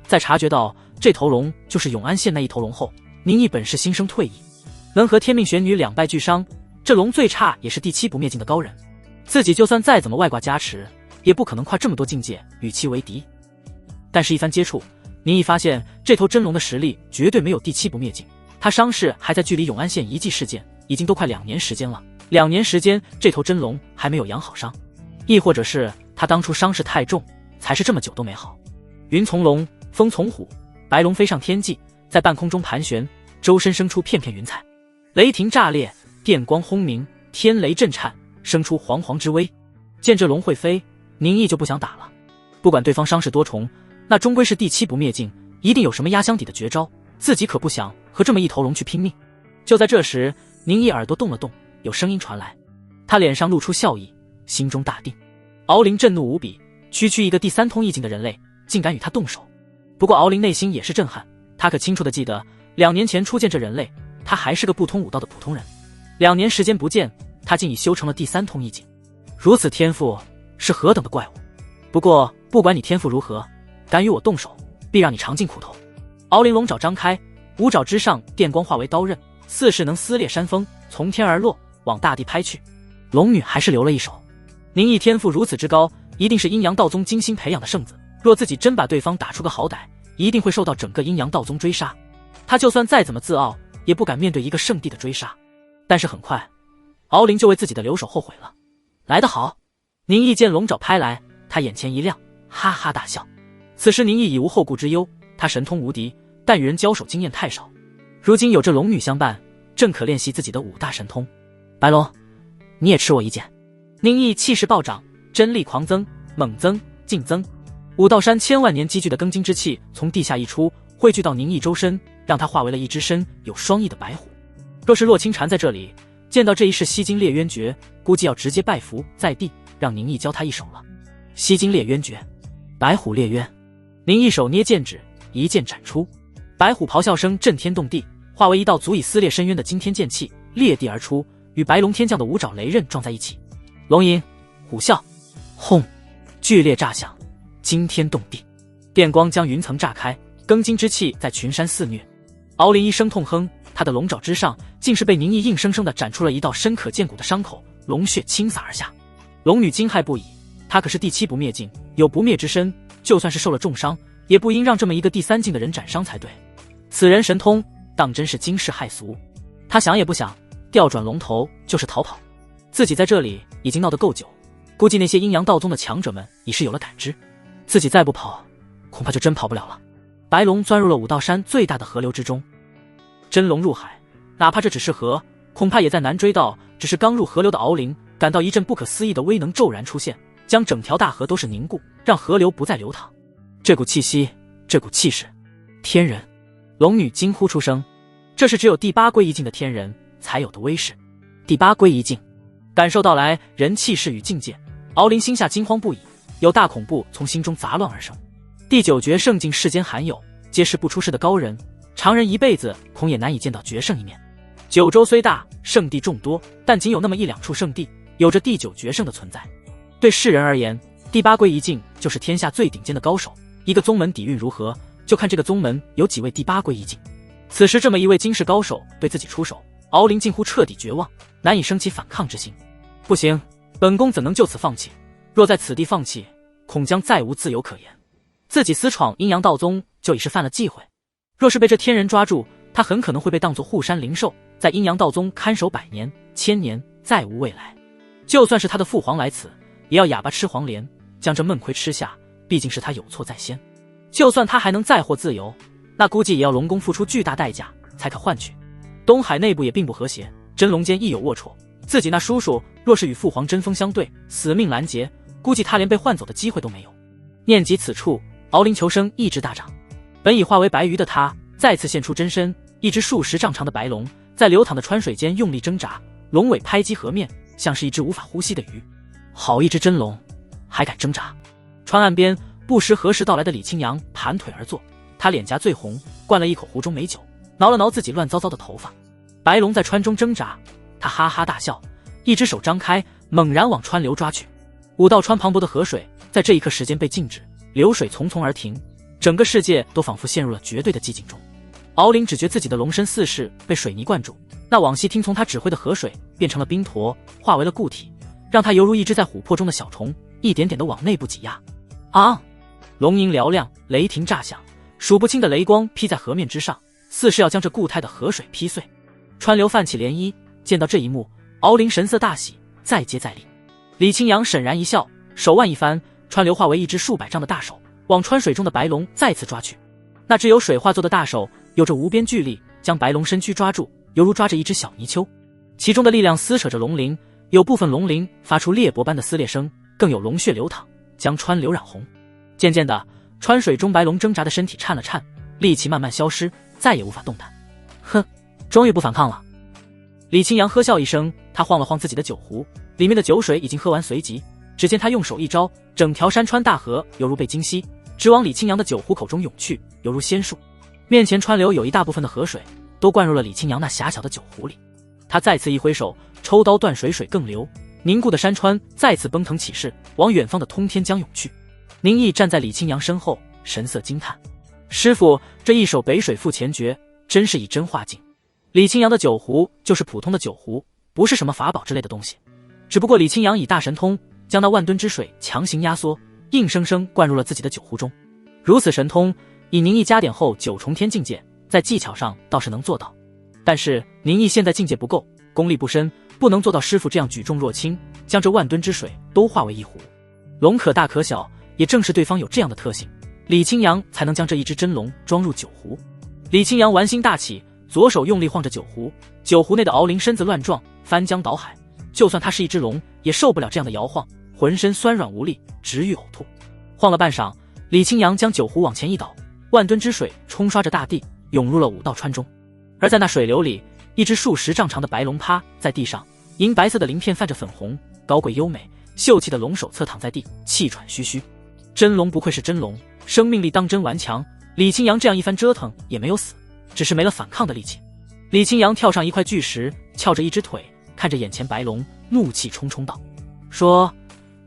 Speaker 1: 在察觉到这头龙就是永安县那一头龙后，宁毅本是心生退意。能和天命玄女两败俱伤，这龙最差也是第七不灭境的高人，自己就算再怎么外挂加持，也不可能跨这么多境界与其为敌。但是一番接触，宁毅发现这头真龙的实力绝对没有第七不灭境。他伤势还在距离永安县遗迹事件已经都快2年时间了，2年时间这头真龙还没有养好伤，亦或者是他当初伤势太重，才是这么久都没好。云从龙，风从虎，白龙飞上天际，在半空中盘旋，周身生出片片云彩，雷霆炸裂，电光轰鸣，天雷震颤，生出煌煌之威。见这龙会飞，宁毅就不想打了。不管对方伤势多重，那终归是第七不灭境，一定有什么压箱底的绝招，自己可不想和这么一头龙去拼命。就在这时，宁毅耳朵动了动，有声音传来，他脸上露出笑意，心中大定。敖灵震怒无比，区区一个第三通意境的人类，竟敢与他动手。不过敖灵内心也是震撼，他可清楚地记得2年前初见这人类，他还是个不通武道的普通人，2年时间不见，他竟已修成了第三通意境，如此天赋是何等的怪物。不过不管你天赋如何，敢与我动手，必让你尝尽苦头。敖灵龙爪张开，5爪之上电光化为刀刃，似是能撕裂山峰，从天而落，往大地拍去。龙女还是留了一手。宁毅天赋如此之高，一定是阴阳道宗精心培养的圣子，若自己真把对方打出个好歹，一定会受到整个阴阳道宗追杀。他就算再怎么自傲，也不敢面对一个圣地的追杀。但是很快，敖灵就为自己的留手后悔了。来得好！宁毅见龙爪拍来，他眼前一亮，哈哈大笑。此时宁毅已无后顾之忧，他神通无敌，但与人交手经验太少，如今有这龙女相伴，正可练习自己的5大神通。白龙，你也吃我一剑！宁毅气势暴涨，真力狂增，猛增，劲增。武道山千万年积聚的庚金之气从地下溢出，汇聚到宁毅周身，让他化为了一只身有双翼的白虎。若是洛清禅在这里见到这一式吸金裂渊诀，估计要直接拜服在地，让宁毅教他一手了。吸金裂渊诀，白虎裂渊。宁毅手捏剑指，一剑斩出，白虎咆哮声震天动地，化为一道足以撕裂深渊的惊天剑气，裂地而出，与白龙天降的5爪雷刃撞在一起。龙吟，虎啸，轰！剧烈炸响，惊天动地，电光将云层炸开，庚金之气在群山肆虐。敖灵一声痛哼，他的龙爪之上竟是被宁毅硬生生地斩出了一道深可见骨的伤口，龙血倾洒而下。龙女惊骇不已，她可是第7不灭境，有不灭之身，就算是受了重伤，也不应让这么一个第3境的人斩伤才对。此人神通，当真是惊世骇俗。他想也不想，调转龙头就是逃跑。自己在这里已经闹得够久，估计那些阴阳道宗的强者们已是有了感知，自己再不跑，恐怕就真跑不了了。白龙钻入了武道山最大的河流之中，真龙入海，哪怕这只是河，恐怕也再难追到。只是刚入河流的敖灵感到一阵不可思议的威能骤然出现，将整条大河都是凝固，让河流不再流淌。这股气息，这股气势，天人！龙女惊呼出声，这是只有第8归一境的天人才有的威势。第8归一境，感受到来人气势与境界，敖灵心下惊慌不已，有大恐怖从心中杂乱而生。第9绝圣境世间罕有，皆是不出世的高人，常人一辈子恐也难以见到绝圣一面。九州虽大，圣地众多，但仅有那么1-2处圣地有着第9绝圣的存在。对世人而言，第8归一境就是天下最顶尖的高手，一个宗门底蕴如何，就看这个宗门有几位第8归一境。此时这么一位惊世高手对自己出手，敖灵近乎彻底绝望，难以生起反抗之心。不行，本宫怎能就此放弃？若在此地放弃，恐将再无自由可言。自己私闯阴阳道宗就已是犯了忌讳，若是被这天人抓住，他很可能会被当作护山灵兽，在阴阳道宗看守100年、1000年，再无未来。就算是他的父皇来此，也要哑巴吃黄连，将这闷亏吃下，毕竟是他有错在先。就算他还能再获自由，那估计也要龙宫付出巨大代价才可换取。东海内部也并不和谐，真龙间亦有龌龊，自己那叔叔若是与父皇针锋相对，死命拦截，估计他连被换走的机会都没有。念及此处，敖灵求生意志大涨，本已化为白鱼的他再次现出真身，一只数10丈长的白龙在流淌的川水间用力挣扎，龙尾拍击河面，像是一只无法呼吸的鱼。好一只真龙，还敢挣扎！川岸边不识何时到来的李清扬盘腿而坐，他脸颊醉红，灌了一口壶中美酒，挠了挠自己乱糟糟的头发。白龙在川中挣扎，他哈哈大笑，一只手张开，猛然往川流抓去。武道川磅礴的河水在这一刻时间被静止，流水匆匆而停，整个世界都仿佛陷入了绝对的寂静中。敖灵只觉自己的龙身似是被水泥灌注，那往昔听从他指挥的河水变成了冰坨，化为了固体，让他犹如一只在琥珀中的小虫，一点点的往内部挤压。啊！龙吟嘹亮，雷霆炸响，数不清的雷光劈在河面之上，似是要将这固态的河水劈碎。川流泛起涟漪，见到这一幕，敖灵神色大喜，再接再厉。李清扬沈然一笑，手腕一翻，川流化为一只数百丈的大手，往川水中的白龙再次抓去。那只由水化作的大手有着无边巨力，将白龙身躯抓住，犹如抓着一只小泥鳅。其中的力量撕扯着龙鳞，有部分龙鳞发出裂帛般的撕裂声，更有龙血流淌，将川流染红。渐渐的，川水中白龙挣扎的身体颤了颤，力气慢慢消失，再也无法动弹。哼，终于不反抗了。李清扬呵笑一声，他晃了晃自己的酒壶，里面的酒水已经喝完，随即只见他用手一招，整条山川大河犹如被惊吸，直往李清扬的酒壶口中涌去，犹如仙树。面前川流有一大部分的河水都灌入了李清扬那狭小的酒壶里。他再次一挥手，抽刀断水，水更流，凝固的山川再次奔腾起势，往远方的通天江涌去。宁毅站在李清扬身后，神色惊叹：师傅，这一手北水赴前诀，真是以真化境。李清扬的酒壶就是普通的酒壶，不是什么法宝之类的东西，只不过李清扬以大神通将那万吨之水强行压缩，硬生生灌入了自己的酒壶中。如此神通，以宁毅加点后9重天境界，在技巧上倒是能做到，但是宁毅现在境界不够，功力不深，不能做到师傅这样举重若轻，将这万吨之水都化为一壶。龙可大可小，也正是对方有这样的特性，李清扬才能将这一只真龙装入酒壶。李清扬玩心大起，左手用力晃着酒壶，酒壶内的敖灵身子乱撞，翻江倒海，就算他是一只龙，也受不了这样的摇晃，浑身酸软无力，直欲呕吐。晃了半晌，李清扬将酒壶往前一倒，万吨之水冲刷着大地，涌入了武道川中。而在那水流里，一只数10丈长的白龙趴在地上，银白色的鳞片泛着粉红，高贵优美，秀气的龙首侧躺在地，气喘吁吁。真龙不愧是真龙，生命力当真顽强。李清扬这样一番折腾也没有死，只是没了反抗的力气。李清扬跳上一块巨石，翘着一只腿，看着眼前白龙，怒气冲冲道：说，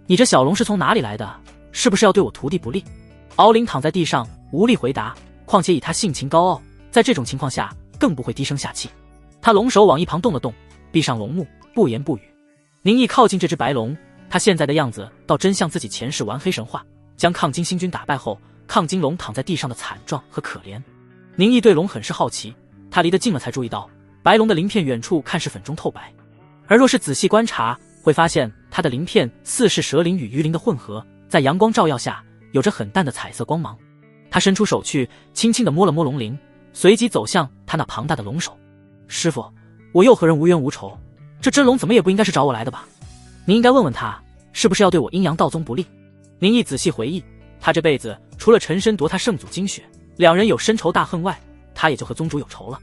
Speaker 1: 你这小龙是从哪里来的？是不是要对我徒弟不利？敖灵躺在地上无力回答，况且以他性情高傲，在这种情况下更不会低声下气。他龙首往一旁动了动，闭上龙目，不言不语。宁毅靠近这只白龙，他现在的样子倒真像自己前世玩黑神话，将亢金星君打败后，亢金龙躺在地上的惨状和可怜。宁毅对龙很是好奇，他离得近了才注意到，白龙的鳞片远处看是粉中透白，而若是仔细观察，会发现它的鳞片似是蛇鳞与鱼鳞的混合，在阳光照耀下有着很淡的彩色光芒。他伸出手去，轻轻地摸了摸龙鳞，随即走向他那庞大的龙首。师傅，我又和人无冤无仇，这真龙怎么也不应该是找我来的吧？你应该问问他，是不是要对我阴阳道宗不利？宁毅仔细回忆，他这辈子除了陈深夺他圣祖精血，两人有深仇大恨外，他也就和宗主有仇了。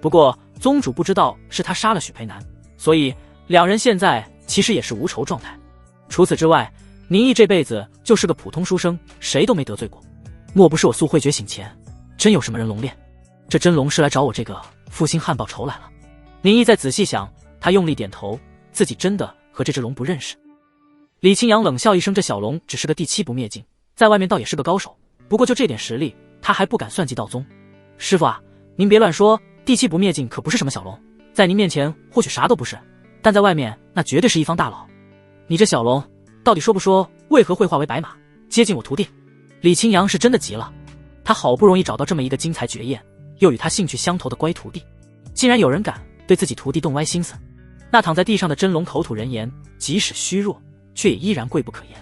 Speaker 1: 不过宗主不知道是他杀了许培南，所以两人现在其实也是无仇状态。除此之外，宁毅这辈子就是个普通书生，谁都没得罪过。莫不是我素慧觉醒前真有什么人龙恋，这真龙是来找我这个负心汉报仇来了。宁毅再仔细想，他用力点头，自己真的和这只龙不认识。李清扬冷笑一声，这小龙只是个第七不灭境，在外面倒也是个高手，不过就这点实力，他还不敢算计道宗。师傅啊，您别乱说，第七不灭境可不是什么小龙，在您面前或许啥都不是，但在外面那绝对是一方大佬。你这小龙到底说不说为何会化为白马，接近我徒弟？李清扬是真的急了，他好不容易找到这么一个精彩绝艳又与他兴趣相投的乖徒弟，竟然有人敢对自己徒弟动歪心思。那躺在地上的真龙口吐人言，即使虚弱，却也依然贵不可言。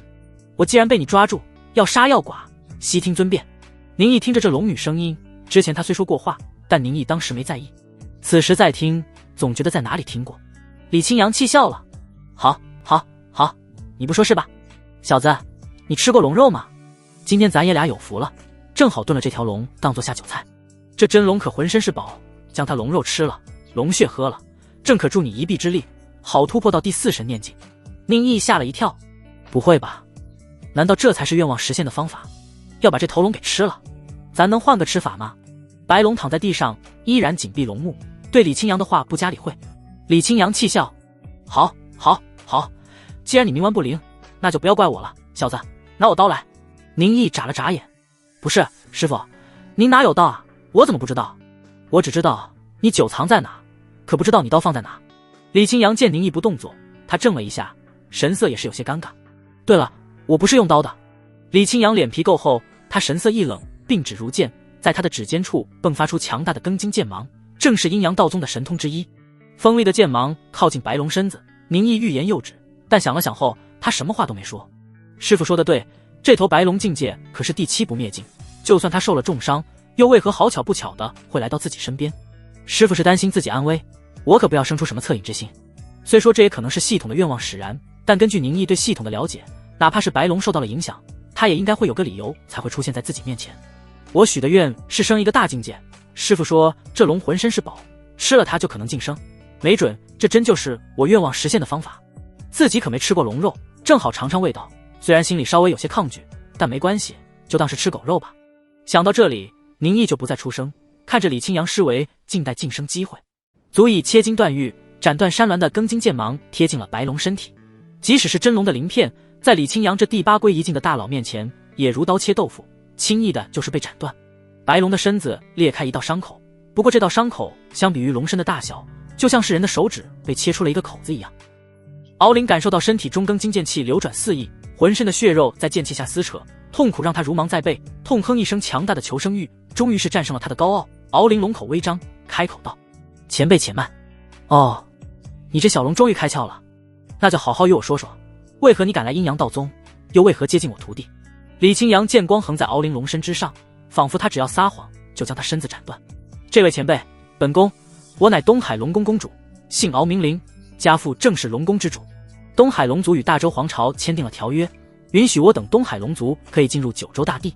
Speaker 1: 我既然被你抓住，要杀要剐，悉听尊便。宁毅听着这龙女声音，之前他虽说过话，但宁毅当时没在意，此时再听，总觉得在哪里听过。李清扬气笑了，好，你不说是吧？小子，你吃过龙肉吗？今天咱爷俩有福了，正好炖了这条龙当做下酒菜。这真龙可浑身是宝，将它龙肉吃了，龙血喝了，正可助你一臂之力，好突破到第四神念境。宁毅吓了一跳，不会吧？难道这才是愿望实现的方法？要把这头龙给吃了？咱能换个吃法吗？白龙躺在地上，依然紧闭龙目，对李清扬的话不加理会。李清扬气笑，好，既然你冥顽不灵，那就不要怪我了。小子，拿我刀来。宁毅眨了眨眼，不是，师傅，您哪有刀啊？我怎么不知道？我只知道你酒藏在哪，可不知道你刀放在哪。李清扬见宁毅不动作，他怔了一下，神色也是有些尴尬。对了，我不是用刀的。李清扬脸皮够厚，他神色一冷，并指如剑，在他的指尖处迸发出强大的庚金剑芒，正是阴阳道宗的神通之一。锋利的剑芒靠近白龙身子，宁毅欲言又止，但想了想后，他什么话都没说。师傅说的对，这头白龙境界可是第七不灭境，就算他受了重伤，又为何好巧不巧的会来到自己身边？师傅是担心自己安危，我可不要生出什么恻隐之心。虽说这也可能是系统的愿望使然，但根据宁毅对系统的了解，哪怕是白龙受到了影响，他也应该会有个理由才会出现在自己面前。我许的愿是升一个大境界，师傅说这龙浑身是宝，吃了它就可能晋升，没准这真就是我愿望实现的方法。自己可没吃过龙肉，正好尝尝味道，虽然心里稍微有些抗拒，但没关系，就当是吃狗肉吧。想到这里，宁毅就不再出声，看着李清扬施为静待晋升机会。足以切金断玉，斩断山峦的庚金剑芒贴近了白龙身体，即使是真龙的鳞片，在李清扬这第八归一境的大佬面前，也如刀切豆腐，轻易的就是被斩断。白龙的身子裂开一道伤口，不过这道伤口相比于龙身的大小，就像是人的手指被切出了一个口子一样。敖灵感受到身体中庚金剑气流转四溢，浑身的血肉在剑气下撕扯，痛苦让他如芒在背，痛哼一声，强大的求生欲终于是战胜了他的高傲。敖灵龙口微张，开口道：前辈且慢。哦，你这小龙终于开窍了，那就好好与我说说，为何你敢来阴阳道宗，又为何接近我徒弟？李清扬剑光横在敖灵龙身之上，仿佛他只要撒谎就将他身子斩断。这位前辈，本宫我乃东海龙宫公主，姓敖名灵，家父正是龙宫之主。东海龙族与大周皇朝签订了条约，允许我等东海龙族可以进入九州大地。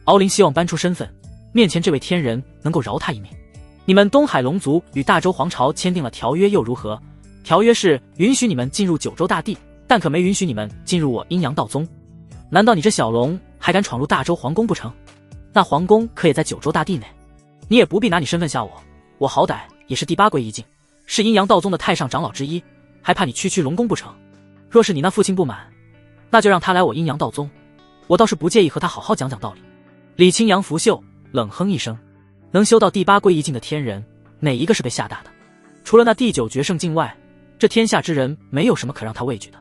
Speaker 1: 敖灵希望搬出身份，面前这位天人能够饶他一命。你们东海龙族与大周皇朝签订了条约又如何？条约是允许你们进入九州大地，但可没允许你们进入我阴阳道宗。难道你这小龙还敢闯入大周皇宫不成？那皇宫可也在九州大地内，你也不必拿你身份吓我，我好歹也是第八归一境，是阴阳道宗的太上长老之一，还怕你区龙宫不成？若是你那父亲不满，那就让他来我阴阳道宗，我倒是不介意和他好好讲讲道理。李清扬拂袖冷哼一声，能修到第八归一境的天人，哪一个是被吓大的？除了那第9决胜境外，这天下之人没有什么可让他畏惧的。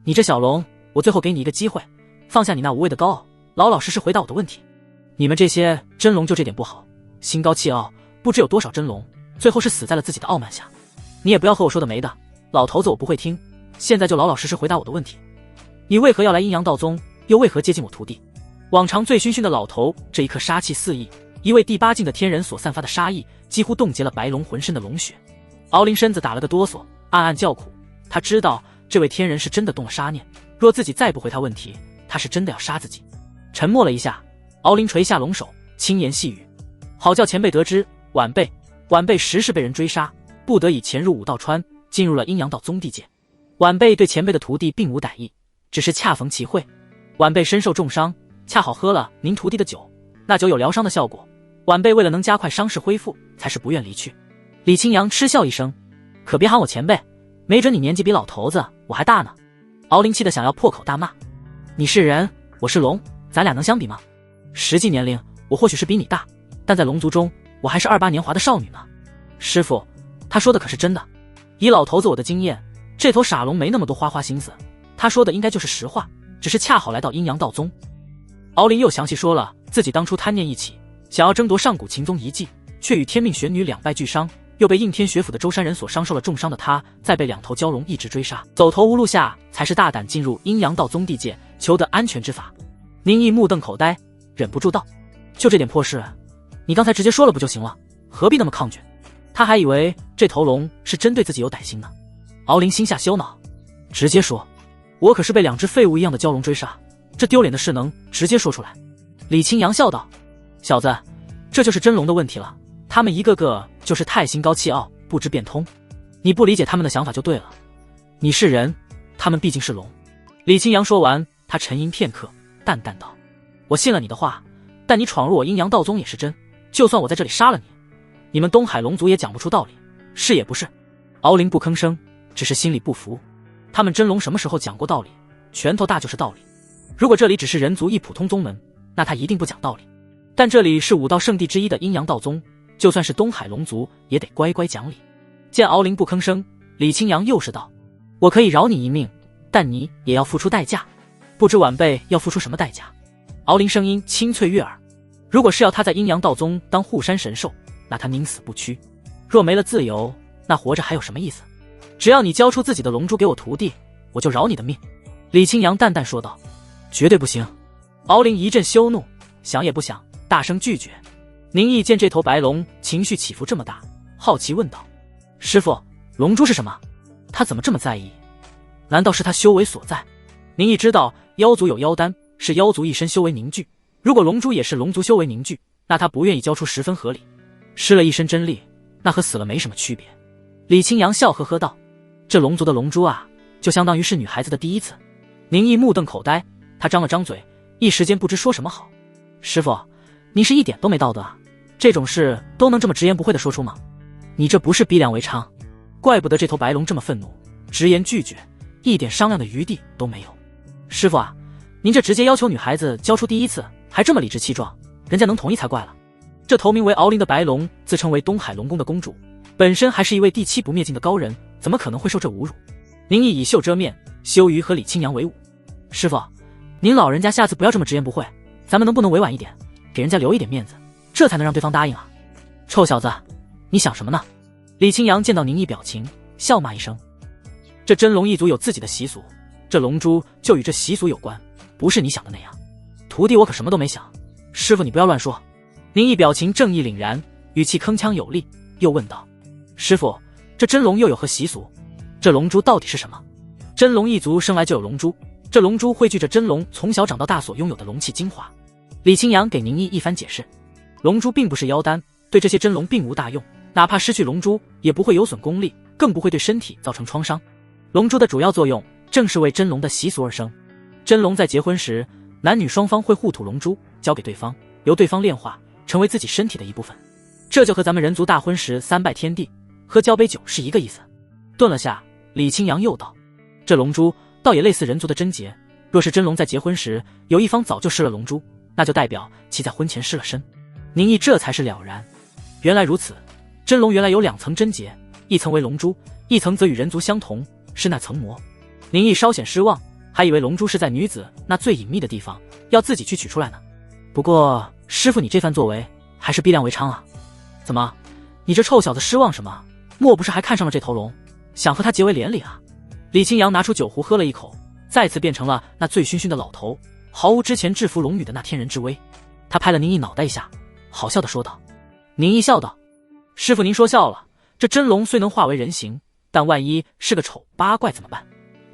Speaker 1: 你这小龙，我最后给你一个机会，放下你那无谓的高傲，老老实实回答我的问题。你们这些真龙就这点不好，心高气傲，不知有多少真龙最后是死在了自己的傲慢下。你也不要和我说的没的，老头子我不会听，现在就老老实实回答我的问题。你为何要来阴阳道宗，又为何接近我徒弟？往常醉醺醺的老头这一刻杀气四溢，一位第8境的天人所散发的杀意几乎冻结了白龙浑身的龙血。敖灵身子打了个哆嗦，暗暗叫苦。他知道这位天人是真的动了杀念，若自己再不回他问题，他是真的要杀自己。沉默了一下，敖灵垂下龙手，轻言细语：好叫前辈得知，晚辈实是被人追杀，不得已潜入武道川，进入了阴阳道宗地界。晚辈对前辈的徒弟并无歹意，只是恰逢其会，晚辈身受重伤，恰好喝了您徒弟的酒，那酒有疗伤的效果，晚辈为了能加快伤势恢复，才是不愿离去。李清扬嗤笑一声：可别喊我前辈，没准你年纪比老头子我还大呢。敖灵气得想要破口大骂：你是人，我是龙，咱俩能相比吗？实际年龄我或许是比你大，但在龙族中我还是28年华的少女呢。师父，他说的可是真的？以老头子我的经验，这头傻龙没那么多花心思，他说的应该就是实话，只是恰好来到阴阳道宗。敖灵又详细说了自己当初贪念一起，想要争夺上古秦宗遗迹，却与天命玄女两败俱伤，又被应天学府的舟山人所伤，受了重伤的他，再被2头蛟龙一直追杀，走投无路下，才是大胆进入阴阳道宗地界，求得安全之法。宁毅目瞪口呆，忍不住道：就这点破事，你刚才直接说了不就行了，何必那么抗拒？他还以为这头龙是针对自己有歹心呢。敖灵心下羞恼，直接说：我可是被2只废物一样的蛟龙追杀，这丢脸的事能直接说出来？李清扬笑道：小子，这就是真龙的问题了，他们一个个就是太心高气傲，不知变通。你不理解他们的想法就对了，你是人，他们毕竟是龙。李清扬说完，他沉吟片刻，淡淡道：我信了你的话，但你闯入我阴阳道宗也是真，就算我在这里杀了你，你们东海龙族也讲不出道理，是也不是？敖灵不吭声，只是心里不服。他们真龙什么时候讲过道理？拳头大就是道理。如果这里只是人族一普通宗门，那他一定不讲道理。但这里是武道圣地之一的阴阳道宗，就算是东海龙族也得乖乖讲理。见敖灵不吭声，李清扬又是道：我可以饶你一命，但你也要付出代价，不知晚辈要付出什么代价？敖灵声音清脆悦耳：如果是要他在阴阳道宗当护山神兽，那他宁死不屈；若没了自由，那活着还有什么意思？只要你交出自己的龙珠给我徒弟，我就饶你的命。李清扬淡淡说道：绝对不行。敖灵一阵羞怒，想也不想，大声拒绝。宁毅见这头白龙情绪起伏这么大，好奇问道：师父，龙珠是什么？他怎么这么在意？难道是他修为所在？宁毅知道妖族有妖丹，是妖族一身修为凝聚，如果龙珠也是龙族修为凝聚，那他不愿意交出十分合理。失了一身真力，那和死了没什么区别。李清扬笑呵呵道：这龙族的龙珠啊，就相当于是女孩子的第一次。宁毅目瞪口呆，他张了张嘴，一时间不知说什么好。师父，你是一点都没道德啊，这种事都能这么直言不讳地说出吗？你这不是逼良为娼？怪不得这头白龙这么愤怒，直言拒绝，一点商量的余地都没有。师父啊，您这直接要求女孩子交出第一次，还这么理直气壮，人家能同意才怪了。这头名为敖灵的白龙自称为东海龙宫的公主，本身还是一位第7不灭境的高人，怎么可能会受这侮辱？宁毅以袖遮面，羞于和李清扬为伍。师父，您老人家下次不要这么直言不讳，咱们能不能委婉一点，给人家留一点面子，这才能让对方答应啊。臭小子，你想什么呢？李清扬见到宁毅表情，笑骂一声：这真龙一族有自己的习俗，这龙珠就与这习俗有关，不是你想的那样。徒弟我可什么都没想，师父你不要乱说。宁毅表情正义凛然，语气铿锵有力，又问道：师父，这真龙又有何习俗？这龙珠到底是什么？真龙一族生来就有龙珠，这龙珠汇聚着真龙从小长到大所拥有的龙气精华。李清扬给宁毅一番解释：龙珠并不是妖丹，对这些真龙并无大用，哪怕失去龙珠也不会有损功力，更不会对身体造成创伤。龙珠的主要作用正是为真龙的习俗而生。真龙在结婚时，男女双方会互吐龙珠交给对方，由对方炼化成为自己身体的一部分，这就和咱们人族大婚时3拜天地喝交杯酒是一个意思。顿了下，李清扬又道：这龙珠倒也类似人族的贞洁，若是真龙在结婚时有一方早就失了龙珠，那就代表其在婚前失了身。宁毅这才是了然，原来如此，真龙原来有2层贞洁，一层为龙珠，一层则与人族相同，是那层膜。宁毅稍显失望，还以为龙珠是在女子那最隐秘的地方，要自己去取出来呢。不过师父你这番作为还是逼良为娼啊。怎么，你这臭小子失望什么？莫不是还看上了这头龙，想和他结为连理啊？李清扬拿出酒壶喝了一口，再次变成了那醉醺醺的老头，毫无之前制服龙女的那天人之威。他拍了宁毅脑袋一下，好笑地说道。宁毅笑道，师父您说笑了，这真龙虽能化为人形，但万一是个丑八怪怎么办？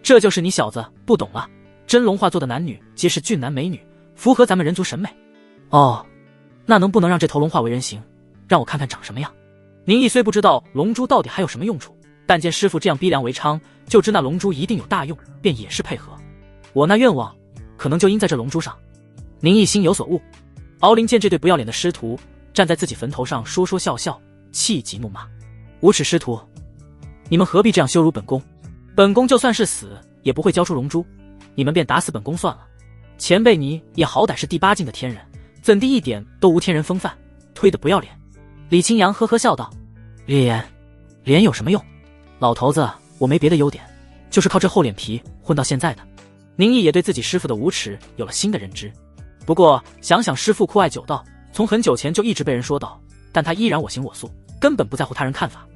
Speaker 1: 这就是你小子不懂了，真龙化作的男女皆是俊男美女，符合咱们人族审美。哦，那能不能让这头龙化为人形，让我看看长什么样？宁毅虽不知道龙珠到底还有什么用处，但见师父这样逼良为娼，就知那龙珠一定有大用，便也是配合。我那愿望可能就因在这龙珠上。宁毅心有所悟。敖灵见这对不要脸的师徒站在自己坟头上说说笑笑，气急怒骂，无耻师徒，你们何必这样羞辱本宫？本宫就算是死也不会交出龙珠，你们便打死本宫算了。前辈你也好歹是第8境的天人，怎地一点都无天人风范，推得不要脸。李清扬呵呵笑道，脸有什么用？老头子我没别的优点，就是靠这厚脸皮混到现在的。宁毅也对自己师父的无耻有了新的认知。不过想想师父酷爱酒道，从很久前就一直被人说道，但他依然我行我素，根本不在乎他人看法。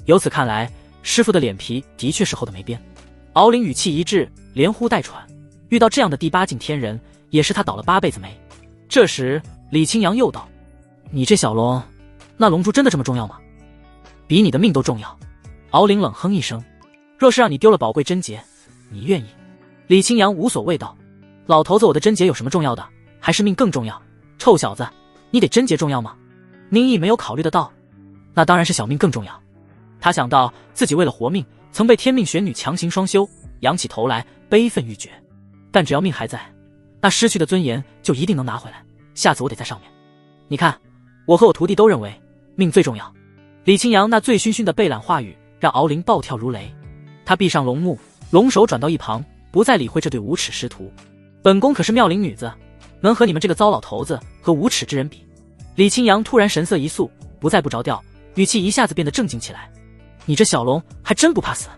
Speaker 1: 由此看来，师父的脸皮的确是厚的没边。敖灵语气一滞，连呼带喘，遇到这样的第8境天人，也是他倒了8辈子霉。这时李清扬又道，你这小龙，那龙珠真的这么重要吗？比你的命都重要。敖灵冷哼一声，若是让你丢了宝贵贞洁，你愿意？李清扬无所谓道，老头子我的贞洁有什么重要的，还是命更重要？臭小子，你得贞洁重要吗？宁毅没有考虑的道，那当然是小命更重要。他想到自己为了活命曾被天命玄女强行双修，仰起头来悲愤欲绝。但只要命还在，那失去的尊严就一定能拿回来，下次我得在上面。你看，我和我徒弟都认为命最重要。李清扬那醉醺醺的背懒话语让敖灵暴跳如雷，他闭上龙目，龙手转到一旁，不再理会这对无耻师徒。本宫可是妙龄女子，能和你们这个糟老头子和无耻之人比？李清扬突然神色一肃，不再不着调，语气一下子变得正经起来。你这小龙还真不怕死？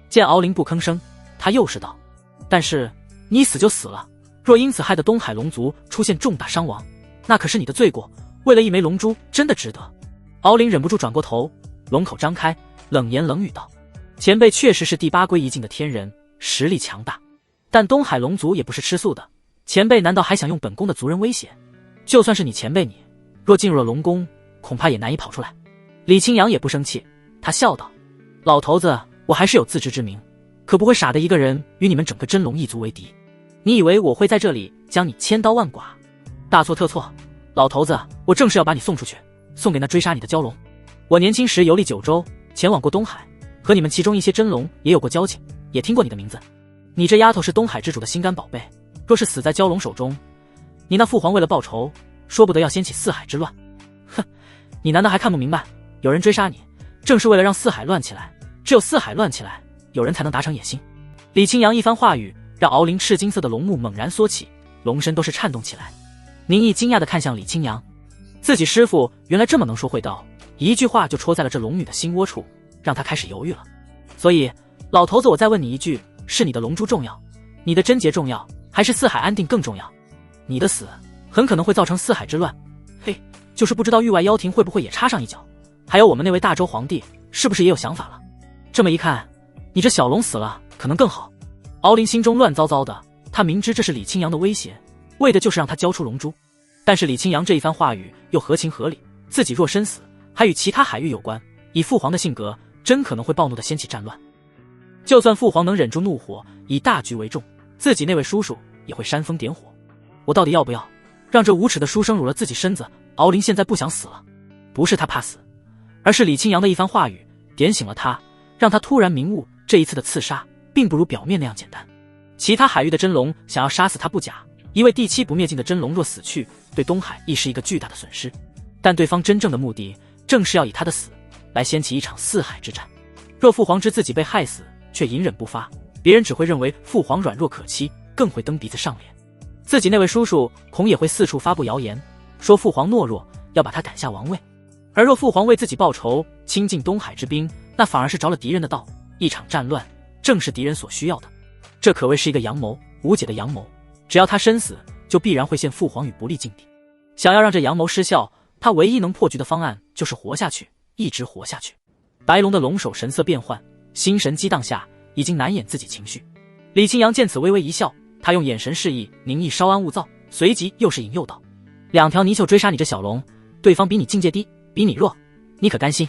Speaker 1: 见敖灵不吭声，他又是道，但是你死就死了，若因此害得东海龙族出现重大伤亡，那可是你的罪过，为了一枚龙珠真的值得？敖灵忍不住转过头，龙口张开，冷言冷语道，前辈确实是第8归一境的天人，实力强大，但东海龙族也不是吃素的，前辈难道还想用本宫的族人威胁？就算是你前辈你，若进入了龙宫，恐怕也难以跑出来。李清扬也不生气，他笑道，老头子我还是有自知之明，可不会傻的一个人与你们整个真龙一族为敌。你以为我会在这里将你千刀万剐？大错特错，老头子我正是要把你送出去，送给那追杀你的蛟龙。我年轻时游历九州，前往过东海，和你们其中一些真龙也有过交情，也听过你的名字。你这丫头是东海之主的心肝宝贝，若是死在蛟龙手中，你那父皇为了报仇，说不得要掀起四海之乱。哼，你难道还看不明白，有人追杀你，正是为了让四海乱起来，只有四海乱起来，有人才能达成野心。李清扬一番话语让敖灵赤金色的龙目猛然缩起，龙身都是颤动起来。宁毅惊讶地看向李清扬，自己师父原来这么能说会道，一句话就戳在了这龙女的心窝处，让她开始犹豫了。所以老头子我再问你一句，是你的龙珠重要，你的贞洁重要，还是四海安定更重要？你的死很可能会造成四海之乱，嘿，就是不知道域外妖庭会不会也插上一脚，还有我们那位大周皇帝是不是也有想法了？这么一看，你这小龙死了可能更好。敖灵心中乱糟糟的，他明知这是李清扬的威胁，为的就是让他交出龙珠，但是李清扬这一番话语又合情合理，自己若身死，还与其他海域有关，以父皇的性格，真可能会暴怒的掀起战乱。就算父皇能忍住怒火，以大局为重，自己那位叔叔也会煽风点火。我到底要不要让这无耻的书生辱了自己身子？敖灵现在不想死了，不是他怕死，而是李清扬的一番话语点醒了他，让他突然明悟，这一次的刺杀并不如表面那样简单。其他海域的真龙想要杀死他不假，一位第7不灭境的真龙若死去，对东海亦是一个巨大的损失，但对方真正的目的正是要以他的死来掀起一场四海之战。若父皇知自己被害死却隐忍不发，别人只会认为父皇软弱可欺，更会蹬鼻子上脸。自己那位叔叔恐也会四处发布谣言，说父皇懦弱，要把他赶下王位。而若父皇为自己报仇，亲近东海之滨，那反而是着了敌人的道，一场战乱正是敌人所需要的。这可谓是一个阳谋，无解的阳谋。只要他身死，就必然会陷父皇于不利境地。想要让这阳谋失效，他唯一能破局的方案就是活下去，一直活下去。白龙的龙首神色变幻，心神激荡下，已经难掩自己情绪。李清扬见此微微一笑，他用眼神示意宁毅稍安勿躁，随即又是引诱道：两条泥鳅追杀你这小龙，对方比你境界低，比你弱，你可甘心？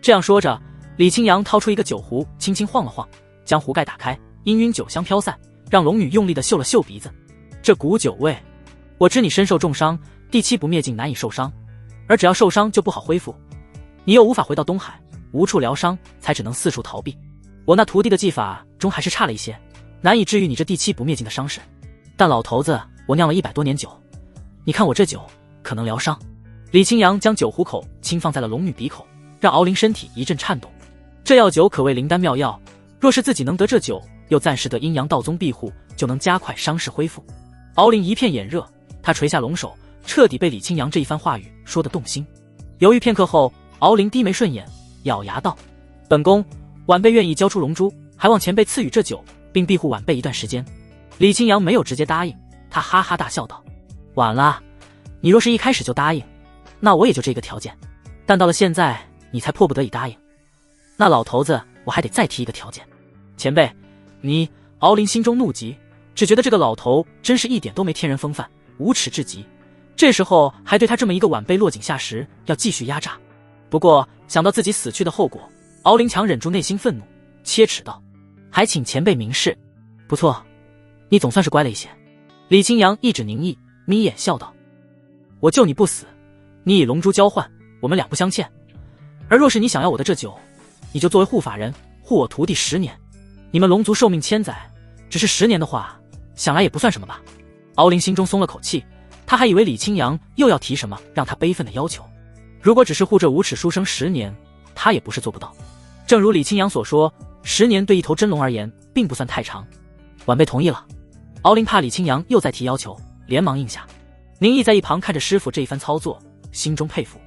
Speaker 1: 这样说着，李清扬掏出一个酒壶，轻轻晃了晃，将壶盖打开，氤氲酒香飘散，让龙女用力地嗅了嗅鼻子。这股酒味，我知你身受重伤，第七不灭境难以受伤，而只要受伤就不好恢复，你又无法回到东海，无处疗伤，才只能四处逃避。我那徒弟的技法中还是差了一些，难以治愈你这第七不灭境的伤势。但老头子，我酿了100多年酒，你看我这酒可能疗伤。李清扬将酒壶口轻放在了龙女鼻口，让敖灵身体一阵颤动。这药酒可谓灵丹妙药，若是自己能得这酒，又暂时得阴阳道宗庇护，就能加快伤势恢复。敖灵一片眼热，他垂下龙首，彻底被李清扬这一番话语说得动心。犹豫片刻后，敖灵低眉顺眼，咬牙道：本宫晚辈愿意交出龙珠，还望前辈赐予这酒，并庇护晚辈一段时间。李清扬没有直接答应，他哈哈大笑道：晚了，你若是一开始就答应，那我也就这个条件，但到了现在你才迫不得已答应，那老头子我还得再提一个条件。前辈，你……敖灵心中怒极，只觉得这个老头真是一点都没天人风范，无耻至极。这时候还对他这么一个晚辈落井下石，要继续压榨。不过想到自己死去的后果，敖灵强忍住内心愤怒，切齿道：还请前辈明示。不错，你总算是乖了一些。李清扬一指宁毅，眯眼笑道：我救你不死，你以龙珠交换，我们两不相欠。而若是你想要我的这酒，你就作为护法人护我徒弟10年。你们龙族寿命1000载，只是10年的话，想来也不算什么吧。敖灵心中松了口气，他还以为李清扬又要提什么让他悲愤的要求。如果只是护这无耻书生10年，他也不是做不到。正如李清扬所说，10年对一头真龙而言并不算太长。晚辈同意了。敖灵怕李清扬又再提要求，连忙应下。宁毅在一旁看着师傅这一番操作，心中佩服。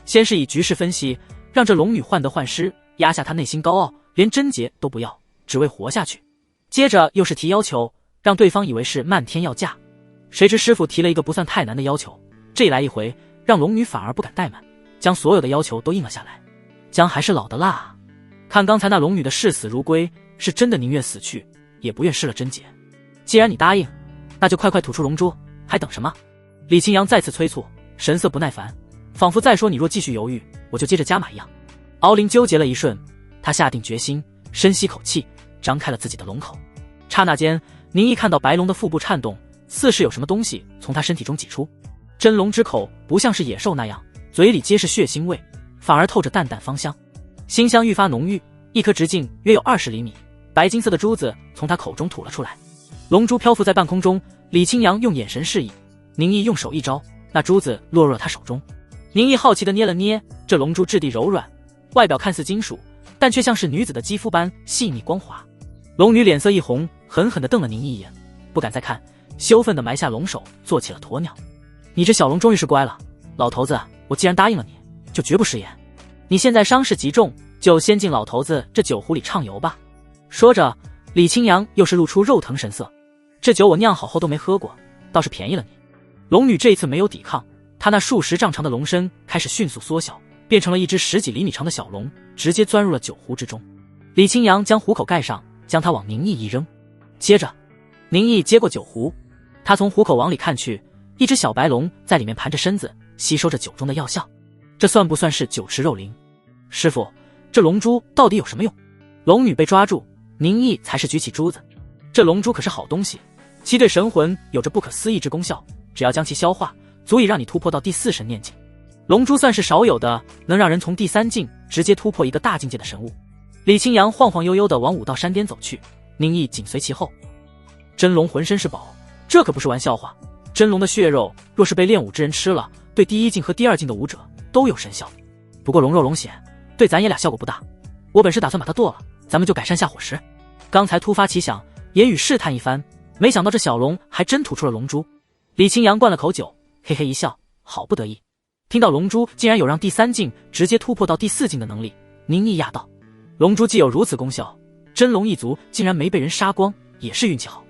Speaker 1: 先是以局势分析，让这龙女患得患失，压下他内心高傲，连贞洁都不要，只为活下去。接着又是提要求，让对方以为是漫天要嫁。谁知师傅提了一个不算太难的要求，这一来一回，让龙女反而不敢怠慢，将所有的要求都应了下来。姜还是老的辣，看刚才那龙女的视死如归，是真的宁愿死去，也不愿失了贞洁。既然你答应，那就快快吐出龙珠，还等什么？李清扬再次催促，神色不耐烦，仿佛再说你若继续犹豫，我就接着加码一样。敖灵纠结了一瞬，他下定决心，深吸口气，张开了自己的龙口。刹那间，宁毅看到白龙的腹部颤动，似是有什么东西从他身体中挤出。真龙之口不像是野兽那样，嘴里皆是血腥味，反而透着淡淡芳香，馨香愈发浓郁。一颗直径约有20厘米，白金色的珠子从他口中吐了出来。龙珠漂浮在半空中，李清扬用眼神示意，宁毅用手一招，那珠子落入了他手中。宁毅好奇地捏了捏，这龙珠质地柔软，外表看似金属，但却像是女子的肌肤般细腻光滑。龙女脸色一红，狠狠地瞪了宁毅一眼，不敢再看，羞愤地埋下龙首，做起了鸵鸟。你这小龙终于是乖了，老头子，我既然答应了你，就绝不食言。你现在伤势极重，就先进老头子这酒壶里畅游吧。说着，李清扬又是露出肉疼神色。这酒我酿好后都没喝过，倒是便宜了你。龙女这一次没有抵抗，她那数10丈长的龙身开始迅速缩小，变成了一只10几厘米长的小龙，直接钻入了酒壶之中。李清扬将壶口盖上，将它往宁毅一扔。接着，宁毅接过酒壶，他从壶口往里看去，一只小白龙在里面盘着身子，吸收着酒中的药效。这算不算是酒池肉林？师傅，这龙珠到底有什么用？龙女被抓住，宁毅才是举起珠子。这龙珠可是好东西，其对神魂有着不可思议之功效，只要将其消化，足以让你突破到第4神念境。龙珠算是少有的能让人从第3境直接突破一个大境界的神物。李清扬晃晃悠悠地往武道山巅走去，宁毅紧随其后。真龙浑身是宝，这可不是玩笑话。真龙的血肉若是被练武之人吃了，对第1境和第2境的武者都有神效。不过龙肉龙血对咱爷俩效果不大，我本是打算把它剁了，咱们就改善下伙食。刚才突发奇想，言语试探一番，没想到这小龙还真吐出了龙珠。李清扬灌了口酒，嘿嘿一笑，好不得意。听到龙珠竟然有让第3境直接突破到第4境的能力，宁毅讶道。龙珠既有如此功效，真龙一族竟然没被人杀光，也是运气好。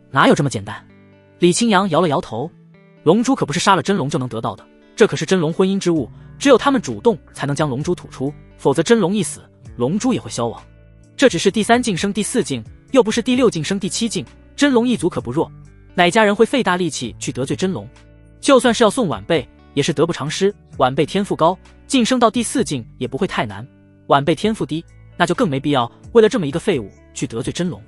Speaker 1: 哪有这么简单？李清扬摇了摇头。龙珠可不是杀了真龙就能得到的，这可是真龙婚姻之物，只有他们主动才能将龙珠吐出，否则真龙一死，龙珠也会消亡。这只是第3境升第4境，又不是第6境升第7境，真龙一族可不弱，哪家人会费大力气去得罪真龙？就算是要送晚辈，也是得不偿失。晚辈天赋高，晋升到第4境也不会太难，晚辈天赋低，那就更没必要为了这么一个废物去得罪真龙。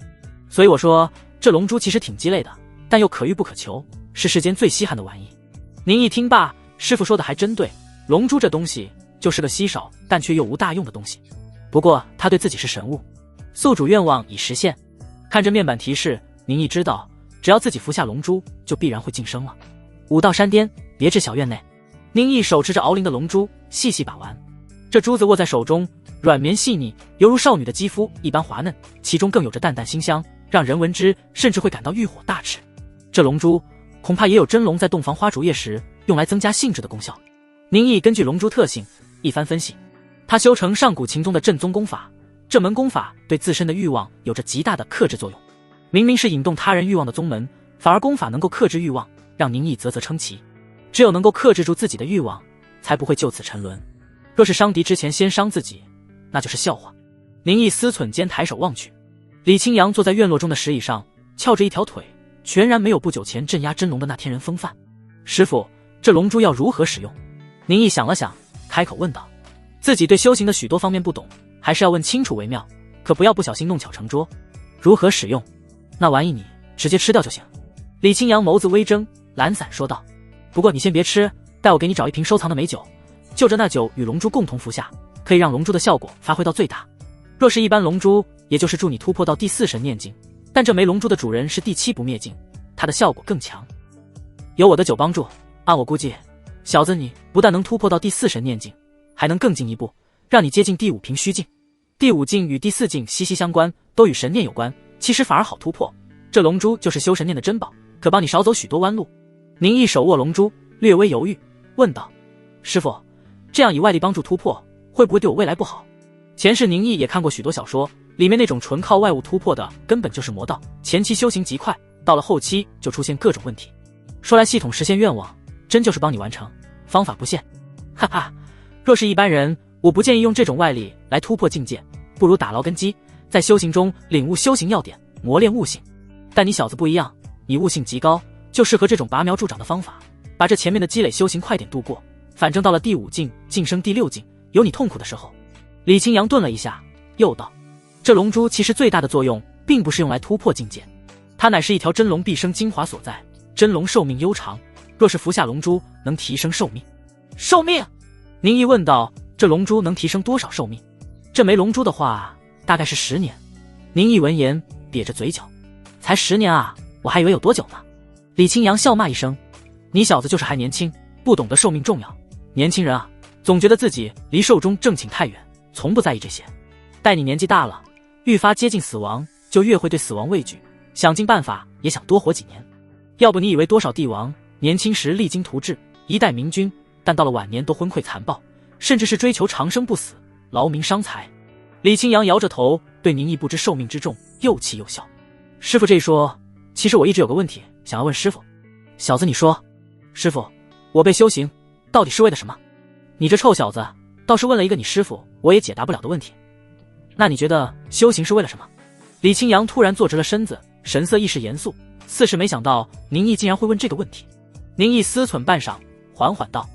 Speaker 1: 所以我说，这龙珠其实挺鸡肋的，但又可遇不可求，是世间最稀罕的玩意。您一听罢，师傅说的还真对，龙珠这东西就是个稀少但却又无大用的东西。不过他对自己是神物，宿主愿望已实现。看着面板提示，您一知道，只要自己服下龙珠，就必然会晋升了。武道山巅别致小院内，宁毅手持着敖灵的龙珠，细细把玩。这珠子握在手中，软绵细腻，犹如少女的肌肤一般滑嫩，其中更有着淡淡馨香，让人闻之甚至会感到欲火大炽。这龙珠恐怕也有真龙在洞房花烛夜时用来增加兴致的功效。宁毅根据龙珠特性一番分析，他修成上古秦宗的正宗功法，这门功法对自身的欲望有着极大的克制作用。明明是引动他人欲望的宗门，反而功法能够克制欲望，让宁毅啧啧称奇。只有能够克制住自己的欲望，才不会就此沉沦。若是伤敌之前先伤自己，那就是笑话。宁毅思忖间抬手望去，李清扬坐在院落中的石椅上，翘着一条腿，全然没有不久前镇压真龙的那天人风范。师父，这龙珠要如何使用？宁毅想了想，开口问道。自己对修行的许多方面不懂，还是要问清楚为妙，可不要不小心弄巧成拙。如何使用？那玩意你直接吃掉就行。李清扬眸子微睁，懒散说道。不过你先别吃，待我给你找一瓶收藏的美酒，就着那酒与龙珠共同服下，可以让龙珠的效果发挥到最大。若是一般龙珠，也就是助你突破到第4神念境，但这枚龙珠的主人是第7不灭境，它的效果更强。有我的酒帮助，按我估计，小子你不但能突破到第4神念境，还能更进一步，让你接近第5平虚境。第5境与第4境息息相关，都与神念有关，其实反而好突破。这龙珠就是修神念的珍宝，可帮你少走许多弯路。宁毅手握龙珠，略微犹豫，问道：师父，这样以外力帮助突破，会不会对我未来不好？前世宁毅也看过许多小说，里面那种纯靠外物突破的根本就是魔道，前期修行极快，到了后期就出现各种问题。说来系统实现愿望，真就是帮你完成，方法不限。哈哈，若是一般人，我不建议用这种外力来突破境界，不如打牢根基，在修行中领悟修行要点，磨练悟性。但你小子不一样，你悟性极高，就适合这种拔苗助长的方法，把这前面的积累修行快点度过，反正到了第5境晋升第6境，有你痛苦的时候。李清扬顿了一下，又道：这龙珠其实最大的作用并不是用来突破境界，它乃是一条真龙毕生精华所在。真龙寿命悠长，若是服下龙珠，能提升寿命。寿命？宁毅问道。这龙珠能提升多少寿命？这枚龙珠的话，大概是10年。宁毅闻言瘪着嘴角，才10年啊，我还以为有多久呢。李清扬笑骂一声，你小子就是还年轻，不懂得寿命重要。年轻人啊，总觉得自己离寿终正寝太远，从不在意这些。待你年纪大了，愈发接近死亡，就越会对死亡畏惧，想尽办法也想多活几年。要不你以为多少帝王年轻时励精图治，一代明君，但到了晚年都昏聩残暴，甚至是追求长生不死，劳民伤财。李清扬摇着头，对宁毅不知寿命之重又气又笑。师父这一说，其实我一直有个问题想要问师父。小子你说。师父，我被修行到底是为了什么？你这臭小子倒是问了一个你师父我也解答不了的问题。那你觉得修行是为了什么？李清扬突然坐直了身子，神色一时严肃，似是没想到宁毅竟然会问这个问题。宁毅思忖半晌，缓缓道：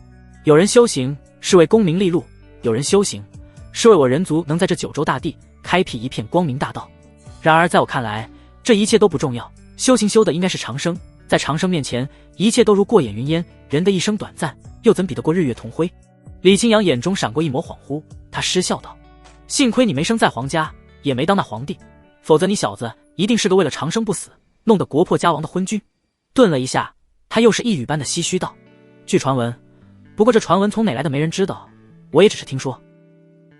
Speaker 1: 有人修行是为功名利禄，有人修行是为我人族能在这9州大地开辟一片光明大道。然而在我看来，这一切都不重要，修行修的应该是长生，在长生面前，一切都如过眼云烟，人的一生短暂，又怎比得过日月同辉？李清扬眼中闪过一抹恍惚，他失笑道：幸亏你没生在皇家，也没当那皇帝，否则你小子一定是个为了长生不死，弄得国破家亡的昏君。顿了一下，他又是一语般的唏嘘道：据传闻，不过这传闻从哪来的没人知道，我也只是听说。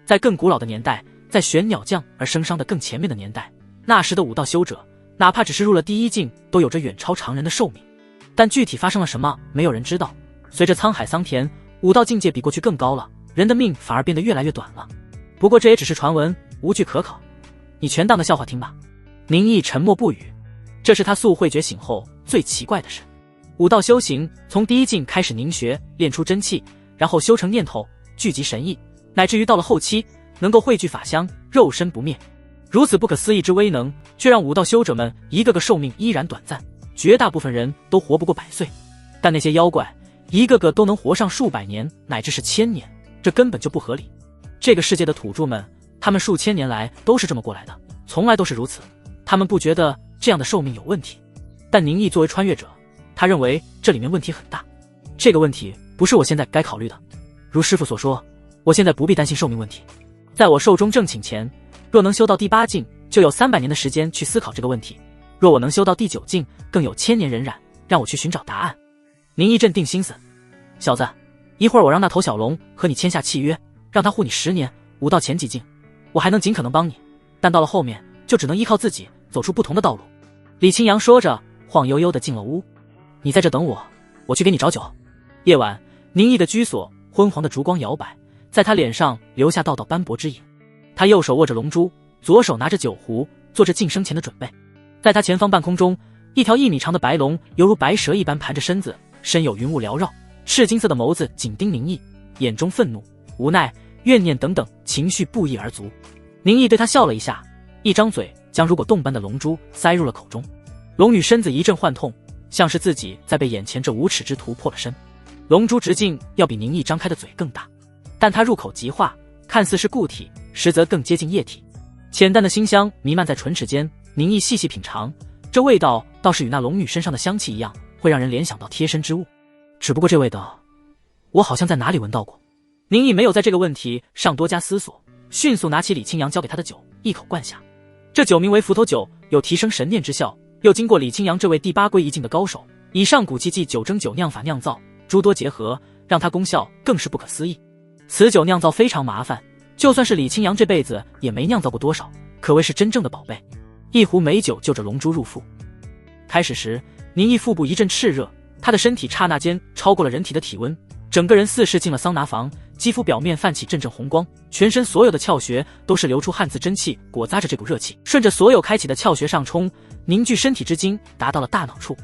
Speaker 1: 在更古老的年代，在玄鸟将而生伤的更前面的年代，那时的武道修者，哪怕只是入了第1境，都有着远超常人的寿命。但具体发生了什么，没有人知道。随着沧海桑田，武道境界比过去更高了，人的命反而变得越来越短了。不过这也只是传闻，无据可考，你全当个笑话听吧。宁毅沉默不语，这是他素慧觉醒后最奇怪的事。武道修行从第一境开始凝学，练出真气，然后修成念头，聚集神意，乃至于到了后期能够汇聚法相，肉身不灭。如此不可思议之威能，却让武道修者们一个个寿命依然短暂，绝大部分人都活不过100岁。但那些妖怪一个个都能活上数百年，乃至是1000年，这根本就不合理。这个世界的土著们，他们数千年来都是这么过来的，从来都是如此，他们不觉得这样的寿命有问题。但宁毅作为穿越者，他认为这里面问题很大。这个问题不是我现在该考虑的。如师父所说，我现在不必担心寿命问题。在我寿终正寝前，若能修到第8境，就有300年的时间去思考这个问题；若我能修到第9境，更有1000年荏苒，让我去寻找答案。宁毅镇定心思，小子，一会儿我让那头小龙和你签下契约，让他护你10年。武道前几境，我还能尽可能帮你，但到了后面，就只能依靠自己走出不同的道路。李清扬说着，晃悠悠地进了屋。你在这等我，我去给你找酒。夜晚，宁毅的居所，昏黄的烛光摇摆，在他脸上留下道道斑驳之影。他右手握着龙珠，左手拿着酒壶，做着晋升前的准备。在他前方半空中，一条1米长的白龙犹如白蛇一般盘着身子，身有云雾缭绕，赤金色的眸子紧盯宁毅，眼中愤怒、无奈、怨念等等情绪不一而足。宁毅对他笑了一下，一张嘴将如果冻般的龙珠塞入了口中。龙女身子一阵幻痛，像是自己在被眼前这无耻之徒破了身。龙珠直径要比宁毅张开的嘴更大，但它入口即化，看似是固体，实则更接近液体。浅淡的馨香弥漫在唇齿间，宁毅细细品尝，这味道倒是与那龙女身上的香气一样，会让人联想到贴身之物。只不过这味道，我好像在哪里闻到过。宁毅没有在这个问题上多加思索，迅速拿起李清扬交给他的酒，一口灌下。这酒名为浮头酒，有提升神念之效，又经过李清扬这位第8归一境的高手，以上古奇迹9蒸9酿法酿造，诸多结合，让它功效更是不可思议。此酒酿造非常麻烦，就算是李清扬这辈子也没酿造过多少，可谓是真正的宝贝。一壶美酒就着龙珠入腹。开始时，宁毅腹部一阵炽热，他的身体刹那间超过了人体的体温，整个人似是进了桑拿房，肌肤表面泛起阵阵红光，全身所有的窍穴都是流出汗渍真气，裹扎着这股热气，顺着所有开启的窍穴上冲，凝聚身体之精，达到了大脑处。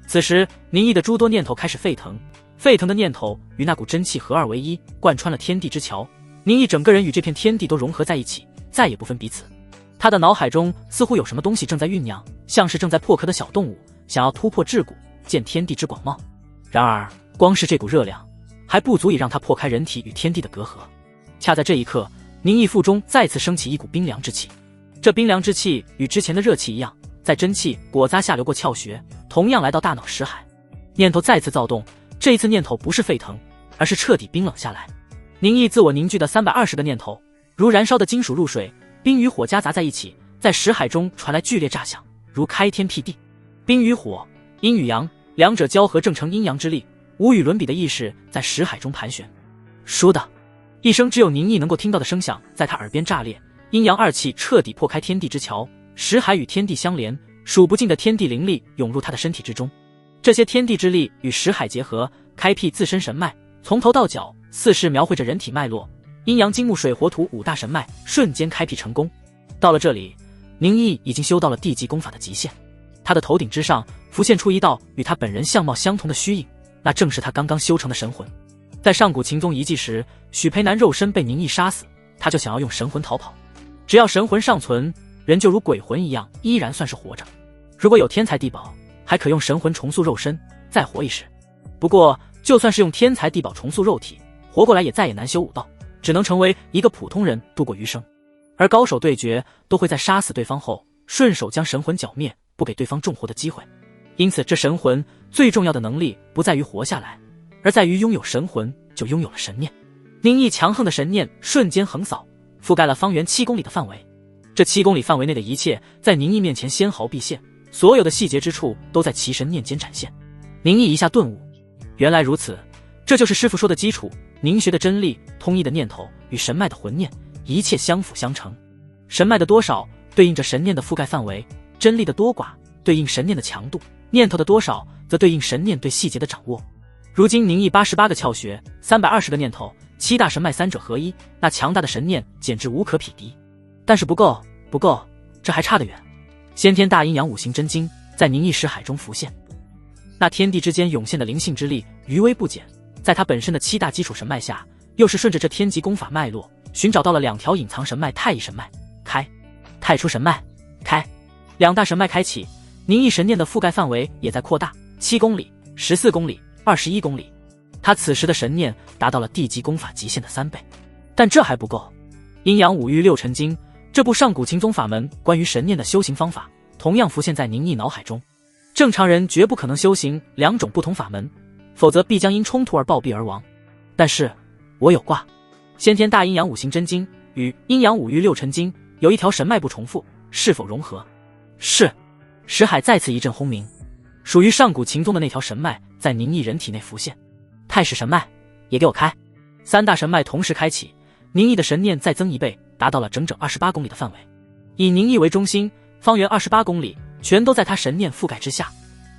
Speaker 1: 此时，宁毅的诸多念头开始沸腾，沸腾的念头与那股真气合二为一，贯穿了天地之桥。宁毅整个人与这片天地都融合在一起，再也不分彼此。他的脑海中似乎有什么东西正在酝酿，像是正在破壳的小动物，想要突破桎梏，见天地之广袤。然而，光是这股热量，还不足以让他破开人体与天地的隔阂。恰在这一刻，宁毅腹中再次升起一股冰凉之气。这冰凉之气与之前的热气一样，在真气裹扎下流过窍穴，同样来到大脑识海。念头再次躁动，这一次念头不是沸腾，而是彻底冰冷下来。宁毅自我凝聚的320个念头，如燃烧的金属入水，冰与火夹杂在一起，在识海中传来剧烈炸响，如开天辟地。冰与火，阴与阳，两者交合正成阴阳之力，无与伦比的意识在识海中盘旋。倏的一声只有宁毅能够听到的声响在他耳边炸裂，阴阳二气彻底破开天地之桥，识海与天地相连，数不尽的天地灵力涌入他的身体之中。这些天地之力与识海结合，开辟自身神脉，从头到脚似是描绘着人体脉络，阴阳金木水火土5大神脉瞬间开辟成功。到了这里，宁毅已经修到了地级功法的极限。他的头顶之上浮现出一道与他本人相貌相同的虚影，那正是他刚刚修成的神魂。在上古秦宗遗迹时，许培南肉身被宁毅杀死，他就想要用神魂逃跑。只要神魂尚存，人就如鬼魂一样依然算是活着。如果有天才地宝，还可用神魂重塑肉身，再活一世。不过就算是用天才地宝重塑肉体，活过来也再也难修武道，只能成为一个普通人度过余生。而高手对决都会在杀死对方后顺手将神魂剿灭，不给对方重活的机会。因此这神魂最重要的能力不在于活下来，而在于拥有神魂就拥有了神念。宁毅强横的神念瞬间横扫，覆盖了方圆7公里的范围。这7公里范围内的一切在宁毅面前纤毫毕现，所有的细节之处都在其神念间展现。宁毅一下顿悟，原来如此，这就是师父说的基础，凝学的真理，通义的念头与神脉的魂念，一切相辅相成。神脉的多少对应着神念的覆盖范围，真理的多寡对应神念的强度，念头的多少则对应神念对细节的掌握。如今宁毅88个窍穴，320个念头，7大神脉三者合一，那强大的神念简直无可匹敌。但是不够，这还差得远。先天大阴阳五行真经在宁毅识海中浮现，那天地之间涌现的灵性之力余微不减，在他本身的7大基础神脉下，又是顺着这天级功法脉络，寻找到了2条隐藏神脉：太乙神脉开，太初神脉开。2大神脉开启，宁毅神念的覆盖范围也在扩大，7公里、14公里、21公里。他此时的神念达到了地级功法极限的3倍。但这还不够，阴阳五欲六尘经这部上古秦宗法门关于神念的修行方法，同样浮现在宁毅脑海中。正常人绝不可能修行2种不同法门，否则必将因冲突而暴毙而亡。但是我有卦，先天大阴阳五行真经与阴阳五欲六尘经有一条神脉不重复，是否融合？是。识海再次一阵轰鸣，属于上古秦宗的那条神脉在宁毅人体内浮现。太史神脉也给我开！3大神脉同时开启，宁毅的神念再增1倍，达到了整整28公里的范围。以宁毅为中心，方圆28公里全都在他神念覆盖之下。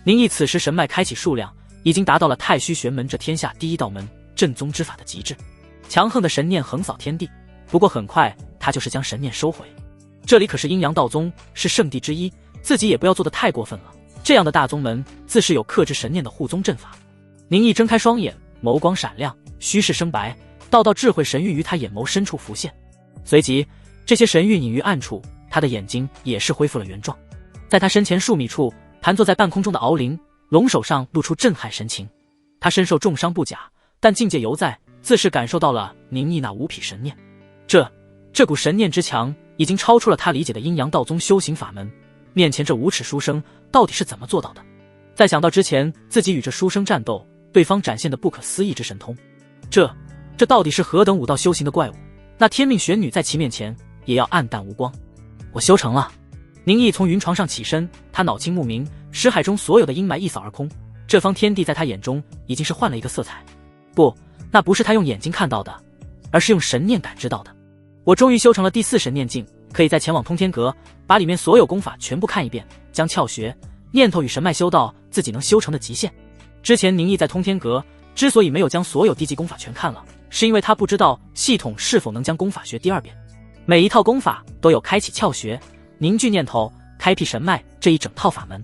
Speaker 1: 宁毅此时神脉开启数量已经达到了太虚玄门这天下第一道门镇宗之法的极致，强横的神念横扫天地。不过很快他就是将神念收回。这里可是阴阳道宗，是圣地之一，自己也不要做得太过分了。这样的大宗门自是有克制神念的护宗阵法。宁毅睁开双眼，眸光闪亮，虚室生白，道道智慧神韵于他眼眸深处浮现。随即这些神韵隐于暗处，他的眼睛也是恢复了原状。在他身前数米处，盘坐在半空中的敖灵，龙首上露出震撼神情。他身受重伤不假，但境界犹在，自是感受到了宁毅那无匹神念。这股神念之强，已经超出了他理解的阴阳道宗修行法门。面前这无耻书生到底是怎么做到的？再想到之前自己与这书生战斗，对方展现的不可思议之神通，这到底是何等武道修行的怪物？那天命玄女在其面前也要黯淡无光。我修成了。宁毅从云床上起身，他脑清目明，识海中所有的阴霾一扫而空，这方天地在他眼中已经是换了一个色彩。不，那不是他用眼睛看到的，而是用神念感知到的。我终于修成了第4神念境，可以再前往通天阁，把里面所有功法全部看一遍，将窍穴、念头与神脉修到自己能修成的极限。之前宁毅在通天阁之所以没有将所有低级功法全看了，是因为他不知道系统是否能将功法学第2遍。每一套功法都有开启窍穴、凝聚念头、开辟神脉这一整套法门。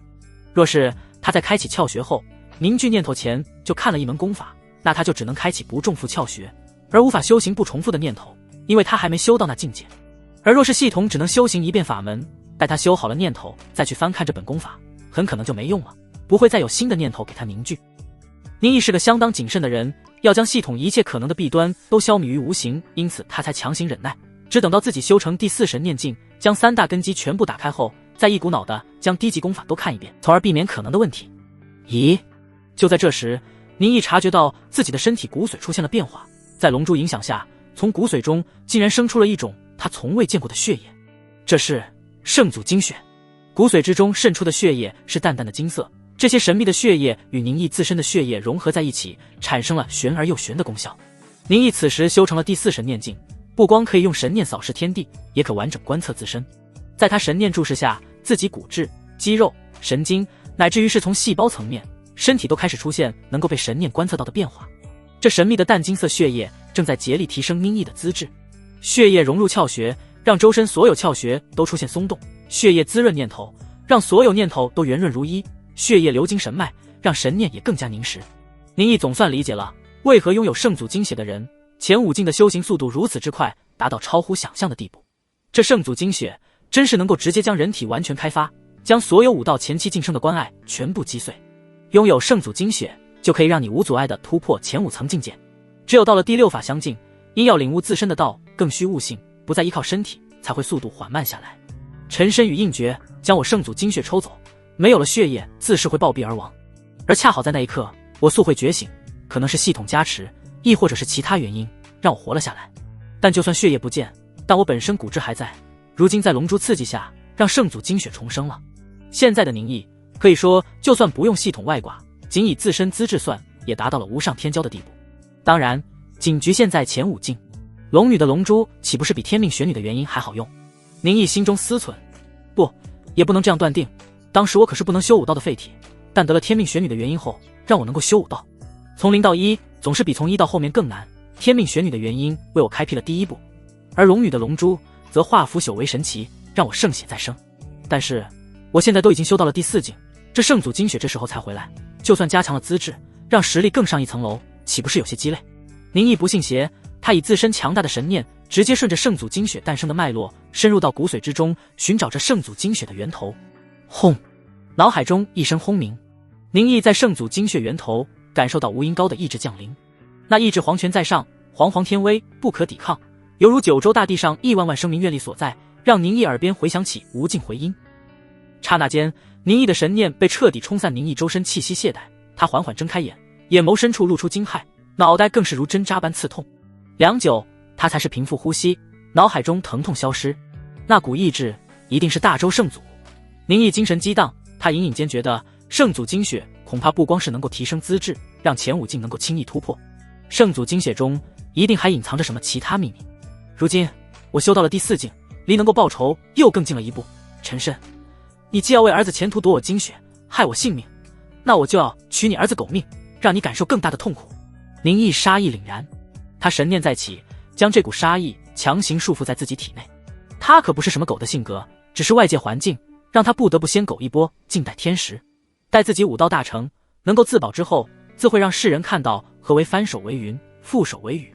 Speaker 1: 若是他在开启窍穴后、凝聚念头前就看了一门功法，那他就只能开启不重复窍穴，而无法修行不重复的念头，因为他还没修到那境界。而若是系统只能修行1遍法门，待他修好了念头再去翻看这本功法，很可能就没用了，不会再有新的念头给他凝聚。宁毅是个相当谨慎的人，要将系统一切可能的弊端都消弭于无形，因此他才强行忍耐，只等到自己修成第4神念境，将3大根基全部打开后，再一股脑的将低级功法都看一遍，从而避免可能的问题。咦，就在这时，宁毅察觉到自己的身体骨髓出现了变化，在龙珠影响下，从骨髓中竟然生出了一种他从未见过的血液。这是圣祖精血。骨髓之中渗出的血液是淡淡的金色，这些神秘的血液与宁毅自身的血液融合在一起，产生了玄而又玄的功效。宁毅此时修成了第4神念境，不光可以用神念扫视天地，也可完整观测自身。在他神念注视下，自己骨质、肌肉、神经，乃至于是从细胞层面，身体都开始出现能够被神念观测到的变化。这神秘的淡金色血液正在竭力提升宁毅的资质。血液融入窍穴，让周身所有窍穴都出现松动；血液滋润念头，让所有念头都圆润如一；血液流经神脉，让神念也更加凝实。宁毅总算理解了为何拥有圣祖精血的人前5境的修行速度如此之快，达到超乎想象的地步。这圣祖精血真是能够直接将人体完全开发，将所有武道前期晋升的关隘全部击碎。拥有圣祖精血就可以让你无阻碍地突破前5层境界。只有到了第6法相境，因要领悟自身的道，更需悟性，不再依靠身体，才会速度缓慢下来。沉身与印诀将我圣祖精血抽走，没有了血液，自是会暴毙而亡。而恰好在那一刻，我速会觉醒，可能是系统加持，亦或者是其他原因，让我活了下来。但就算血液不见，但我本身骨质还在，如今在龙珠刺激下，让圣祖精血重生了。现在的宁毅可以说，就算不用系统外挂，仅以自身资质算，也达到了无上天骄的地步。当然，仅局限在前5境，龙女的龙珠岂不是比天命玄女的原因还好用？宁毅心中思忖，不，也不能这样断定。当时我可是不能修武道的废体，但得了天命玄女的原因后，让我能够修武道。从0到1总是比从1到后面更难。天命玄女的原因为我开辟了第一步，而龙女的龙珠则化腐朽为神奇，让我圣血再生。但是我现在都已经修到了第4境，这圣祖精血这时候才回来，就算加强了资质，让实力更上一层楼，岂不是有些鸡肋？宁毅不信邪，他以自身强大的神念，直接顺着圣祖精血诞生的脉络，深入到骨髓之中，寻找着圣祖精血的源头。轰！脑海中一声轰鸣，宁毅在圣祖精血源头感受到无垠高的意志降临，那意志皇权在上，煌煌天威，不可抵抗，犹如九州大地上亿万万生民愿力所在，让宁毅耳边回响起无尽回音。刹那间，宁毅的神念被彻底冲散，宁毅周身气息懈怠，他缓缓睁开眼，眼眸深处露出惊骇，脑袋更是如针扎般刺痛。良久，他才是平复呼吸，脑海中疼痛消失。那股意志一定是大周圣祖。宁毅精神激荡，他隐隐间觉得圣祖精血恐怕不光是能够提升资质，让前5境能够轻易突破，圣祖精血中一定还隐藏着什么其他秘密。如今我修到了第4境，离能够报仇又更近了一步。陈深，你既要为儿子前途夺我精血，害我性命，那我就要取你儿子狗命，让你感受更大的痛苦。宁毅杀意凛然，他神念再起，将这股杀意强行束缚在自己体内。他可不是什么狗的性格，只是外界环境让他不得不先苟一波，静待天时。待自己武道大成，能够自保之后，自会让世人看到何为翻手为云，覆手为雨。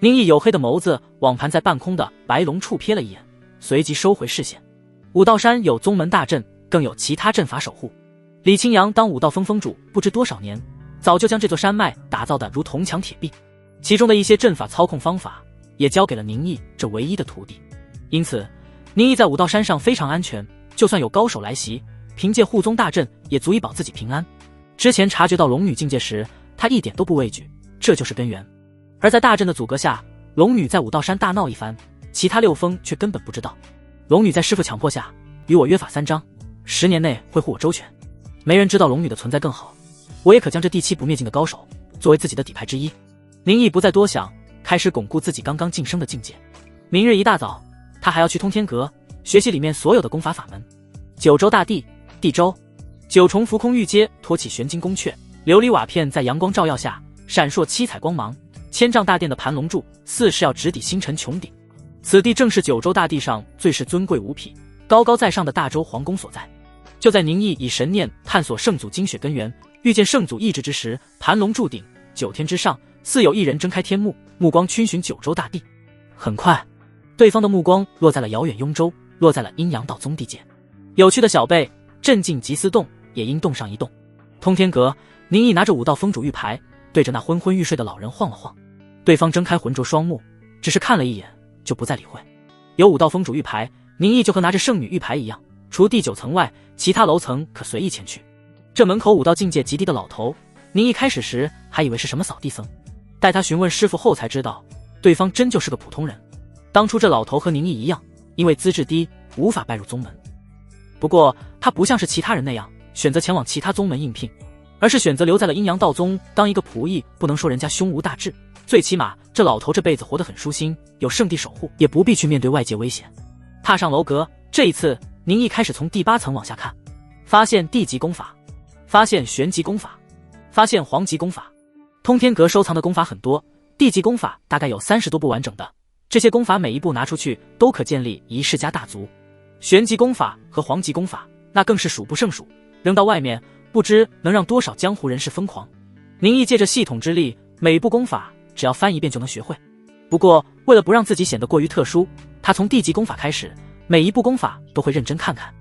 Speaker 1: 宁毅黝黑的眸子往盘在半空的白龙处瞥了一眼，随即收回视线。武道山有宗门大阵，更有其他阵法守护。李清扬当武道峰峰主不知多少年，早就将这座山脉打造得如铜墙铁壁，其中的一些阵法操控方法也交给了宁毅这唯一的徒弟。因此宁毅在武道山上非常安全，就算有高手来袭，凭借护宗大阵也足以保自己平安。之前察觉到龙女境界时，他一点都不畏惧，这就是根源。而在大阵的阻隔下，龙女在武道山大闹一番，其他6峰却根本不知道。龙女在师父强迫下与我约法3章，10年内会护我周全。没人知道龙女的存在更好，我也可将这第7不灭境的高手作为自己的底牌之一。宁毅不再多想，开始巩固自己刚刚晋升的境界。明日一大早，他还要去通天阁学习里面所有的功法法门。九州大地，地州9重浮空玉阶托起玄金宫阙，琉璃瓦片在阳光照耀下闪烁七彩光芒，千丈大殿的盘龙柱似是要直抵星辰穹顶。此地正是九州大地上最是尊贵无匹、高高在上的大周皇宫所在。就在宁毅以神念探索圣祖精血根源，遇见圣祖意志之时，盘龙柱顶9天之上，似有一人睁开天幕，目光逡巡九州大地。很快，对方的目光落在了遥远雍州，落在了阴阳道宗地界。有趣的小辈，镇静极思动，也应动上一动。通天阁，宁毅拿着武道峰主玉牌，对着那昏昏欲睡的老人晃了晃。对方睁开浑浊双目，只是看了一眼，就不再理会。有武道峰主玉牌，宁毅就和拿着圣女玉牌一样，除第9层外，其他楼层可随意前去。这门口武道境界极低的老头，宁毅开始时还以为是什么扫地僧，待他询问师傅后才知道，对方真就是个普通人。当初这老头和宁毅一样，因为资质低，无法拜入宗门。不过他不像是其他人那样选择前往其他宗门应聘，而是选择留在了阴阳道宗当一个仆役。不能说人家胸无大志，最起码这老头这辈子活得很舒心，有圣地守护，也不必去面对外界危险。踏上楼阁，这一次宁毅开始从第8层往下看，发现地级功法，发现玄级功法，发现皇级功法。通天阁收藏的功法很多，地级功法大概有30多部完整的，这些功法每一部拿出去都可建立一世家大族。玄级功法和皇级功法那更是数不胜数，扔到外面不知能让多少江湖人士疯狂。宁毅借着系统之力，每部功法只要翻一遍就能学会。不过为了不让自己显得过于特殊，他从地级功法开始，每一部功法都会认真看看，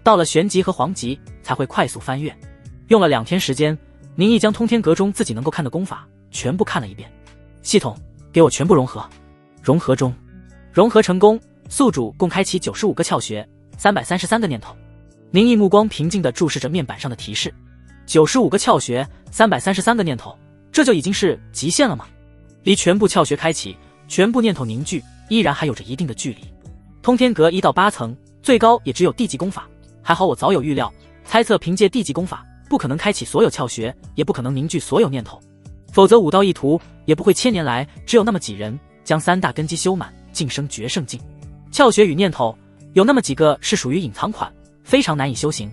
Speaker 1: 到了玄级和皇级才会快速翻阅。用了2天时间，宁毅将通天阁中自己能够看的功法全部看了一遍。系统给我全部融合。融合中，融合成功，宿主共开启95个窍穴，333个念头。宁毅目光平静地注视着面板上的提示，95个窍穴，333个念头，这就已经是极限了吗？离全部窍穴开启，全部念头凝聚，依然还有着一定的距离。通天阁1到8层，最高也只有地级功法，还好我早有预料，猜测凭借地级功法不可能开启所有窍穴，也不可能凝聚所有念头，否则武道一途也不会1000年来只有那么几人将3大根基修满，晋升绝圣境。窍穴与念头有那么几个是属于隐藏款，非常难以修行，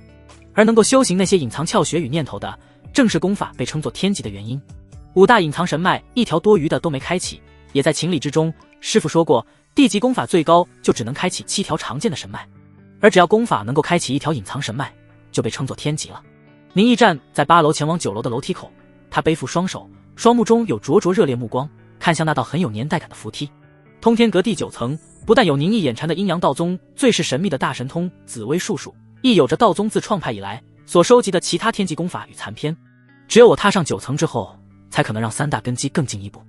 Speaker 1: 而能够修行那些隐藏窍穴与念头的，正是功法被称作天级的原因。5大隐藏神脉一条多余的都没开启，也在情理之中。师傅说过，地级功法最高就只能开启7条常见的神脉，而只要功法能够开启1条隐藏神脉，就被称作天级了。宁毅站在8楼前往9楼的楼梯口，他背负双手，双目中有灼灼热烈目光，看向那道很有年代感的扶梯。通天阁第9层不但有宁毅眼馋的阴阳道宗最是神秘的大神通紫薇术数，亦有着道宗自创派以来所收集的其他天级功法与残篇。只有我踏上9层之后，才可能让3大根基更进一步。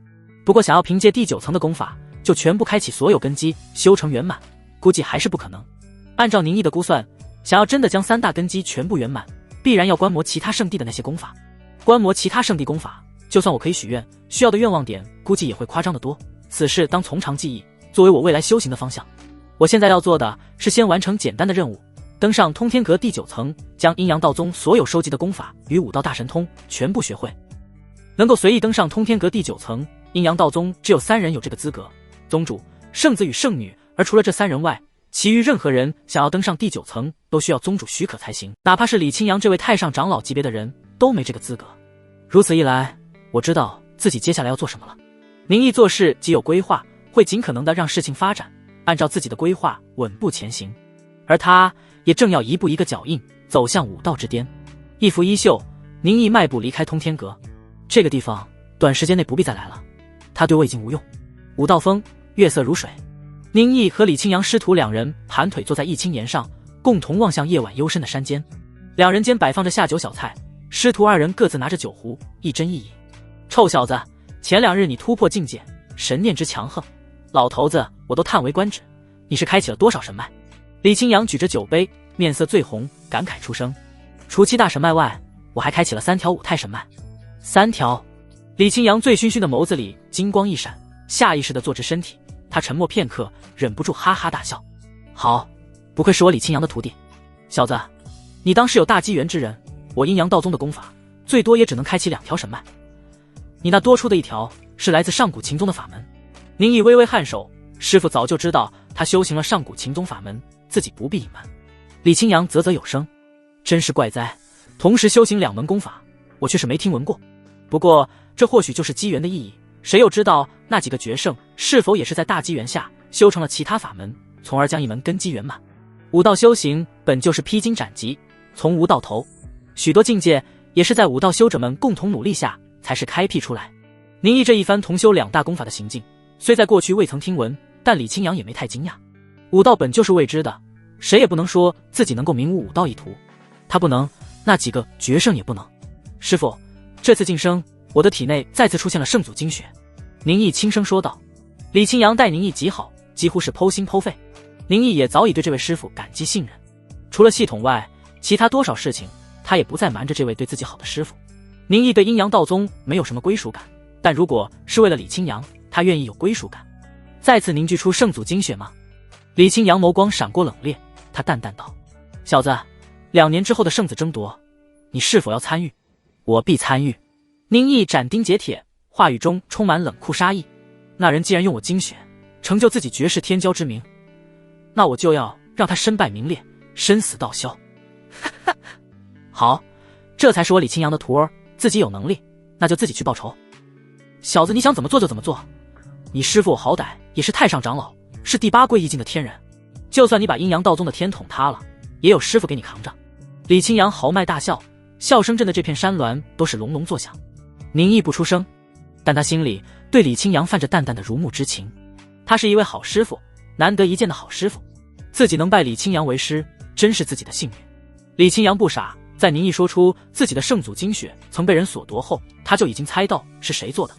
Speaker 1: 不过想要凭借第9层的功法就全部开启所有根基修成圆满，估计还是不可能。按照宁毅的估算，想要真的将3大根基全部圆满，必然要观摩其他圣地的那些功法。观摩其他圣地功法，就算我可以许愿，需要的愿望点估计也会夸张得多。此事当从长计议，作为我未来修行的方向。我现在要做的是先完成简单的任务，登上通天阁第9层，将阴阳道宗所有收集的功法与5道大神通全部学会。能够随意登上通天阁第9层，阴阳道宗只有3人有这个资格，宗主、圣子与圣女，而除了这3人外，其余任何人想要登上第9层都需要宗主许可才行，哪怕是李清扬这位太上长老级别的人都没这个资格。如此一来，我知道自己接下来要做什么了。宁毅做事极有规划，会尽可能的让事情发展，按照自己的规划稳步前行，而他也正要一步一个脚印走向武道之巅。一拂衣袖，宁毅迈步离开通天阁。这个地方短时间内不必再来了，他对我已经无用。武道峰，月色如水，宁毅和李清扬师徒2人盘腿坐在一青岩上，共同望向夜晚幽深的山间。2人间摆放着下酒小菜，师徒2人各自拿着酒壶，一斟一饮。臭小子，前2日你突破境界，神念之强横，老头子我都叹为观止，你是开启了多少神脉？李清扬举着酒杯，面色最红，感慨出声。除7大神脉外，我还开启了3条5态神脉。3条？李清扬醉醺醺的眸子里金光一闪，下意识地坐直身体。他沉默片刻，忍不住哈哈大笑。好，不愧是我李清扬的徒弟。小子，你当是有大机缘之人，我阴阳道宗的功法最多也只能开启2条神脉，你那多出的1条是来自上古秦宗的法门。宁毅微微颔首，师父早就知道他修行了上古秦宗法门，自己不必隐瞒。李清扬啧啧有声，真是怪哉，同时修行2门功法，我却是没听闻过。不过这或许就是机缘的意义，谁又知道那几个绝圣是否也是在大机缘下修成了其他法门，从而将一门根基圆满。武道修行本就是披荆斩棘，从无到头，许多境界也是在武道修者们共同努力下才是开辟出来。宁毅这一番同修2大功法的行径，虽在过去未曾听闻，但李清扬也没太惊讶。武道本就是未知的，谁也不能说自己能够明悟武道一途，他不能，那几个绝圣也不能。师父，这次晋升，我的体内再次出现了圣祖精血。宁毅轻声说道。李清扬待宁毅极好，几乎是剖心剖肺。宁毅也早已对这位师父感激信任，除了系统外，其他多少事情他也不再瞒着这位对自己好的师父。宁毅对阴阳道宗没有什么归属感，但如果是为了李清扬，他愿意有归属感。再次凝聚出圣祖精血吗？李清扬眸光闪过冷冽，他淡淡道：小子，2年之后的圣子争夺，你是否要参与？我必参与。宁毅斩钉截铁，话语中充满冷酷杀意。那人既然用我精血成就自己绝世天骄之名，那我就要让他身败名裂，生死道消。好，这才是我李清扬的徒儿，自己有能力，那就自己去报仇。小子，你想怎么做就怎么做。你师父好歹也是太上长老，是第8归一境的天人，就算你把阴阳道宗的天捅塌了，也有师父给你扛着。李清扬豪迈大笑，笑声震得这片山峦都是隆隆作响。宁毅不出声，但他心里对李清扬泛着淡淡的如沐之情。他是一位好师傅，难得一见的好师傅，自己能拜李清扬为师，真是自己的幸运。李清扬不傻，在宁毅说出自己的圣祖精血曾被人所夺后，他就已经猜到是谁做的。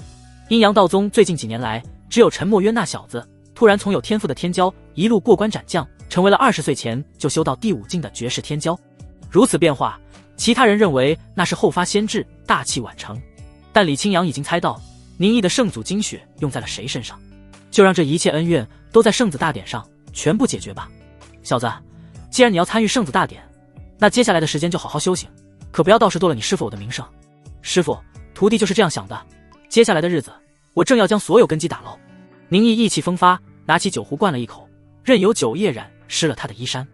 Speaker 1: 阴阳道宗最近几年来，只有陈墨渊那小子突然从有天赋的天骄一路过关斩将，成为了20岁前就修到第5境的绝世天骄。如此变化，其他人认为那是后发先至，大器晚成。但李清扬已经猜到宁毅的圣祖精血用在了谁身上，就让这一切恩怨都在圣子大典上全部解决吧。小子，既然你要参与圣子大典，那接下来的时间就好好修行，可不要到时剁了你师父我的名声。师父，徒弟就是这样想的，接下来的日子我正要将所有根基打漏。宁毅意气风发，拿起酒壶灌了一口，任由酒液染湿了他的衣衫。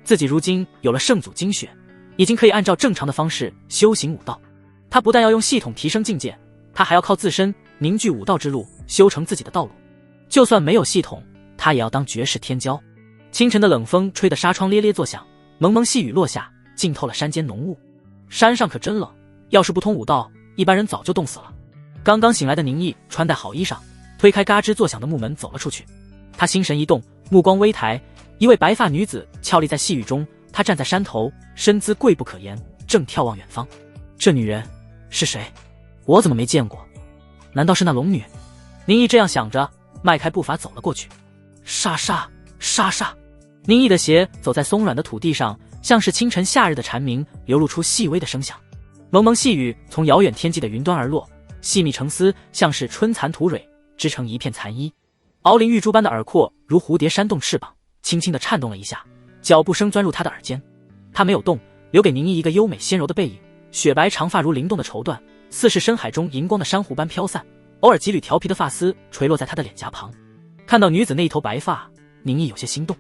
Speaker 1: 自己如今有了圣祖精血，已经可以按照正常的方式修行武道。他不但要用系统提升境界，他还要靠自身凝聚武道之路，修成自己的道路。就算没有系统，他也要当绝世天骄。清晨的冷风吹得纱窗咧咧作响，蒙蒙细雨落下，浸透了山间浓雾。山上可真冷，要是不通武道，一般人早就冻死了。刚刚醒来的宁毅穿戴好衣裳，推开嘎吱作响的木门走了出去。他心神一动，目光微抬，一位白发女子俏立在细雨中。她站在山头，身姿贵不可言，正眺望远方。这女人是谁？我怎么没见过？难道是那龙女？宁毅这样想着，迈开步伐走了过去。沙沙沙沙，宁毅的鞋走在松软的土地上，像是清晨夏日的蝉鸣，流露出细微的声响。蒙蒙细雨从遥远天际的云端而落，细密成丝，像是春蚕吐蕊，织成一片蚕衣。敖灵玉珠般的耳廓如蝴蝶扇动翅膀，轻轻地颤动了一下，脚步声钻入他的耳间。他没有动，留给宁毅一个优美纤柔的背影，雪白长发如灵动的绸缎，似是深海中银光的珊瑚般飘散，偶尔几缕调皮的发丝垂落在他的脸颊旁。看到女子那一头白发，宁毅有些心动，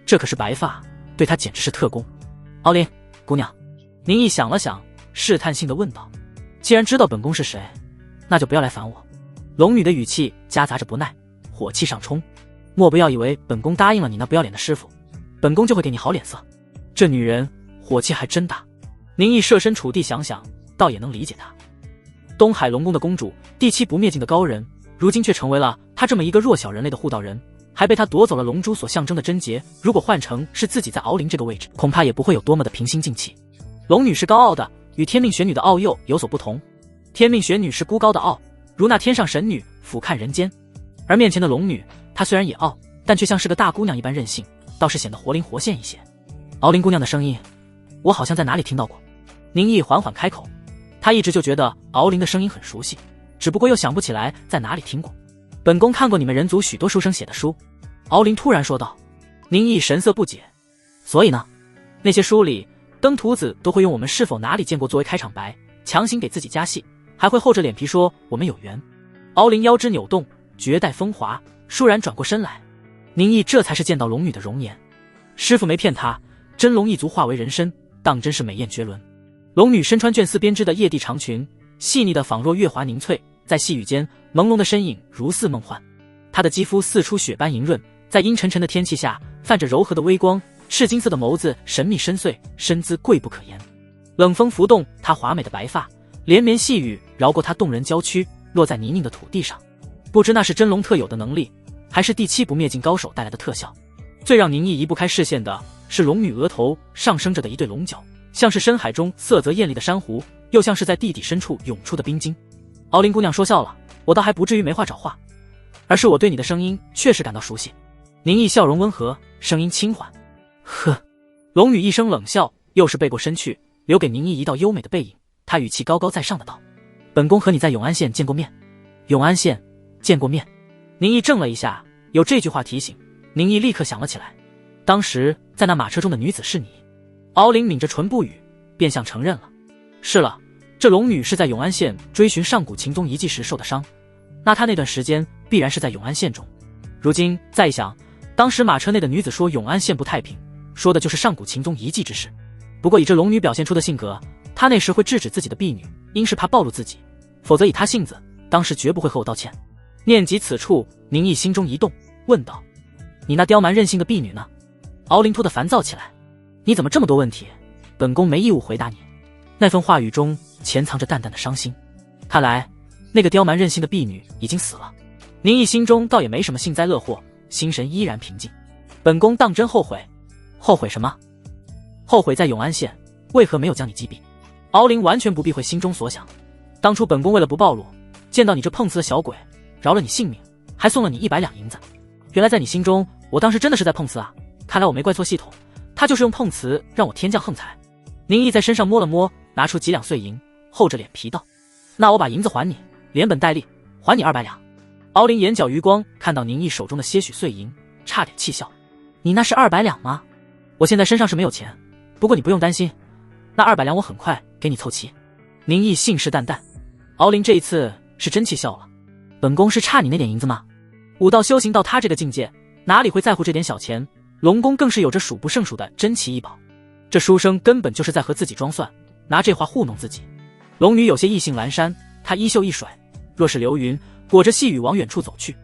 Speaker 1: 这可是白发，对他简直是特供。敖灵姑娘，宁毅想了想，试探性地问道，既然知道本宫是谁，那就不要来烦我。龙女的语气夹杂着不耐，火气上冲，莫不要以为本宫答应了你那不要脸的师傅，本宫就会给你好脸色。这女人火气还真大。宁毅设身处地想想，倒也能理解她。东海龙宫的公主，第七不灭境的高人，如今却成为了他这么一个弱小人类的护道人，还被他夺走了龙珠所象征的贞洁。如果换成是自己在敖灵这个位置，恐怕也不会有多么的平心静气。龙女是高傲的，与天命玄女的傲幼有所不同。天命玄女是孤高的傲，如那天上神女俯瞰人间，而面前的龙女，她虽然也傲，但却像是个大姑娘一般任性，倒是显得活灵活现一些。敖灵姑娘的声音，我好像在哪里听到过。宁毅缓缓开口，他一直就觉得敖灵的声音很熟悉，只不过又想不起来在哪里听过。本宫看过你们人族许多书生写的书。敖灵突然说道。宁毅神色不解，所以呢？那些书里登徒子都会用我们是否哪里见过作为开场白，强行给自己加戏，还会厚着脸皮说我们有缘。敖灵腰肢扭动，绝代风华，倏然转过身来。宁毅这才是见到龙女的容颜，师傅没骗他，真龙一族化为人身，当真是美艳绝伦。龙女身穿绢丝编织的叶地长裙，细腻的仿若月华凝翠，在细雨间朦胧的身影如似梦幻。她的肌肤似出雪般莹润，在阴沉沉的天气下泛着柔和的微光，赤金色的眸子神秘深邃，身姿贵不可言。冷风拂动她华美的白发，连绵细雨绕过她动人娇躯，落在泥泞的土地上。不知那是真龙特有的能力，还是第七不灭境高手带来的特效。最让宁毅移不开视线的是龙女额头上升着的一对龙角，像是深海中色泽艳丽的珊瑚，又像是在地底深处涌出的冰晶。敖灵姑娘说笑了，我倒还不至于没话找话，而是我对你的声音确实感到熟悉。宁毅笑容温和，声音轻缓。呵。龙女一声冷笑，又是背过身去，留给宁毅一道优美的背影。她语气高高在上的道，本宫和你在永安县见过面。永安县见过面。宁毅怔了一下，有这句话提醒，宁毅立刻想了起来，当时在那马车中的女子是你。敖灵抿着唇不语，便向承认了。是了，这龙女是在永安县追寻上古秦宗遗迹时受的伤，那她那段时间必然是在永安县中。如今再一想，当时马车内的女子说永安县不太平，说的就是上古秦宗遗迹之事。不过以这龙女表现出的性格，她那时会制止自己的婢女，应是怕暴露自己，否则以她性子，当时绝不会和我道歉。念及此处，宁毅心中一动，问道，你那刁蛮任性的婢女呢？敖灵突地烦躁起来，你怎么这么多问题？本宫没义务回答你。那份话语中潜藏着淡淡的伤心，看来那个刁蛮任性的婢女已经死了。宁毅心中倒也没什么幸灾乐祸，心神依然平静。本宫当真后悔。后悔什么？后悔在永安县为何没有将你击毙。敖灵完全不避讳心中所想，当初本宫为了不暴露，见到你这碰瓷的小鬼，饶了你性命，还送了你100两银子。原来在你心中，我当时真的是在碰瓷啊！看来我没怪错系统，他就是用碰瓷让我天降横财。宁毅在身上摸了摸，拿出几两碎银，厚着脸皮道，那我把银子还你，连本带利还你200两。敖灵眼角余光看到宁毅手中的些许碎银，差点气笑，你那是200两吗？我现在身上是没有钱，不过你不用担心，那200两我很快给你凑齐。宁毅信誓旦旦。敖灵这一次是真气笑了，本宫是差你那点银子吗？武道修行到他这个境界，哪里会在乎这点小钱？龙宫更是有着数不胜数的珍奇异宝，这书生根本就是在和自己装蒜，拿这话糊弄自己。龙女有些意兴阑珊，她衣袖一甩，若是流云，裹着细雨往远处走去。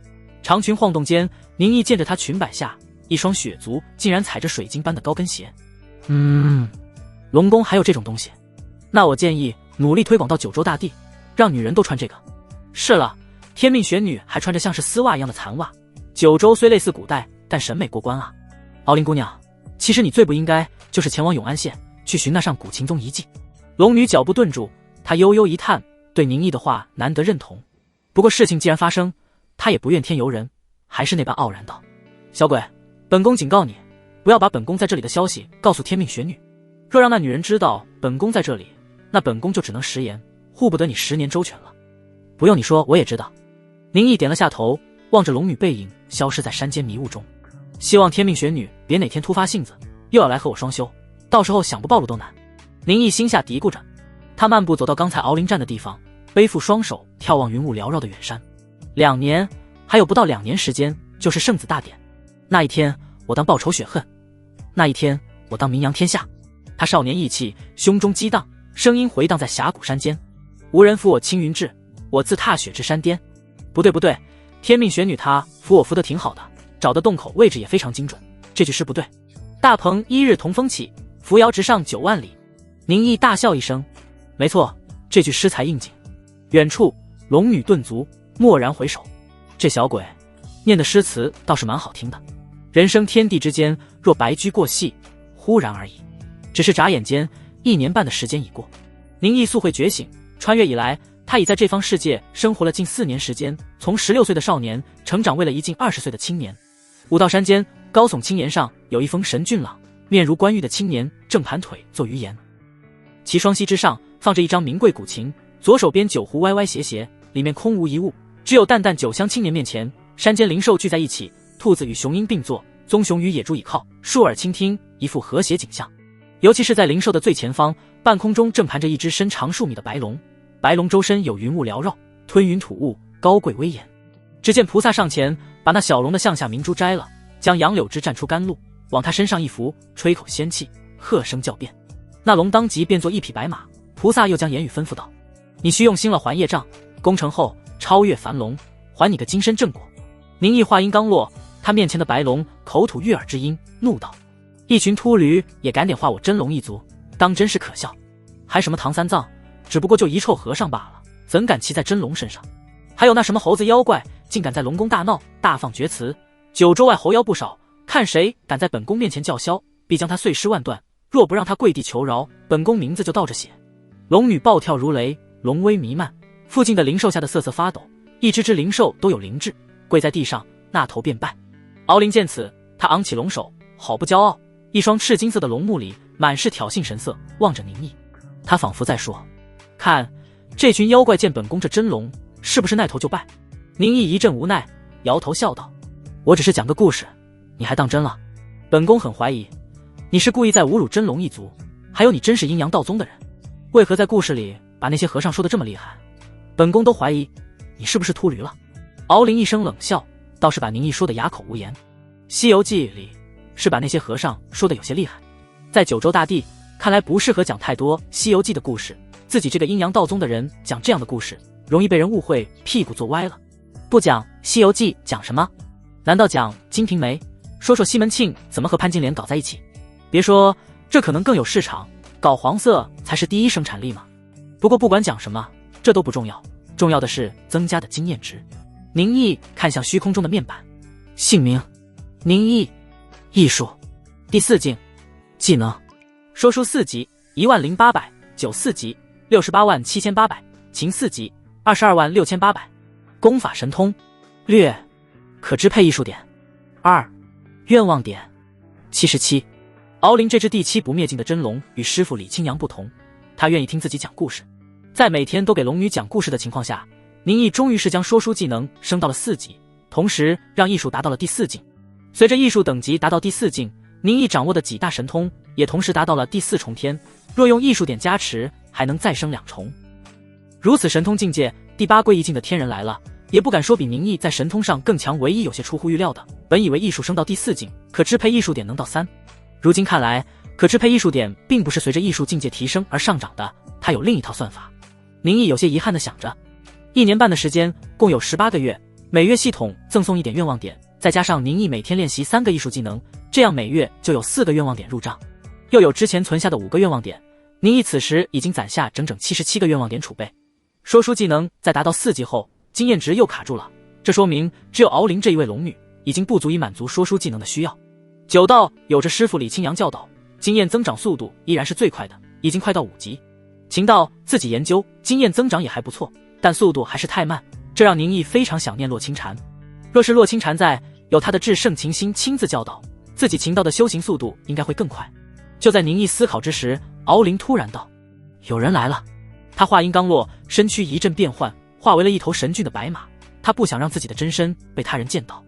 Speaker 1: 长裙晃动间，宁毅见着她裙摆下一双雪足竟然踩着水晶般的高跟鞋。龙宫还有这种东西？那我建议努力推广到九州大地，让女人都穿这个。是了，天命玄女还穿着像是丝袜一样的残袜。九州虽类似古代，但审美过关啊。敖灵姑娘，其实你最不应该就是前往永安县去寻那上古琴宗遗迹。龙女脚步顿住，她悠悠一叹，对宁毅的话难得认同。不过事情既然发生，她也不怨天尤人，还是那般傲然道：小鬼，本宫警告你，不要把本宫在这里的消息告诉天命玄女。若让那女人知道本宫在这里，那本宫就只能食言，护不得你10年周全了。不用你说，我也知道。宁毅点了下头，望着龙女背影消失在山间迷雾中。希望天命玄女别哪天突发性子，又要来和我双修，到时候想不暴露都难。宁毅心下嘀咕着，他漫步走到刚才敖灵站的地方，背负双手眺望云雾缭绕的远山。2年，还有不到2年时间就是圣子大典。那一天我当报仇雪恨，那一天我当名扬天下。他少年意气，胸中激荡，声音回荡在峡谷山间。无人扶我青云志，我自踏雪至山巅。不对，天命玄女她扶我扶得挺好的，找的洞口位置也非常精准。这句诗不对。大鹏一日同风起，扶摇直上9万里。宁毅大笑一声，没错，这句诗才应景。远处龙女顿足，蓦然回首，这小鬼念的诗词倒是蛮好听的。人生天地之间，若白驹过隙，忽然而已。只是眨眼间，1年半的时间已过。宁毅素会觉醒，穿越以来，他已在这方世界生活了近4年时间，从16岁的少年成长为了一近20岁的青年。武道山间高耸青岩上有一峰神俊朗、面如冠玉的青年，正盘腿坐于岩，其双膝之上放着一张名贵古琴，左手边酒壶歪歪斜斜，里面空无一物，只有淡淡酒香。青年面前，山间灵兽聚在一起，兔子与雄鹰并坐，棕熊与野猪倚靠，竖耳倾听，一副和谐景象。尤其是在灵兽的最前方，半空中正盘着一只身长数米的白龙，白龙周身有云雾缭绕，吞云吐雾，高贵威严。只见菩萨上前，把那小龙的项下明珠摘了，将杨柳枝蘸出甘露，往他身上一拂，吹口仙气，喝声叫变。那龙当即变作一匹白马。菩萨又将言语吩咐道：你须用心了还业障，功成后超越凡龙，还你个金身正果。宁毅话音刚落，他面前的白龙口吐悦耳之音，怒道：一群秃驴也敢点化我真龙一族，当真是可笑。还什么唐三藏，只不过就一臭和尚罢了，怎敢骑在真龙身上？还有那什么猴子妖怪，竟敢在龙宫大闹，大放厥词。九州外猴妖不少，看谁敢在本宫面前叫嚣，必将他碎尸万段。若不让他跪地求饶，本宫名字就倒着写。龙女暴跳如雷，龙威弥漫，附近的灵兽吓得瑟瑟发抖，一只只灵兽都有灵智，跪在地上，那头便拜。敖灵见此，他昂起龙首，好不骄傲，一双赤金色的龙目里满是挑衅神色，望着宁毅。他仿佛在说：看这群妖怪见本宫这真龙，是不是那头就拜？宁毅一阵无奈，摇头笑道：我只是讲个故事，你还当真了？本宫很怀疑，你是故意在侮辱真龙一族，还有你真是阴阳道宗的人，为何在故事里把那些和尚说的这么厉害？本宫都怀疑你是不是秃驴了。敖灵一声冷笑，倒是把宁毅说的哑口无言。西游记里是把那些和尚说的有些厉害，在九州大地看来不适合讲太多西游记的故事，自己这个阴阳道宗的人讲这样的故事，容易被人误会屁股坐歪了。不讲西游记讲什么？难道讲金瓶梅，说说西门庆怎么和潘金莲搞在一起？别说，这可能更有市场，搞黄色才是第一生产力嘛。不过不管讲什么，这都不重要，重要的是增加的经验值。宁毅看向虚空中的面板，姓名宁毅，艺术第4境，技能说书4级10800，94级687800，琴4级226800，功法神通略，可支配艺术点2，愿望点77。敖灵这只第7不灭境的真龙与师傅李清扬不同，他愿意听自己讲故事。在每天都给龙女讲故事的情况下，宁毅终于是将说书技能升到了4级，同时让艺术达到了第4境。随着艺术等级达到第4境，宁毅掌握的几大神通也同时达到了第4重天，若用艺术点加持，还能再升2重。如此神通境界，第8贵异境的天人来了，也不敢说比宁毅在神通上更强。唯一有些出乎预料的，本以为艺术升到第4境，可支配艺术点能到3，如今看来，可支配艺术点并不是随着艺术境界提升而上涨的，它有另一套算法。宁毅有些遗憾地想着， 1年半的时间，共有18个月，每月系统赠送1点愿望点，再加上宁毅每天练习3个艺术技能，这样每月就有4个愿望点入账，又有之前存下的5个愿望点，宁毅此时已经攒下整整77个愿望点储备。说书技能在达到4级后，经验值又卡住了，这说明只有敖灵这一位龙女已经不足以满足说书技能的需要。9道有着师傅李清扬教导，经验增长速度依然是最快的，已经快到5级。秦道自己研究，经验增长也还不错，但速度还是太慢，这让宁毅非常想念洛清禅。若是洛清禅在，有他的至圣琴心亲自教导，自己秦道的修行速度应该会更快。就在宁毅思考之时，敖灵突然道：“有人来了。”他话音刚落，身躯一阵变换，化为了一头神俊的白马。他不想让自己的真身被他人见到。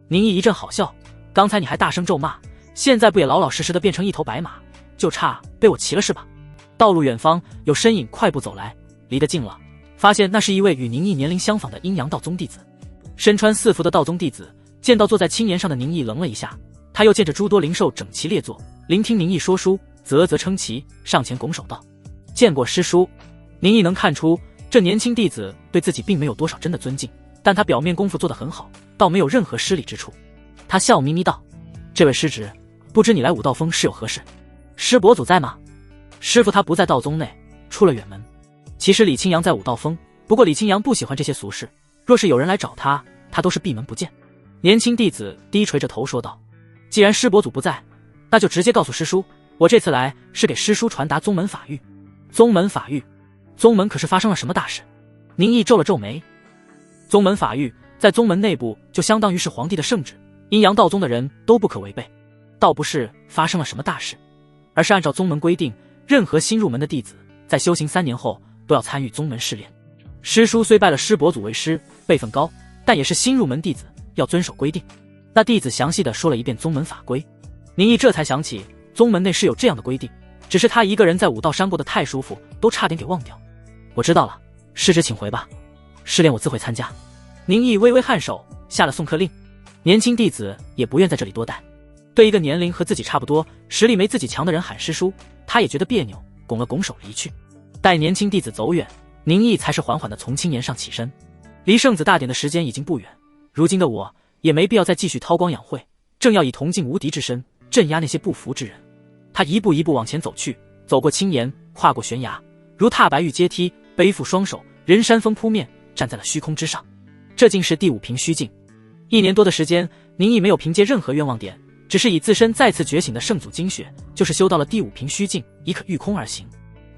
Speaker 1: 宁毅一阵好笑：“刚才你还大声咒骂，现在不也老老实实的变成一头白马，就差被我骑了是吧？”道路远方有身影快步走来，离得近了，发现那是一位与宁毅年龄相仿的阴阳道宗弟子。身穿4服的道宗弟子见到坐在青岩上的宁毅愣了一下，他又见着诸多灵兽整齐列坐，聆听宁毅说书，啧啧称奇，上前拱手道：“见过师叔。”宁毅能看出这年轻弟子对自己并没有多少真的尊敬，但他表面功夫做得很好，倒没有任何失礼之处。他笑眯眯道：“这位师侄，不知你来武道峰是有何事？师伯祖在吗？”师傅他不在道宗内，出了远门。其实李清扬在武道峰，不过李清扬不喜欢这些俗事，若是有人来找他，他都是闭门不见。年轻弟子低垂着头说道：“既然师伯祖不在，那就直接告诉师叔，我这次来是给师叔传达宗门法谕。”宗门法谕？宗门可是发生了什么大事？宁毅皱了皱眉。宗门法谕在宗门内部就相当于是皇帝的圣旨，阴阳道宗的人都不可违背。倒不是发生了什么大事，而是按照宗门规定，任何新入门的弟子在修行3年后都要参与宗门试炼。师叔虽拜了师伯祖为师，辈分高，但也是新入门弟子，要遵守规定。那弟子详细的说了一遍宗门法规。宁毅这才想起宗门内是有这样的规定，只是他一个人在武道山过得太舒服，都差点给忘掉。我知道了，师侄请回吧，试炼我自会参加。宁毅微微颔首，下了送客令。年轻弟子也不愿在这里多待，对一个年龄和自己差不多、实力没自己强的人喊师叔，他也觉得别扭，拱了拱手离去。待年轻弟子走远，宁毅才是缓缓地从青岩上起身。离圣子大典的时间已经不远，如今的我也没必要再继续韬光养晦，正要以铜镜无敌之身镇压那些不服之人。他一步一步往前走去，走过青岩，跨过悬崖，如踏白玉阶梯，背负双手，人山峰扑面，站在了虚空之上。这竟是第5瓶虚境。1年多的时间，宁毅没有凭借任何愿望点，只是以自身再次觉醒的圣祖精血，就是修到了第5瓶虚境，已可御空而行。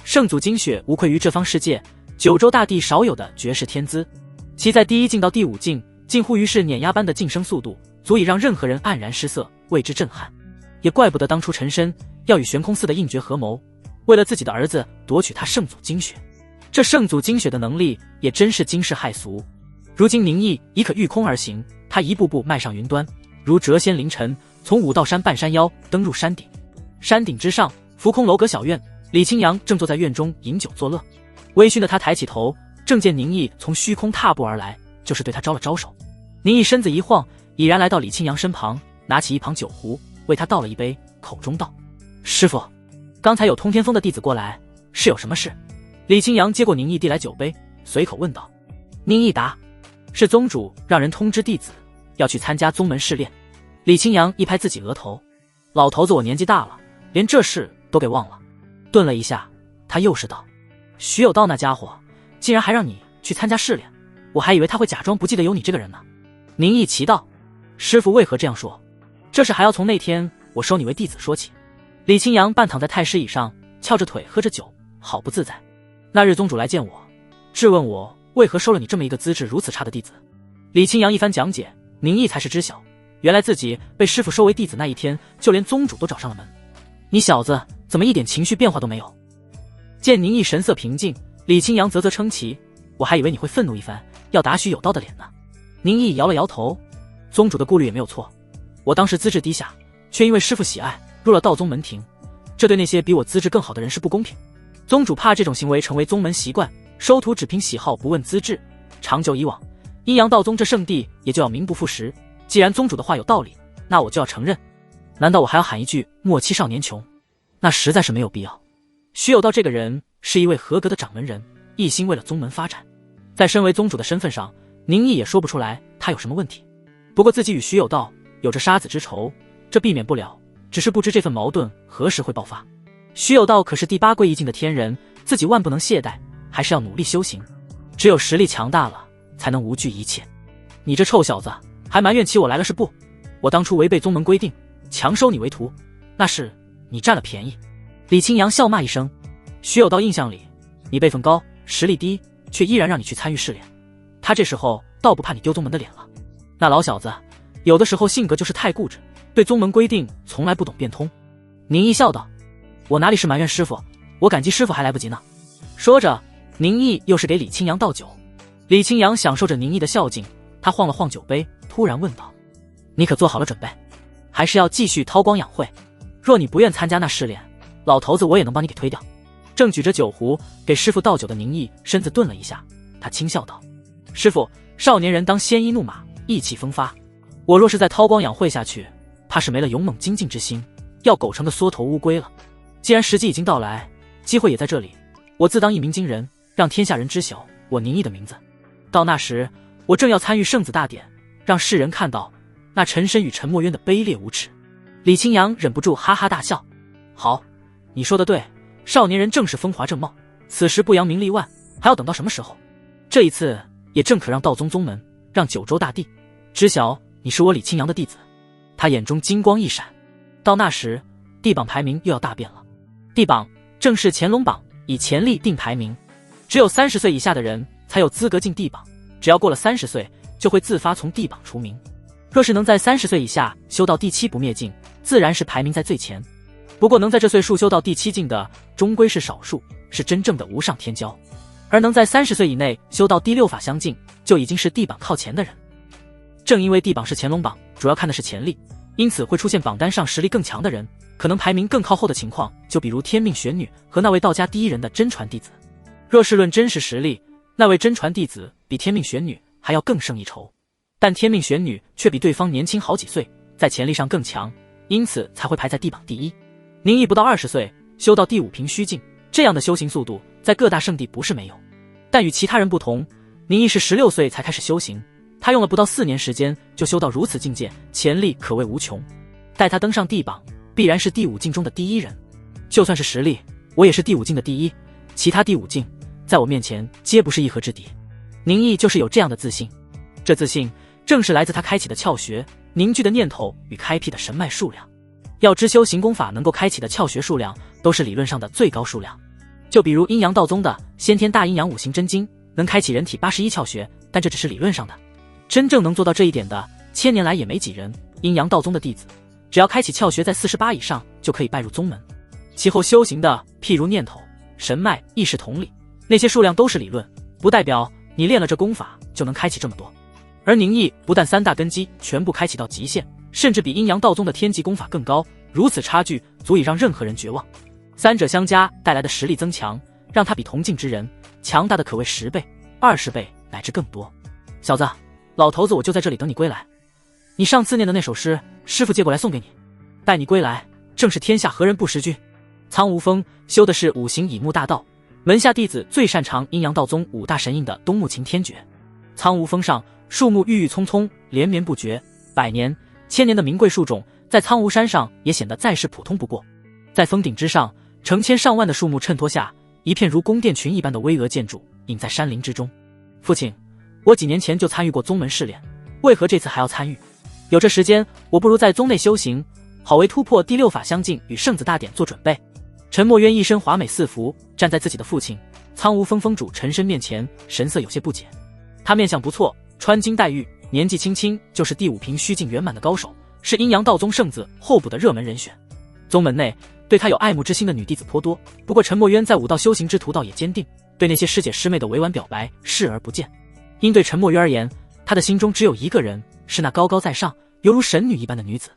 Speaker 1: 圣祖精血无愧于这方世界9州大地少有的绝世天资，其在第1境到第5境近乎于是碾压般的晋升速度，足以让任何人黯然失色，为之震撼。也怪不得当初陈深要与玄空寺的印诀合谋，为了自己的儿子夺取他圣祖精血。这圣祖精血的能力也真是惊世骇俗。如今宁毅已可御空而行，他一步步迈上云端，如谪仙凌尘，从武道山半山腰登入山顶。山顶之上，浮空楼阁小院，李清扬正坐在院中饮酒作乐。微醺的他抬起头，正见宁毅从虚空踏步而来，就是对他招了招手。宁毅身子一晃，已然来到李清扬身旁，拿起一旁酒壶为他倒了一杯，口中道：“师傅，刚才有通天峰的弟子过来，是有什么事？”李清扬接过宁毅递来酒杯，随口问道。宁毅答：“是宗主让人通知弟子要去参加宗门试炼。”李清扬一拍自己额头：“老头子，我年纪大了，连这事都给忘了。”顿了一下，他又是道：“徐有道那家伙竟然还让你去参加试炼，我还以为他会假装不记得有你这个人呢。”宁毅奇道：“师傅为何这样说？这事还要从那天我收你为弟子说起。”李清扬半躺在太师椅上，翘着腿喝着酒，好不自在。那日宗主来见我，质问我为何收了你这么一个资质如此差的弟子。李清扬一番讲解，宁毅才是知晓，原来自己被师傅收为弟子那一天，就连宗主都找上了门。你小子怎么一点情绪变化都没有？见宁毅神色平静，李清扬啧啧称奇：“我还以为你会愤怒一番，要打许有道的脸呢。”宁毅摇了摇头：“宗主的顾虑也没有错，我当时资质低下，却因为师父喜爱入了道宗门庭，这对那些比我资质更好的人是不公平。宗主怕这种行为成为宗门习惯，收徒只凭喜好不问资质，长久以往，阴阳道宗这圣地也就要名不副实。既然宗主的话有道理，那我就要承认。难道我还要喊一句莫欺少年穷？那实在是没有必要。徐有道这个人是一位合格的掌门人，一心为了宗门发展，在身为宗主的身份上，宁毅也说不出来他有什么问题。不过自己与徐有道有着杀子之仇，这避免不了，只是不知这份矛盾何时会爆发。徐有道可是第8归一境的天人，自己万不能懈怠，还是要努力修行。只有实力强大了，才能无惧一切。你这臭小子，还埋怨起我来了是不？我当初违背宗门规定，强收你为徒，那是你占了便宜。李清扬笑骂一声。徐有道印象里，你辈分高，实力低，却依然让你去参与试炼。他这时候倒不怕你丢宗门的脸了。那老小子有的时候性格就是太固执，对宗门规定从来不懂变通。宁毅笑道，我哪里是埋怨师傅，我感激师傅还来不及呢。说着，宁毅又是给李清扬倒酒。李清扬享受着宁毅的孝敬，他晃了晃酒杯，突然问道，你可做好了准备，还是要继续韬光养晦？若你不愿参加那试炼，老头子我也能帮你给推掉。正举着酒壶给师傅倒酒的宁毅身子顿了一下，他轻笑道，师傅，少年人当鲜衣怒马，意气风发，我若是再韬光养晦下去，怕是没了勇猛精进之心，要苟成个缩头乌龟了。既然时机已经到来，机会也在这里，我自当一鸣惊人，让天下人知晓我宁毅的名字。到那时，我正要参与圣子大典，让世人看到那陈深与陈墨渊的卑劣无耻。李清扬忍不住哈哈大笑，好，你说的对，少年人正是风华正茂，此时不扬名立万，还要等到什么时候？这一次也正可让道宗宗门，让九州大地知晓你是我李清扬的弟子。他眼中金光一闪，到那时地榜排名又要大变了。地榜正是乾隆榜，以潜力定排名，只有30岁以下的人才有资格进地榜，只要过了30岁，就会自发从地榜除名。若是能在30岁以下修到第7不灭境，自然是排名在最前。不过能在这岁数修到第7境的，终归是少数，是真正的无上天骄。而能在30岁以内修到第6法相境，就已经是地榜靠前的人。正因为地榜是乾隆榜，主要看的是潜力，因此会出现榜单上实力更强的人，可能排名更靠后的情况，就比如天命玄女和那位道家第一人的真传弟子。若是论真实实力，那位真传弟子比天命玄女还要更胜一筹，但天命玄女却比对方年轻好几岁，在潜力上更强，因此才会排在地榜第一。宁毅不到20岁修到第5平虚境，这样的修行速度在各大圣地不是没有，但与其他人不同，宁毅是16岁才开始修行，他用了不到4年时间就修到如此境界，潜力可谓无穷。待他登上地榜，必然是第5境中的第一人。就算是实力，我也是第5境的第一，其他第5境在我面前皆不是一合之敌。宁毅就是有这样的自信，这自信正是来自他开启的窍穴、凝聚的念头与开辟的神脉数量。要知修行功法能够开启的窍穴数量，都是理论上的最高数量。就比如阴阳道宗的先天大阴阳五行真经，能开启人体81窍穴，但这只是理论上的。真正能做到这一点的，1000年来也没几人。阴阳道宗的弟子，只要开启窍穴在48以上，就可以拜入宗门。其后修行的，譬如念头、神脉、意识同理，那些数量都是理论，不代表你练了这功法就能开启这么多。而宁毅不但3大根基全部开启到极限，甚至比阴阳道宗的天级功法更高，如此差距足以让任何人绝望。三者相加带来的实力增强，让他比同境之人强大的可谓10倍、20倍乃至更多。小子，老头子我就在这里等你归来。你上次念的那首诗，师傅借过来送给你。待你归来，正是天下何人不识君。苍梧峰修的是5行乙木大道，门下弟子最擅长阴阳道宗5大神印的东木擎天诀。苍梧峰上树木郁郁葱葱，连绵不绝，100年、1000年的名贵树种，在苍梧山上也显得再是普通不过。在峰顶之上，成千上万的树木衬托下，一片如宫殿群一般的巍峨建筑隐在山林之中。父亲，我几年前就参与过宗门试炼，为何这次还要参与？有这时间，我不如在宗内修行，好为突破第6法相境与圣子大典做准备。陈墨渊一身华美四服，站在自己的父亲苍梧峰峰主陈深面前，神色有些不解。他面相不错，穿金戴玉，年纪轻轻就是第5平虚境圆满的高手，是阴阳道宗圣子候补的热门人选。宗门内对他有爱慕之心的女弟子颇多，不过陈墨渊在武道修行之途道也坚定，对那些师姐师妹的委婉表白视而不见。因对陈墨渊而言，他的心中只有一个人，是那高高在上犹如神女一般的女子。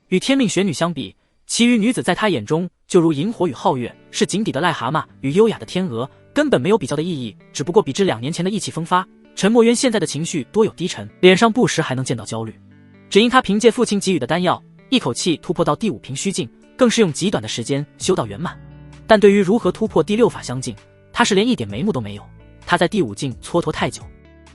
Speaker 1: 与天命玄女相比，其余女子在他眼中就如萤火与皓月，是井底的癞蛤蟆与优雅的天鹅，根本没有比较的意义，只不过比之2年前的意气风发，陈墨渊现在的情绪多有低沉，脸上不时还能见到焦虑。只因他凭借父亲给予的丹药，一口气突破到第5平虚境，更是用极短的时间修到圆满。但对于如何突破第6法相境，他是连一点眉目都没有。他他在第5境蹉跎太久。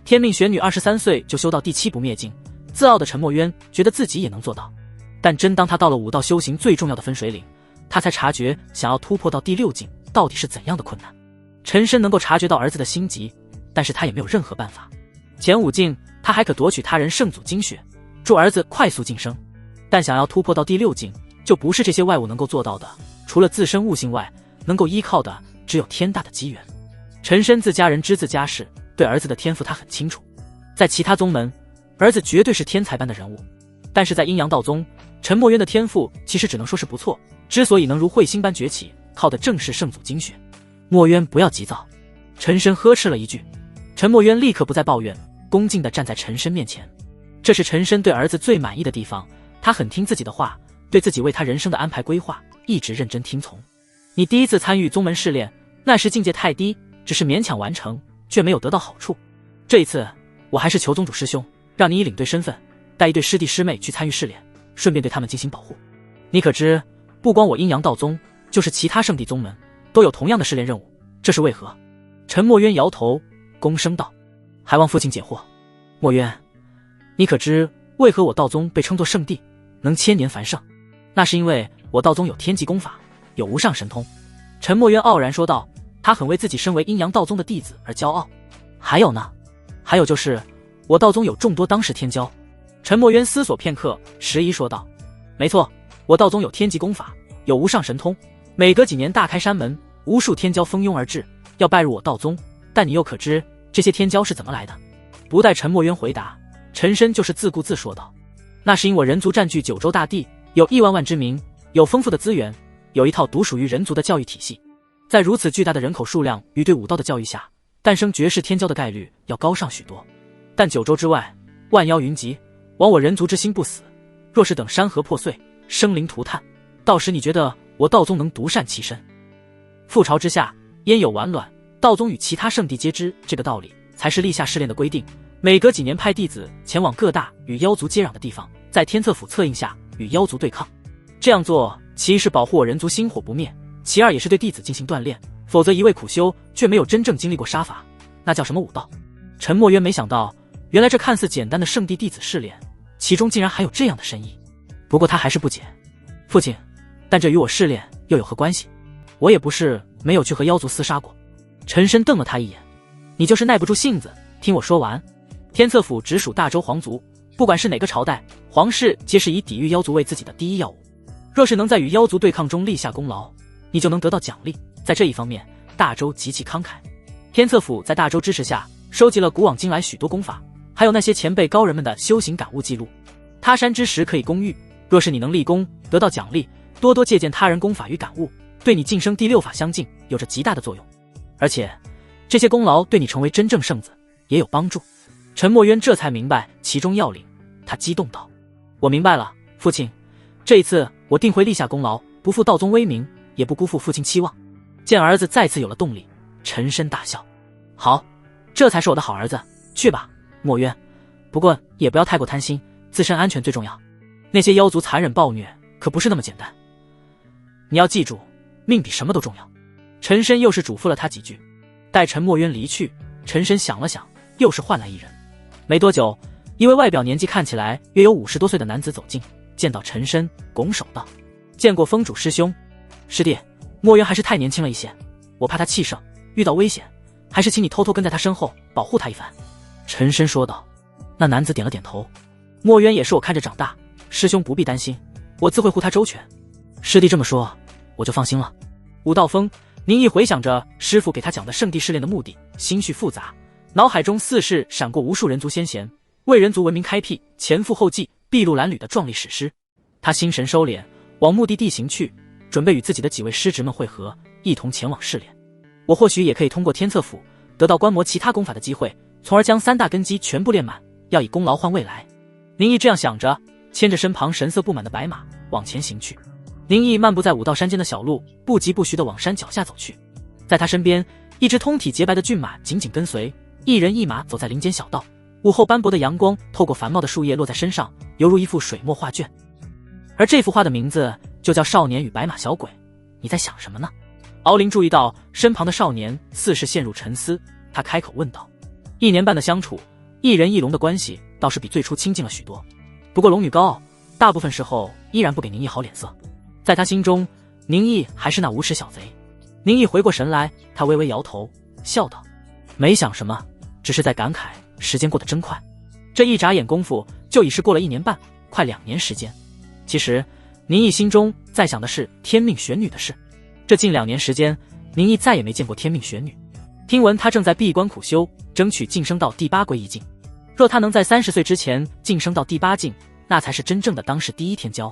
Speaker 1: 天命玄女23岁就修到第7不灭境，自傲的陈墨渊觉得自己也能做到。但真当他到了武道修行最重要的分水岭，他才察觉想要突破到第6境到底是怎样的困难。陈深能够察觉到儿子的心急，但是他也没有任何办法。前5境他还可夺取他人圣祖精血，助儿子快速晋升，但想要突破到第6境，就不是这些外物能够做到的。除了自身悟性外，能够依靠的只有天大的机缘。陈深自家人之自家事，对儿子的天赋他很清楚。在其他宗门，儿子绝对是天才般的人物，但是在阴阳道宗，陈墨渊的天赋其实只能说是不错，之所以能如彗星般崛起，靠的正是圣祖精血。墨渊不要急躁，陈深呵斥了一句。陈墨渊立刻不再抱怨，恭敬地站在陈深面前。这是陈深对儿子最满意的地方，他很听自己的话，对自己为他人生的安排规划一直认真听从。你第一次参与宗门试炼，那时境界太低，只是勉强完成，却没有得到好处。这一次我还是求宗主师兄，让你以领队身份带一队师弟师妹去参与试炼，顺便对他们进行保护。你可知不光我阴阳道宗，就是其他圣地宗门都有同样的试炼任务，这是为何？陈墨渊摇头躬声道：还望父亲解惑。墨渊，你可知为何我道宗被称作圣地，能千年繁盛？那是因为我道宗有天级功法，有无上神通。陈墨渊傲然说道，他很为自己身为阴阳道宗的弟子而骄傲。还有呢？还有就是我道宗有众多当世天骄。陈墨渊思索片刻，迟疑说道：没错，我道宗有天级功法，有无上神通，每隔几年大开山门，无数天骄蜂拥而至，要拜入我道宗。但你又可知这些天骄是怎么来的？不待陈墨渊回答，陈深就是自顾自说道：那是因我人族占据9州大地，有1万万之民，有丰富的资源，有一套独属于人族的教育体系。在如此巨大的人口数量与对武道的教育下，诞生绝世天骄的概率要高上许多。但9州之外，万妖云集，枉我人族之心不死。若是等山河破碎，生灵涂炭，到时你觉得我道宗能独善其身？覆巢之下，焉有完卵？道宗与其他圣地皆知这个道理，才是立下试炼的规定。每隔几年派弟子前往各大与妖族接壤的地方，在天策府策应下与妖族对抗。这样做，其一是保护我人族心火不灭，其二也是对弟子进行锻炼。否则一味苦修，却没有真正经历过杀伐，那叫什么武道？陈墨渊没想到，原来这看似简单的圣地弟子试炼，其中竟然还有这样的深意。不过他还是不解，父亲，但这与我试炼又有何关系？我也不是没有去和妖族厮杀过。陈深瞪了他一眼，你就是耐不住性子，听我说完。天策府直属大周皇族，不管是哪个朝代，皇室皆是以抵御妖族为自己的第一要务。若是能在与妖族对抗中立下功劳，你就能得到奖励。在这一方面，大周极其慷慨。天策府在大周支持下，收集了古往今来许多功法，还有那些前辈高人们的修行感悟记录。他山之石可以攻玉，若是你能立功，得到奖励，多多借鉴他人功法与感悟，对你晋升第6法相近有着极大的作用。而且这些功劳对你成为真正圣子也有帮助。陈墨渊这才明白其中要领，他激动道：我明白了，父亲，这一次我定会立下功劳，不负道宗威名，也不辜负父亲期望。见儿子再次有了动力，陈深大笑：好，这才是我的好儿子，去吧，墨渊。不过也不要太过贪心，自身安全最重要。那些妖族残忍暴虐，可不是那么简单。你要记住，命比什么都重要。陈深又是嘱咐了他几句。待陈墨渊离去，陈深想了想，又是换来一人。没多久，一位外表年纪看起来约有50多岁的男子走近，见到陈深，拱手道：见过峰主师兄。师弟，墨渊还是太年轻了一些，我怕他气盛，遇到危险，还是请你偷偷跟在他身后保护他一番。陈深说道。那男子点了点头。墨渊也是我看着长大，师兄不必担心，我自会护他周全。师弟这么说，我就放心了。武道峰宁毅回想着师父给他讲的圣地试炼的目的，心绪复杂，脑海中似是闪过无数人族先贤为人族文明开辟前赴后继、筚路蓝缕的壮丽史诗。他心神收敛，往目的地行去，准备与自己的几位师侄们会合，一同前往试炼。我或许也可以通过天策府得到观摩其他功法的机会，从而将3大根基全部练满，要以功劳换未来。宁毅这样想着，牵着身旁神色不满的白马往前行去。宁毅漫步在武道山间的小路，不疾不徐地往山脚下走去。在他身边，一只通体洁白的骏马紧紧跟随，一人一马走在林间小道。午后斑驳的阳光透过繁茂的树叶落在身上，犹如一幅水墨画卷。而这幅画的名字就叫《少年与白马小鬼》。你在想什么呢？敖灵注意到身旁的少年似是陷入沉思，他开口问道。1年半的相处，一人一龙的关系倒是比最初亲近了许多。不过龙女高傲，大部分时候依然不给宁毅好脸色。在他心中，宁毅还是那无耻小贼。宁毅回过神来，他微微摇头，笑道：“没想什么，只是在感慨时间过得真快。这一眨眼功夫，就已是过了1年半，快2年时间。”其实，宁毅心中在想的是天命玄女的事。这近2年时间，宁毅再也没见过天命玄女。听闻她正在闭关苦修，争取晋升到第8归一境。若她能在30岁之前晋升到第8境，那才是真正的当世第一天骄。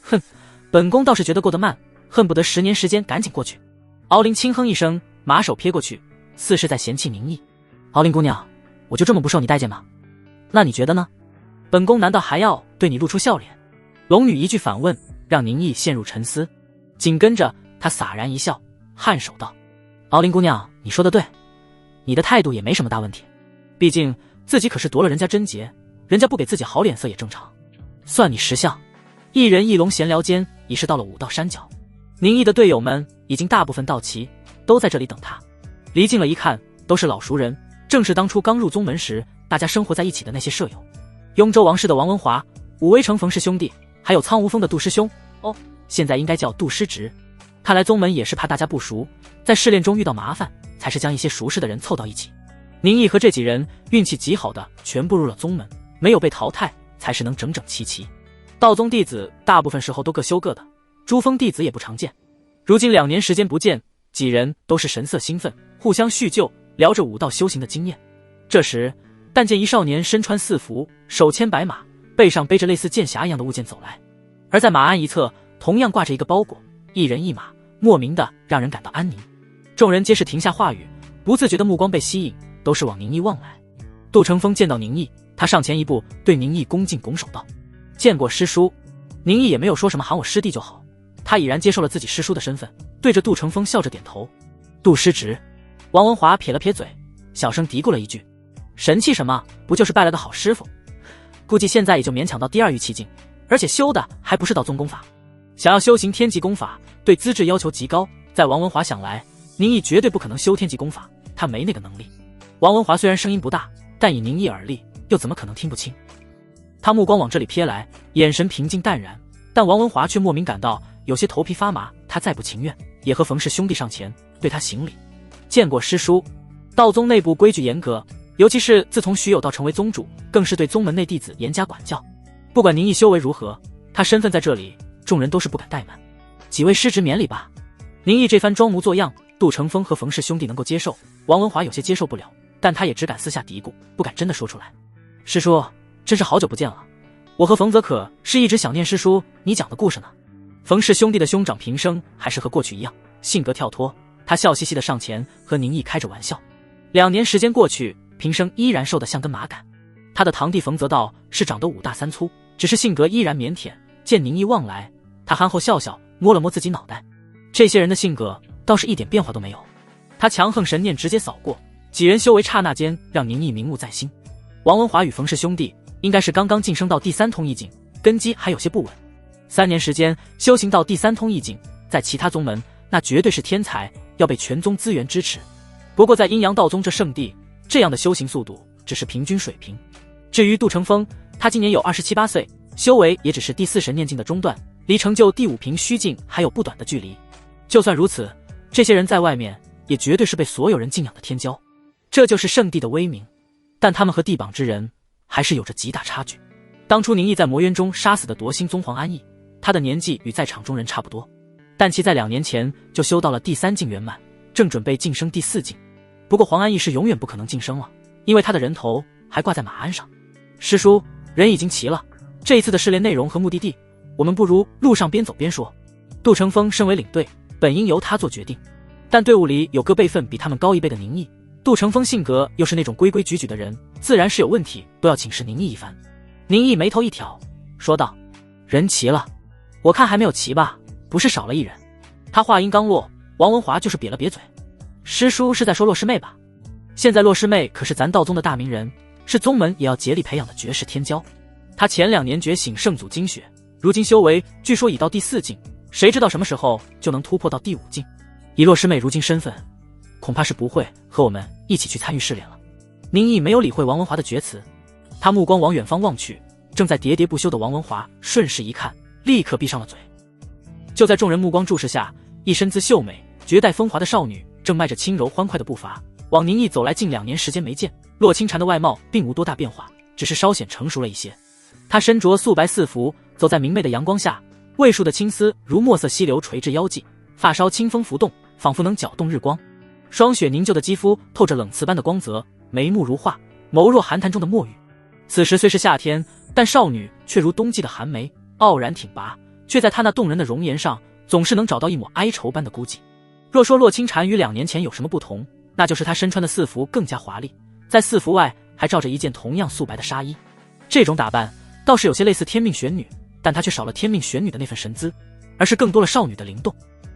Speaker 1: 哼，本宫倒是觉得过得慢，恨不得10年时间赶紧过去。敖灵轻哼一声，马手撇过去，似是在嫌弃宁毅。敖灵姑娘，我就这么不受你待见吗？那你觉得呢？本宫难道还要对你露出笑脸？龙女一句反问，让宁毅陷入沉思。紧跟着他洒然一笑，颔首道：“敖灵姑娘，你说的对，你的态度也没什么大问题。毕竟自己可是夺了人家贞洁，人家不给自己好脸色也正常。算你识相。”一人一龙闲聊间，已是到了武道山脚。宁毅的队友们已经大部分到齐，都在这里等他。离近了一看，都是老熟人，正是当初刚入宗门时大家生活在一起的那些舍友。雍州王氏的王文华，武威城冯氏兄弟，还有苍梧峰的杜师兄，现在应该叫杜师侄。看来宗门也是怕大家不熟，在试炼中遇到麻烦，才是将一些熟识的人凑到一起。宁毅和这几人运气极好的全步入了宗门，没有被淘汰，才是能整整齐齐。道宗弟子大部分时候都各修各的，珠峰弟子也不常见。如今2年时间不见，几人都是神色兴奋，互相叙旧，聊着武道修行的经验。这时，但见一少年身穿4服，手牵白马，背上背着类似剑匣一样的物件走来，而在马鞍一侧同样挂着一个包裹，一人一马，莫名的让人感到安宁。众人皆是停下话语，不自觉的目光被吸引，都是往宁毅望来。杜成风见到宁毅，他上前一步，对宁毅恭敬拱手道：“见过师叔。”宁毅也没有说什么，喊我师弟就好，他已然接受了自己师叔的身份，对着杜成风笑着点头。杜师侄。王文华撇了撇嘴，小声嘀咕了一句：“神气什么，不就是拜了个好师傅？估计现在也就勉强到第2玉气境，而且修的还不是道宗功法。想要修行天级功法，对资质要求极高，在王文华想来，宁毅绝对不可能修天级功法，他没那个能力。”王文华虽然声音不大，但以宁毅耳力，又怎么可能听不清？他目光往这里瞥来，眼神平静淡然，但王文华却莫名感到有些头皮发麻。他再不情愿，也和冯氏兄弟上前对他行礼：“见过师叔。”道宗内部规矩严格，尤其是自从徐有道成为宗主，更是对宗门内弟子严加管教。不管宁毅修为如何，他身份在这里，众人都是不敢怠慢。几位师侄免礼吧。宁毅这番装模作样，杜成风和冯氏兄弟能够接受，王文华有些接受不了，但他也只敢私下嘀咕，不敢真的说出来。师叔，真是好久不见了，我和冯泽可是一直想念师叔你讲的故事呢。冯氏兄弟的兄长平生还是和过去一样，性格跳脱，他笑嘻嘻的上前和宁毅开着玩笑。2年时间过去，平生依然瘦得像根麻杆。他的堂弟冯泽道是长得5大3粗，只是性格依然腼腆，见宁毅望来，他憨厚笑笑，摸了摸自己脑袋。这些人的性格倒是一点变化都没有。他强横神念直接扫过，几人修为刹那间让宁毅铭目在心。王文华与冯氏兄弟应该是刚刚晋升到第3通一境，根基还有些不稳。3年时间修行到第3通一境，在其他宗门那绝对是天才，要被全宗资源支持。不过在阴阳道宗这圣地，这样的修行速度只是平均水平。至于杜成风，他今年有27、8岁，修为也只是第4神念境的中段，离成就第5平虚境还有不短的距离。就算如此，这些人在外面也绝对是被所有人敬仰的天骄，这就是圣地的威名。但他们和地榜之人还是有着极大差距。当初宁毅在魔渊中杀死的夺心宗皇安逸，他的年纪与在场中人差不多，但其在2年前就修到了第3境圆满，正准备晋升第4境。不过黄安逸是永远不可能晋升了，因为他的人头还挂在马鞍上。师叔，人已经齐了，这一次的试炼内容和目的地，我们不如路上边走边说。杜成风身为领队，本应由他做决定，但队伍里有个辈分比他们高1倍的宁毅，杜成风性格又是那种规规矩矩的人，自然是有问题都要请示宁毅一番。宁毅眉头一挑，说道：“人齐了，我看还没有齐吧，不是少了1人。”他话音刚落，王文华就是瘪了瘪嘴：“师叔是在说洛师妹吧？现在洛师妹可是咱道宗的大名人，是宗门也要竭力培养的绝世天骄。她前2年觉醒圣祖精血，如今修为据说已到第4境，谁知道什么时候就能突破到第5境。以洛师妹如今身份，恐怕是不会和我们一起去参与试炼了。宁毅没有理会王文华的决词，他目光往远方望去，正在喋喋不休的王文华顺势一看，立刻闭上了嘴。就在众人目光注视下，一身姿秀美、绝代风华的少女正迈着轻柔欢快的步伐往宁毅走来。近2年时间没见，洛清禅的外貌并无多大变化，只是稍显成熟了一些。她身着素白四服，走在明媚的阳光下，未束的青丝如墨色溪流垂至腰际，发梢清风浮动，仿佛能搅动日光。霜雪凝旧的肌肤透着冷瓷般的光泽，眉目如画，眸若寒潭中的墨玉。此时虽是夏天，但少女却如冬季的寒梅，傲然挺拔，却在她那动人的容颜上总是能找到一抹哀愁般的孤寂。若说洛清禅与2年前有什么不同，那就是她身穿的四服更加华丽，在四服外还罩着一件同样素白的纱衣。这种打扮倒是有些类似天命玄女，但她却少了天命玄女的那份神姿，而是更多了少女的灵动。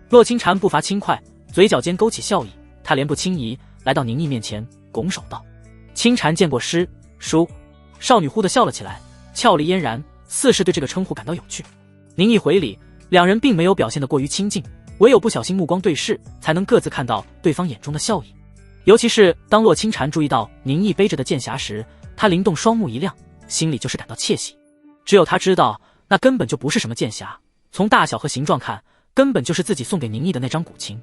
Speaker 1: 洛清禅步伐轻快，嘴角间勾起笑意，她莲步轻移，来到宁毅面前，拱手道：“清禅见过师叔。”少女忽地笑了起来，俏丽嫣然，似是对这个称呼感到有趣。宁毅回礼，两人并没有表现得过于亲近，唯有不小心目光对视，才能各自看到对方眼中的笑意。尤其是当洛清禅注意到宁毅背着的剑匣时，他灵动双目一亮，心里就是感到窃喜。只有他知道，那根本就不是什么剑匣，从大小和形状看，根本就是自己送给宁毅的那张古琴。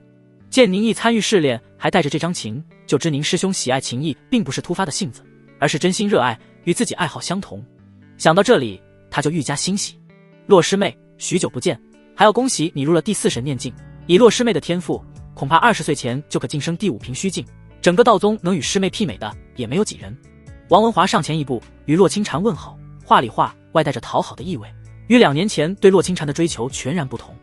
Speaker 1: 见宁毅参与试炼还带着这张琴，就知宁师兄喜爱琴艺并不是突发的性子，而是真心热爱，与自己爱好相同。想到这里，他就愈加欣喜。洛师妹，许久不见，还要恭喜你入了第4神念境。以洛师妹的天赋，恐怕20岁前就可晋升第5平虚境，整个道宗能与师妹媲美的也没有几人。王文华上前一步，与洛清禅问好，话里话外带着讨好的意味，与2年前对洛清禅的追求全然不同。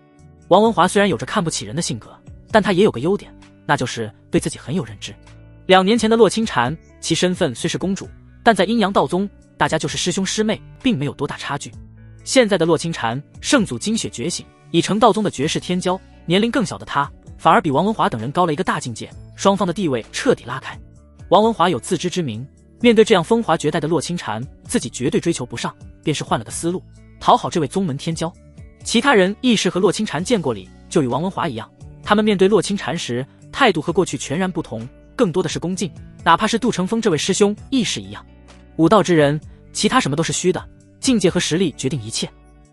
Speaker 1: 王文华虽然有着看不起人的性格，但他也有个优点，那就是对自己很有认知。2年前的洛清禅，其身份虽是公主，但在阴阳道宗，大家就是师兄师妹，并没有多大差距。现在的洛清禅，圣祖精血觉醒，已成道宗的绝世天骄，年龄更小的他，反而比王文华等人高了一个大境界，双方的地位彻底拉开。王文华有自知之明，面对这样风华绝代的洛清禅，自己绝对追求不上，便是换了个思路，讨好这位宗门天骄。其他人亦是和洛清禅见过礼，就与王文华一样，他们面对洛清禅时，态度和过去全然不同，更多的是恭敬，哪怕是杜成风这位师兄亦是一样。武道之人，其他什么都是虚的，境界和实力决定一切。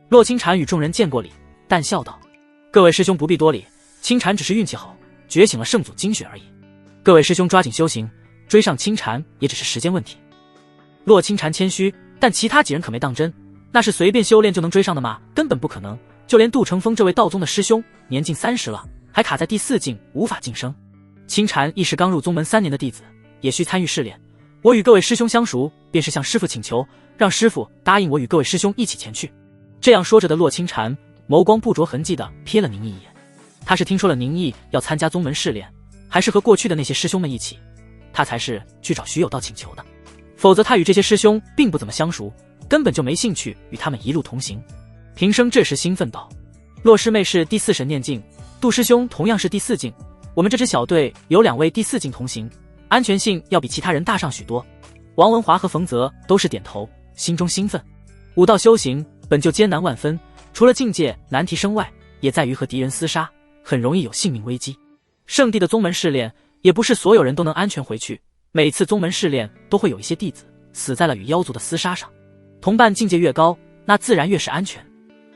Speaker 1: 洛清禅与众人见过礼，淡笑道：“各位师兄不必多礼，清禅只是运气好，觉醒了圣祖精血而已。各位师兄抓紧修行，追上清禅也只是时间问题。”洛清禅谦虚，但其他几人可没当真，那是随便修炼就能追上的吗？根本不可能。就连杜成风这位道宗的师兄，年近30了，还卡在第4境，无法晋升。清禅亦是刚入宗门3年的弟子，也需参与试炼。我与各位师兄相熟，便是向师父请求，让师父答应我与各位师兄一起前去。这样说着的洛清禅，眸光不着痕迹地瞥了宁毅一眼。他是听说了宁毅要参加宗门试炼，还是和过去的那些师兄们一起？他才是去找徐有道请求的，否则他与这些师兄并不怎么相熟，根本就没兴趣与他们一路同行。平生这时兴奋道：“洛师妹是第4神念境，杜师兄同样是第4境，我们这支小队有2位第4境同行，安全性要比其他人大上许多。”王文华和冯泽都是点头，心中兴奋。武道修行本就艰难万分，除了境界难提升外，也在于和敌人厮杀，很容易有性命危机。圣地的宗门试炼也不是所有人都能安全回去，每次宗门试炼都会有一些弟子死在了与妖族的厮杀上。同伴境界越高，那自然越是安全。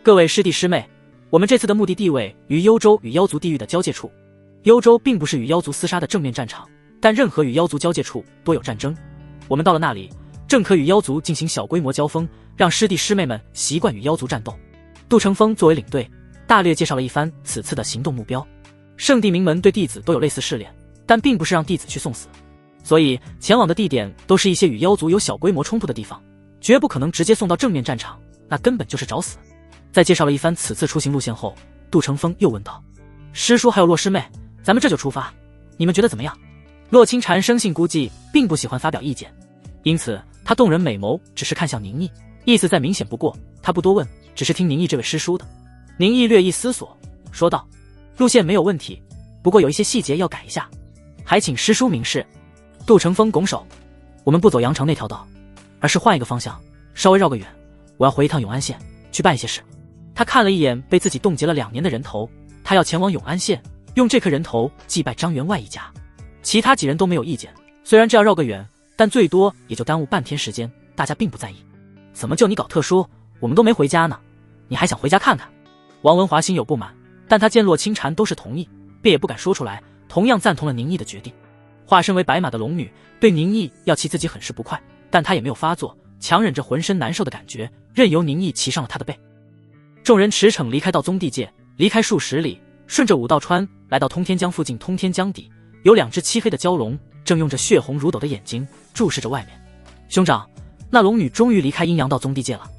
Speaker 1: 各位师弟师妹，我们这次的目的地位于幽州与妖族地域的交界处。幽州并不是与妖族厮杀的正面战场，但任何与妖族交界处多有战争。我们到了那里，正可与妖族进行小规模交锋，让师弟师妹们习惯与妖族战斗。杜成风作为领队，大略介绍了一番此次的行动目标。圣地名门对弟子都有类似试炼，但并不是让弟子去送死，所以前往的地点都是一些与妖族有小规模冲突的地方，绝不可能直接送到正面战场，那根本就是找死。在介绍了一番此次出行路线后，杜成风又问道：“师叔还有洛师妹，咱们这就出发，你们觉得怎么样？”洛清禅生性孤寂，并不喜欢发表意见，因此他动人美眸只是看向宁毅，意思再明显不过，他不多问，只是听宁毅这位师叔的。宁毅略一思索，说道：“路线没有问题，不过有一些细节要改一下，还请师叔明示。”杜成风拱手：“我们不走阳城那条道，而是换一个方向，稍微绕个远，我要回一趟永安县去办一些事。”他看了一眼被自己冻结了2年的人头，他要前往永安县，用这颗人头祭拜张员外一家。其他几人都没有意见，虽然这样绕个远，但最多也就耽误半天时间，大家并不在意。怎么就你搞特殊？我们都没回家呢，你还想回家看看？王文华心有不满，但他见洛清禅都是同意，便也不敢说出来，同样赞同了宁毅的决定。化身为白马的龙女对宁毅要骑自己很是不快，但她也没有发作，强忍着浑身难受的感觉，任由宁毅骑上了她的背。众人驰骋离开到宗地界，离开数十里，顺着武道川来到通天江附近。通天江底有2只漆黑的蛟龙，正用着血红如斗的眼睛注视着外面。兄长，那龙女终于离开阴阳道宗地界了。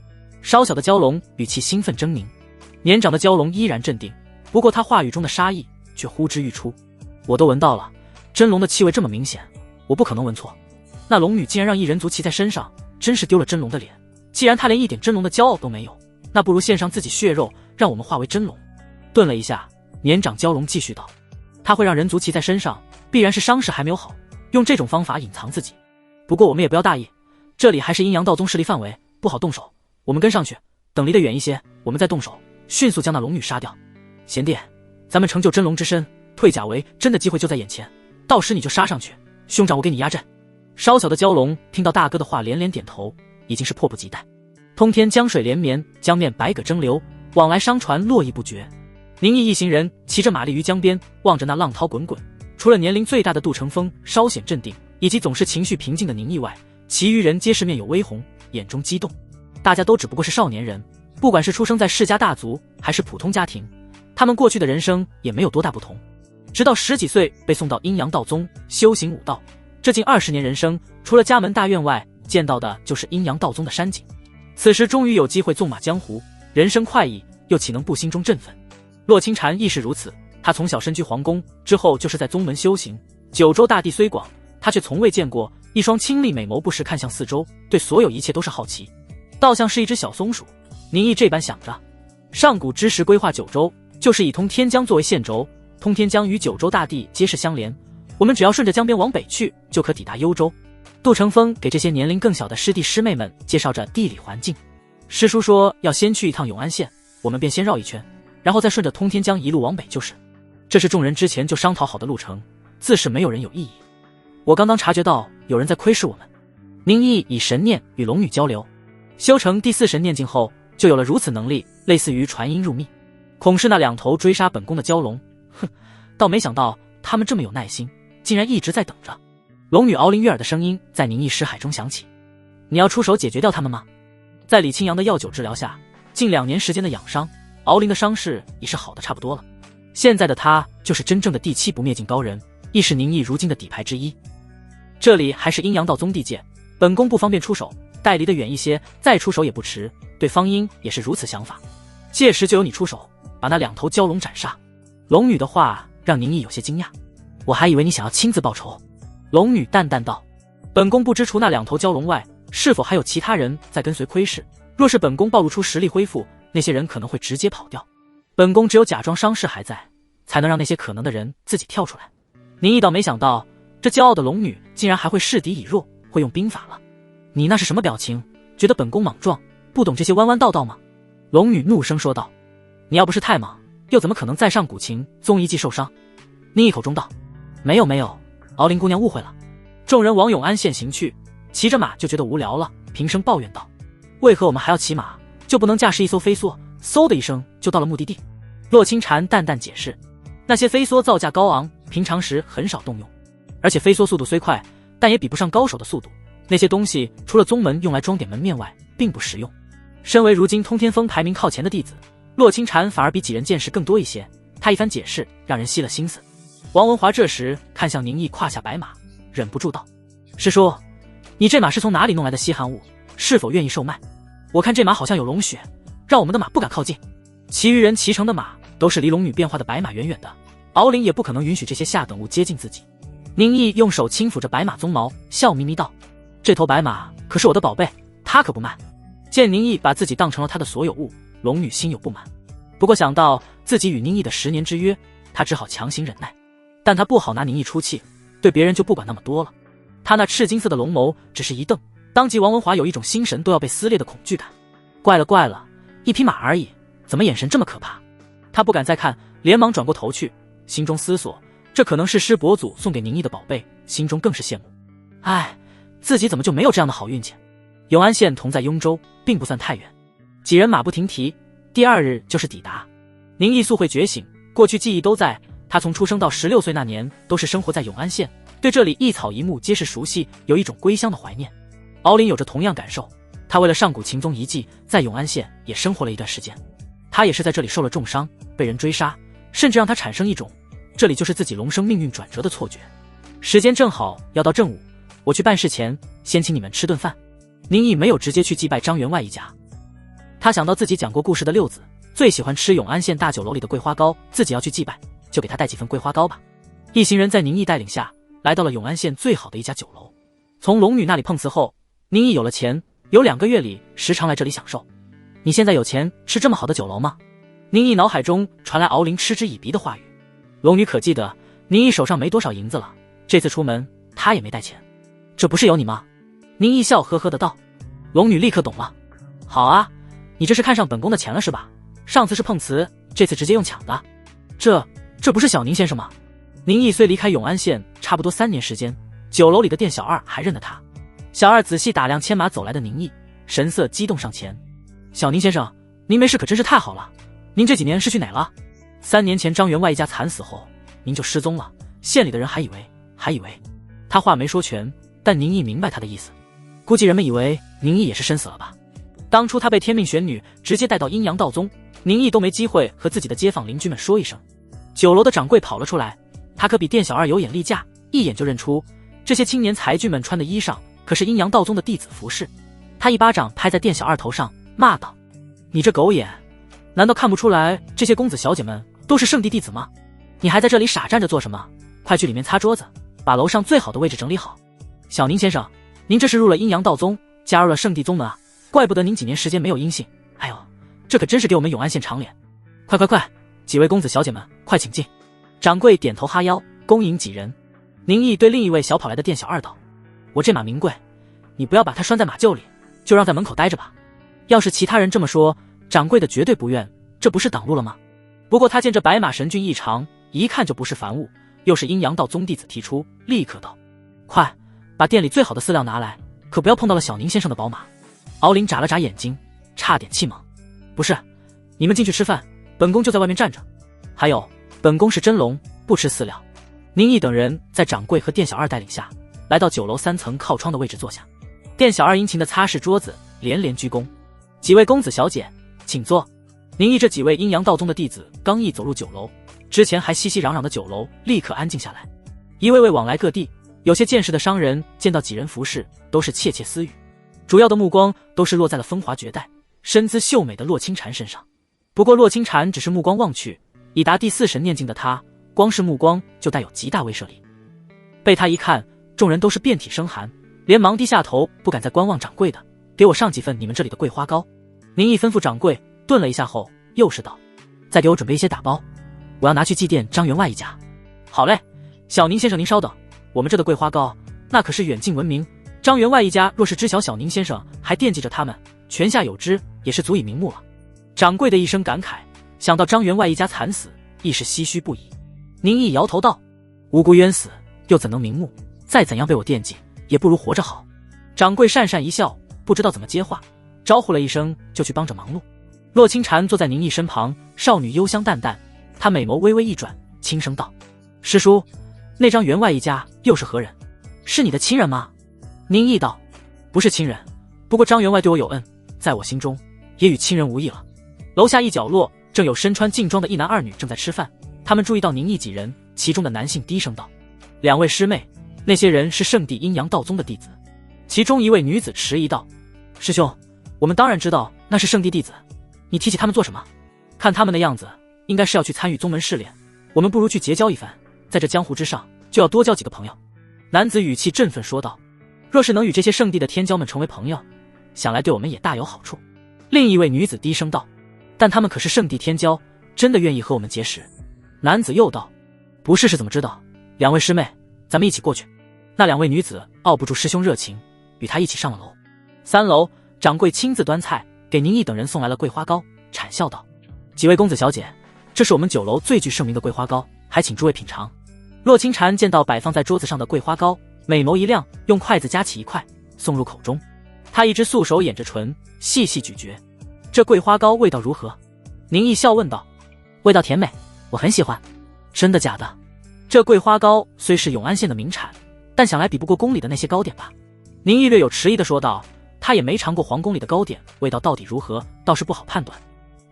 Speaker 1: 稍小的蛟龙语气兴奋狰狞，年长的蛟龙依然镇定，不过他话语中的杀意却呼之欲出。我都闻到了，真龙的气味这么明显，我不可能闻错。那龙女竟然让一人族骑在身上，真是丢了真龙的脸。既然他连一点真龙的骄傲都没有，那不如献上自己血肉，让我们化为真龙。顿了一下，年长蛟龙继续道：他会让人族骑在身上，必然是伤势还没有好，用这种方法隐藏自己。不过我们也不要大意，这里还是阴阳道宗势力范围，不好动手。我们跟上去，等离得远一些，我们再动手，迅速将那龙女杀掉。贤弟，咱们成就真龙之身，退甲为真的机会就在眼前，到时你就杀上去，兄长我给你压阵。稍小的蛟龙听到大哥的话连连点头，已经是迫不及待。通天江水连绵，江面百舸争流，往来商船络绎不绝。宁毅一行人骑着马力于江边，望着那浪涛滚滚，除了年龄最大的杜成风稍显镇定，以及总是情绪平静的宁毅外，其余人皆是面有微红，眼中激动。大家都只不过是少年人，不管是出生在世家大族还是普通家庭，他们过去的人生也没有多大不同。直到10几岁被送到阴阳道宗修行武道，这近20年人生，除了家门大院外，见到的就是阴阳道宗的山景。此时终于有机会纵马江湖，人生快意，又岂能不心中振奋？洛清禅亦是如此，他从小身居皇宫，之后就是在宗门修行。九州大地虽广，他却从未见过一双清丽美眸不时看向四周，对所有一切都是好奇，倒像是一只小松鼠。宁毅这般想着，上古之时规划九州，就是以通天江作为线轴，通天江与九州大地皆是相连，我们只要顺着江边往北去，就可抵达幽州。杜成风给这些年龄更小的师弟师妹们介绍着地理环境。师叔说要先去一趟永安县，我们便先绕一圈，然后再顺着通天江一路往北就是。这是众人之前就商讨好的路程，自是没有人有异议。我刚刚察觉到有人在窥视我们。宁毅以神念与龙女交流，修成第4神念境后，就有了如此能力，类似于传音入密。恐是那2头追杀本宫的蛟龙，倒没想到他们这么有耐心，竟然一直在等着。龙女敖灵悦耳的声音在宁毅识海中响起：你要出手解决掉他们吗？在李清扬的药酒治疗下，近2年时间的养伤，敖灵的伤势已是好的差不多了。现在的他就是真正的第7不灭境高人，亦是宁毅如今的底牌之一。这里还是阴阳道宗地界，本宫不方便出手，待离得远一些再出手也不迟。对方英也是如此想法，届时就由你出手，把那2头蛟龙斩杀。龙女的话让宁毅有些惊讶，我还以为你想要亲自报仇。龙女淡淡道：本宫不知除那2头蛟龙外，是否还有其他人在跟随窥视，若是本宫暴露出实力恢复，那些人可能会直接跑掉，本宫只有假装伤势还在，才能让那些可能的人自己跳出来。宁毅倒没想到，这骄傲的龙女竟然还会示敌以弱，会用兵法了。你那是什么表情？觉得本宫莽撞，不懂这些弯弯道道吗？龙女怒声说道：你要不是太莽，又怎么可能在上古琴宗一技受伤？宁毅口中道：没有，敖灵姑娘误会了。众人往永安县行去，骑着马就觉得无聊了，平声抱怨道：为何我们还要骑马，就不能驾驶一艘飞梭，嗖的一声就到了目的地？洛清禅淡淡解释：那些飞梭造价高昂，平常时很少动用，而且飞梭速度虽快，但也比不上高手的速度，那些东西除了宗门用来装点门面外，并不实用。身为如今通天峰排名靠前的弟子，洛清禅反而比几人见识更多一些，他一番解释让人息了心思。王文华这时看向宁毅胯下白马，忍不住道：师叔，你这马是从哪里弄来的稀罕物？是否愿意售卖？我看这马好像有龙血，让我们的马不敢靠近。其余人骑乘的马都是离龙女变化的白马远远的，敖灵也不可能允许这些下等物接近自己。宁毅用手轻抚着白马鬃毛，笑眯眯道：这头白马可是我的宝贝，他可不卖。见宁毅把自己当成了他的所有物，龙女心有不满，不过想到自己与宁毅的10年之约，他只好强行忍耐。但他不好拿宁毅出气，对别人就不管那么多了。他那赤金色的龙眸只是一瞪，当即王文华有一种心神都要被撕裂的恐惧感。怪了，一匹马而已，怎么眼神这么可怕？他不敢再看，连忙转过头去，心中思索，这可能是师伯祖送给宁毅的宝贝，心中更是羡慕。唉，自己怎么就没有这样的好运气？永安县同在雍州，并不算太远。几人马不停蹄，第2日就是抵达。宁毅素会觉醒，过去记忆都在。他从出生到16岁那年，都是生活在永安县，对这里一草一木皆是熟悉，有一种归乡的怀念。敖林有着同样感受，他为了上古秦宗遗迹，在永安县也生活了一段时间。他也是在这里受了重伤，被人追杀，甚至让他产生一种这里就是自己龙生命运转折的错觉。时间正好要到正午，我去办事前先请你们吃顿饭。宁毅没有直接去祭拜张员外一家，他想到自己讲过故事的六子最喜欢吃永安县大酒楼里的桂花糕，自己要去祭拜，就给他带几份桂花糕吧。一行人在宁毅带领下来到了永安县最好的一家酒楼。从龙女那里碰瓷后，宁毅有了钱，有2个月里时常来这里享受。你现在有钱吃这么好的酒楼吗？宁毅脑海中传来敖林嗤之以鼻的话语。龙女可记得宁毅手上没多少银子了，这次出门他也没带钱。这不是有你吗？宁毅笑呵呵的道。龙女立刻懂了。好啊，你这是看上本宫的钱了是吧？上次是碰瓷，这次直接用抢的。这不是小宁先生吗？宁毅虽离开永安县差不多3年时间，酒楼里的店小二还认得他。小二仔细打量牵马走来的宁毅，神色激动上前。小宁先生，您没事可真是太好了。您这几年是去哪了？3年前张员外一家惨死后，您就失踪了，县里的人还以为。他话没说全，但宁毅明白他的意思。估计人们以为宁毅也是身死了吧。当初他被天命玄女直接带到阴阳道宗，宁毅都没机会和自己的街坊邻居们说一声。酒楼的掌柜跑了出来，他可比店小二有眼力价，一眼就认出这些青年才俊们穿的衣裳可是阴阳道宗的弟子服饰。他一巴掌拍在店小二头上，骂道：你这狗眼，难道看不出来这些公子小姐们都是圣地弟子吗？你还在这里傻站着做什么？快去里面擦桌子，把楼上最好的位置整理好。小宁先生，您这是入了阴阳道宗，加入了圣地宗门啊，怪不得您几年时间没有音信。哎呦，这可真是给我们永安县长脸。快，几位公子小姐们，快请进。掌柜点头哈腰，恭迎几人。宁毅对另一位小跑来的店小二道：我这马名贵，你不要把它拴在马厩里，就让在门口待着吧。要是其他人这么说，掌柜的绝对不愿，这不是挡路了吗？不过他见这白马神骏异常，一看就不是凡物，又是阴阳道宗弟子提出，立刻道：快把店里最好的饲料拿来，可不要碰到了小宁先生的宝马。敖林眨了眨眼睛，差点气懵。不是，你们进去吃饭，本宫就在外面站着。还有，本宫是真龙，不吃饲料。宁毅等人在掌柜和店小二带领下，来到酒楼3层靠窗的位置坐下。店小二殷勤地擦拭桌子，连连鞠躬。几位公子小姐，请坐。宁毅这几位阴阳道宗的弟子刚一走入酒楼，之前还熙熙攘攘的酒楼立刻安静下来。一位位往来各地，有些见识的商人见到几人服饰，都是窃窃私语，主要的目光都是落在了风华绝代、身姿秀美的洛清禅身上。不过洛清禅只是目光望去，已达第4神念境的他，光是目光就带有极大威慑力。被他一看，众人都是遍体生寒，连忙低下头，不敢再观望掌柜的，给我上几份你们这里的桂花糕。宁毅吩咐掌柜，顿了一下后，又是道：再给我准备一些打包，我要拿去祭奠张员外一家。好嘞，小宁先生您稍等，我们这的桂花糕那可是远近闻名，张员外一家若是知晓小宁先生还惦记着他们，泉下有知也是足以瞑目了。掌柜的一声感慨，想到张员外一家惨死，亦是唏嘘不已。宁毅摇头道：无辜冤死，又怎能瞑目？再怎样被我惦记，也不如活着好。掌柜讪讪一笑，不知道怎么接话，招呼了一声就去帮着忙碌。洛清禅坐在宁毅身旁，少女幽香淡淡，她美眸微微一转，轻声道：师叔，那张员外一家又是何人？是你的亲人吗？宁毅道：不是亲人，不过张员外对我有恩，在我心中也与亲人无异了。楼下一角落正有身穿劲装的一男二女正在吃饭，他们注意到宁毅几人，其中的男性低声道：两位师妹，那些人是圣地阴阳道宗的弟子。其中一位女子迟疑道：师兄，我们当然知道那是圣地弟子，你提起他们做什么？看他们的样子，应该是要去参与宗门试炼，我们不如去结交一番，在这江湖之上，就要多交几个朋友。男子语气振奋说道：若是能与这些圣地的天骄们成为朋友，想来对我们也大有好处。另一位女子低声道：但他们可是圣地天骄，真的愿意和我们结识？男子又道：不是怎么知道？两位师妹，咱们一起过去。那两位女子傲不住师兄热情，与他一起上了楼。3楼，掌柜亲自端菜，给宁毅等人送来了桂花糕，谄笑道：几位公子小姐，这是我们酒楼最具盛名的桂花糕，还请诸位品尝。洛清禅见到摆放在桌子上的桂花糕，美眸一亮，用筷子夹起一块送入口中。他一只素手掩着唇，细细咀嚼。这桂花糕味道如何？宁毅笑问道。味道甜美，我很喜欢。真的假的？这桂花糕虽是永安县的名产，但想来比不过宫里的那些糕点吧？宁毅略有迟疑地说道。他也没尝过皇宫里的糕点，味道到底如何，倒是不好判断。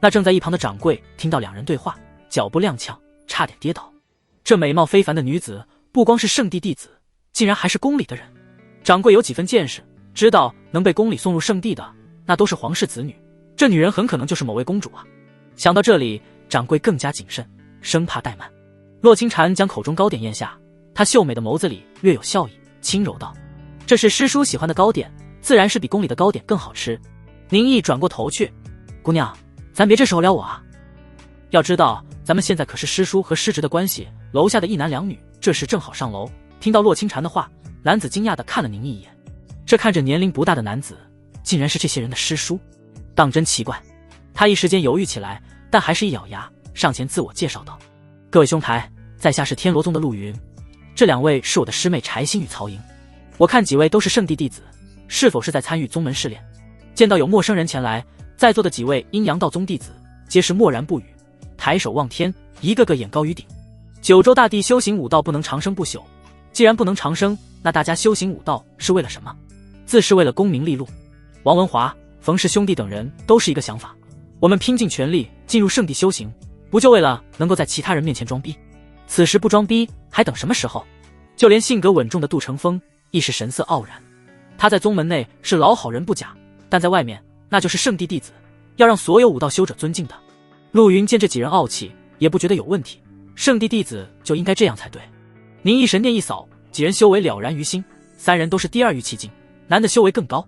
Speaker 1: 那正在一旁的掌柜听到两人对话，脚步踉跄，差点跌倒。这美貌非凡的女子，不光是圣地弟子，竟然还是宫里的人。掌柜有几分见识，知道能被宫里送入圣地的，那都是皇室子女。这女人很可能就是某位公主啊！想到这里，掌柜更加谨慎，生怕怠慢。洛清禅将口中糕点咽下，她秀美的眸子里略有笑意，轻柔道：“这是师叔喜欢的糕点，自然是比宫里的糕点更好吃。”宁毅转过头去：“姑娘，咱别这时候撩我啊！要知道，咱们现在可是师叔和师侄的关系。”楼下的一男两女这时正好上楼，听到洛清禅的话，男子惊讶地看了宁毅一眼。这看着年龄不大的男子，竟然是这些人的师叔，当真奇怪。他一时间犹豫起来，但还是一咬牙，上前自我介绍道：“各位兄台，在下是天罗宗的陆云，这两位是我的师妹柴心与曹莹。我看几位都是圣地弟子，是否是在参与宗门试炼？”见到有陌生人前来，在座的几位阴阳道宗弟子皆是默然不语，抬手望天，一个个眼高于顶。九州大帝修行武道不能长生不朽，既然不能长生，那大家修行武道是为了什么？自是为了功名利禄。王文华、冯氏兄弟等人都是一个想法，我们拼尽全力进入圣地修行，不就为了能够在其他人面前装逼？此时不装逼，还等什么时候？就连性格稳重的杜成风亦是神色傲然。他在宗门内是老好人不假，但在外面那就是圣地弟子，要让所有武道修者尊敬的。陆云见这几人傲气，也不觉得有问题。圣地弟子就应该这样才对。宁毅神念一扫，几人修为了然于心，三人都是第二玉气境，男的修为更高。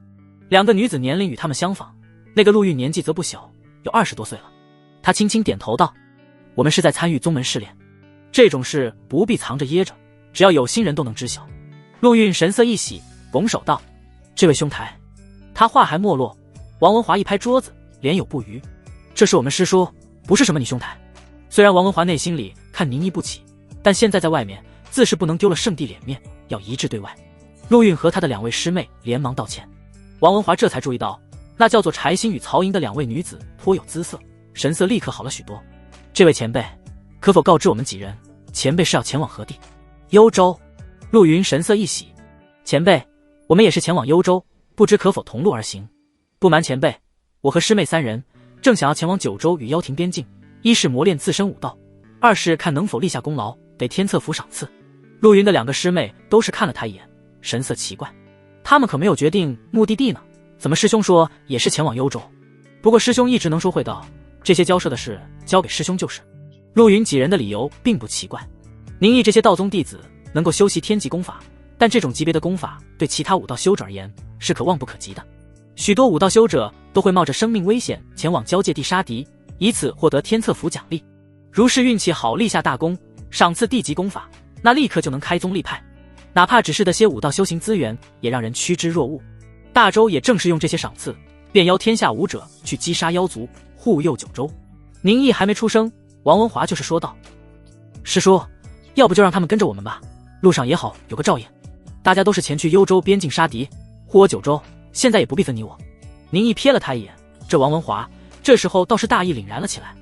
Speaker 1: 两个女子年龄与他们相仿，那个陆玉年纪则不小，有20多岁了。他轻轻点头道：“我们是在参与宗门试炼，这种事不必藏着掖着，只要有心人都能知晓。”陆运神色一喜，拱手道：“这位兄台。”他话还没落，王文华一拍桌子，脸有不愉：“这是我们师叔，不是什么你兄台。”虽然王文华内心里看宁毅不起，但现在在外面自是不能丢了圣地脸面，要一致对外。陆运和他的两位师妹连忙道歉。王文华这才注意到，那叫做柴心与曹莹的两位女子颇有姿色，神色立刻好了许多。这位前辈，可否告知我们几人，前辈是要前往何地？幽州。陆云神色一喜：“前辈，我们也是前往幽州，不知可否同路而行？”不瞒前辈，我和师妹三人正想要前往九州与妖庭边境，一是磨练自身武道，二是看能否立下功劳，给天策府赏赐。陆云的两个师妹都是看了他一眼，神色奇怪，他们可没有决定目的地呢，怎么师兄说也是前往幽州？不过师兄一直能说会道，这些交涉的事交给师兄就是。陆云几人的理由并不奇怪，宁毅这些道宗弟子能够修习天级功法，但这种级别的功法对其他武道修者而言是可望不可及的。许多武道修者都会冒着生命危险前往交界地杀敌，以此获得天策府奖励。如是运气好立下大功，赏赐地级功法，那立刻就能开宗立派，哪怕只是得些武道修行资源，也让人趋之若鹜。大周也正是用这些赏赐，便邀天下武者去击杀妖族，护佑九州。宁毅还没出声，王文华就是说道：“师叔，要不就让他们跟着我们吧，路上也好有个照应。大家都是前去幽州边境杀敌，护我九州，现在也不必分你我。”宁毅瞥了他一眼，这王文华这时候倒是大义凛然了起来：“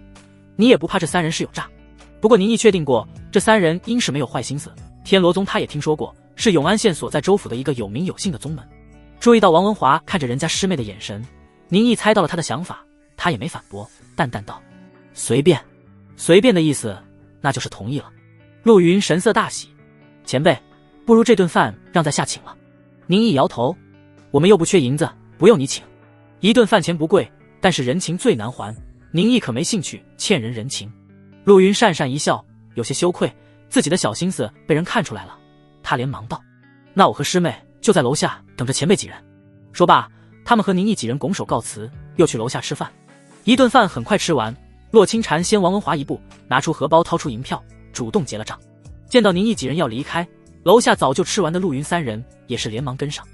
Speaker 1: 你也不怕这三人是有诈？”不过宁毅确定过，这三人应是没有坏心思。天罗宗他也听说过，是永安县所在州府的一个有名有姓的宗门。注意到王文华看着人家师妹的眼神，宁毅猜到了他的想法，他也没反驳，淡淡道：“随便。”随便的意思，那就是同意了。陆云神色大喜：“前辈，不如这顿饭让在下请了。”宁毅摇头：“我们又不缺银子，不用你请。一顿饭钱不贵，但是人情最难还，宁毅可没兴趣欠人人情。”陆云讪讪一笑，有些羞愧，自己的小心思被人看出来了。他连忙道：“那我和师妹就在楼下等着前辈几人。”说罢，他们和宁毅几人拱手告辞，又去楼下吃饭。一顿饭很快吃完，洛清禅先王文华一步，拿出荷包掏出银票，主动结了账。见到宁毅几人要离开，楼下早就吃完的陆云三人也是连忙跟上。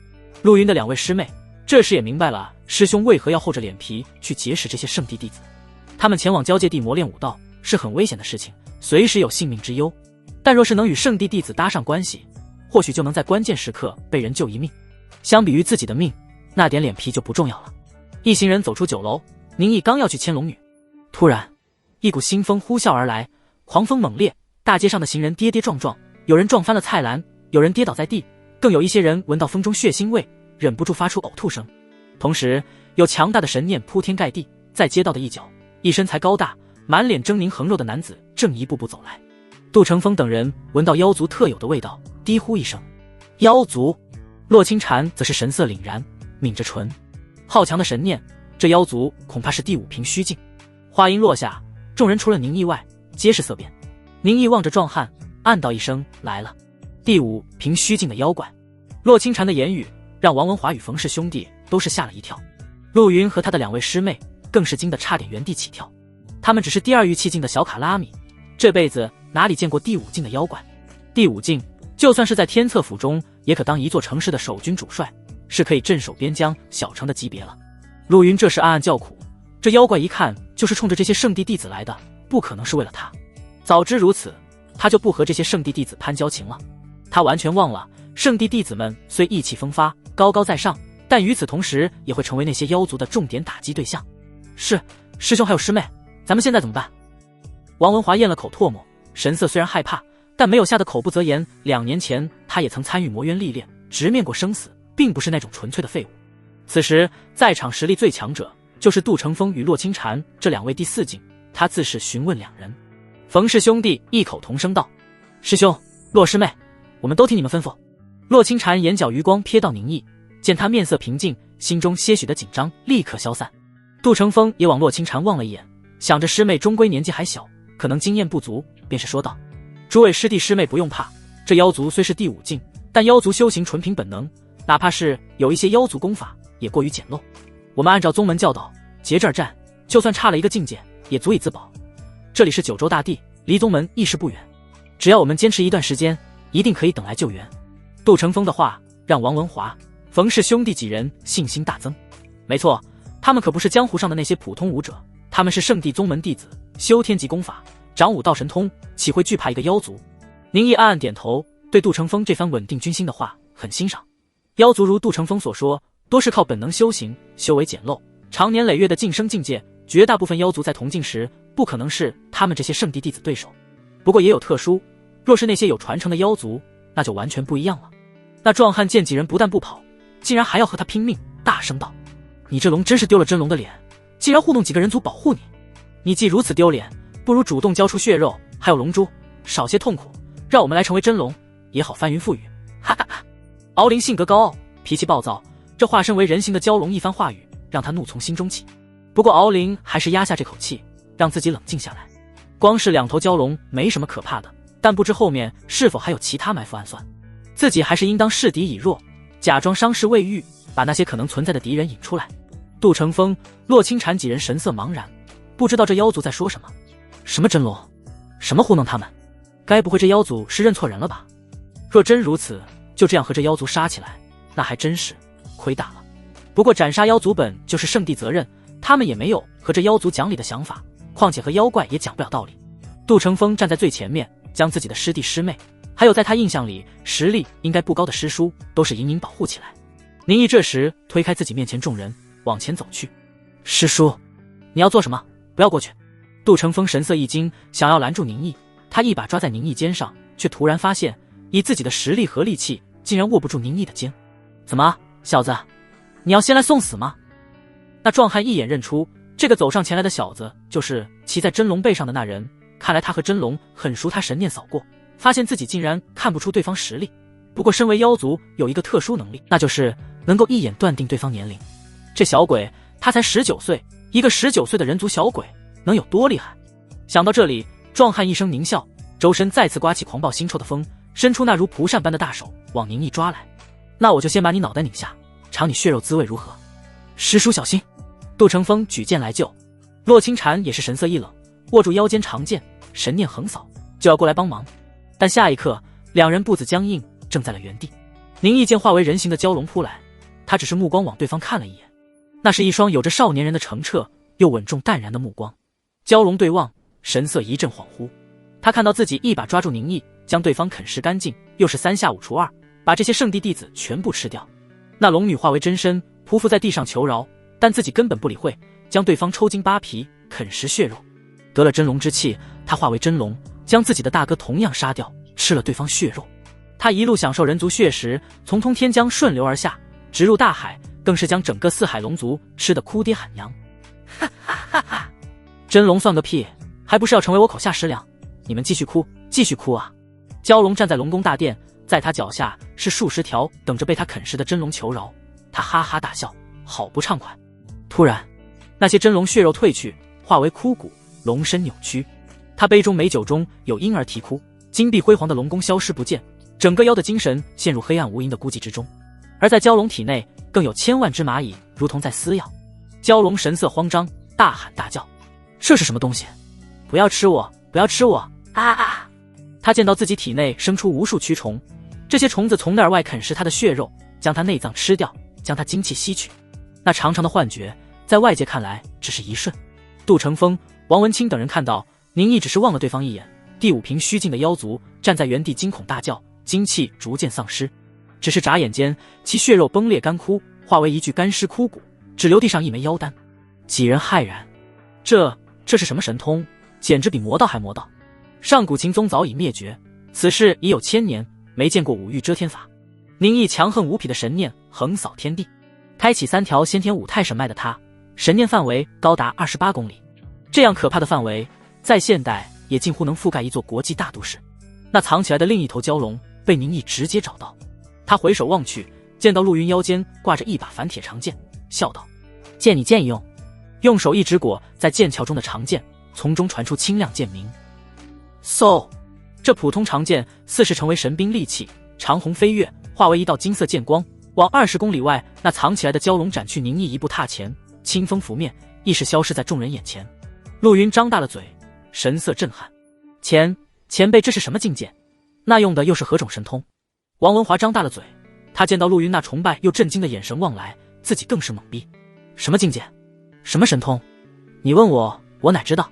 Speaker 1: 陆云的两位师妹这时也明白了师兄为何要厚着脸皮去结识这些圣地弟子。他们前往交界地磨练武道是很危险的事情，随时有性命之忧，但若是能与圣地弟子搭上关系，或许就能在关键时刻被人救一命。相比于自己的命，那点脸皮就不重要了。一行人走出酒楼，宁毅刚要去牵龙女，突然一股腥风呼啸而来，狂风猛烈，大街上的行人跌跌撞撞，有人撞翻了菜篮，有人跌倒在地，更有一些人闻到风中血腥味，忍不住发出呕吐声。同时有强大的神念铺天盖地，在街道的一角，一身材高大满脸狰狞横肉的男子正一步步走来。杜成风等人闻到妖族特有的味道，低呼一声妖族。洛清禅则是神色凛然，抿着唇，好强的神念，这妖族恐怕是第5瓶虚境。话音落下，众人除了宁毅外皆是色变。宁毅望着壮汉暗道一声来了。第5瓶虚境的妖怪。洛清禅的言语让王文华与冯氏兄弟都是吓了一跳，陆云和他的2位师妹更是惊得差点原地起跳。他们只是第2玉气境的小卡拉米，这辈子哪里见过第5境的妖怪。第5境就算是在天策府中也可当一座城市的守军主帅，是可以镇守边疆小城的级别了。陆云这时暗暗叫苦，这妖怪一看就是冲着这些圣地弟子来的，不可能是为了他。早知如此，他就不和这些圣地弟子攀交情了。他完全忘了圣地弟子们虽意气风发高高在上，但与此同时也会成为那些妖族的重点打击对象。是，师兄还有师妹，咱们现在怎么办？王文华咽了口唾沫，神色虽然害怕，但没有吓得口不择言。2年前他也曾参与魔渊历练，直面过生死，并不是那种纯粹的废物。此时在场实力最强者就是杜成风与洛清禅这2位第4境，他自是询问2人。冯氏兄弟异口同声道：师兄，洛师妹，我们都听你们吩咐。洛清禅眼角余光瞥到宁毅，见他面色平静，心中些许的紧张立刻消散。杜成风也往洛清禅望了一眼，想着师妹终归年纪还小，可能经验不足，便是说道：诸位师弟师妹不用怕，这妖族虽是第5境，但妖族修行纯凭本能，哪怕是有一些妖族功法也过于简陋。我们按照宗门教导结这儿战，就算差了一个境界也足以自保。这里是九州大地，离宗门亦是不远，只要我们坚持一段时间，一定可以等来救援。杜成风的话让王文华、冯氏兄弟几人信心大增。没错，他们可不是江湖上的那些普通武者，他们是圣地宗门弟子，修天级功法，掌武道神通，岂会惧怕一个妖族？宁毅暗暗点头，对杜成风这番稳定军心的话很欣赏。妖族如杜成风所说，多是靠本能修行，修为简陋，常年累月的晋升境界，绝大部分妖族在同境时不可能是他们这些圣地弟子对手。不过也有特殊，若是那些有传承的妖族，那就完全不一样了。那壮汉见几人不但不跑，竟然还要和他拼命，大声道：你这龙真是丢了真龙的脸，竟然糊弄几个人族保护你！你既如此丢脸，不如主动交出血肉还有龙珠，少些痛苦，让我们来成为真龙，也好翻云覆雨。哈哈哈！敖灵性格高傲，脾气暴躁，这化身为人形的蛟龙一番话语让他怒从心中起。不过敖灵还是压下这口气，让自己冷静下来。光是2头蛟龙没什么可怕的，但不知后面是否还有其他埋伏暗算，自己还是应当示敌以弱，假装伤势未愈，把那些可能存在的敌人引出来。杜成风、洛清禅几人神色茫然，不知道这妖族在说什么。什么真龙？什么糊弄他们？该不会这妖族是认错人了吧？若真如此，就这样和这妖族杀起来，那还真是亏大了。不过斩杀妖族本就是圣地责任，他们也没有和这妖族讲理的想法，况且和妖怪也讲不了道理。杜成风站在最前面，将自己的师弟师妹，还有在他印象里实力应该不高的师叔，都是隐隐保护起来。宁毅这时推开自己面前众人，往前走去。师叔，你要做什么？不要过去！杜成风神色一惊，想要拦住宁毅，他一把抓在宁毅肩上，却突然发现以自己的实力和力气，竟然握不住宁毅的肩。怎么，小子，你要先来送死吗？那壮汉一眼认出这个走上前来的小子就是骑在真龙背上的那人，看来他和真龙很熟。他神念扫过，发现自己竟然看不出对方实力。不过身为妖族有一个特殊能力，那就是能够一眼断定对方年龄。这小鬼他才19岁，一个19岁的人族小鬼能有多厉害？想到这里，壮汉一声狞笑，周身再次刮起狂暴腥臭的风，伸出那如蒲扇般的大手往宁毅抓来。那我就先把你脑袋拧下，尝你血肉滋味如何？师叔小心！杜成风举剑来救。洛清禅也是神色一冷，握住腰间长剑，神念横扫，就要过来帮忙。但下一刻2人步子僵硬，怔在了原地。宁毅见化为人形的蛟龙扑来，他只是目光往对方看了一眼，那是一双有着少年人的澄澈又稳重淡然的目光。蛟龙对望，神色一阵恍惚，他看到自己一把抓住宁毅，将对方啃食干净，又是3下5除2，把这些圣地弟子全部吃掉。那龙女化为真身，匍匐在地上求饶，但自己根本不理会，将对方抽筋扒皮，啃食血肉。得了真龙之气，他化为真龙，将自己的大哥同样杀掉，吃了对方血肉。他一路享受人族血食，从通天江顺流而下，直入大海，更是将整个4海龙族吃得哭爹喊娘。哈哈哈哈！真龙算个屁，还不是要成为我口下食粮？你们继续哭，继续哭啊！蛟龙站在龙宫大殿，在他脚下是数十条等着被他啃食的真龙求饶，他哈哈大笑，好不畅快。突然，那些真龙血肉褪去，化为枯骨，龙身扭曲。他杯中美酒中有婴儿啼哭，金碧辉煌的龙宫消失不见，整个妖的精神陷入黑暗无垠的孤寂之中。而在蛟龙体内，更有千万只蚂蚁如同在撕咬。蛟龙神色慌张，大喊大叫：“这是什么东西？不要吃我！不要吃我！啊啊！”他见到自己体内生出无数蛆虫，这些虫子从内而外啃食他的血肉，将他内脏吃掉，将他精气吸取。那长长的幻觉，在外界看来只是一瞬。杜成风、王文清等人看到宁毅只是望了对方一眼，第5瓶虚境的妖族站在原地惊恐大叫，精气逐渐丧失。只是眨眼间，其血肉崩裂干枯，化为一具干尸枯骨，只留地上一枚妖丹。几人骇然，这是什么神通？简直比魔道还魔道！上古秦宗早已灭绝，此事已有1000年，没见过五欲遮天法。宁毅强横无匹的神念横扫天地，开启3条先天5态神脉的他，神念范围高达28公里。这样可怕的范围，在现代也近乎能覆盖一座国际大都市。那藏起来的另一头蛟龙被宁毅直接找到，他回首望去，见到陆云腰间挂着一把反铁长剑，笑道：“借你剑用。”用手一指裹在剑鞘中的长剑，从中传出清亮剑鸣。嗖！这普通长剑似是成为神兵利器，长虹飞跃，化为一道金色剑光，往20公里外那藏起来的蛟龙斩去。宁毅一步踏前，清风拂面，亦是消失在众人眼前。陆云张大了嘴，神色震撼：“前辈这是什么境界？那用的又是何种神通？”王文华张大了嘴，他见到陆云那崇拜又震惊的眼神望来，自己更是懵逼：“什么境界？什么神通？你问我，我哪知道？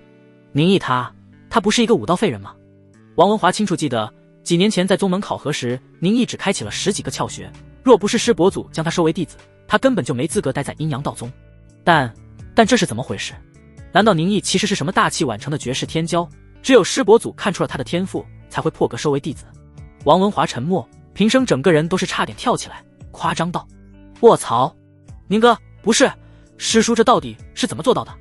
Speaker 1: 宁毅他不是一个武道废人吗？”王文华清楚记得，几年前在宗门考核时，宁毅只开启了10几个窍穴，若不是师伯祖将他收为弟子，他根本就没资格待在阴阳道宗。但这是怎么回事？难道宁毅其实是什么大器晚成的绝世天骄？只有师伯祖看出了他的天赋，才会破格收为弟子？王文华沉默，平生整个人都是差点跳起来，夸张道：“卧槽，宁哥，不是，师叔这到底是怎么做到的？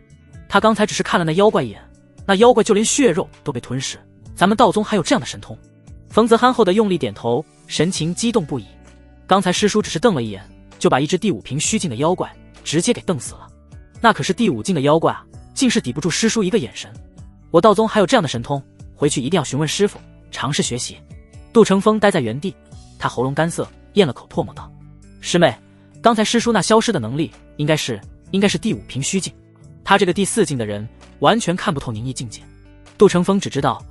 Speaker 1: 他刚才只是看了那妖怪一眼，那妖怪就连血肉都被吞噬，咱们道宗还有这样的神通？”冯泽憨厚的用力点头，神情激动不已。刚才师叔只是瞪了一眼，就把一只第5瓶虚境的妖怪直接给瞪死了。那可是第5境的妖怪啊，竟是抵不住师叔一个眼神。我道宗还有这样的神通，回去一定要询问师傅，尝试学习。杜成风呆在原地，他喉咙干涩，咽了口唾沫道：“师妹，刚才师叔那消失的能力，应该是第5瓶虚境。他这个第4境的人，完全看不透宁毅境界。”杜成风只知道，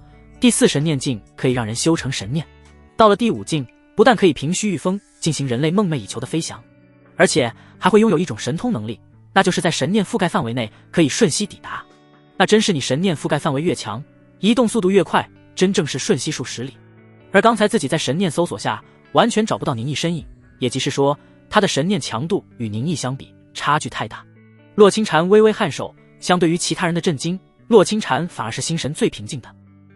Speaker 1: 第4神念境可以让人修成神念，到了第5境，不但可以平虚御风，进行人类梦寐以求的飞翔，而且还会拥有一种神通能力，那就是在神念覆盖范围内可以瞬息抵达。那真是你神念覆盖范围越强，移动速度越快，真正是瞬息数10里。而刚才自己在神念搜索下，完全找不到宁毅身影，也即是说，他的神念强度与宁毅相比，差距太大。洛清禅微微颔首，相对于其他人的震惊，洛清禅反而是心神最平静的。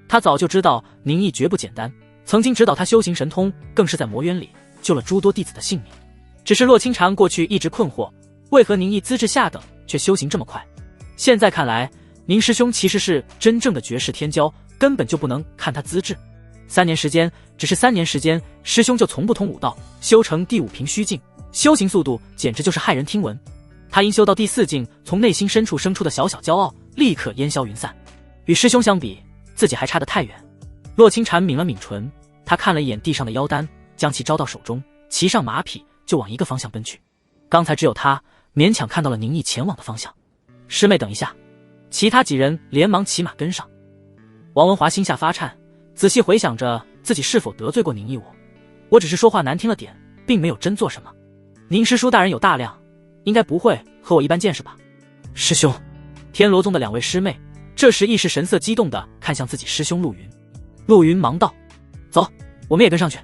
Speaker 1: 他早就知道宁毅绝不简单，曾经指导他修行神通，更是在魔渊里救了诸多弟子的性命。只是洛清禅过去一直困惑，为何宁毅资质下等，却修行这么快？现在看来，宁师兄其实是真正的绝世天骄，根本就不能看他资质。3年时间，只是3年时间，师兄就从不通武道，修成第5瓶虚境，修行速度简直就是骇人听闻。他因修到第4境，从内心深处生出的小小骄傲，立刻烟消云散。与师兄相比，自己还差得太远。洛清禅抿了抿唇，他看了一眼地上的妖丹，将其招到手中，骑上马匹就往一个方向奔去。刚才只有他勉强看到了宁毅前往的方向。师妹等一下，其他几人连忙骑马跟上。王文华心下发颤，仔细回想着自己是否得罪过宁毅我只是说话难听了点，并没有真做什么。宁师叔大人有大量，应该不会和我一般见识吧？师兄，天罗宗的2位师妹这时亦是神色激动地看向自己师兄陆云。陆云忙道：“走，我们也跟上去。”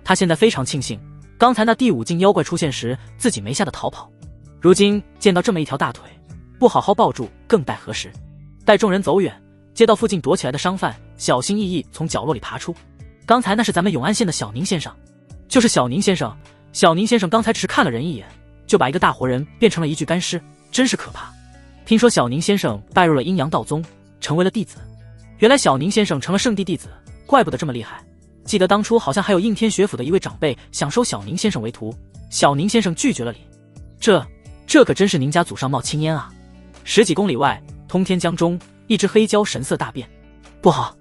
Speaker 1: 他现在非常庆幸，刚才那第5境妖怪出现时，自己没吓得逃跑。如今见到这么一条大腿，不好好抱住，更待何时？待众人走远，街道附近躲起来的商贩小心翼翼从角落里爬出。刚才那是咱们永安县的小宁先生，就是小宁先生。小宁先生刚才只是看了人一眼，就把一个大活人变成了一具干尸，真是可怕。听说小宁先生拜入了阴阳道宗，成为了弟子。原来小宁先生成了圣地弟子，怪不得这么厉害。记得当初好像还有应天学府的一位长辈想收小宁先生为徒，小宁先生拒绝了礼。这可真是您家祖上冒青烟啊！10几公里外，通天江中，一只黑蛟神色大变。不好，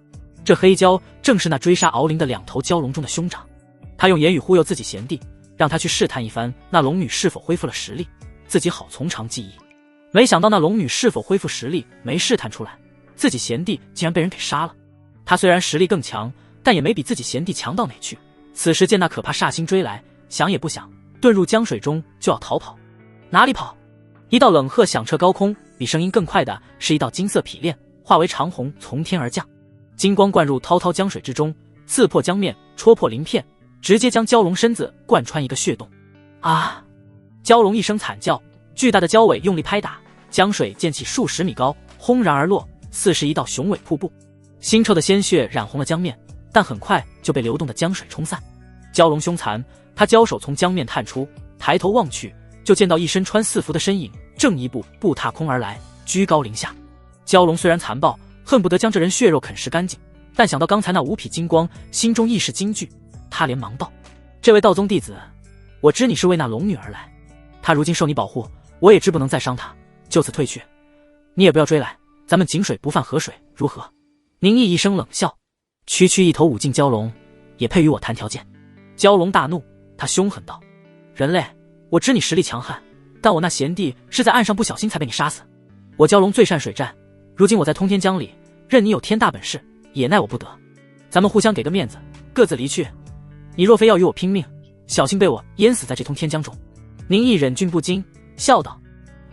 Speaker 1: 这黑蛟正是那追杀敖灵的2头蛟龙中的兄长。他用言语忽悠自己贤弟，让他去试探一番那龙女是否恢复了实力，自己好从长计议。没想到那龙女是否恢复实力没试探出来，自己贤弟竟然被人给杀了。他虽然实力更强，但也没比自己贤弟强到哪去。此时见那可怕煞星追来，想也不想，遁入江水中就要逃跑。哪里跑？一道冷喝响彻高空，比声音更快的是一道金色匹链，化为长虹从天而降，金光灌入滔滔江水之中，刺破江面，戳破鳞片，直接将蛟龙身子贯穿一个血洞。啊！蛟龙一声惨叫，巨大的蛟尾用力拍打，江水溅起数10米高，轰然而落，似是一道雄伟瀑布。腥臭的鲜血染红了江面，但很快就被流动的江水冲散。蛟龙凶残，他蛟手从江面探出，抬头望去，就见到一身穿4服的身影正一步步踏空而来，居高临下。蛟龙虽然残暴，恨不得将这人血肉啃食干净，但想到刚才那5匹金光，心中亦是惊惧。他连忙道：“这位道宗弟子，我知你是为那龙女而来，她如今受你保护，我也知不能再伤她，就此退去。你也不要追来，咱们井水不犯河水，如何？”宁毅一声冷笑：“区区一头5境蛟龙，也配与我谈条件？”蛟龙大怒，他凶狠道：“人类，我知你实力强悍，但我那贤弟是在岸上不小心才被你杀死。我蛟龙最善水战，如今我在通天江里，任你有天大本事，也奈我不得。咱们互相给个面子，各自离去。你若非要与我拼命，小心被我淹死在这通天江中。”宁毅忍俊不禁，笑道：“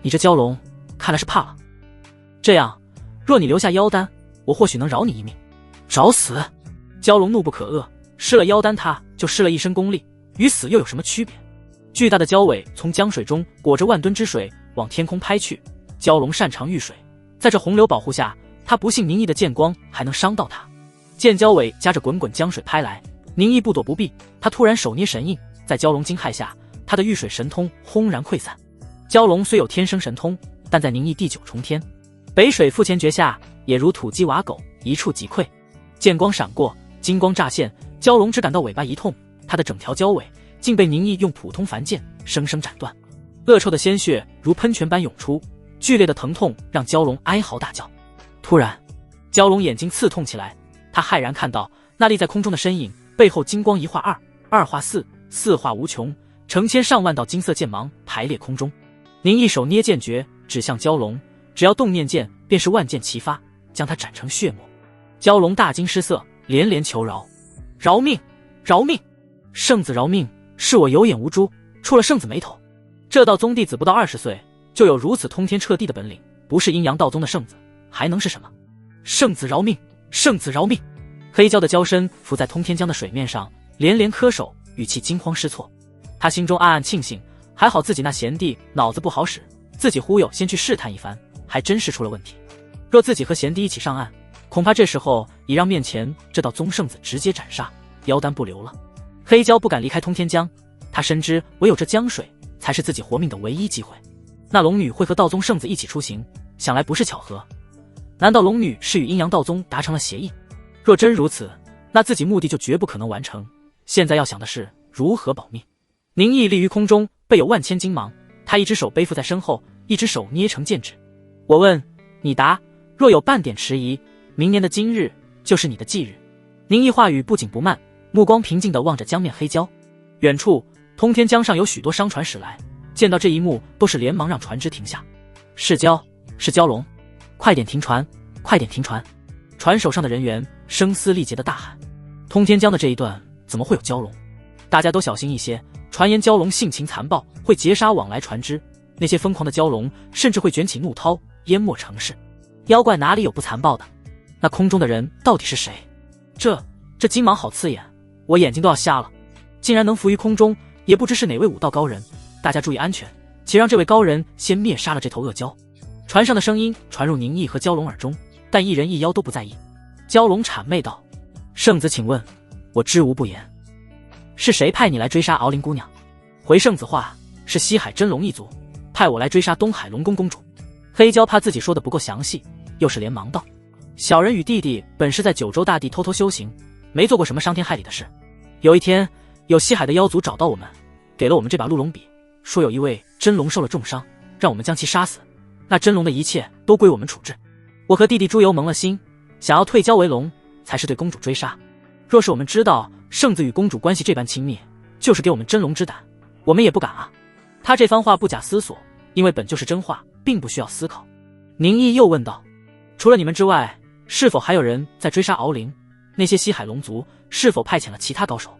Speaker 1: 你这蛟龙，看来是怕了。这样，若你留下妖丹，我或许能饶你一命。”找死！蛟龙怒不可遏，失了妖丹，他就失了一身功力，与死又有什么区别？巨大的蛟尾从江水中裹着万吨之水往天空拍去。蛟龙擅长遇水，在这洪流保护下，他不信宁毅的剑光还能伤到他。见蛟尾夹着滚滚江水拍来，宁毅不躲不避，他突然手捏神印，在蛟龙惊骇下，他的遇水神通轰然溃散。蛟龙虽有天生神通，但在宁毅地久重天，北水腹前绝下，也如土鸡瓦狗，一触即溃。剑光闪过，金光乍现，蛟龙只感到尾巴一痛，他的整条蛟尾竟被宁毅用普通凡剑生生斩断。恶臭的鲜血如喷泉般涌出，剧烈的疼痛让蛟龙哀嚎大叫。突然，蛟龙眼睛刺痛起来，他骇然看到那立在空中的身影，背后金光1化2，二化4，四化无穷，成千上万道金色剑芒排列空中。宁一手捏剑诀指向蛟龙，只要动念剑，便是万剑齐发，将他斩成血沫。蛟龙大惊失色，连连求饶：“饶命！饶命！圣子饶命！是我有眼无珠，触了圣子眉头。这道宗弟子不到20岁，就有如此通天彻地的本领，不是阴阳道宗的圣子，还能是什么？圣子饶命！圣子饶命！”黑蛟的蛟身浮在通天江的水面上，连连磕手，语气惊慌失措。他心中暗暗庆幸，还好自己那贤弟脑子不好使，自己忽悠先去试探一番，还真是出了问题。若自己和贤弟一起上岸，恐怕这时候已让面前这道宗圣子直接斩杀，妖丹不留了。黑蛟不敢离开通天江，他深知唯有这江水才是自己活命的唯一机会。那龙女会和道宗圣子一起出行，想来不是巧合。难道龙女是与阴阳道宗达成了协议？若真如此，那自己目的就绝不可能完成。现在要想的是如何保命。宁毅立于空中，背有万千金芒，他一只手背负在身后，一只手捏成剑指。我问你答，若有半点迟疑，明年的今日就是你的忌日。宁毅话语不紧不慢，目光平静地望着江面黑蛟。远处通天江上有许多商船驶来，见到这一幕，都是连忙让船只停下。是蛟，是蛟龙，快点停船，快点停船！船手上的人员声嘶力竭地大喊：“通天江的这一段怎么会有蛟龙？大家都小心一些！传言蛟龙性情残暴，会截杀往来船只，那些疯狂的蛟龙甚至会卷起怒涛，淹没城市。妖怪哪里有不残暴的？那空中的人到底是谁？这金芒好刺眼，我眼睛都要瞎了，竟然能浮于空中，也不知是哪位武道高人。大家注意安全，且让这位高人先灭杀了这头恶蛟。船上的声音传入宁毅和蛟龙耳中，但一人一妖都不在意。蛟龙谄媚道：“圣子，请问，我知无不言，是谁派你来追杀敖灵姑娘？”回圣子话：“是西海真龙一族派我来追杀东海龙宫公主。”黑蛟怕自己说的不够详细，又是连忙道：“小人与弟弟本是在九州大地偷偷修行，没做过什么伤天害理的事。有一天，有西海的妖族找到我们，给了我们这把鹿龙笔，说有一位真龙受了重伤，让我们将其杀死。那真龙的一切都归我们处置。我和弟弟朱由蒙了心，想要退蛟为龙，才是对公主追杀。若是我们知道圣子与公主关系这般亲密，就是给我们真龙之胆，我们也不敢啊。”他这番话不假思索，因为本就是真话，并不需要思考。宁毅又问道：“除了你们之外，是否还有人在追杀敖灵？那些西海龙族是否派遣了其他高手？”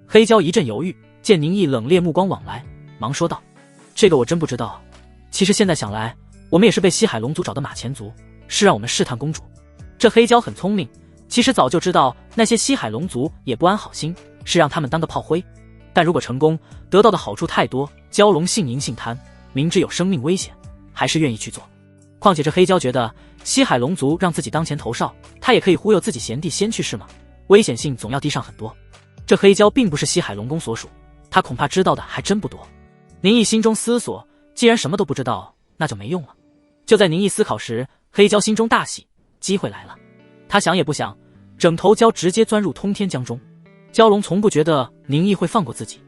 Speaker 1: 黑蛟一阵犹豫，见宁毅冷冽目光往来，忙说道：“这个我真不知道。其实现在想来，我们也是被西海龙族找的马前卒，是让我们试探公主。”这黑蛟很聪明，其实早就知道那些西海龙族也不安好心，是让他们当个炮灰。但如果成功，得到的好处太多，蛟龙性淫性贪，明知有生命危险，还是愿意去做。况且这黑蛟觉得西海龙族让自己当前头哨，他也可以忽悠自己贤弟先去是吗？危险性总要低上很多。这黑蛟并不是西海龙宫所属，他恐怕知道的还真不多。宁毅心中思索，既然什么都不知道，那就没用了。就在宁毅思考时，黑蛟心中大喜，机会来了。他想也不想，整头蛟直接钻入通天江中。蛟龙从不觉得宁毅会放过自己，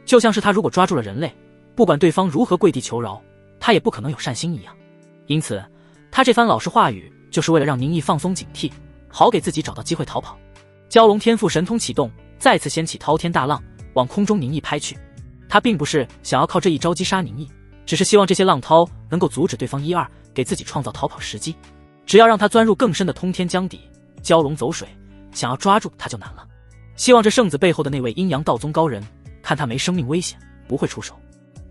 Speaker 1: 就像是他如果抓住了人类，不管对方如何跪地求饶，他也不可能有善心一样。因此他这番老实话语就是为了让宁毅放松警惕，好给自己找到机会逃跑。蛟龙天赋神通启动，再次掀起滔天大浪，往空中宁毅拍去。他并不是想要靠这一招击杀宁毅，只是希望这些浪涛能够阻止对方一二，给自己创造逃跑时机。只要让他钻入更深的通天江底，蛟龙走水，想要抓住他就难了。希望这圣子背后的那位阴阳道宗高人，看他没生命危险，不会出手。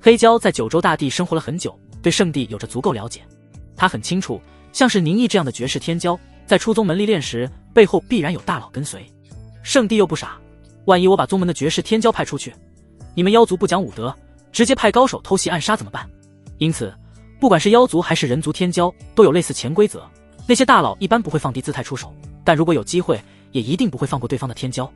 Speaker 1: 黑蛟在九州大地生活了很久，对圣地有着足够了解。他很清楚，像是宁毅这样的绝世天骄，在出宗门历练时，背后必然有大佬跟随。圣地又不傻，万一我把宗门的绝世天骄派出去，你们妖族不讲武德，直接派高手偷袭暗杀怎么办？因此，不管是妖族还是人族天骄，都有类似潜规则。那些大佬一般不会放低姿态出手，但如果有机会，也一定不会放过对方的天骄。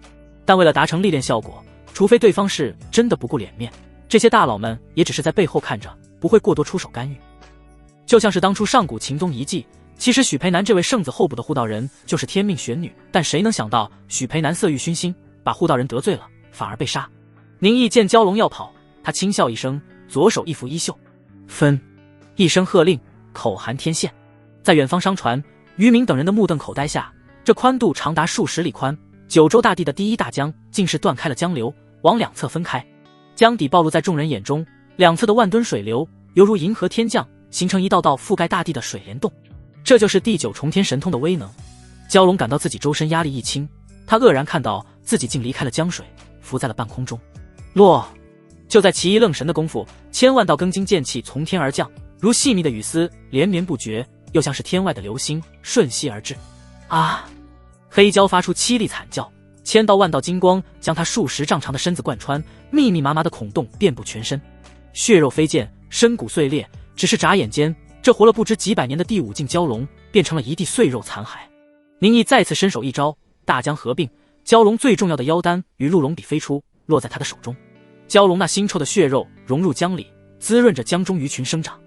Speaker 1: 但为了达成历练效果，除非对方是真的不顾脸面，这些大佬们也只是在背后看着，不会过多出手干预。就像是当初上古秦宗遗迹，其实许培南这位圣子候补的护道人就是天命玄女，但谁能想到许培南色欲熏心，把护道人得罪了，反而被杀。宁毅见蛟龙要跑，他轻笑一声，左手一拂衣袖，分一声喝令，口含天线。在远方商船、渔民等人的目瞪口呆下，这宽度长达数十里宽，九州大地的第一大江竟是断开了江流，往两侧分开。江底暴露在众人眼中，两侧的万吨水流犹如银河天降，形成一道道覆盖大地的水帘洞。这就是第九重天神通的威能。蛟龙感到自己周身压力一轻，他愕然看到自己竟离开了江水，浮在了半空中。落！就在其一愣神的功夫，千万道庚金剑气从天而降，如细密的雨丝，连绵不绝，又像是天外的流星，瞬息而至。啊！黑蛟发出凄厉惨叫，千道万道金光将他数十丈长的身子贯穿，密密麻麻的孔洞遍布全身，血肉飞溅，身骨碎裂。只是眨眼间，这活了不知几百年的第五境蛟龙变成了一地碎肉残骸。宁毅再次伸手一招，大江合并，蛟龙最重要的妖丹与鹿龙笔飞出，落在他的手中。蛟龙那腥臭的血肉融入江里，滋润着江中鱼群生长。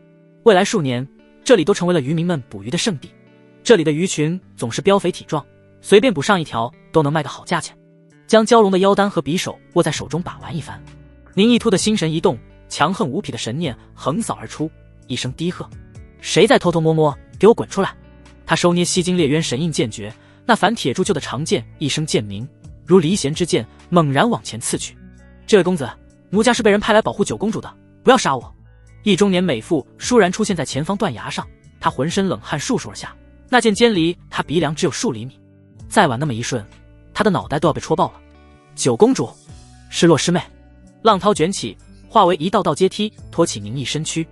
Speaker 1: 未来数年，这里都成为了渔民们捕鱼的圣地。这里的鱼群总是膘肥体壮，随便捕上一条都能卖个好价钱。将蛟龙的妖丹和匕首握在手中把玩一番，宁毅突的心神一动，强横无匹的神念横扫而出，一声低喝：“谁在偷偷摸摸？给我滚出来！”他收捏西京烈渊神印剑诀，那反铁铸就的长剑一声剑鸣，如离弦之箭，猛然往前刺去。这位公子，奴家是被人派来保护九公主的，不要杀我！一中年美妇倏然出现在前方断崖上，她浑身冷汗簌簌而下，那剑尖离她鼻梁只有数厘米，再晚那么一瞬，她的脑袋都要被戳爆了。九公主，失落师妹！浪涛卷起，化为一道道阶梯，托起宁毅身躯。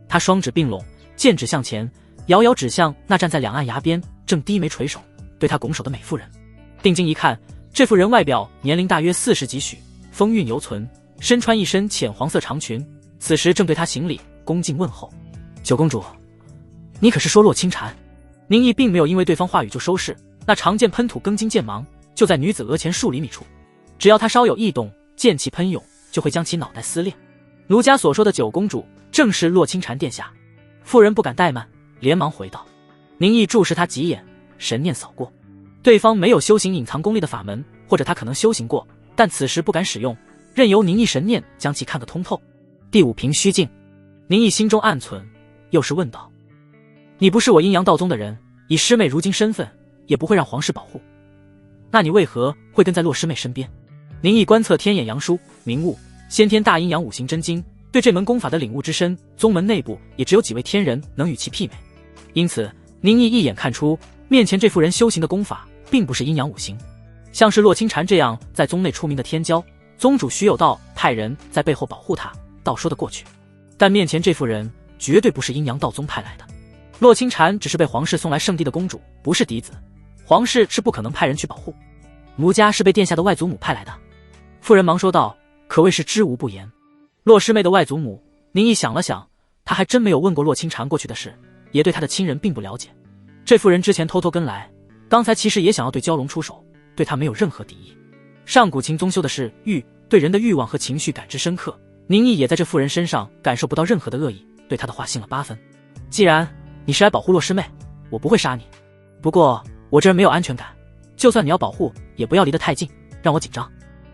Speaker 1: 他双指并拢，剑指向前，遥遥指向那站在两岸崖边正低眉垂首对他拱手的美妇人。定睛一看，这妇人外表年龄大约40几许，风韵犹存，身穿一身浅黄色长裙，此时正对他行礼，恭敬问候。九公主，你可是说洛清禅？宁毅并没有因为对方话语就收势，那长剑喷吐庚金剑芒就在女子额前数厘米处，只要她稍有异动，剑气喷涌，就会将其脑袋撕裂。奴家所说的九公主正是洛清禅殿下。妇人不敢怠慢，连忙回道。宁毅注视她几眼，神念扫过，对方没有修行隐藏功力的法门，或者他可能修行过，但此时不敢使用，任由宁毅神念将其看个通透。第五瓶虚境。宁毅心中暗忖，又是问道：你不是我阴阳道宗的人，以师妹如今身份，也不会让皇室保护，那你为何会跟在洛师妹身边？宁毅观测天眼阳书，明悟先天大阴阳五行真经，对这门功法的领悟之深，宗门内部也只有几位天人能与其媲美。因此宁毅一眼看出，面前这妇人修行的功法并不是阴阳五行，像是洛清禅这样在宗内出名的天骄，宗主徐有道派人在背后保护他，倒说得过去。但面前这妇人绝对不是阴阳道宗派来的。洛清禅只是被皇室送来圣地的公主，不是嫡子，皇室是不可能派人去保护。奴家是被殿下的外祖母派来的。妇人忙说道，可谓是知无不言。洛师妹的外祖母，宁毅想了想，他还真没有问过洛清禅过去的事，也对他的亲人并不了解。这妇人之前偷偷跟来，刚才其实也想要对蛟龙出手，对他没有任何敌意。上古琴宗修的是欲，对人的欲望和情绪感知深刻，宁毅也在这妇人身上感受不到任何的恶意，对他的话信了8分。既然你是来保护洛师妹，我不会杀你，不过我这人没有安全感，就算你要保护，也不要离得太近，让我紧张，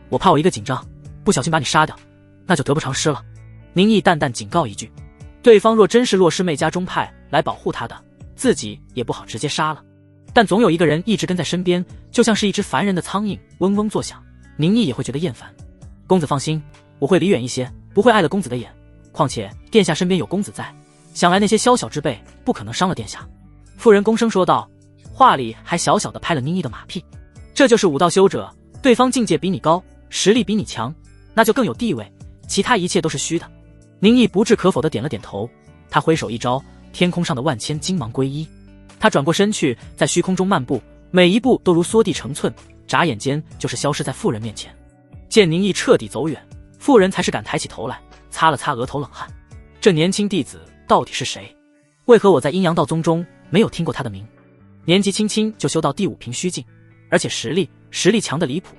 Speaker 1: 我怕我一个紧张不小心把你杀掉，那就得不偿失了。宁毅淡淡警告一句，对方若真是洛师妹家中派来保护他的，自己也不好直接杀了，但总有一个人一直跟在身边，就像是一只烦人的苍蝇嗡嗡作响，宁毅也会觉得厌烦。公子放心，我会离远一些，不会碍了公子的眼，况且殿下身边有公子在，想来那些宵小之辈不可能伤了殿下。妇人躬声说道，话里还小小的拍了宁毅的马屁。这就是武道修者，对方境界比你高，实力比你强，那就更有地位，其他一切都是虚的。宁毅不置可否的点了点头，他挥手一招，天空上的万千金芒归一，他转过身去，在虚空中漫步，每一步都如缩地成寸，眨眼间就是消失在妇人面前。见宁毅彻底走远，妇人才是敢抬起头来，擦了擦额头冷汗。这年轻弟子到底是谁？为何我在阴阳道宗中没有听过他的名？年纪轻轻就修到第5瓶虚境，而且实力强得离谱。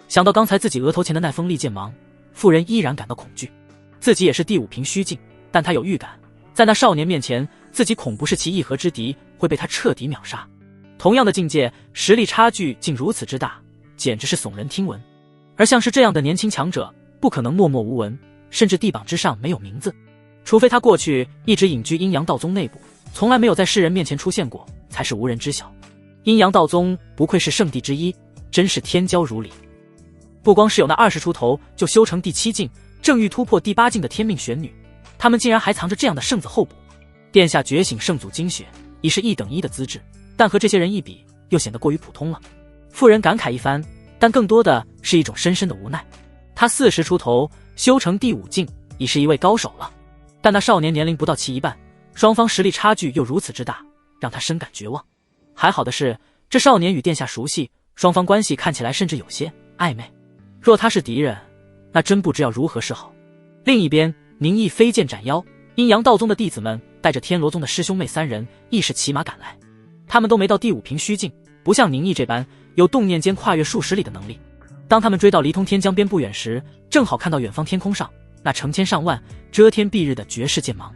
Speaker 1: 想到刚才自己额头前的那锋利剑芒，妇人依然感到恐惧。自己也是第5瓶虚境，但他有预感，在那少年面前，自己恐不是其一合之敌，会被他彻底秒杀。同样的境界，实力差距竟如此之大，简直是耸人听闻。而像是这样的年轻强者，不可能默默无闻，甚至地榜之上没有名字，除非他过去一直隐居阴阳道宗内部，从来没有在世人面前出现过，才是无人知晓。阴阳道宗不愧是圣地之一，真是天骄如礼。不光是有那20出头就修成第7境，正欲突破第8境的天命玄女，他们竟然还藏着这样的圣子候补。殿下觉醒圣祖精血，已是1等1的资质，但和这些人一比，又显得过于普通了。妇人感慨一番，但更多的是一种深深的无奈。他40出头，修成第5境，已是一位高手了，但那少年年龄不到其一半，双方实力差距又如此之大，让他深感绝望。还好的是，这少年与殿下熟悉，双方关系看起来甚至有些暧昧。若他是敌人，那真不知要如何是好。另一边，宁毅飞剑斩妖，阴阳道宗的弟子们带着天罗宗的师兄妹3人亦是骑马赶来。他们都没到第5瓶虚境，不像宁毅这般有动念间跨越数十里的能力。当他们追到离通天江边不远时，正好看到远方天空上那成千上万遮天蔽日的绝世剑芒，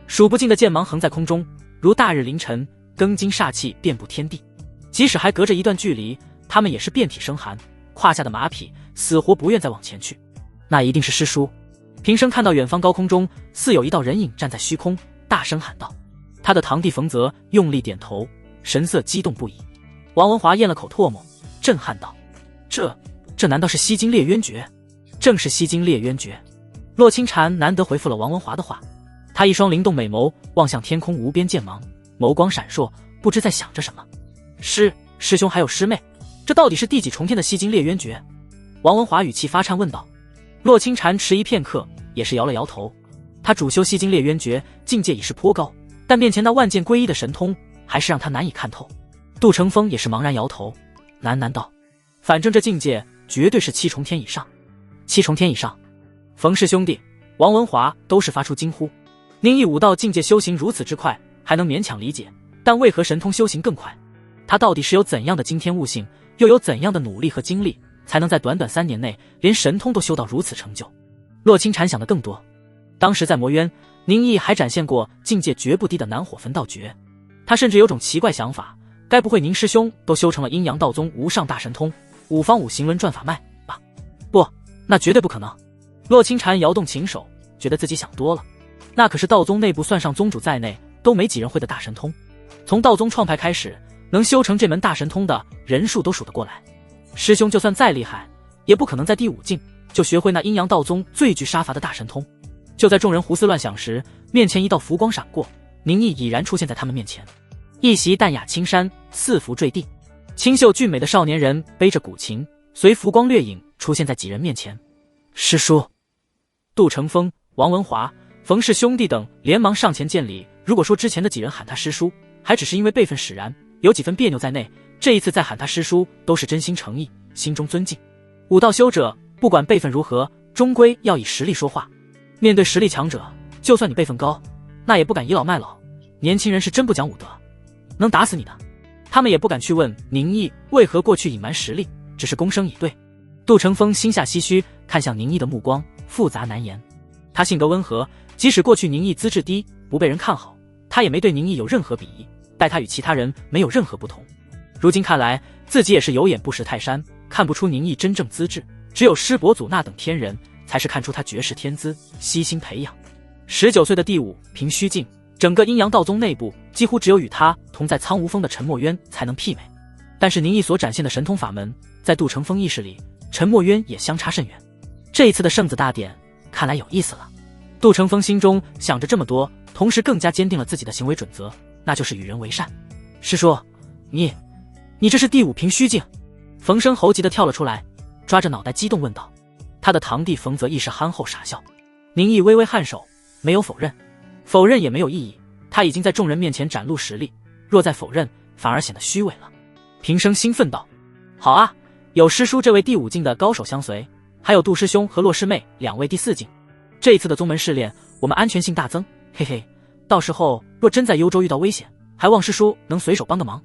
Speaker 1: 数不尽的剑芒横在空中，如大日凌晨，庚金煞气遍布天地。即使还隔着一段距离，他们也是遍体生寒，胯下的马匹死活不愿再往前去。那一定是师叔。平生看到远方高空中似有一道人影站在虚空，大声喊道。他的堂弟冯泽用力点头，神色激动不已。王文华咽了口唾沫，震撼道：这难道是西京烈渊诀？正是西京烈渊诀。洛清禅难得回复了王文华的话，他一双灵动美眸望向天空无边剑芒，眸光闪烁，不知在想着什么。师兄还有师妹，这到底是第几重天的西京烈渊诀？王文华语气发颤问道。洛清禅迟疑片刻，也是摇了摇头。他主修西京烈渊诀，境界已是颇高，但面前那万剑归一的神通还是让他难以看透。杜成风也是茫然摇头，喃喃道：反正这境界绝对是7重天以上。7重天以上，冯氏兄弟、王文华都是发出惊呼。宁毅武道境界修行如此之快，还能勉强理解，但为何神通修行更快？他到底是有怎样的惊天悟性，又有怎样的努力和精力，才能在短短3年内连神通都修到如此成就？洛清禅想的更多。当时在魔渊，宁毅还展现过境界绝不低的南火焚道诀。他甚至有种奇怪想法，该不会宁师兄都修成了阴阳道宗无上大神通五方五行轮转法脉吧？不，那绝对不可能。洛清禅摇动琴手，觉得自己想多了。那可是道宗内部算上宗主在内都没几人会的大神通。从道宗创派开始，能修成这门大神通的人数都数得过来。师兄就算再厉害，也不可能在第5境就学会那阴阳道宗最具杀伐的大神通。就在众人胡思乱想时，面前一道浮光闪过，宁毅已然出现在他们面前。一袭淡雅青衫，四服坠地，清秀俊美的少年人背着古琴，随浮光掠影出现在几人面前。师叔！杜成风、王文华、冯氏兄弟等连忙上前见礼。如果说之前的几人喊他师叔，还只是因为辈分使然，有几分别扭在内，这一次再喊他师叔，都是真心诚意，心中尊敬。武道修者，不管辈分如何，终归要以实力说话。面对实力强者，就算你辈分高，那也不敢倚老卖老。年轻人是真不讲武德，能打死你的。他们也不敢去问宁毅为何过去隐瞒实力，只是躬声以对。杜成风心下唏嘘，看向宁毅的目光复杂难言。他性格温和，即使过去宁毅资质低，不被人看好，他也没对宁毅有任何鄙夷，待他与其他人没有任何不同。如今看来，自己也是有眼不识泰山，看不出宁毅真正资质，只有师伯祖那等天人才是看出他绝世天资，悉心培养。19岁的第5凭虚境，整个阴阳道宗内部几乎只有与他同在苍梧峰的陈墨渊才能媲美。但是宁毅所展现的神通法门，在杜成风意识里，陈墨渊也相差甚远。这一次的圣子大典看来有意思了。杜成风心中想着这么多，同时更加坚定了自己的行为准则，那就是与人为善。师叔，你这是第5凭虚境？冯生猴急得跳了出来，抓着脑袋激动问道。他的堂弟冯泽一时憨厚傻笑。宁毅微微颔首，没有否认。否认也没有意义，他已经在众人面前展露实力，若再否认，反而显得虚伪了。平生兴奋道：好啊，有师叔这位第5境的高手相随，还有杜师兄和洛师妹2位第4境，这一次的宗门试炼，我们安全性大增，嘿嘿，到时候若真在幽州遇到危险，还望师叔能随手帮个忙。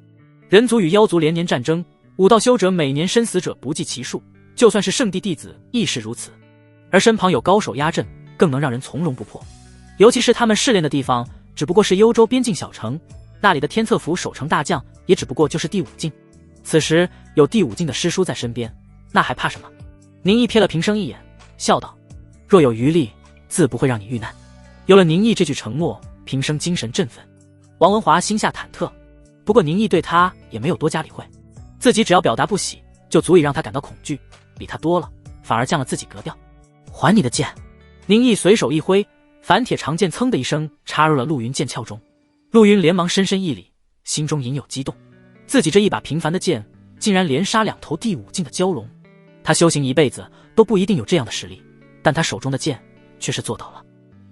Speaker 1: 人族与妖族连年战争，武道修者每年身死者不计其数，就算是圣地弟子亦是如此，而身旁有高手压阵，更能让人从容不迫。尤其是他们试炼的地方只不过是幽州边境小城，那里的天策府守城大将也只不过就是第5境，此时有第5境的师叔在身边，那还怕什么？宁毅瞥了平生一眼，笑道：若有余力，自不会让你遇难。有了宁毅这句承诺，平生精神振奋。王文华心下忐忑，不过宁毅对他也没有多加理会，自己只要表达不喜，就足以让他感到恐惧，理他多了，反而降了自己格调。还你的剑！宁毅随手一挥，反铁长剑噌的一声插入了陆云剑鞘中。陆云连忙深深一礼，心中隐有激动，自己这一把平凡的剑，竟然连杀2头第5境的蛟龙。他修行一辈子都不一定有这样的实力，但他手中的剑却是做到了。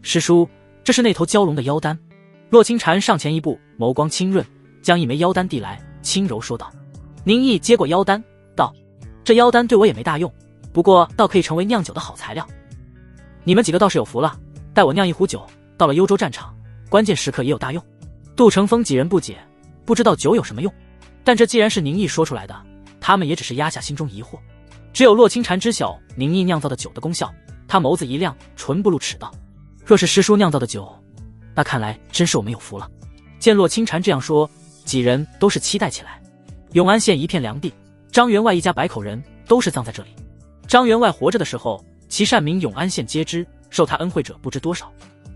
Speaker 1: 师叔，这是那头蛟龙的妖丹。洛清禅上前一步，眸光清润，将一枚妖丹递来，轻柔说道。宁毅接过妖丹，道：这妖丹对我也没大用，不过倒可以成为酿酒的好材料。你们几个倒是有福了，待我酿一壶酒，到了幽州战场，关键时刻也有大用。杜成风几人不解，不知道酒有什么用，但这既然是宁毅说出来的，他们也只是压下心中疑惑。只有洛清禅知晓宁毅酿造的酒的功效，他眸子一亮，唇不露齿道：若是师叔酿造的酒，那看来真是我们有福了。见洛清禅这样说，几人都是期待起来。永安县一片良地，张员外一家100口人都是葬在这里。张员外活着的时候，其善名永安县皆知，受他恩惠者不知多少。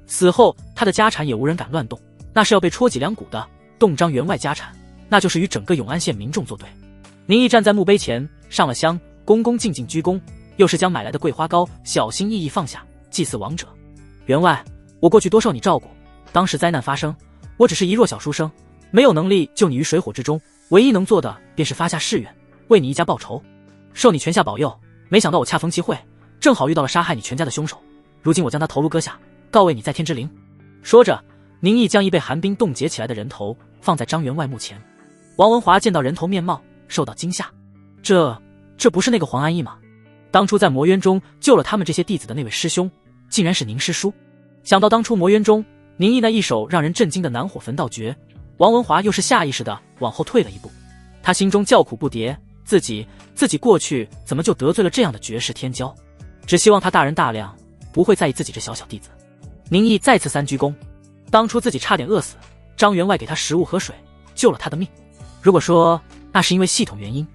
Speaker 1: 死后他的家产也无人敢乱动，那是要被戳脊梁骨的。动张员外家产，那就是与整个永安县民众作对。宁毅站在墓碑前，上了香，恭恭敬敬鞠躬，又是将买来的桂花糕小心翼翼放下，祭祀亡者。员外，我过去多受你照顾，当时灾难发生，我只是一弱小书生，没有能力救你于水火之中，唯一能做的便是发下誓愿，为你一家报仇，受你泉下保佑。没想到我恰逢其会，正好遇到了杀害你全家的凶手，如今我将他头颅割下，告慰你在天之灵。说着，宁毅将一被寒冰冻结起来的人头放在张员外墓前。王文华见到人头面貌，受到惊吓，这这不是那个黄安逸吗？当初在魔渊中救了他们这些弟子的那位师兄，竟然是宁师叔。想到当初魔渊中宁毅那一手让人震惊的南火焚道诀，王文华又是下意识地往后退了一步。他心中叫苦不迭，自己过去怎么就得罪了这样的绝世天骄？只希望他大人大量，不会在意自己这小小弟子。宁毅再次3鞠躬，当初自己差点饿死，张员外给他食物和水，救了他的命。如果说那是因为系统原因，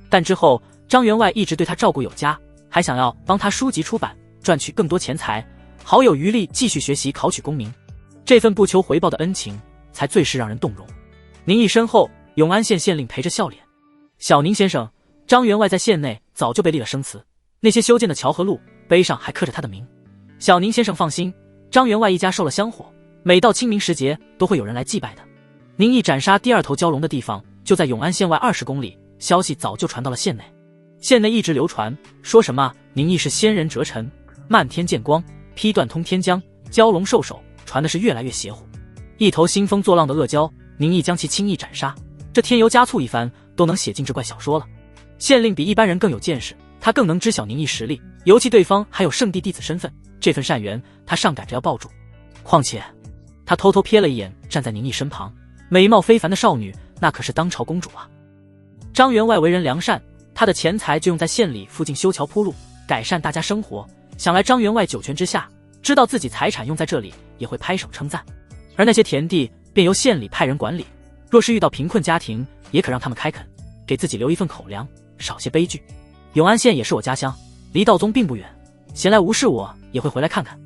Speaker 1: 但之后张员外一直对他照顾有加，还想要帮他书籍出版，赚取更多钱财，好有余力继续学习考取功名。这份不求回报的恩情，才最是让人动容。宁毅身后，永安县县令陪着笑脸。小宁先生，张员外在县内早就被立了生祠，那些修建的桥和路，碑上还刻着他的名。小宁先生放心，张员外一家受了香火，每到清明时节都会有人来祭拜的。宁毅斩杀第2头蛟龙的地方就在永安县外20公里，消息早就传到了县内。县内一直流传，说什么宁毅是仙人折尘，漫天剑光，劈断通天江，蛟龙兽首，传的是越来越邪乎。一头兴风作浪的恶蛟，宁毅将其轻易斩杀，这添油加醋一番，都能写进志怪小说了。县令比一般人更有见识，他更能知晓宁毅实力，尤其对方还有圣地弟子身份，这份善缘他上赶着要抱住。况且他偷偷瞥了一眼站在宁毅身旁美貌非凡的少女，那可是当朝公主啊。张员外为人良善，他的钱财就用在县里附近修桥铺路，改善大家生活。想来张员外九泉之下，知道自己财产用在这里，也会拍手称赞。而那些田地便由县里派人管理，若是遇到贫困家庭，也可让他们开垦，给自己留一份口粮，少些悲剧。永安县也是我家乡，离道宗并不远，闲来无事我也会回来看看。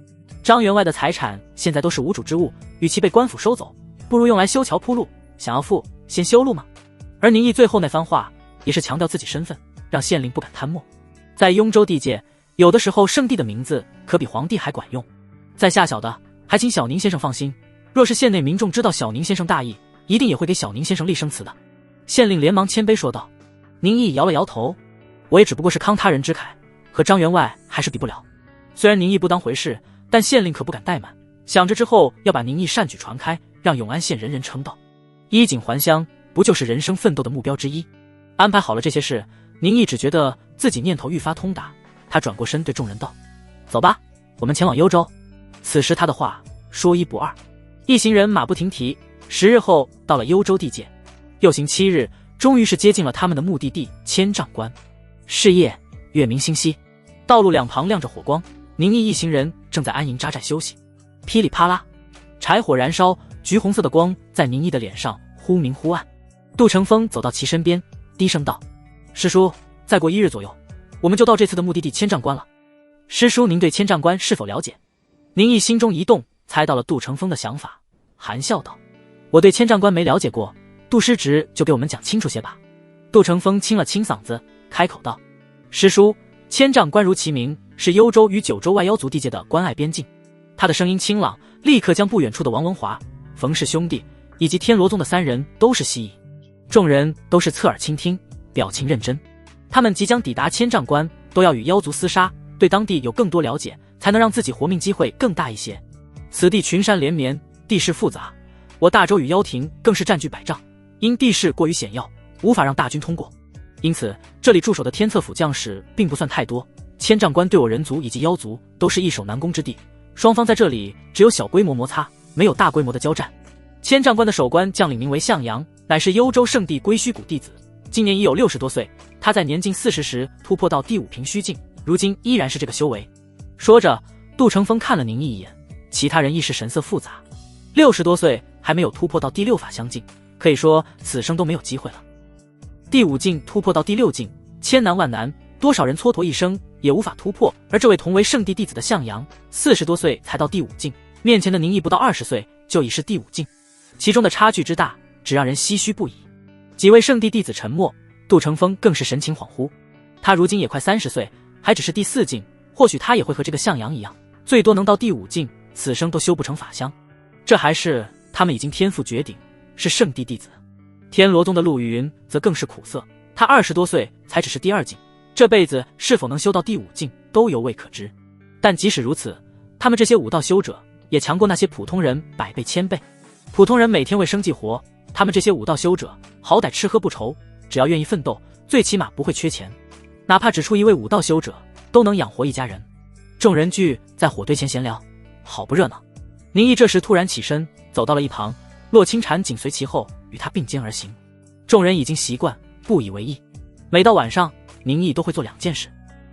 Speaker 1: 张员外的财产现在都是无主之物，与其被官府收走，不如用来修桥铺路。想要富，先修路嘛。而宁毅最后那番话，也是强调自己身份，让县令不敢贪墨。在雍州地界，有的时候圣地的名字可比皇帝还管用。在下小的，还请小宁先生放心，若是县内民众知道小宁先生大义，一定也会给小宁先生立生祠的。县令连忙谦卑说道。宁毅摇了摇头，我也只不过是慷他人之慨，和张员外还是比不了。虽然宁毅不当回事，但县令可不敢怠慢，想着之后要把宁毅善举传开，让永安县人人称道。衣锦还乡，不就是人生奋斗的目标之一？安排好了这些事，宁毅只觉得自己念头愈发通达。他转过身对众人道：走吧，我们前往幽州。此时他的话说一不二，一行人马不停蹄，10日后到了幽州地界。又行7日，终于是接近了他们的目的地千丈关。是夜，月明星稀，道路两旁亮着火光，宁毅一行人正在安营扎寨休息。噼里啪啦，柴火燃烧，橘红色的光在宁毅的脸上忽明忽暗。杜成风走到其身边，低声道：师叔，再过1日左右，我们就到这次的目的地千丈关了。师叔，您对千丈关是否了解？宁毅心中一动，猜到了杜成风的想法，含笑道：我对千丈关没了解过，杜师侄就给我们讲清楚些吧。杜成风清了清嗓子，开口道：师叔，千丈关如其名，是幽州与九州外妖族地界的关隘边境。他的声音清朗，立刻将不远处的王文华、冯氏兄弟以及天罗宗的3人都是吸引。众人都是侧耳倾听，表情认真。他们即将抵达千丈关，都要与妖族厮杀，对当地有更多了解，才能让自己活命机会更大一些。此地群山连绵，地势复杂，我大周与妖庭更是占据100丈，因地势过于险要，无法让大军通过。因此这里驻守的天策府将士并不算太多，千丈关对我人族以及妖族都是易守难攻之地，双方在这里只有小规模摩擦，没有大规模的交战。千丈关的守关将领名为向阳，乃是幽州圣地归虚谷弟子，今年已有60多岁。他在年近40时突破到第5平虚境，如今依然是这个修为。说着，杜成风看了宁毅一眼，其他人亦是神色复杂。60多岁还没有突破到第6法相境，可以说此生都没有机会了。第5境突破到第6境，千难万难，多少人蹉跎一生也无法突破。而这位同为圣地弟子的向阳，40多岁才到第5境，面前的宁毅不到20岁就已是第5境，其中的差距之大，只让人唏嘘不已。几位圣地弟子沉默，杜成风更是神情恍惚。他如今也快30岁，还只是第4境，或许他也会和这个向阳一样，最多能到第5境，此生都修不成法相。这还是他们已经天赋绝顶，是圣地弟子。天罗宗的陆羽云则更是苦涩，他20多岁才只是第2境，这辈子是否能修到第5境都犹未可知。但即使如此，他们这些武道修者也强过那些普通人100倍1000倍。普通人每天为生计活，他们这些武道修者好歹吃喝不愁，只要愿意奋斗，最起码不会缺钱。哪怕只出一位武道修者，都能养活一家人。众人聚在火堆前闲聊，好不热闹。宁毅这时突然起身，走到了一旁，洛清禅紧随其后，与他并肩而行。众人已经习惯，不以为意。每到晚上，宁毅都会做2件事，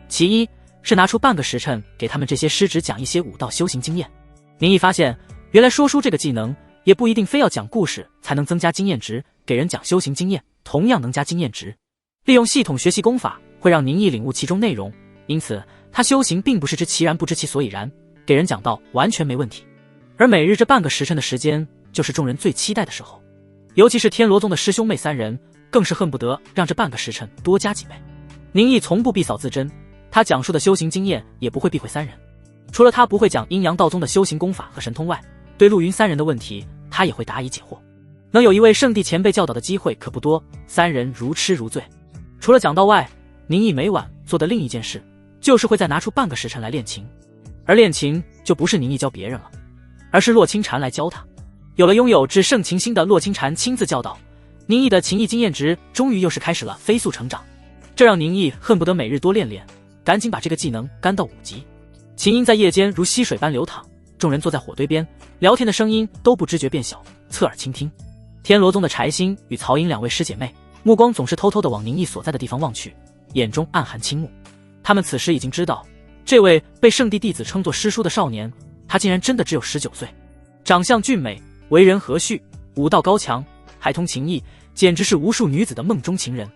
Speaker 1: 其一是拿出半个时辰给他们这些师侄讲一些武道修行经验。宁毅发现，原来说书这个技能也不一定非要讲故事才能增加经验值，给人讲修行经验同样能加经验值。利用系统学习功法会让宁毅领悟其中内容，因此他修行并不是知其然不知其所以然，给人讲道完全没问题。而每日这半个时辰的时间，就是众人最期待的时候，尤其是天罗宗的师兄妹3人，更是恨不得让这半个时辰多加几倍。宁毅从不避扫自珍，他讲述的修行经验也不会避讳3人。除了他不会讲阴阳道宗的修行功法和神通外，对陆云3人的问题，他也会答疑解惑。能有一位圣地前辈教导的机会可不多，3人如痴如醉。除了讲道外，宁毅每晚做的另一件事，就是会再拿出半个时辰来练琴。而练琴就不是宁毅教别人了，而是洛清禅来教他。有了拥有至圣琴心的洛清禅亲自教导，宁毅的琴艺经验值终于又是开始了飞速成长，这让宁毅恨不得每日多练练，赶紧把这个技能干到5级。琴音在夜间如溪水般流淌，众人坐在火堆边聊天的声音都不知觉变小，侧耳倾听。天罗宗的柴心与曹莹2位师姐妹，目光总是偷偷地往宁毅所在的地方望去，眼中暗含倾慕。他们此时已经知道，这位被圣地弟子称作师叔的少年，他竟然真的只有19岁，长相俊美，为人和煦，武道高强，还通琴艺，简直是无数女子的梦中情人。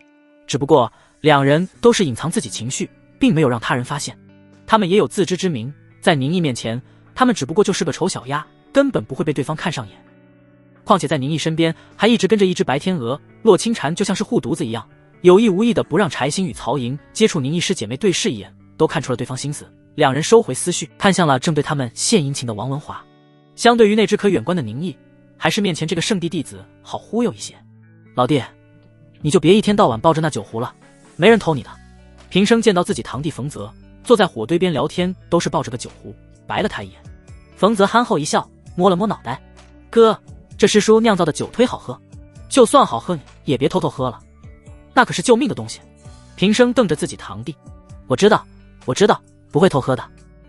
Speaker 1: 只不过2人都是隐藏自己情绪，并没有让他人发现。他们也有自知之明，在宁毅面前，他们只不过就是个丑小鸭，根本不会被对方看上眼。况且在宁毅身边还一直跟着一只白天鹅，洛清禅就像是护犊子一样，有意无意的不让柴心与曹莹接触宁毅师姐妹对视一眼，都看出了对方心思。2人收回思绪，看向了正对他们献殷勤的王文华。相对于那只可远观的宁毅，还是面前这个圣地弟子好忽悠一些。老弟，你就别一天到晚抱着那酒壶了，没人偷你的。平生见到自己堂弟冯泽坐在火堆边聊天，都是抱着个酒壶，白了他一眼。冯泽憨厚一笑，摸了摸脑袋，哥，这师叔酿造的酒忒好喝，就算好喝也别偷偷喝了，那可是救命的东西。平生瞪着自己堂弟，我知道，不会偷喝的。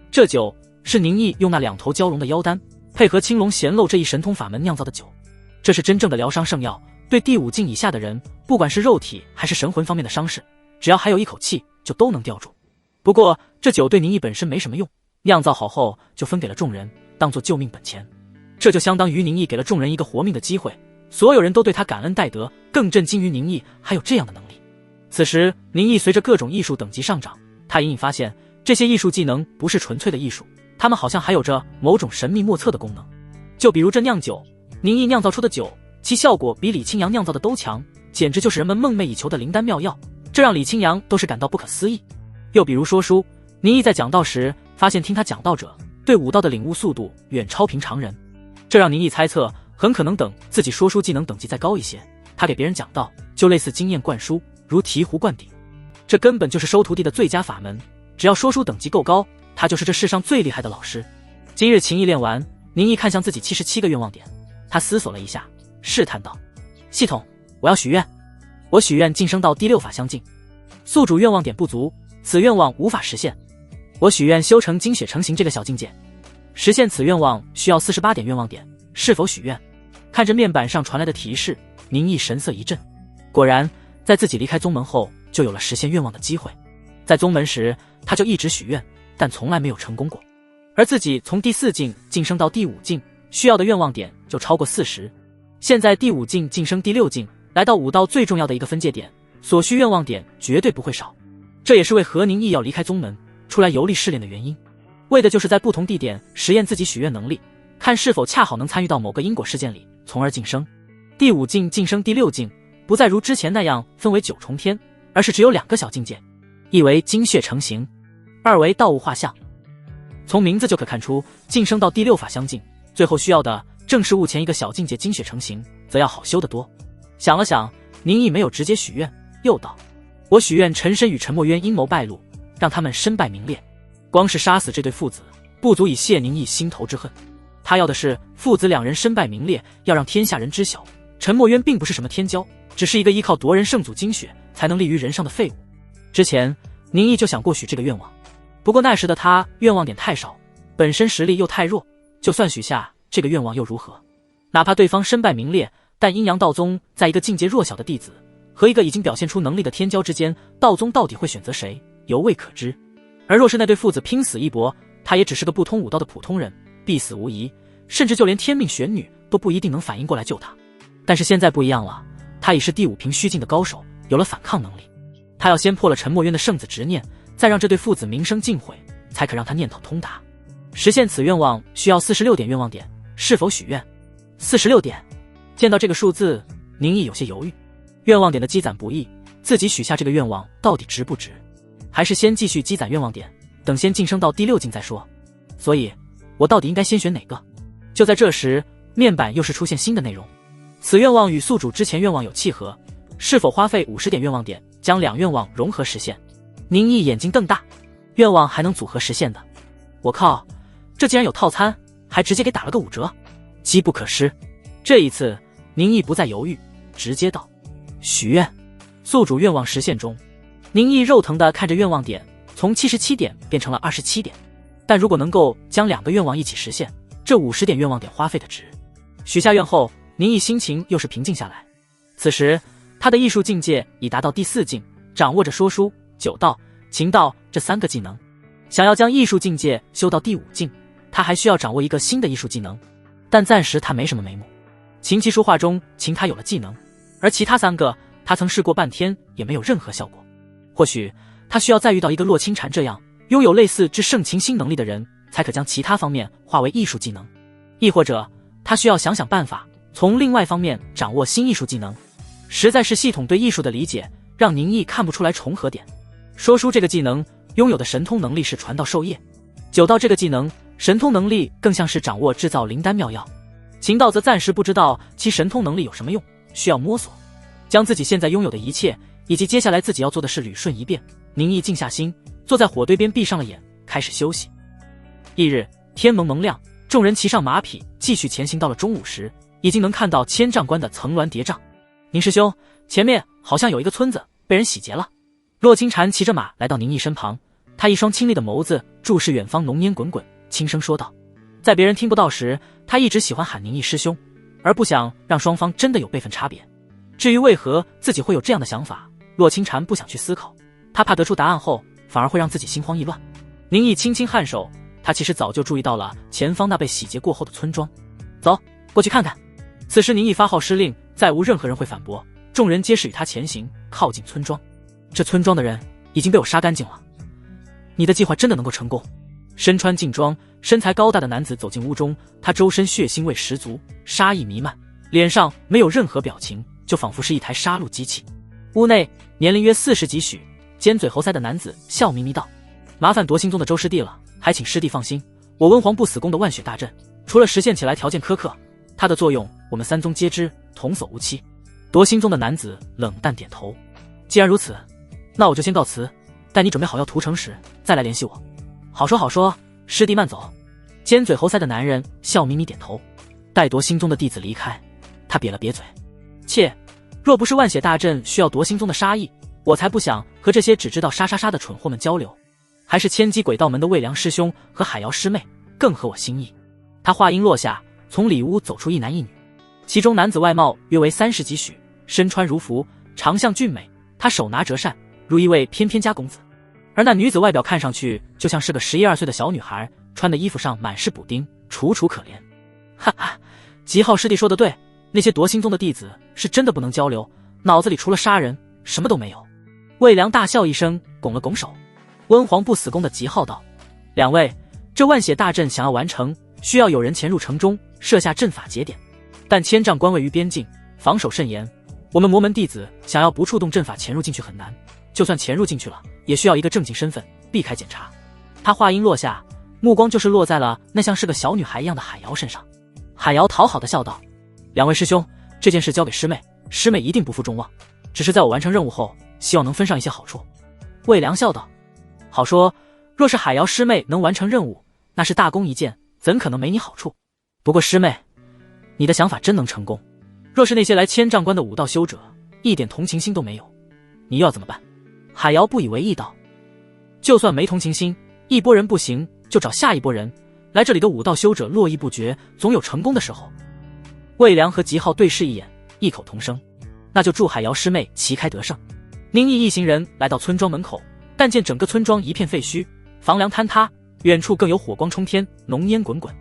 Speaker 1: 这酒是宁毅用那2头蛟龙的妖丹，配合青龙咸漏这一神通法门酿造的酒，这是真正的疗伤圣药，对第5境以下的人，不管是肉体还是神魂方面的伤势，只要还有一口气，就都能吊住。不过这酒对宁毅本身没什么用，酿造好后就分给了众人，当作救命本钱。这就相当于宁毅给了众人一个活命的机会，所有人都对他感恩戴德，更震惊于宁毅还有这样的能力。此时宁毅随着各种艺术等级上涨，他隐隐发现这些艺术技能不是纯粹的艺术，他们好像还有着某种神秘莫测的功能。就比如这酿酒，宁毅酿造出的酒，其效果比李清扬酿造的都强，简直就是人们梦寐以求的灵丹妙药，这让李清扬都是感到不可思议。又比如说书，宁毅在讲道时发现听他讲道者对武道的领悟速度远超平常人，这让宁毅猜测很可能等自己说书技能等级再高一些，他给别人讲道就类似经验灌输，如醍醐灌顶。这根本就是收徒弟的最佳法门，只要说书等级够高，他就是这世上最厉害的老师。今日琴艺练完，宁毅看向自己77个愿望点，他思索了一下，试探道：系统，我要许愿，我许愿晋升到第6法相境。宿主愿望点不足，此愿望无法实现。我许愿修成精血成型这个小境界，实现此愿望需要48点愿望点，是否许愿？看着面板上传来的提示，宁毅神色一震，果然在自己离开宗门后就有了实现愿望的机会。在宗门时他就一直许愿，但从来没有成功过，而自己从第4境晋升到第5境需要的愿望点就超过40，现在第5境晋升第6境，来到武道最重要的一个分界点，所需愿望点绝对不会少。这也是为何宁毅要离开宗门出来游历试炼的原因，为的就是在不同地点实验自己许愿能力，看是否恰好能参与到某个因果事件里，从而晋升。第5境晋升第6境不再如之前那样分为9重天，而是只有2个小境界，一为精血成型，二为道物画像。从名字就可看出，晋升到第6法相境，最后需要的正是物前一个小境界精血成型，则要好修得多。想了想，宁毅没有直接许愿，又道：我许愿陈深与陈墨渊阴谋败露，让他们身败名裂，光是杀死这对父子不足以泄宁毅心头之恨，他要的是父子2人身败名裂，要让天下人知晓陈墨渊并不是什么天骄，只是一个依靠夺人圣祖精血才能立于人上的废物。之前宁毅就想过许这个愿望，不过那时的他愿望点太少，本身实力又太弱，就算许下这个愿望又如何？哪怕对方身败名裂，但阴阳道宗在一个境界弱小的弟子和一个已经表现出能力的天骄之间，道宗到底会选择谁，犹未可知。而若是那对父子拼死一搏，他也只是个不通武道的普通人，必死无疑，甚至就连天命玄女都不一定能反应过来救他。但是现在不一样了，他已是第5平虚境的高手，有了反抗能力。他要先破了陈墨渊的圣子执念，再让这对父子名声尽毁，才可让他念头通达。实现此愿望需要46点愿望点，是否许愿？46点。见到这个数字，宁毅有些犹豫。愿望点的积攒不易，自己许下这个愿望到底值不值？还是先继续积攒愿望点，等先晋升到第6境再说。所以我到底应该先选哪个？就在这时，面板又是出现新的内容。此愿望与宿主之前愿望有契合，是否花费50点愿望点将2愿望融合实现？宁毅眼睛瞪大，愿望还能组合实现的？我靠，这竟然有套餐，还直接给打了个5折，机不可失。这一次宁毅不再犹豫，直接道：许愿。宿主愿望实现中。宁毅肉疼地看着愿望点从77点变成了27点，但如果能够将2个愿望一起实现，这50点愿望点花费的值。许下愿后，宁毅心情又是平静下来。此时他的艺术境界已达到第4境，掌握着说书、酒道、琴道这3个技能。想要将艺术境界修到第5境，他还需要掌握一个新的艺术技能，但暂时他没什么眉目。琴棋书画中，琴他有了技能，而其他3个他曾试过半天也没有任何效果。或许他需要再遇到一个洛清禅这样拥有类似至圣琴心能力的人，才可将其他方面化为艺术技能。亦或者他需要想想办法从另外方面掌握新艺术技能。实在是系统对艺术的理解让宁毅看不出来重合点。说书这个技能拥有的神通能力是传道授业，酒道这个技能神通能力更像是掌握制造灵丹妙药，琴道则暂时不知道其神通能力有什么用，需要摸索。将自己现在拥有的一切以及接下来自己要做的事捋顺一遍，宁毅静下心，坐在火堆边闭上了眼，开始休息。翌日天蒙蒙亮，众人骑上马匹继续前行，到了中午时已经能看到千丈关的层峦叠嶂。宁师兄，前面好像有一个村子被人洗劫了。洛清禅骑着马来到宁毅身旁，他一双清丽的眸子注视远方浓烟滚滚，轻声说道。在别人听不到时，他一直喜欢喊宁毅师兄，而不想让双方真的有辈分差别。至于为何自己会有这样的想法，洛清禅不想去思考，他怕得出答案后反而会让自己心慌意乱。宁毅轻轻颔首，他其实早就注意到了前方那被洗劫过后的村庄。走，过去看看。此时宁毅发号施令，再无任何人会反驳，众人皆是与他前行，靠近村庄。这村庄的人已经被我杀干净了，你的计划真的能够成功？身穿劲装身材高大的男子走进屋中，他周身血腥味十足，杀意弥漫，脸上没有任何表情，就仿佛是一台杀戮机器。屋内年龄约40几许，尖嘴猴腮的男子笑眯眯道：麻烦夺心宗的周师弟了，还请师弟放心，我温皇不死宫的万血大阵除了实现起来条件苛刻，它的作用我们3宗皆知，童叟无欺。夺心宗的男子冷淡点头。既然如此，那我就先告辞，待你准备好要屠城时再来联系我。好说好说，师弟慢走。尖嘴猴腮的男人笑眯眯点头。待夺心宗的弟子离开，他瘪了瘪嘴。切，若不是万血大阵需要夺心宗的杀意，我才不想和这些只知道杀杀杀的蠢货们交流。还是千机鬼道门的魏良师兄和海瑶师妹更合我心意。他话音落下，从里屋走出一男一女，其中男子外貌约为30几许，身穿儒服，长相俊美，他手拿折扇，如一位翩翩家公子。而那女子外表看上去就像是个11、12岁的小女孩，穿的衣服上满是补丁，楚楚可怜。哈哈，吉浩师弟说的对，那些夺心宗的弟子是真的不能交流，脑子里除了杀人什么都没有。魏良大笑一声，拱了拱手。温皇不死宫的吉浩道：两位，这万血大阵想要完成，需要有人潜入城中，设下阵法节点，但千丈关位于边境，防守甚严，我们魔门弟子想要不触动阵法潜入进去很难，就算潜入进去了，也需要一个正经身份，避开检查。他话音落下，目光就是落在了那像是个小女孩一样的海瑶身上。海瑶讨好的笑道：两位师兄，这件事交给师妹，师妹一定不负众望，只是在我完成任务后，希望能分上一些好处。魏良笑道：好说，若是海瑶师妹能完成任务，那是大功一件，怎可能没你好处？不过师妹，你的想法真能成功，若是那些来千丈关的武道修者一点同情心都没有，你又要怎么办？海瑶不以为意道：就算没同情心，一拨人不行，就找下一拨人。来这里的武道修者络绎不绝，总有成功的时候。魏良和吉浩对视一眼，异口同声：那就祝海瑶师妹旗开得胜。宁毅一行人来到村庄门口，但见整个村庄一片废墟，房梁坍塌，远处更有火光冲天，浓烟滚滚。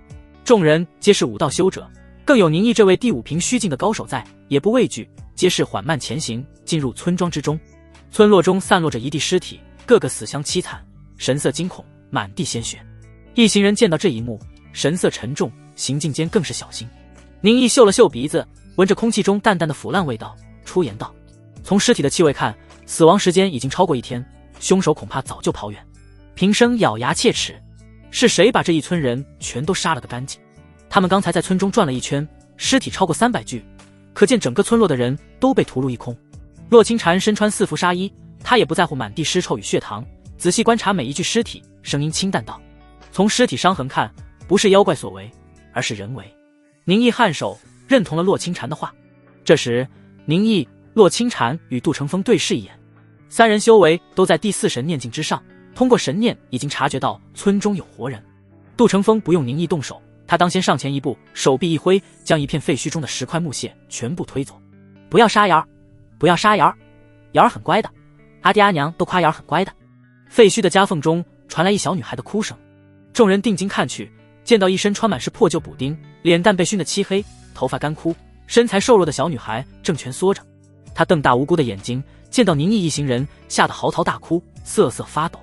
Speaker 1: 众人皆是武道修者，更有宁毅这位第5品虚境的高手在，也不畏惧，皆是缓慢前行，进入村庄之中。村落中散落着一地尸体，个个死相凄惨，神色惊恐，满地鲜血。一行人见到这一幕，神色沉重，行进间更是小心。宁毅嗅了嗅鼻子，闻着空气中淡淡的腐烂味道，出言道：从尸体的气味看，死亡时间已经超过1天，凶手恐怕早就跑远。平生咬牙切齿，是谁把这一村人全都杀了个干净？他们刚才在村中转了一圈，尸体超过300具，可见整个村落的人都被屠戮一空。洛清禅身穿4服纱衣，他也不在乎满地尸臭与血糖，仔细观察每一具尸体，声音清淡道：从尸体伤痕看，不是妖怪所为，而是人为。宁毅颔首，认同了洛清禅的话。这时，宁毅、洛清禅与杜成风对视一眼，3人修为都在第4神念境之上，通过神念已经察觉到村中有活人。杜成风不用宁毅动手，他当先上前一步，手臂一挥，将一片废墟中的10块木屑全部推走。不要杀瑶儿，不要杀瑶儿，瑶儿很乖的，阿爹阿娘都夸瑶儿很乖的。废墟的夹缝中传来一小女孩的哭声。众人定睛看去，见到一身穿满是破旧补丁，脸蛋被熏得漆黑，头发干枯，身材瘦弱的小女孩正蜷缩着。她瞪大无辜的眼睛，见到宁毅一行人，吓得嚎啕大哭，瑟瑟发抖。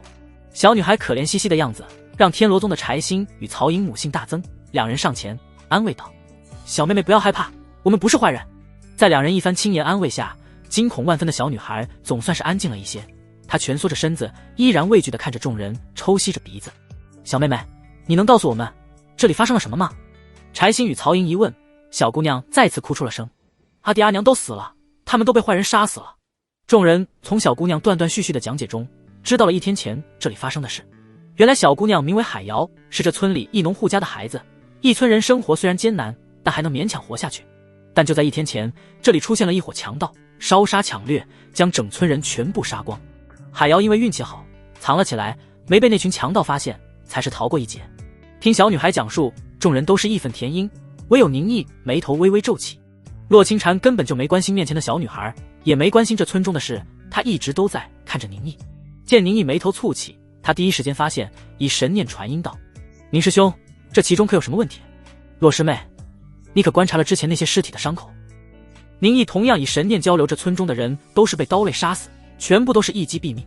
Speaker 1: 小女孩可怜兮兮的样子，让天罗宗的柴心与曹颖母性大增。2人上前安慰道：小妹妹不要害怕，我们不是坏人。在2人一番轻言安慰下，惊恐万分的小女孩总算是安静了一些。她蜷缩着身子，依然畏惧地看着众人，抽吸着鼻子。小妹妹，你能告诉我们这里发生了什么吗？柴心与曹莹一问，小姑娘再次哭出了声。阿爹阿娘都死了，他们都被坏人杀死了。众人从小姑娘断断续续的讲解中，知道了1天前这里发生的事。原来小姑娘名为海瑶，是这村里一农户家的孩子。一村人生活虽然艰难，但还能勉强活下去。但就在1天前，这里出现了一伙强盗，烧杀抢掠，将整村人全部杀光。海瑶因为运气好，藏了起来，没被那群强盗发现，才是逃过一劫。听小女孩讲述，众人都是义愤填膺，唯有宁毅眉头微微皱起。洛清禅根本就没关心面前的小女孩，也没关心这村中的事，他一直都在看着宁毅。见宁毅眉头蹙起，他第一时间发现，以神念传音道：宁师兄，这其中可有什么问题？洛师妹，你可观察了之前那些尸体的伤口？宁毅同样以神念交流，这村中的人都是被刀类杀死，全部都是一击毙命。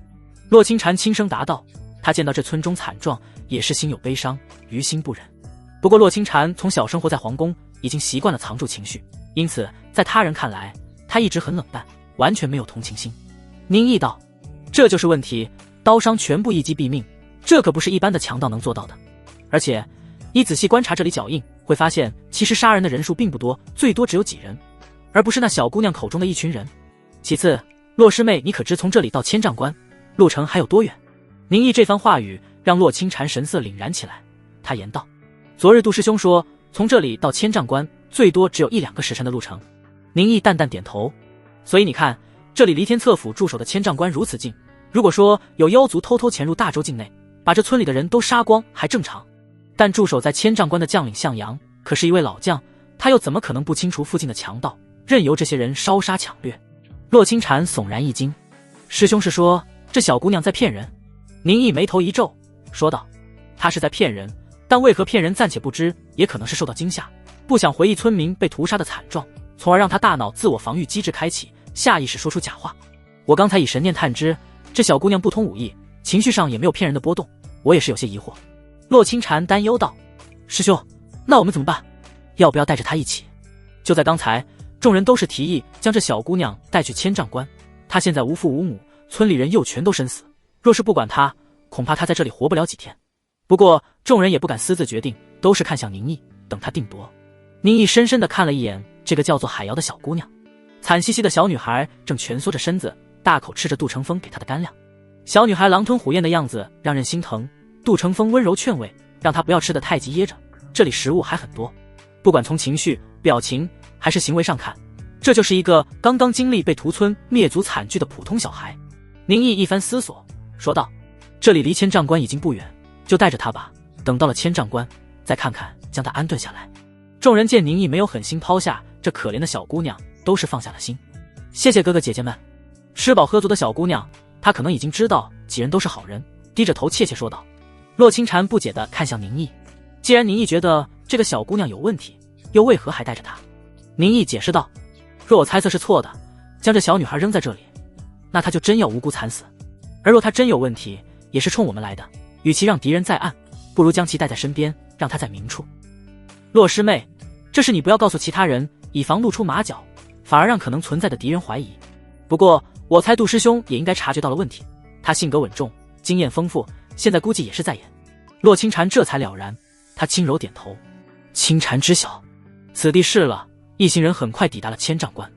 Speaker 1: 洛清禅轻声答道，他见到这村中惨状，也是心有悲伤，于心不忍。不过洛清禅从小生活在皇宫，已经习惯了藏住情绪，因此在他人看来，他一直很冷淡，完全没有同情心。宁毅道：这就是问题，刀伤全部一击毙命，这可不是一般的强盗能做到的。而且你仔细观察这里脚印，会发现其实杀人的人数并不多，最多只有几人，而不是那小姑娘口中的一群人。其次，洛师妹，你可知从这里到千丈关路程还有多远？宁毅这番话语让洛清禅神色凛然起来，他言道：昨日杜师兄说从这里到千丈关最多只有1-2个时辰的路程。宁毅淡淡点头，所以你看，这里离天策府驻守的千丈关如此近，如果说有妖族偷偷潜入大州境内，把这村里的人都杀光还正常，但驻守在千丈关的将领向阳可是一位老将，他又怎么可能不清除附近的强盗，任由这些人烧杀抢掠？洛清禅悚然一惊，师兄是说这小姑娘在骗人？宁毅眉头一皱，说道：她是在骗人，但为何骗人暂且不知，也可能是受到惊吓，不想回忆村民被屠杀的惨状，从而让她大脑自我防御机制开启，下意识说出假话。我刚才以神念探知，这小姑娘不通武艺，情绪上也没有骗人的波动，我也是有些疑惑。洛清禅担忧道：师兄，那我们怎么办？要不要带着她一起？就在刚才，众人都是提议将这小姑娘带去千丈关，她现在无父无母，村里人又全都身死，若是不管她，恐怕她在这里活不了几天。不过众人也不敢私自决定，都是看向宁毅，等他定夺。宁毅深深地看了一眼这个叫做海瑶的小姑娘，惨兮兮的小女孩正蜷缩着身子，大口吃着杜成风给她的干粮。小女孩狼吞虎咽的样子让人心疼，杜成风温柔劝慰，让她不要吃得太急噎着，这里食物还很多。不管从情绪、表情还是行为上看，这就是一个刚刚经历被屠村灭族惨剧的普通小孩。宁毅一番思索，说道：这里离千丈关已经不远，就带着他吧。等到了千丈关，再看看将他安顿下来。众人见宁毅没有狠心抛下这可怜的小姑娘，都是放下了心。谢谢哥哥姐姐们。吃饱喝足的小姑娘，她可能已经知道几人都是好人，低着头怯怯说道。洛清禅不解地看向宁毅，既然宁毅觉得这个小姑娘有问题，又为何还带着她？宁毅解释道，若我猜测是错的，将这小女孩扔在这里，那她就真要无辜惨死。而若她真有问题，也是冲我们来的，与其让敌人在暗，不如将其带在身边，让她在明处。洛师妹，这事你不要告诉其他人，以防露出马脚，反而让可能存在的敌人怀疑。不过我猜杜师兄也应该察觉到了问题，他性格稳重，经验丰富，现在估计也是在演。洛清禅这才了然，他轻柔点头。清禅知晓，此地是了。一行人很快抵达了千丈关。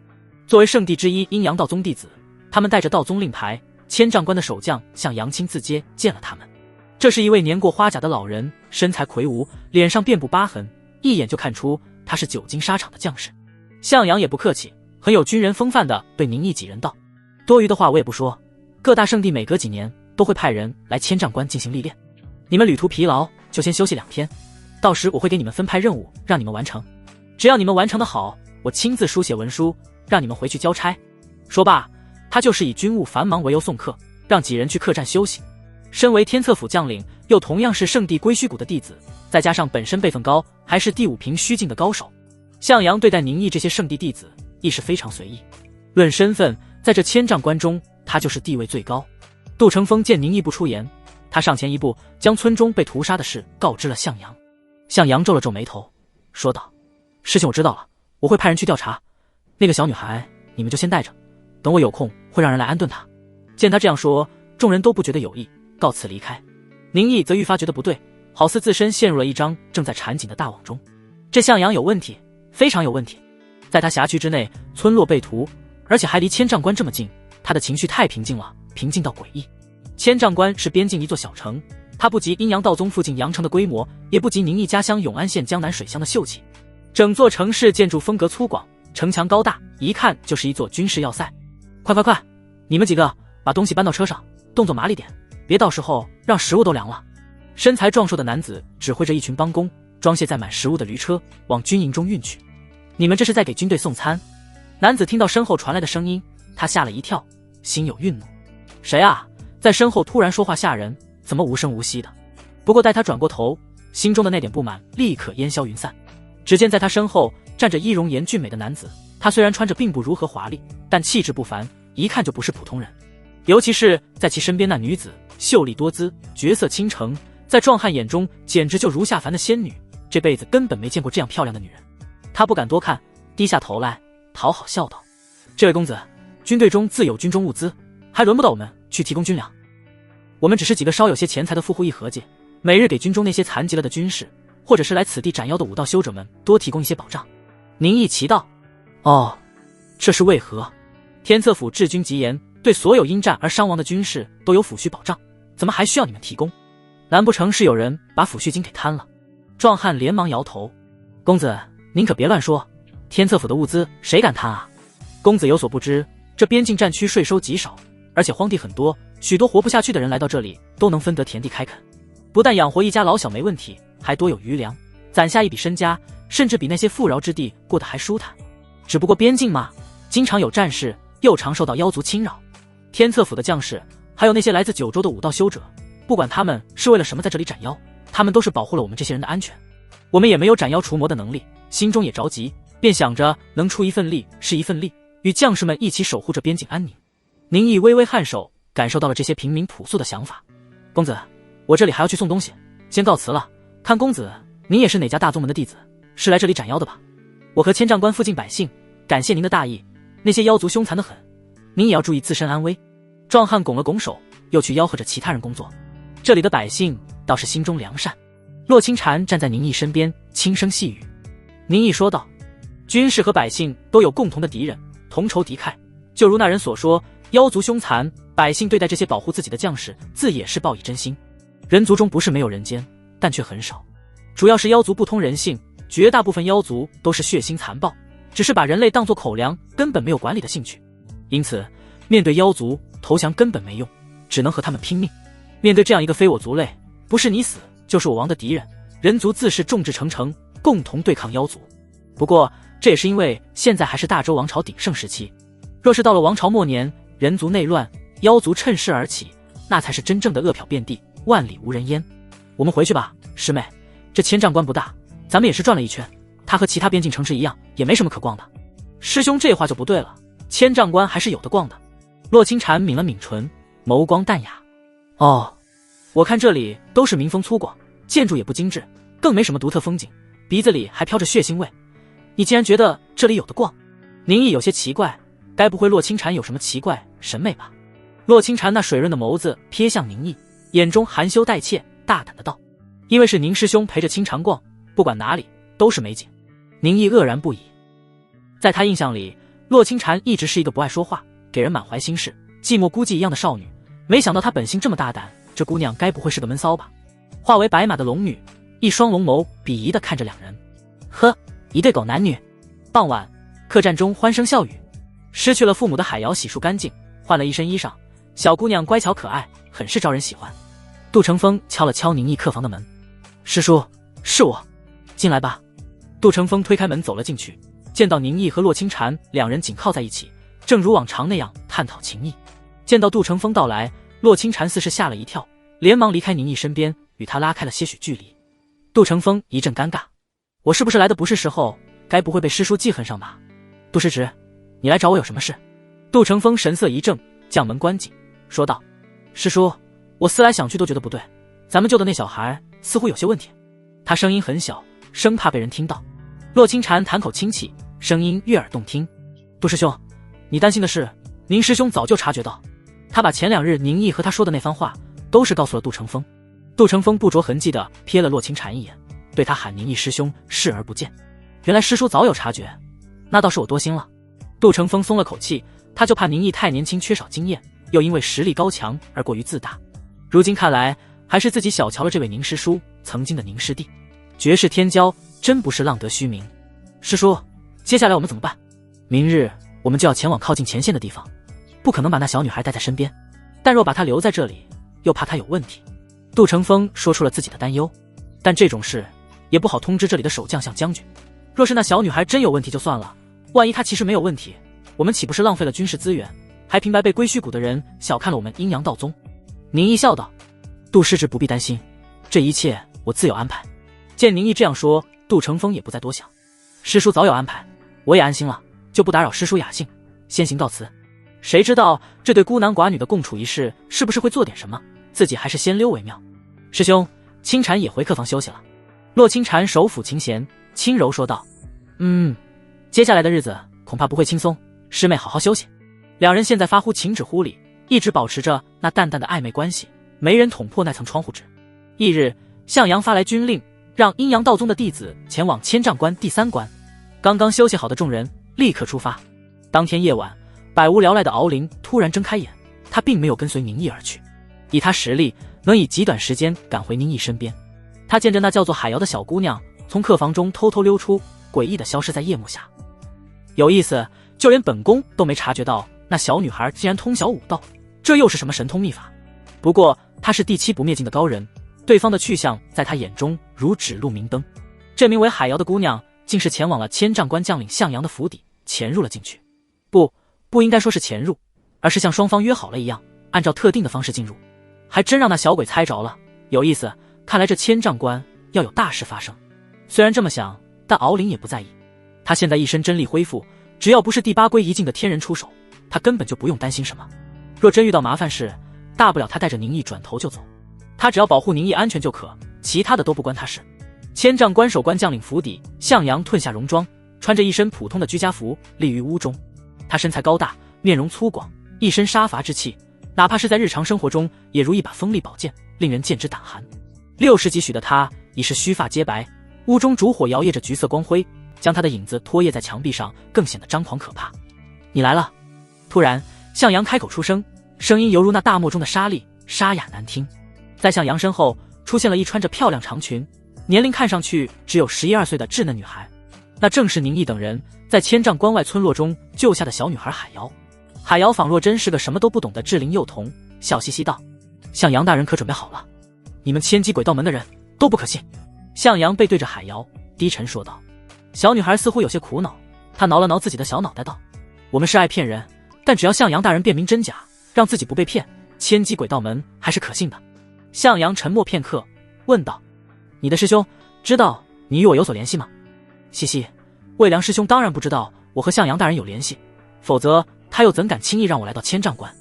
Speaker 1: 作为圣地之一阴阳道宗弟子，他们带着道宗令牌，千丈关的守将向阳亲自接见了他们。这是一位年过花甲的老人，身材魁梧，脸上遍布疤痕，一眼就看出他是久经沙场的将士。向阳也不客气，很有军人风范的对宁毅几人道，多余的话我也不说，各大圣地每隔几年都会派人来千丈关进行历练，你们旅途疲劳就先休息2天，到时我会给你们分派任务让你们完成，只要你们完成的好，我亲自书写文书让你们回去交差。说罢，他就是以军务繁忙为由送客，让几人去客栈休息。身为天策府将领，又同样是圣地归虚谷的弟子，再加上本身辈分高，还是第5平虚境的高手，向阳对待宁毅这些圣地弟子亦是非常随意。论身份，在这千丈关中，他就是地位最高。杜成风见宁毅不出言，他上前一步，将村中被屠杀的事告知了向阳。向阳皱了皱眉头，说道：事情我知道了，我会派人去调查。那个小女孩你们就先带着，等我有空会让人来安顿她。见他这样说，众人都不觉得有意，告辞离开。宁毅则愈发觉得不对，好似自身陷入了一张正在缠紧的大网中。这向阳有问题，非常有问题。在他辖区之内，村落被屠，而且还离千丈关这么近，他的情绪太平静了，平静到诡异。千丈关是边境一座小城，它不及阴阳道宗附近阳城的规模，也不及宁毅家乡永安县江南水乡的秀气。整座城市建筑风格粗犷，城墙高大，一看就是一座军事要塞。快快快，你们几个把东西搬到车上，动作麻利点，别到时候让食物都凉了。身材壮硕的男子指挥着一群帮工，装卸载满食物的驴车往军营中运去。你们这是在给军队送餐？男子听到身后传来的声音，他吓了一跳，心有愠怒。谁啊？在身后突然说话吓人，怎么无声无息的？不过待他转过头，心中的那点不满立刻烟消云散。只见在他身后站着仪容颜俊美的男子，他虽然穿着并不如何华丽，但气质不凡，一看就不是普通人。尤其是在其身边那女子，秀丽多姿，绝色倾城，在壮汉眼中简直就如下凡的仙女，这辈子根本没见过这样漂亮的女人。他不敢多看，低下头来讨好笑道：这位公子，军队中自有军中物资，还轮不到我们去提供军粮。我们只是几个稍有些钱财的富户一合计，每日给军中那些残疾了的军士，或者是来此地斩妖的武道修者们多提供一些保障。宁毅奇道：哦，这是为何？天策府治军极严，对所有因战而伤亡的军士都有抚恤保障，怎么还需要你们提供？难不成是有人把抚恤金给贪了？壮汉连忙摇头：公子您可别乱说，天策府的物资谁敢贪啊？公子有所不知，这边境战区税收极少，而且荒地很多，许多活不下去的人来到这里都能分得田地开垦，不但养活一家老小没问题，还多有余粮，攒下一笔身家，甚至比那些富饶之地过得还舒坦。只不过边境嘛，经常有战事，又常受到妖族侵扰。天策府的将士，还有那些来自九州的武道修者，不管他们是为了什么在这里斩妖，他们都是保护了我们这些人的安全。我们也没有斩妖除魔的能力，心中也着急，便想着能出一份力是一份力，与将士们一起守护着边境安宁。宁毅微微颔首，感受到了这些平民朴素的想法。公子，我这里还要去送东西，先告辞了。看公子您也是哪家大宗门的弟子，是来这里斩妖的吧？我和千丈关附近百姓感谢您的大义，那些妖族凶残得很，您也要注意自身安危。壮汉拱了拱手，又去吆喝着其他人工作。这里的百姓倒是心中良善。洛清禅站在宁毅身边，轻声细语。宁毅说道：军士和百姓都有共同的敌人，同仇敌忾，就如那人所说，妖族凶残，百姓对待这些保护自己的将士自也是报以真心。人族中不是没有人奸，但却很少，主要是妖族不通人性，绝大部分妖族都是血腥残暴，只是把人类当作口粮，根本没有管理的兴趣。因此面对妖族投降根本没用，只能和他们拼命。面对这样一个非我族类，不是你死就是我亡的敌人，人族自是众志成城，共同对抗妖族。不过这也是因为现在还是大周王朝鼎盛时期，若是到了王朝末年，人族内乱，妖族趁势而起，那才是真正的恶殍遍地，万里无人烟。我们回去吧，师妹，这千丈关不大，咱们也是转了一圈，它和其他边境城市一样，也没什么可逛的。师兄这话就不对了，千丈关还是有的逛的。洛清禅抿了抿唇，眸光淡雅。哦，我看这里都是民风粗犷，建筑也不精致，更没什么独特风景，鼻子里还飘着血腥味。你竟然觉得这里有的逛？宁毅有些奇怪，该不会洛清禅有什么奇怪审美吧？洛清禅那水润的眸子瞥向宁毅，眼中含羞带怯，大胆的道：因为是宁师兄陪着清禅逛，不管哪里都是美景。宁毅愕然不已，在他印象里，洛清禅一直是一个不爱说话，给人满怀心事、寂寞孤寂一样的少女，没想到她本性这么大胆，这姑娘该不会是个闷骚吧？化为白马的龙女，一双龙眸鄙夷地看着两人。呵，一对狗男女。傍晚，客栈中欢声笑语。失去了父母的海瑶洗漱干净，换了一身衣裳，小姑娘乖巧可爱，很是招人喜欢。杜成风敲了敲宁毅客房的门：“师叔，是我，进来吧。”杜成风推开门走了进去，见到宁毅和洛清禅两人紧靠在一起，正如往常那样探讨情谊。见到杜成风到来，洛清禅似是吓了一跳，连忙离开宁毅身边，与他拉开了些许距离。杜成风一阵尴尬：“我是不是来的不是时候？该不会被师叔记恨上吧？”“杜师侄，你来找我有什么事？”杜成风神色一正，将门关紧，说道：“师叔，我思来想去都觉得不对，咱们救的那小孩似乎有些问题。”他声音很小，生怕被人听到。洛清禅叹口清气，声音悦耳动听：“杜师兄，你担心的事，宁师兄早就察觉到。”他把前2日宁毅和他说的那番话，都是告诉了杜成风。杜成风不着痕迹地瞥了洛清禅一眼，对他喊宁毅师兄视而不见。原来师叔早有察觉，那倒是我多心了。杜成风松了口气，他就怕宁毅太年轻缺少经验，又因为实力高强而过于自大。如今看来，还是自己小瞧了这位宁师叔，曾经的宁师弟。绝世天骄，真不是浪得虚名。师叔，接下来我们怎么办？明日我们就要前往靠近前线的地方，不可能把那小女孩带在身边，但若把她留在这里，又怕她有问题。杜成风说出了自己的担忧，但这种事也不好通知这里的守将向将军。若是那小女孩真有问题就算了，万一她其实没有问题，我们岂不是浪费了军事资源，还平白被归虚谷的人小看了我们阴阳道宗？宁毅笑道：“杜师侄不必担心，这一切我自有安排。”见宁毅这样说，杜成风也不再多想。师叔早有安排，我也安心了，就不打扰师叔雅兴，先行告辞。谁知道这对孤男寡女的共处一室是不是会做点什么，自己还是先溜为妙。师兄，清禅也回客房休息了。洛清禅手抚琴弦，轻柔说道：“接下来的日子恐怕不会轻松，师妹好好休息。”两人现在发乎情止乎礼，一直保持着那淡淡的暧昧关系，没人捅破那层窗户纸。翌日，向阳发来军令，让阴阳道宗的弟子前往千丈关第3关。刚刚休息好的众人立刻出发。当天夜晚，百无聊赖的敖灵突然睁开眼，他并没有跟随宁毅而去，以他实力能以极短时间赶回宁毅身边。他见着那叫做海瑶的小姑娘从客房中偷偷溜出，诡异地消失在夜幕下。有意思，就连本宫都没察觉到那小女孩竟然通晓武道，这又是什么神通秘法？不过她是第7不灭境的高人，对方的去向在他眼中如指路明灯。这名为海瑶的姑娘竟是前往了千丈关将领向阳的府邸，潜入了进去。不应该说是潜入，而是像双方约好了一样，按照特定的方式进入。还真让那小鬼猜着了，有意思，看来这千丈关要有大事发生。虽然这么想，但敖灵也不在意。他现在一身真力恢复，只要不是第8归一境的天人出手，他根本就不用担心什么。若真遇到麻烦事，大不了他带着宁毅转头就走，他只要保护宁毅安全就可，其他的都不关他事。千丈关守关将领府邸，向阳褪下戎装，穿着一身普通的居家服立于屋中。他身材高大，面容粗犷，一身杀伐之气，哪怕是在日常生活中也如一把锋利宝剑，令人见之胆寒。60几许的他已是须发皆白，屋中烛火摇曳着橘色光辉，将他的影子拖曳在墙壁上，更显得张狂可怕。你来了。突然向阳开口出声，声音犹如那大漠中的沙砾，沙哑难听。在向阳身后出现了一穿着漂亮长裙，年龄看上去只有11、12岁的稚嫩女孩，那正是宁毅等人在千丈关外村落中救下的小女孩海瑶。海瑶仿若真是个什么都不懂的稚龄幼童，笑嘻嘻道：“向阳大人可准备好了？你们千机鬼道门的人都不可信。向阳背对着海瑶，低沉说道。小女孩似乎有些苦恼，她挠了挠自己的小脑袋道：我们是爱骗人，但只要向阳大人辨明真假，让自己不被骗，千机鬼道门还是可信的。向阳沉默片刻，问道：你的师兄知道你与我有所联系吗？嘻嘻，魏良师兄当然不知道我和向阳大人有联系，否则他又怎敢轻易让我来到千丈关？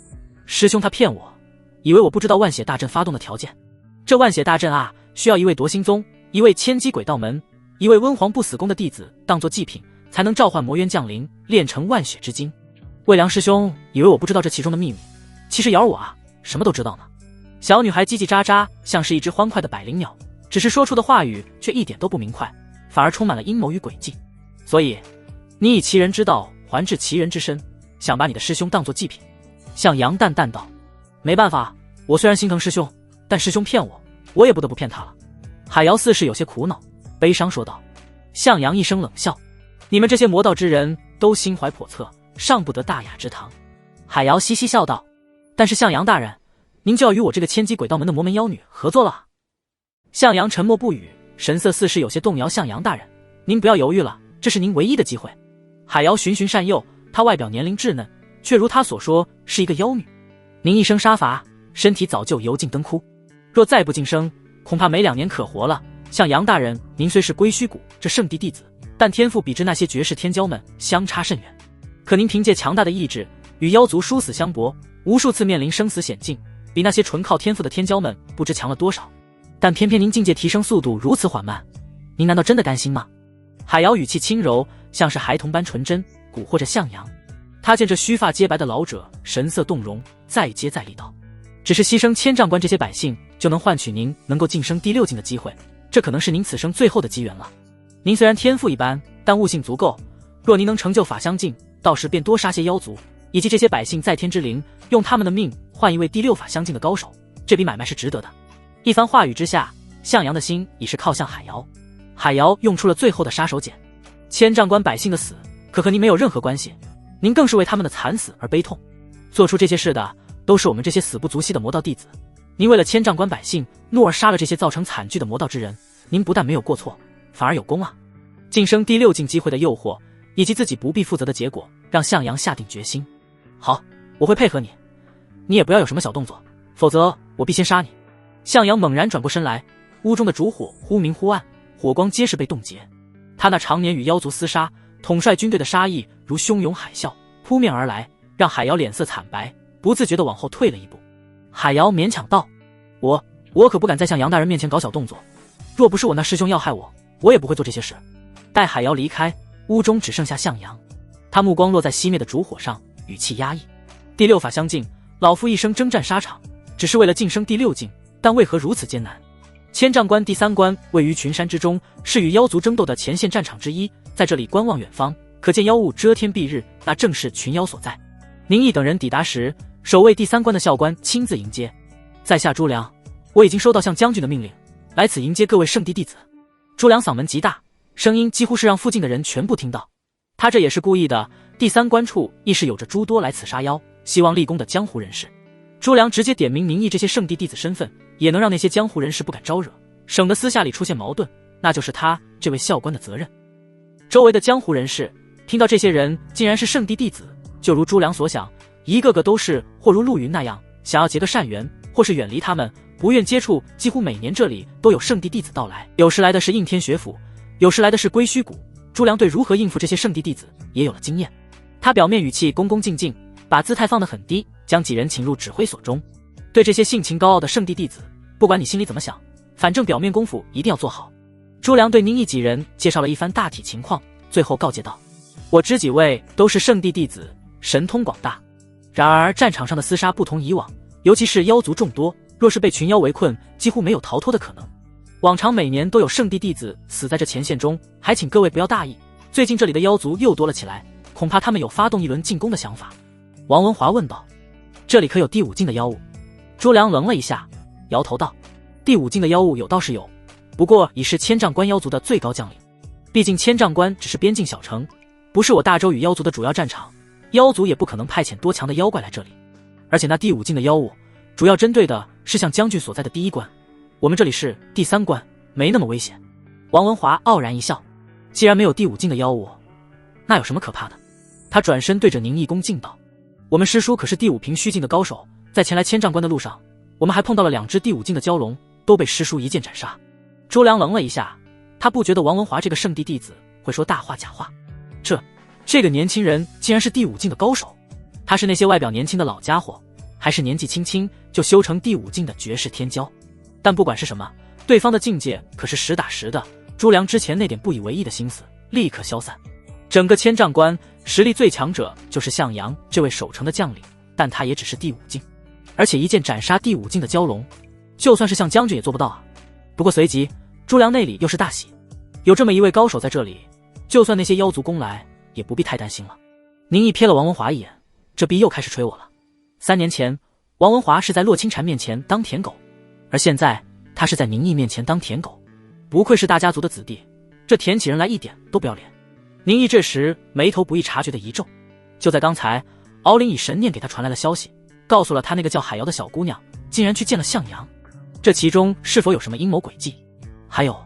Speaker 1: 师兄他骗我，以为我不知道万血大阵发动的条件。这万血大阵啊，需要一位夺心宗、一位千机鬼道门、一位温黄不死宫的弟子当作祭品，才能召唤魔渊降临，炼成万血之精。魏良师兄以为我不知道这其中的秘密，其实瑶儿我啊，什么都知道呢。小女孩叽叽喳喳，像是一只欢快的百灵鸟，只是说出的话语却一点都不明快，反而充满了阴谋与诡计。所以，你以其人之道还治其人之身，想把你的师兄当作祭品。向阳淡淡道：没办法，我虽然心疼师兄，但师兄骗我，我也不得不骗他了。海瑶似是有些苦恼，悲伤说道。向阳一声冷笑：你们这些魔道之人都心怀叵测，上不得大雅之堂。海瑶嘻嘻笑道：但是向阳大人，您就要与我这个千机鬼道门的魔门妖女合作了。向阳沉默不语，神色似是有些动摇。向阳大人，您不要犹豫了，这是您唯一的机会。海瑶循循善诱，她外表年龄稚嫩，却如她所说是一个妖女。您一生杀伐，身体早就油尽灯枯，若再不晋升，恐怕没2年可活了。向阳大人，您虽是归虚谷这圣地弟子，但天赋比之那些绝世天骄们相差甚远。可您凭借强大的意志，与妖族殊死相搏，无数次面临生死险境，比那些纯靠天赋的天骄们不知强了多少。但偏偏您境界提升速度如此缓慢，您难道真的甘心吗？海瑶语气轻柔，像是孩童般纯真，蛊惑着向阳。他见这须发皆白的老者，神色动容，再接再厉道：只是牺牲千丈关这些百姓，就能换取您能够晋升第6境的机会，这可能是您此生最后的机缘了。您虽然天赋一般，但悟性足够，若您能成就法相境，到时便多杀些妖族以及这些百姓在天之灵，用他们的命换一位第6法相境的高手，这笔买卖是值得的。一番话语之下，向阳的心已是靠向海瑶。海瑶用出了最后的杀手锏，千丈关百姓的死可和您没有任何关系，您更是为他们的惨死而悲痛。做出这些事的都是我们这些死不足惜的魔道弟子，您为了千丈关百姓怒而杀了这些造成惨剧的魔道之人，您不但没有过错，反而有功啊。晋升第6境机会的诱惑，以及自己不必负责的结果，让向阳下定决心。好，我会配合你，你也不要有什么小动作，否则我必先杀你。向阳猛然转过身来，屋中的烛火忽明忽暗，火光皆是被冻结。他那常年与妖族厮杀，统帅军队的杀意如汹涌海啸扑面而来，让海瑶脸色惨白，不自觉地往后退了一步。海瑶勉强道：我可不敢在向阳大人面前搞小动作，若不是我那师兄要害我，我也不会做这些事。待海瑶离开，屋中只剩下向阳，他目光落在熄灭的烛火上，语气压抑：第6法相境，老夫一生征战沙场，只是为了晋升第6境，但为何如此艰难？千丈关第3关位于群山之中，是与妖族争斗的前线战场之一，在这里观望远方，可见妖雾遮天蔽日，那正是群妖所在。宁毅等人抵达时，守卫第3关的校官亲自迎接。在下朱良，我已经收到向将军的命令，来此迎接各位圣地弟子。朱良嗓门极大，声音几乎是让附近的人全部听到。他这也是故意的，第3关处亦是有着诸多来此杀妖，希望立功的江湖人士。朱良直接点名宁毅这些圣地弟子身份，也能让那些江湖人士不敢招惹，省得私下里出现矛盾，那就是他这位校官的责任。周围的江湖人士听到这些人竟然是圣地弟子，就如朱良所想，一个个都是或如陆云那样想要结个善缘，或是远离他们，不愿接触。几乎每年这里都有圣地弟子到来，有时来的是应天学府，有时来的是归虚谷。朱良对如何应付这些圣地弟子也有了经验，他表面语气恭恭敬敬，把姿态放得很低，将几人请入指挥所中。对这些性情高傲的圣地弟子，不管你心里怎么想，反正表面功夫一定要做好。朱良对宁毅几人介绍了一番大体情况，最后告诫道：我知几位都是圣地弟子，神通广大，然而战场上的厮杀不同以往，尤其是妖族众多，若是被群妖围困，几乎没有逃脱的可能。往常每年都有圣地弟子死在这前线中，还请各位不要大意。最近这里的妖族又多了起来，恐怕他们有发动一轮进攻的想法。王文华问道：这里可有第5境的妖物？朱良愣了一下，摇头道：第5境的妖物有倒是有，不过已是千丈关妖族的最高将领。毕竟千丈关只是边境小城，不是我大周与妖族的主要战场，妖族也不可能派遣多强的妖怪来这里。而且那第5境的妖物，主要针对的是向将军所在的第1关，我们这里是第3关，没那么危险。王文华傲然一笑，既然没有第5境的妖物，那有什么可怕的？他转身对着宁毅恭敬道：我们师叔可是第5平虚境的高手，在前来千丈关的路上，我们还碰到了2只第5境的蛟龙，都被师叔一剑斩杀。朱良愣了一下，他不觉得王文华这个圣地弟子会说大话假话，这个年轻人竟然是第5境的高手，他是那些外表年轻的老家伙，还是年纪轻轻就修成第5境的绝世天骄？但不管是什么，对方的境界可是实打实的，朱良之前那点不以为意的心思立刻消散。整个千丈关实力最强者就是向阳这位守城的将领，但他也只是第5境，而且一剑斩杀第5境的蛟龙，就算是向将军也做不到啊。不过随即朱良内里又是大喜，有这么一位高手在这里，就算那些妖族攻来也不必太担心了。宁毅瞥了王文华一眼，这逼又开始吹我了。3年前王文华是在洛清禅面前当舔狗，而现在他是在宁毅面前当舔狗，不愧是大家族的子弟，这舔起人来一点都不要脸。宁毅这时眉头不易察觉的一皱，就在刚才，敖灵以神念给他传来了消息，告诉了他那个叫海瑶的小姑娘竟然去见了向阳，这其中是否有什么阴谋诡计？还有，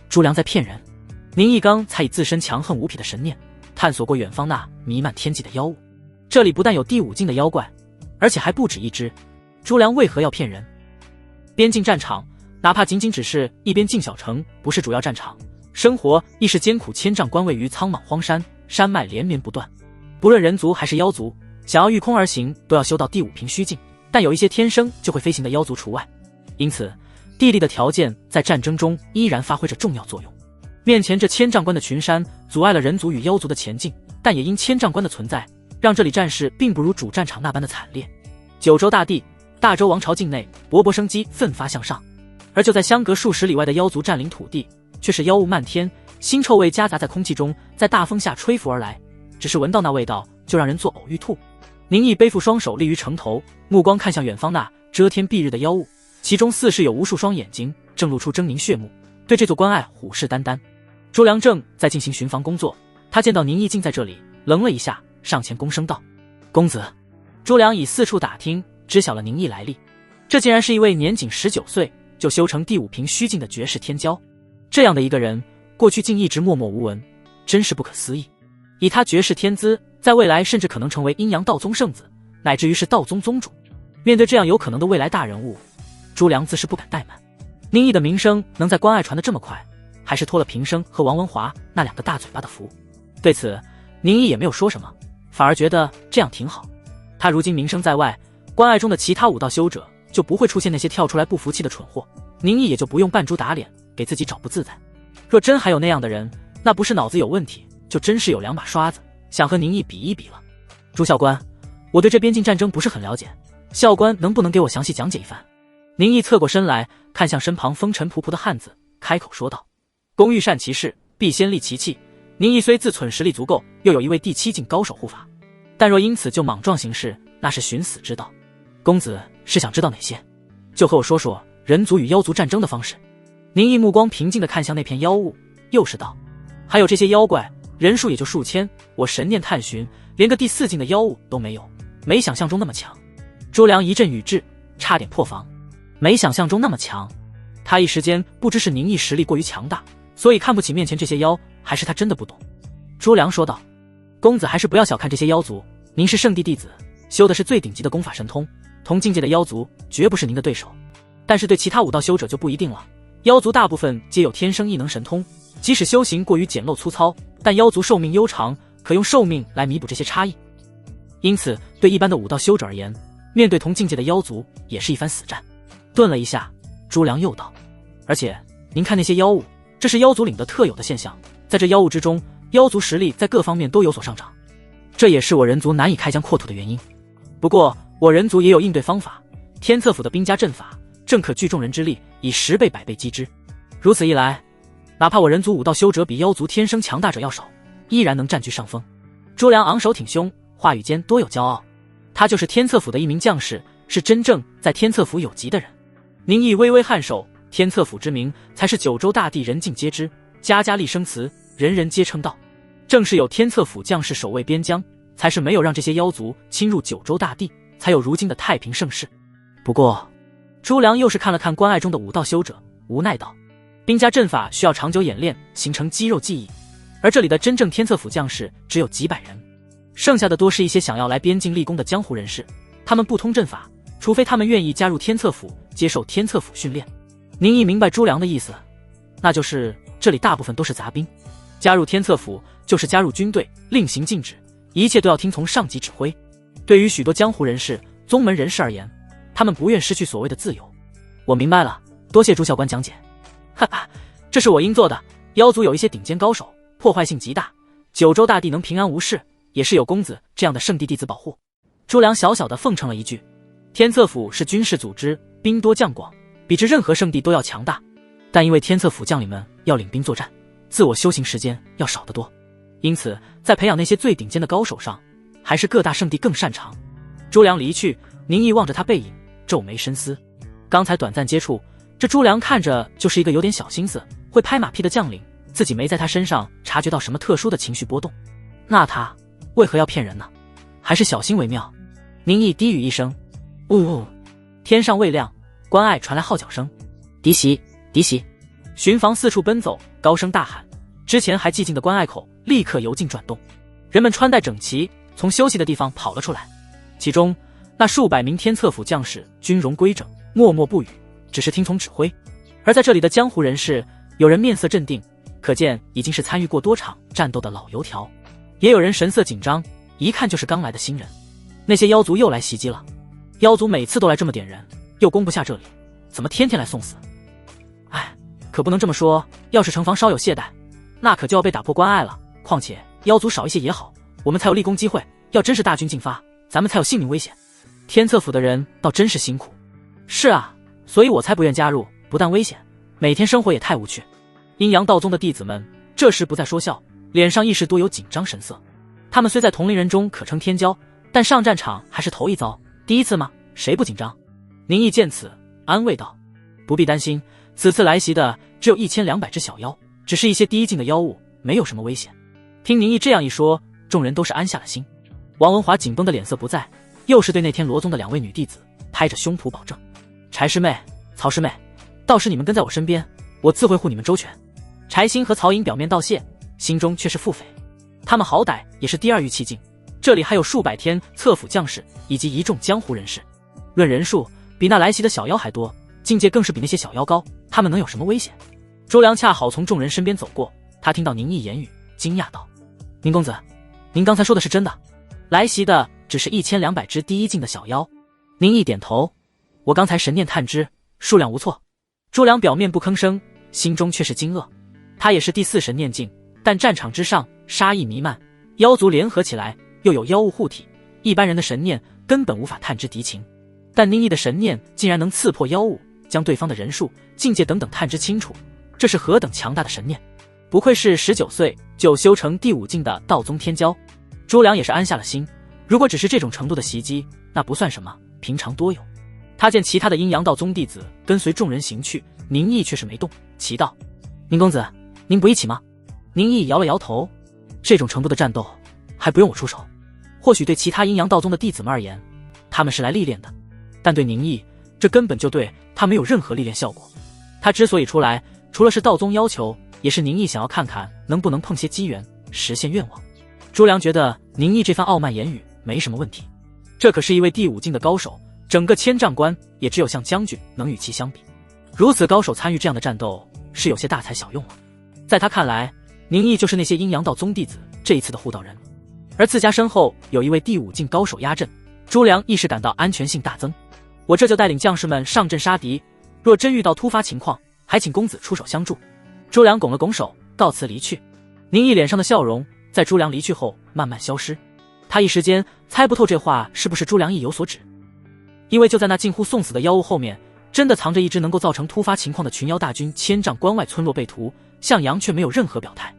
Speaker 1: 朱良在骗人。宁毅刚才以自身强横无匹的神念探索过远方那弥漫天际的妖物，这里不但有第5境的妖怪，而且还不止一只。朱良为何要骗人？边境战场哪怕仅仅只是一边境小城，不是主要战场，生活亦是艰苦。千丈关位于苍茫荒山，山脉连绵不断，不论人族还是妖族，想要御空而行都要修到第5平虚境，但有一些天生就会飞行的妖族除外，因此地利的条件在战争中依然发挥着重要作用。面前这千丈关的群山阻碍了人族与妖族的前进，但也因千丈关的存在，让这里战事并不如主战场那般的惨烈。九州大地、大周王朝境内勃勃生机，奋发向上，而就在相隔数十里外的妖族占领土地，却是妖雾漫天，腥臭味夹杂在空气中，在大风下吹拂而来，只是闻到那味道就让人作呕欲吐。宁毅背负双手立于城头，目光看向远方那遮天蔽日的妖雾，其中似是有无数双眼睛正露出狰狞血目，对这座关隘虎视眈眈。朱良正在进行巡防工作，他见到宁毅竟在这里，愣了一下，上前躬声道：公子。朱良以四处打听，知晓了宁毅来历，这竟然是一位年仅19岁就修成第5平虚境的绝世天骄。这样的一个人，过去竟一直默默无闻，真是不可思议。以他绝世天资，在未来甚至可能成为阴阳道宗圣子，乃至于是道宗宗主。面对这样有可能的未来大人物，朱良自是不敢怠慢。宁毅的名声能在关隘传得这么快，还是托了平生和王文华那2个大嘴巴的福。对此宁毅也没有说什么，反而觉得这样挺好。他如今名声在外，关隘中的其他武道修者就不会出现那些跳出来不服气的蠢货，宁毅也就不用扮猪打脸，给自己找不自在。若真还有那样的人，那不是脑子有问题，就真是有2把刷子，想和宁毅比一比了。朱校官，我对这边境战争不是很了解，校官能不能给我详细讲解一番？宁毅侧过身来，看向身旁风尘仆仆的汉子，开口说道：工欲善其事，必先利其器。宁毅虽自忖实力足够，又有一位第7境高手护法，但若因此就莽撞行事，那是寻死之道。公子是想知道哪些？就和我说说人族与妖族战争的方式。宁毅目光平静地看向那片妖雾，又是道：还有这些妖怪，人数也就数千，我神念探寻，连个第4境的妖物都没有，没想象中那么强。朱良一阵语滞，差点破防。没想象中那么强，他一时间不知是宁毅实力过于强大，所以看不起面前这些妖，还是他真的不懂。朱良说道：公子还是不要小看这些妖族，您是圣地弟子，修的是最顶级的功法神通，同境界的妖族绝不是您的对手。但是对其他武道修者就不一定了，妖族大部分皆有天生异能神通，即使修行过于简陋粗糙，但妖族寿命悠长，可用寿命来弥补这些差异。因此对一般的武道修者而言，面对同境界的妖族也是一番死战。顿了一下，朱良又道：而且您看那些妖物，这是妖族领的特有的现象，在这妖物之中，妖族实力在各方面都有所上涨，这也是我人族难以开疆扩土的原因。不过我人族也有应对方法，天策府的兵家阵法正可聚众人之力，以10倍100倍击之。如此一来，哪怕我人族武道修者比妖族天生强大者要少，依然能占据上风。朱良昂首挺胸，话语间多有骄傲，他就是天策府的一名将士，是真正在天策府有级的人。宁毅微微颔首，天策府之名才是九州大地人尽皆知，家家立生祠，人人皆称道。正是有天策府将士守卫边疆，才是没有让这些妖族侵入九州大地，才有如今的太平盛世。不过，朱良又是看了看关隘中的武道修者，无奈道：兵家阵法需要长久演练，形成肌肉记忆，而这里的真正天策府将士只有几百人，剩下的多是一些想要来边境立功的江湖人士，他们不通阵法，除非他们愿意加入天策府，接受天策府训练。宁毅明白朱良的意思，那就是这里大部分都是杂兵，加入天策府就是加入军队，令行禁止，一切都要听从上级指挥。对于许多江湖人士、宗门人士而言，他们不愿失去所谓的自由。我明白了，多谢朱校官讲解。哈哈，这是我应做的。妖族有一些顶尖高手，破坏性极大，九州大地能平安无事，也是有公子这样的圣地弟子保护。朱良小小的奉承了一句。天策府是军事组织，兵多将广，比之任何圣地都要强大，但因为天策府将领们要领兵作战，自我修行时间要少得多，因此在培养那些最顶尖的高手上，还是各大圣地更擅长。朱良离去，宁毅望着他背影，皱眉深思。刚才短暂接触，这朱良看着就是一个有点小心思、会拍马屁的将领，自己没在他身上察觉到什么特殊的情绪波动，那他为何要骗人呢？还是小心为妙。宁毅低语一声，呜呜，天上未亮，关隘传来号角声，敌袭，敌袭！巡防四处奔走，高声大喊。之前还寂静的关隘口立刻由静转动，人们穿戴整齐，从休息的地方跑了出来。其中那数百名天策府将士军容规整，默默不语，只是听从指挥。而在这里的江湖人士，有人面色镇定，可见已经是参与过多场战斗的老油条，也有人神色紧张，一看就是刚来的新人。那些妖族又来袭击了，妖族每次都来这么点人，又攻不下这里，怎么天天来送死？哎，可不能这么说，要是城防稍有懈怠，那可就要被打破关隘了。况且妖族少一些也好，我们才有立功机会，要真是大军进发，咱们才有性命危险。天策府的人倒真是辛苦。是啊，所以我才不愿加入，不但危险，每天生活也太无趣。阴阳道宗的弟子们这时不再说笑，脸上亦是多有紧张神色。他们虽在同龄人中可称天骄，但上战场还是头一遭，第一次吗？谁不紧张？宁毅见此，安慰道：不必担心，此次来袭的只有1200只小妖，只是一些低境的妖物，没有什么危险。听宁毅这样一说，众人都是安下了心。王文华紧绷的脸色不在，又是对那天罗宗的2位女弟子拍着胸脯保证：柴师妹、曹师妹，到时你们跟在我身边，我自会护你们周全。柴兴和曹颖表面道谢，心中却是腹诽，他们好歹也是第二玉气境，这里还有数百天策府将士以及一众江湖人士，论人数比那来袭的小妖还多，境界更是比那些小妖高，他们能有什么危险？周良恰好从众人身边走过，他听到宁毅言语，惊讶道：宁公子，您刚才说的是真的？来袭的只是1200只第一境的小妖？宁毅点头，我刚才神念探知，数量无错。周良表面不吭声，心中却是惊愕。他也是第4神念境，但战场之上杀意弥漫，妖族联合起来，又有妖物护体，一般人的神念根本无法探知敌情，但宁毅的神念竟然能刺破妖物，将对方的人数、境界等等探知清楚，这是何等强大的神念！不愧是19岁就修成第5境的道宗天骄。朱良也是安下了心，如果只是这种程度的袭击，那不算什么，平常多有。他见其他的阴阳道宗弟子跟随众人行去，宁毅却是没动，奇道：宁公子，您不一起吗？宁毅摇了摇头，这种程度的战斗还不用我出手，或许对其他阴阳道宗的弟子们而言，他们是来历练的，但对宁毅，这根本就对他没有任何历练效果。他之所以出来，除了是道宗要求，也是宁毅想要看看能不能碰些机缘，实现愿望。朱良觉得宁毅这番傲慢言语没什么问题，这可是一位第5境的高手，整个千丈关也只有像将军能与其相比。如此高手参与这样的战斗，是有些大材小用了。在他看来，宁毅就是那些阴阳道宗弟子这一次的护道人，而自家身后有一位第5境高手压阵，朱良一时感到安全性大增。我这就带领将士们上阵杀敌，若真遇到突发情况，还请公子出手相助。朱良拱了拱手，告辞离去。宁毅脸上的笑容在朱良离去后慢慢消失，他一时间猜不透这话是不是朱良意有所指，因为就在那近乎送死的妖物后面，真的藏着一支能够造成突发情况的群妖大军。千丈关外村落被屠，向阳却没有任何表态。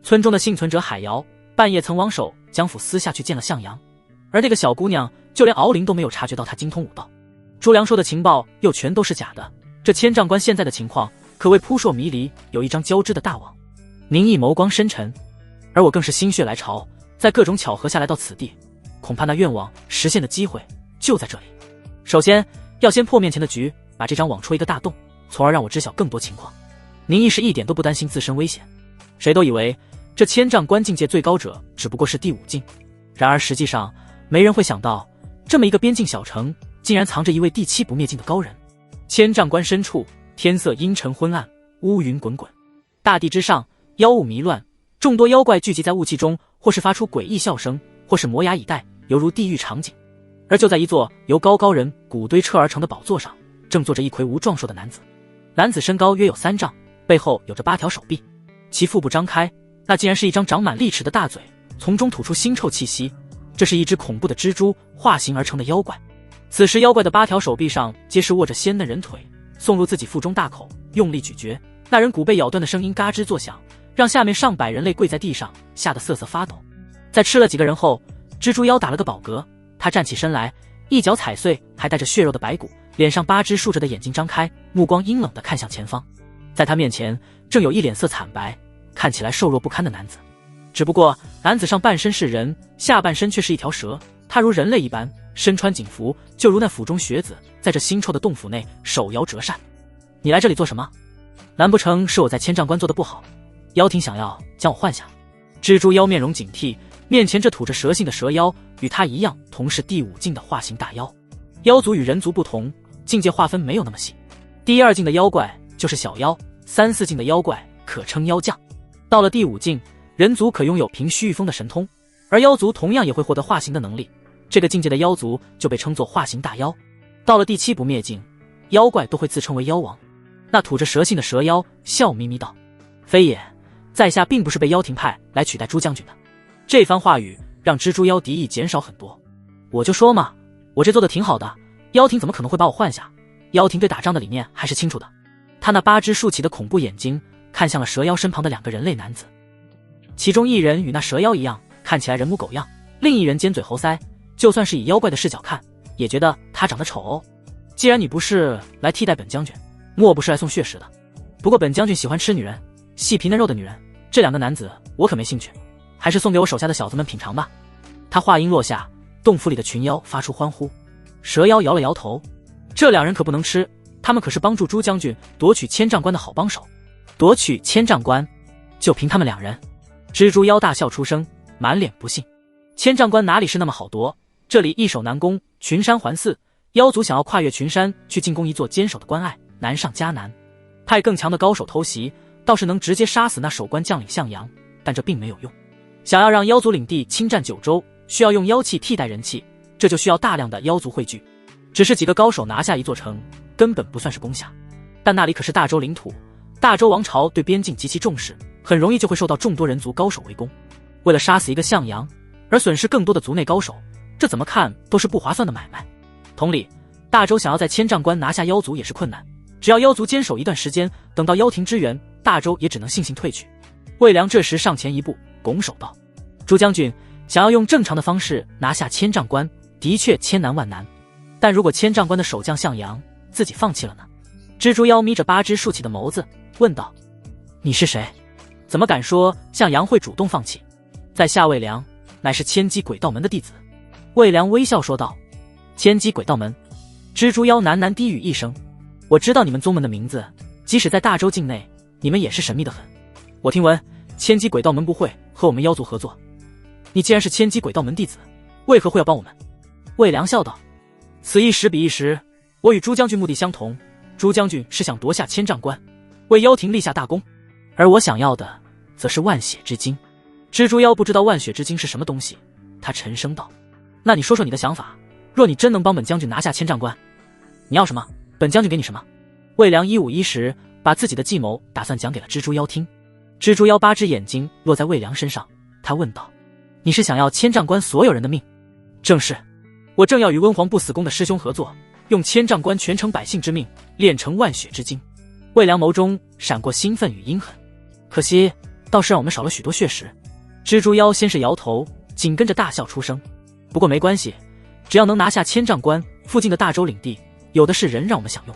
Speaker 1: 村中的幸存者海瑶半夜曾往守将府私下去见了向阳，而那个小姑娘就连敖灵都没有察觉到她精通武道。朱良说的情报又全都是假的，这千丈关现在的情况可谓扑朔迷离，有一张交织的大网。宁毅眸光深沉，而我更是心血来潮，在各种巧合下来到此地，恐怕那愿望实现的机会就在这里。首先要先破面前的局，把这张网戳一个大洞，从而让我知晓更多情况。宁毅是一点都不担心自身危险，谁都以为这千丈关境界最高者只不过是第5境，然而实际上没人会想到，这么一个边境小城竟然藏着一位第7不灭境的高人。千丈关深处，天色阴沉昏暗，乌云滚滚，大地之上妖雾迷乱，众多妖怪聚集在雾气中，或是发出诡异笑声，或是磨牙以待，犹如地狱场景。而就在一座由高人骨堆车而成的宝座上，正坐着一魁梧壮硕的男子。男子身高约有3丈，背后有着8条手臂，其腹部张开，那竟然是一张长满利齿的大嘴，从中吐出腥臭气息。这是一只恐怖的蜘蛛化形而成的妖怪。此时妖怪的8条手臂上皆是握着鲜嫩人腿，送入自己腹中大口，用力咀嚼。那人骨被咬断的声音嘎吱作响，让下面上百人类跪在地上，吓得瑟瑟发抖。在吃了几个人后，蜘蛛妖打了个饱嗝，他站起身来，一脚踩碎还带着血肉的白骨，脸上8只竖着的眼睛张开，目光阴冷地看向前方。在他面前正有一脸色惨白，看起来瘦弱不堪的男子。只不过男子上半身是人，下半身却是一条蛇，他如人类一般，身穿锦服，就如那府中学子，在这腥臭的洞府内手摇折扇。你来这里做什么？难不成是我在千丈关做的不好，妖庭想要将我换下？蜘蛛妖面容警惕，面前这吐着蛇信的蛇妖与他一样，同是第5境的化形大妖。妖族与人族不同，境界划分没有那么细，第2境的妖怪就是小妖，3、4境的妖怪可称妖将。到了第5境，人族可拥有凭虚御风的神通，而妖族同样也会获得化形的能力，这个境界的妖族就被称作化形大妖。到了第7不灭境，妖怪都会自称为妖王。那吐着蛇信的蛇妖笑眯眯道：非也，在下并不是被妖庭派来取代朱将军的。这番话语让蜘蛛妖敌意减少很多。我就说嘛，我这做的挺好的，妖庭怎么可能会把我换下？妖庭对打仗的理念还是清楚的。他那8只竖起的恐怖眼睛看向了蛇妖身旁的2个人类男子，其中一人与那蛇妖一样，看起来人模狗样，另一人尖嘴猴腮，就算是以妖怪的视角看，也觉得他长得丑哦。既然你不是来替代本将军，莫不是来送血食的？不过本将军喜欢吃女人，细皮嫩肉的女人，这2个男子我可没兴趣，还是送给我手下的小子们品尝吧。他话音落下，洞府里的群妖发出欢呼。蛇妖摇了摇头，这2人可不能吃，他们可是帮助朱将军夺取千丈关的好帮手。夺取千丈关，就凭他们2人？蜘蛛妖大笑出声，满脸不信。千丈关哪里是那么好夺？这里易守难攻，群山环伺，妖族想要跨越群山去进攻一座坚守的关隘，难上加难。派更强的高手偷袭，倒是能直接杀死那守关将领向阳，但这并没有用。想要让妖族领地侵占9州，需要用妖气替代人气，这就需要大量的妖族汇聚。只是几个高手拿下一座城，根本不算是攻下。但那里可是大周领土，大周王朝对边境极其重视，很容易就会受到众多人族高手围攻。为了杀死一个向阳，而损失更多的族内高手，这怎么看都是不划算的买卖。同理，大周想要在千丈关拿下妖族也是困难，只要妖族坚守一段时间，等到妖庭支援，大周也只能悻悻退去。魏良这时上前一步，拱手道：朱将军想要用正常的方式拿下千丈关，的确千难万难，但如果千丈关的守将向阳自己放弃了呢？蜘蛛妖眯着8只竖起的眸子问道：你是谁？怎么敢说向阳会主动放弃？在下魏良，乃是千机鬼道门的弟子。魏良微笑说道：千机鬼道门？蜘蛛妖喃喃低语一声：我知道你们宗门的名字，即使在大周境内，你们也是神秘的很。我听闻千机鬼道门不会和我们妖族合作，你既然是千机鬼道门弟子，为何会要帮我们？魏良笑道：此一时彼一时，我与朱将军目的相同，朱将军是想夺下千丈关，为妖庭立下大功，而我想要的则是万血之精。蜘蛛妖不知道万血之精是什么东西，他沉声道：那你说说你的想法，若你真能帮本将军拿下千丈关，你要什么，本将军给你什么。魏良一五一十把自己的计谋打算讲给了蜘蛛妖听。蜘蛛妖8只眼睛落在魏良身上，他问道：你是想要千丈关所有人的命？正是，我正要与温皇不死宫的师兄合作，用千丈关全城百姓之命炼成万血之精。魏良眸中闪过兴奋与阴狠，可惜倒是让我们少了许多血食。蜘蛛妖先是摇头，紧跟着大笑出声：不过没关系，只要能拿下千丈关，附近的大周领地有的是人让我们享用。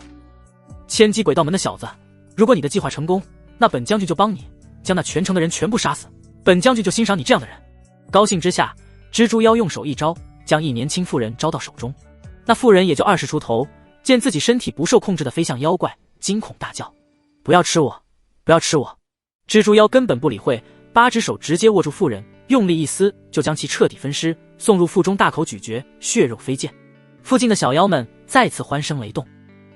Speaker 1: 千机鬼道门的小子，如果你的计划成功，那本将军就帮你将那全城的人全部杀死，本将军就欣赏你这样的人。高兴之下，蜘蛛妖用手一招，将一年轻妇人招到手中。那妇人也就20出头，见自己身体不受控制的飞向妖怪，惊恐大叫：“不要吃我！不要吃我！”蜘蛛妖根本不理会，8只手直接握住妇人，用力一撕，就将其彻底分尸，送入腹中大口咀嚼，血肉飞溅。附近的小妖们再次欢声雷动。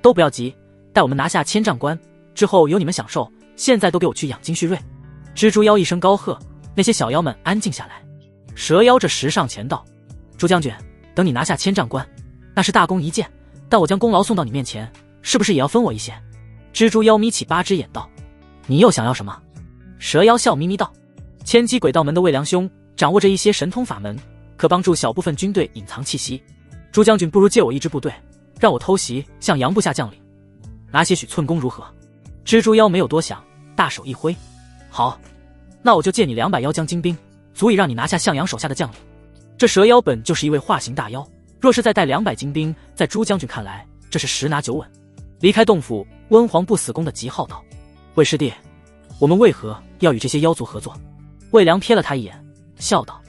Speaker 1: 都不要急，待我们拿下千丈关之后由你们享受，现在都给我去养精蓄锐。蜘蛛妖一声高喝，那些小妖们安静下来。蛇妖这时上前道：“朱将军，等你拿下千丈关，那是大功一件，但我将功劳送到你面前，是不是也要分我一些？”蜘蛛妖眯起8只眼道：“你又想要什么？”蛇妖笑眯眯道：“千机鬼道门的魏良兄掌握着一些神通法门，可帮助小部分军队隐藏气息。朱将军不如借我一支部队，让我偷袭向阳部下将领，拿些许寸功如何？”蜘蛛妖没有多想，大手一挥：“好，那我就借你200妖将精兵，足以让你拿下向阳手下的将领。”这蛇妖本就是一位化形大妖，若是再带200精兵，在朱将军看来，这是10拿9稳。离开洞府，温黄不死宫的吉浩道：“魏师弟，我们为何要与这些妖族合作？”魏良瞥了他一眼，笑道：“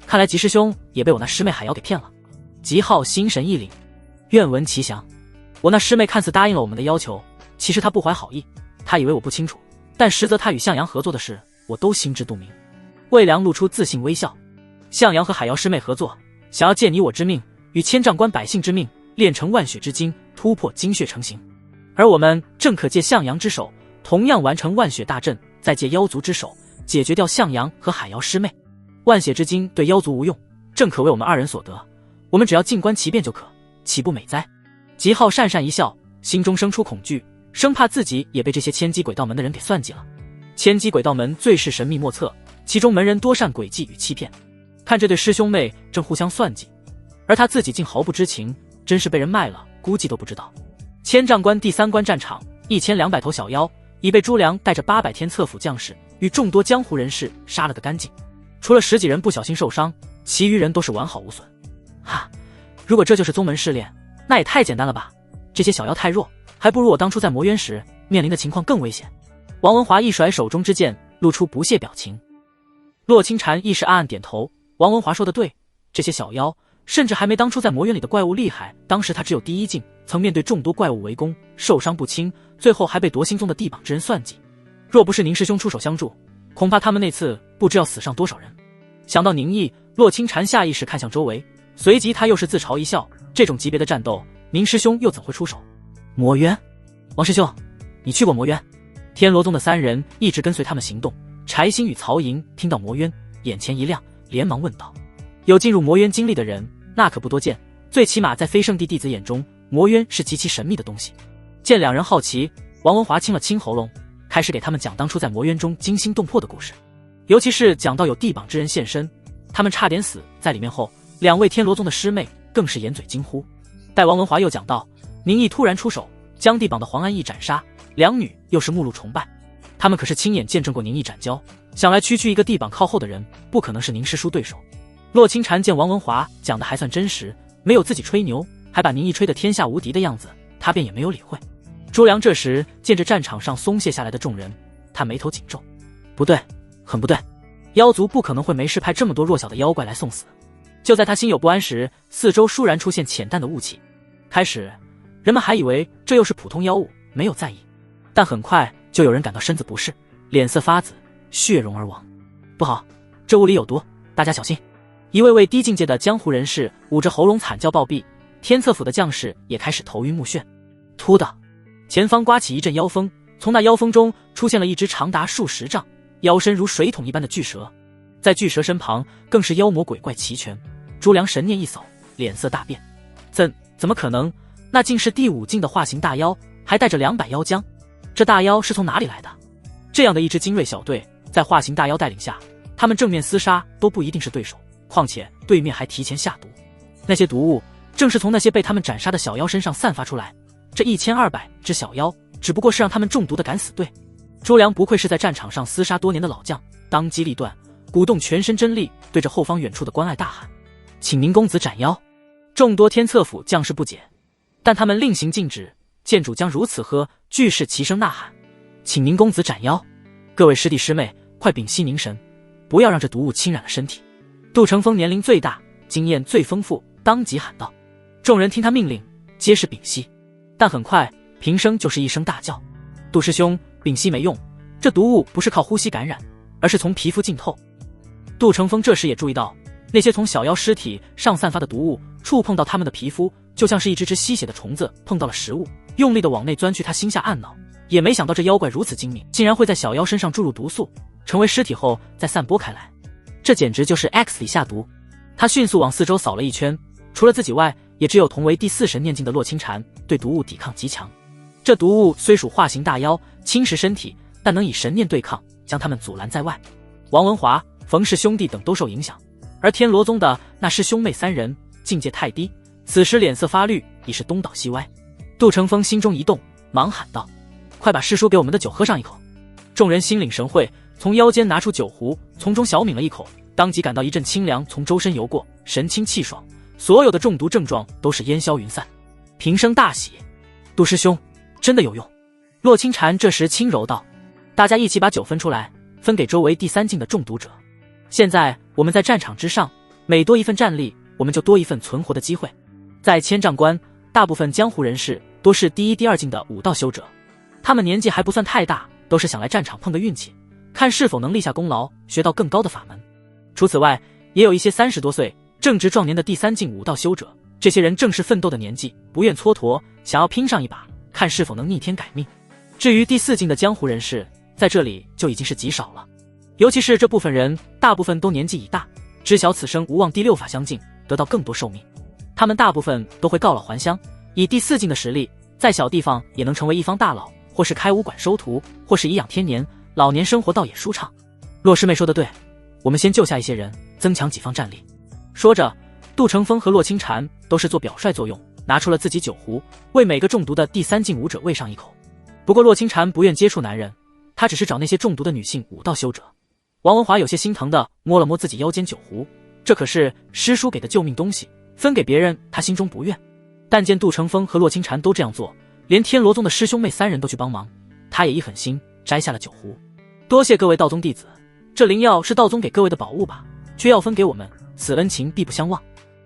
Speaker 1: 看来吉师兄也被我那师妹海妖给骗了。”吉浩心神一凛，愿闻其详。我那师妹看似答应了我们的要求，其实她不怀好意，她以为我不清楚，但实则她与向阳合作的事，我都心知肚明。魏良露出自信微笑：“向阳和海妖师妹合作，想要借你我之命，与千丈关百姓之命，炼成万血之精，突破精血成型。而我们正可借向阳之手，同样完成万血大阵，再借妖族之手，解决掉向阳和海妖师妹。万血之精对妖族无用，正可为我们2人所得，我们只要静观其变就可，岂不美哉？”吉浩讪讪一笑，心中生出恐惧，生怕自己也被这些千机鬼道门的人给算计了。千机鬼道门最是神秘莫测，其中门人多善诡计与欺骗。看这对师兄妹正互相算计，而他自己竟毫不知情，真是被人卖了，估计都不知道。千丈关第3关战场，1200头小妖已被朱良带着800天策府将士与众多江湖人士杀了个干净，除了10几人不小心受伤，其余人都是完好无损。哈，如果这就是宗门试炼，那也太简单了吧？这些小妖太弱，还不如我当初在魔渊时面临的情况更危险。王文华一甩手中之剑，露出不屑表情。洛清禅亦是暗暗点头，王文华说的对，这些小妖甚至还没当初在魔渊里的怪物厉害，当时他只有第1境，曾面对众多怪物围攻，受伤不轻，最后还被夺心宗的地榜之人算计。若不是宁师兄出手相助，恐怕他们那次不知要死上多少人。想到宁毅，洛清禅下意识看向周围，随即他又是自嘲一笑，这种级别的战斗，宁师兄又怎会出手？魔渊，王师兄，你去过魔渊？天罗宗的3人一直跟随他们行动。柴心与曹营听到魔渊，眼前一亮，连忙问道：“有进入魔渊经历的人，那可不多见，最起码在飞圣地弟子眼中，魔渊是极其神秘的东西。”见2人好奇，王文华清了清喉咙，开始给他们讲当初在魔渊中惊心动魄的故事，尤其是讲到有地榜之人现身，他们差点死在里面后，2位天罗宗的师妹更是掩嘴惊呼。待王文华又讲到宁毅突然出手将地榜的黄安义斩杀，2女又是目露崇拜，他们可是亲眼见证过宁毅斩蛟，想来区区一个地榜靠后的人，不可能是宁师叔对手。洛清禅见王文华讲的还算真实，没有自己吹牛，还把宁毅吹得天下无敌的样子，他便也没有理会。朱良这时见着战场上松懈下来的众人，他眉头紧皱，不对，很不对，妖族不可能会没事派这么多弱小的妖怪来送死。就在他心有不安时，四周倏然出现浅淡的雾气。开始人们还以为这又是普通妖物，没有在意，但很快就有人感到身子不适，脸色发紫，血溶而亡。不好，这雾里有毒，大家小心。一位位低境界的江湖人士捂着喉咙惨叫暴毙，天策府的将士也开始头晕目眩。突的，前方刮起一阵妖风，从那妖风中出现了一只长达数十丈、腰身如水桶一般的巨蛇，在巨蛇身旁更是妖魔鬼怪齐全。朱良神念一扫，脸色大变，怎么可能？那竟是第5境的化形大妖，还带着200妖将，这大妖是从哪里来的？这样的一支精锐小队，在化形大妖带领下，他们正面厮杀都不一定是对手，况且对面还提前下毒，那些毒物正是从那些被他们斩杀的小妖身上散发出来。这1200只小妖只不过是让他们中毒的敢死队。朱良不愧是在战场上厮杀多年的老将，当机立断，鼓动全身真力，对着后方远处的关爱大喊：“请宁公子斩妖！”众多天策府将士不解，但他们另行禁止，见主将如此喝，俱是齐声呐喊：“请宁公子斩妖！”各位师弟师妹，快屏息凝神，不要让这毒物侵染了身体。杜成风年龄最大，经验最丰富，当即喊道。众人听他命令，皆是屏息。但很快平生就是一声大叫：“杜师兄，屏息没用，这毒物不是靠呼吸感染，而是从皮肤浸透。”杜成风这时也注意到，那些从小妖尸体上散发的毒物触碰到他们的皮肤，就像是一只只吸血的虫子碰到了食物，用力的往内钻去。他心下暗恼，也没想到这妖怪如此精明，竟然会在小妖身上注入毒素，成为尸体后再散播开来。这简直就是 X 里下毒。他迅速往四周扫了一圈，除了自己外，也只有同为第四神念境的洛清禅对毒物抵抗极强。这毒物虽属化形大妖，侵蚀身体，但能以神念对抗，将他们阻拦在外。王文华、冯氏兄弟等都受影响，而天罗宗的那师兄妹3人境界太低，此时脸色发绿，已是东倒西歪。杜成风心中一动，忙喊道：“快把师叔给我们的酒喝上一口！”众人心领神会，从腰间拿出酒壶，从中小抿了一口，当即感到一阵清凉从周身游过，神清气爽，所有的中毒症状都是烟消云散。平生大喜，杜师兄真的有用。洛清禅这时轻柔道：“大家一起把酒分出来，分给周围第3境的中毒者。现在我们在战场之上，每多一份战力，我们就多一份存活的机会。在千丈关，大部分江湖人士多是第1、第2境的武道修者，他们年纪还不算太大，都是想来战场碰个运气，看是否能立下功劳，学到更高的法门。除此外，也有一些30多岁正值壮年的第3境武道修者，这些人正是奋斗的年纪，不愿蹉跎，想要拼上一把，看是否能逆天改命。至于第4境的江湖人士，在这里就已经是极少了，尤其是这部分人，大部分都年纪已大，知晓此生无望第6法相近，得到更多寿命。他们大部分都会告老还乡，以第4境的实力，在小地方也能成为一方大佬，或是开武馆收徒，或是颐养天年，老年生活倒也舒畅。洛师妹说的对，我们先救下一些人，增强己方战力。说着，杜成风和洛清禅都是做表率作用，拿出了自己酒壶，为每个中毒的第3境武者喂上一口。不过洛清禅不愿接触男人，他只是找那些中毒的女性武道修者。王文华有些心疼的摸了摸自己腰间酒壶，这可是师叔给的救命东西，分给别人他心中不愿。但见杜成风和洛清禅都这样做，连天罗宗的师兄妹3人都去帮忙，他也一狠心摘下了酒壶。多谢各位道宗弟子，这灵药是道宗给各位的宝物吧，却要分给我们，此恩情必不相忘。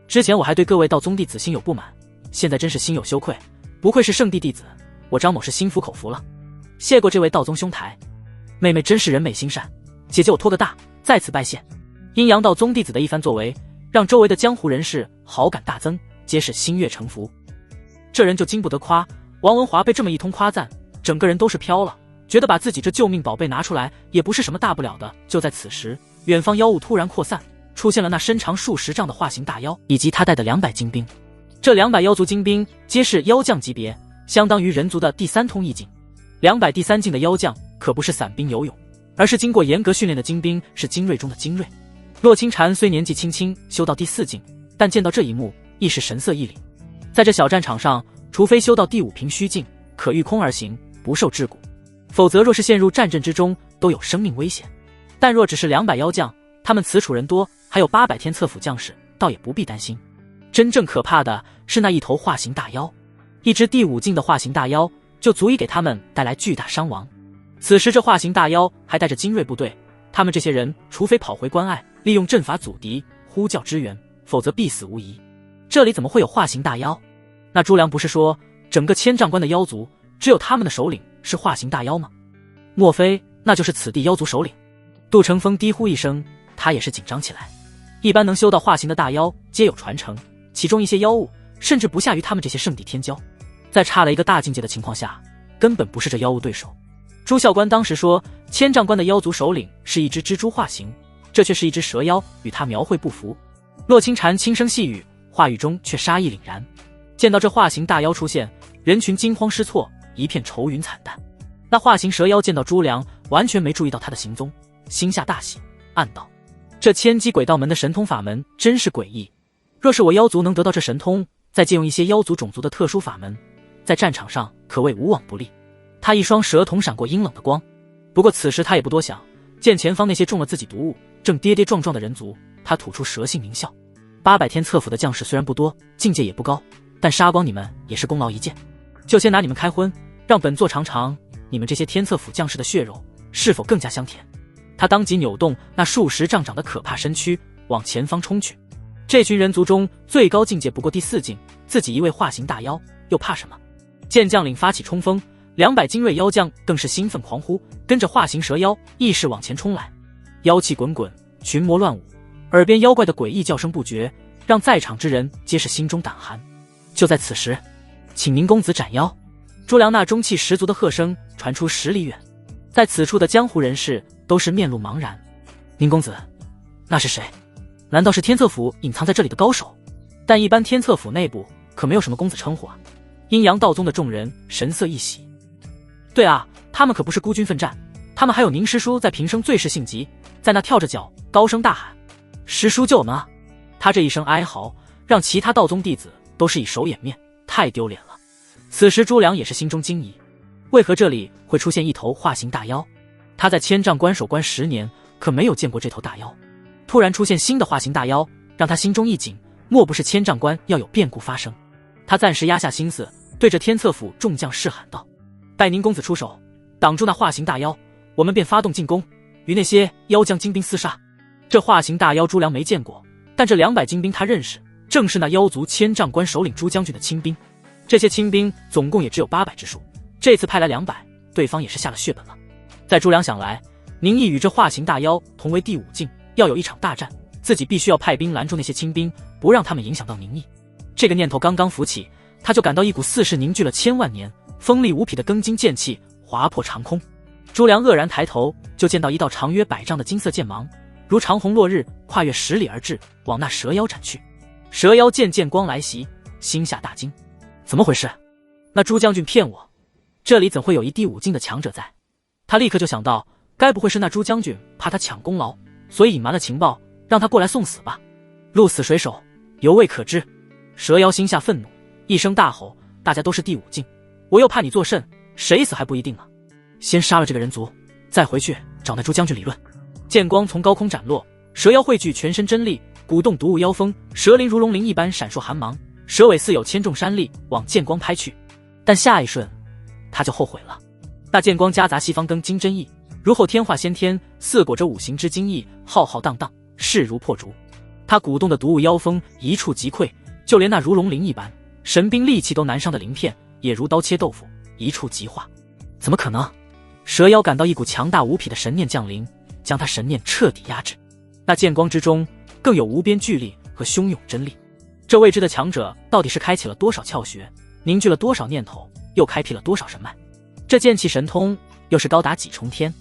Speaker 1: 之前我还对各位道宗弟子心有不满，现在真是心有羞愧，不愧是圣地弟子，我张某是心服口服了。谢过这位道宗兄台，妹妹真是人美心善，姐姐我托个大，在此拜谢。阴阳道宗弟子的一番作为，让周围的江湖人士好感大增，皆是心悦诚服。这人就经不得夸，王文华被这么一通夸赞，整个人都是飘了，觉得把自己这救命宝贝拿出来也不是什么大不了的。就在此时，远方妖雾突然扩散，出现了那身长数10丈的化形大妖，以及他带的200精兵。这200妖族精兵皆是妖将级别，相当于人族的第3通义境。200第3境的妖将可不是散兵游勇，而是经过严格训练的精兵，是精锐中的精锐。洛清禅虽年纪轻轻修到第4境，但见到这一幕亦是神色一凛。在这小战场上，除非修到第5平虚境，可御空而行，不受桎梏，否则若是陷入战阵之中，都有生命危险。但若只是200妖将，他们此处人多，还有800天策府将士，倒也不必担心。真正可怕的是那一头化形大妖，一只第5境的化形大妖就足以给他们带来巨大伤亡。此时这化形大妖还带着精锐部队，他们这些人除非跑回关隘，利用阵法阻敌，呼叫支援，否则必死无疑。这里怎么会有化形大妖？那朱良不是说整个千丈关的妖族只有他们的首领是化形大妖吗？莫非那就是此地妖族首领？杜成风低呼一声，他也是紧张起来。一般能修到化形的大妖皆有传承，其中一些妖物甚至不下于他们这些圣地天骄，在差了一个大境界的情况下，根本不是这妖物对手。朱孝官当时说千丈关的妖族首领是一只蜘蛛化形，这却是一只蛇妖，与他描绘不符。洛清禅轻声细语，话语中却杀意凛然。见到这化形大妖出现，人群惊慌失措，一片愁云惨淡。那化形蛇妖见到朱良，完全没注意到他的行踪，心下大喜，暗道：这千机鬼道门的神通法门真是诡异，若是我妖族能得到这神通，再借用一些妖族种族的特殊法门，在战场上可谓无往不利。他一双蛇瞳闪过阴冷的光，不过此时他也不多想，见前方那些中了自己毒物正跌跌撞撞的人族，他吐出蛇性狞笑：800天策府的将士虽然不多，境界也不高，但杀光你们也是功劳一件，就先拿你们开荤，让本座尝尝你们这些天策府将士的血肉是否更加香甜。他当即扭动那数10丈长的可怕身躯，往前方冲去。这群人族中最高境界不过第4境，自己一位化形大妖，又怕什么？见将领发起冲锋，200精锐妖将更是兴奋狂呼，跟着化形蛇妖逆势往前冲来，妖气滚滚，群魔乱舞，耳边妖怪的诡异叫声不绝，让在场之人皆是心中胆寒。就在此时，请宁公子斩妖！朱良那中气十足的喝声传出10里远，在此处的江湖人士都是面露茫然。宁公子，那是谁？难道是天策府隐藏在这里的高手？但一般天策府内部可没有什么公子称呼啊。阴阳道宗的众人神色一喜。对啊，他们可不是孤军奋战，他们还有宁师叔在平生最是性急，在那跳着脚高声大喊：师叔救我们啊！他这一声哀嚎让其他道宗弟子都是以手掩面，太丢脸了。此时朱良也是心中惊疑，为何这里会出现一头化形大妖？他在千丈关守关10年，可没有见过这头大妖。突然出现新的化形大妖，让他心中一紧，莫不是千丈关要有变故发生？他暂时压下心思，对着天策府众将士喊道：待宁公子出手，挡住那化形大妖，我们便发动进攻，与那些妖将精兵厮杀。这化形大妖朱良没见过，但这200精兵他认识，正是那妖族千丈关首领朱将军的亲兵。这些亲兵总共也只有800之数，这次派来200，对方也是下了血本了。在朱良想来，宁毅与这化形大妖同为第5境，要有一场大战，自己必须要派兵拦住那些亲兵，不让他们影响到宁毅。这个念头刚刚浮起，他就感到一股似是凝聚了千万年、锋利无匹的庚金剑气划破长空。朱良愕然抬头，就见到一道长约100丈的金色剑芒，如长虹落日，跨越10里而至，往那蛇妖斩去。蛇妖见剑光来袭，心下大惊，怎么回事？那朱将军骗我，这里怎会有一第5境的强者在？他立刻就想到，该不会是那朱将军怕他抢功劳，所以隐瞒了情报，让他过来送死吧？鹿死谁手，犹未可知。蛇妖心下愤怒，一声大吼：大家都是第5境，我又怕你作甚，谁死还不一定呢。先杀了这个人族，再回去找那朱将军理论。剑光从高空斩落，蛇妖汇聚全身真力，鼓动毒雾妖风，蛇鳞如龙鳞一般闪烁寒芒，蛇尾似有千重山力往剑光拍去。但下一瞬他就后悔了，那剑光夹杂西方根金真意，如后天化先天，似裹着5行之精意，浩浩荡荡，势如破竹。他鼓动的毒雾妖风一触即溃，就连那如龙鳞一般神兵利器都难伤的鳞片，也如刀切豆腐，一触即化。怎么可能？蛇妖感到一股强大无匹的神念降临，将他神念彻底压制。那剑光之中更有无边巨力和汹涌真力，这未知的强者到底是开启了多少窍穴，凝聚了多少念头，又开辟了多少神脉？这剑气神通又是高达几重天？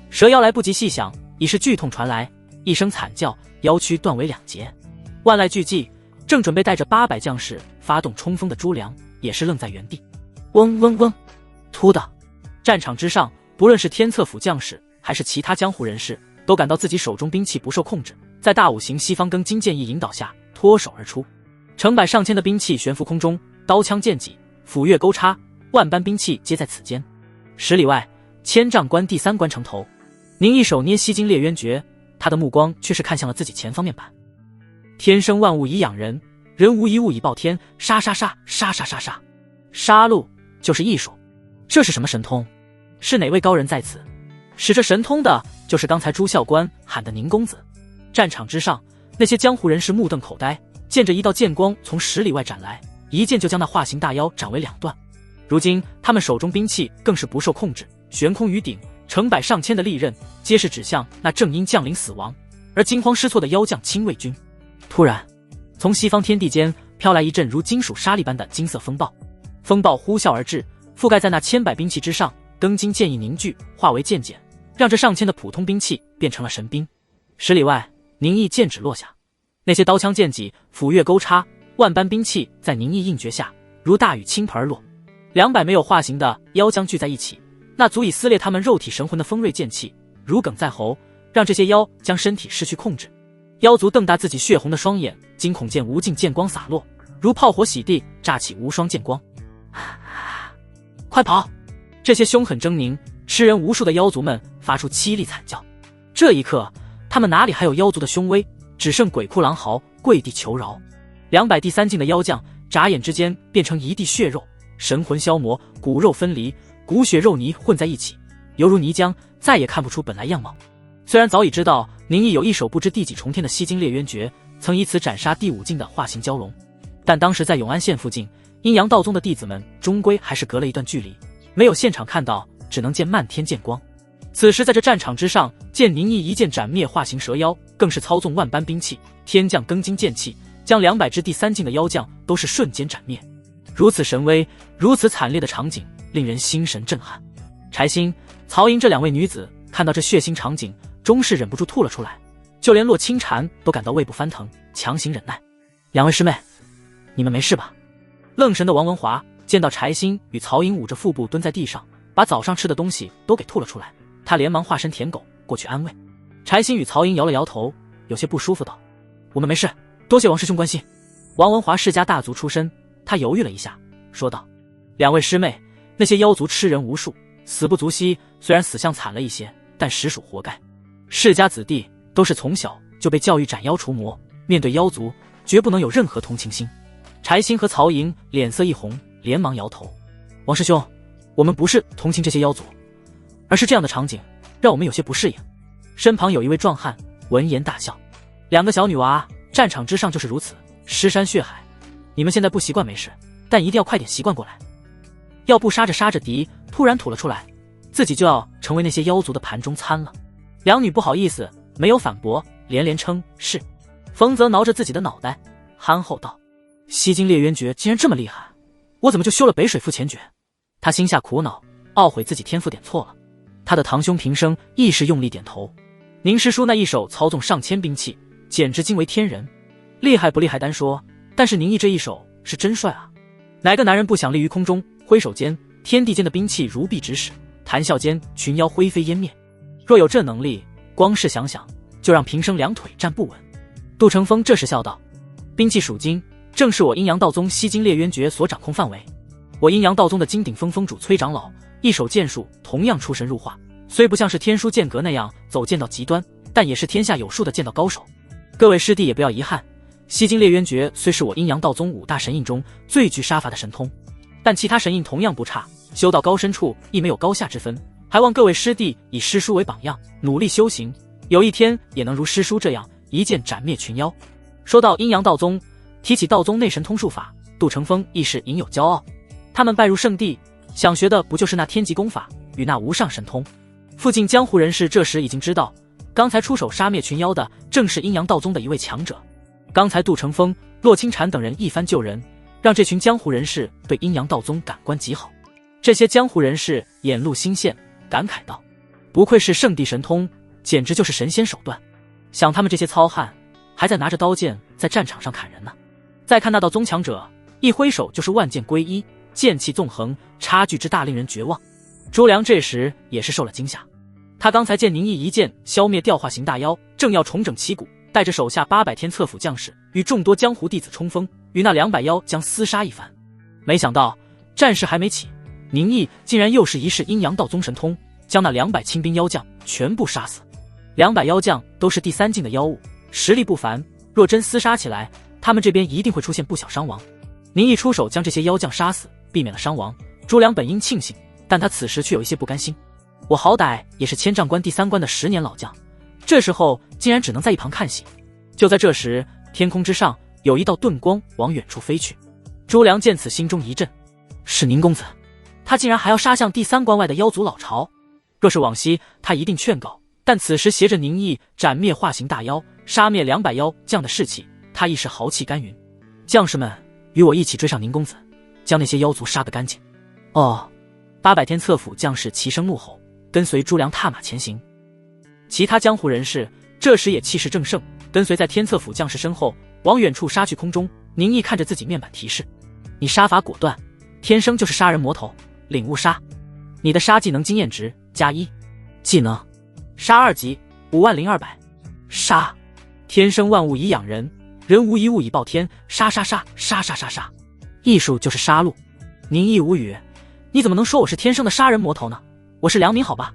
Speaker 1: 蛇妖来不及细想，已是剧痛传来，一声惨叫，妖躯断为2截。万籁俱寂，正准备带着800将士发动冲锋的朱良也是愣在原地。嗡嗡嗡，突的，战场之上，不论是天策府将士还是其他江湖人士，都感到自己手中兵器不受控制，在大5行西方庚金剑意引导下脱手而出，成百上千的兵器悬浮空中，刀枪剑戟、斧钺钩叉，万般兵器皆在此间。10里外，千丈关第3关城头，宁一手捏西京烈渊诀，他的目光却是看向了自己前方面板。天生万物以养人，人无一物以暴天，杀杀杀杀杀杀杀，杀戮就是艺术。这是什么神通？是哪位高人在此？使这神通的就是刚才朱校官喊的宁公子。战场之上，那些江湖人士目瞪口呆，见着一道剑光从10里外斩来，一剑就将那化形大妖斩为2段。如今他们手中兵器更是不受控制，悬空于顶，成百上千的利刃皆是指向那正因将领死亡而惊慌失措的妖将亲卫军。突然，从西方天地间飘来一阵如金属沙粒般的金色风暴，风暴呼啸而至，覆盖在那千百兵器之上，庚金剑意凝聚，化为剑剪，让这上千的普通兵器变成了神兵。10里外，宁毅剑指落下，那些刀枪剑戟、斧钺钩叉，万般兵器在宁毅应诀下如大雨倾盆而落。200没有化形的妖将聚在一起，那足以撕裂他们肉体神魂的锋锐剑气如鲠在喉，让这些妖将身体失去控制。妖族瞪大自己血红的双眼，惊恐见无尽剑光洒落，如炮火洗地，炸起无双剑光。快跑！这些凶狠狰狞、吃人无数的妖族们发出凄厉惨叫。这一刻，他们哪里还有妖族的凶威，只剩鬼哭狼嚎，跪地求饶。200第3境的妖将眨眼之间变成一地血肉，神魂消磨，骨肉分离，骨血肉泥混在一起，犹如泥浆，再也看不出本来样貌。虽然早已知道宁毅有一手不知第几重天的西京烈渊诀，曾以此斩杀第5境的化形蛟龙，但当时在永安县附近，阴阳道宗的弟子们终归还是隔了一段距离，没有现场看到，只能见漫天剑光。此时在这战场之上，见宁毅一剑斩灭化形蛇妖，更是操纵万般兵器，天降庚金剑气，将200只第3境的妖将都是瞬间斩灭。如此神威，如此惨烈的场景，令人心神震撼。柴心、曹莹这2位女子看到这血腥场景，终是忍不住吐了出来，就连洛清禅都感到胃部翻腾，强行忍耐。2位师妹，你们没事吧？愣神的王文华见到柴心与曹莹捂着腹部蹲在地上，把早上吃的东西都给吐了出来，他连忙化身舔狗过去安慰。柴心与曹莹摇了摇头，有些不舒服道：我们没事，多谢王师兄关心。王文华世家大族出身，他犹豫了一下，说道：2位师妹，那些妖族吃人无数，死不足惜，虽然死相惨了一些，但实属活该。世家子弟都是从小就被教育斩妖除魔，面对妖族绝不能有任何同情心。柴心和曹莹脸色一红，连忙摇头：王师兄，我们不是同情这些妖族，而是这样的场景让我们有些不适应。身旁有一位壮汉闻言大笑：2个小女娃，战场之上就是如此，尸山血海，你们现在不习惯没事，但一定要快点习惯过来，要不杀着敌突然吐了出来，自己就要成为那些妖族的盘中餐了。2女不好意思，没有反驳，连连称是。冯泽挠着自己的脑袋，憨厚道：西京烈渊诀竟然这么厉害，我怎么就修了北水赴前诀？他心下苦恼，懊悔自己天赋点错了。他的堂兄平生亦是用力点头。宁师叔那一手操纵上千兵器，简直惊为天人。厉害不厉害单说，但是宁毅这一手是真帅啊！哪个男人不想立于空中，挥手间天地间的兵器如臂指使，谈笑间群妖灰飞烟灭。若有这能力，光是想想就让平生2腿站不稳。杜成风这时笑道：兵器属金，正是我阴阳道宗西京烈渊诀所掌控范围。我阴阳道宗的金顶峰峰主崔长老一手剑术同样出神入化，虽不像是天书剑阁那样走剑道极端，但也是天下有数的剑道高手。各位师弟也不要遗憾，西京烈渊诀虽是我阴阳道宗5大神印中最具杀伐的神通，但其他神印同样不差，修到高深处亦没有高下之分，还望各位师弟以师叔为榜样，努力修行，有一天也能如师叔这样一剑斩灭群妖。说到阴阳道宗，提起道宗内神通术法，杜成风亦是隐有骄傲。他们拜入圣地，想学的不就是那天极功法与那无上神通？附近江湖人士这时已经知道，刚才出手杀灭群妖的正是阴阳道宗的一位强者。刚才杜成风、洛清禅等人一番救人，让这群江湖人士对阴阳道宗感官极好。这些江湖人士眼露新鲜，感慨道：不愧是圣地神通，简直就是神仙手段。想他们这些糙汉还在拿着刀剑在战场上砍人呢。再看那道宗强者，一挥手就是万剑归一，剑气纵横，差距之大令人绝望。朱良这时也是受了惊吓，他刚才见宁毅一剑消灭调化型大妖，正要重整旗鼓，带着手下800天策府将士与众多江湖弟子冲锋，与那200妖将厮杀一番。没想到战事还没起，宁毅竟然又是一式阴阳道宗神通，将那200清兵妖将全部杀死。200妖将都是第3境的妖物，实力不凡，若真厮杀起来，他们这边一定会出现不小伤亡。宁毅出手将这些妖将杀死，避免了伤亡，朱良本应庆幸，但他此时却有一些不甘心。我好歹也是千丈关第3关的10年老将，这时候竟然只能在一旁看戏。就在这时，天空之上有一道遁光往远处飞去。朱良见此心中一震，是宁公子，他竟然还要杀向第3关外的妖族老巢。若是往昔，他一定劝告，但此时携着宁毅斩灭化形大妖，杀灭200妖将的士气，他亦是豪气干云。将士们，与我一起追上宁公子，将那些妖族杀个干净。哦，800天策府将士齐声怒吼，跟随朱良踏马前行。其他江湖人士这时也气势正盛，跟随在天策府将士身后往远处杀去。空中，宁毅看着自己面板提示：你杀法果断，天生就是杀人魔头，领悟杀。你的杀技能经验值+1，技能杀2级50200，杀天生万物以养人，人无一物以报天，杀杀杀杀杀杀杀，艺术就是杀戮。宁毅无语，你怎么能说我是天生的杀人魔头呢？我是良民好吧，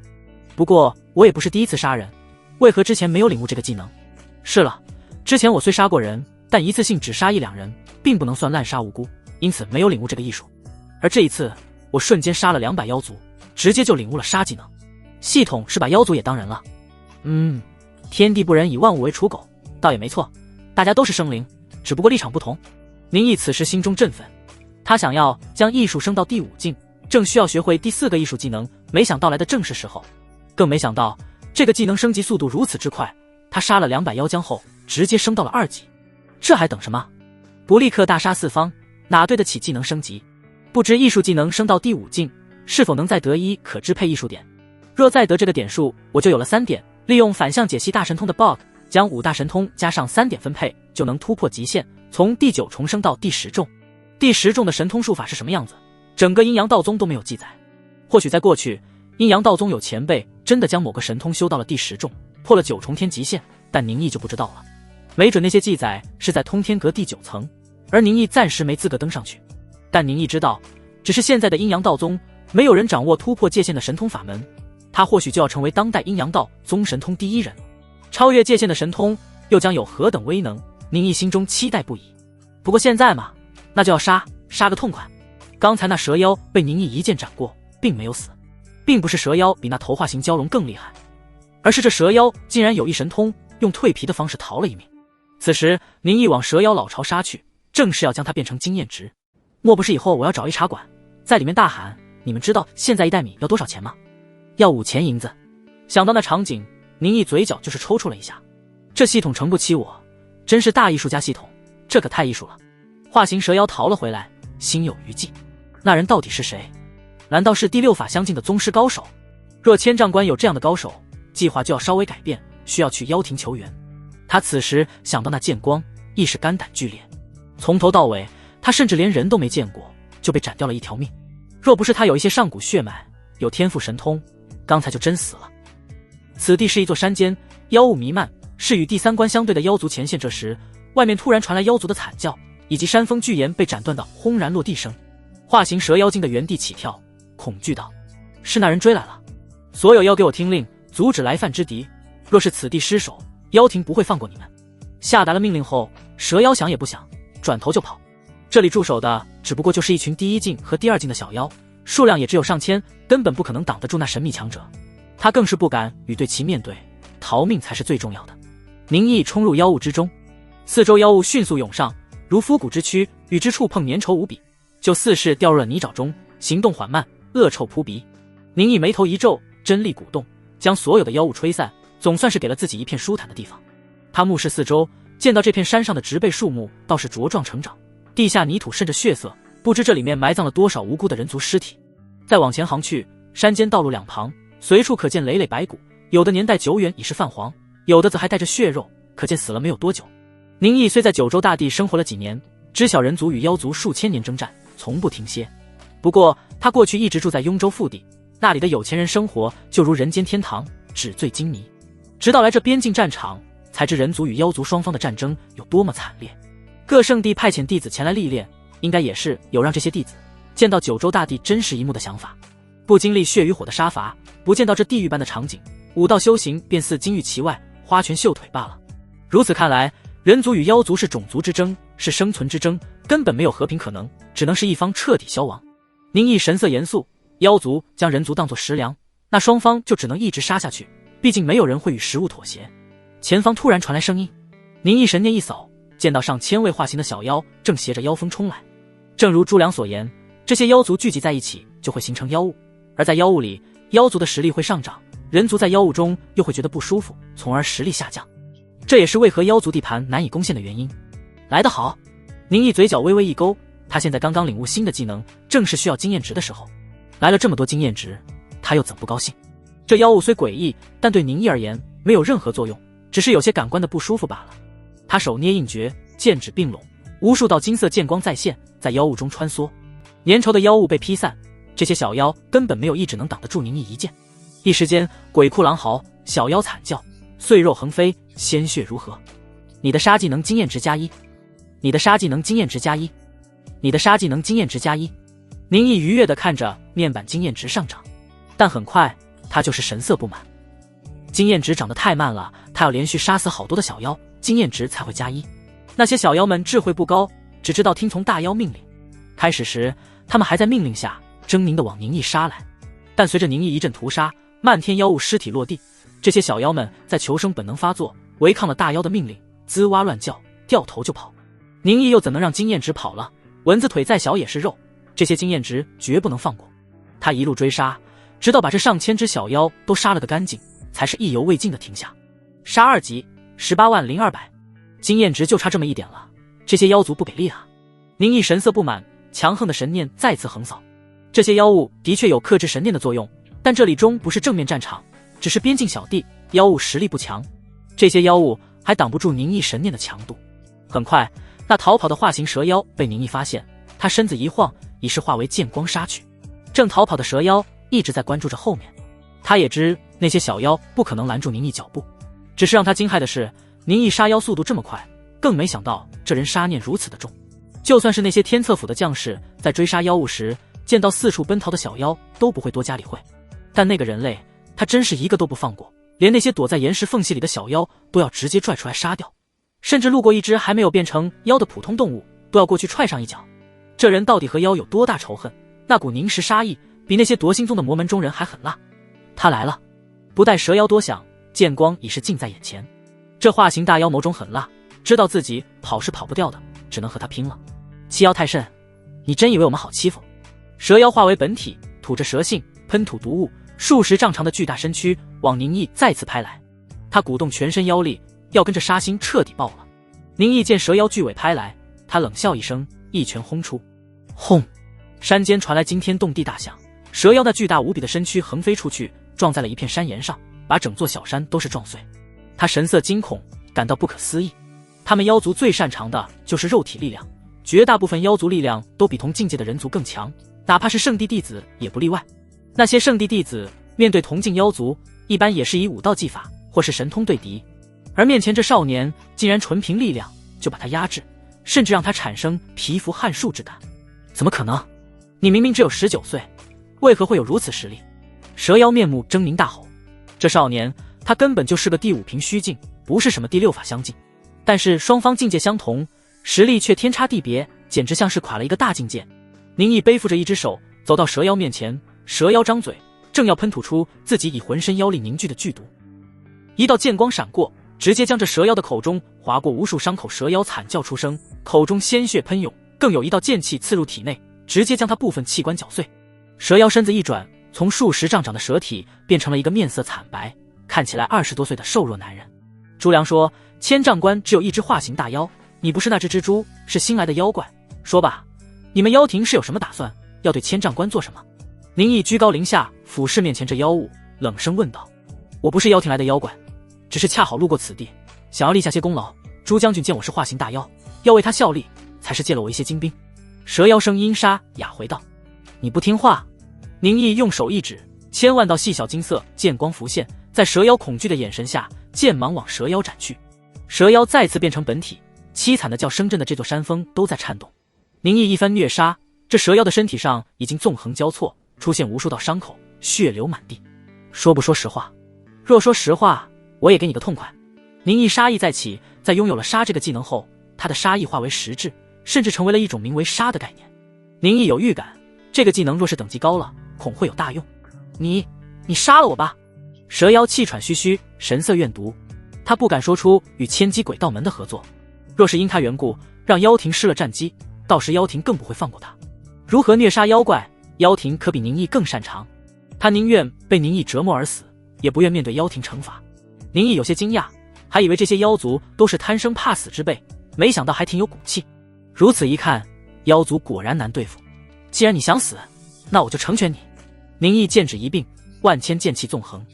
Speaker 1: 不过我也不是第一次杀人，为何之前没有领悟这个技能？是了，之前我虽杀过人，但一次性只杀1、2人，并不能算滥杀无辜，因此没有领悟这个艺术。而这一次，我瞬间杀了200妖族，直接就领悟了杀技能。系统是把妖族也当人了。天地不仁，以万物为刍狗，倒也没错，大家都是生灵，只不过立场不同。宁毅此时心中振奋，他想要将艺术升到第5境，正需要学会第4个艺术技能，没想到来的正是时候。更没想到这个技能升级速度如此之快，他杀了200妖将后直接升到了2级。这还等什么？不立刻大杀四方，哪对得起技能升级？不知艺术技能升到第5境是否能再得1可支配艺术点？若再得这个点数，我就有了3点，利用反向解析大神通的 bug， 将5大神通加上3点分配，就能突破极限，从第9重升到第10重。第10重的神通术法是什么样子？整个阴阳道宗都没有记载。或许在过去，阴阳道宗有前辈真的将某个神通修到了第10重，破了9重天极限，但宁毅就不知道了。没准那些记载是在通天阁第9层，而宁毅暂时没资格登上去。但宁毅知道，只是现在的阴阳道宗没有人掌握突破界限的神通法门，他或许就要成为当代阴阳道宗神通第1人。超越界限的神通又将有何等威能？宁毅心中期待不已。不过现在嘛，那就要杀个痛快。刚才那蛇妖被宁毅一剑斩过，并没有死，并不是蛇妖比那头化型蛟龙更厉害，而是这蛇妖竟然有一神通，用蜕皮的方式逃了一命。此时宁毅往蛇妖老巢杀去，正是要将它变成经验值。莫不是以后我要找一茶馆，在里面大喊，你们知道现在1袋米要多少钱吗？要5000银子。想到那场景，宁毅嘴角就是抽搐了一下。这系统承不起我，真是大艺术家系统，这可太艺术了。化形蛇妖逃了回来，心有余悸。那人到底是谁？难道是第6法相近的宗师高手？若千丈关有这样的高手，计划就要稍微改变，需要去妖庭求援。他此时想到那剑光，亦是肝胆俱裂。从头到尾，他甚至连人都没见过，就被斩掉了一条命。若不是他有一些上古血脉，有天赋神通，刚才就真死了。此地是一座山间，妖雾弥漫，是与第3关相对的妖族前线。这时，外面突然传来妖族的惨叫，以及山峰巨岩被斩断的轰然落地声。化形蛇妖精的原地起跳，恐惧道：“是那人追来了！所有妖给我听令，阻止来犯之敌。若是此地失守，妖庭不会放过你们。”下达了命令后，蛇妖想也不想，转头就跑。这里驻守的只不过就是一群第1境和第2境的小妖，数量也只有上千，根本不可能挡得住那神秘强者。他更是不敢与对其面对，逃命才是最重要的。宁毅冲入妖雾之中，四周妖雾迅速涌上，如枯骨之躯，与之触碰粘稠无比，就似是掉入了泥沼中，行动缓慢，恶臭扑鼻。宁毅眉头一皱，真力鼓动，将所有的妖雾吹散，总算是给了自己一片舒坦的地方。他目视四周，见到这片山上的植被树木倒是茁壮成长，地下泥土渗着血色，不知这里面埋葬了多少无辜的人族尸体。再往前行去，山间道路两旁随处可见累累白骨，有的年代久远已是泛黄，有的则还带着血肉，可见死了没有多久。宁毅虽在九州大地生活了几年，知晓人族与妖族数千年征战，从不停歇。不过他过去一直住在雍州腹地，那里的有钱人生活就如人间天堂，纸醉金迷。直到来这边境战场，才知人族与妖族双方的战争有多么惨烈。各圣地派遣弟子前来历练，应该也是有让这些弟子见到九州大地真实一幕的想法。不经历血与火的杀伐，不见到这地狱般的场景，武道修行便似金玉其外，花拳绣腿罢了。如此看来，人族与妖族是种族之争，是生存之争，根本没有和平可能，只能是一方彻底消亡。宁毅神色严肃，妖族将人族当作食粮，那双方就只能一直杀下去，毕竟没有人会与食物妥协。前方突然传来声音，宁毅神念一扫，见到上千位化形的小妖正携着妖风冲来。正如朱良所言，这些妖族聚集在一起就会形成妖雾，而在妖雾里，妖族的实力会上涨，人族在妖雾中又会觉得不舒服，从而实力下降。这也是为何妖族地盘难以攻陷的原因。来得好！宁毅嘴角微微一勾，他现在刚刚领悟新的技能，正是需要经验值的时候。来了这么多经验值，他又怎不高兴？这妖雾虽诡异，但对宁毅而言没有任何作用，只是有些感官的不舒服罢了。他手捏印诀，剑指并拢，无数道金色剑光再现，在妖雾中穿梭。粘稠的妖雾被劈散，这些小妖根本没有一指能挡得住宁毅一剑。一时间，鬼哭狼嚎，小妖惨叫，碎肉横飞，鲜血如河。你的杀技能经验值加1，你的杀技能经验值加1，你的杀技能经验值加1。宁毅愉悦地看着面板经验值上涨，但很快他就是神色不满。经验值涨得太慢了，他要连续杀死好多的小妖，经验值才会加1。那些小妖们智慧不高，只知道听从大妖命令。开始时，他们还在命令下狰狞地往宁毅杀来，但随着宁毅一阵屠杀，漫天妖雾尸体落地，这些小妖们在求生本能发作，违抗了大妖的命令，滋哇乱叫，掉头就跑。宁毅又怎能让经验值跑了？蚊子腿再小也是肉，这些经验值绝不能放过。他一路追杀，直到把这上千只小妖都杀了个干净，才是意犹未尽的停下。杀2级180200，经验值就差这么一点了，这些妖族不给力啊！宁毅神色不满，强横的神念再次横扫。这些妖物的确有克制神念的作用，但这里终不是正面战场，只是边境小地，妖物实力不强，这些妖物还挡不住宁毅神念的强度。很快，那逃跑的化形蛇妖被宁毅发现，他身子一晃，已是化为剑光杀去。正逃跑的蛇妖一直在关注着后面，他也知那些小妖不可能拦住宁毅脚步。只是让他惊骇的是，宁毅杀妖速度这么快，更没想到这人杀念如此的重。就算是那些天策府的将士在追杀妖物时，见到四处奔逃的小妖都不会多加理会，但那个人类他真是一个都不放过，连那些躲在岩石缝隙里的小妖都要直接拽出来杀掉，甚至路过一只还没有变成妖的普通动物都要过去踹上一脚。这人到底和妖有多大仇恨？那股凝实杀意比那些夺心宗的魔门中人还狠辣。他来了！不待蛇妖多想，剑光已是近在眼前。这化形大妖眸中狠辣，知道自己跑是跑不掉的，只能和他拼了。欺妖太甚，你真以为我们好欺负？蛇妖化为本体，吐着蛇信，喷吐毒雾，数十丈长的巨大身躯往宁毅再次拍来。他鼓动全身妖力，要跟着杀心彻底爆了。宁毅见蛇妖巨尾拍来，他冷笑一声，一拳轰出。轰！山间传来惊天动地大响，蛇妖那巨大无比的身躯横飞出去，撞在了一片山岩上，把整座小山都是撞碎。他神色惊恐，感到不可思议。他们妖族最擅长的就是肉体力量，绝大部分妖族力量都比同境界的人族更强，哪怕是圣地弟子也不例外。那些圣地弟子面对同境妖族，一般也是以武道技法或是神通对敌，而面前这少年竟然纯凭力量就把他压制，甚至让他产生蚍蜉撼树之感。怎么可能？你明明只有19岁，为何会有如此实力？蛇妖面目狰狞大吼。这少年他根本就是个第5品虚境，不是什么第6法相境，但是双方境界相同，实力却天差地别，简直像是垮了一个大境界。宁毅背负着一只手走到蛇妖面前，蛇妖张嘴正要喷吐出自己以浑身妖力凝聚的剧毒，一道剑光闪过，直接将这蛇妖的口中划过无数伤口。蛇妖惨叫出声，口中鲜血喷涌，更有一道剑气刺入体内，直接将他部分器官搅碎。蛇妖身子一转，从数十丈长的蛇体变成了一个面色惨白，看起来20多岁的瘦弱男人。朱良说，千丈关只有一只化形大妖，你不是那只蜘蛛，是新来的妖怪。说吧，你们妖庭是有什么打算？要对千丈关做什么？宁毅居高临下俯视面前这妖物，冷声问道。我不是妖庭来的妖怪，只是恰好路过此地，想要立下些功劳。朱将军见我是化形大妖，要为他效力，才是借了我一些精兵。蛇妖声音沙哑回道。你不听话！宁毅用手一指，千万道细小金色剑光浮现，在蛇妖恐惧的眼神下，剑芒往蛇妖斩去。蛇妖再次变成本体，凄惨的叫声震的这座山峰都在颤动。宁毅一番虐杀，这蛇妖的身体上已经纵横交错，出现无数道伤口，血流满地。说不说实话？若说实话，我也给你个痛快。宁毅杀意再起，在拥有了杀这个技能后，他的杀意化为实质，甚至成为了一种名为杀的概念。宁毅有预感，这个技能若是等级高了，恐会有大用。你杀了我吧！蛇妖气喘吁吁，神色怨毒。他不敢说出与千机鬼道门的合作，若是因他缘故让妖庭失了战机，到时妖庭更不会放过他。如何虐杀妖怪，妖庭可比宁毅更擅长。他宁愿被宁毅折磨而死，也不愿面对妖庭惩罚。宁毅有些惊讶，还以为这些妖族都是贪生怕死之辈，没想到还挺有骨气。如此一看，妖族果然难对付。既然你想死，那我就成全你。宁毅剑指一并，万千剑气纵横。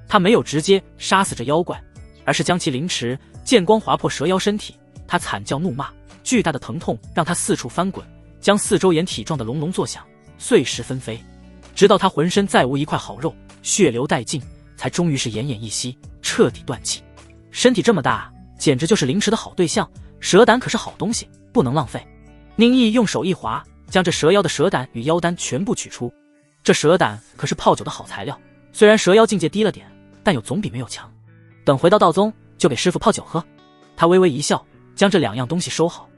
Speaker 1: 他没有直接杀死这妖怪，而是将其凌迟，剑光划破蛇妖身体。他惨叫怒骂，巨大的疼痛让他四处翻滚，将四周岩体撞得隆隆作响，碎石纷飞，直到他浑身再无一块好肉，血流殆尽，才终于是奄奄一息，彻底断气。身体这么大，简直就是凌迟的好对象。蛇胆可是好东西，不能浪费。宁毅用手一划，将这蛇妖的蛇胆与妖丹全部取出。这蛇胆可是泡酒的好材料，虽然蛇妖境界低了点，但有总比没有强。等回到道宗，就给师傅泡酒喝。他微微一笑，将这2样东西收好。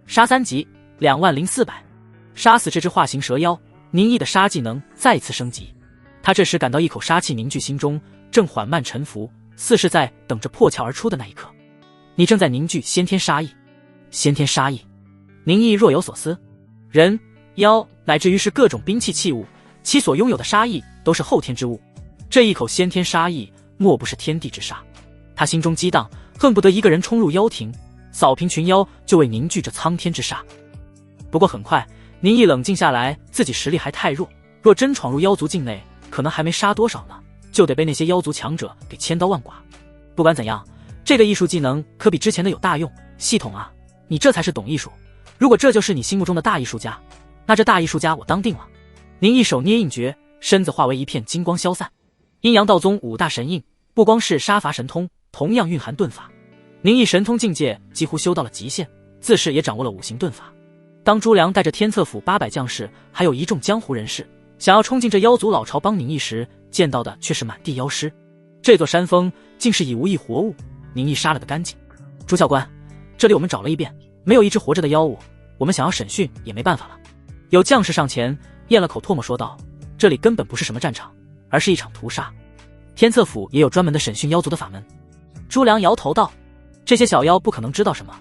Speaker 1: 杀3级20400，杀死这只化形蛇妖。宁毅的杀技能再次升级。他这时感到一口杀气凝聚心中，正缓慢沉浮，似是在等着破壳而出的那一刻。你正在凝聚先天杀意。先天杀意？宁毅若有所思。人、妖，乃至于是各种兵器器物，其所拥有的杀意都是后天之物。这一口先天杀意，莫不是天地之杀？他心中激荡，恨不得一个人冲入妖庭，扫平群妖，就为凝聚这苍天之杀。不过很快，宁毅冷静下来，自己实力还太弱，若真闯入妖族境内，可能还没杀多少呢，就得被那些妖族强者给千刀万剐。不管怎样，这个艺术技能可比之前的有大用。系统啊，你这才是懂艺术。如果这就是你心目中的大艺术家，那这大艺术家我当定了。宁毅手捏印诀，身子化为一片金光消散。阴阳道宗五大神印，不光是杀伐神通，同样蕴含遁法。宁毅神通境界几乎修到了极限，自是也掌握了五行遁法。当朱良带着天策府800将士，还有一众江湖人士，想要冲进这妖族老巢帮宁毅时，见到的却是满地妖尸。这座山峰竟是已无一活物，宁毅杀了个干净。朱教官，这里我们找了一遍，没有一只活着的妖物，我们想要审讯也没办法了。有将士上前咽了口唾沫说道，这里根本不是什么战场，而是一场屠杀。天策府也有专门的审讯妖族的法门。朱良摇头道，这些小妖不可能知道什么，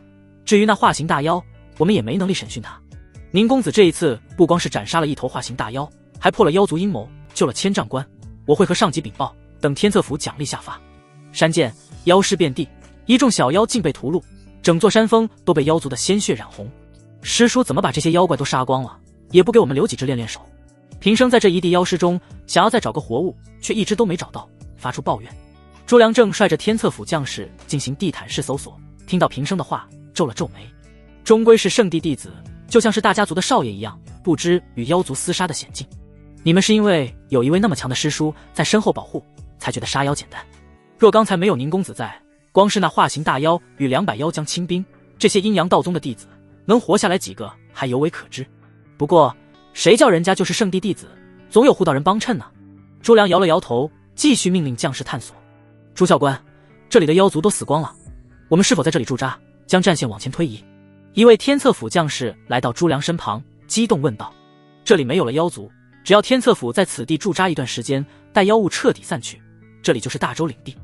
Speaker 1: 至于那化形大妖，我们也没能力审讯他。宁公子这一次不光是斩杀了一头化形大妖，还破了妖族阴谋，救了千丈关，我会和上级禀报，等天策府奖励下发。山涧妖尸遍地，一众小妖竟被屠戮，整座山峰都被妖族的鲜血染红。师叔怎么把这些妖怪都杀光了，也不给我们留几只练练手？平生在这一地妖尸中，想要再找个活物，却一只都没找到，发出抱怨。朱良正率着天策府将士进行地毯式搜索，听到平生的话，皱了皱眉。终归是圣地弟子，就像是大家族的少爷一样，不知与妖族厮杀的险境。你们是因为有一位那么强的师叔在身后保护，才觉得杀妖简单。若刚才没有宁公子在，光是那化形大妖与200妖将亲兵，这些阴阳道宗的弟子能活下来几个还尤为可知。不过谁叫人家就是圣地弟子，总有护道人帮衬呢。朱良摇了摇头，继续命令将士探索。朱教官，这里的妖族都死光了，我们是否在这里驻扎，将战线往前推移？一位天策府将士来到朱良身旁，激动问道。这里没有了妖族，只要天策府在此地驻扎一段时间，待妖物彻底散去，这里就是大周领地。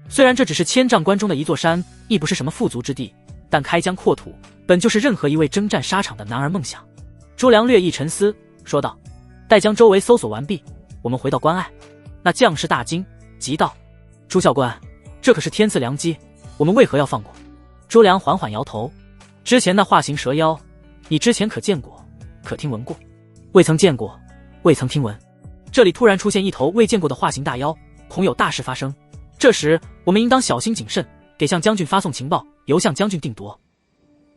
Speaker 1: 虽然这只是千丈关中的一座山，亦不是什么富足之地，但开疆扩土本就是任何一位征战沙场的男儿梦想。朱良略一沉思，说道，待将周围搜索完毕，我们回到关隘。那将士大惊，急道，朱教官，这可是天赐良机，我们为何要放过？朱良缓缓摇头，之前那化形蛇妖，你之前可见过，可听闻过？未曾见过，未曾听闻。这里突然出现一头未见过的化形大妖，恐有大事发生。这时我们应当小心谨慎，给向将军发送情报，由向将军定夺。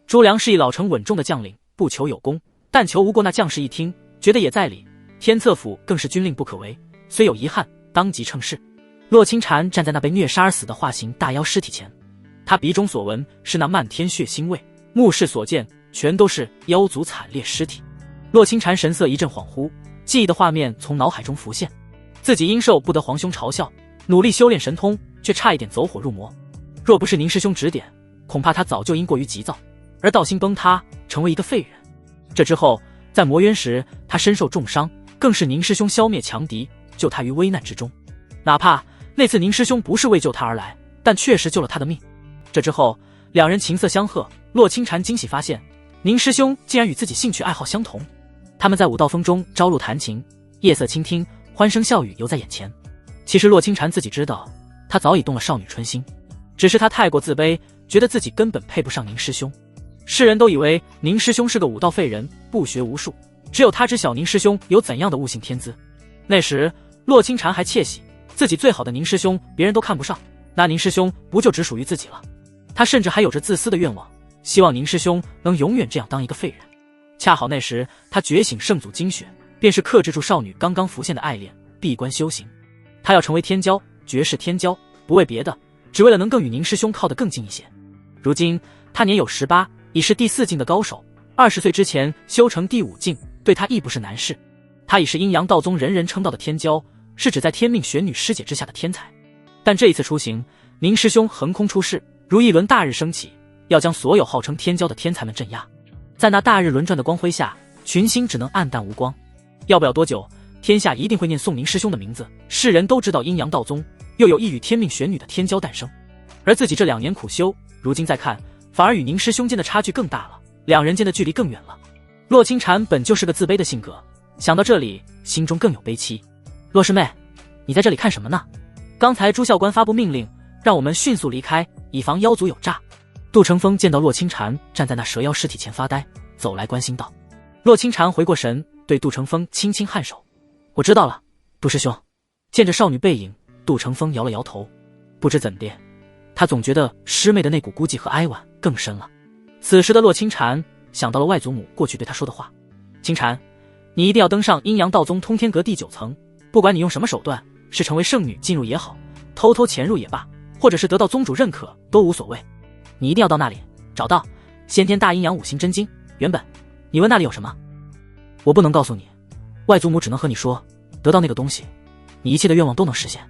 Speaker 1: 朱良是一老成稳重的将领，不求有功，但求无过。那将士一听，觉得也在理。天策府更是军令不可违，虽有遗憾，当即称是。洛清禅站在那被虐杀而死的化形大妖尸体前，他鼻中所闻是那漫天血腥味，目视所见全都是妖族惨烈尸体。洛清禅神色一阵恍惚，记忆的画面从脑海中浮现，自己因受不得皇兄嘲笑，努力修炼神通，却差一点走火入魔。若不是宁师兄指点，恐怕他早就因过于急躁而道心崩塌，成为一个废人。这之后在魔渊时他身受重伤，更是宁师兄消灭强敌，救他于危难之中。哪怕那次宁师兄不是为救他而来，但确实救了他的命。这之后两人情色相和，洛清禅惊喜发现宁师兄竟然与自己兴趣爱好相同。他们在武道峰中朝露弹琴，夜色倾听，欢声笑语犹在眼前。其实洛清禅自己知道，他早已动了少女春心，只是他太过自卑，觉得自己根本配不上宁师兄。世人都以为宁师兄是个武道废人，不学无术，只有他知晓宁师兄有怎样的悟性天资。那时洛清禅还窃喜，自己最好的宁师兄别人都看不上，那宁师兄不就只属于自己了？他甚至还有着自私的愿望，希望宁师兄能永远这样当一个废人。恰好那时他觉醒圣祖精血，便是克制住少女刚刚浮现的爱恋，闭关修行。他要成为天骄，绝世天骄，不为别的，只为了能更与宁师兄靠得更近一些。如今他年有18，已是第4境的高手，20岁之前修成第5境，对他亦不是难事。他已是阴阳道宗人人称道的天骄，是指在天命玄女师姐之下的天才。但这一次出行，宁师兄横空出世，如一轮大日升起，要将所有号称天骄的天才们镇压。在那大日轮转的光辉下，群星只能暗淡无光。要不了多久，天下一定会念诵宁师兄的名字，世人都知道阴阳道宗又有一与天命玄女的天骄诞生。而自己这2年苦修，如今再看，反而与宁师兄间的差距更大了，两人间的距离更远了。洛清禅本就是个自卑的性格，想到这里，心中更有悲戚。洛师妹，你在这里看什么呢？刚才朱校官发布命令，让我们迅速离开，以防妖族有诈。杜成风见到洛清禅站在那蛇妖尸体前发呆，走来关心道。洛清禅回过神，对杜成风轻轻颔首。我知道了，杜师兄。见着少女背影，杜成风摇了摇头。不知怎的，他总觉得师妹的那股孤寂和哀婉更深了。此时的洛清禅想到了外祖母过去对他说的话：清禅，你一定要登上阴阳道宗通天阁第9层，不管你用什么手段，是成为圣女进入也好，偷偷潜入也罢，或者是得到宗主认可都无所谓，你一定要到那里找到先天大阴阳5行真经。原本你问那里有什么，我不能告诉你，外祖母只能和你说，得到那个东西，你一切的愿望都能实现。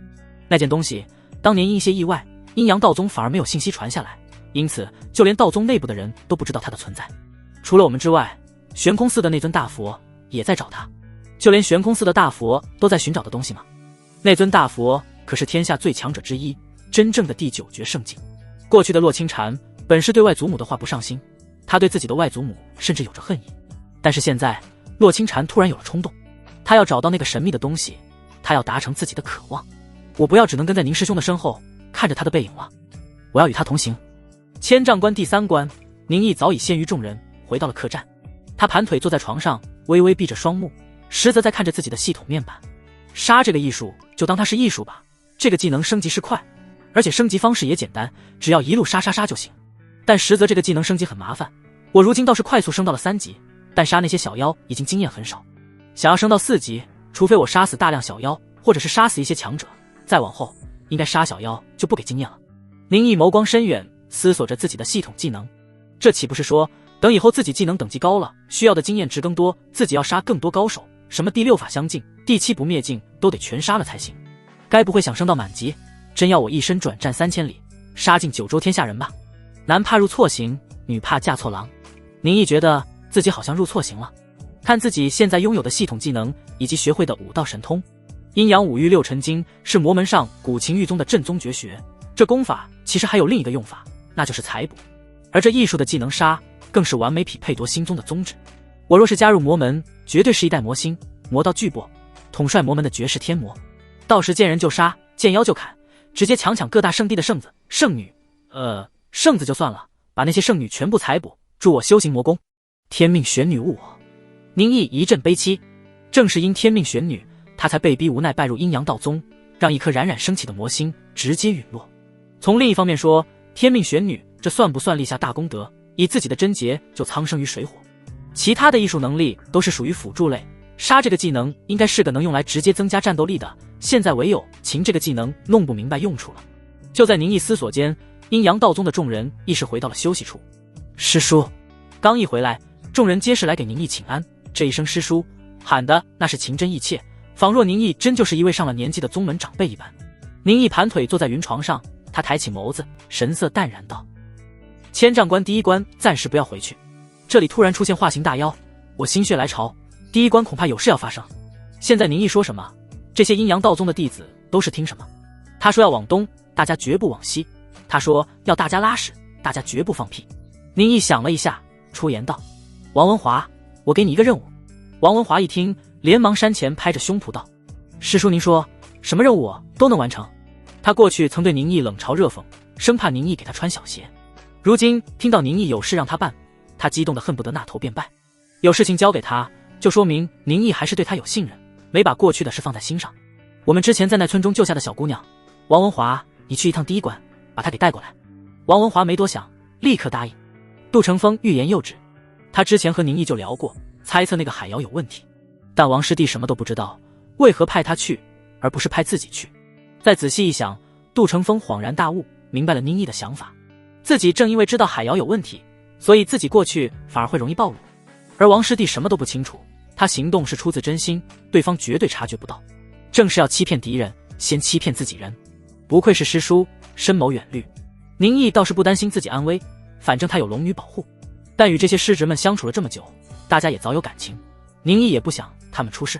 Speaker 1: 那件东西当年因一些意外，阴阳道宗反而没有信息传下来，因此就连道宗内部的人都不知道它的存在。除了我们之外，玄空寺的那尊大佛也在找它，就连玄空寺的大佛都在寻找的东西吗？那尊大佛可是天下最强者之一，真正的第9绝圣境。过去的洛清禅本是对外祖母的话不上心，他对自己的外祖母甚至有着恨意。但是现在洛清禅突然有了冲动，他要找到那个神秘的东西，他要达成自己的渴望。我不要只能跟在宁师兄的身后看着他的背影了，我要与他同行。千丈关第3关，宁毅早已先于众人回到了客栈，他盘腿坐在床上，微微闭着双目，实则在看着自己的系统面板。杀这个艺术就当它是艺术吧，这个技能升级是快，而且升级方式也简单，只要一路杀就行。但实则这个技能升级很麻烦，我如今倒是快速升到了3级，但杀那些小妖已经经验很少，想要升到4级，除非我杀死大量小妖，或者是杀死一些强者，再往后应该杀小妖就不给经验了。宁毅眸光深远，思索着自己的系统技能，这岂不是说等以后自己技能等级高了，需要的经验值更多，自己要杀更多高手，什么第6法相境、第7不灭境都得全杀了才行。该不会想升到满级，真要我一身转战3000里，杀尽9州天下人吧？男怕入错行，女怕嫁错郎。宁毅觉得自己好像入错行了，看自己现在拥有的系统技能以及学会的5道神通。阴阳5域6尘经是魔门上古琴玉宗的正宗绝学，这功法其实还有另一个用法，那就是采补。而这艺术的技能杀更是完美匹配夺心宗的宗旨。我若是加入魔门，绝对是一代魔星，魔道巨擘，统帅魔门的绝世天魔。到时见人就杀，见妖就砍，直接强各大圣地的圣子、圣女，圣子就算了，把那些圣女全部采补，助我修行魔功。天命玄女误我。宁毅一阵悲戚，正是因天命玄女，他才被逼无奈拜入阴阳道宗，让一颗冉冉升起的魔星直接陨落。从另一方面说，天命玄女这算不算立下大功德？以自己的贞洁就苍生于水火，其他的艺术能力都是属于辅助类，杀这个技能应该是个能用来直接增加战斗力的，现在唯有擒这个技能弄不明白用处了。就在宁毅思索间，阴阳道宗的众人亦是回到了休息处。师叔刚一回来，众人皆是来给宁毅请安，这一声师叔喊的那是情真意切，仿若宁毅真就是一位上了年纪的宗门长辈一般。宁毅盘腿坐在云床上，他抬起眸子，神色淡然道：千丈关第1关暂时不要回去，这里突然出现化形大妖，我心血来潮，第1关恐怕有事要发生。现在宁毅说什么，这些阴阳道宗的弟子都是听什么。他说要往东，大家绝不往西；他说要大家拉屎，大家绝不放屁。宁毅想了一下，出言道：王文华，我给你一个任务。王文华一听，连忙山前拍着胸脯道：师叔您说什么任务我都能完成。他过去曾对宁毅冷嘲热讽，生怕宁毅给他穿小鞋，如今听到宁毅有事让他办，他激动得恨不得纳头便拜。有事情交给他，就说明宁毅还是对他有信任，没把过去的事放在心上。我们之前在那村中救下的小姑娘，王文华，你去一趟第1关，把她给带过来。王文华没多想，立刻答应。杜成风欲言又止，他之前和宁毅就聊过，猜测那个海瑶有问题，但王师弟什么都不知道，为何派他去而不是派自己去？再仔细一想，杜成风恍然大悟，明白了宁毅的想法。自己正因为知道海瑶有问题，所以自己过去反而会容易暴露，而王师弟什么都不清楚，他行动是出自真心，对方绝对察觉不到。正是要欺骗敌人，先欺骗自己人。不愧是师叔，深谋远虑。宁毅倒是不担心自己安危，反正他有龙女保护。但与这些师侄们相处了这么久，大家也早有感情，宁毅也不想他们出事。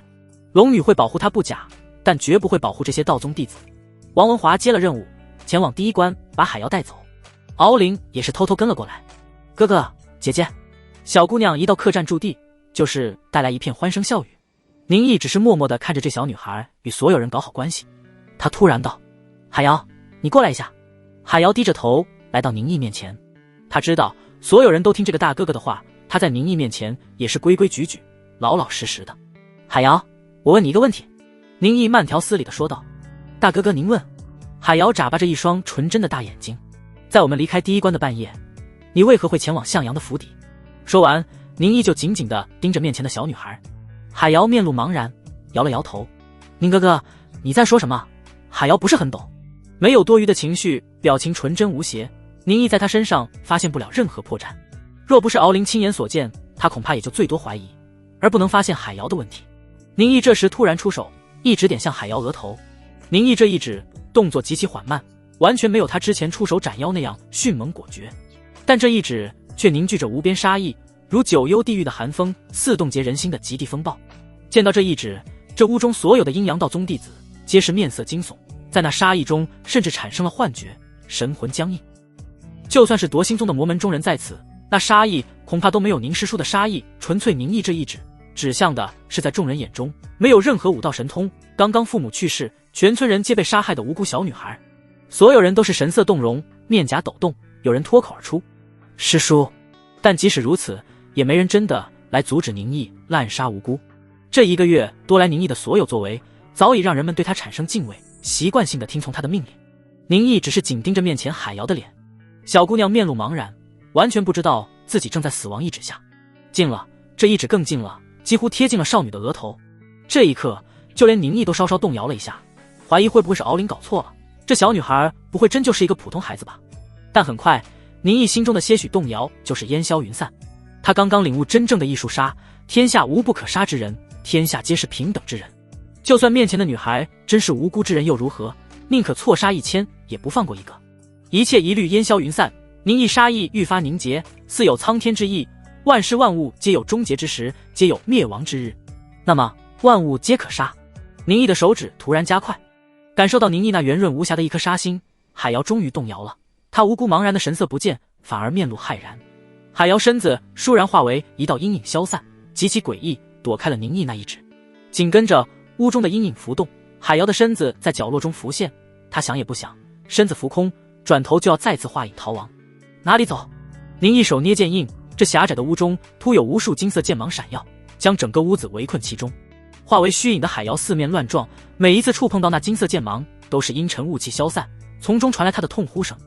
Speaker 1: 龙女会保护他不假，但绝不会保护这些道宗弟子。王文华接了任务，前往第1关把海瑶带走。敖灵也是偷偷跟了过来。哥哥姐姐，小姑娘一到客栈驻地，就是带来一片欢声笑语。宁毅只是默默地看着这小女孩与所有人搞好关系。他突然道：“海瑶，你过来一下。”海瑶低着头来到宁毅面前。他知道所有人都听这个大哥哥的话，他在宁毅面前也是规规矩矩、老老实实的。海瑶，我问你一个问题。宁毅慢条斯理地说道。大哥哥您问。海瑶眨巴着一双纯真的大眼睛。在我们离开第一关的半夜，你为何会前往向阳的府邸？说完，宁毅就紧紧地盯着面前的小女孩。海瑶面露茫然，摇了摇头。宁哥哥，你在说什么？海瑶不是很懂，没有多余的情绪，表情纯真无邪。宁毅在他身上发现不了任何破绽，若不是敖灵亲眼所见，他恐怕也就最多怀疑，而不能发现海瑶的问题。宁毅这时突然出手，一指点向海瑶额头。宁毅这一指动作极其缓慢，完全没有他之前出手斩妖那样迅猛果决，但这一指却凝聚着无边杀意，如九幽地狱的寒风，似冻结人心的极地风暴。见到这一指，这屋中所有的阴阳道宗弟子皆是面色惊悚，在那杀意中甚至产生了幻觉，神魂僵硬。就算是夺心宗的魔门中人在此，那杀意恐怕都没有宁师叔的杀意。纯粹宁毅这一指指向的是在众人眼中没有任何武道神通，刚刚父母去世，全村人皆被杀害的无辜小女孩。所有人都是神色动容，面颊抖动，有人脱口而出：“师叔！”但即使如此，也没人真的来阻止宁毅滥杀无辜。这一个月多来，宁毅的所有作为早已让人们对他产生敬畏，习惯性的听从他的命令。宁毅只是紧盯着面前海瑶的脸，小姑娘面露茫然，完全不知道自己正在死亡一指下。近了，这一指更近了，几乎贴近了少女的额头。这一刻，就连宁毅都稍稍动摇了一下，怀疑会不会是敖灵搞错了，这小女孩不会真就是一个普通孩子吧？但很快，宁毅心中的些许动摇就是烟消云散。他刚刚领悟真正的艺术杀，天下无不可杀之人，天下皆是平等之人。就算面前的女孩真是无辜之人又如何？宁可错杀1000，也不放过一个。一切疑虑烟消云散，宁毅杀意愈发凝结，似有苍天之意。万事万物皆有终结之时，皆有灭亡之日。那么万物皆可杀。宁毅的手指突然加快，感受到宁毅那圆润无瑕的一颗杀心，海瑶终于动摇了。她无辜茫然的神色不见，反而面露骇然。海瑶身子倏然化为一道阴影消散，极其诡异，躲开了宁毅那一指。紧跟着屋中的阴影浮动，海瑶的身子在角落中浮现。她想也不想，身子浮空，转头就要再次化影逃亡。哪里走？宁毅手捏剑印，这狭窄的屋中突有无数金色剑芒闪耀，将整个屋子围困其中。化为虚影的海瑶四面乱撞，每一次触碰到那金色剑芒，都是阴沉雾气消散，从中传来她的痛呼声。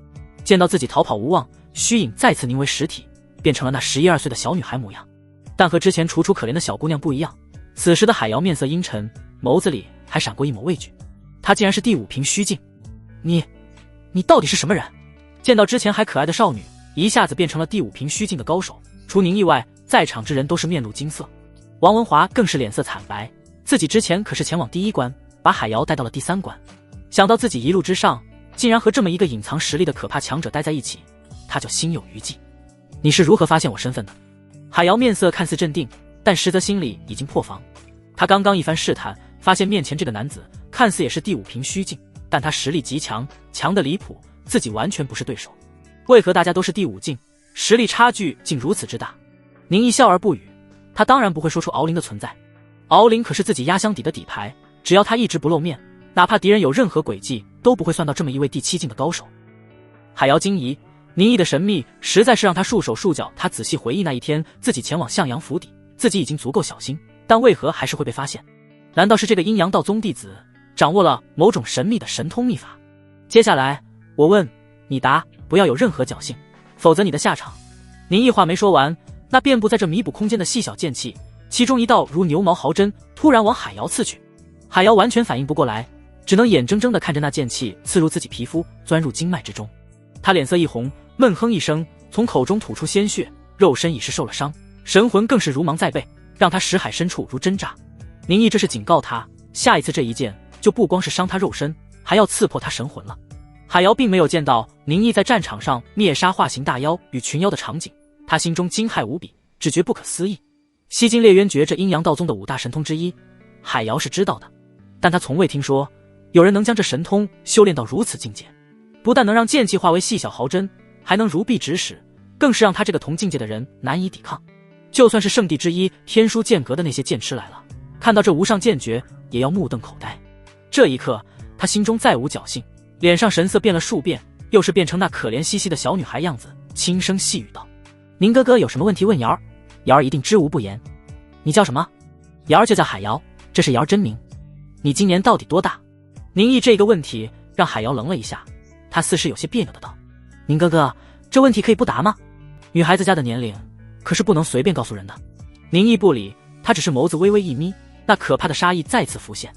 Speaker 1: 见到自己逃跑无望，虚影再次凝为实体，变成了那11、12岁的小女孩模样。但和之前楚楚可怜的小姑娘不一样，此时的海瑶面色阴沉，眸子里还闪过一抹畏惧。她竟然是第5瓶虚境。你到底是什么人？见到之前还可爱的少女，一下子变成了第5瓶虚境的高手。除宁毅外，在场之人都是面露惊色。王文华更是脸色惨白，自己之前可是前往第1关，把海瑶带到了第3关，想到自己一路之上竟然和这么一个隐藏实力的可怕强者待在一起，他就心有余悸。你是如何发现我身份的？海瑶面色看似镇定，但实则心里已经破防。他刚刚一番试探，发现面前这个男子看似也是第5瓶虚境，但他实力极强，强得离谱，自己完全不是对手。为何大家都是第5境，实力差距竟如此之大？宁毅笑而不语，他当然不会说出敖灵的存在。敖灵可是自己压箱底的底牌，只要他一直不露面，哪怕敌人有任何诡计，都不会算到这么一位第7境的高手。海瑶惊疑，宁毅的神秘实在是让他束手束脚。他仔细回忆那一天自己前往向阳府邸，自己已经足够小心，但为何还是会被发现？难道是这个阴阳道宗弟子掌握了某种神秘的神通秘法？接下来我问你答，不要有任何侥幸，否则你的下场……宁毅话没说完，那遍布在这弥补空间的细小剑气，其中一道如牛毛毫针突然往海瑶刺去。海瑶完全反应不过来，只能眼睁睁地看着那剑气刺入自己皮肤，钻入经脉之中。他脸色一红，闷哼一声，从口中吐出鲜血，肉身已是受了伤，神魂更是如芒在背，让他识海深处如针扎。宁毅这是警告他，下一次这一剑就不光是伤他肉身，还要刺破他神魂了。海瑶并没有见到宁毅在战场上灭杀化形大妖与群妖的场景，他心中惊骇无比，只觉不可思议。西京烈渊诀这阴阳道宗的5大神通之一，海瑶是知道的，但他从未听说有人能将这神通修炼到如此境界。不但能让剑气化为细小毫针，还能如臂指使，更是让他这个同境界的人难以抵抗。就算是圣地之一天书剑阁的那些剑痴来了，看到这无上剑诀也要目瞪口呆。这一刻他心中再无侥幸，脸上神色变了数遍，又是变成那可怜兮兮的小女孩样子，轻声细语道：宁哥哥有什么问题问瑶儿，瑶儿一定知无不言。你叫什么？瑶儿就叫海瑶，这是瑶儿真名。你今年到底多大？宁毅这个问题让海瑶愣了一下，她似是有些别扭的道：宁哥哥，这问题可以不答吗？女孩子家的年龄可是不能随便告诉人的。宁毅不理，他只是眸子微微一眯，那可怕的杀意再次浮现。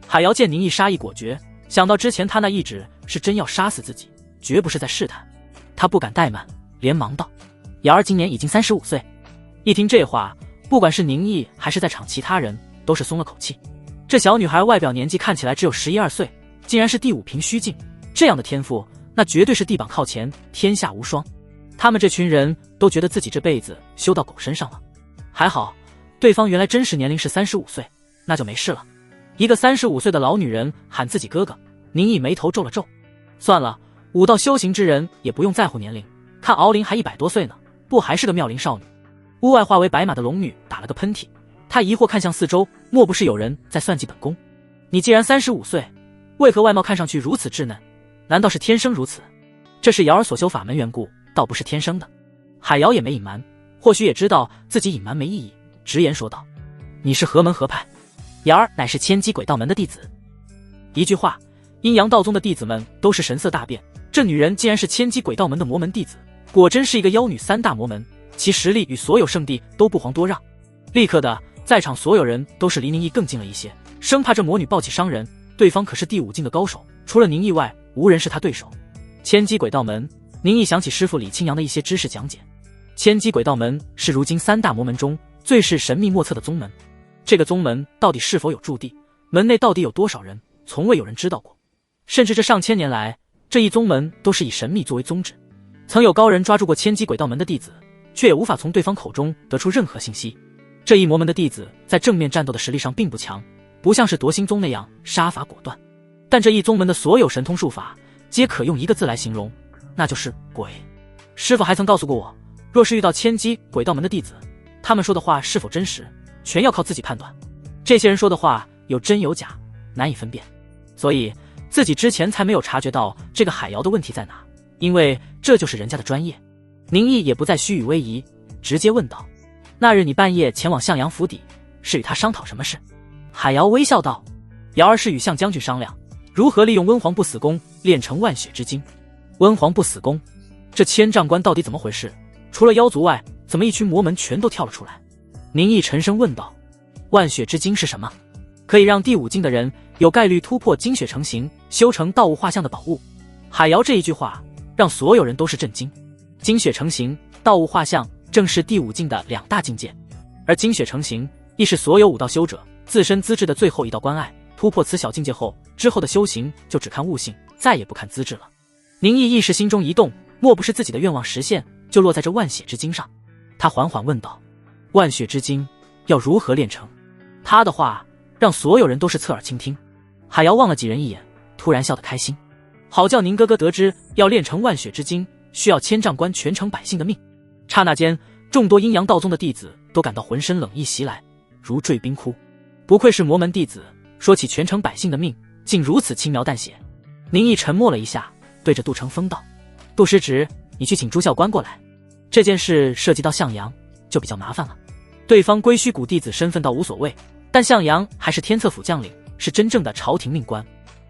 Speaker 1: 海瑶见宁毅杀意果决，想到之前他那一指是真要杀死自己，绝不是在试探，他不敢怠慢，连忙道：瑶儿今年已经35岁。一听这话，不管是宁毅还是在场其他人都是松了口气。这小女孩外表年纪看起来只有11、12岁，竟然是第5凭虚境，这样的天赋那绝对是地榜靠前，天下无双。他们这群人都觉得自己这辈子修到狗身上了。还好对方原来真实年龄是35岁，那就没事了。一个35岁的老女人喊自己哥哥，宁毅眉头皱了皱。算了，武道修行之人也不用在乎年龄，看敖灵还100多岁呢，不还是个妙龄少女。屋外化为白马的龙女打了个喷嚏，她疑惑看向四周，莫不是有人在算计本宫？你既然35岁，为何外貌看上去如此稚嫩？难道是天生如此？这是瑶儿所修法门缘故，倒不是天生的。海瑶也没隐瞒，或许也知道自己隐瞒没意义，直言说道：你是何门何派？瑶儿乃是千机鬼道门的弟子。一句话，阴阳道宗的弟子们都是神色大变，这女人竟然是千机鬼道门的魔门弟子，果真是一个妖女3大魔门，其实力与所有圣地都不遑多让。立刻的，在场所有人都是离宁毅更近了一些，生怕这魔女抱起伤人，对方可是第5境的高手，除了宁毅外，无人是他对手。千机鬼道门，宁毅想起师父李清扬的一些知识讲解。千机鬼道门是如今3大魔门中最是神秘莫测的宗门，这个宗门到底是否有驻地，门内到底有多少人，从未有人知道过。甚至这上千年来，这一宗门都是以神秘作为宗旨，曾有高人抓住过千机鬼道门的弟子，却也无法从对方口中得出任何信息。这一魔门的弟子在正面战斗的实力上并不强，不像是夺心宗那样杀伐果断，但这一宗门的所有神通术法皆可用一个字来形容，那就是鬼。师父还曾告诉过我，若是遇到千机鬼道门的弟子，他们说的话是否真实，全要靠自己判断。这些人说的话有真有假，难以分辨，所以自己之前才没有察觉到这个海瑶的问题在哪，因为这就是人家的专业。宁毅也不再虚与委蛇，直接问道：那日你半夜前往向阳府邸，是与他商讨什么事？海瑶微笑道：瑶儿是与向将军商量，如何利用温黄不死功炼成万血之精。温黄不死功，这千丈关到底怎么回事？除了妖族外，怎么一群魔门全都跳了出来？宁毅沉声问道：万血之精是什么？可以让第5境的人有概率突破精血成型，修成道物画像的宝物。海瑶这一句话让所有人都是震惊。精血成型、道物画像正是第5境的2大境界，而精血成型亦是所有武道修者自身资质的最后一道关隘，突破此小境界后，之后的修行就只看悟性，再也不看资质了。宁毅一时心中一动，莫不是自己的愿望实现，就落在这万血之精上？他缓缓问道：万血之精要如何炼成？他的话让所有人都是侧耳倾听。海瑶望了几人一眼，突然笑得开心：好叫宁哥哥得知要炼成万血之精，需要千丈关全城百姓的命。刹那间，众多阴阳道宗的弟子都感到浑身冷意袭来，如坠冰窟。不愧是魔门弟子，说起全城百姓的命，竟如此轻描淡写。宁毅沉默了一下，对着杜成风道：杜师侄，你去请朱教官过来，这件事涉及到向阳，就比较麻烦了。对方归虚谷弟子身份倒无所谓，但向阳还是天策府将领，是真正的朝廷命官。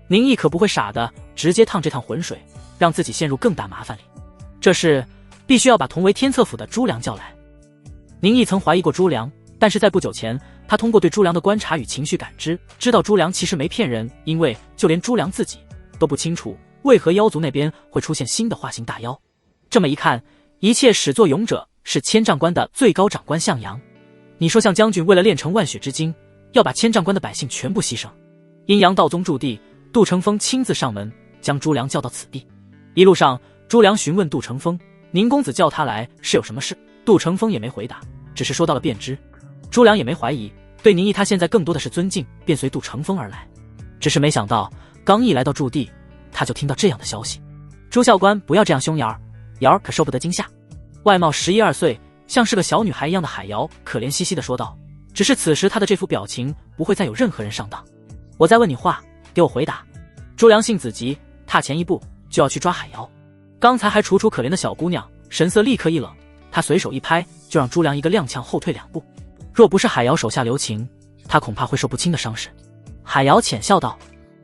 Speaker 1: 宁毅可不会傻的直接趟这趟浑水，让自己陷入更大麻烦里。这事必须要把同为天策府的朱良叫来。宁毅曾怀疑过朱良，但是在不久前，他通过对朱良的观察与情绪感知，知道朱良其实没骗人，因为就连朱良自己都不清楚为何妖族那边会出现新的化形大妖。这么一看，一切始作俑者是千丈关的最高长官向阳。你说向将军为了炼成万血之精，要把千丈关的百姓全部牺牲？阴阳道宗驻地，杜成风亲自上门将朱良叫到此地。一路上，朱良询问杜成风：宁公子叫他来是有什么事？杜成风也没回答，只是说到了便知。朱良也没怀疑，对宁毅他现在更多的是尊敬，便随杜成风而来。只是没想到刚一来到驻地，他就听到这样的消息：朱教官不要这样凶瑶儿，瑶儿可受不得惊吓。外貌11、12岁，像是个小女孩一样的海瑶可怜兮兮地说道。只是此时她的这副表情不会再有任何人上当。我在问你话，给我回答。朱良性子急，踏前一步就要去抓海瑶。刚才还楚楚可怜的小姑娘神色立刻一冷，她随手一拍，就让朱良一个踉跄后退2步。若不是海瑶手下留情，她恐怕会受不轻的伤势。海瑶浅笑道：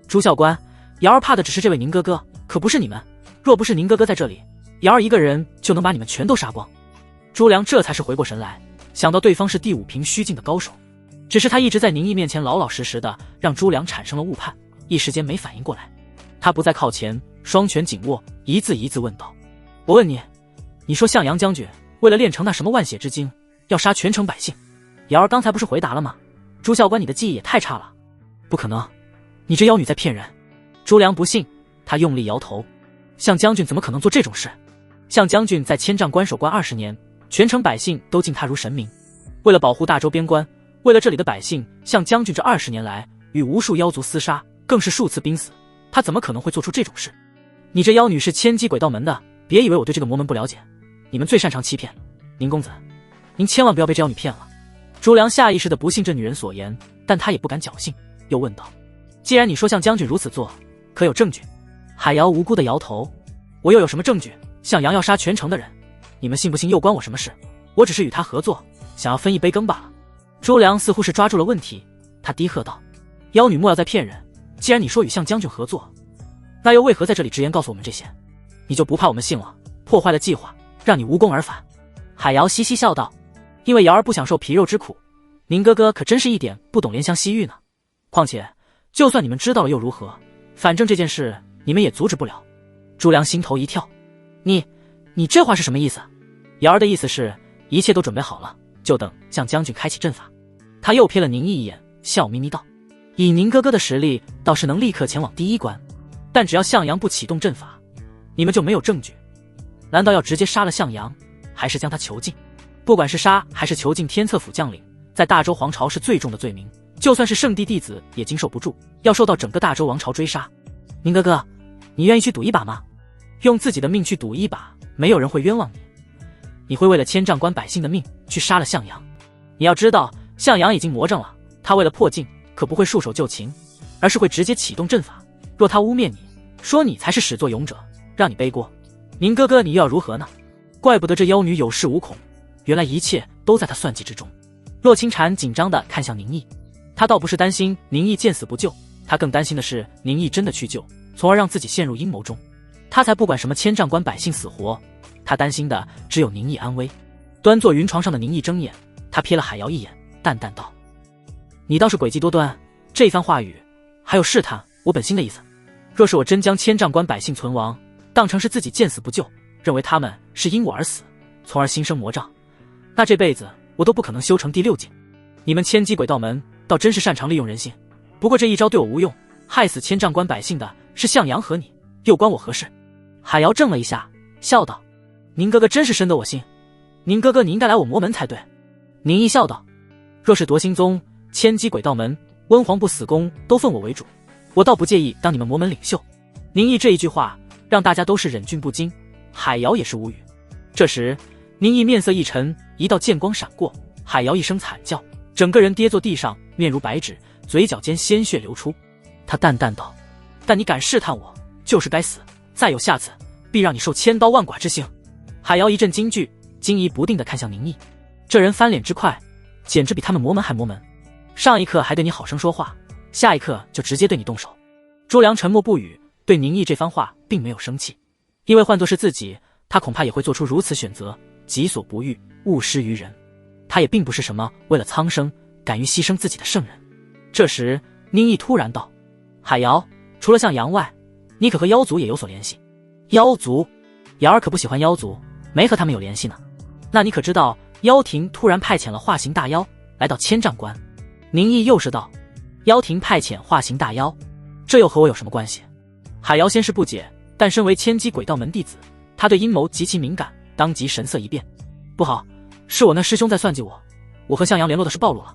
Speaker 1: 朱校官，瑶儿怕的只是这位宁哥哥，可不是你们。若不是宁哥哥在这里，瑶儿一个人就能把你们全都杀光。朱良这才是回过神来，想到对方是第5瓶虚境的高手，只是他一直在宁毅面前老老实实的，让朱良产生了误判，一时间没反应过来。他不再靠前，双拳紧握，一字一字问道：我问你，你说向阳将军为了炼成那什么万血之精，要杀全城百姓，瑶儿刚才不是回答了吗？朱校官，你的记忆也太差了。不可能，你这妖女在骗人。朱良不信，他用力摇头。向将军怎么可能做这种事？向将军在千丈关守关20年，全城百姓都敬他如神明。为了保护大周边关，为了这里的百姓，向将军这20年来与无数妖族厮杀，更是数次濒死，他怎么可能会做出这种事？你这妖女是千机鬼道门的，别以为我对这个魔门不了解，你们最擅长欺骗。宁公子，您千万不要被这妖女骗了。朱良下意识的不信这女人所言，但他也不敢侥幸，又问道：既然你说向将军如此做，可有证据？海瑶无辜的摇头：我又有什么证据？向阳要杀全城的人，你们信不信又关我什么事？我只是与他合作，想要分一杯羹罢了。朱良似乎是抓住了问题，他低喝道：妖女莫要再骗人，既然你说与向将军合作，那又为何在这里直言告诉我们这些？你就不怕我们信了，破坏了计划，让你无功而返？海瑶嘻嘻笑道：因为瑶儿不想受皮肉之苦，宁哥哥可真是一点不懂怜香惜玉呢。况且就算你们知道了又如何，反正这件事你们也阻止不了。朱良心头一跳，你这话是什么意思？瑶儿的意思是一切都准备好了，就等向将军开启阵法。他又瞥了宁毅一眼，笑眯眯道：以宁哥哥的实力倒是能立刻前往第1关，但只要向阳不启动阵法，你们就没有证据。难道要直接杀了向阳，还是将他囚禁？不管是杀还是囚禁天策府将领，在大周皇朝是最重的罪名，就算是圣帝弟子也经受不住，要受到整个大周王朝追杀。宁哥哥，你愿意去赌一把吗？用自己的命去赌一把，没有人会冤枉你。你会为了千丈关百姓的命去杀了向阳？你要知道，向阳已经魔怔了，他为了破境可不会束手就擒，而是会直接启动阵法。若他污蔑你，说你才是始作俑者，让你背锅，宁哥哥你又要如何呢？怪不得这妖女有恃无恐，原来一切都在他算计之中。洛清禅紧张地看向宁毅，他倒不是担心宁毅见死不救，他更担心的是宁毅真的去救，从而让自己陷入阴谋中。他才不管什么千丈关百姓死活，他担心的只有宁毅安危。端坐云床上的宁毅睁眼，他瞥了海瑶一眼，淡淡道：你倒是诡计多端，这番话语还有试探我本心的意思。若是我真将千丈关百姓存亡当成是自己见死不救，认为他们是因我而死，从而心生魔障，那这辈子我都不可能修成第6境。你们千机鬼道门倒真是擅长利用人性，不过这一招对我无用，害死千丈关百姓的是向阳和你，又关我何事？海瑶怔了一下，笑道：宁哥哥真是深得我心，宁哥哥你应该来我魔门才对。宁毅笑道：若是夺心宗、千机鬼道门、温黄部死宫都奉我为主，我倒不介意当你们魔门领袖。宁毅这一句话让大家都是忍俊不禁，海瑶也是无语。这时宁毅面色一沉，一道剑光闪过，海瑶一声惨叫，整个人跌坐地上，面如白纸，嘴角间鲜血流出。他淡淡道：但你敢试探我，就是该死，再有下次必让你受千刀万剐之刑。海瑶一阵惊惧，惊疑不定地看向宁毅，这人翻脸之快，简直比他们魔门还魔门。上一刻还对你好生说话，下一刻就直接对你动手。朱良沉默不语，对宁毅这番话并没有生气，因为换作是自己，他恐怕也会做出如此选择，己所不欲，勿施于人。他也并不是什么为了苍生敢于牺牲自己的圣人。这时宁毅突然道：海瑶，除了向阳外，你可和妖族也有所联系？妖族？瑶儿可不喜欢妖族，没和他们有联系呢。那你可知道妖庭突然派遣了化形大妖来到千丈关？宁毅又是道：妖庭派遣化形大妖，这又和我有什么关系？海瑶先是不解，但身为千机鬼道门弟子，他对阴谋极其敏感，当即神色一变。不好，是我那师兄在算计我，我和向阳联络的事暴露了。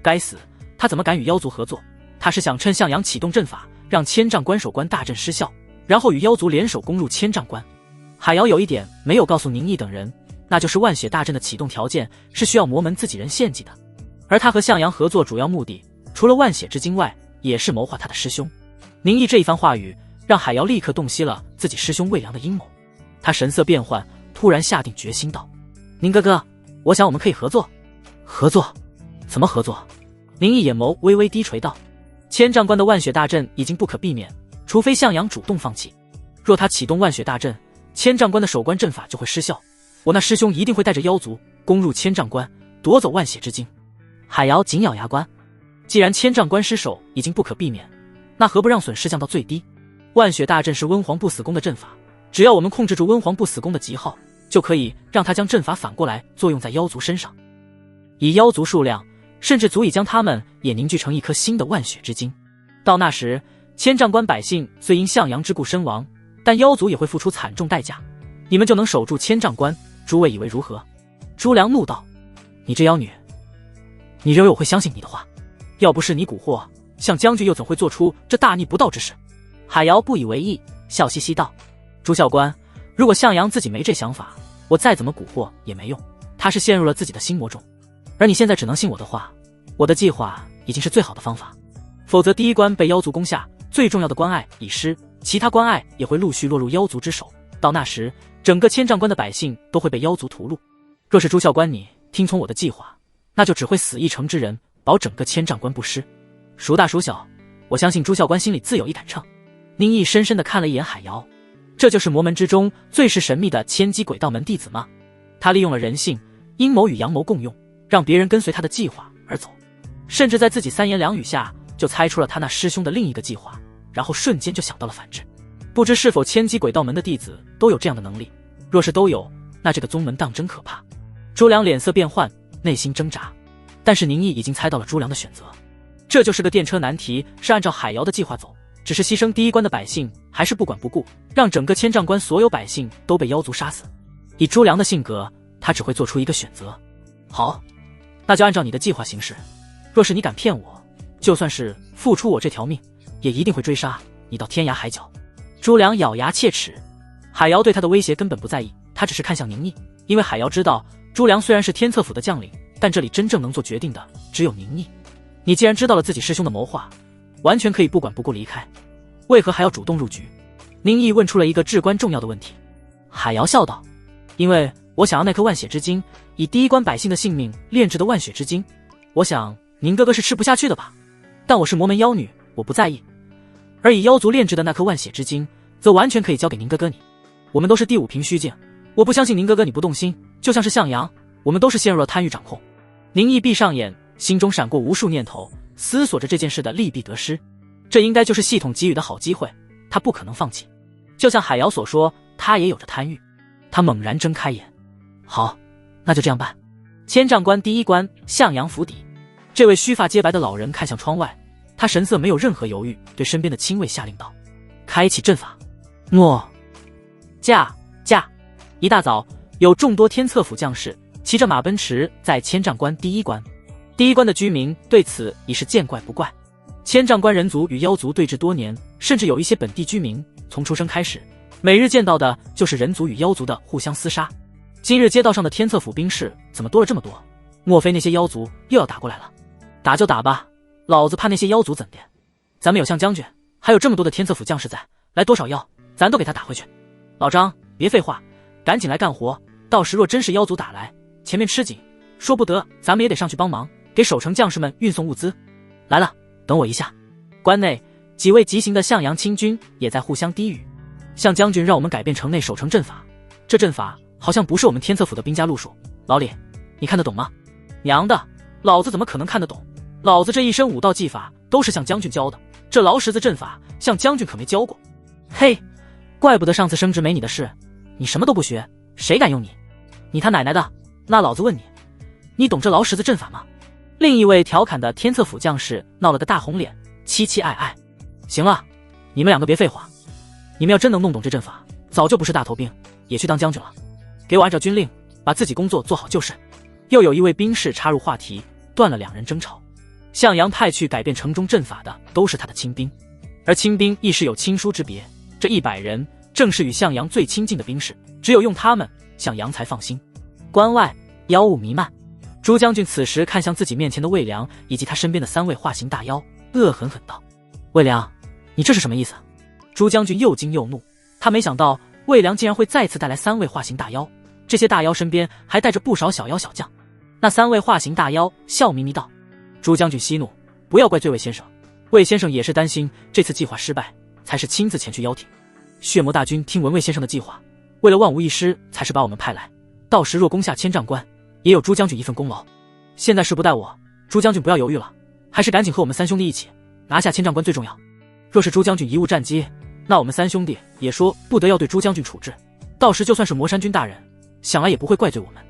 Speaker 1: 该死，他怎么敢与妖族合作？他是想趁向阳启动阵法，让千丈关守关大阵失效，然后与妖族联手攻入千丈关。海瑶有一点没有告诉宁毅等人，那就是万血大阵的启动条件是需要魔门自己人献祭的，而他和向阳合作主要目的，除了万血之精外，也是谋划他的师兄。宁毅这一番话语，让海瑶立刻洞悉了自己师兄魏良的阴谋。他神色变幻，突然下定决心道：“宁哥哥，我想我们可以合作。”合作？怎么合作？宁毅眼眸微微低垂道：“千丈关的万血大阵已经不可避免，除非向阳主动放弃。若他启动万血大阵，千丈关的守关阵法就会失效，我那师兄一定会带着妖族攻入千丈关，夺走万血之精。”海瑶紧咬牙关，既然千丈关失守已经不可避免，那何不让损失降到最低？万血大阵是温皇不死宫的阵法，只要我们控制住温皇不死宫的极耗，就可以让他将阵法反过来作用在妖族身上。以妖族数量，甚至足以将他们也凝聚成一颗新的万血之精。到那时，千丈关百姓虽因向阳之故身亡，但妖族也会付出惨重代价，你们就能守住千丈关，诸位以为如何？朱良怒道：“你这妖女，你认为我会相信你的话？要不是你蛊惑，向将军又怎会做出这大逆不道之事？”海瑶不以为意，笑嘻嘻道：“朱校官，如果向阳自己没这想法，我再怎么蛊惑也没用，他是陷入了自己的心魔中。而你现在只能信我的话，我的计划已经是最好的方法。否则第一关被妖族攻下，最重要的关隘已失，其他关隘也会陆续落入妖族之手，到那时整个千丈关的百姓都会被妖族屠戮。若是朱校官你听从我的计划，那就只会死一城之人，保整个千丈关不失。孰大孰小，我相信朱校官心里自有一杆秤。”宁毅深深地看了一眼海瑶，这就是魔门之中最是神秘的千机轨道门弟子吗？他利用了人性、阴谋与阳谋共用，让别人跟随他的计划而走，甚至在自己三言两语下就猜出了他那师兄的另一个计划，然后瞬间就想到了反制。不知是否千机轨道门的弟子都有这样的能力？若是都有，那这个宗门当真可怕。朱良脸色变幻，内心挣扎，但是宁毅已经猜到了朱良的选择，这就是个电车难题，是按照海瑶的计划走，只是牺牲第一关的百姓，还是不管不顾，让整个千丈关所有百姓都被妖族杀死。以朱良的性格，他只会做出一个选择。好，那就按照你的计划行事。若是你敢骗我，就算是付出我这条命，也一定会追杀你到天涯海角。朱良咬牙切齿，海瑶对他的威胁根本不在意，他只是看向宁毅，因为海瑶知道朱良虽然是天策府的将领，但这里真正能做决定的只有宁毅。你既然知道了自己师兄的谋划，完全可以不管不顾离开，为何还要主动入局？宁毅问出了一个至关重要的问题。海瑶笑道：“因为我想要那颗万血之精，以第一关百姓的性命炼制的万血之精，我想宁哥哥是吃不下去的吧？但我是魔门妖女，我不在意。而以妖族炼制的那颗万血之精，则完全可以交给宁哥哥你。我们都是第五凭虚境，我不相信宁哥哥你不动心，就像是向阳，我们都是陷入了贪欲掌控。”宁毅闭上眼，心中闪过无数念头，思索着这件事的利弊得失。这应该就是系统给予的好机会，他不可能放弃。就像海瑶所说，他也有着贪欲。他猛然睁开眼，好，那就这样办。千丈关第一关，向阳府邸。这位须发皆白的老人看向窗外，他神色没有任何犹豫，对身边的亲卫下令道：“开启阵法。”诺。驾。一大早，有众多天策府将士骑着马奔驰在千丈关第一关。第一关的居民对此已是见怪不怪。千丈关人族与妖族对峙多年，甚至有一些本地居民从出生开始，每日见到的就是人族与妖族的互相厮杀。今日街道上的天策府兵士怎么多了这么多？莫非那些妖族又要打过来了？打就打吧，老子怕那些妖族怎的？咱们有向将军，还有这么多的天策府将士在，来多少妖，咱都给他打回去。老张，别废话，赶紧来干活，到时若真是妖族打来，前面吃紧，说不得咱们也得上去帮忙，给守城将士们运送物资。来了，等我一下。关内几位急行的向阳亲军也在互相低语。向将军让我们改变城内守城阵法，这阵法好像不是我们天策府的兵家路数。老李，你看得懂吗？娘的，老子怎么可能看得懂？老子这一身武道技法都是向将军教的，这劳什子阵法向将军可没教过。嘿，怪不得上次升职没你的事，你什么都不学，谁敢用你？你他奶奶的！那老子问你，你懂这劳什子阵法吗？另一位调侃的天策府将士闹了个大红脸，凄凄爱爱。行了，你们两个别废话，你们要真能弄懂这阵法，早就不是大头兵，也去当将军了。给我按照军令，把自己工作做好就是。又有一位兵士插入话题，断了两人争吵。向阳派去改变城中阵法的都是他的亲兵，而亲兵亦是有亲疏之别，这100人正是与向阳最亲近的兵士，只有用他们，向阳才放心。关外妖雾弥漫。朱将军此时看向自己面前的魏良以及他身边的3位化形大妖，恶狠狠道：魏良，你这是什么意思？朱将军又惊又怒，他没想到魏良竟然会再次带来3位化形大妖，这些大妖身边还带着不少小妖小将。那3位化形大妖笑眯眯道：朱将军息怒，不要怪罪魏先生，魏先生也是担心这次计划失败，才是亲自前去邀请。血魔大军听闻魏先生的计划，为了万无一失才是把我们派来，到时若攻下千丈关，也有朱将军一份功劳。现在事不待我，朱将军不要犹豫了，还是赶紧和我们3兄弟一起拿下千丈关最重要。若是朱将军贻误战机，那我们3兄弟也说不得要对朱将军处置，到时就算是魔山君大人，想来也不会怪罪我们。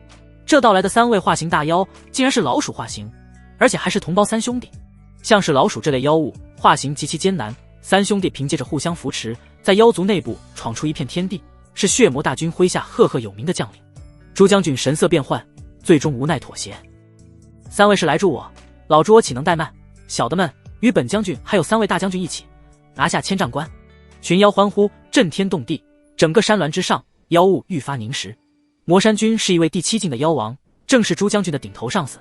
Speaker 1: 这到来的3位化形大妖竟然是老鼠化形，而且还是同胞3兄弟。像是老鼠这类妖物化形极其艰难，3兄弟凭借着互相扶持，在妖族内部闯出一片天地，是血魔大军麾下赫赫有名的将领。朱将军神色变幻，最终无奈妥协。3位是来助我，老朱我岂能怠慢？小的们与本将军还有3位大将军一起拿下千丈关。群妖欢呼，震天动地，整个山峦之上妖雾愈发凝实。魔山君是一位第7境的妖王，正是朱将军的顶头上司。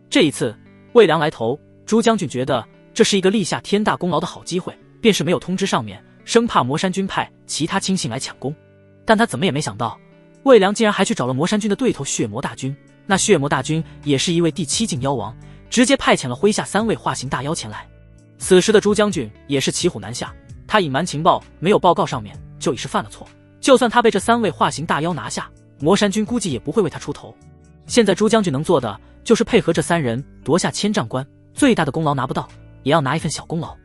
Speaker 1: 这一次魏良来投，朱将军觉得这是一个立下天大功劳的好机会，便是没有通知上面，生怕魔山君派其他亲信来抢功。但他怎么也没想到，魏良竟然还去找了魔山君的对头血魔大军。那血魔大军也是一位第7境妖王，直接派遣了麾下3位化形大妖前来。此时的朱将军也是骑虎难下，他隐瞒情报没有报告上面，就已是犯了错。就算他被这3位化形大妖拿下，魔山君估计也不会为他出头。现在朱将军能做的就是配合这3人夺下千丈关，最大的功劳拿不到，也要拿一份小功劳。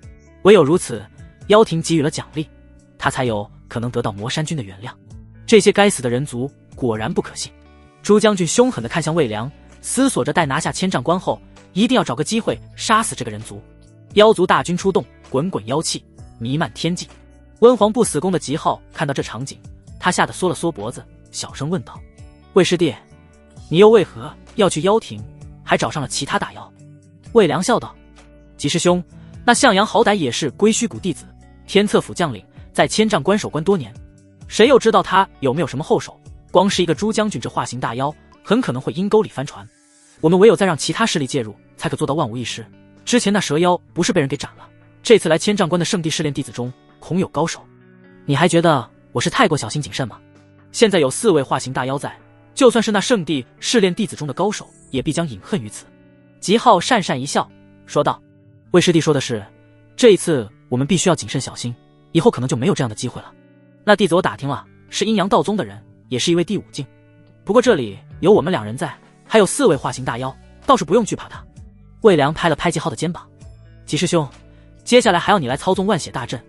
Speaker 1: 唯有如此，妖庭给予了奖励，他才有可能得到魔山君的原谅。这些该死的人族果然不可信。朱将军凶狠地看向魏良，思索着待拿下千丈关后，一定要找个机会杀死这个人族。妖族大军出动，滚滚妖气弥漫天际。温皇不死宫的极浩看到这场景，他吓得缩了缩脖子，小声问道：魏师弟，你又为何要去妖庭，还找上了其他大妖？魏良笑道：吉师兄，那向阳好歹也是归虚谷弟子，天策府将领，在千丈关守关多年，谁又知道他有没有什么后手？光是一个朱将军这化形大妖，很可能会阴沟里翻船。我们唯有再让其他势力介入，才可做到万无一失。之前那蛇妖不是被人给斩了，这次来千丈关的圣地试炼弟子中恐有高手。你还觉得我是太过小心谨慎吗？现在有4位化形大妖在，就算是那圣地试炼弟子中的高手，也必将饮恨于此。极浩讪讪一笑，说道：魏师弟说的是，这一次我们必须要谨慎小心，以后可能就没有这样的机会了。那弟子我打听了，是阴阳道宗的人，也是一位第5境。不过这里有我们2人在，还有4位化形大妖，倒是不用惧怕他。魏良拍了拍极浩的肩膀：极师兄，接下来还要你来操纵万血大阵，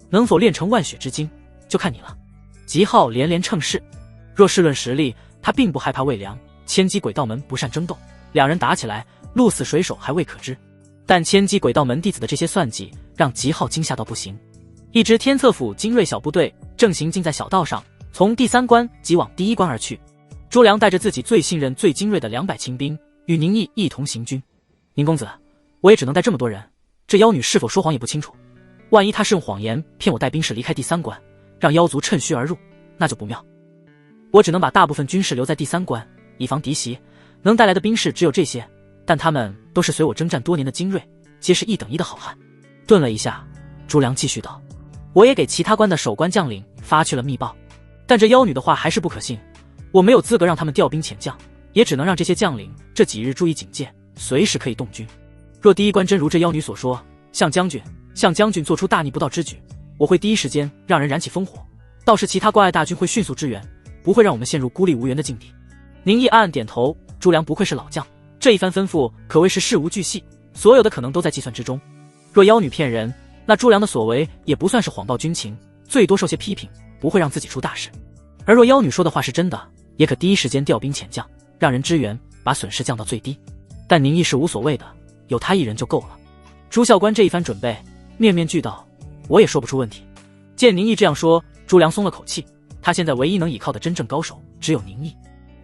Speaker 1: 能否练成万血之精，就看你了。极浩连连称是。若是论实力，他并不害怕魏良，千机轨道门不善争斗，2人打起来鹿死谁手还未可知。但千机轨道门弟子的这些算计，让极浩惊吓到不行。一支天策府精锐小部队正行进在小道上，从第3关急往第1关而去。朱良带着自己最信任最精锐的200亲兵，与宁毅一同行军。宁公子，我也只能带这么多人，这妖女是否说谎也不清楚，万一她是用谎言骗我带兵士离开第3关，让妖族趁虚而入，那就不妙。我只能把大部分军士留在第3关，以防敌袭，能带来的兵士只有这些，但他们都是随我征战多年的精锐，皆是1等1的好汉。顿了一下，朱良继续道：我也给其他关的守关将领发去了密报，但这妖女的话还是不可信，我没有资格让他们调兵遣将，也只能让这些将领这几日注意警戒，随时可以动军。若第1关真如这妖女所说，向将军做出大逆不道之举，我会第一时间让人燃起烽火，到时其他关外大军会迅速支援，不会让我们陷入孤立无援的境地。宁毅暗暗点头，朱良不愧是老将，这一番吩咐可谓是事无巨细，所有的可能都在计算之中。若妖女骗人，那朱良的所为也不算是谎报军情，最多受些批评，不会让自己出大事。而若妖女说的话是真的，也可第一时间调兵遣将，让人支援，把损失降到最低。但宁毅是无所谓的，有他一人就够了。朱校官这一番准备，面面俱到，我也说不出问题。见宁毅这样说，朱良松了口气，他现在唯一能倚靠的真正高手只有宁毅，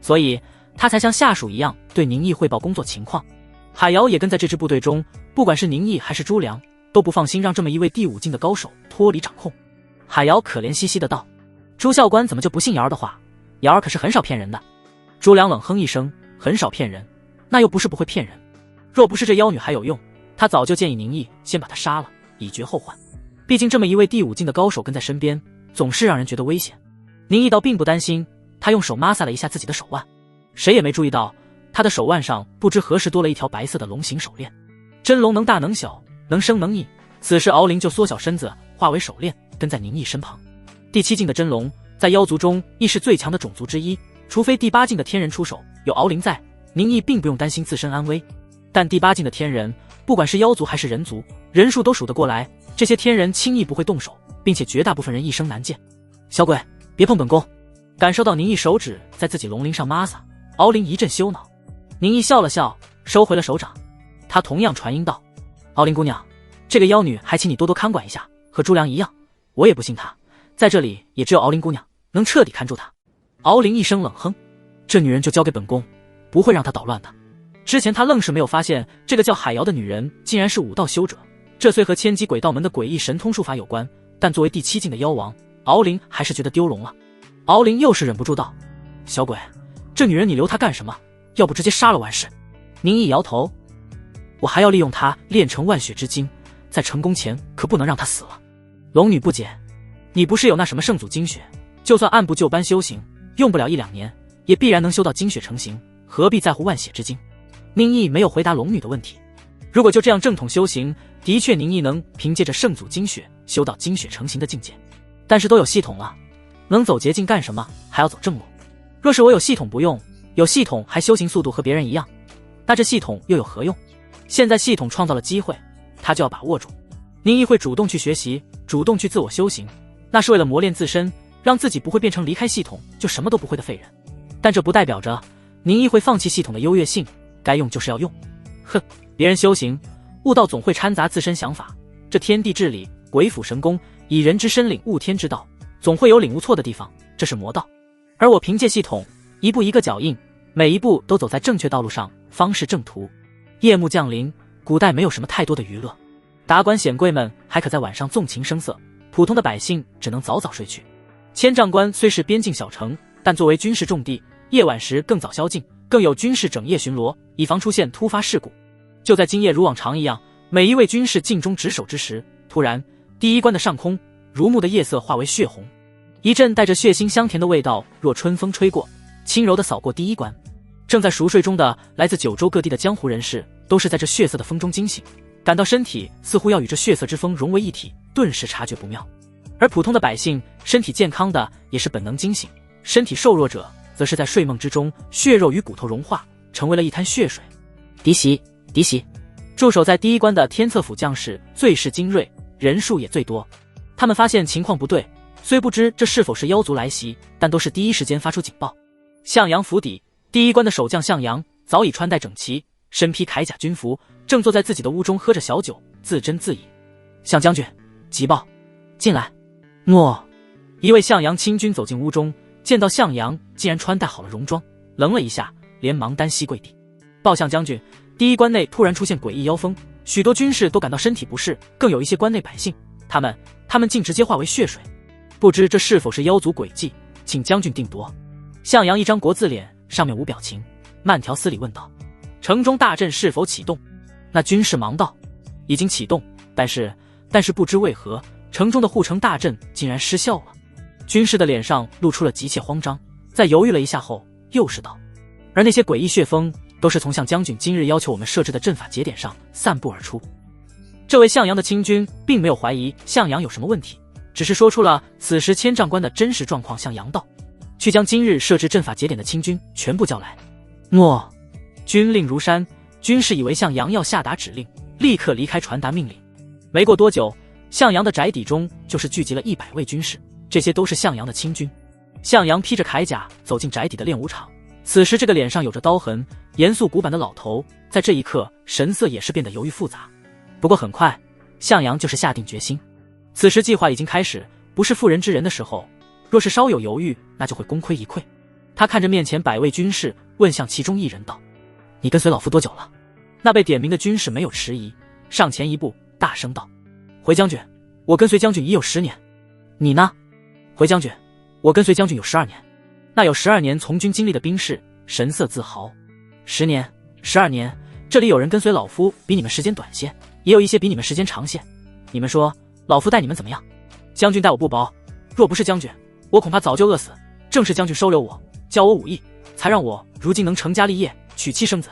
Speaker 1: 所以他才像下属一样对宁毅汇报工作情况。海瑶也跟在这支部队中，不管是宁毅还是朱良，都不放心让这么一位第5境的高手脱离掌控。海瑶可怜兮兮的道：朱校官怎么就不信瑶儿的话？瑶儿可是很少骗人的。朱良冷哼一声，很少骗人，那又不是不会骗人。若不是这妖女还有用，他早就建议宁毅先把她杀了，以绝后患。毕竟这么一位第5境的高手跟在身边，总是让人觉得危险。宁毅倒并不担心，他用手摩挲了一下自己的手腕，谁也没注意到他的手腕上不知何时多了一条白色的龙形手链。真龙能大能小，能生能隐，此时敖灵就缩小身子，化为手链，跟在宁毅身旁。第7境的真龙在妖族中亦是最强的种族之一，除非第8境的天人出手，有敖灵在，宁毅并不用担心自身安危。但第8境的天人，不管是妖族还是人族，人数都数得过来，这些天人轻易不会动手，并且绝大部分人一生难见。小鬼，别碰本宫！感受到宁毅手指在自己龙鳞上摩挲，敖灵一阵羞恼。宁毅笑了笑，收回了手掌。他同样传音道：敖灵姑娘，这个妖女还请你多多看管一下，和朱良一样，我也不信她，在这里也只有敖灵姑娘能彻底看住她。敖灵一声冷哼，这女人就交给本宫，不会让她捣乱的。之前他愣是没有发现这个叫海瑶的女人竟然是武道修者，这虽和千机鬼道门的诡异神通术法有关，但作为第7境的妖王，敖灵还是觉得丢容了。敖灵又是忍不住道：小鬼，这女人你留她干什么？要不直接杀了完事。宁毅摇头，我还要利用她炼成万血之精，在成功前可不能让她死了。龙女不解，你不是有那什么圣祖精血，就算按部就班修行，用不了1-2年也必然能修到精血成型，何必在乎万血之精？宁毅没有回答龙女的问题。如果就这样正统修行，的确宁毅能凭借着圣祖精血修到精血成型的境界，但是都有系统了，能走捷径干什么，还要走正路？若是我有系统不用，有系统还修行速度和别人一样，那这系统又有何用？现在系统创造了机会，他就要把握住。宁毅会主动去学习，主动去自我修行，那是为了磨练自身，让自己不会变成离开系统就什么都不会的废人。但这不代表着宁毅会放弃系统的优越性，该用就是要用。哼，别人修行悟道总会掺杂自身想法，这天地治理、鬼斧神工，以人之身领悟天之道，总会有领悟错的地方，这是魔道。而我凭借系统，一步一个脚印，每一步都走在正确道路上，方是正途。夜幕降临，古代没有什么太多的娱乐，达官显贵们还可在晚上纵情声色，普通的百姓只能早早睡去。千丈关虽是边境小城，但作为军事重地，夜晚时更早宵禁，更有军士整夜巡逻，以防出现突发事故。就在今夜如往常一样，每一位军士尽忠职守之时，突然第1关的上空，如沐的夜色化为血红，一阵带着血腥香甜的味道若春风吹过，轻柔地扫过第1关。正在熟睡中的来自9州各地的江湖人士，都是在这血色的风中惊醒，感到身体似乎要与这血色之风融为一体，顿时察觉不妙。而普通的百姓，身体健康的也是本能惊醒，身体瘦弱者则是在睡梦之中，血肉与骨头融化，成为了一滩血水。嫡袭，嫡袭！驻守在第1关的天策府将士最是精锐，人数也最多。他们发现情况不对，虽不知这是否是妖族来袭，但都是第一时间发出警报。向阳府邸，第1关的守将向阳早已穿戴整齐，身披铠甲军服，正坐在自己的屋中喝着小酒，自斟自饮。向将军，急报！进来。诺。一位向阳亲军走进屋中，见到向阳竟然穿戴好了戎装，愣了一下，连忙单膝跪地。报向将军，第1关内突然出现诡异妖风，许多军士都感到身体不适，更有一些关内百姓，他们竟直接化为血水，不知这是否是妖族诡计，请将军定夺。向阳一张国字脸，上面无表情，慢条斯理问道：城中大阵是否启动？那军士忙道：已经启动，但是不知为何，城中的护城大阵竟然失效了。军士的脸上露出了急切慌张，在犹豫了一下后，又是道：而那些诡异血风都是从向将军今日要求我们设置的阵法节点上散布而出。这位向阳的亲军并没有怀疑向阳有什么问题，只是说出了此时千丈关的真实状况，向阳道：去将今日设置阵法节点的亲军全部叫来。诺。军令如山，军士以为向阳要下达指令，立刻离开传达命令。没过多久，向阳的宅邸中就是聚集了100位军士，这些都是向阳的亲军。向阳披着铠甲走进宅邸的练武场，此时这个脸上有着刀痕、严肃古板的老头，在这一刻神色也是变得犹豫复杂。不过很快，向阳就是下定决心，此时计划已经开始，不是妇人之仁的时候，若是稍有犹豫，那就会功亏一篑。他看着面前100位军士，问向其中一人道：你跟随老夫多久了？那被点名的军士没有迟疑，上前一步，大声道：回将军，我跟随将军已有10年。你呢？回将军，我跟随将军有12年。那有12年从军经历的兵士，神色自豪。10年、12年，这里有人跟随老夫比你们时间短些，也有一些比你们时间长些。你们说，老夫待你们怎么样？将军待我不薄，若不是将军，我恐怕早就饿死。正是将军收留我，教我武艺，才让我如今能成家立业，娶妻生子。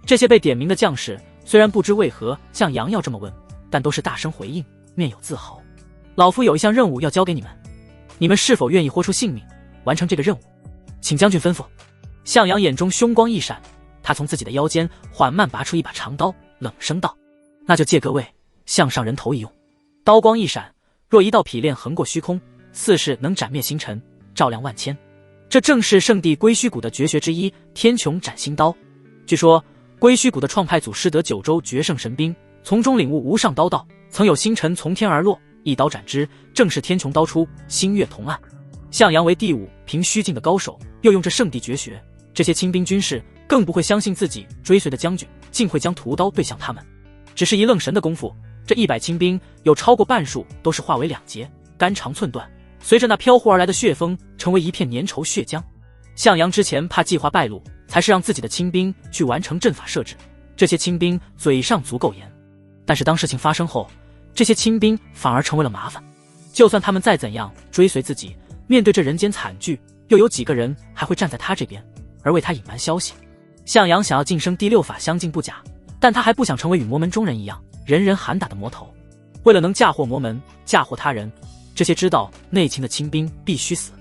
Speaker 1: 这些被点名的将士虽然不知为何向杨耀这么问，但都是大声回应，面有自豪。老夫有一项任务要交给你们，你们是否愿意豁出性命完成这个任务？请将军吩咐。向阳眼中凶光一闪，他从自己的腰间缓慢拔出一把长刀，冷声道：那就借各位向上人头一用。刀光一闪，若一道匹练横过虚空，似是能斩灭星辰，照亮万千。这正是圣地归虚谷的绝学之一，天穹斩星刀。据说归虚谷的创派祖师得九州绝胜神兵，从中领悟无上刀道，曾有星辰从天而落，一刀斩之，正是天穹刀出，星月同暗。向阳为第5凭虚境的高手，又用这圣地绝学，这些亲兵军士更不会相信自己追随的将军竟会将屠刀对向他们。只是一愣神的功夫，这100亲兵有超过半数都是化为2截，肝肠寸断，随着那飘忽而来的血风，成为一片粘稠血浆。向阳之前怕计划败露，才是让自己的亲兵去完成阵法设置。这些亲兵嘴上足够严，但是当事情发生后，这些亲兵反而成为了麻烦。就算他们再怎样追随自己，面对这人间惨剧，又有几个人还会站在他这边，而为他隐瞒消息？向阳想要晋升第6法相境不假，但他还不想成为与魔门中人一样，人人喊打的魔头。为了能嫁祸魔门，嫁祸他人，这些知道内情的亲兵必须死。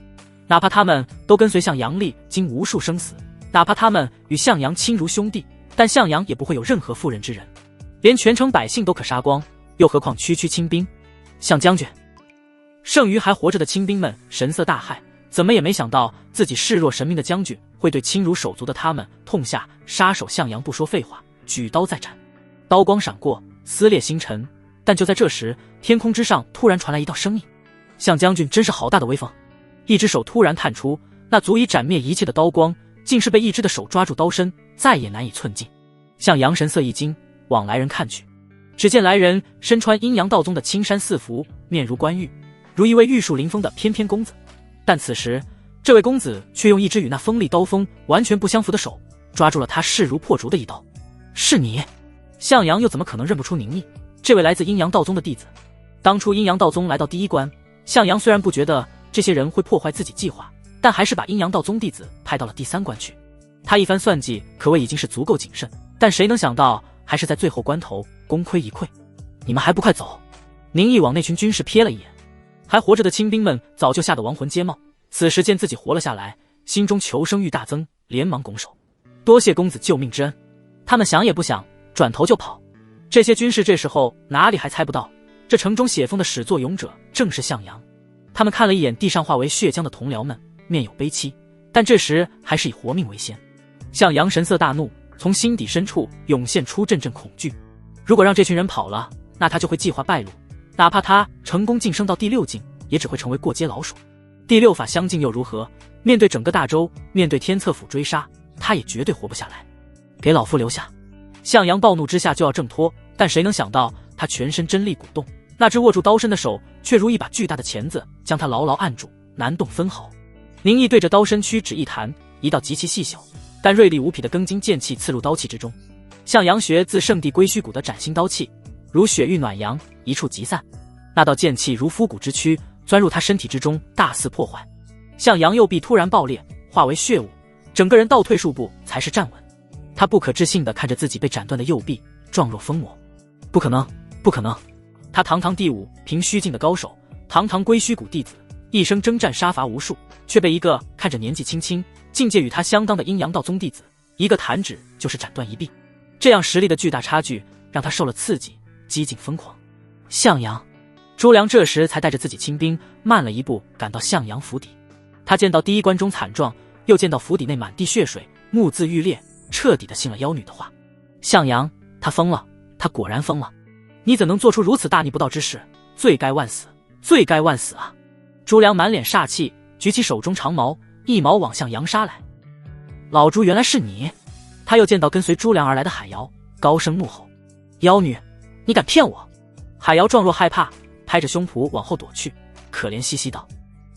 Speaker 1: 哪怕他们都跟随向阳历经无数生死，哪怕他们与向阳亲如兄弟，但向阳也不会有任何妇人之仁，连全城百姓都可杀光，又何况区区亲兵？向将军，剩余还活着的亲兵们神色大骇，怎么也没想到自己视若神明的将军会对亲如手足的他们痛下杀手。向阳不说废话，举刀再斩，刀光闪过，撕裂星辰。但就在这时，天空之上突然传来一道声音：向将军真是好大的威风！一只手突然探出，那足以斩灭一切的刀光，竟是被一只的手抓住刀身，再也难以寸进。向阳神色一惊，往来人看去，只见来人身穿阴阳道宗的青衫4服，面如冠玉，如一位玉树临风的翩翩公子。但此时这位公子却用一只与那锋利刀锋完全不相符的手抓住了他势如破竹的一刀。是你？向阳又怎么可能认不出宁毅，这位来自阴阳道宗的弟子？当初阴阳道宗来到第1关，向阳虽然不觉得这些人会破坏自己计划，但还是把阴阳道宗弟子派到了第3关去。他一番算计可谓已经是足够谨慎，但谁能想到还是在最后关头功亏一篑。你们还不快走！宁毅往那群军士瞥了一眼，还活着的亲兵们早就吓得亡魂皆冒，此时见自己活了下来，心中求生欲大增，连忙拱手：多谢公子救命之恩。他们想也不想，转头就跑。这些军士这时候哪里还猜不到，这城中写封的始作俑者正是向阳。他们看了一眼地上化为血浆的同僚们，面有悲戚，但这时还是以活命为先。向阳神色大怒，从心底深处涌现出阵阵恐惧。如果让这群人跑了，那他就会计划败露，哪怕他成功晋升到第6境，也只会成为过街老鼠。第6法相境又如何？面对整个大周，面对天策府追杀，他也绝对活不下来。给老夫留下！向阳暴怒之下就要挣脱，但谁能想到他全身真力鼓动，那只握住刀身的手却如一把巨大的钳子，将他牢牢按住，难动分毫。宁毅对着刀身屈指一弹，一道极其细小但锐利无匹的庚金剑气刺入刀气之中。向阳学自圣地归虚谷的斩心刀气，如雪域暖阳，一触即散。那道剑气如枯骨之躯，钻入他身体之中，大肆破坏。向阳右臂突然爆裂，化为血雾，整个人倒退数步才是站稳。他不可置信地看着自己被斩断的右臂，状若疯魔。不可能，不可能！他堂堂第5凭虚境的高手，堂堂归虚谷弟子，一生征战杀伐无数，却被一个看着年纪轻轻、境界与他相当的阴阳道宗弟子一个弹指就是斩断一臂。这样实力的巨大差距让他受了刺激，几近疯狂。向阳，朱良这时才带着自己亲兵慢了一步赶到向阳府邸。他见到第1关中惨状，又见到府邸内满地血水，目眦欲裂，彻底的信了妖女的话。向阳，他疯了，他果然疯了！你怎能做出如此大逆不道之事？罪该万死，罪该万死啊！朱良满脸煞气，举起手中长矛，一矛往向阳杀来。老朱，原来是你！他又见到跟随朱良而来的海瑶，高声怒吼：妖女，你敢骗我！海瑶状若害怕，拍着胸脯往后躲去，可怜兮兮道：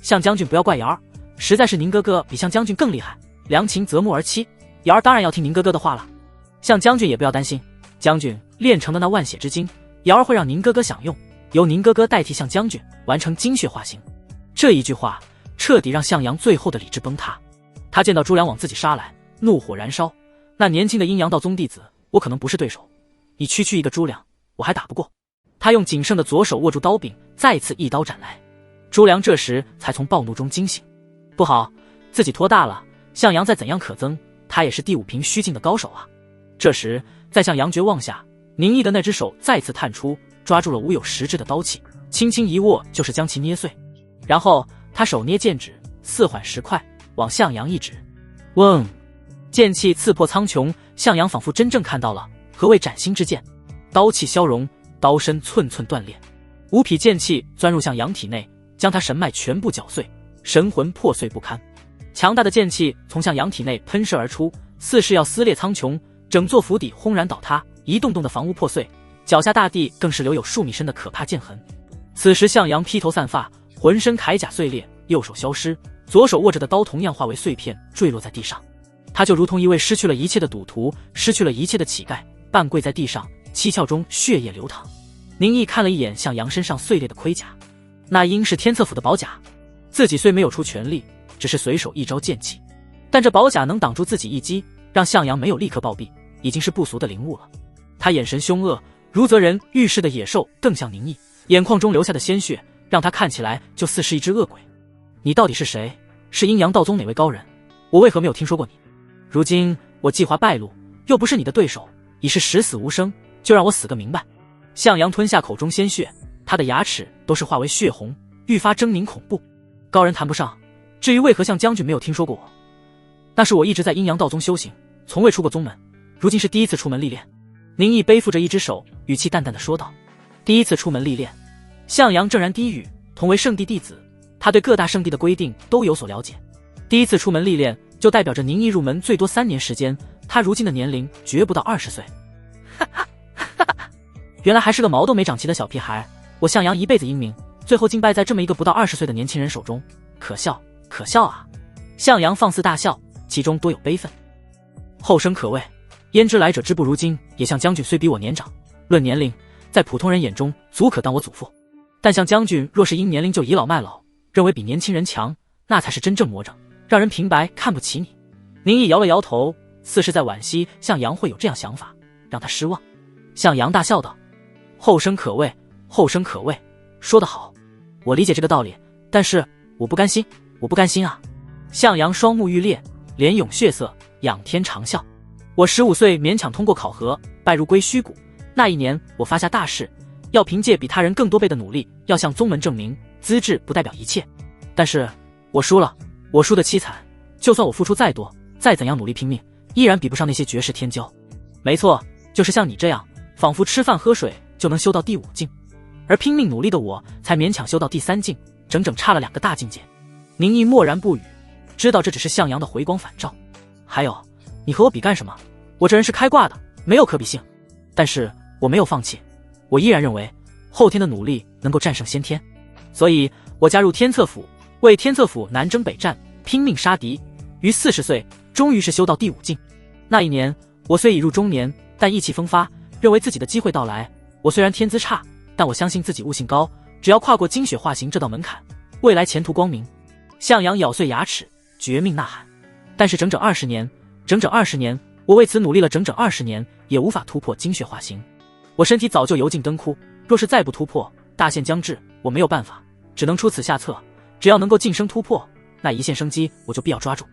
Speaker 1: 向将军不要怪瑶儿，实在是您哥哥比向将军更厉害，良禽择木而栖，瑶儿当然要听宁哥哥的话了。向将军也不要担心，将军炼成的那万血之精，瑶儿会让宁哥哥享用，由宁哥哥代替向将军完成精血化形。这一句话彻底让向阳最后的理智崩塌。他见到朱良往自己杀来，怒火燃烧。那年轻的阴阳道宗弟子，我可能不是对手，你区区一个朱良，我还打不过。他用仅剩的左手握住刀柄，再次一刀斩来。朱良这时才从暴怒中惊醒，不好，自己拖大了。向阳再怎样可憎，他也是第5品虚境的高手啊。这时在向阳绝望下，宁毅的那只手再次探出，抓住了无有实质的刀器，轻轻一握就是将其捏碎。然后他手捏剑指，似缓时快，往向阳一指，嗡，剑气刺破苍穹。向阳仿佛真正看到了何谓斩心之剑，刀气消融，刀身寸寸断裂，5匹剑气钻入向阳体内，将他神脉全部搅碎，神魂破碎不堪。强大的剑气从向阳体内喷射而出，似是要撕裂苍穹，整座府邸轰然倒塌，一栋栋的房屋破碎，脚下大地更是留有数米深的可怕剑痕。此时向阳披头散发，浑身铠甲碎裂，右手消失，左手握着的刀同样化为碎片坠落在地上。他就如同一位失去了一切的赌徒，失去了一切的乞丐，半跪在地上，七窍中血液流淌。宁毅看了一眼向阳身上碎裂的盔甲，那应是天策府的宝甲。自己虽没有出全力，只是随手一招剑气，但这宝甲能挡住自己一击，让向阳没有立刻暴毙，已经是不俗的领悟了。他眼神凶恶，如择人遇事的野兽瞪向宁毅，眼眶中流下的鲜血让他看起来就似是一只恶鬼。你到底是谁？是阴阳道宗哪位高人？我为何没有听说过你？如今我计划败露，又不是你的对手，已是十死无生，就让我死个明白。向阳吞下口中鲜血，他的牙齿都是化为血红，愈发狰狞恐怖。高人谈不上，至于为何向将军没有听说过我，那是我一直在阴阳道宗修行，从未出过宗门，如今是第一次出门历练。宁毅背负着一只手，语气淡淡的说道。第一次出门历练。向阳正然低语，同为圣地弟子，他对各大圣地的规定都有所了解。第一次出门历练，就代表着宁毅入门最多3年时间，他如今的年龄绝不到20岁。原来还是个毛都没长齐的小屁孩，我向阳一辈子英名，最后竟败在这么一个不到20岁的年轻人手中，可笑，可笑啊！向阳放肆大笑，其中多有悲愤。后生可畏，焉知来者之不如今，也向将军虽比我年长，论年龄，在普通人眼中足可当我祖父，但向将军若是因年龄就倚老卖老，认为比年轻人强，那才是真正魔怔，让人平白看不起你。宁毅摇了摇头，似是在惋惜向阳会有这样想法，让他失望。向阳大笑道：后生可畏，后生可畏，说得好，我理解这个道理，但是我不甘心，我不甘心啊！向阳双目欲裂，脸涌血色，仰天长啸。我15岁勉强通过考核，拜入归虚谷。那一年我发下大誓，要凭借比他人更多倍的努力，要向宗门证明资质不代表一切。但是我输了，我输得凄惨，就算我付出再多，再怎样努力拼命，依然比不上那些绝世天骄。没错，就是像你这样，仿佛吃饭喝水就能修到第5境，而拼命努力的我才勉强修到第3境，整整差了2个大境界。宁毅默然不语，知道这只是向阳的回光返照。还有，你和我比干什么？我这人是开挂的，没有可比性。但是我没有放弃，我依然认为后天的努力能够战胜先天，所以我加入天策府，为天策府南征北战，拼命杀敌。于40岁，终于是修到第5境。那一年，我虽已入中年，但意气风发，认为自己的机会到来。我虽然天资差，但我相信自己悟性高，只要跨过精血化形这道门槛，未来前途光明。向阳咬碎牙齿，绝命呐喊。但是整整20年，整整20年，我为此努力了整整20年，也无法突破精血化形。我身体早就油尽灯枯，若是再不突破，大限将至，我没有办法，只能出此下策。只要能够晋升突破，那一线生机我就必要抓住。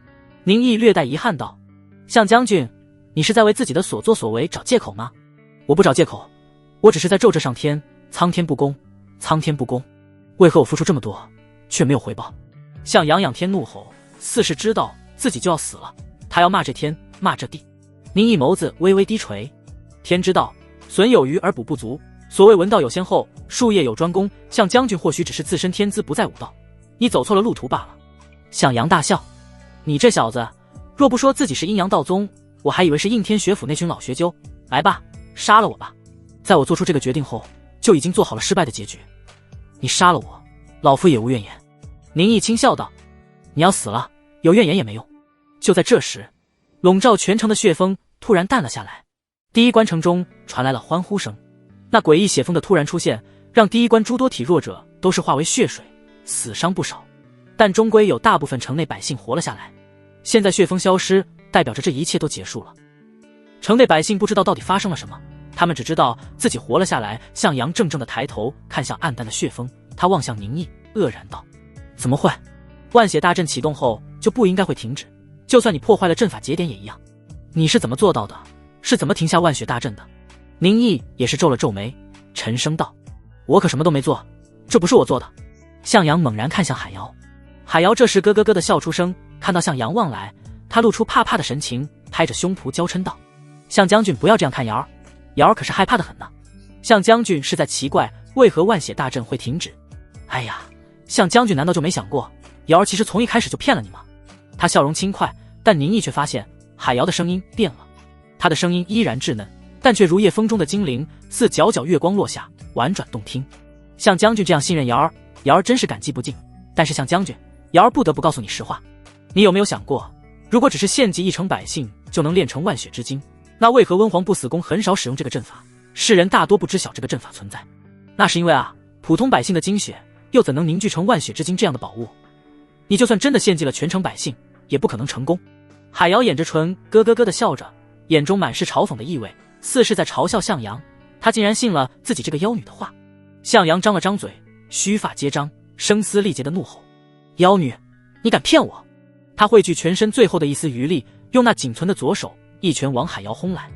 Speaker 1: 宁毅略带遗憾道：向将军，你是在为自己的所作所为找借口吗？我不找借口，我只是在咒这上天，苍天不公，苍天不公，为何我付出这么多，却没有回报？向阳仰天怒吼，似是知道自己就要死了，他要骂这天，骂这地。宁毅眸子微微低垂，天之道，损有余而补不足，所谓文道有先后，术业有专攻，向将军或许只是自身天资不在武道，你走错了路途罢了。向阳大笑，你这小子，若不说自己是阴阳道宗，我还以为是应天学府那群老学究。来吧，杀了我吧！在我做出这个决定后，就已经做好了失败的结局。你杀了我，老夫也无怨言。宁毅轻笑道：你要死了，有怨言也没用。就在这时，笼罩全城的血风突然淡了下来。第一关城中传来了欢呼声。那诡异血风的突然出现，让第一关诸多体弱者都是化为血水，死伤不少，但终归有大部分城内百姓活了下来。现在血风消失，代表着这一切都结束了。城内百姓不知道到底发生了什么，他们只知道自己活了下来。向阳怔怔地抬头看向暗淡的血风，他望向宁毅，愕然道：怎么会？万血大阵启动后就不应该会停止，就算你破坏了阵法节点也一样。你是怎么做到的？是怎么停下万血大阵的？宁毅也是皱了皱眉，沉声道：我可什么都没做，这不是我做的。向阳猛然看向海瑶，海瑶这时咯咯咯地笑出声，看到向阳望来，他露出怕怕的神情，拍着胸脯娇嗔道：向将军不要这样看瑶儿，瑶儿可是害怕的很呢。向将军是在奇怪为何万血大阵会停止？哎呀，向将军难道就没想过瑶儿其实从一开始就骗了你吗？他笑容轻快，但宁毅却发现海瑶的声音变了，他的声音依然稚嫩，但却如夜风中的精灵，似皎皎月光落下，婉转动听。向将军这样信任瑶儿，瑶儿真是感激不尽。但是向将军，瑶儿不得不告诉你实话，你有没有想过，如果只是献祭一城百姓就能炼成万血之精，那为何温皇不死宫很少使用这个阵法？世人大多不知晓这个阵法存在。那是因为普通百姓的精血又怎能凝聚成万血之精这样的宝物？你就算真的献祭了全城百姓，也不可能成功。海瑶掩着唇咯咯咯地笑着，眼中满是嘲讽的意味，似是在嘲笑向阳。他竟然信了自己这个妖女的话。向阳张了张嘴，须发皆张，声嘶力竭的怒吼：妖女，你敢骗我！他汇聚全身最后的一丝余力，用那仅存的左手一拳往海瑶轰来。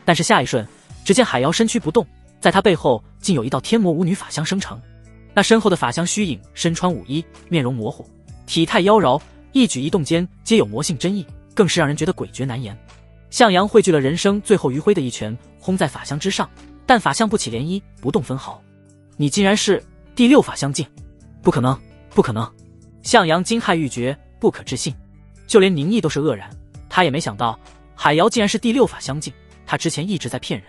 Speaker 1: 但是下一瞬，只见海瑶身躯不动，在他背后竟有一道天魔舞女法相生成。那身后的法相虚影身穿舞衣，面容模糊，体态妖娆，一举一动间皆有魔性真意，更是让人觉得诡谲难言。向阳汇聚了人生最后余晖的一拳轰在法相之上，但法相不起涟漪，不动分毫。你竟然是第六法相境？不可能，不可能！向阳惊骇欲绝，不可置信。就连宁毅都是愕然，他也没想到海瑶竟然是第六法相境。他之前一直在骗人，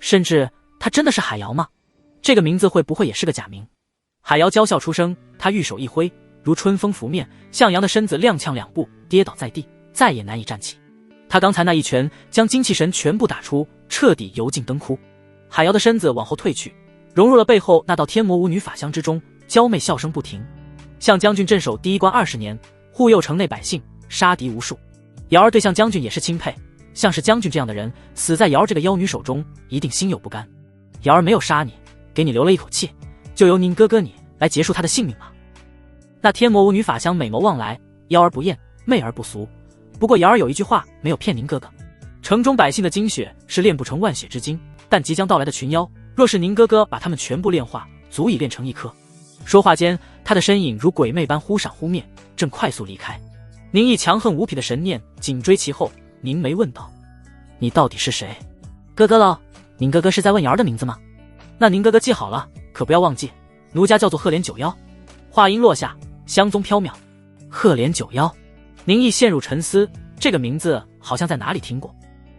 Speaker 1: 甚至他真的是海瑶吗？这个名字会不会也是个假名？海瑶娇笑出声，他玉手一挥，如春风拂面，向阳的身子踉跄两步，跌倒在地，再也难以站起。他刚才那一拳将精气神全部打出，彻底油尽灯枯。海瑶的身子往后退去，融入了背后那道天魔舞女法相之中，娇媚笑声不停。向将军镇守第一关20年，护佑城内百姓，杀敌无数。瑶儿对向将军也是钦佩，像是将军这样的人，死在瑶儿这个妖女手中，一定心有不甘。瑶儿没有杀你，给你留了一口气，就由宁哥哥你来结束他的性命吧。那天魔舞女法相美眸望来，妖而不艳，媚而不俗。不过瑶儿有一句话没有骗宁哥哥，城中百姓的精血是炼不成万血之精，但即将到来的群妖，若是宁哥哥把他们全部炼化，足以炼成一颗。说话间，他的身影如鬼魅般忽闪忽灭，正快速离开。宁毅强横无匹的神念紧追其后，凝眉问道：你到底是谁？哥哥喽，宁哥哥是在问瑶儿的名字吗？那宁哥哥记好了，可不要忘记，奴家叫做赫连九妖。话音落下，香踪飘渺。赫连九妖。宁毅陷入沉思，这个名字好像在哪里听过。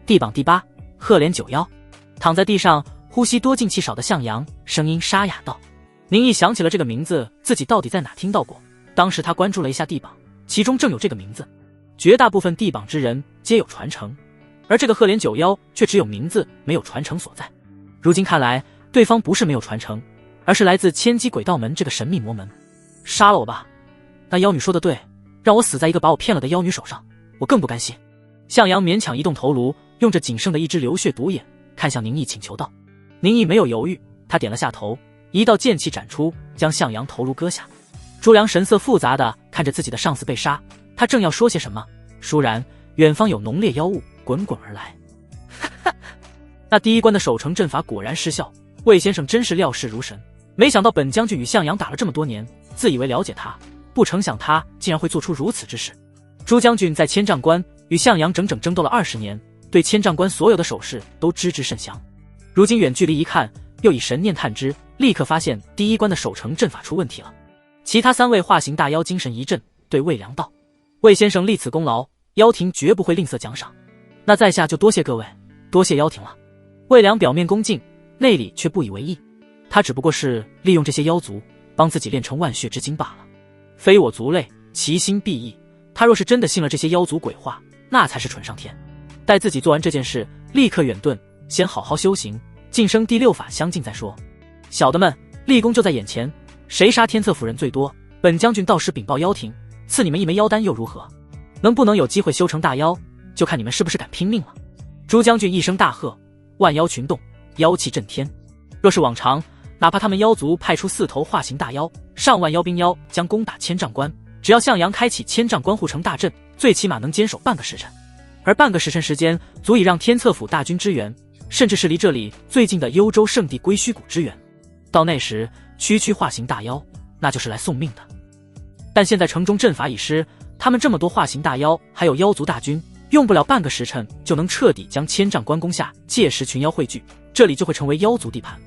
Speaker 1: 地榜第8，赫连九妖。躺在地上呼吸多进气少的向阳声音沙哑道。宁毅想起了这个名字，自己到底在哪听到过。当时他关注了一下地榜，其中正有这个名字。绝大部分地榜之人皆有传承，而这个赫连九妖却只有名字没有传承所在。如今看来，对方不是没有传承，而是来自千机鬼道门这个神秘魔门。杀了我吧！那妖女说的对，让我死在一个把我骗了的妖女手上，我更不甘心。向阳勉强移动头颅，用着仅剩的一只流血独眼看向宁毅请求道。宁毅没有犹豫，他点了下头，一道剑气斩出，将向阳头颅割下。朱良神色复杂的看着自己的上司被杀，他正要说些什么，倏然远方有浓烈妖雾滚滚而来。那第一关的守城阵法果然失效，魏先生真是料事如神，没想到本将军与向阳打了这么多年，自以为了解他，不成想他竟然会做出如此之事。朱将军在千丈关与向阳整整争斗了20年，对千丈关所有的手势都知之甚详。如今远距离一看，又以神念探知，立刻发现第一关的守城阵法出问题了。其他3位化形大妖精神一震，对魏良道：魏先生立此功劳，妖庭绝不会吝啬奖赏。那在下就多谢各位，多谢妖庭了。魏良表面恭敬，内里却不以为意。他只不过是利用这些妖族，帮自己炼成万血之精罢了。非我族类，其心必异。他若是真的信了这些妖族鬼话，那才是蠢上天。待自己做完这件事，立刻远遁，先好好修行，晋升第6法相境再说。小的们，立功就在眼前，谁杀天策府人最多，本将军到时禀报妖庭，赐你们一枚妖丹又如何？能不能有机会修成大妖，就看你们是不是敢拼命了。朱将军一声大喝，万妖群动，妖气震天。若是往常，哪怕他们妖族派出4头化形大妖，上万妖兵妖将攻打千丈关，只要向阳开启千丈关护城大阵，最起码能坚守半个时辰。而半个时辰时间，足以让天策府大军支援，甚至是离这里最近的幽州圣地归虚谷支援。到那时，区化形大妖，那就是来送命的。但现在城中阵法已失，他们这么多化形大妖，还有妖族大军，用不了半个时辰就能彻底将千丈关攻下，届时群妖汇聚，这里就会成为妖族地盘。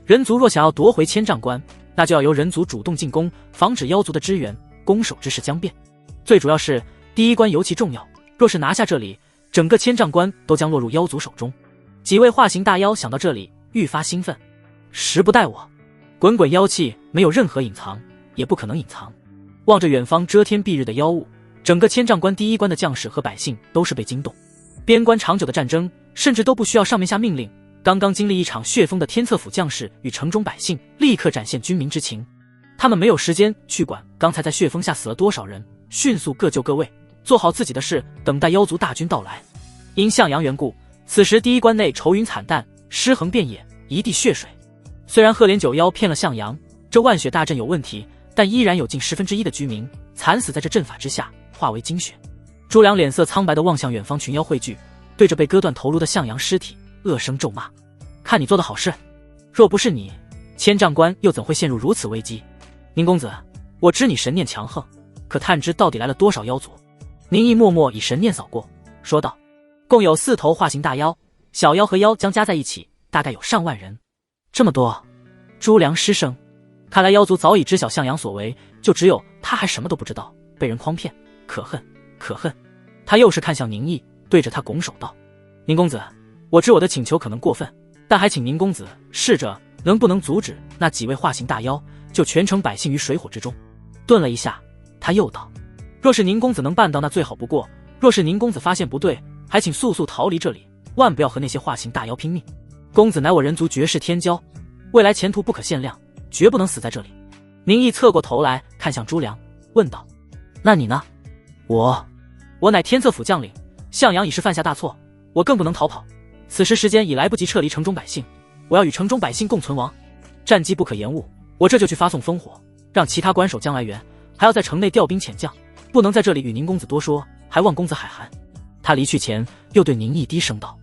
Speaker 1: 人族若想要夺回千丈关，那就要由人族主动进攻，防止妖族的支援，攻守之势将变。最主要是第一关尤其重要，若是拿下这里，整个千丈关都将落入妖族手中。几位化形大妖想到这里，愈发兴奋。时不待我，滚滚妖气没有任何隐藏，也不可能隐藏。望着远方遮天蔽日的妖雾，整个千丈关第一关的将士和百姓都是被惊动。边关长久的战争，甚至都不需要上面下命令，刚刚经历一场血风的天策府将士与城中百姓立刻展现军民之情。他们没有时间去管刚才在血风下死了多少人，迅速各就各位，做好自己的事，等待妖族大军到来。因向阳缘故，此时第一关内愁云惨淡，尸横遍野，一地血水。虽然赫连九妖骗了向阳，这万血大阵有问题，但依然有近1/10的居民惨死在这阵法之下，化为精血。朱良脸色苍白地望向远方群妖汇聚，对着被割断头颅的向阳尸体恶声咒骂：看你做的好事，若不是你，千丈关又怎会陷入如此危机？宁公子，我知你神念强横，可探知到底来了多少妖族？宁毅默默以神念扫过，说道：共有4头化形大妖，小妖和妖将加在一起，大概有上万人。这么多！朱良失声，看来妖族早已知晓向阳所为，就只有他还什么都不知道，被人诓骗，可恨可恨！他又是看向宁毅，对着他拱手道：宁公子，我知我的请求可能过分，但还请宁公子试着能不能阻止那几位化形大妖救全城百姓于水火之中。顿了一下，他又道：若是宁公子能办到，那最好不过；若是宁公子发现不对，还请速速逃离这里，万不要和那些化形大妖拼命。公子乃我人族绝世天骄，未来前途不可限量，绝不能死在这里。宁毅侧过头来看向朱良，问道：那你呢？我乃天策府将领，向阳已是犯下大错，我更不能逃跑。此时时间已来不及撤离城中百姓，我要与城中百姓共存亡。战机不可延误，我这就去发送烽火，让其他关守将来援，还要在城内调兵遣将，不能在这里与宁公子多说，还望公子海涵。他离去前又对宁毅低声道：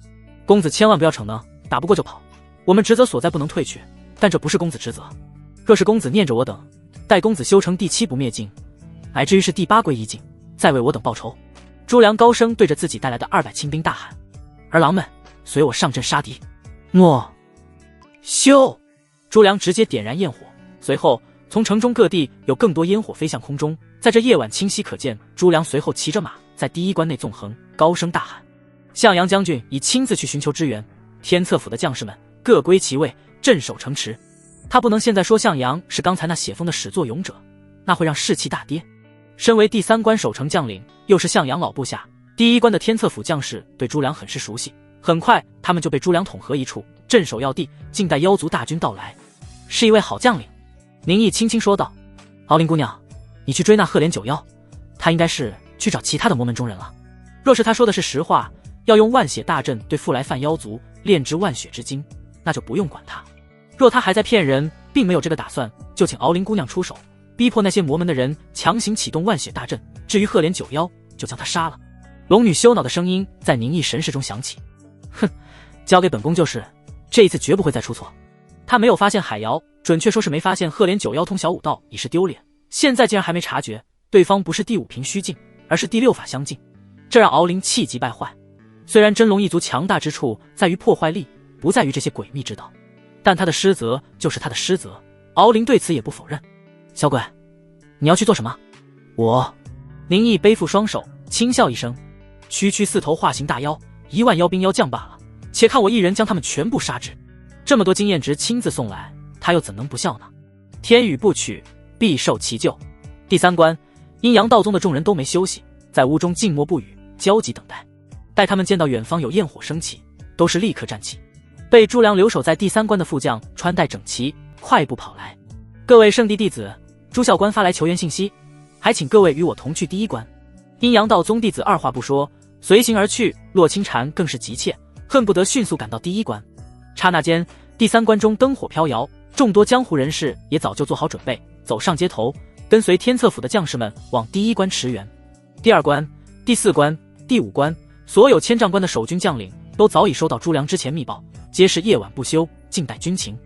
Speaker 1: 公子千万不要逞能，打不过就跑，我们职责所在不能退却，但这不是公子职责。若是公子念着我等，待公子修成第7不灭境，乃至于是第8归一境，再为我等报仇。朱良高声对着自己带来的200亲兵大喊：儿郎们，随我上阵杀敌！诺！咻！朱良直接点燃焰火，随后从城中各地有更多烟火飞向空中，在这夜晚清晰可见。朱良随后骑着马在第一关内纵横，高声大喊：向阳将军已亲自去寻求支援，天策府的将士们各归其位，镇守城池。他不能现在说向阳是刚才那血风的始作俑者，那会让士气大跌。身为第3关守城将领，又是向阳老部下，第1关的天策府将士对朱良很是熟悉，很快他们就被朱良统合一处，镇守要地，静待妖族大军到来。是一位好将领，宁毅轻轻说道：敖灵姑娘，你去追那赫连九妖，他应该是去找其他的魔门中人了。若是他说的是实话，要用万血大阵对付来犯妖族，炼制万血之精，那就不用管他。若他还在骗人，并没有这个打算，就请敖灵姑娘出手，逼迫那些魔门的人强行启动万血大阵，至于赫连九妖，就将他杀了。龙女羞恼的声音在宁毅神识中响起：哼，交给本宫就是，这一次绝不会再出错。他没有发现海瑶，准确说是没发现赫连九妖通晓武道，已是丢脸，现在竟然还没察觉对方不是第5平虚境，而是第6法相境，这让敖灵气急败坏。虽然真龙一族强大之处在于破坏力，不在于这些诡秘之道，但他的失责就是他的失责，敖灵对此也不否认。小鬼，你要去做什么？宁毅背负双手，轻笑一声：区4头化形大妖，1万妖兵妖将罢了，且看我一人将他们全部杀之。这么多经验值亲自送来，他又怎能不笑呢？天与不取，必受其咎。第3关，阴阳道宗的众人都没休息，在屋中静默不语，焦急等待。待他们见到远方有焰火升起，都是立刻站起。被朱良留守在第3关的副将穿戴整齐，快步跑来：“各位圣地弟子，朱校官发来求援信息，还请各位与我同去第1关。”阴阳道宗弟子二话不说，随行而去。洛清禅更是急切，恨不得迅速赶到第1关。刹那间，第3关中灯火飘摇，众多江湖人士也早就做好准备，走上街头，跟随天策府的将士们往第1关驰援。第2关、第4关、第5关，所有千丈关的守军将领都早已收到朱良之前密报，皆是夜晚不休，静待军情。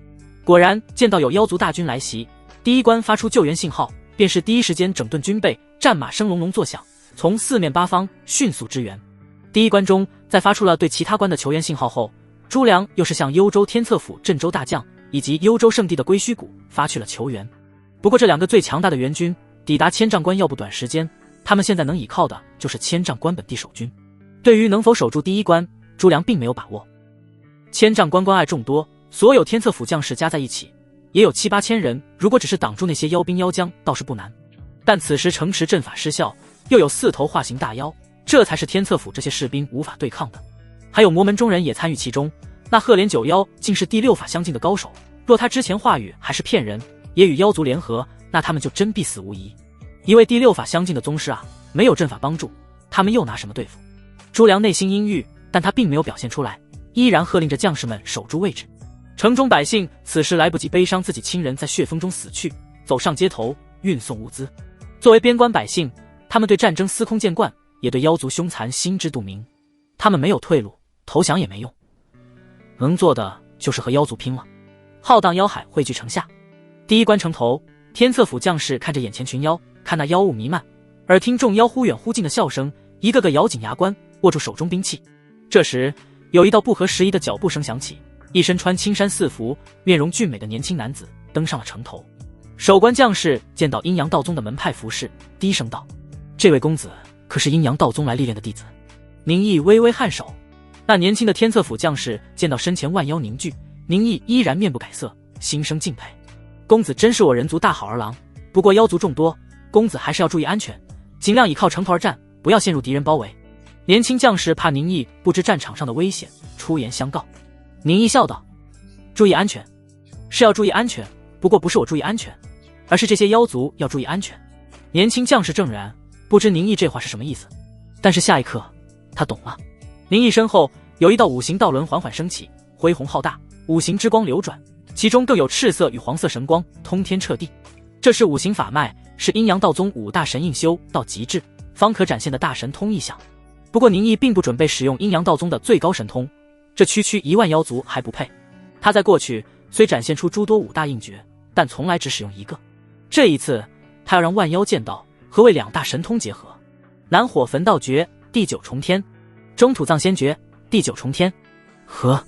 Speaker 1: 果然，见到有妖族大军来袭，第1关发出救援信号，便是第一时间整顿军备，战马声隆隆作响，从4面8方迅速支援。第1关中，在发出了对其他关的求援信号后，朱良又是向幽州天策府镇州大将以及幽州圣地的归墟谷发去了求援。不过这2个最强大的援军抵达千丈关要不短时间，他们现在能倚靠的就是千丈关本地守军。对于能否守住第1关，朱良并没有把握。千丈关关隘众多，所有天策府将士加在一起也有7、8千人，如果只是挡住那些妖兵妖将倒是不难，但此时城池阵法失效，又有4头化形大妖，这才是天策府这些士兵无法对抗的。还有魔门中人也参与其中，那赫连九妖竟是第6法相近的高手，若他之前话语还是骗人，也与妖族联合，那他们就真必死无疑。一位第6法相近的宗师啊，没有阵法帮助，他们又拿什么对付？朱良内心阴郁，但他并没有表现出来，依然喝令着将士们守住位置。城中百姓此时来不及悲伤自己亲人在血风中死去，走上街头运送物资。作为边关百姓，他们对战争司空见惯，也对妖族凶残心知肚明。他们没有退路，投降也没用，能做的就是和妖族拼了。浩荡妖海汇聚城下，第1关城头，天策府将士看着眼前群妖，看那妖雾弥漫，耳听众妖忽远忽近的笑声，一个个咬紧牙关，握住手中兵器。这时，有一道不合时宜的脚步声响起，一身穿青衫4服、面容俊美的年轻男子登上了城头。守关将士见到阴阳道宗的门派服饰，低声道：“这位公子可是阴阳道宗来历练的弟子？”宁毅微微颔首。那年轻的天策府将士见到身前万妖凝聚，宁毅依然面不改色，心生敬佩。公子真是我人族大好儿郎，不过妖族众多，公子还是要注意安全，尽量倚靠城头而战，不要陷入敌人包围。年轻将士怕宁毅不知战场上的危险，出言相告。宁毅笑道：“注意安全，是要注意安全，不过不是我注意安全，而是这些妖族要注意安全。”年轻将士正然，不知宁毅这话是什么意思，但是下一刻他懂了。宁毅身后有一道5行道轮缓缓升起，恢宏浩大，5行之光流转，其中更有赤色与黄色神光，通天彻地。这是5行法脉，是阴阳道宗5大神印修到极致方可展现的大神通异象。不过宁毅并不准备使用阴阳道宗的最高神通，这区区1万妖族还不配。他在过去虽展现出诸多5大印诀，但从来只使用1个。这一次他要让万妖见到何谓2大神通结合。南火焚道诀第9重天，中土藏仙诀第9重天，和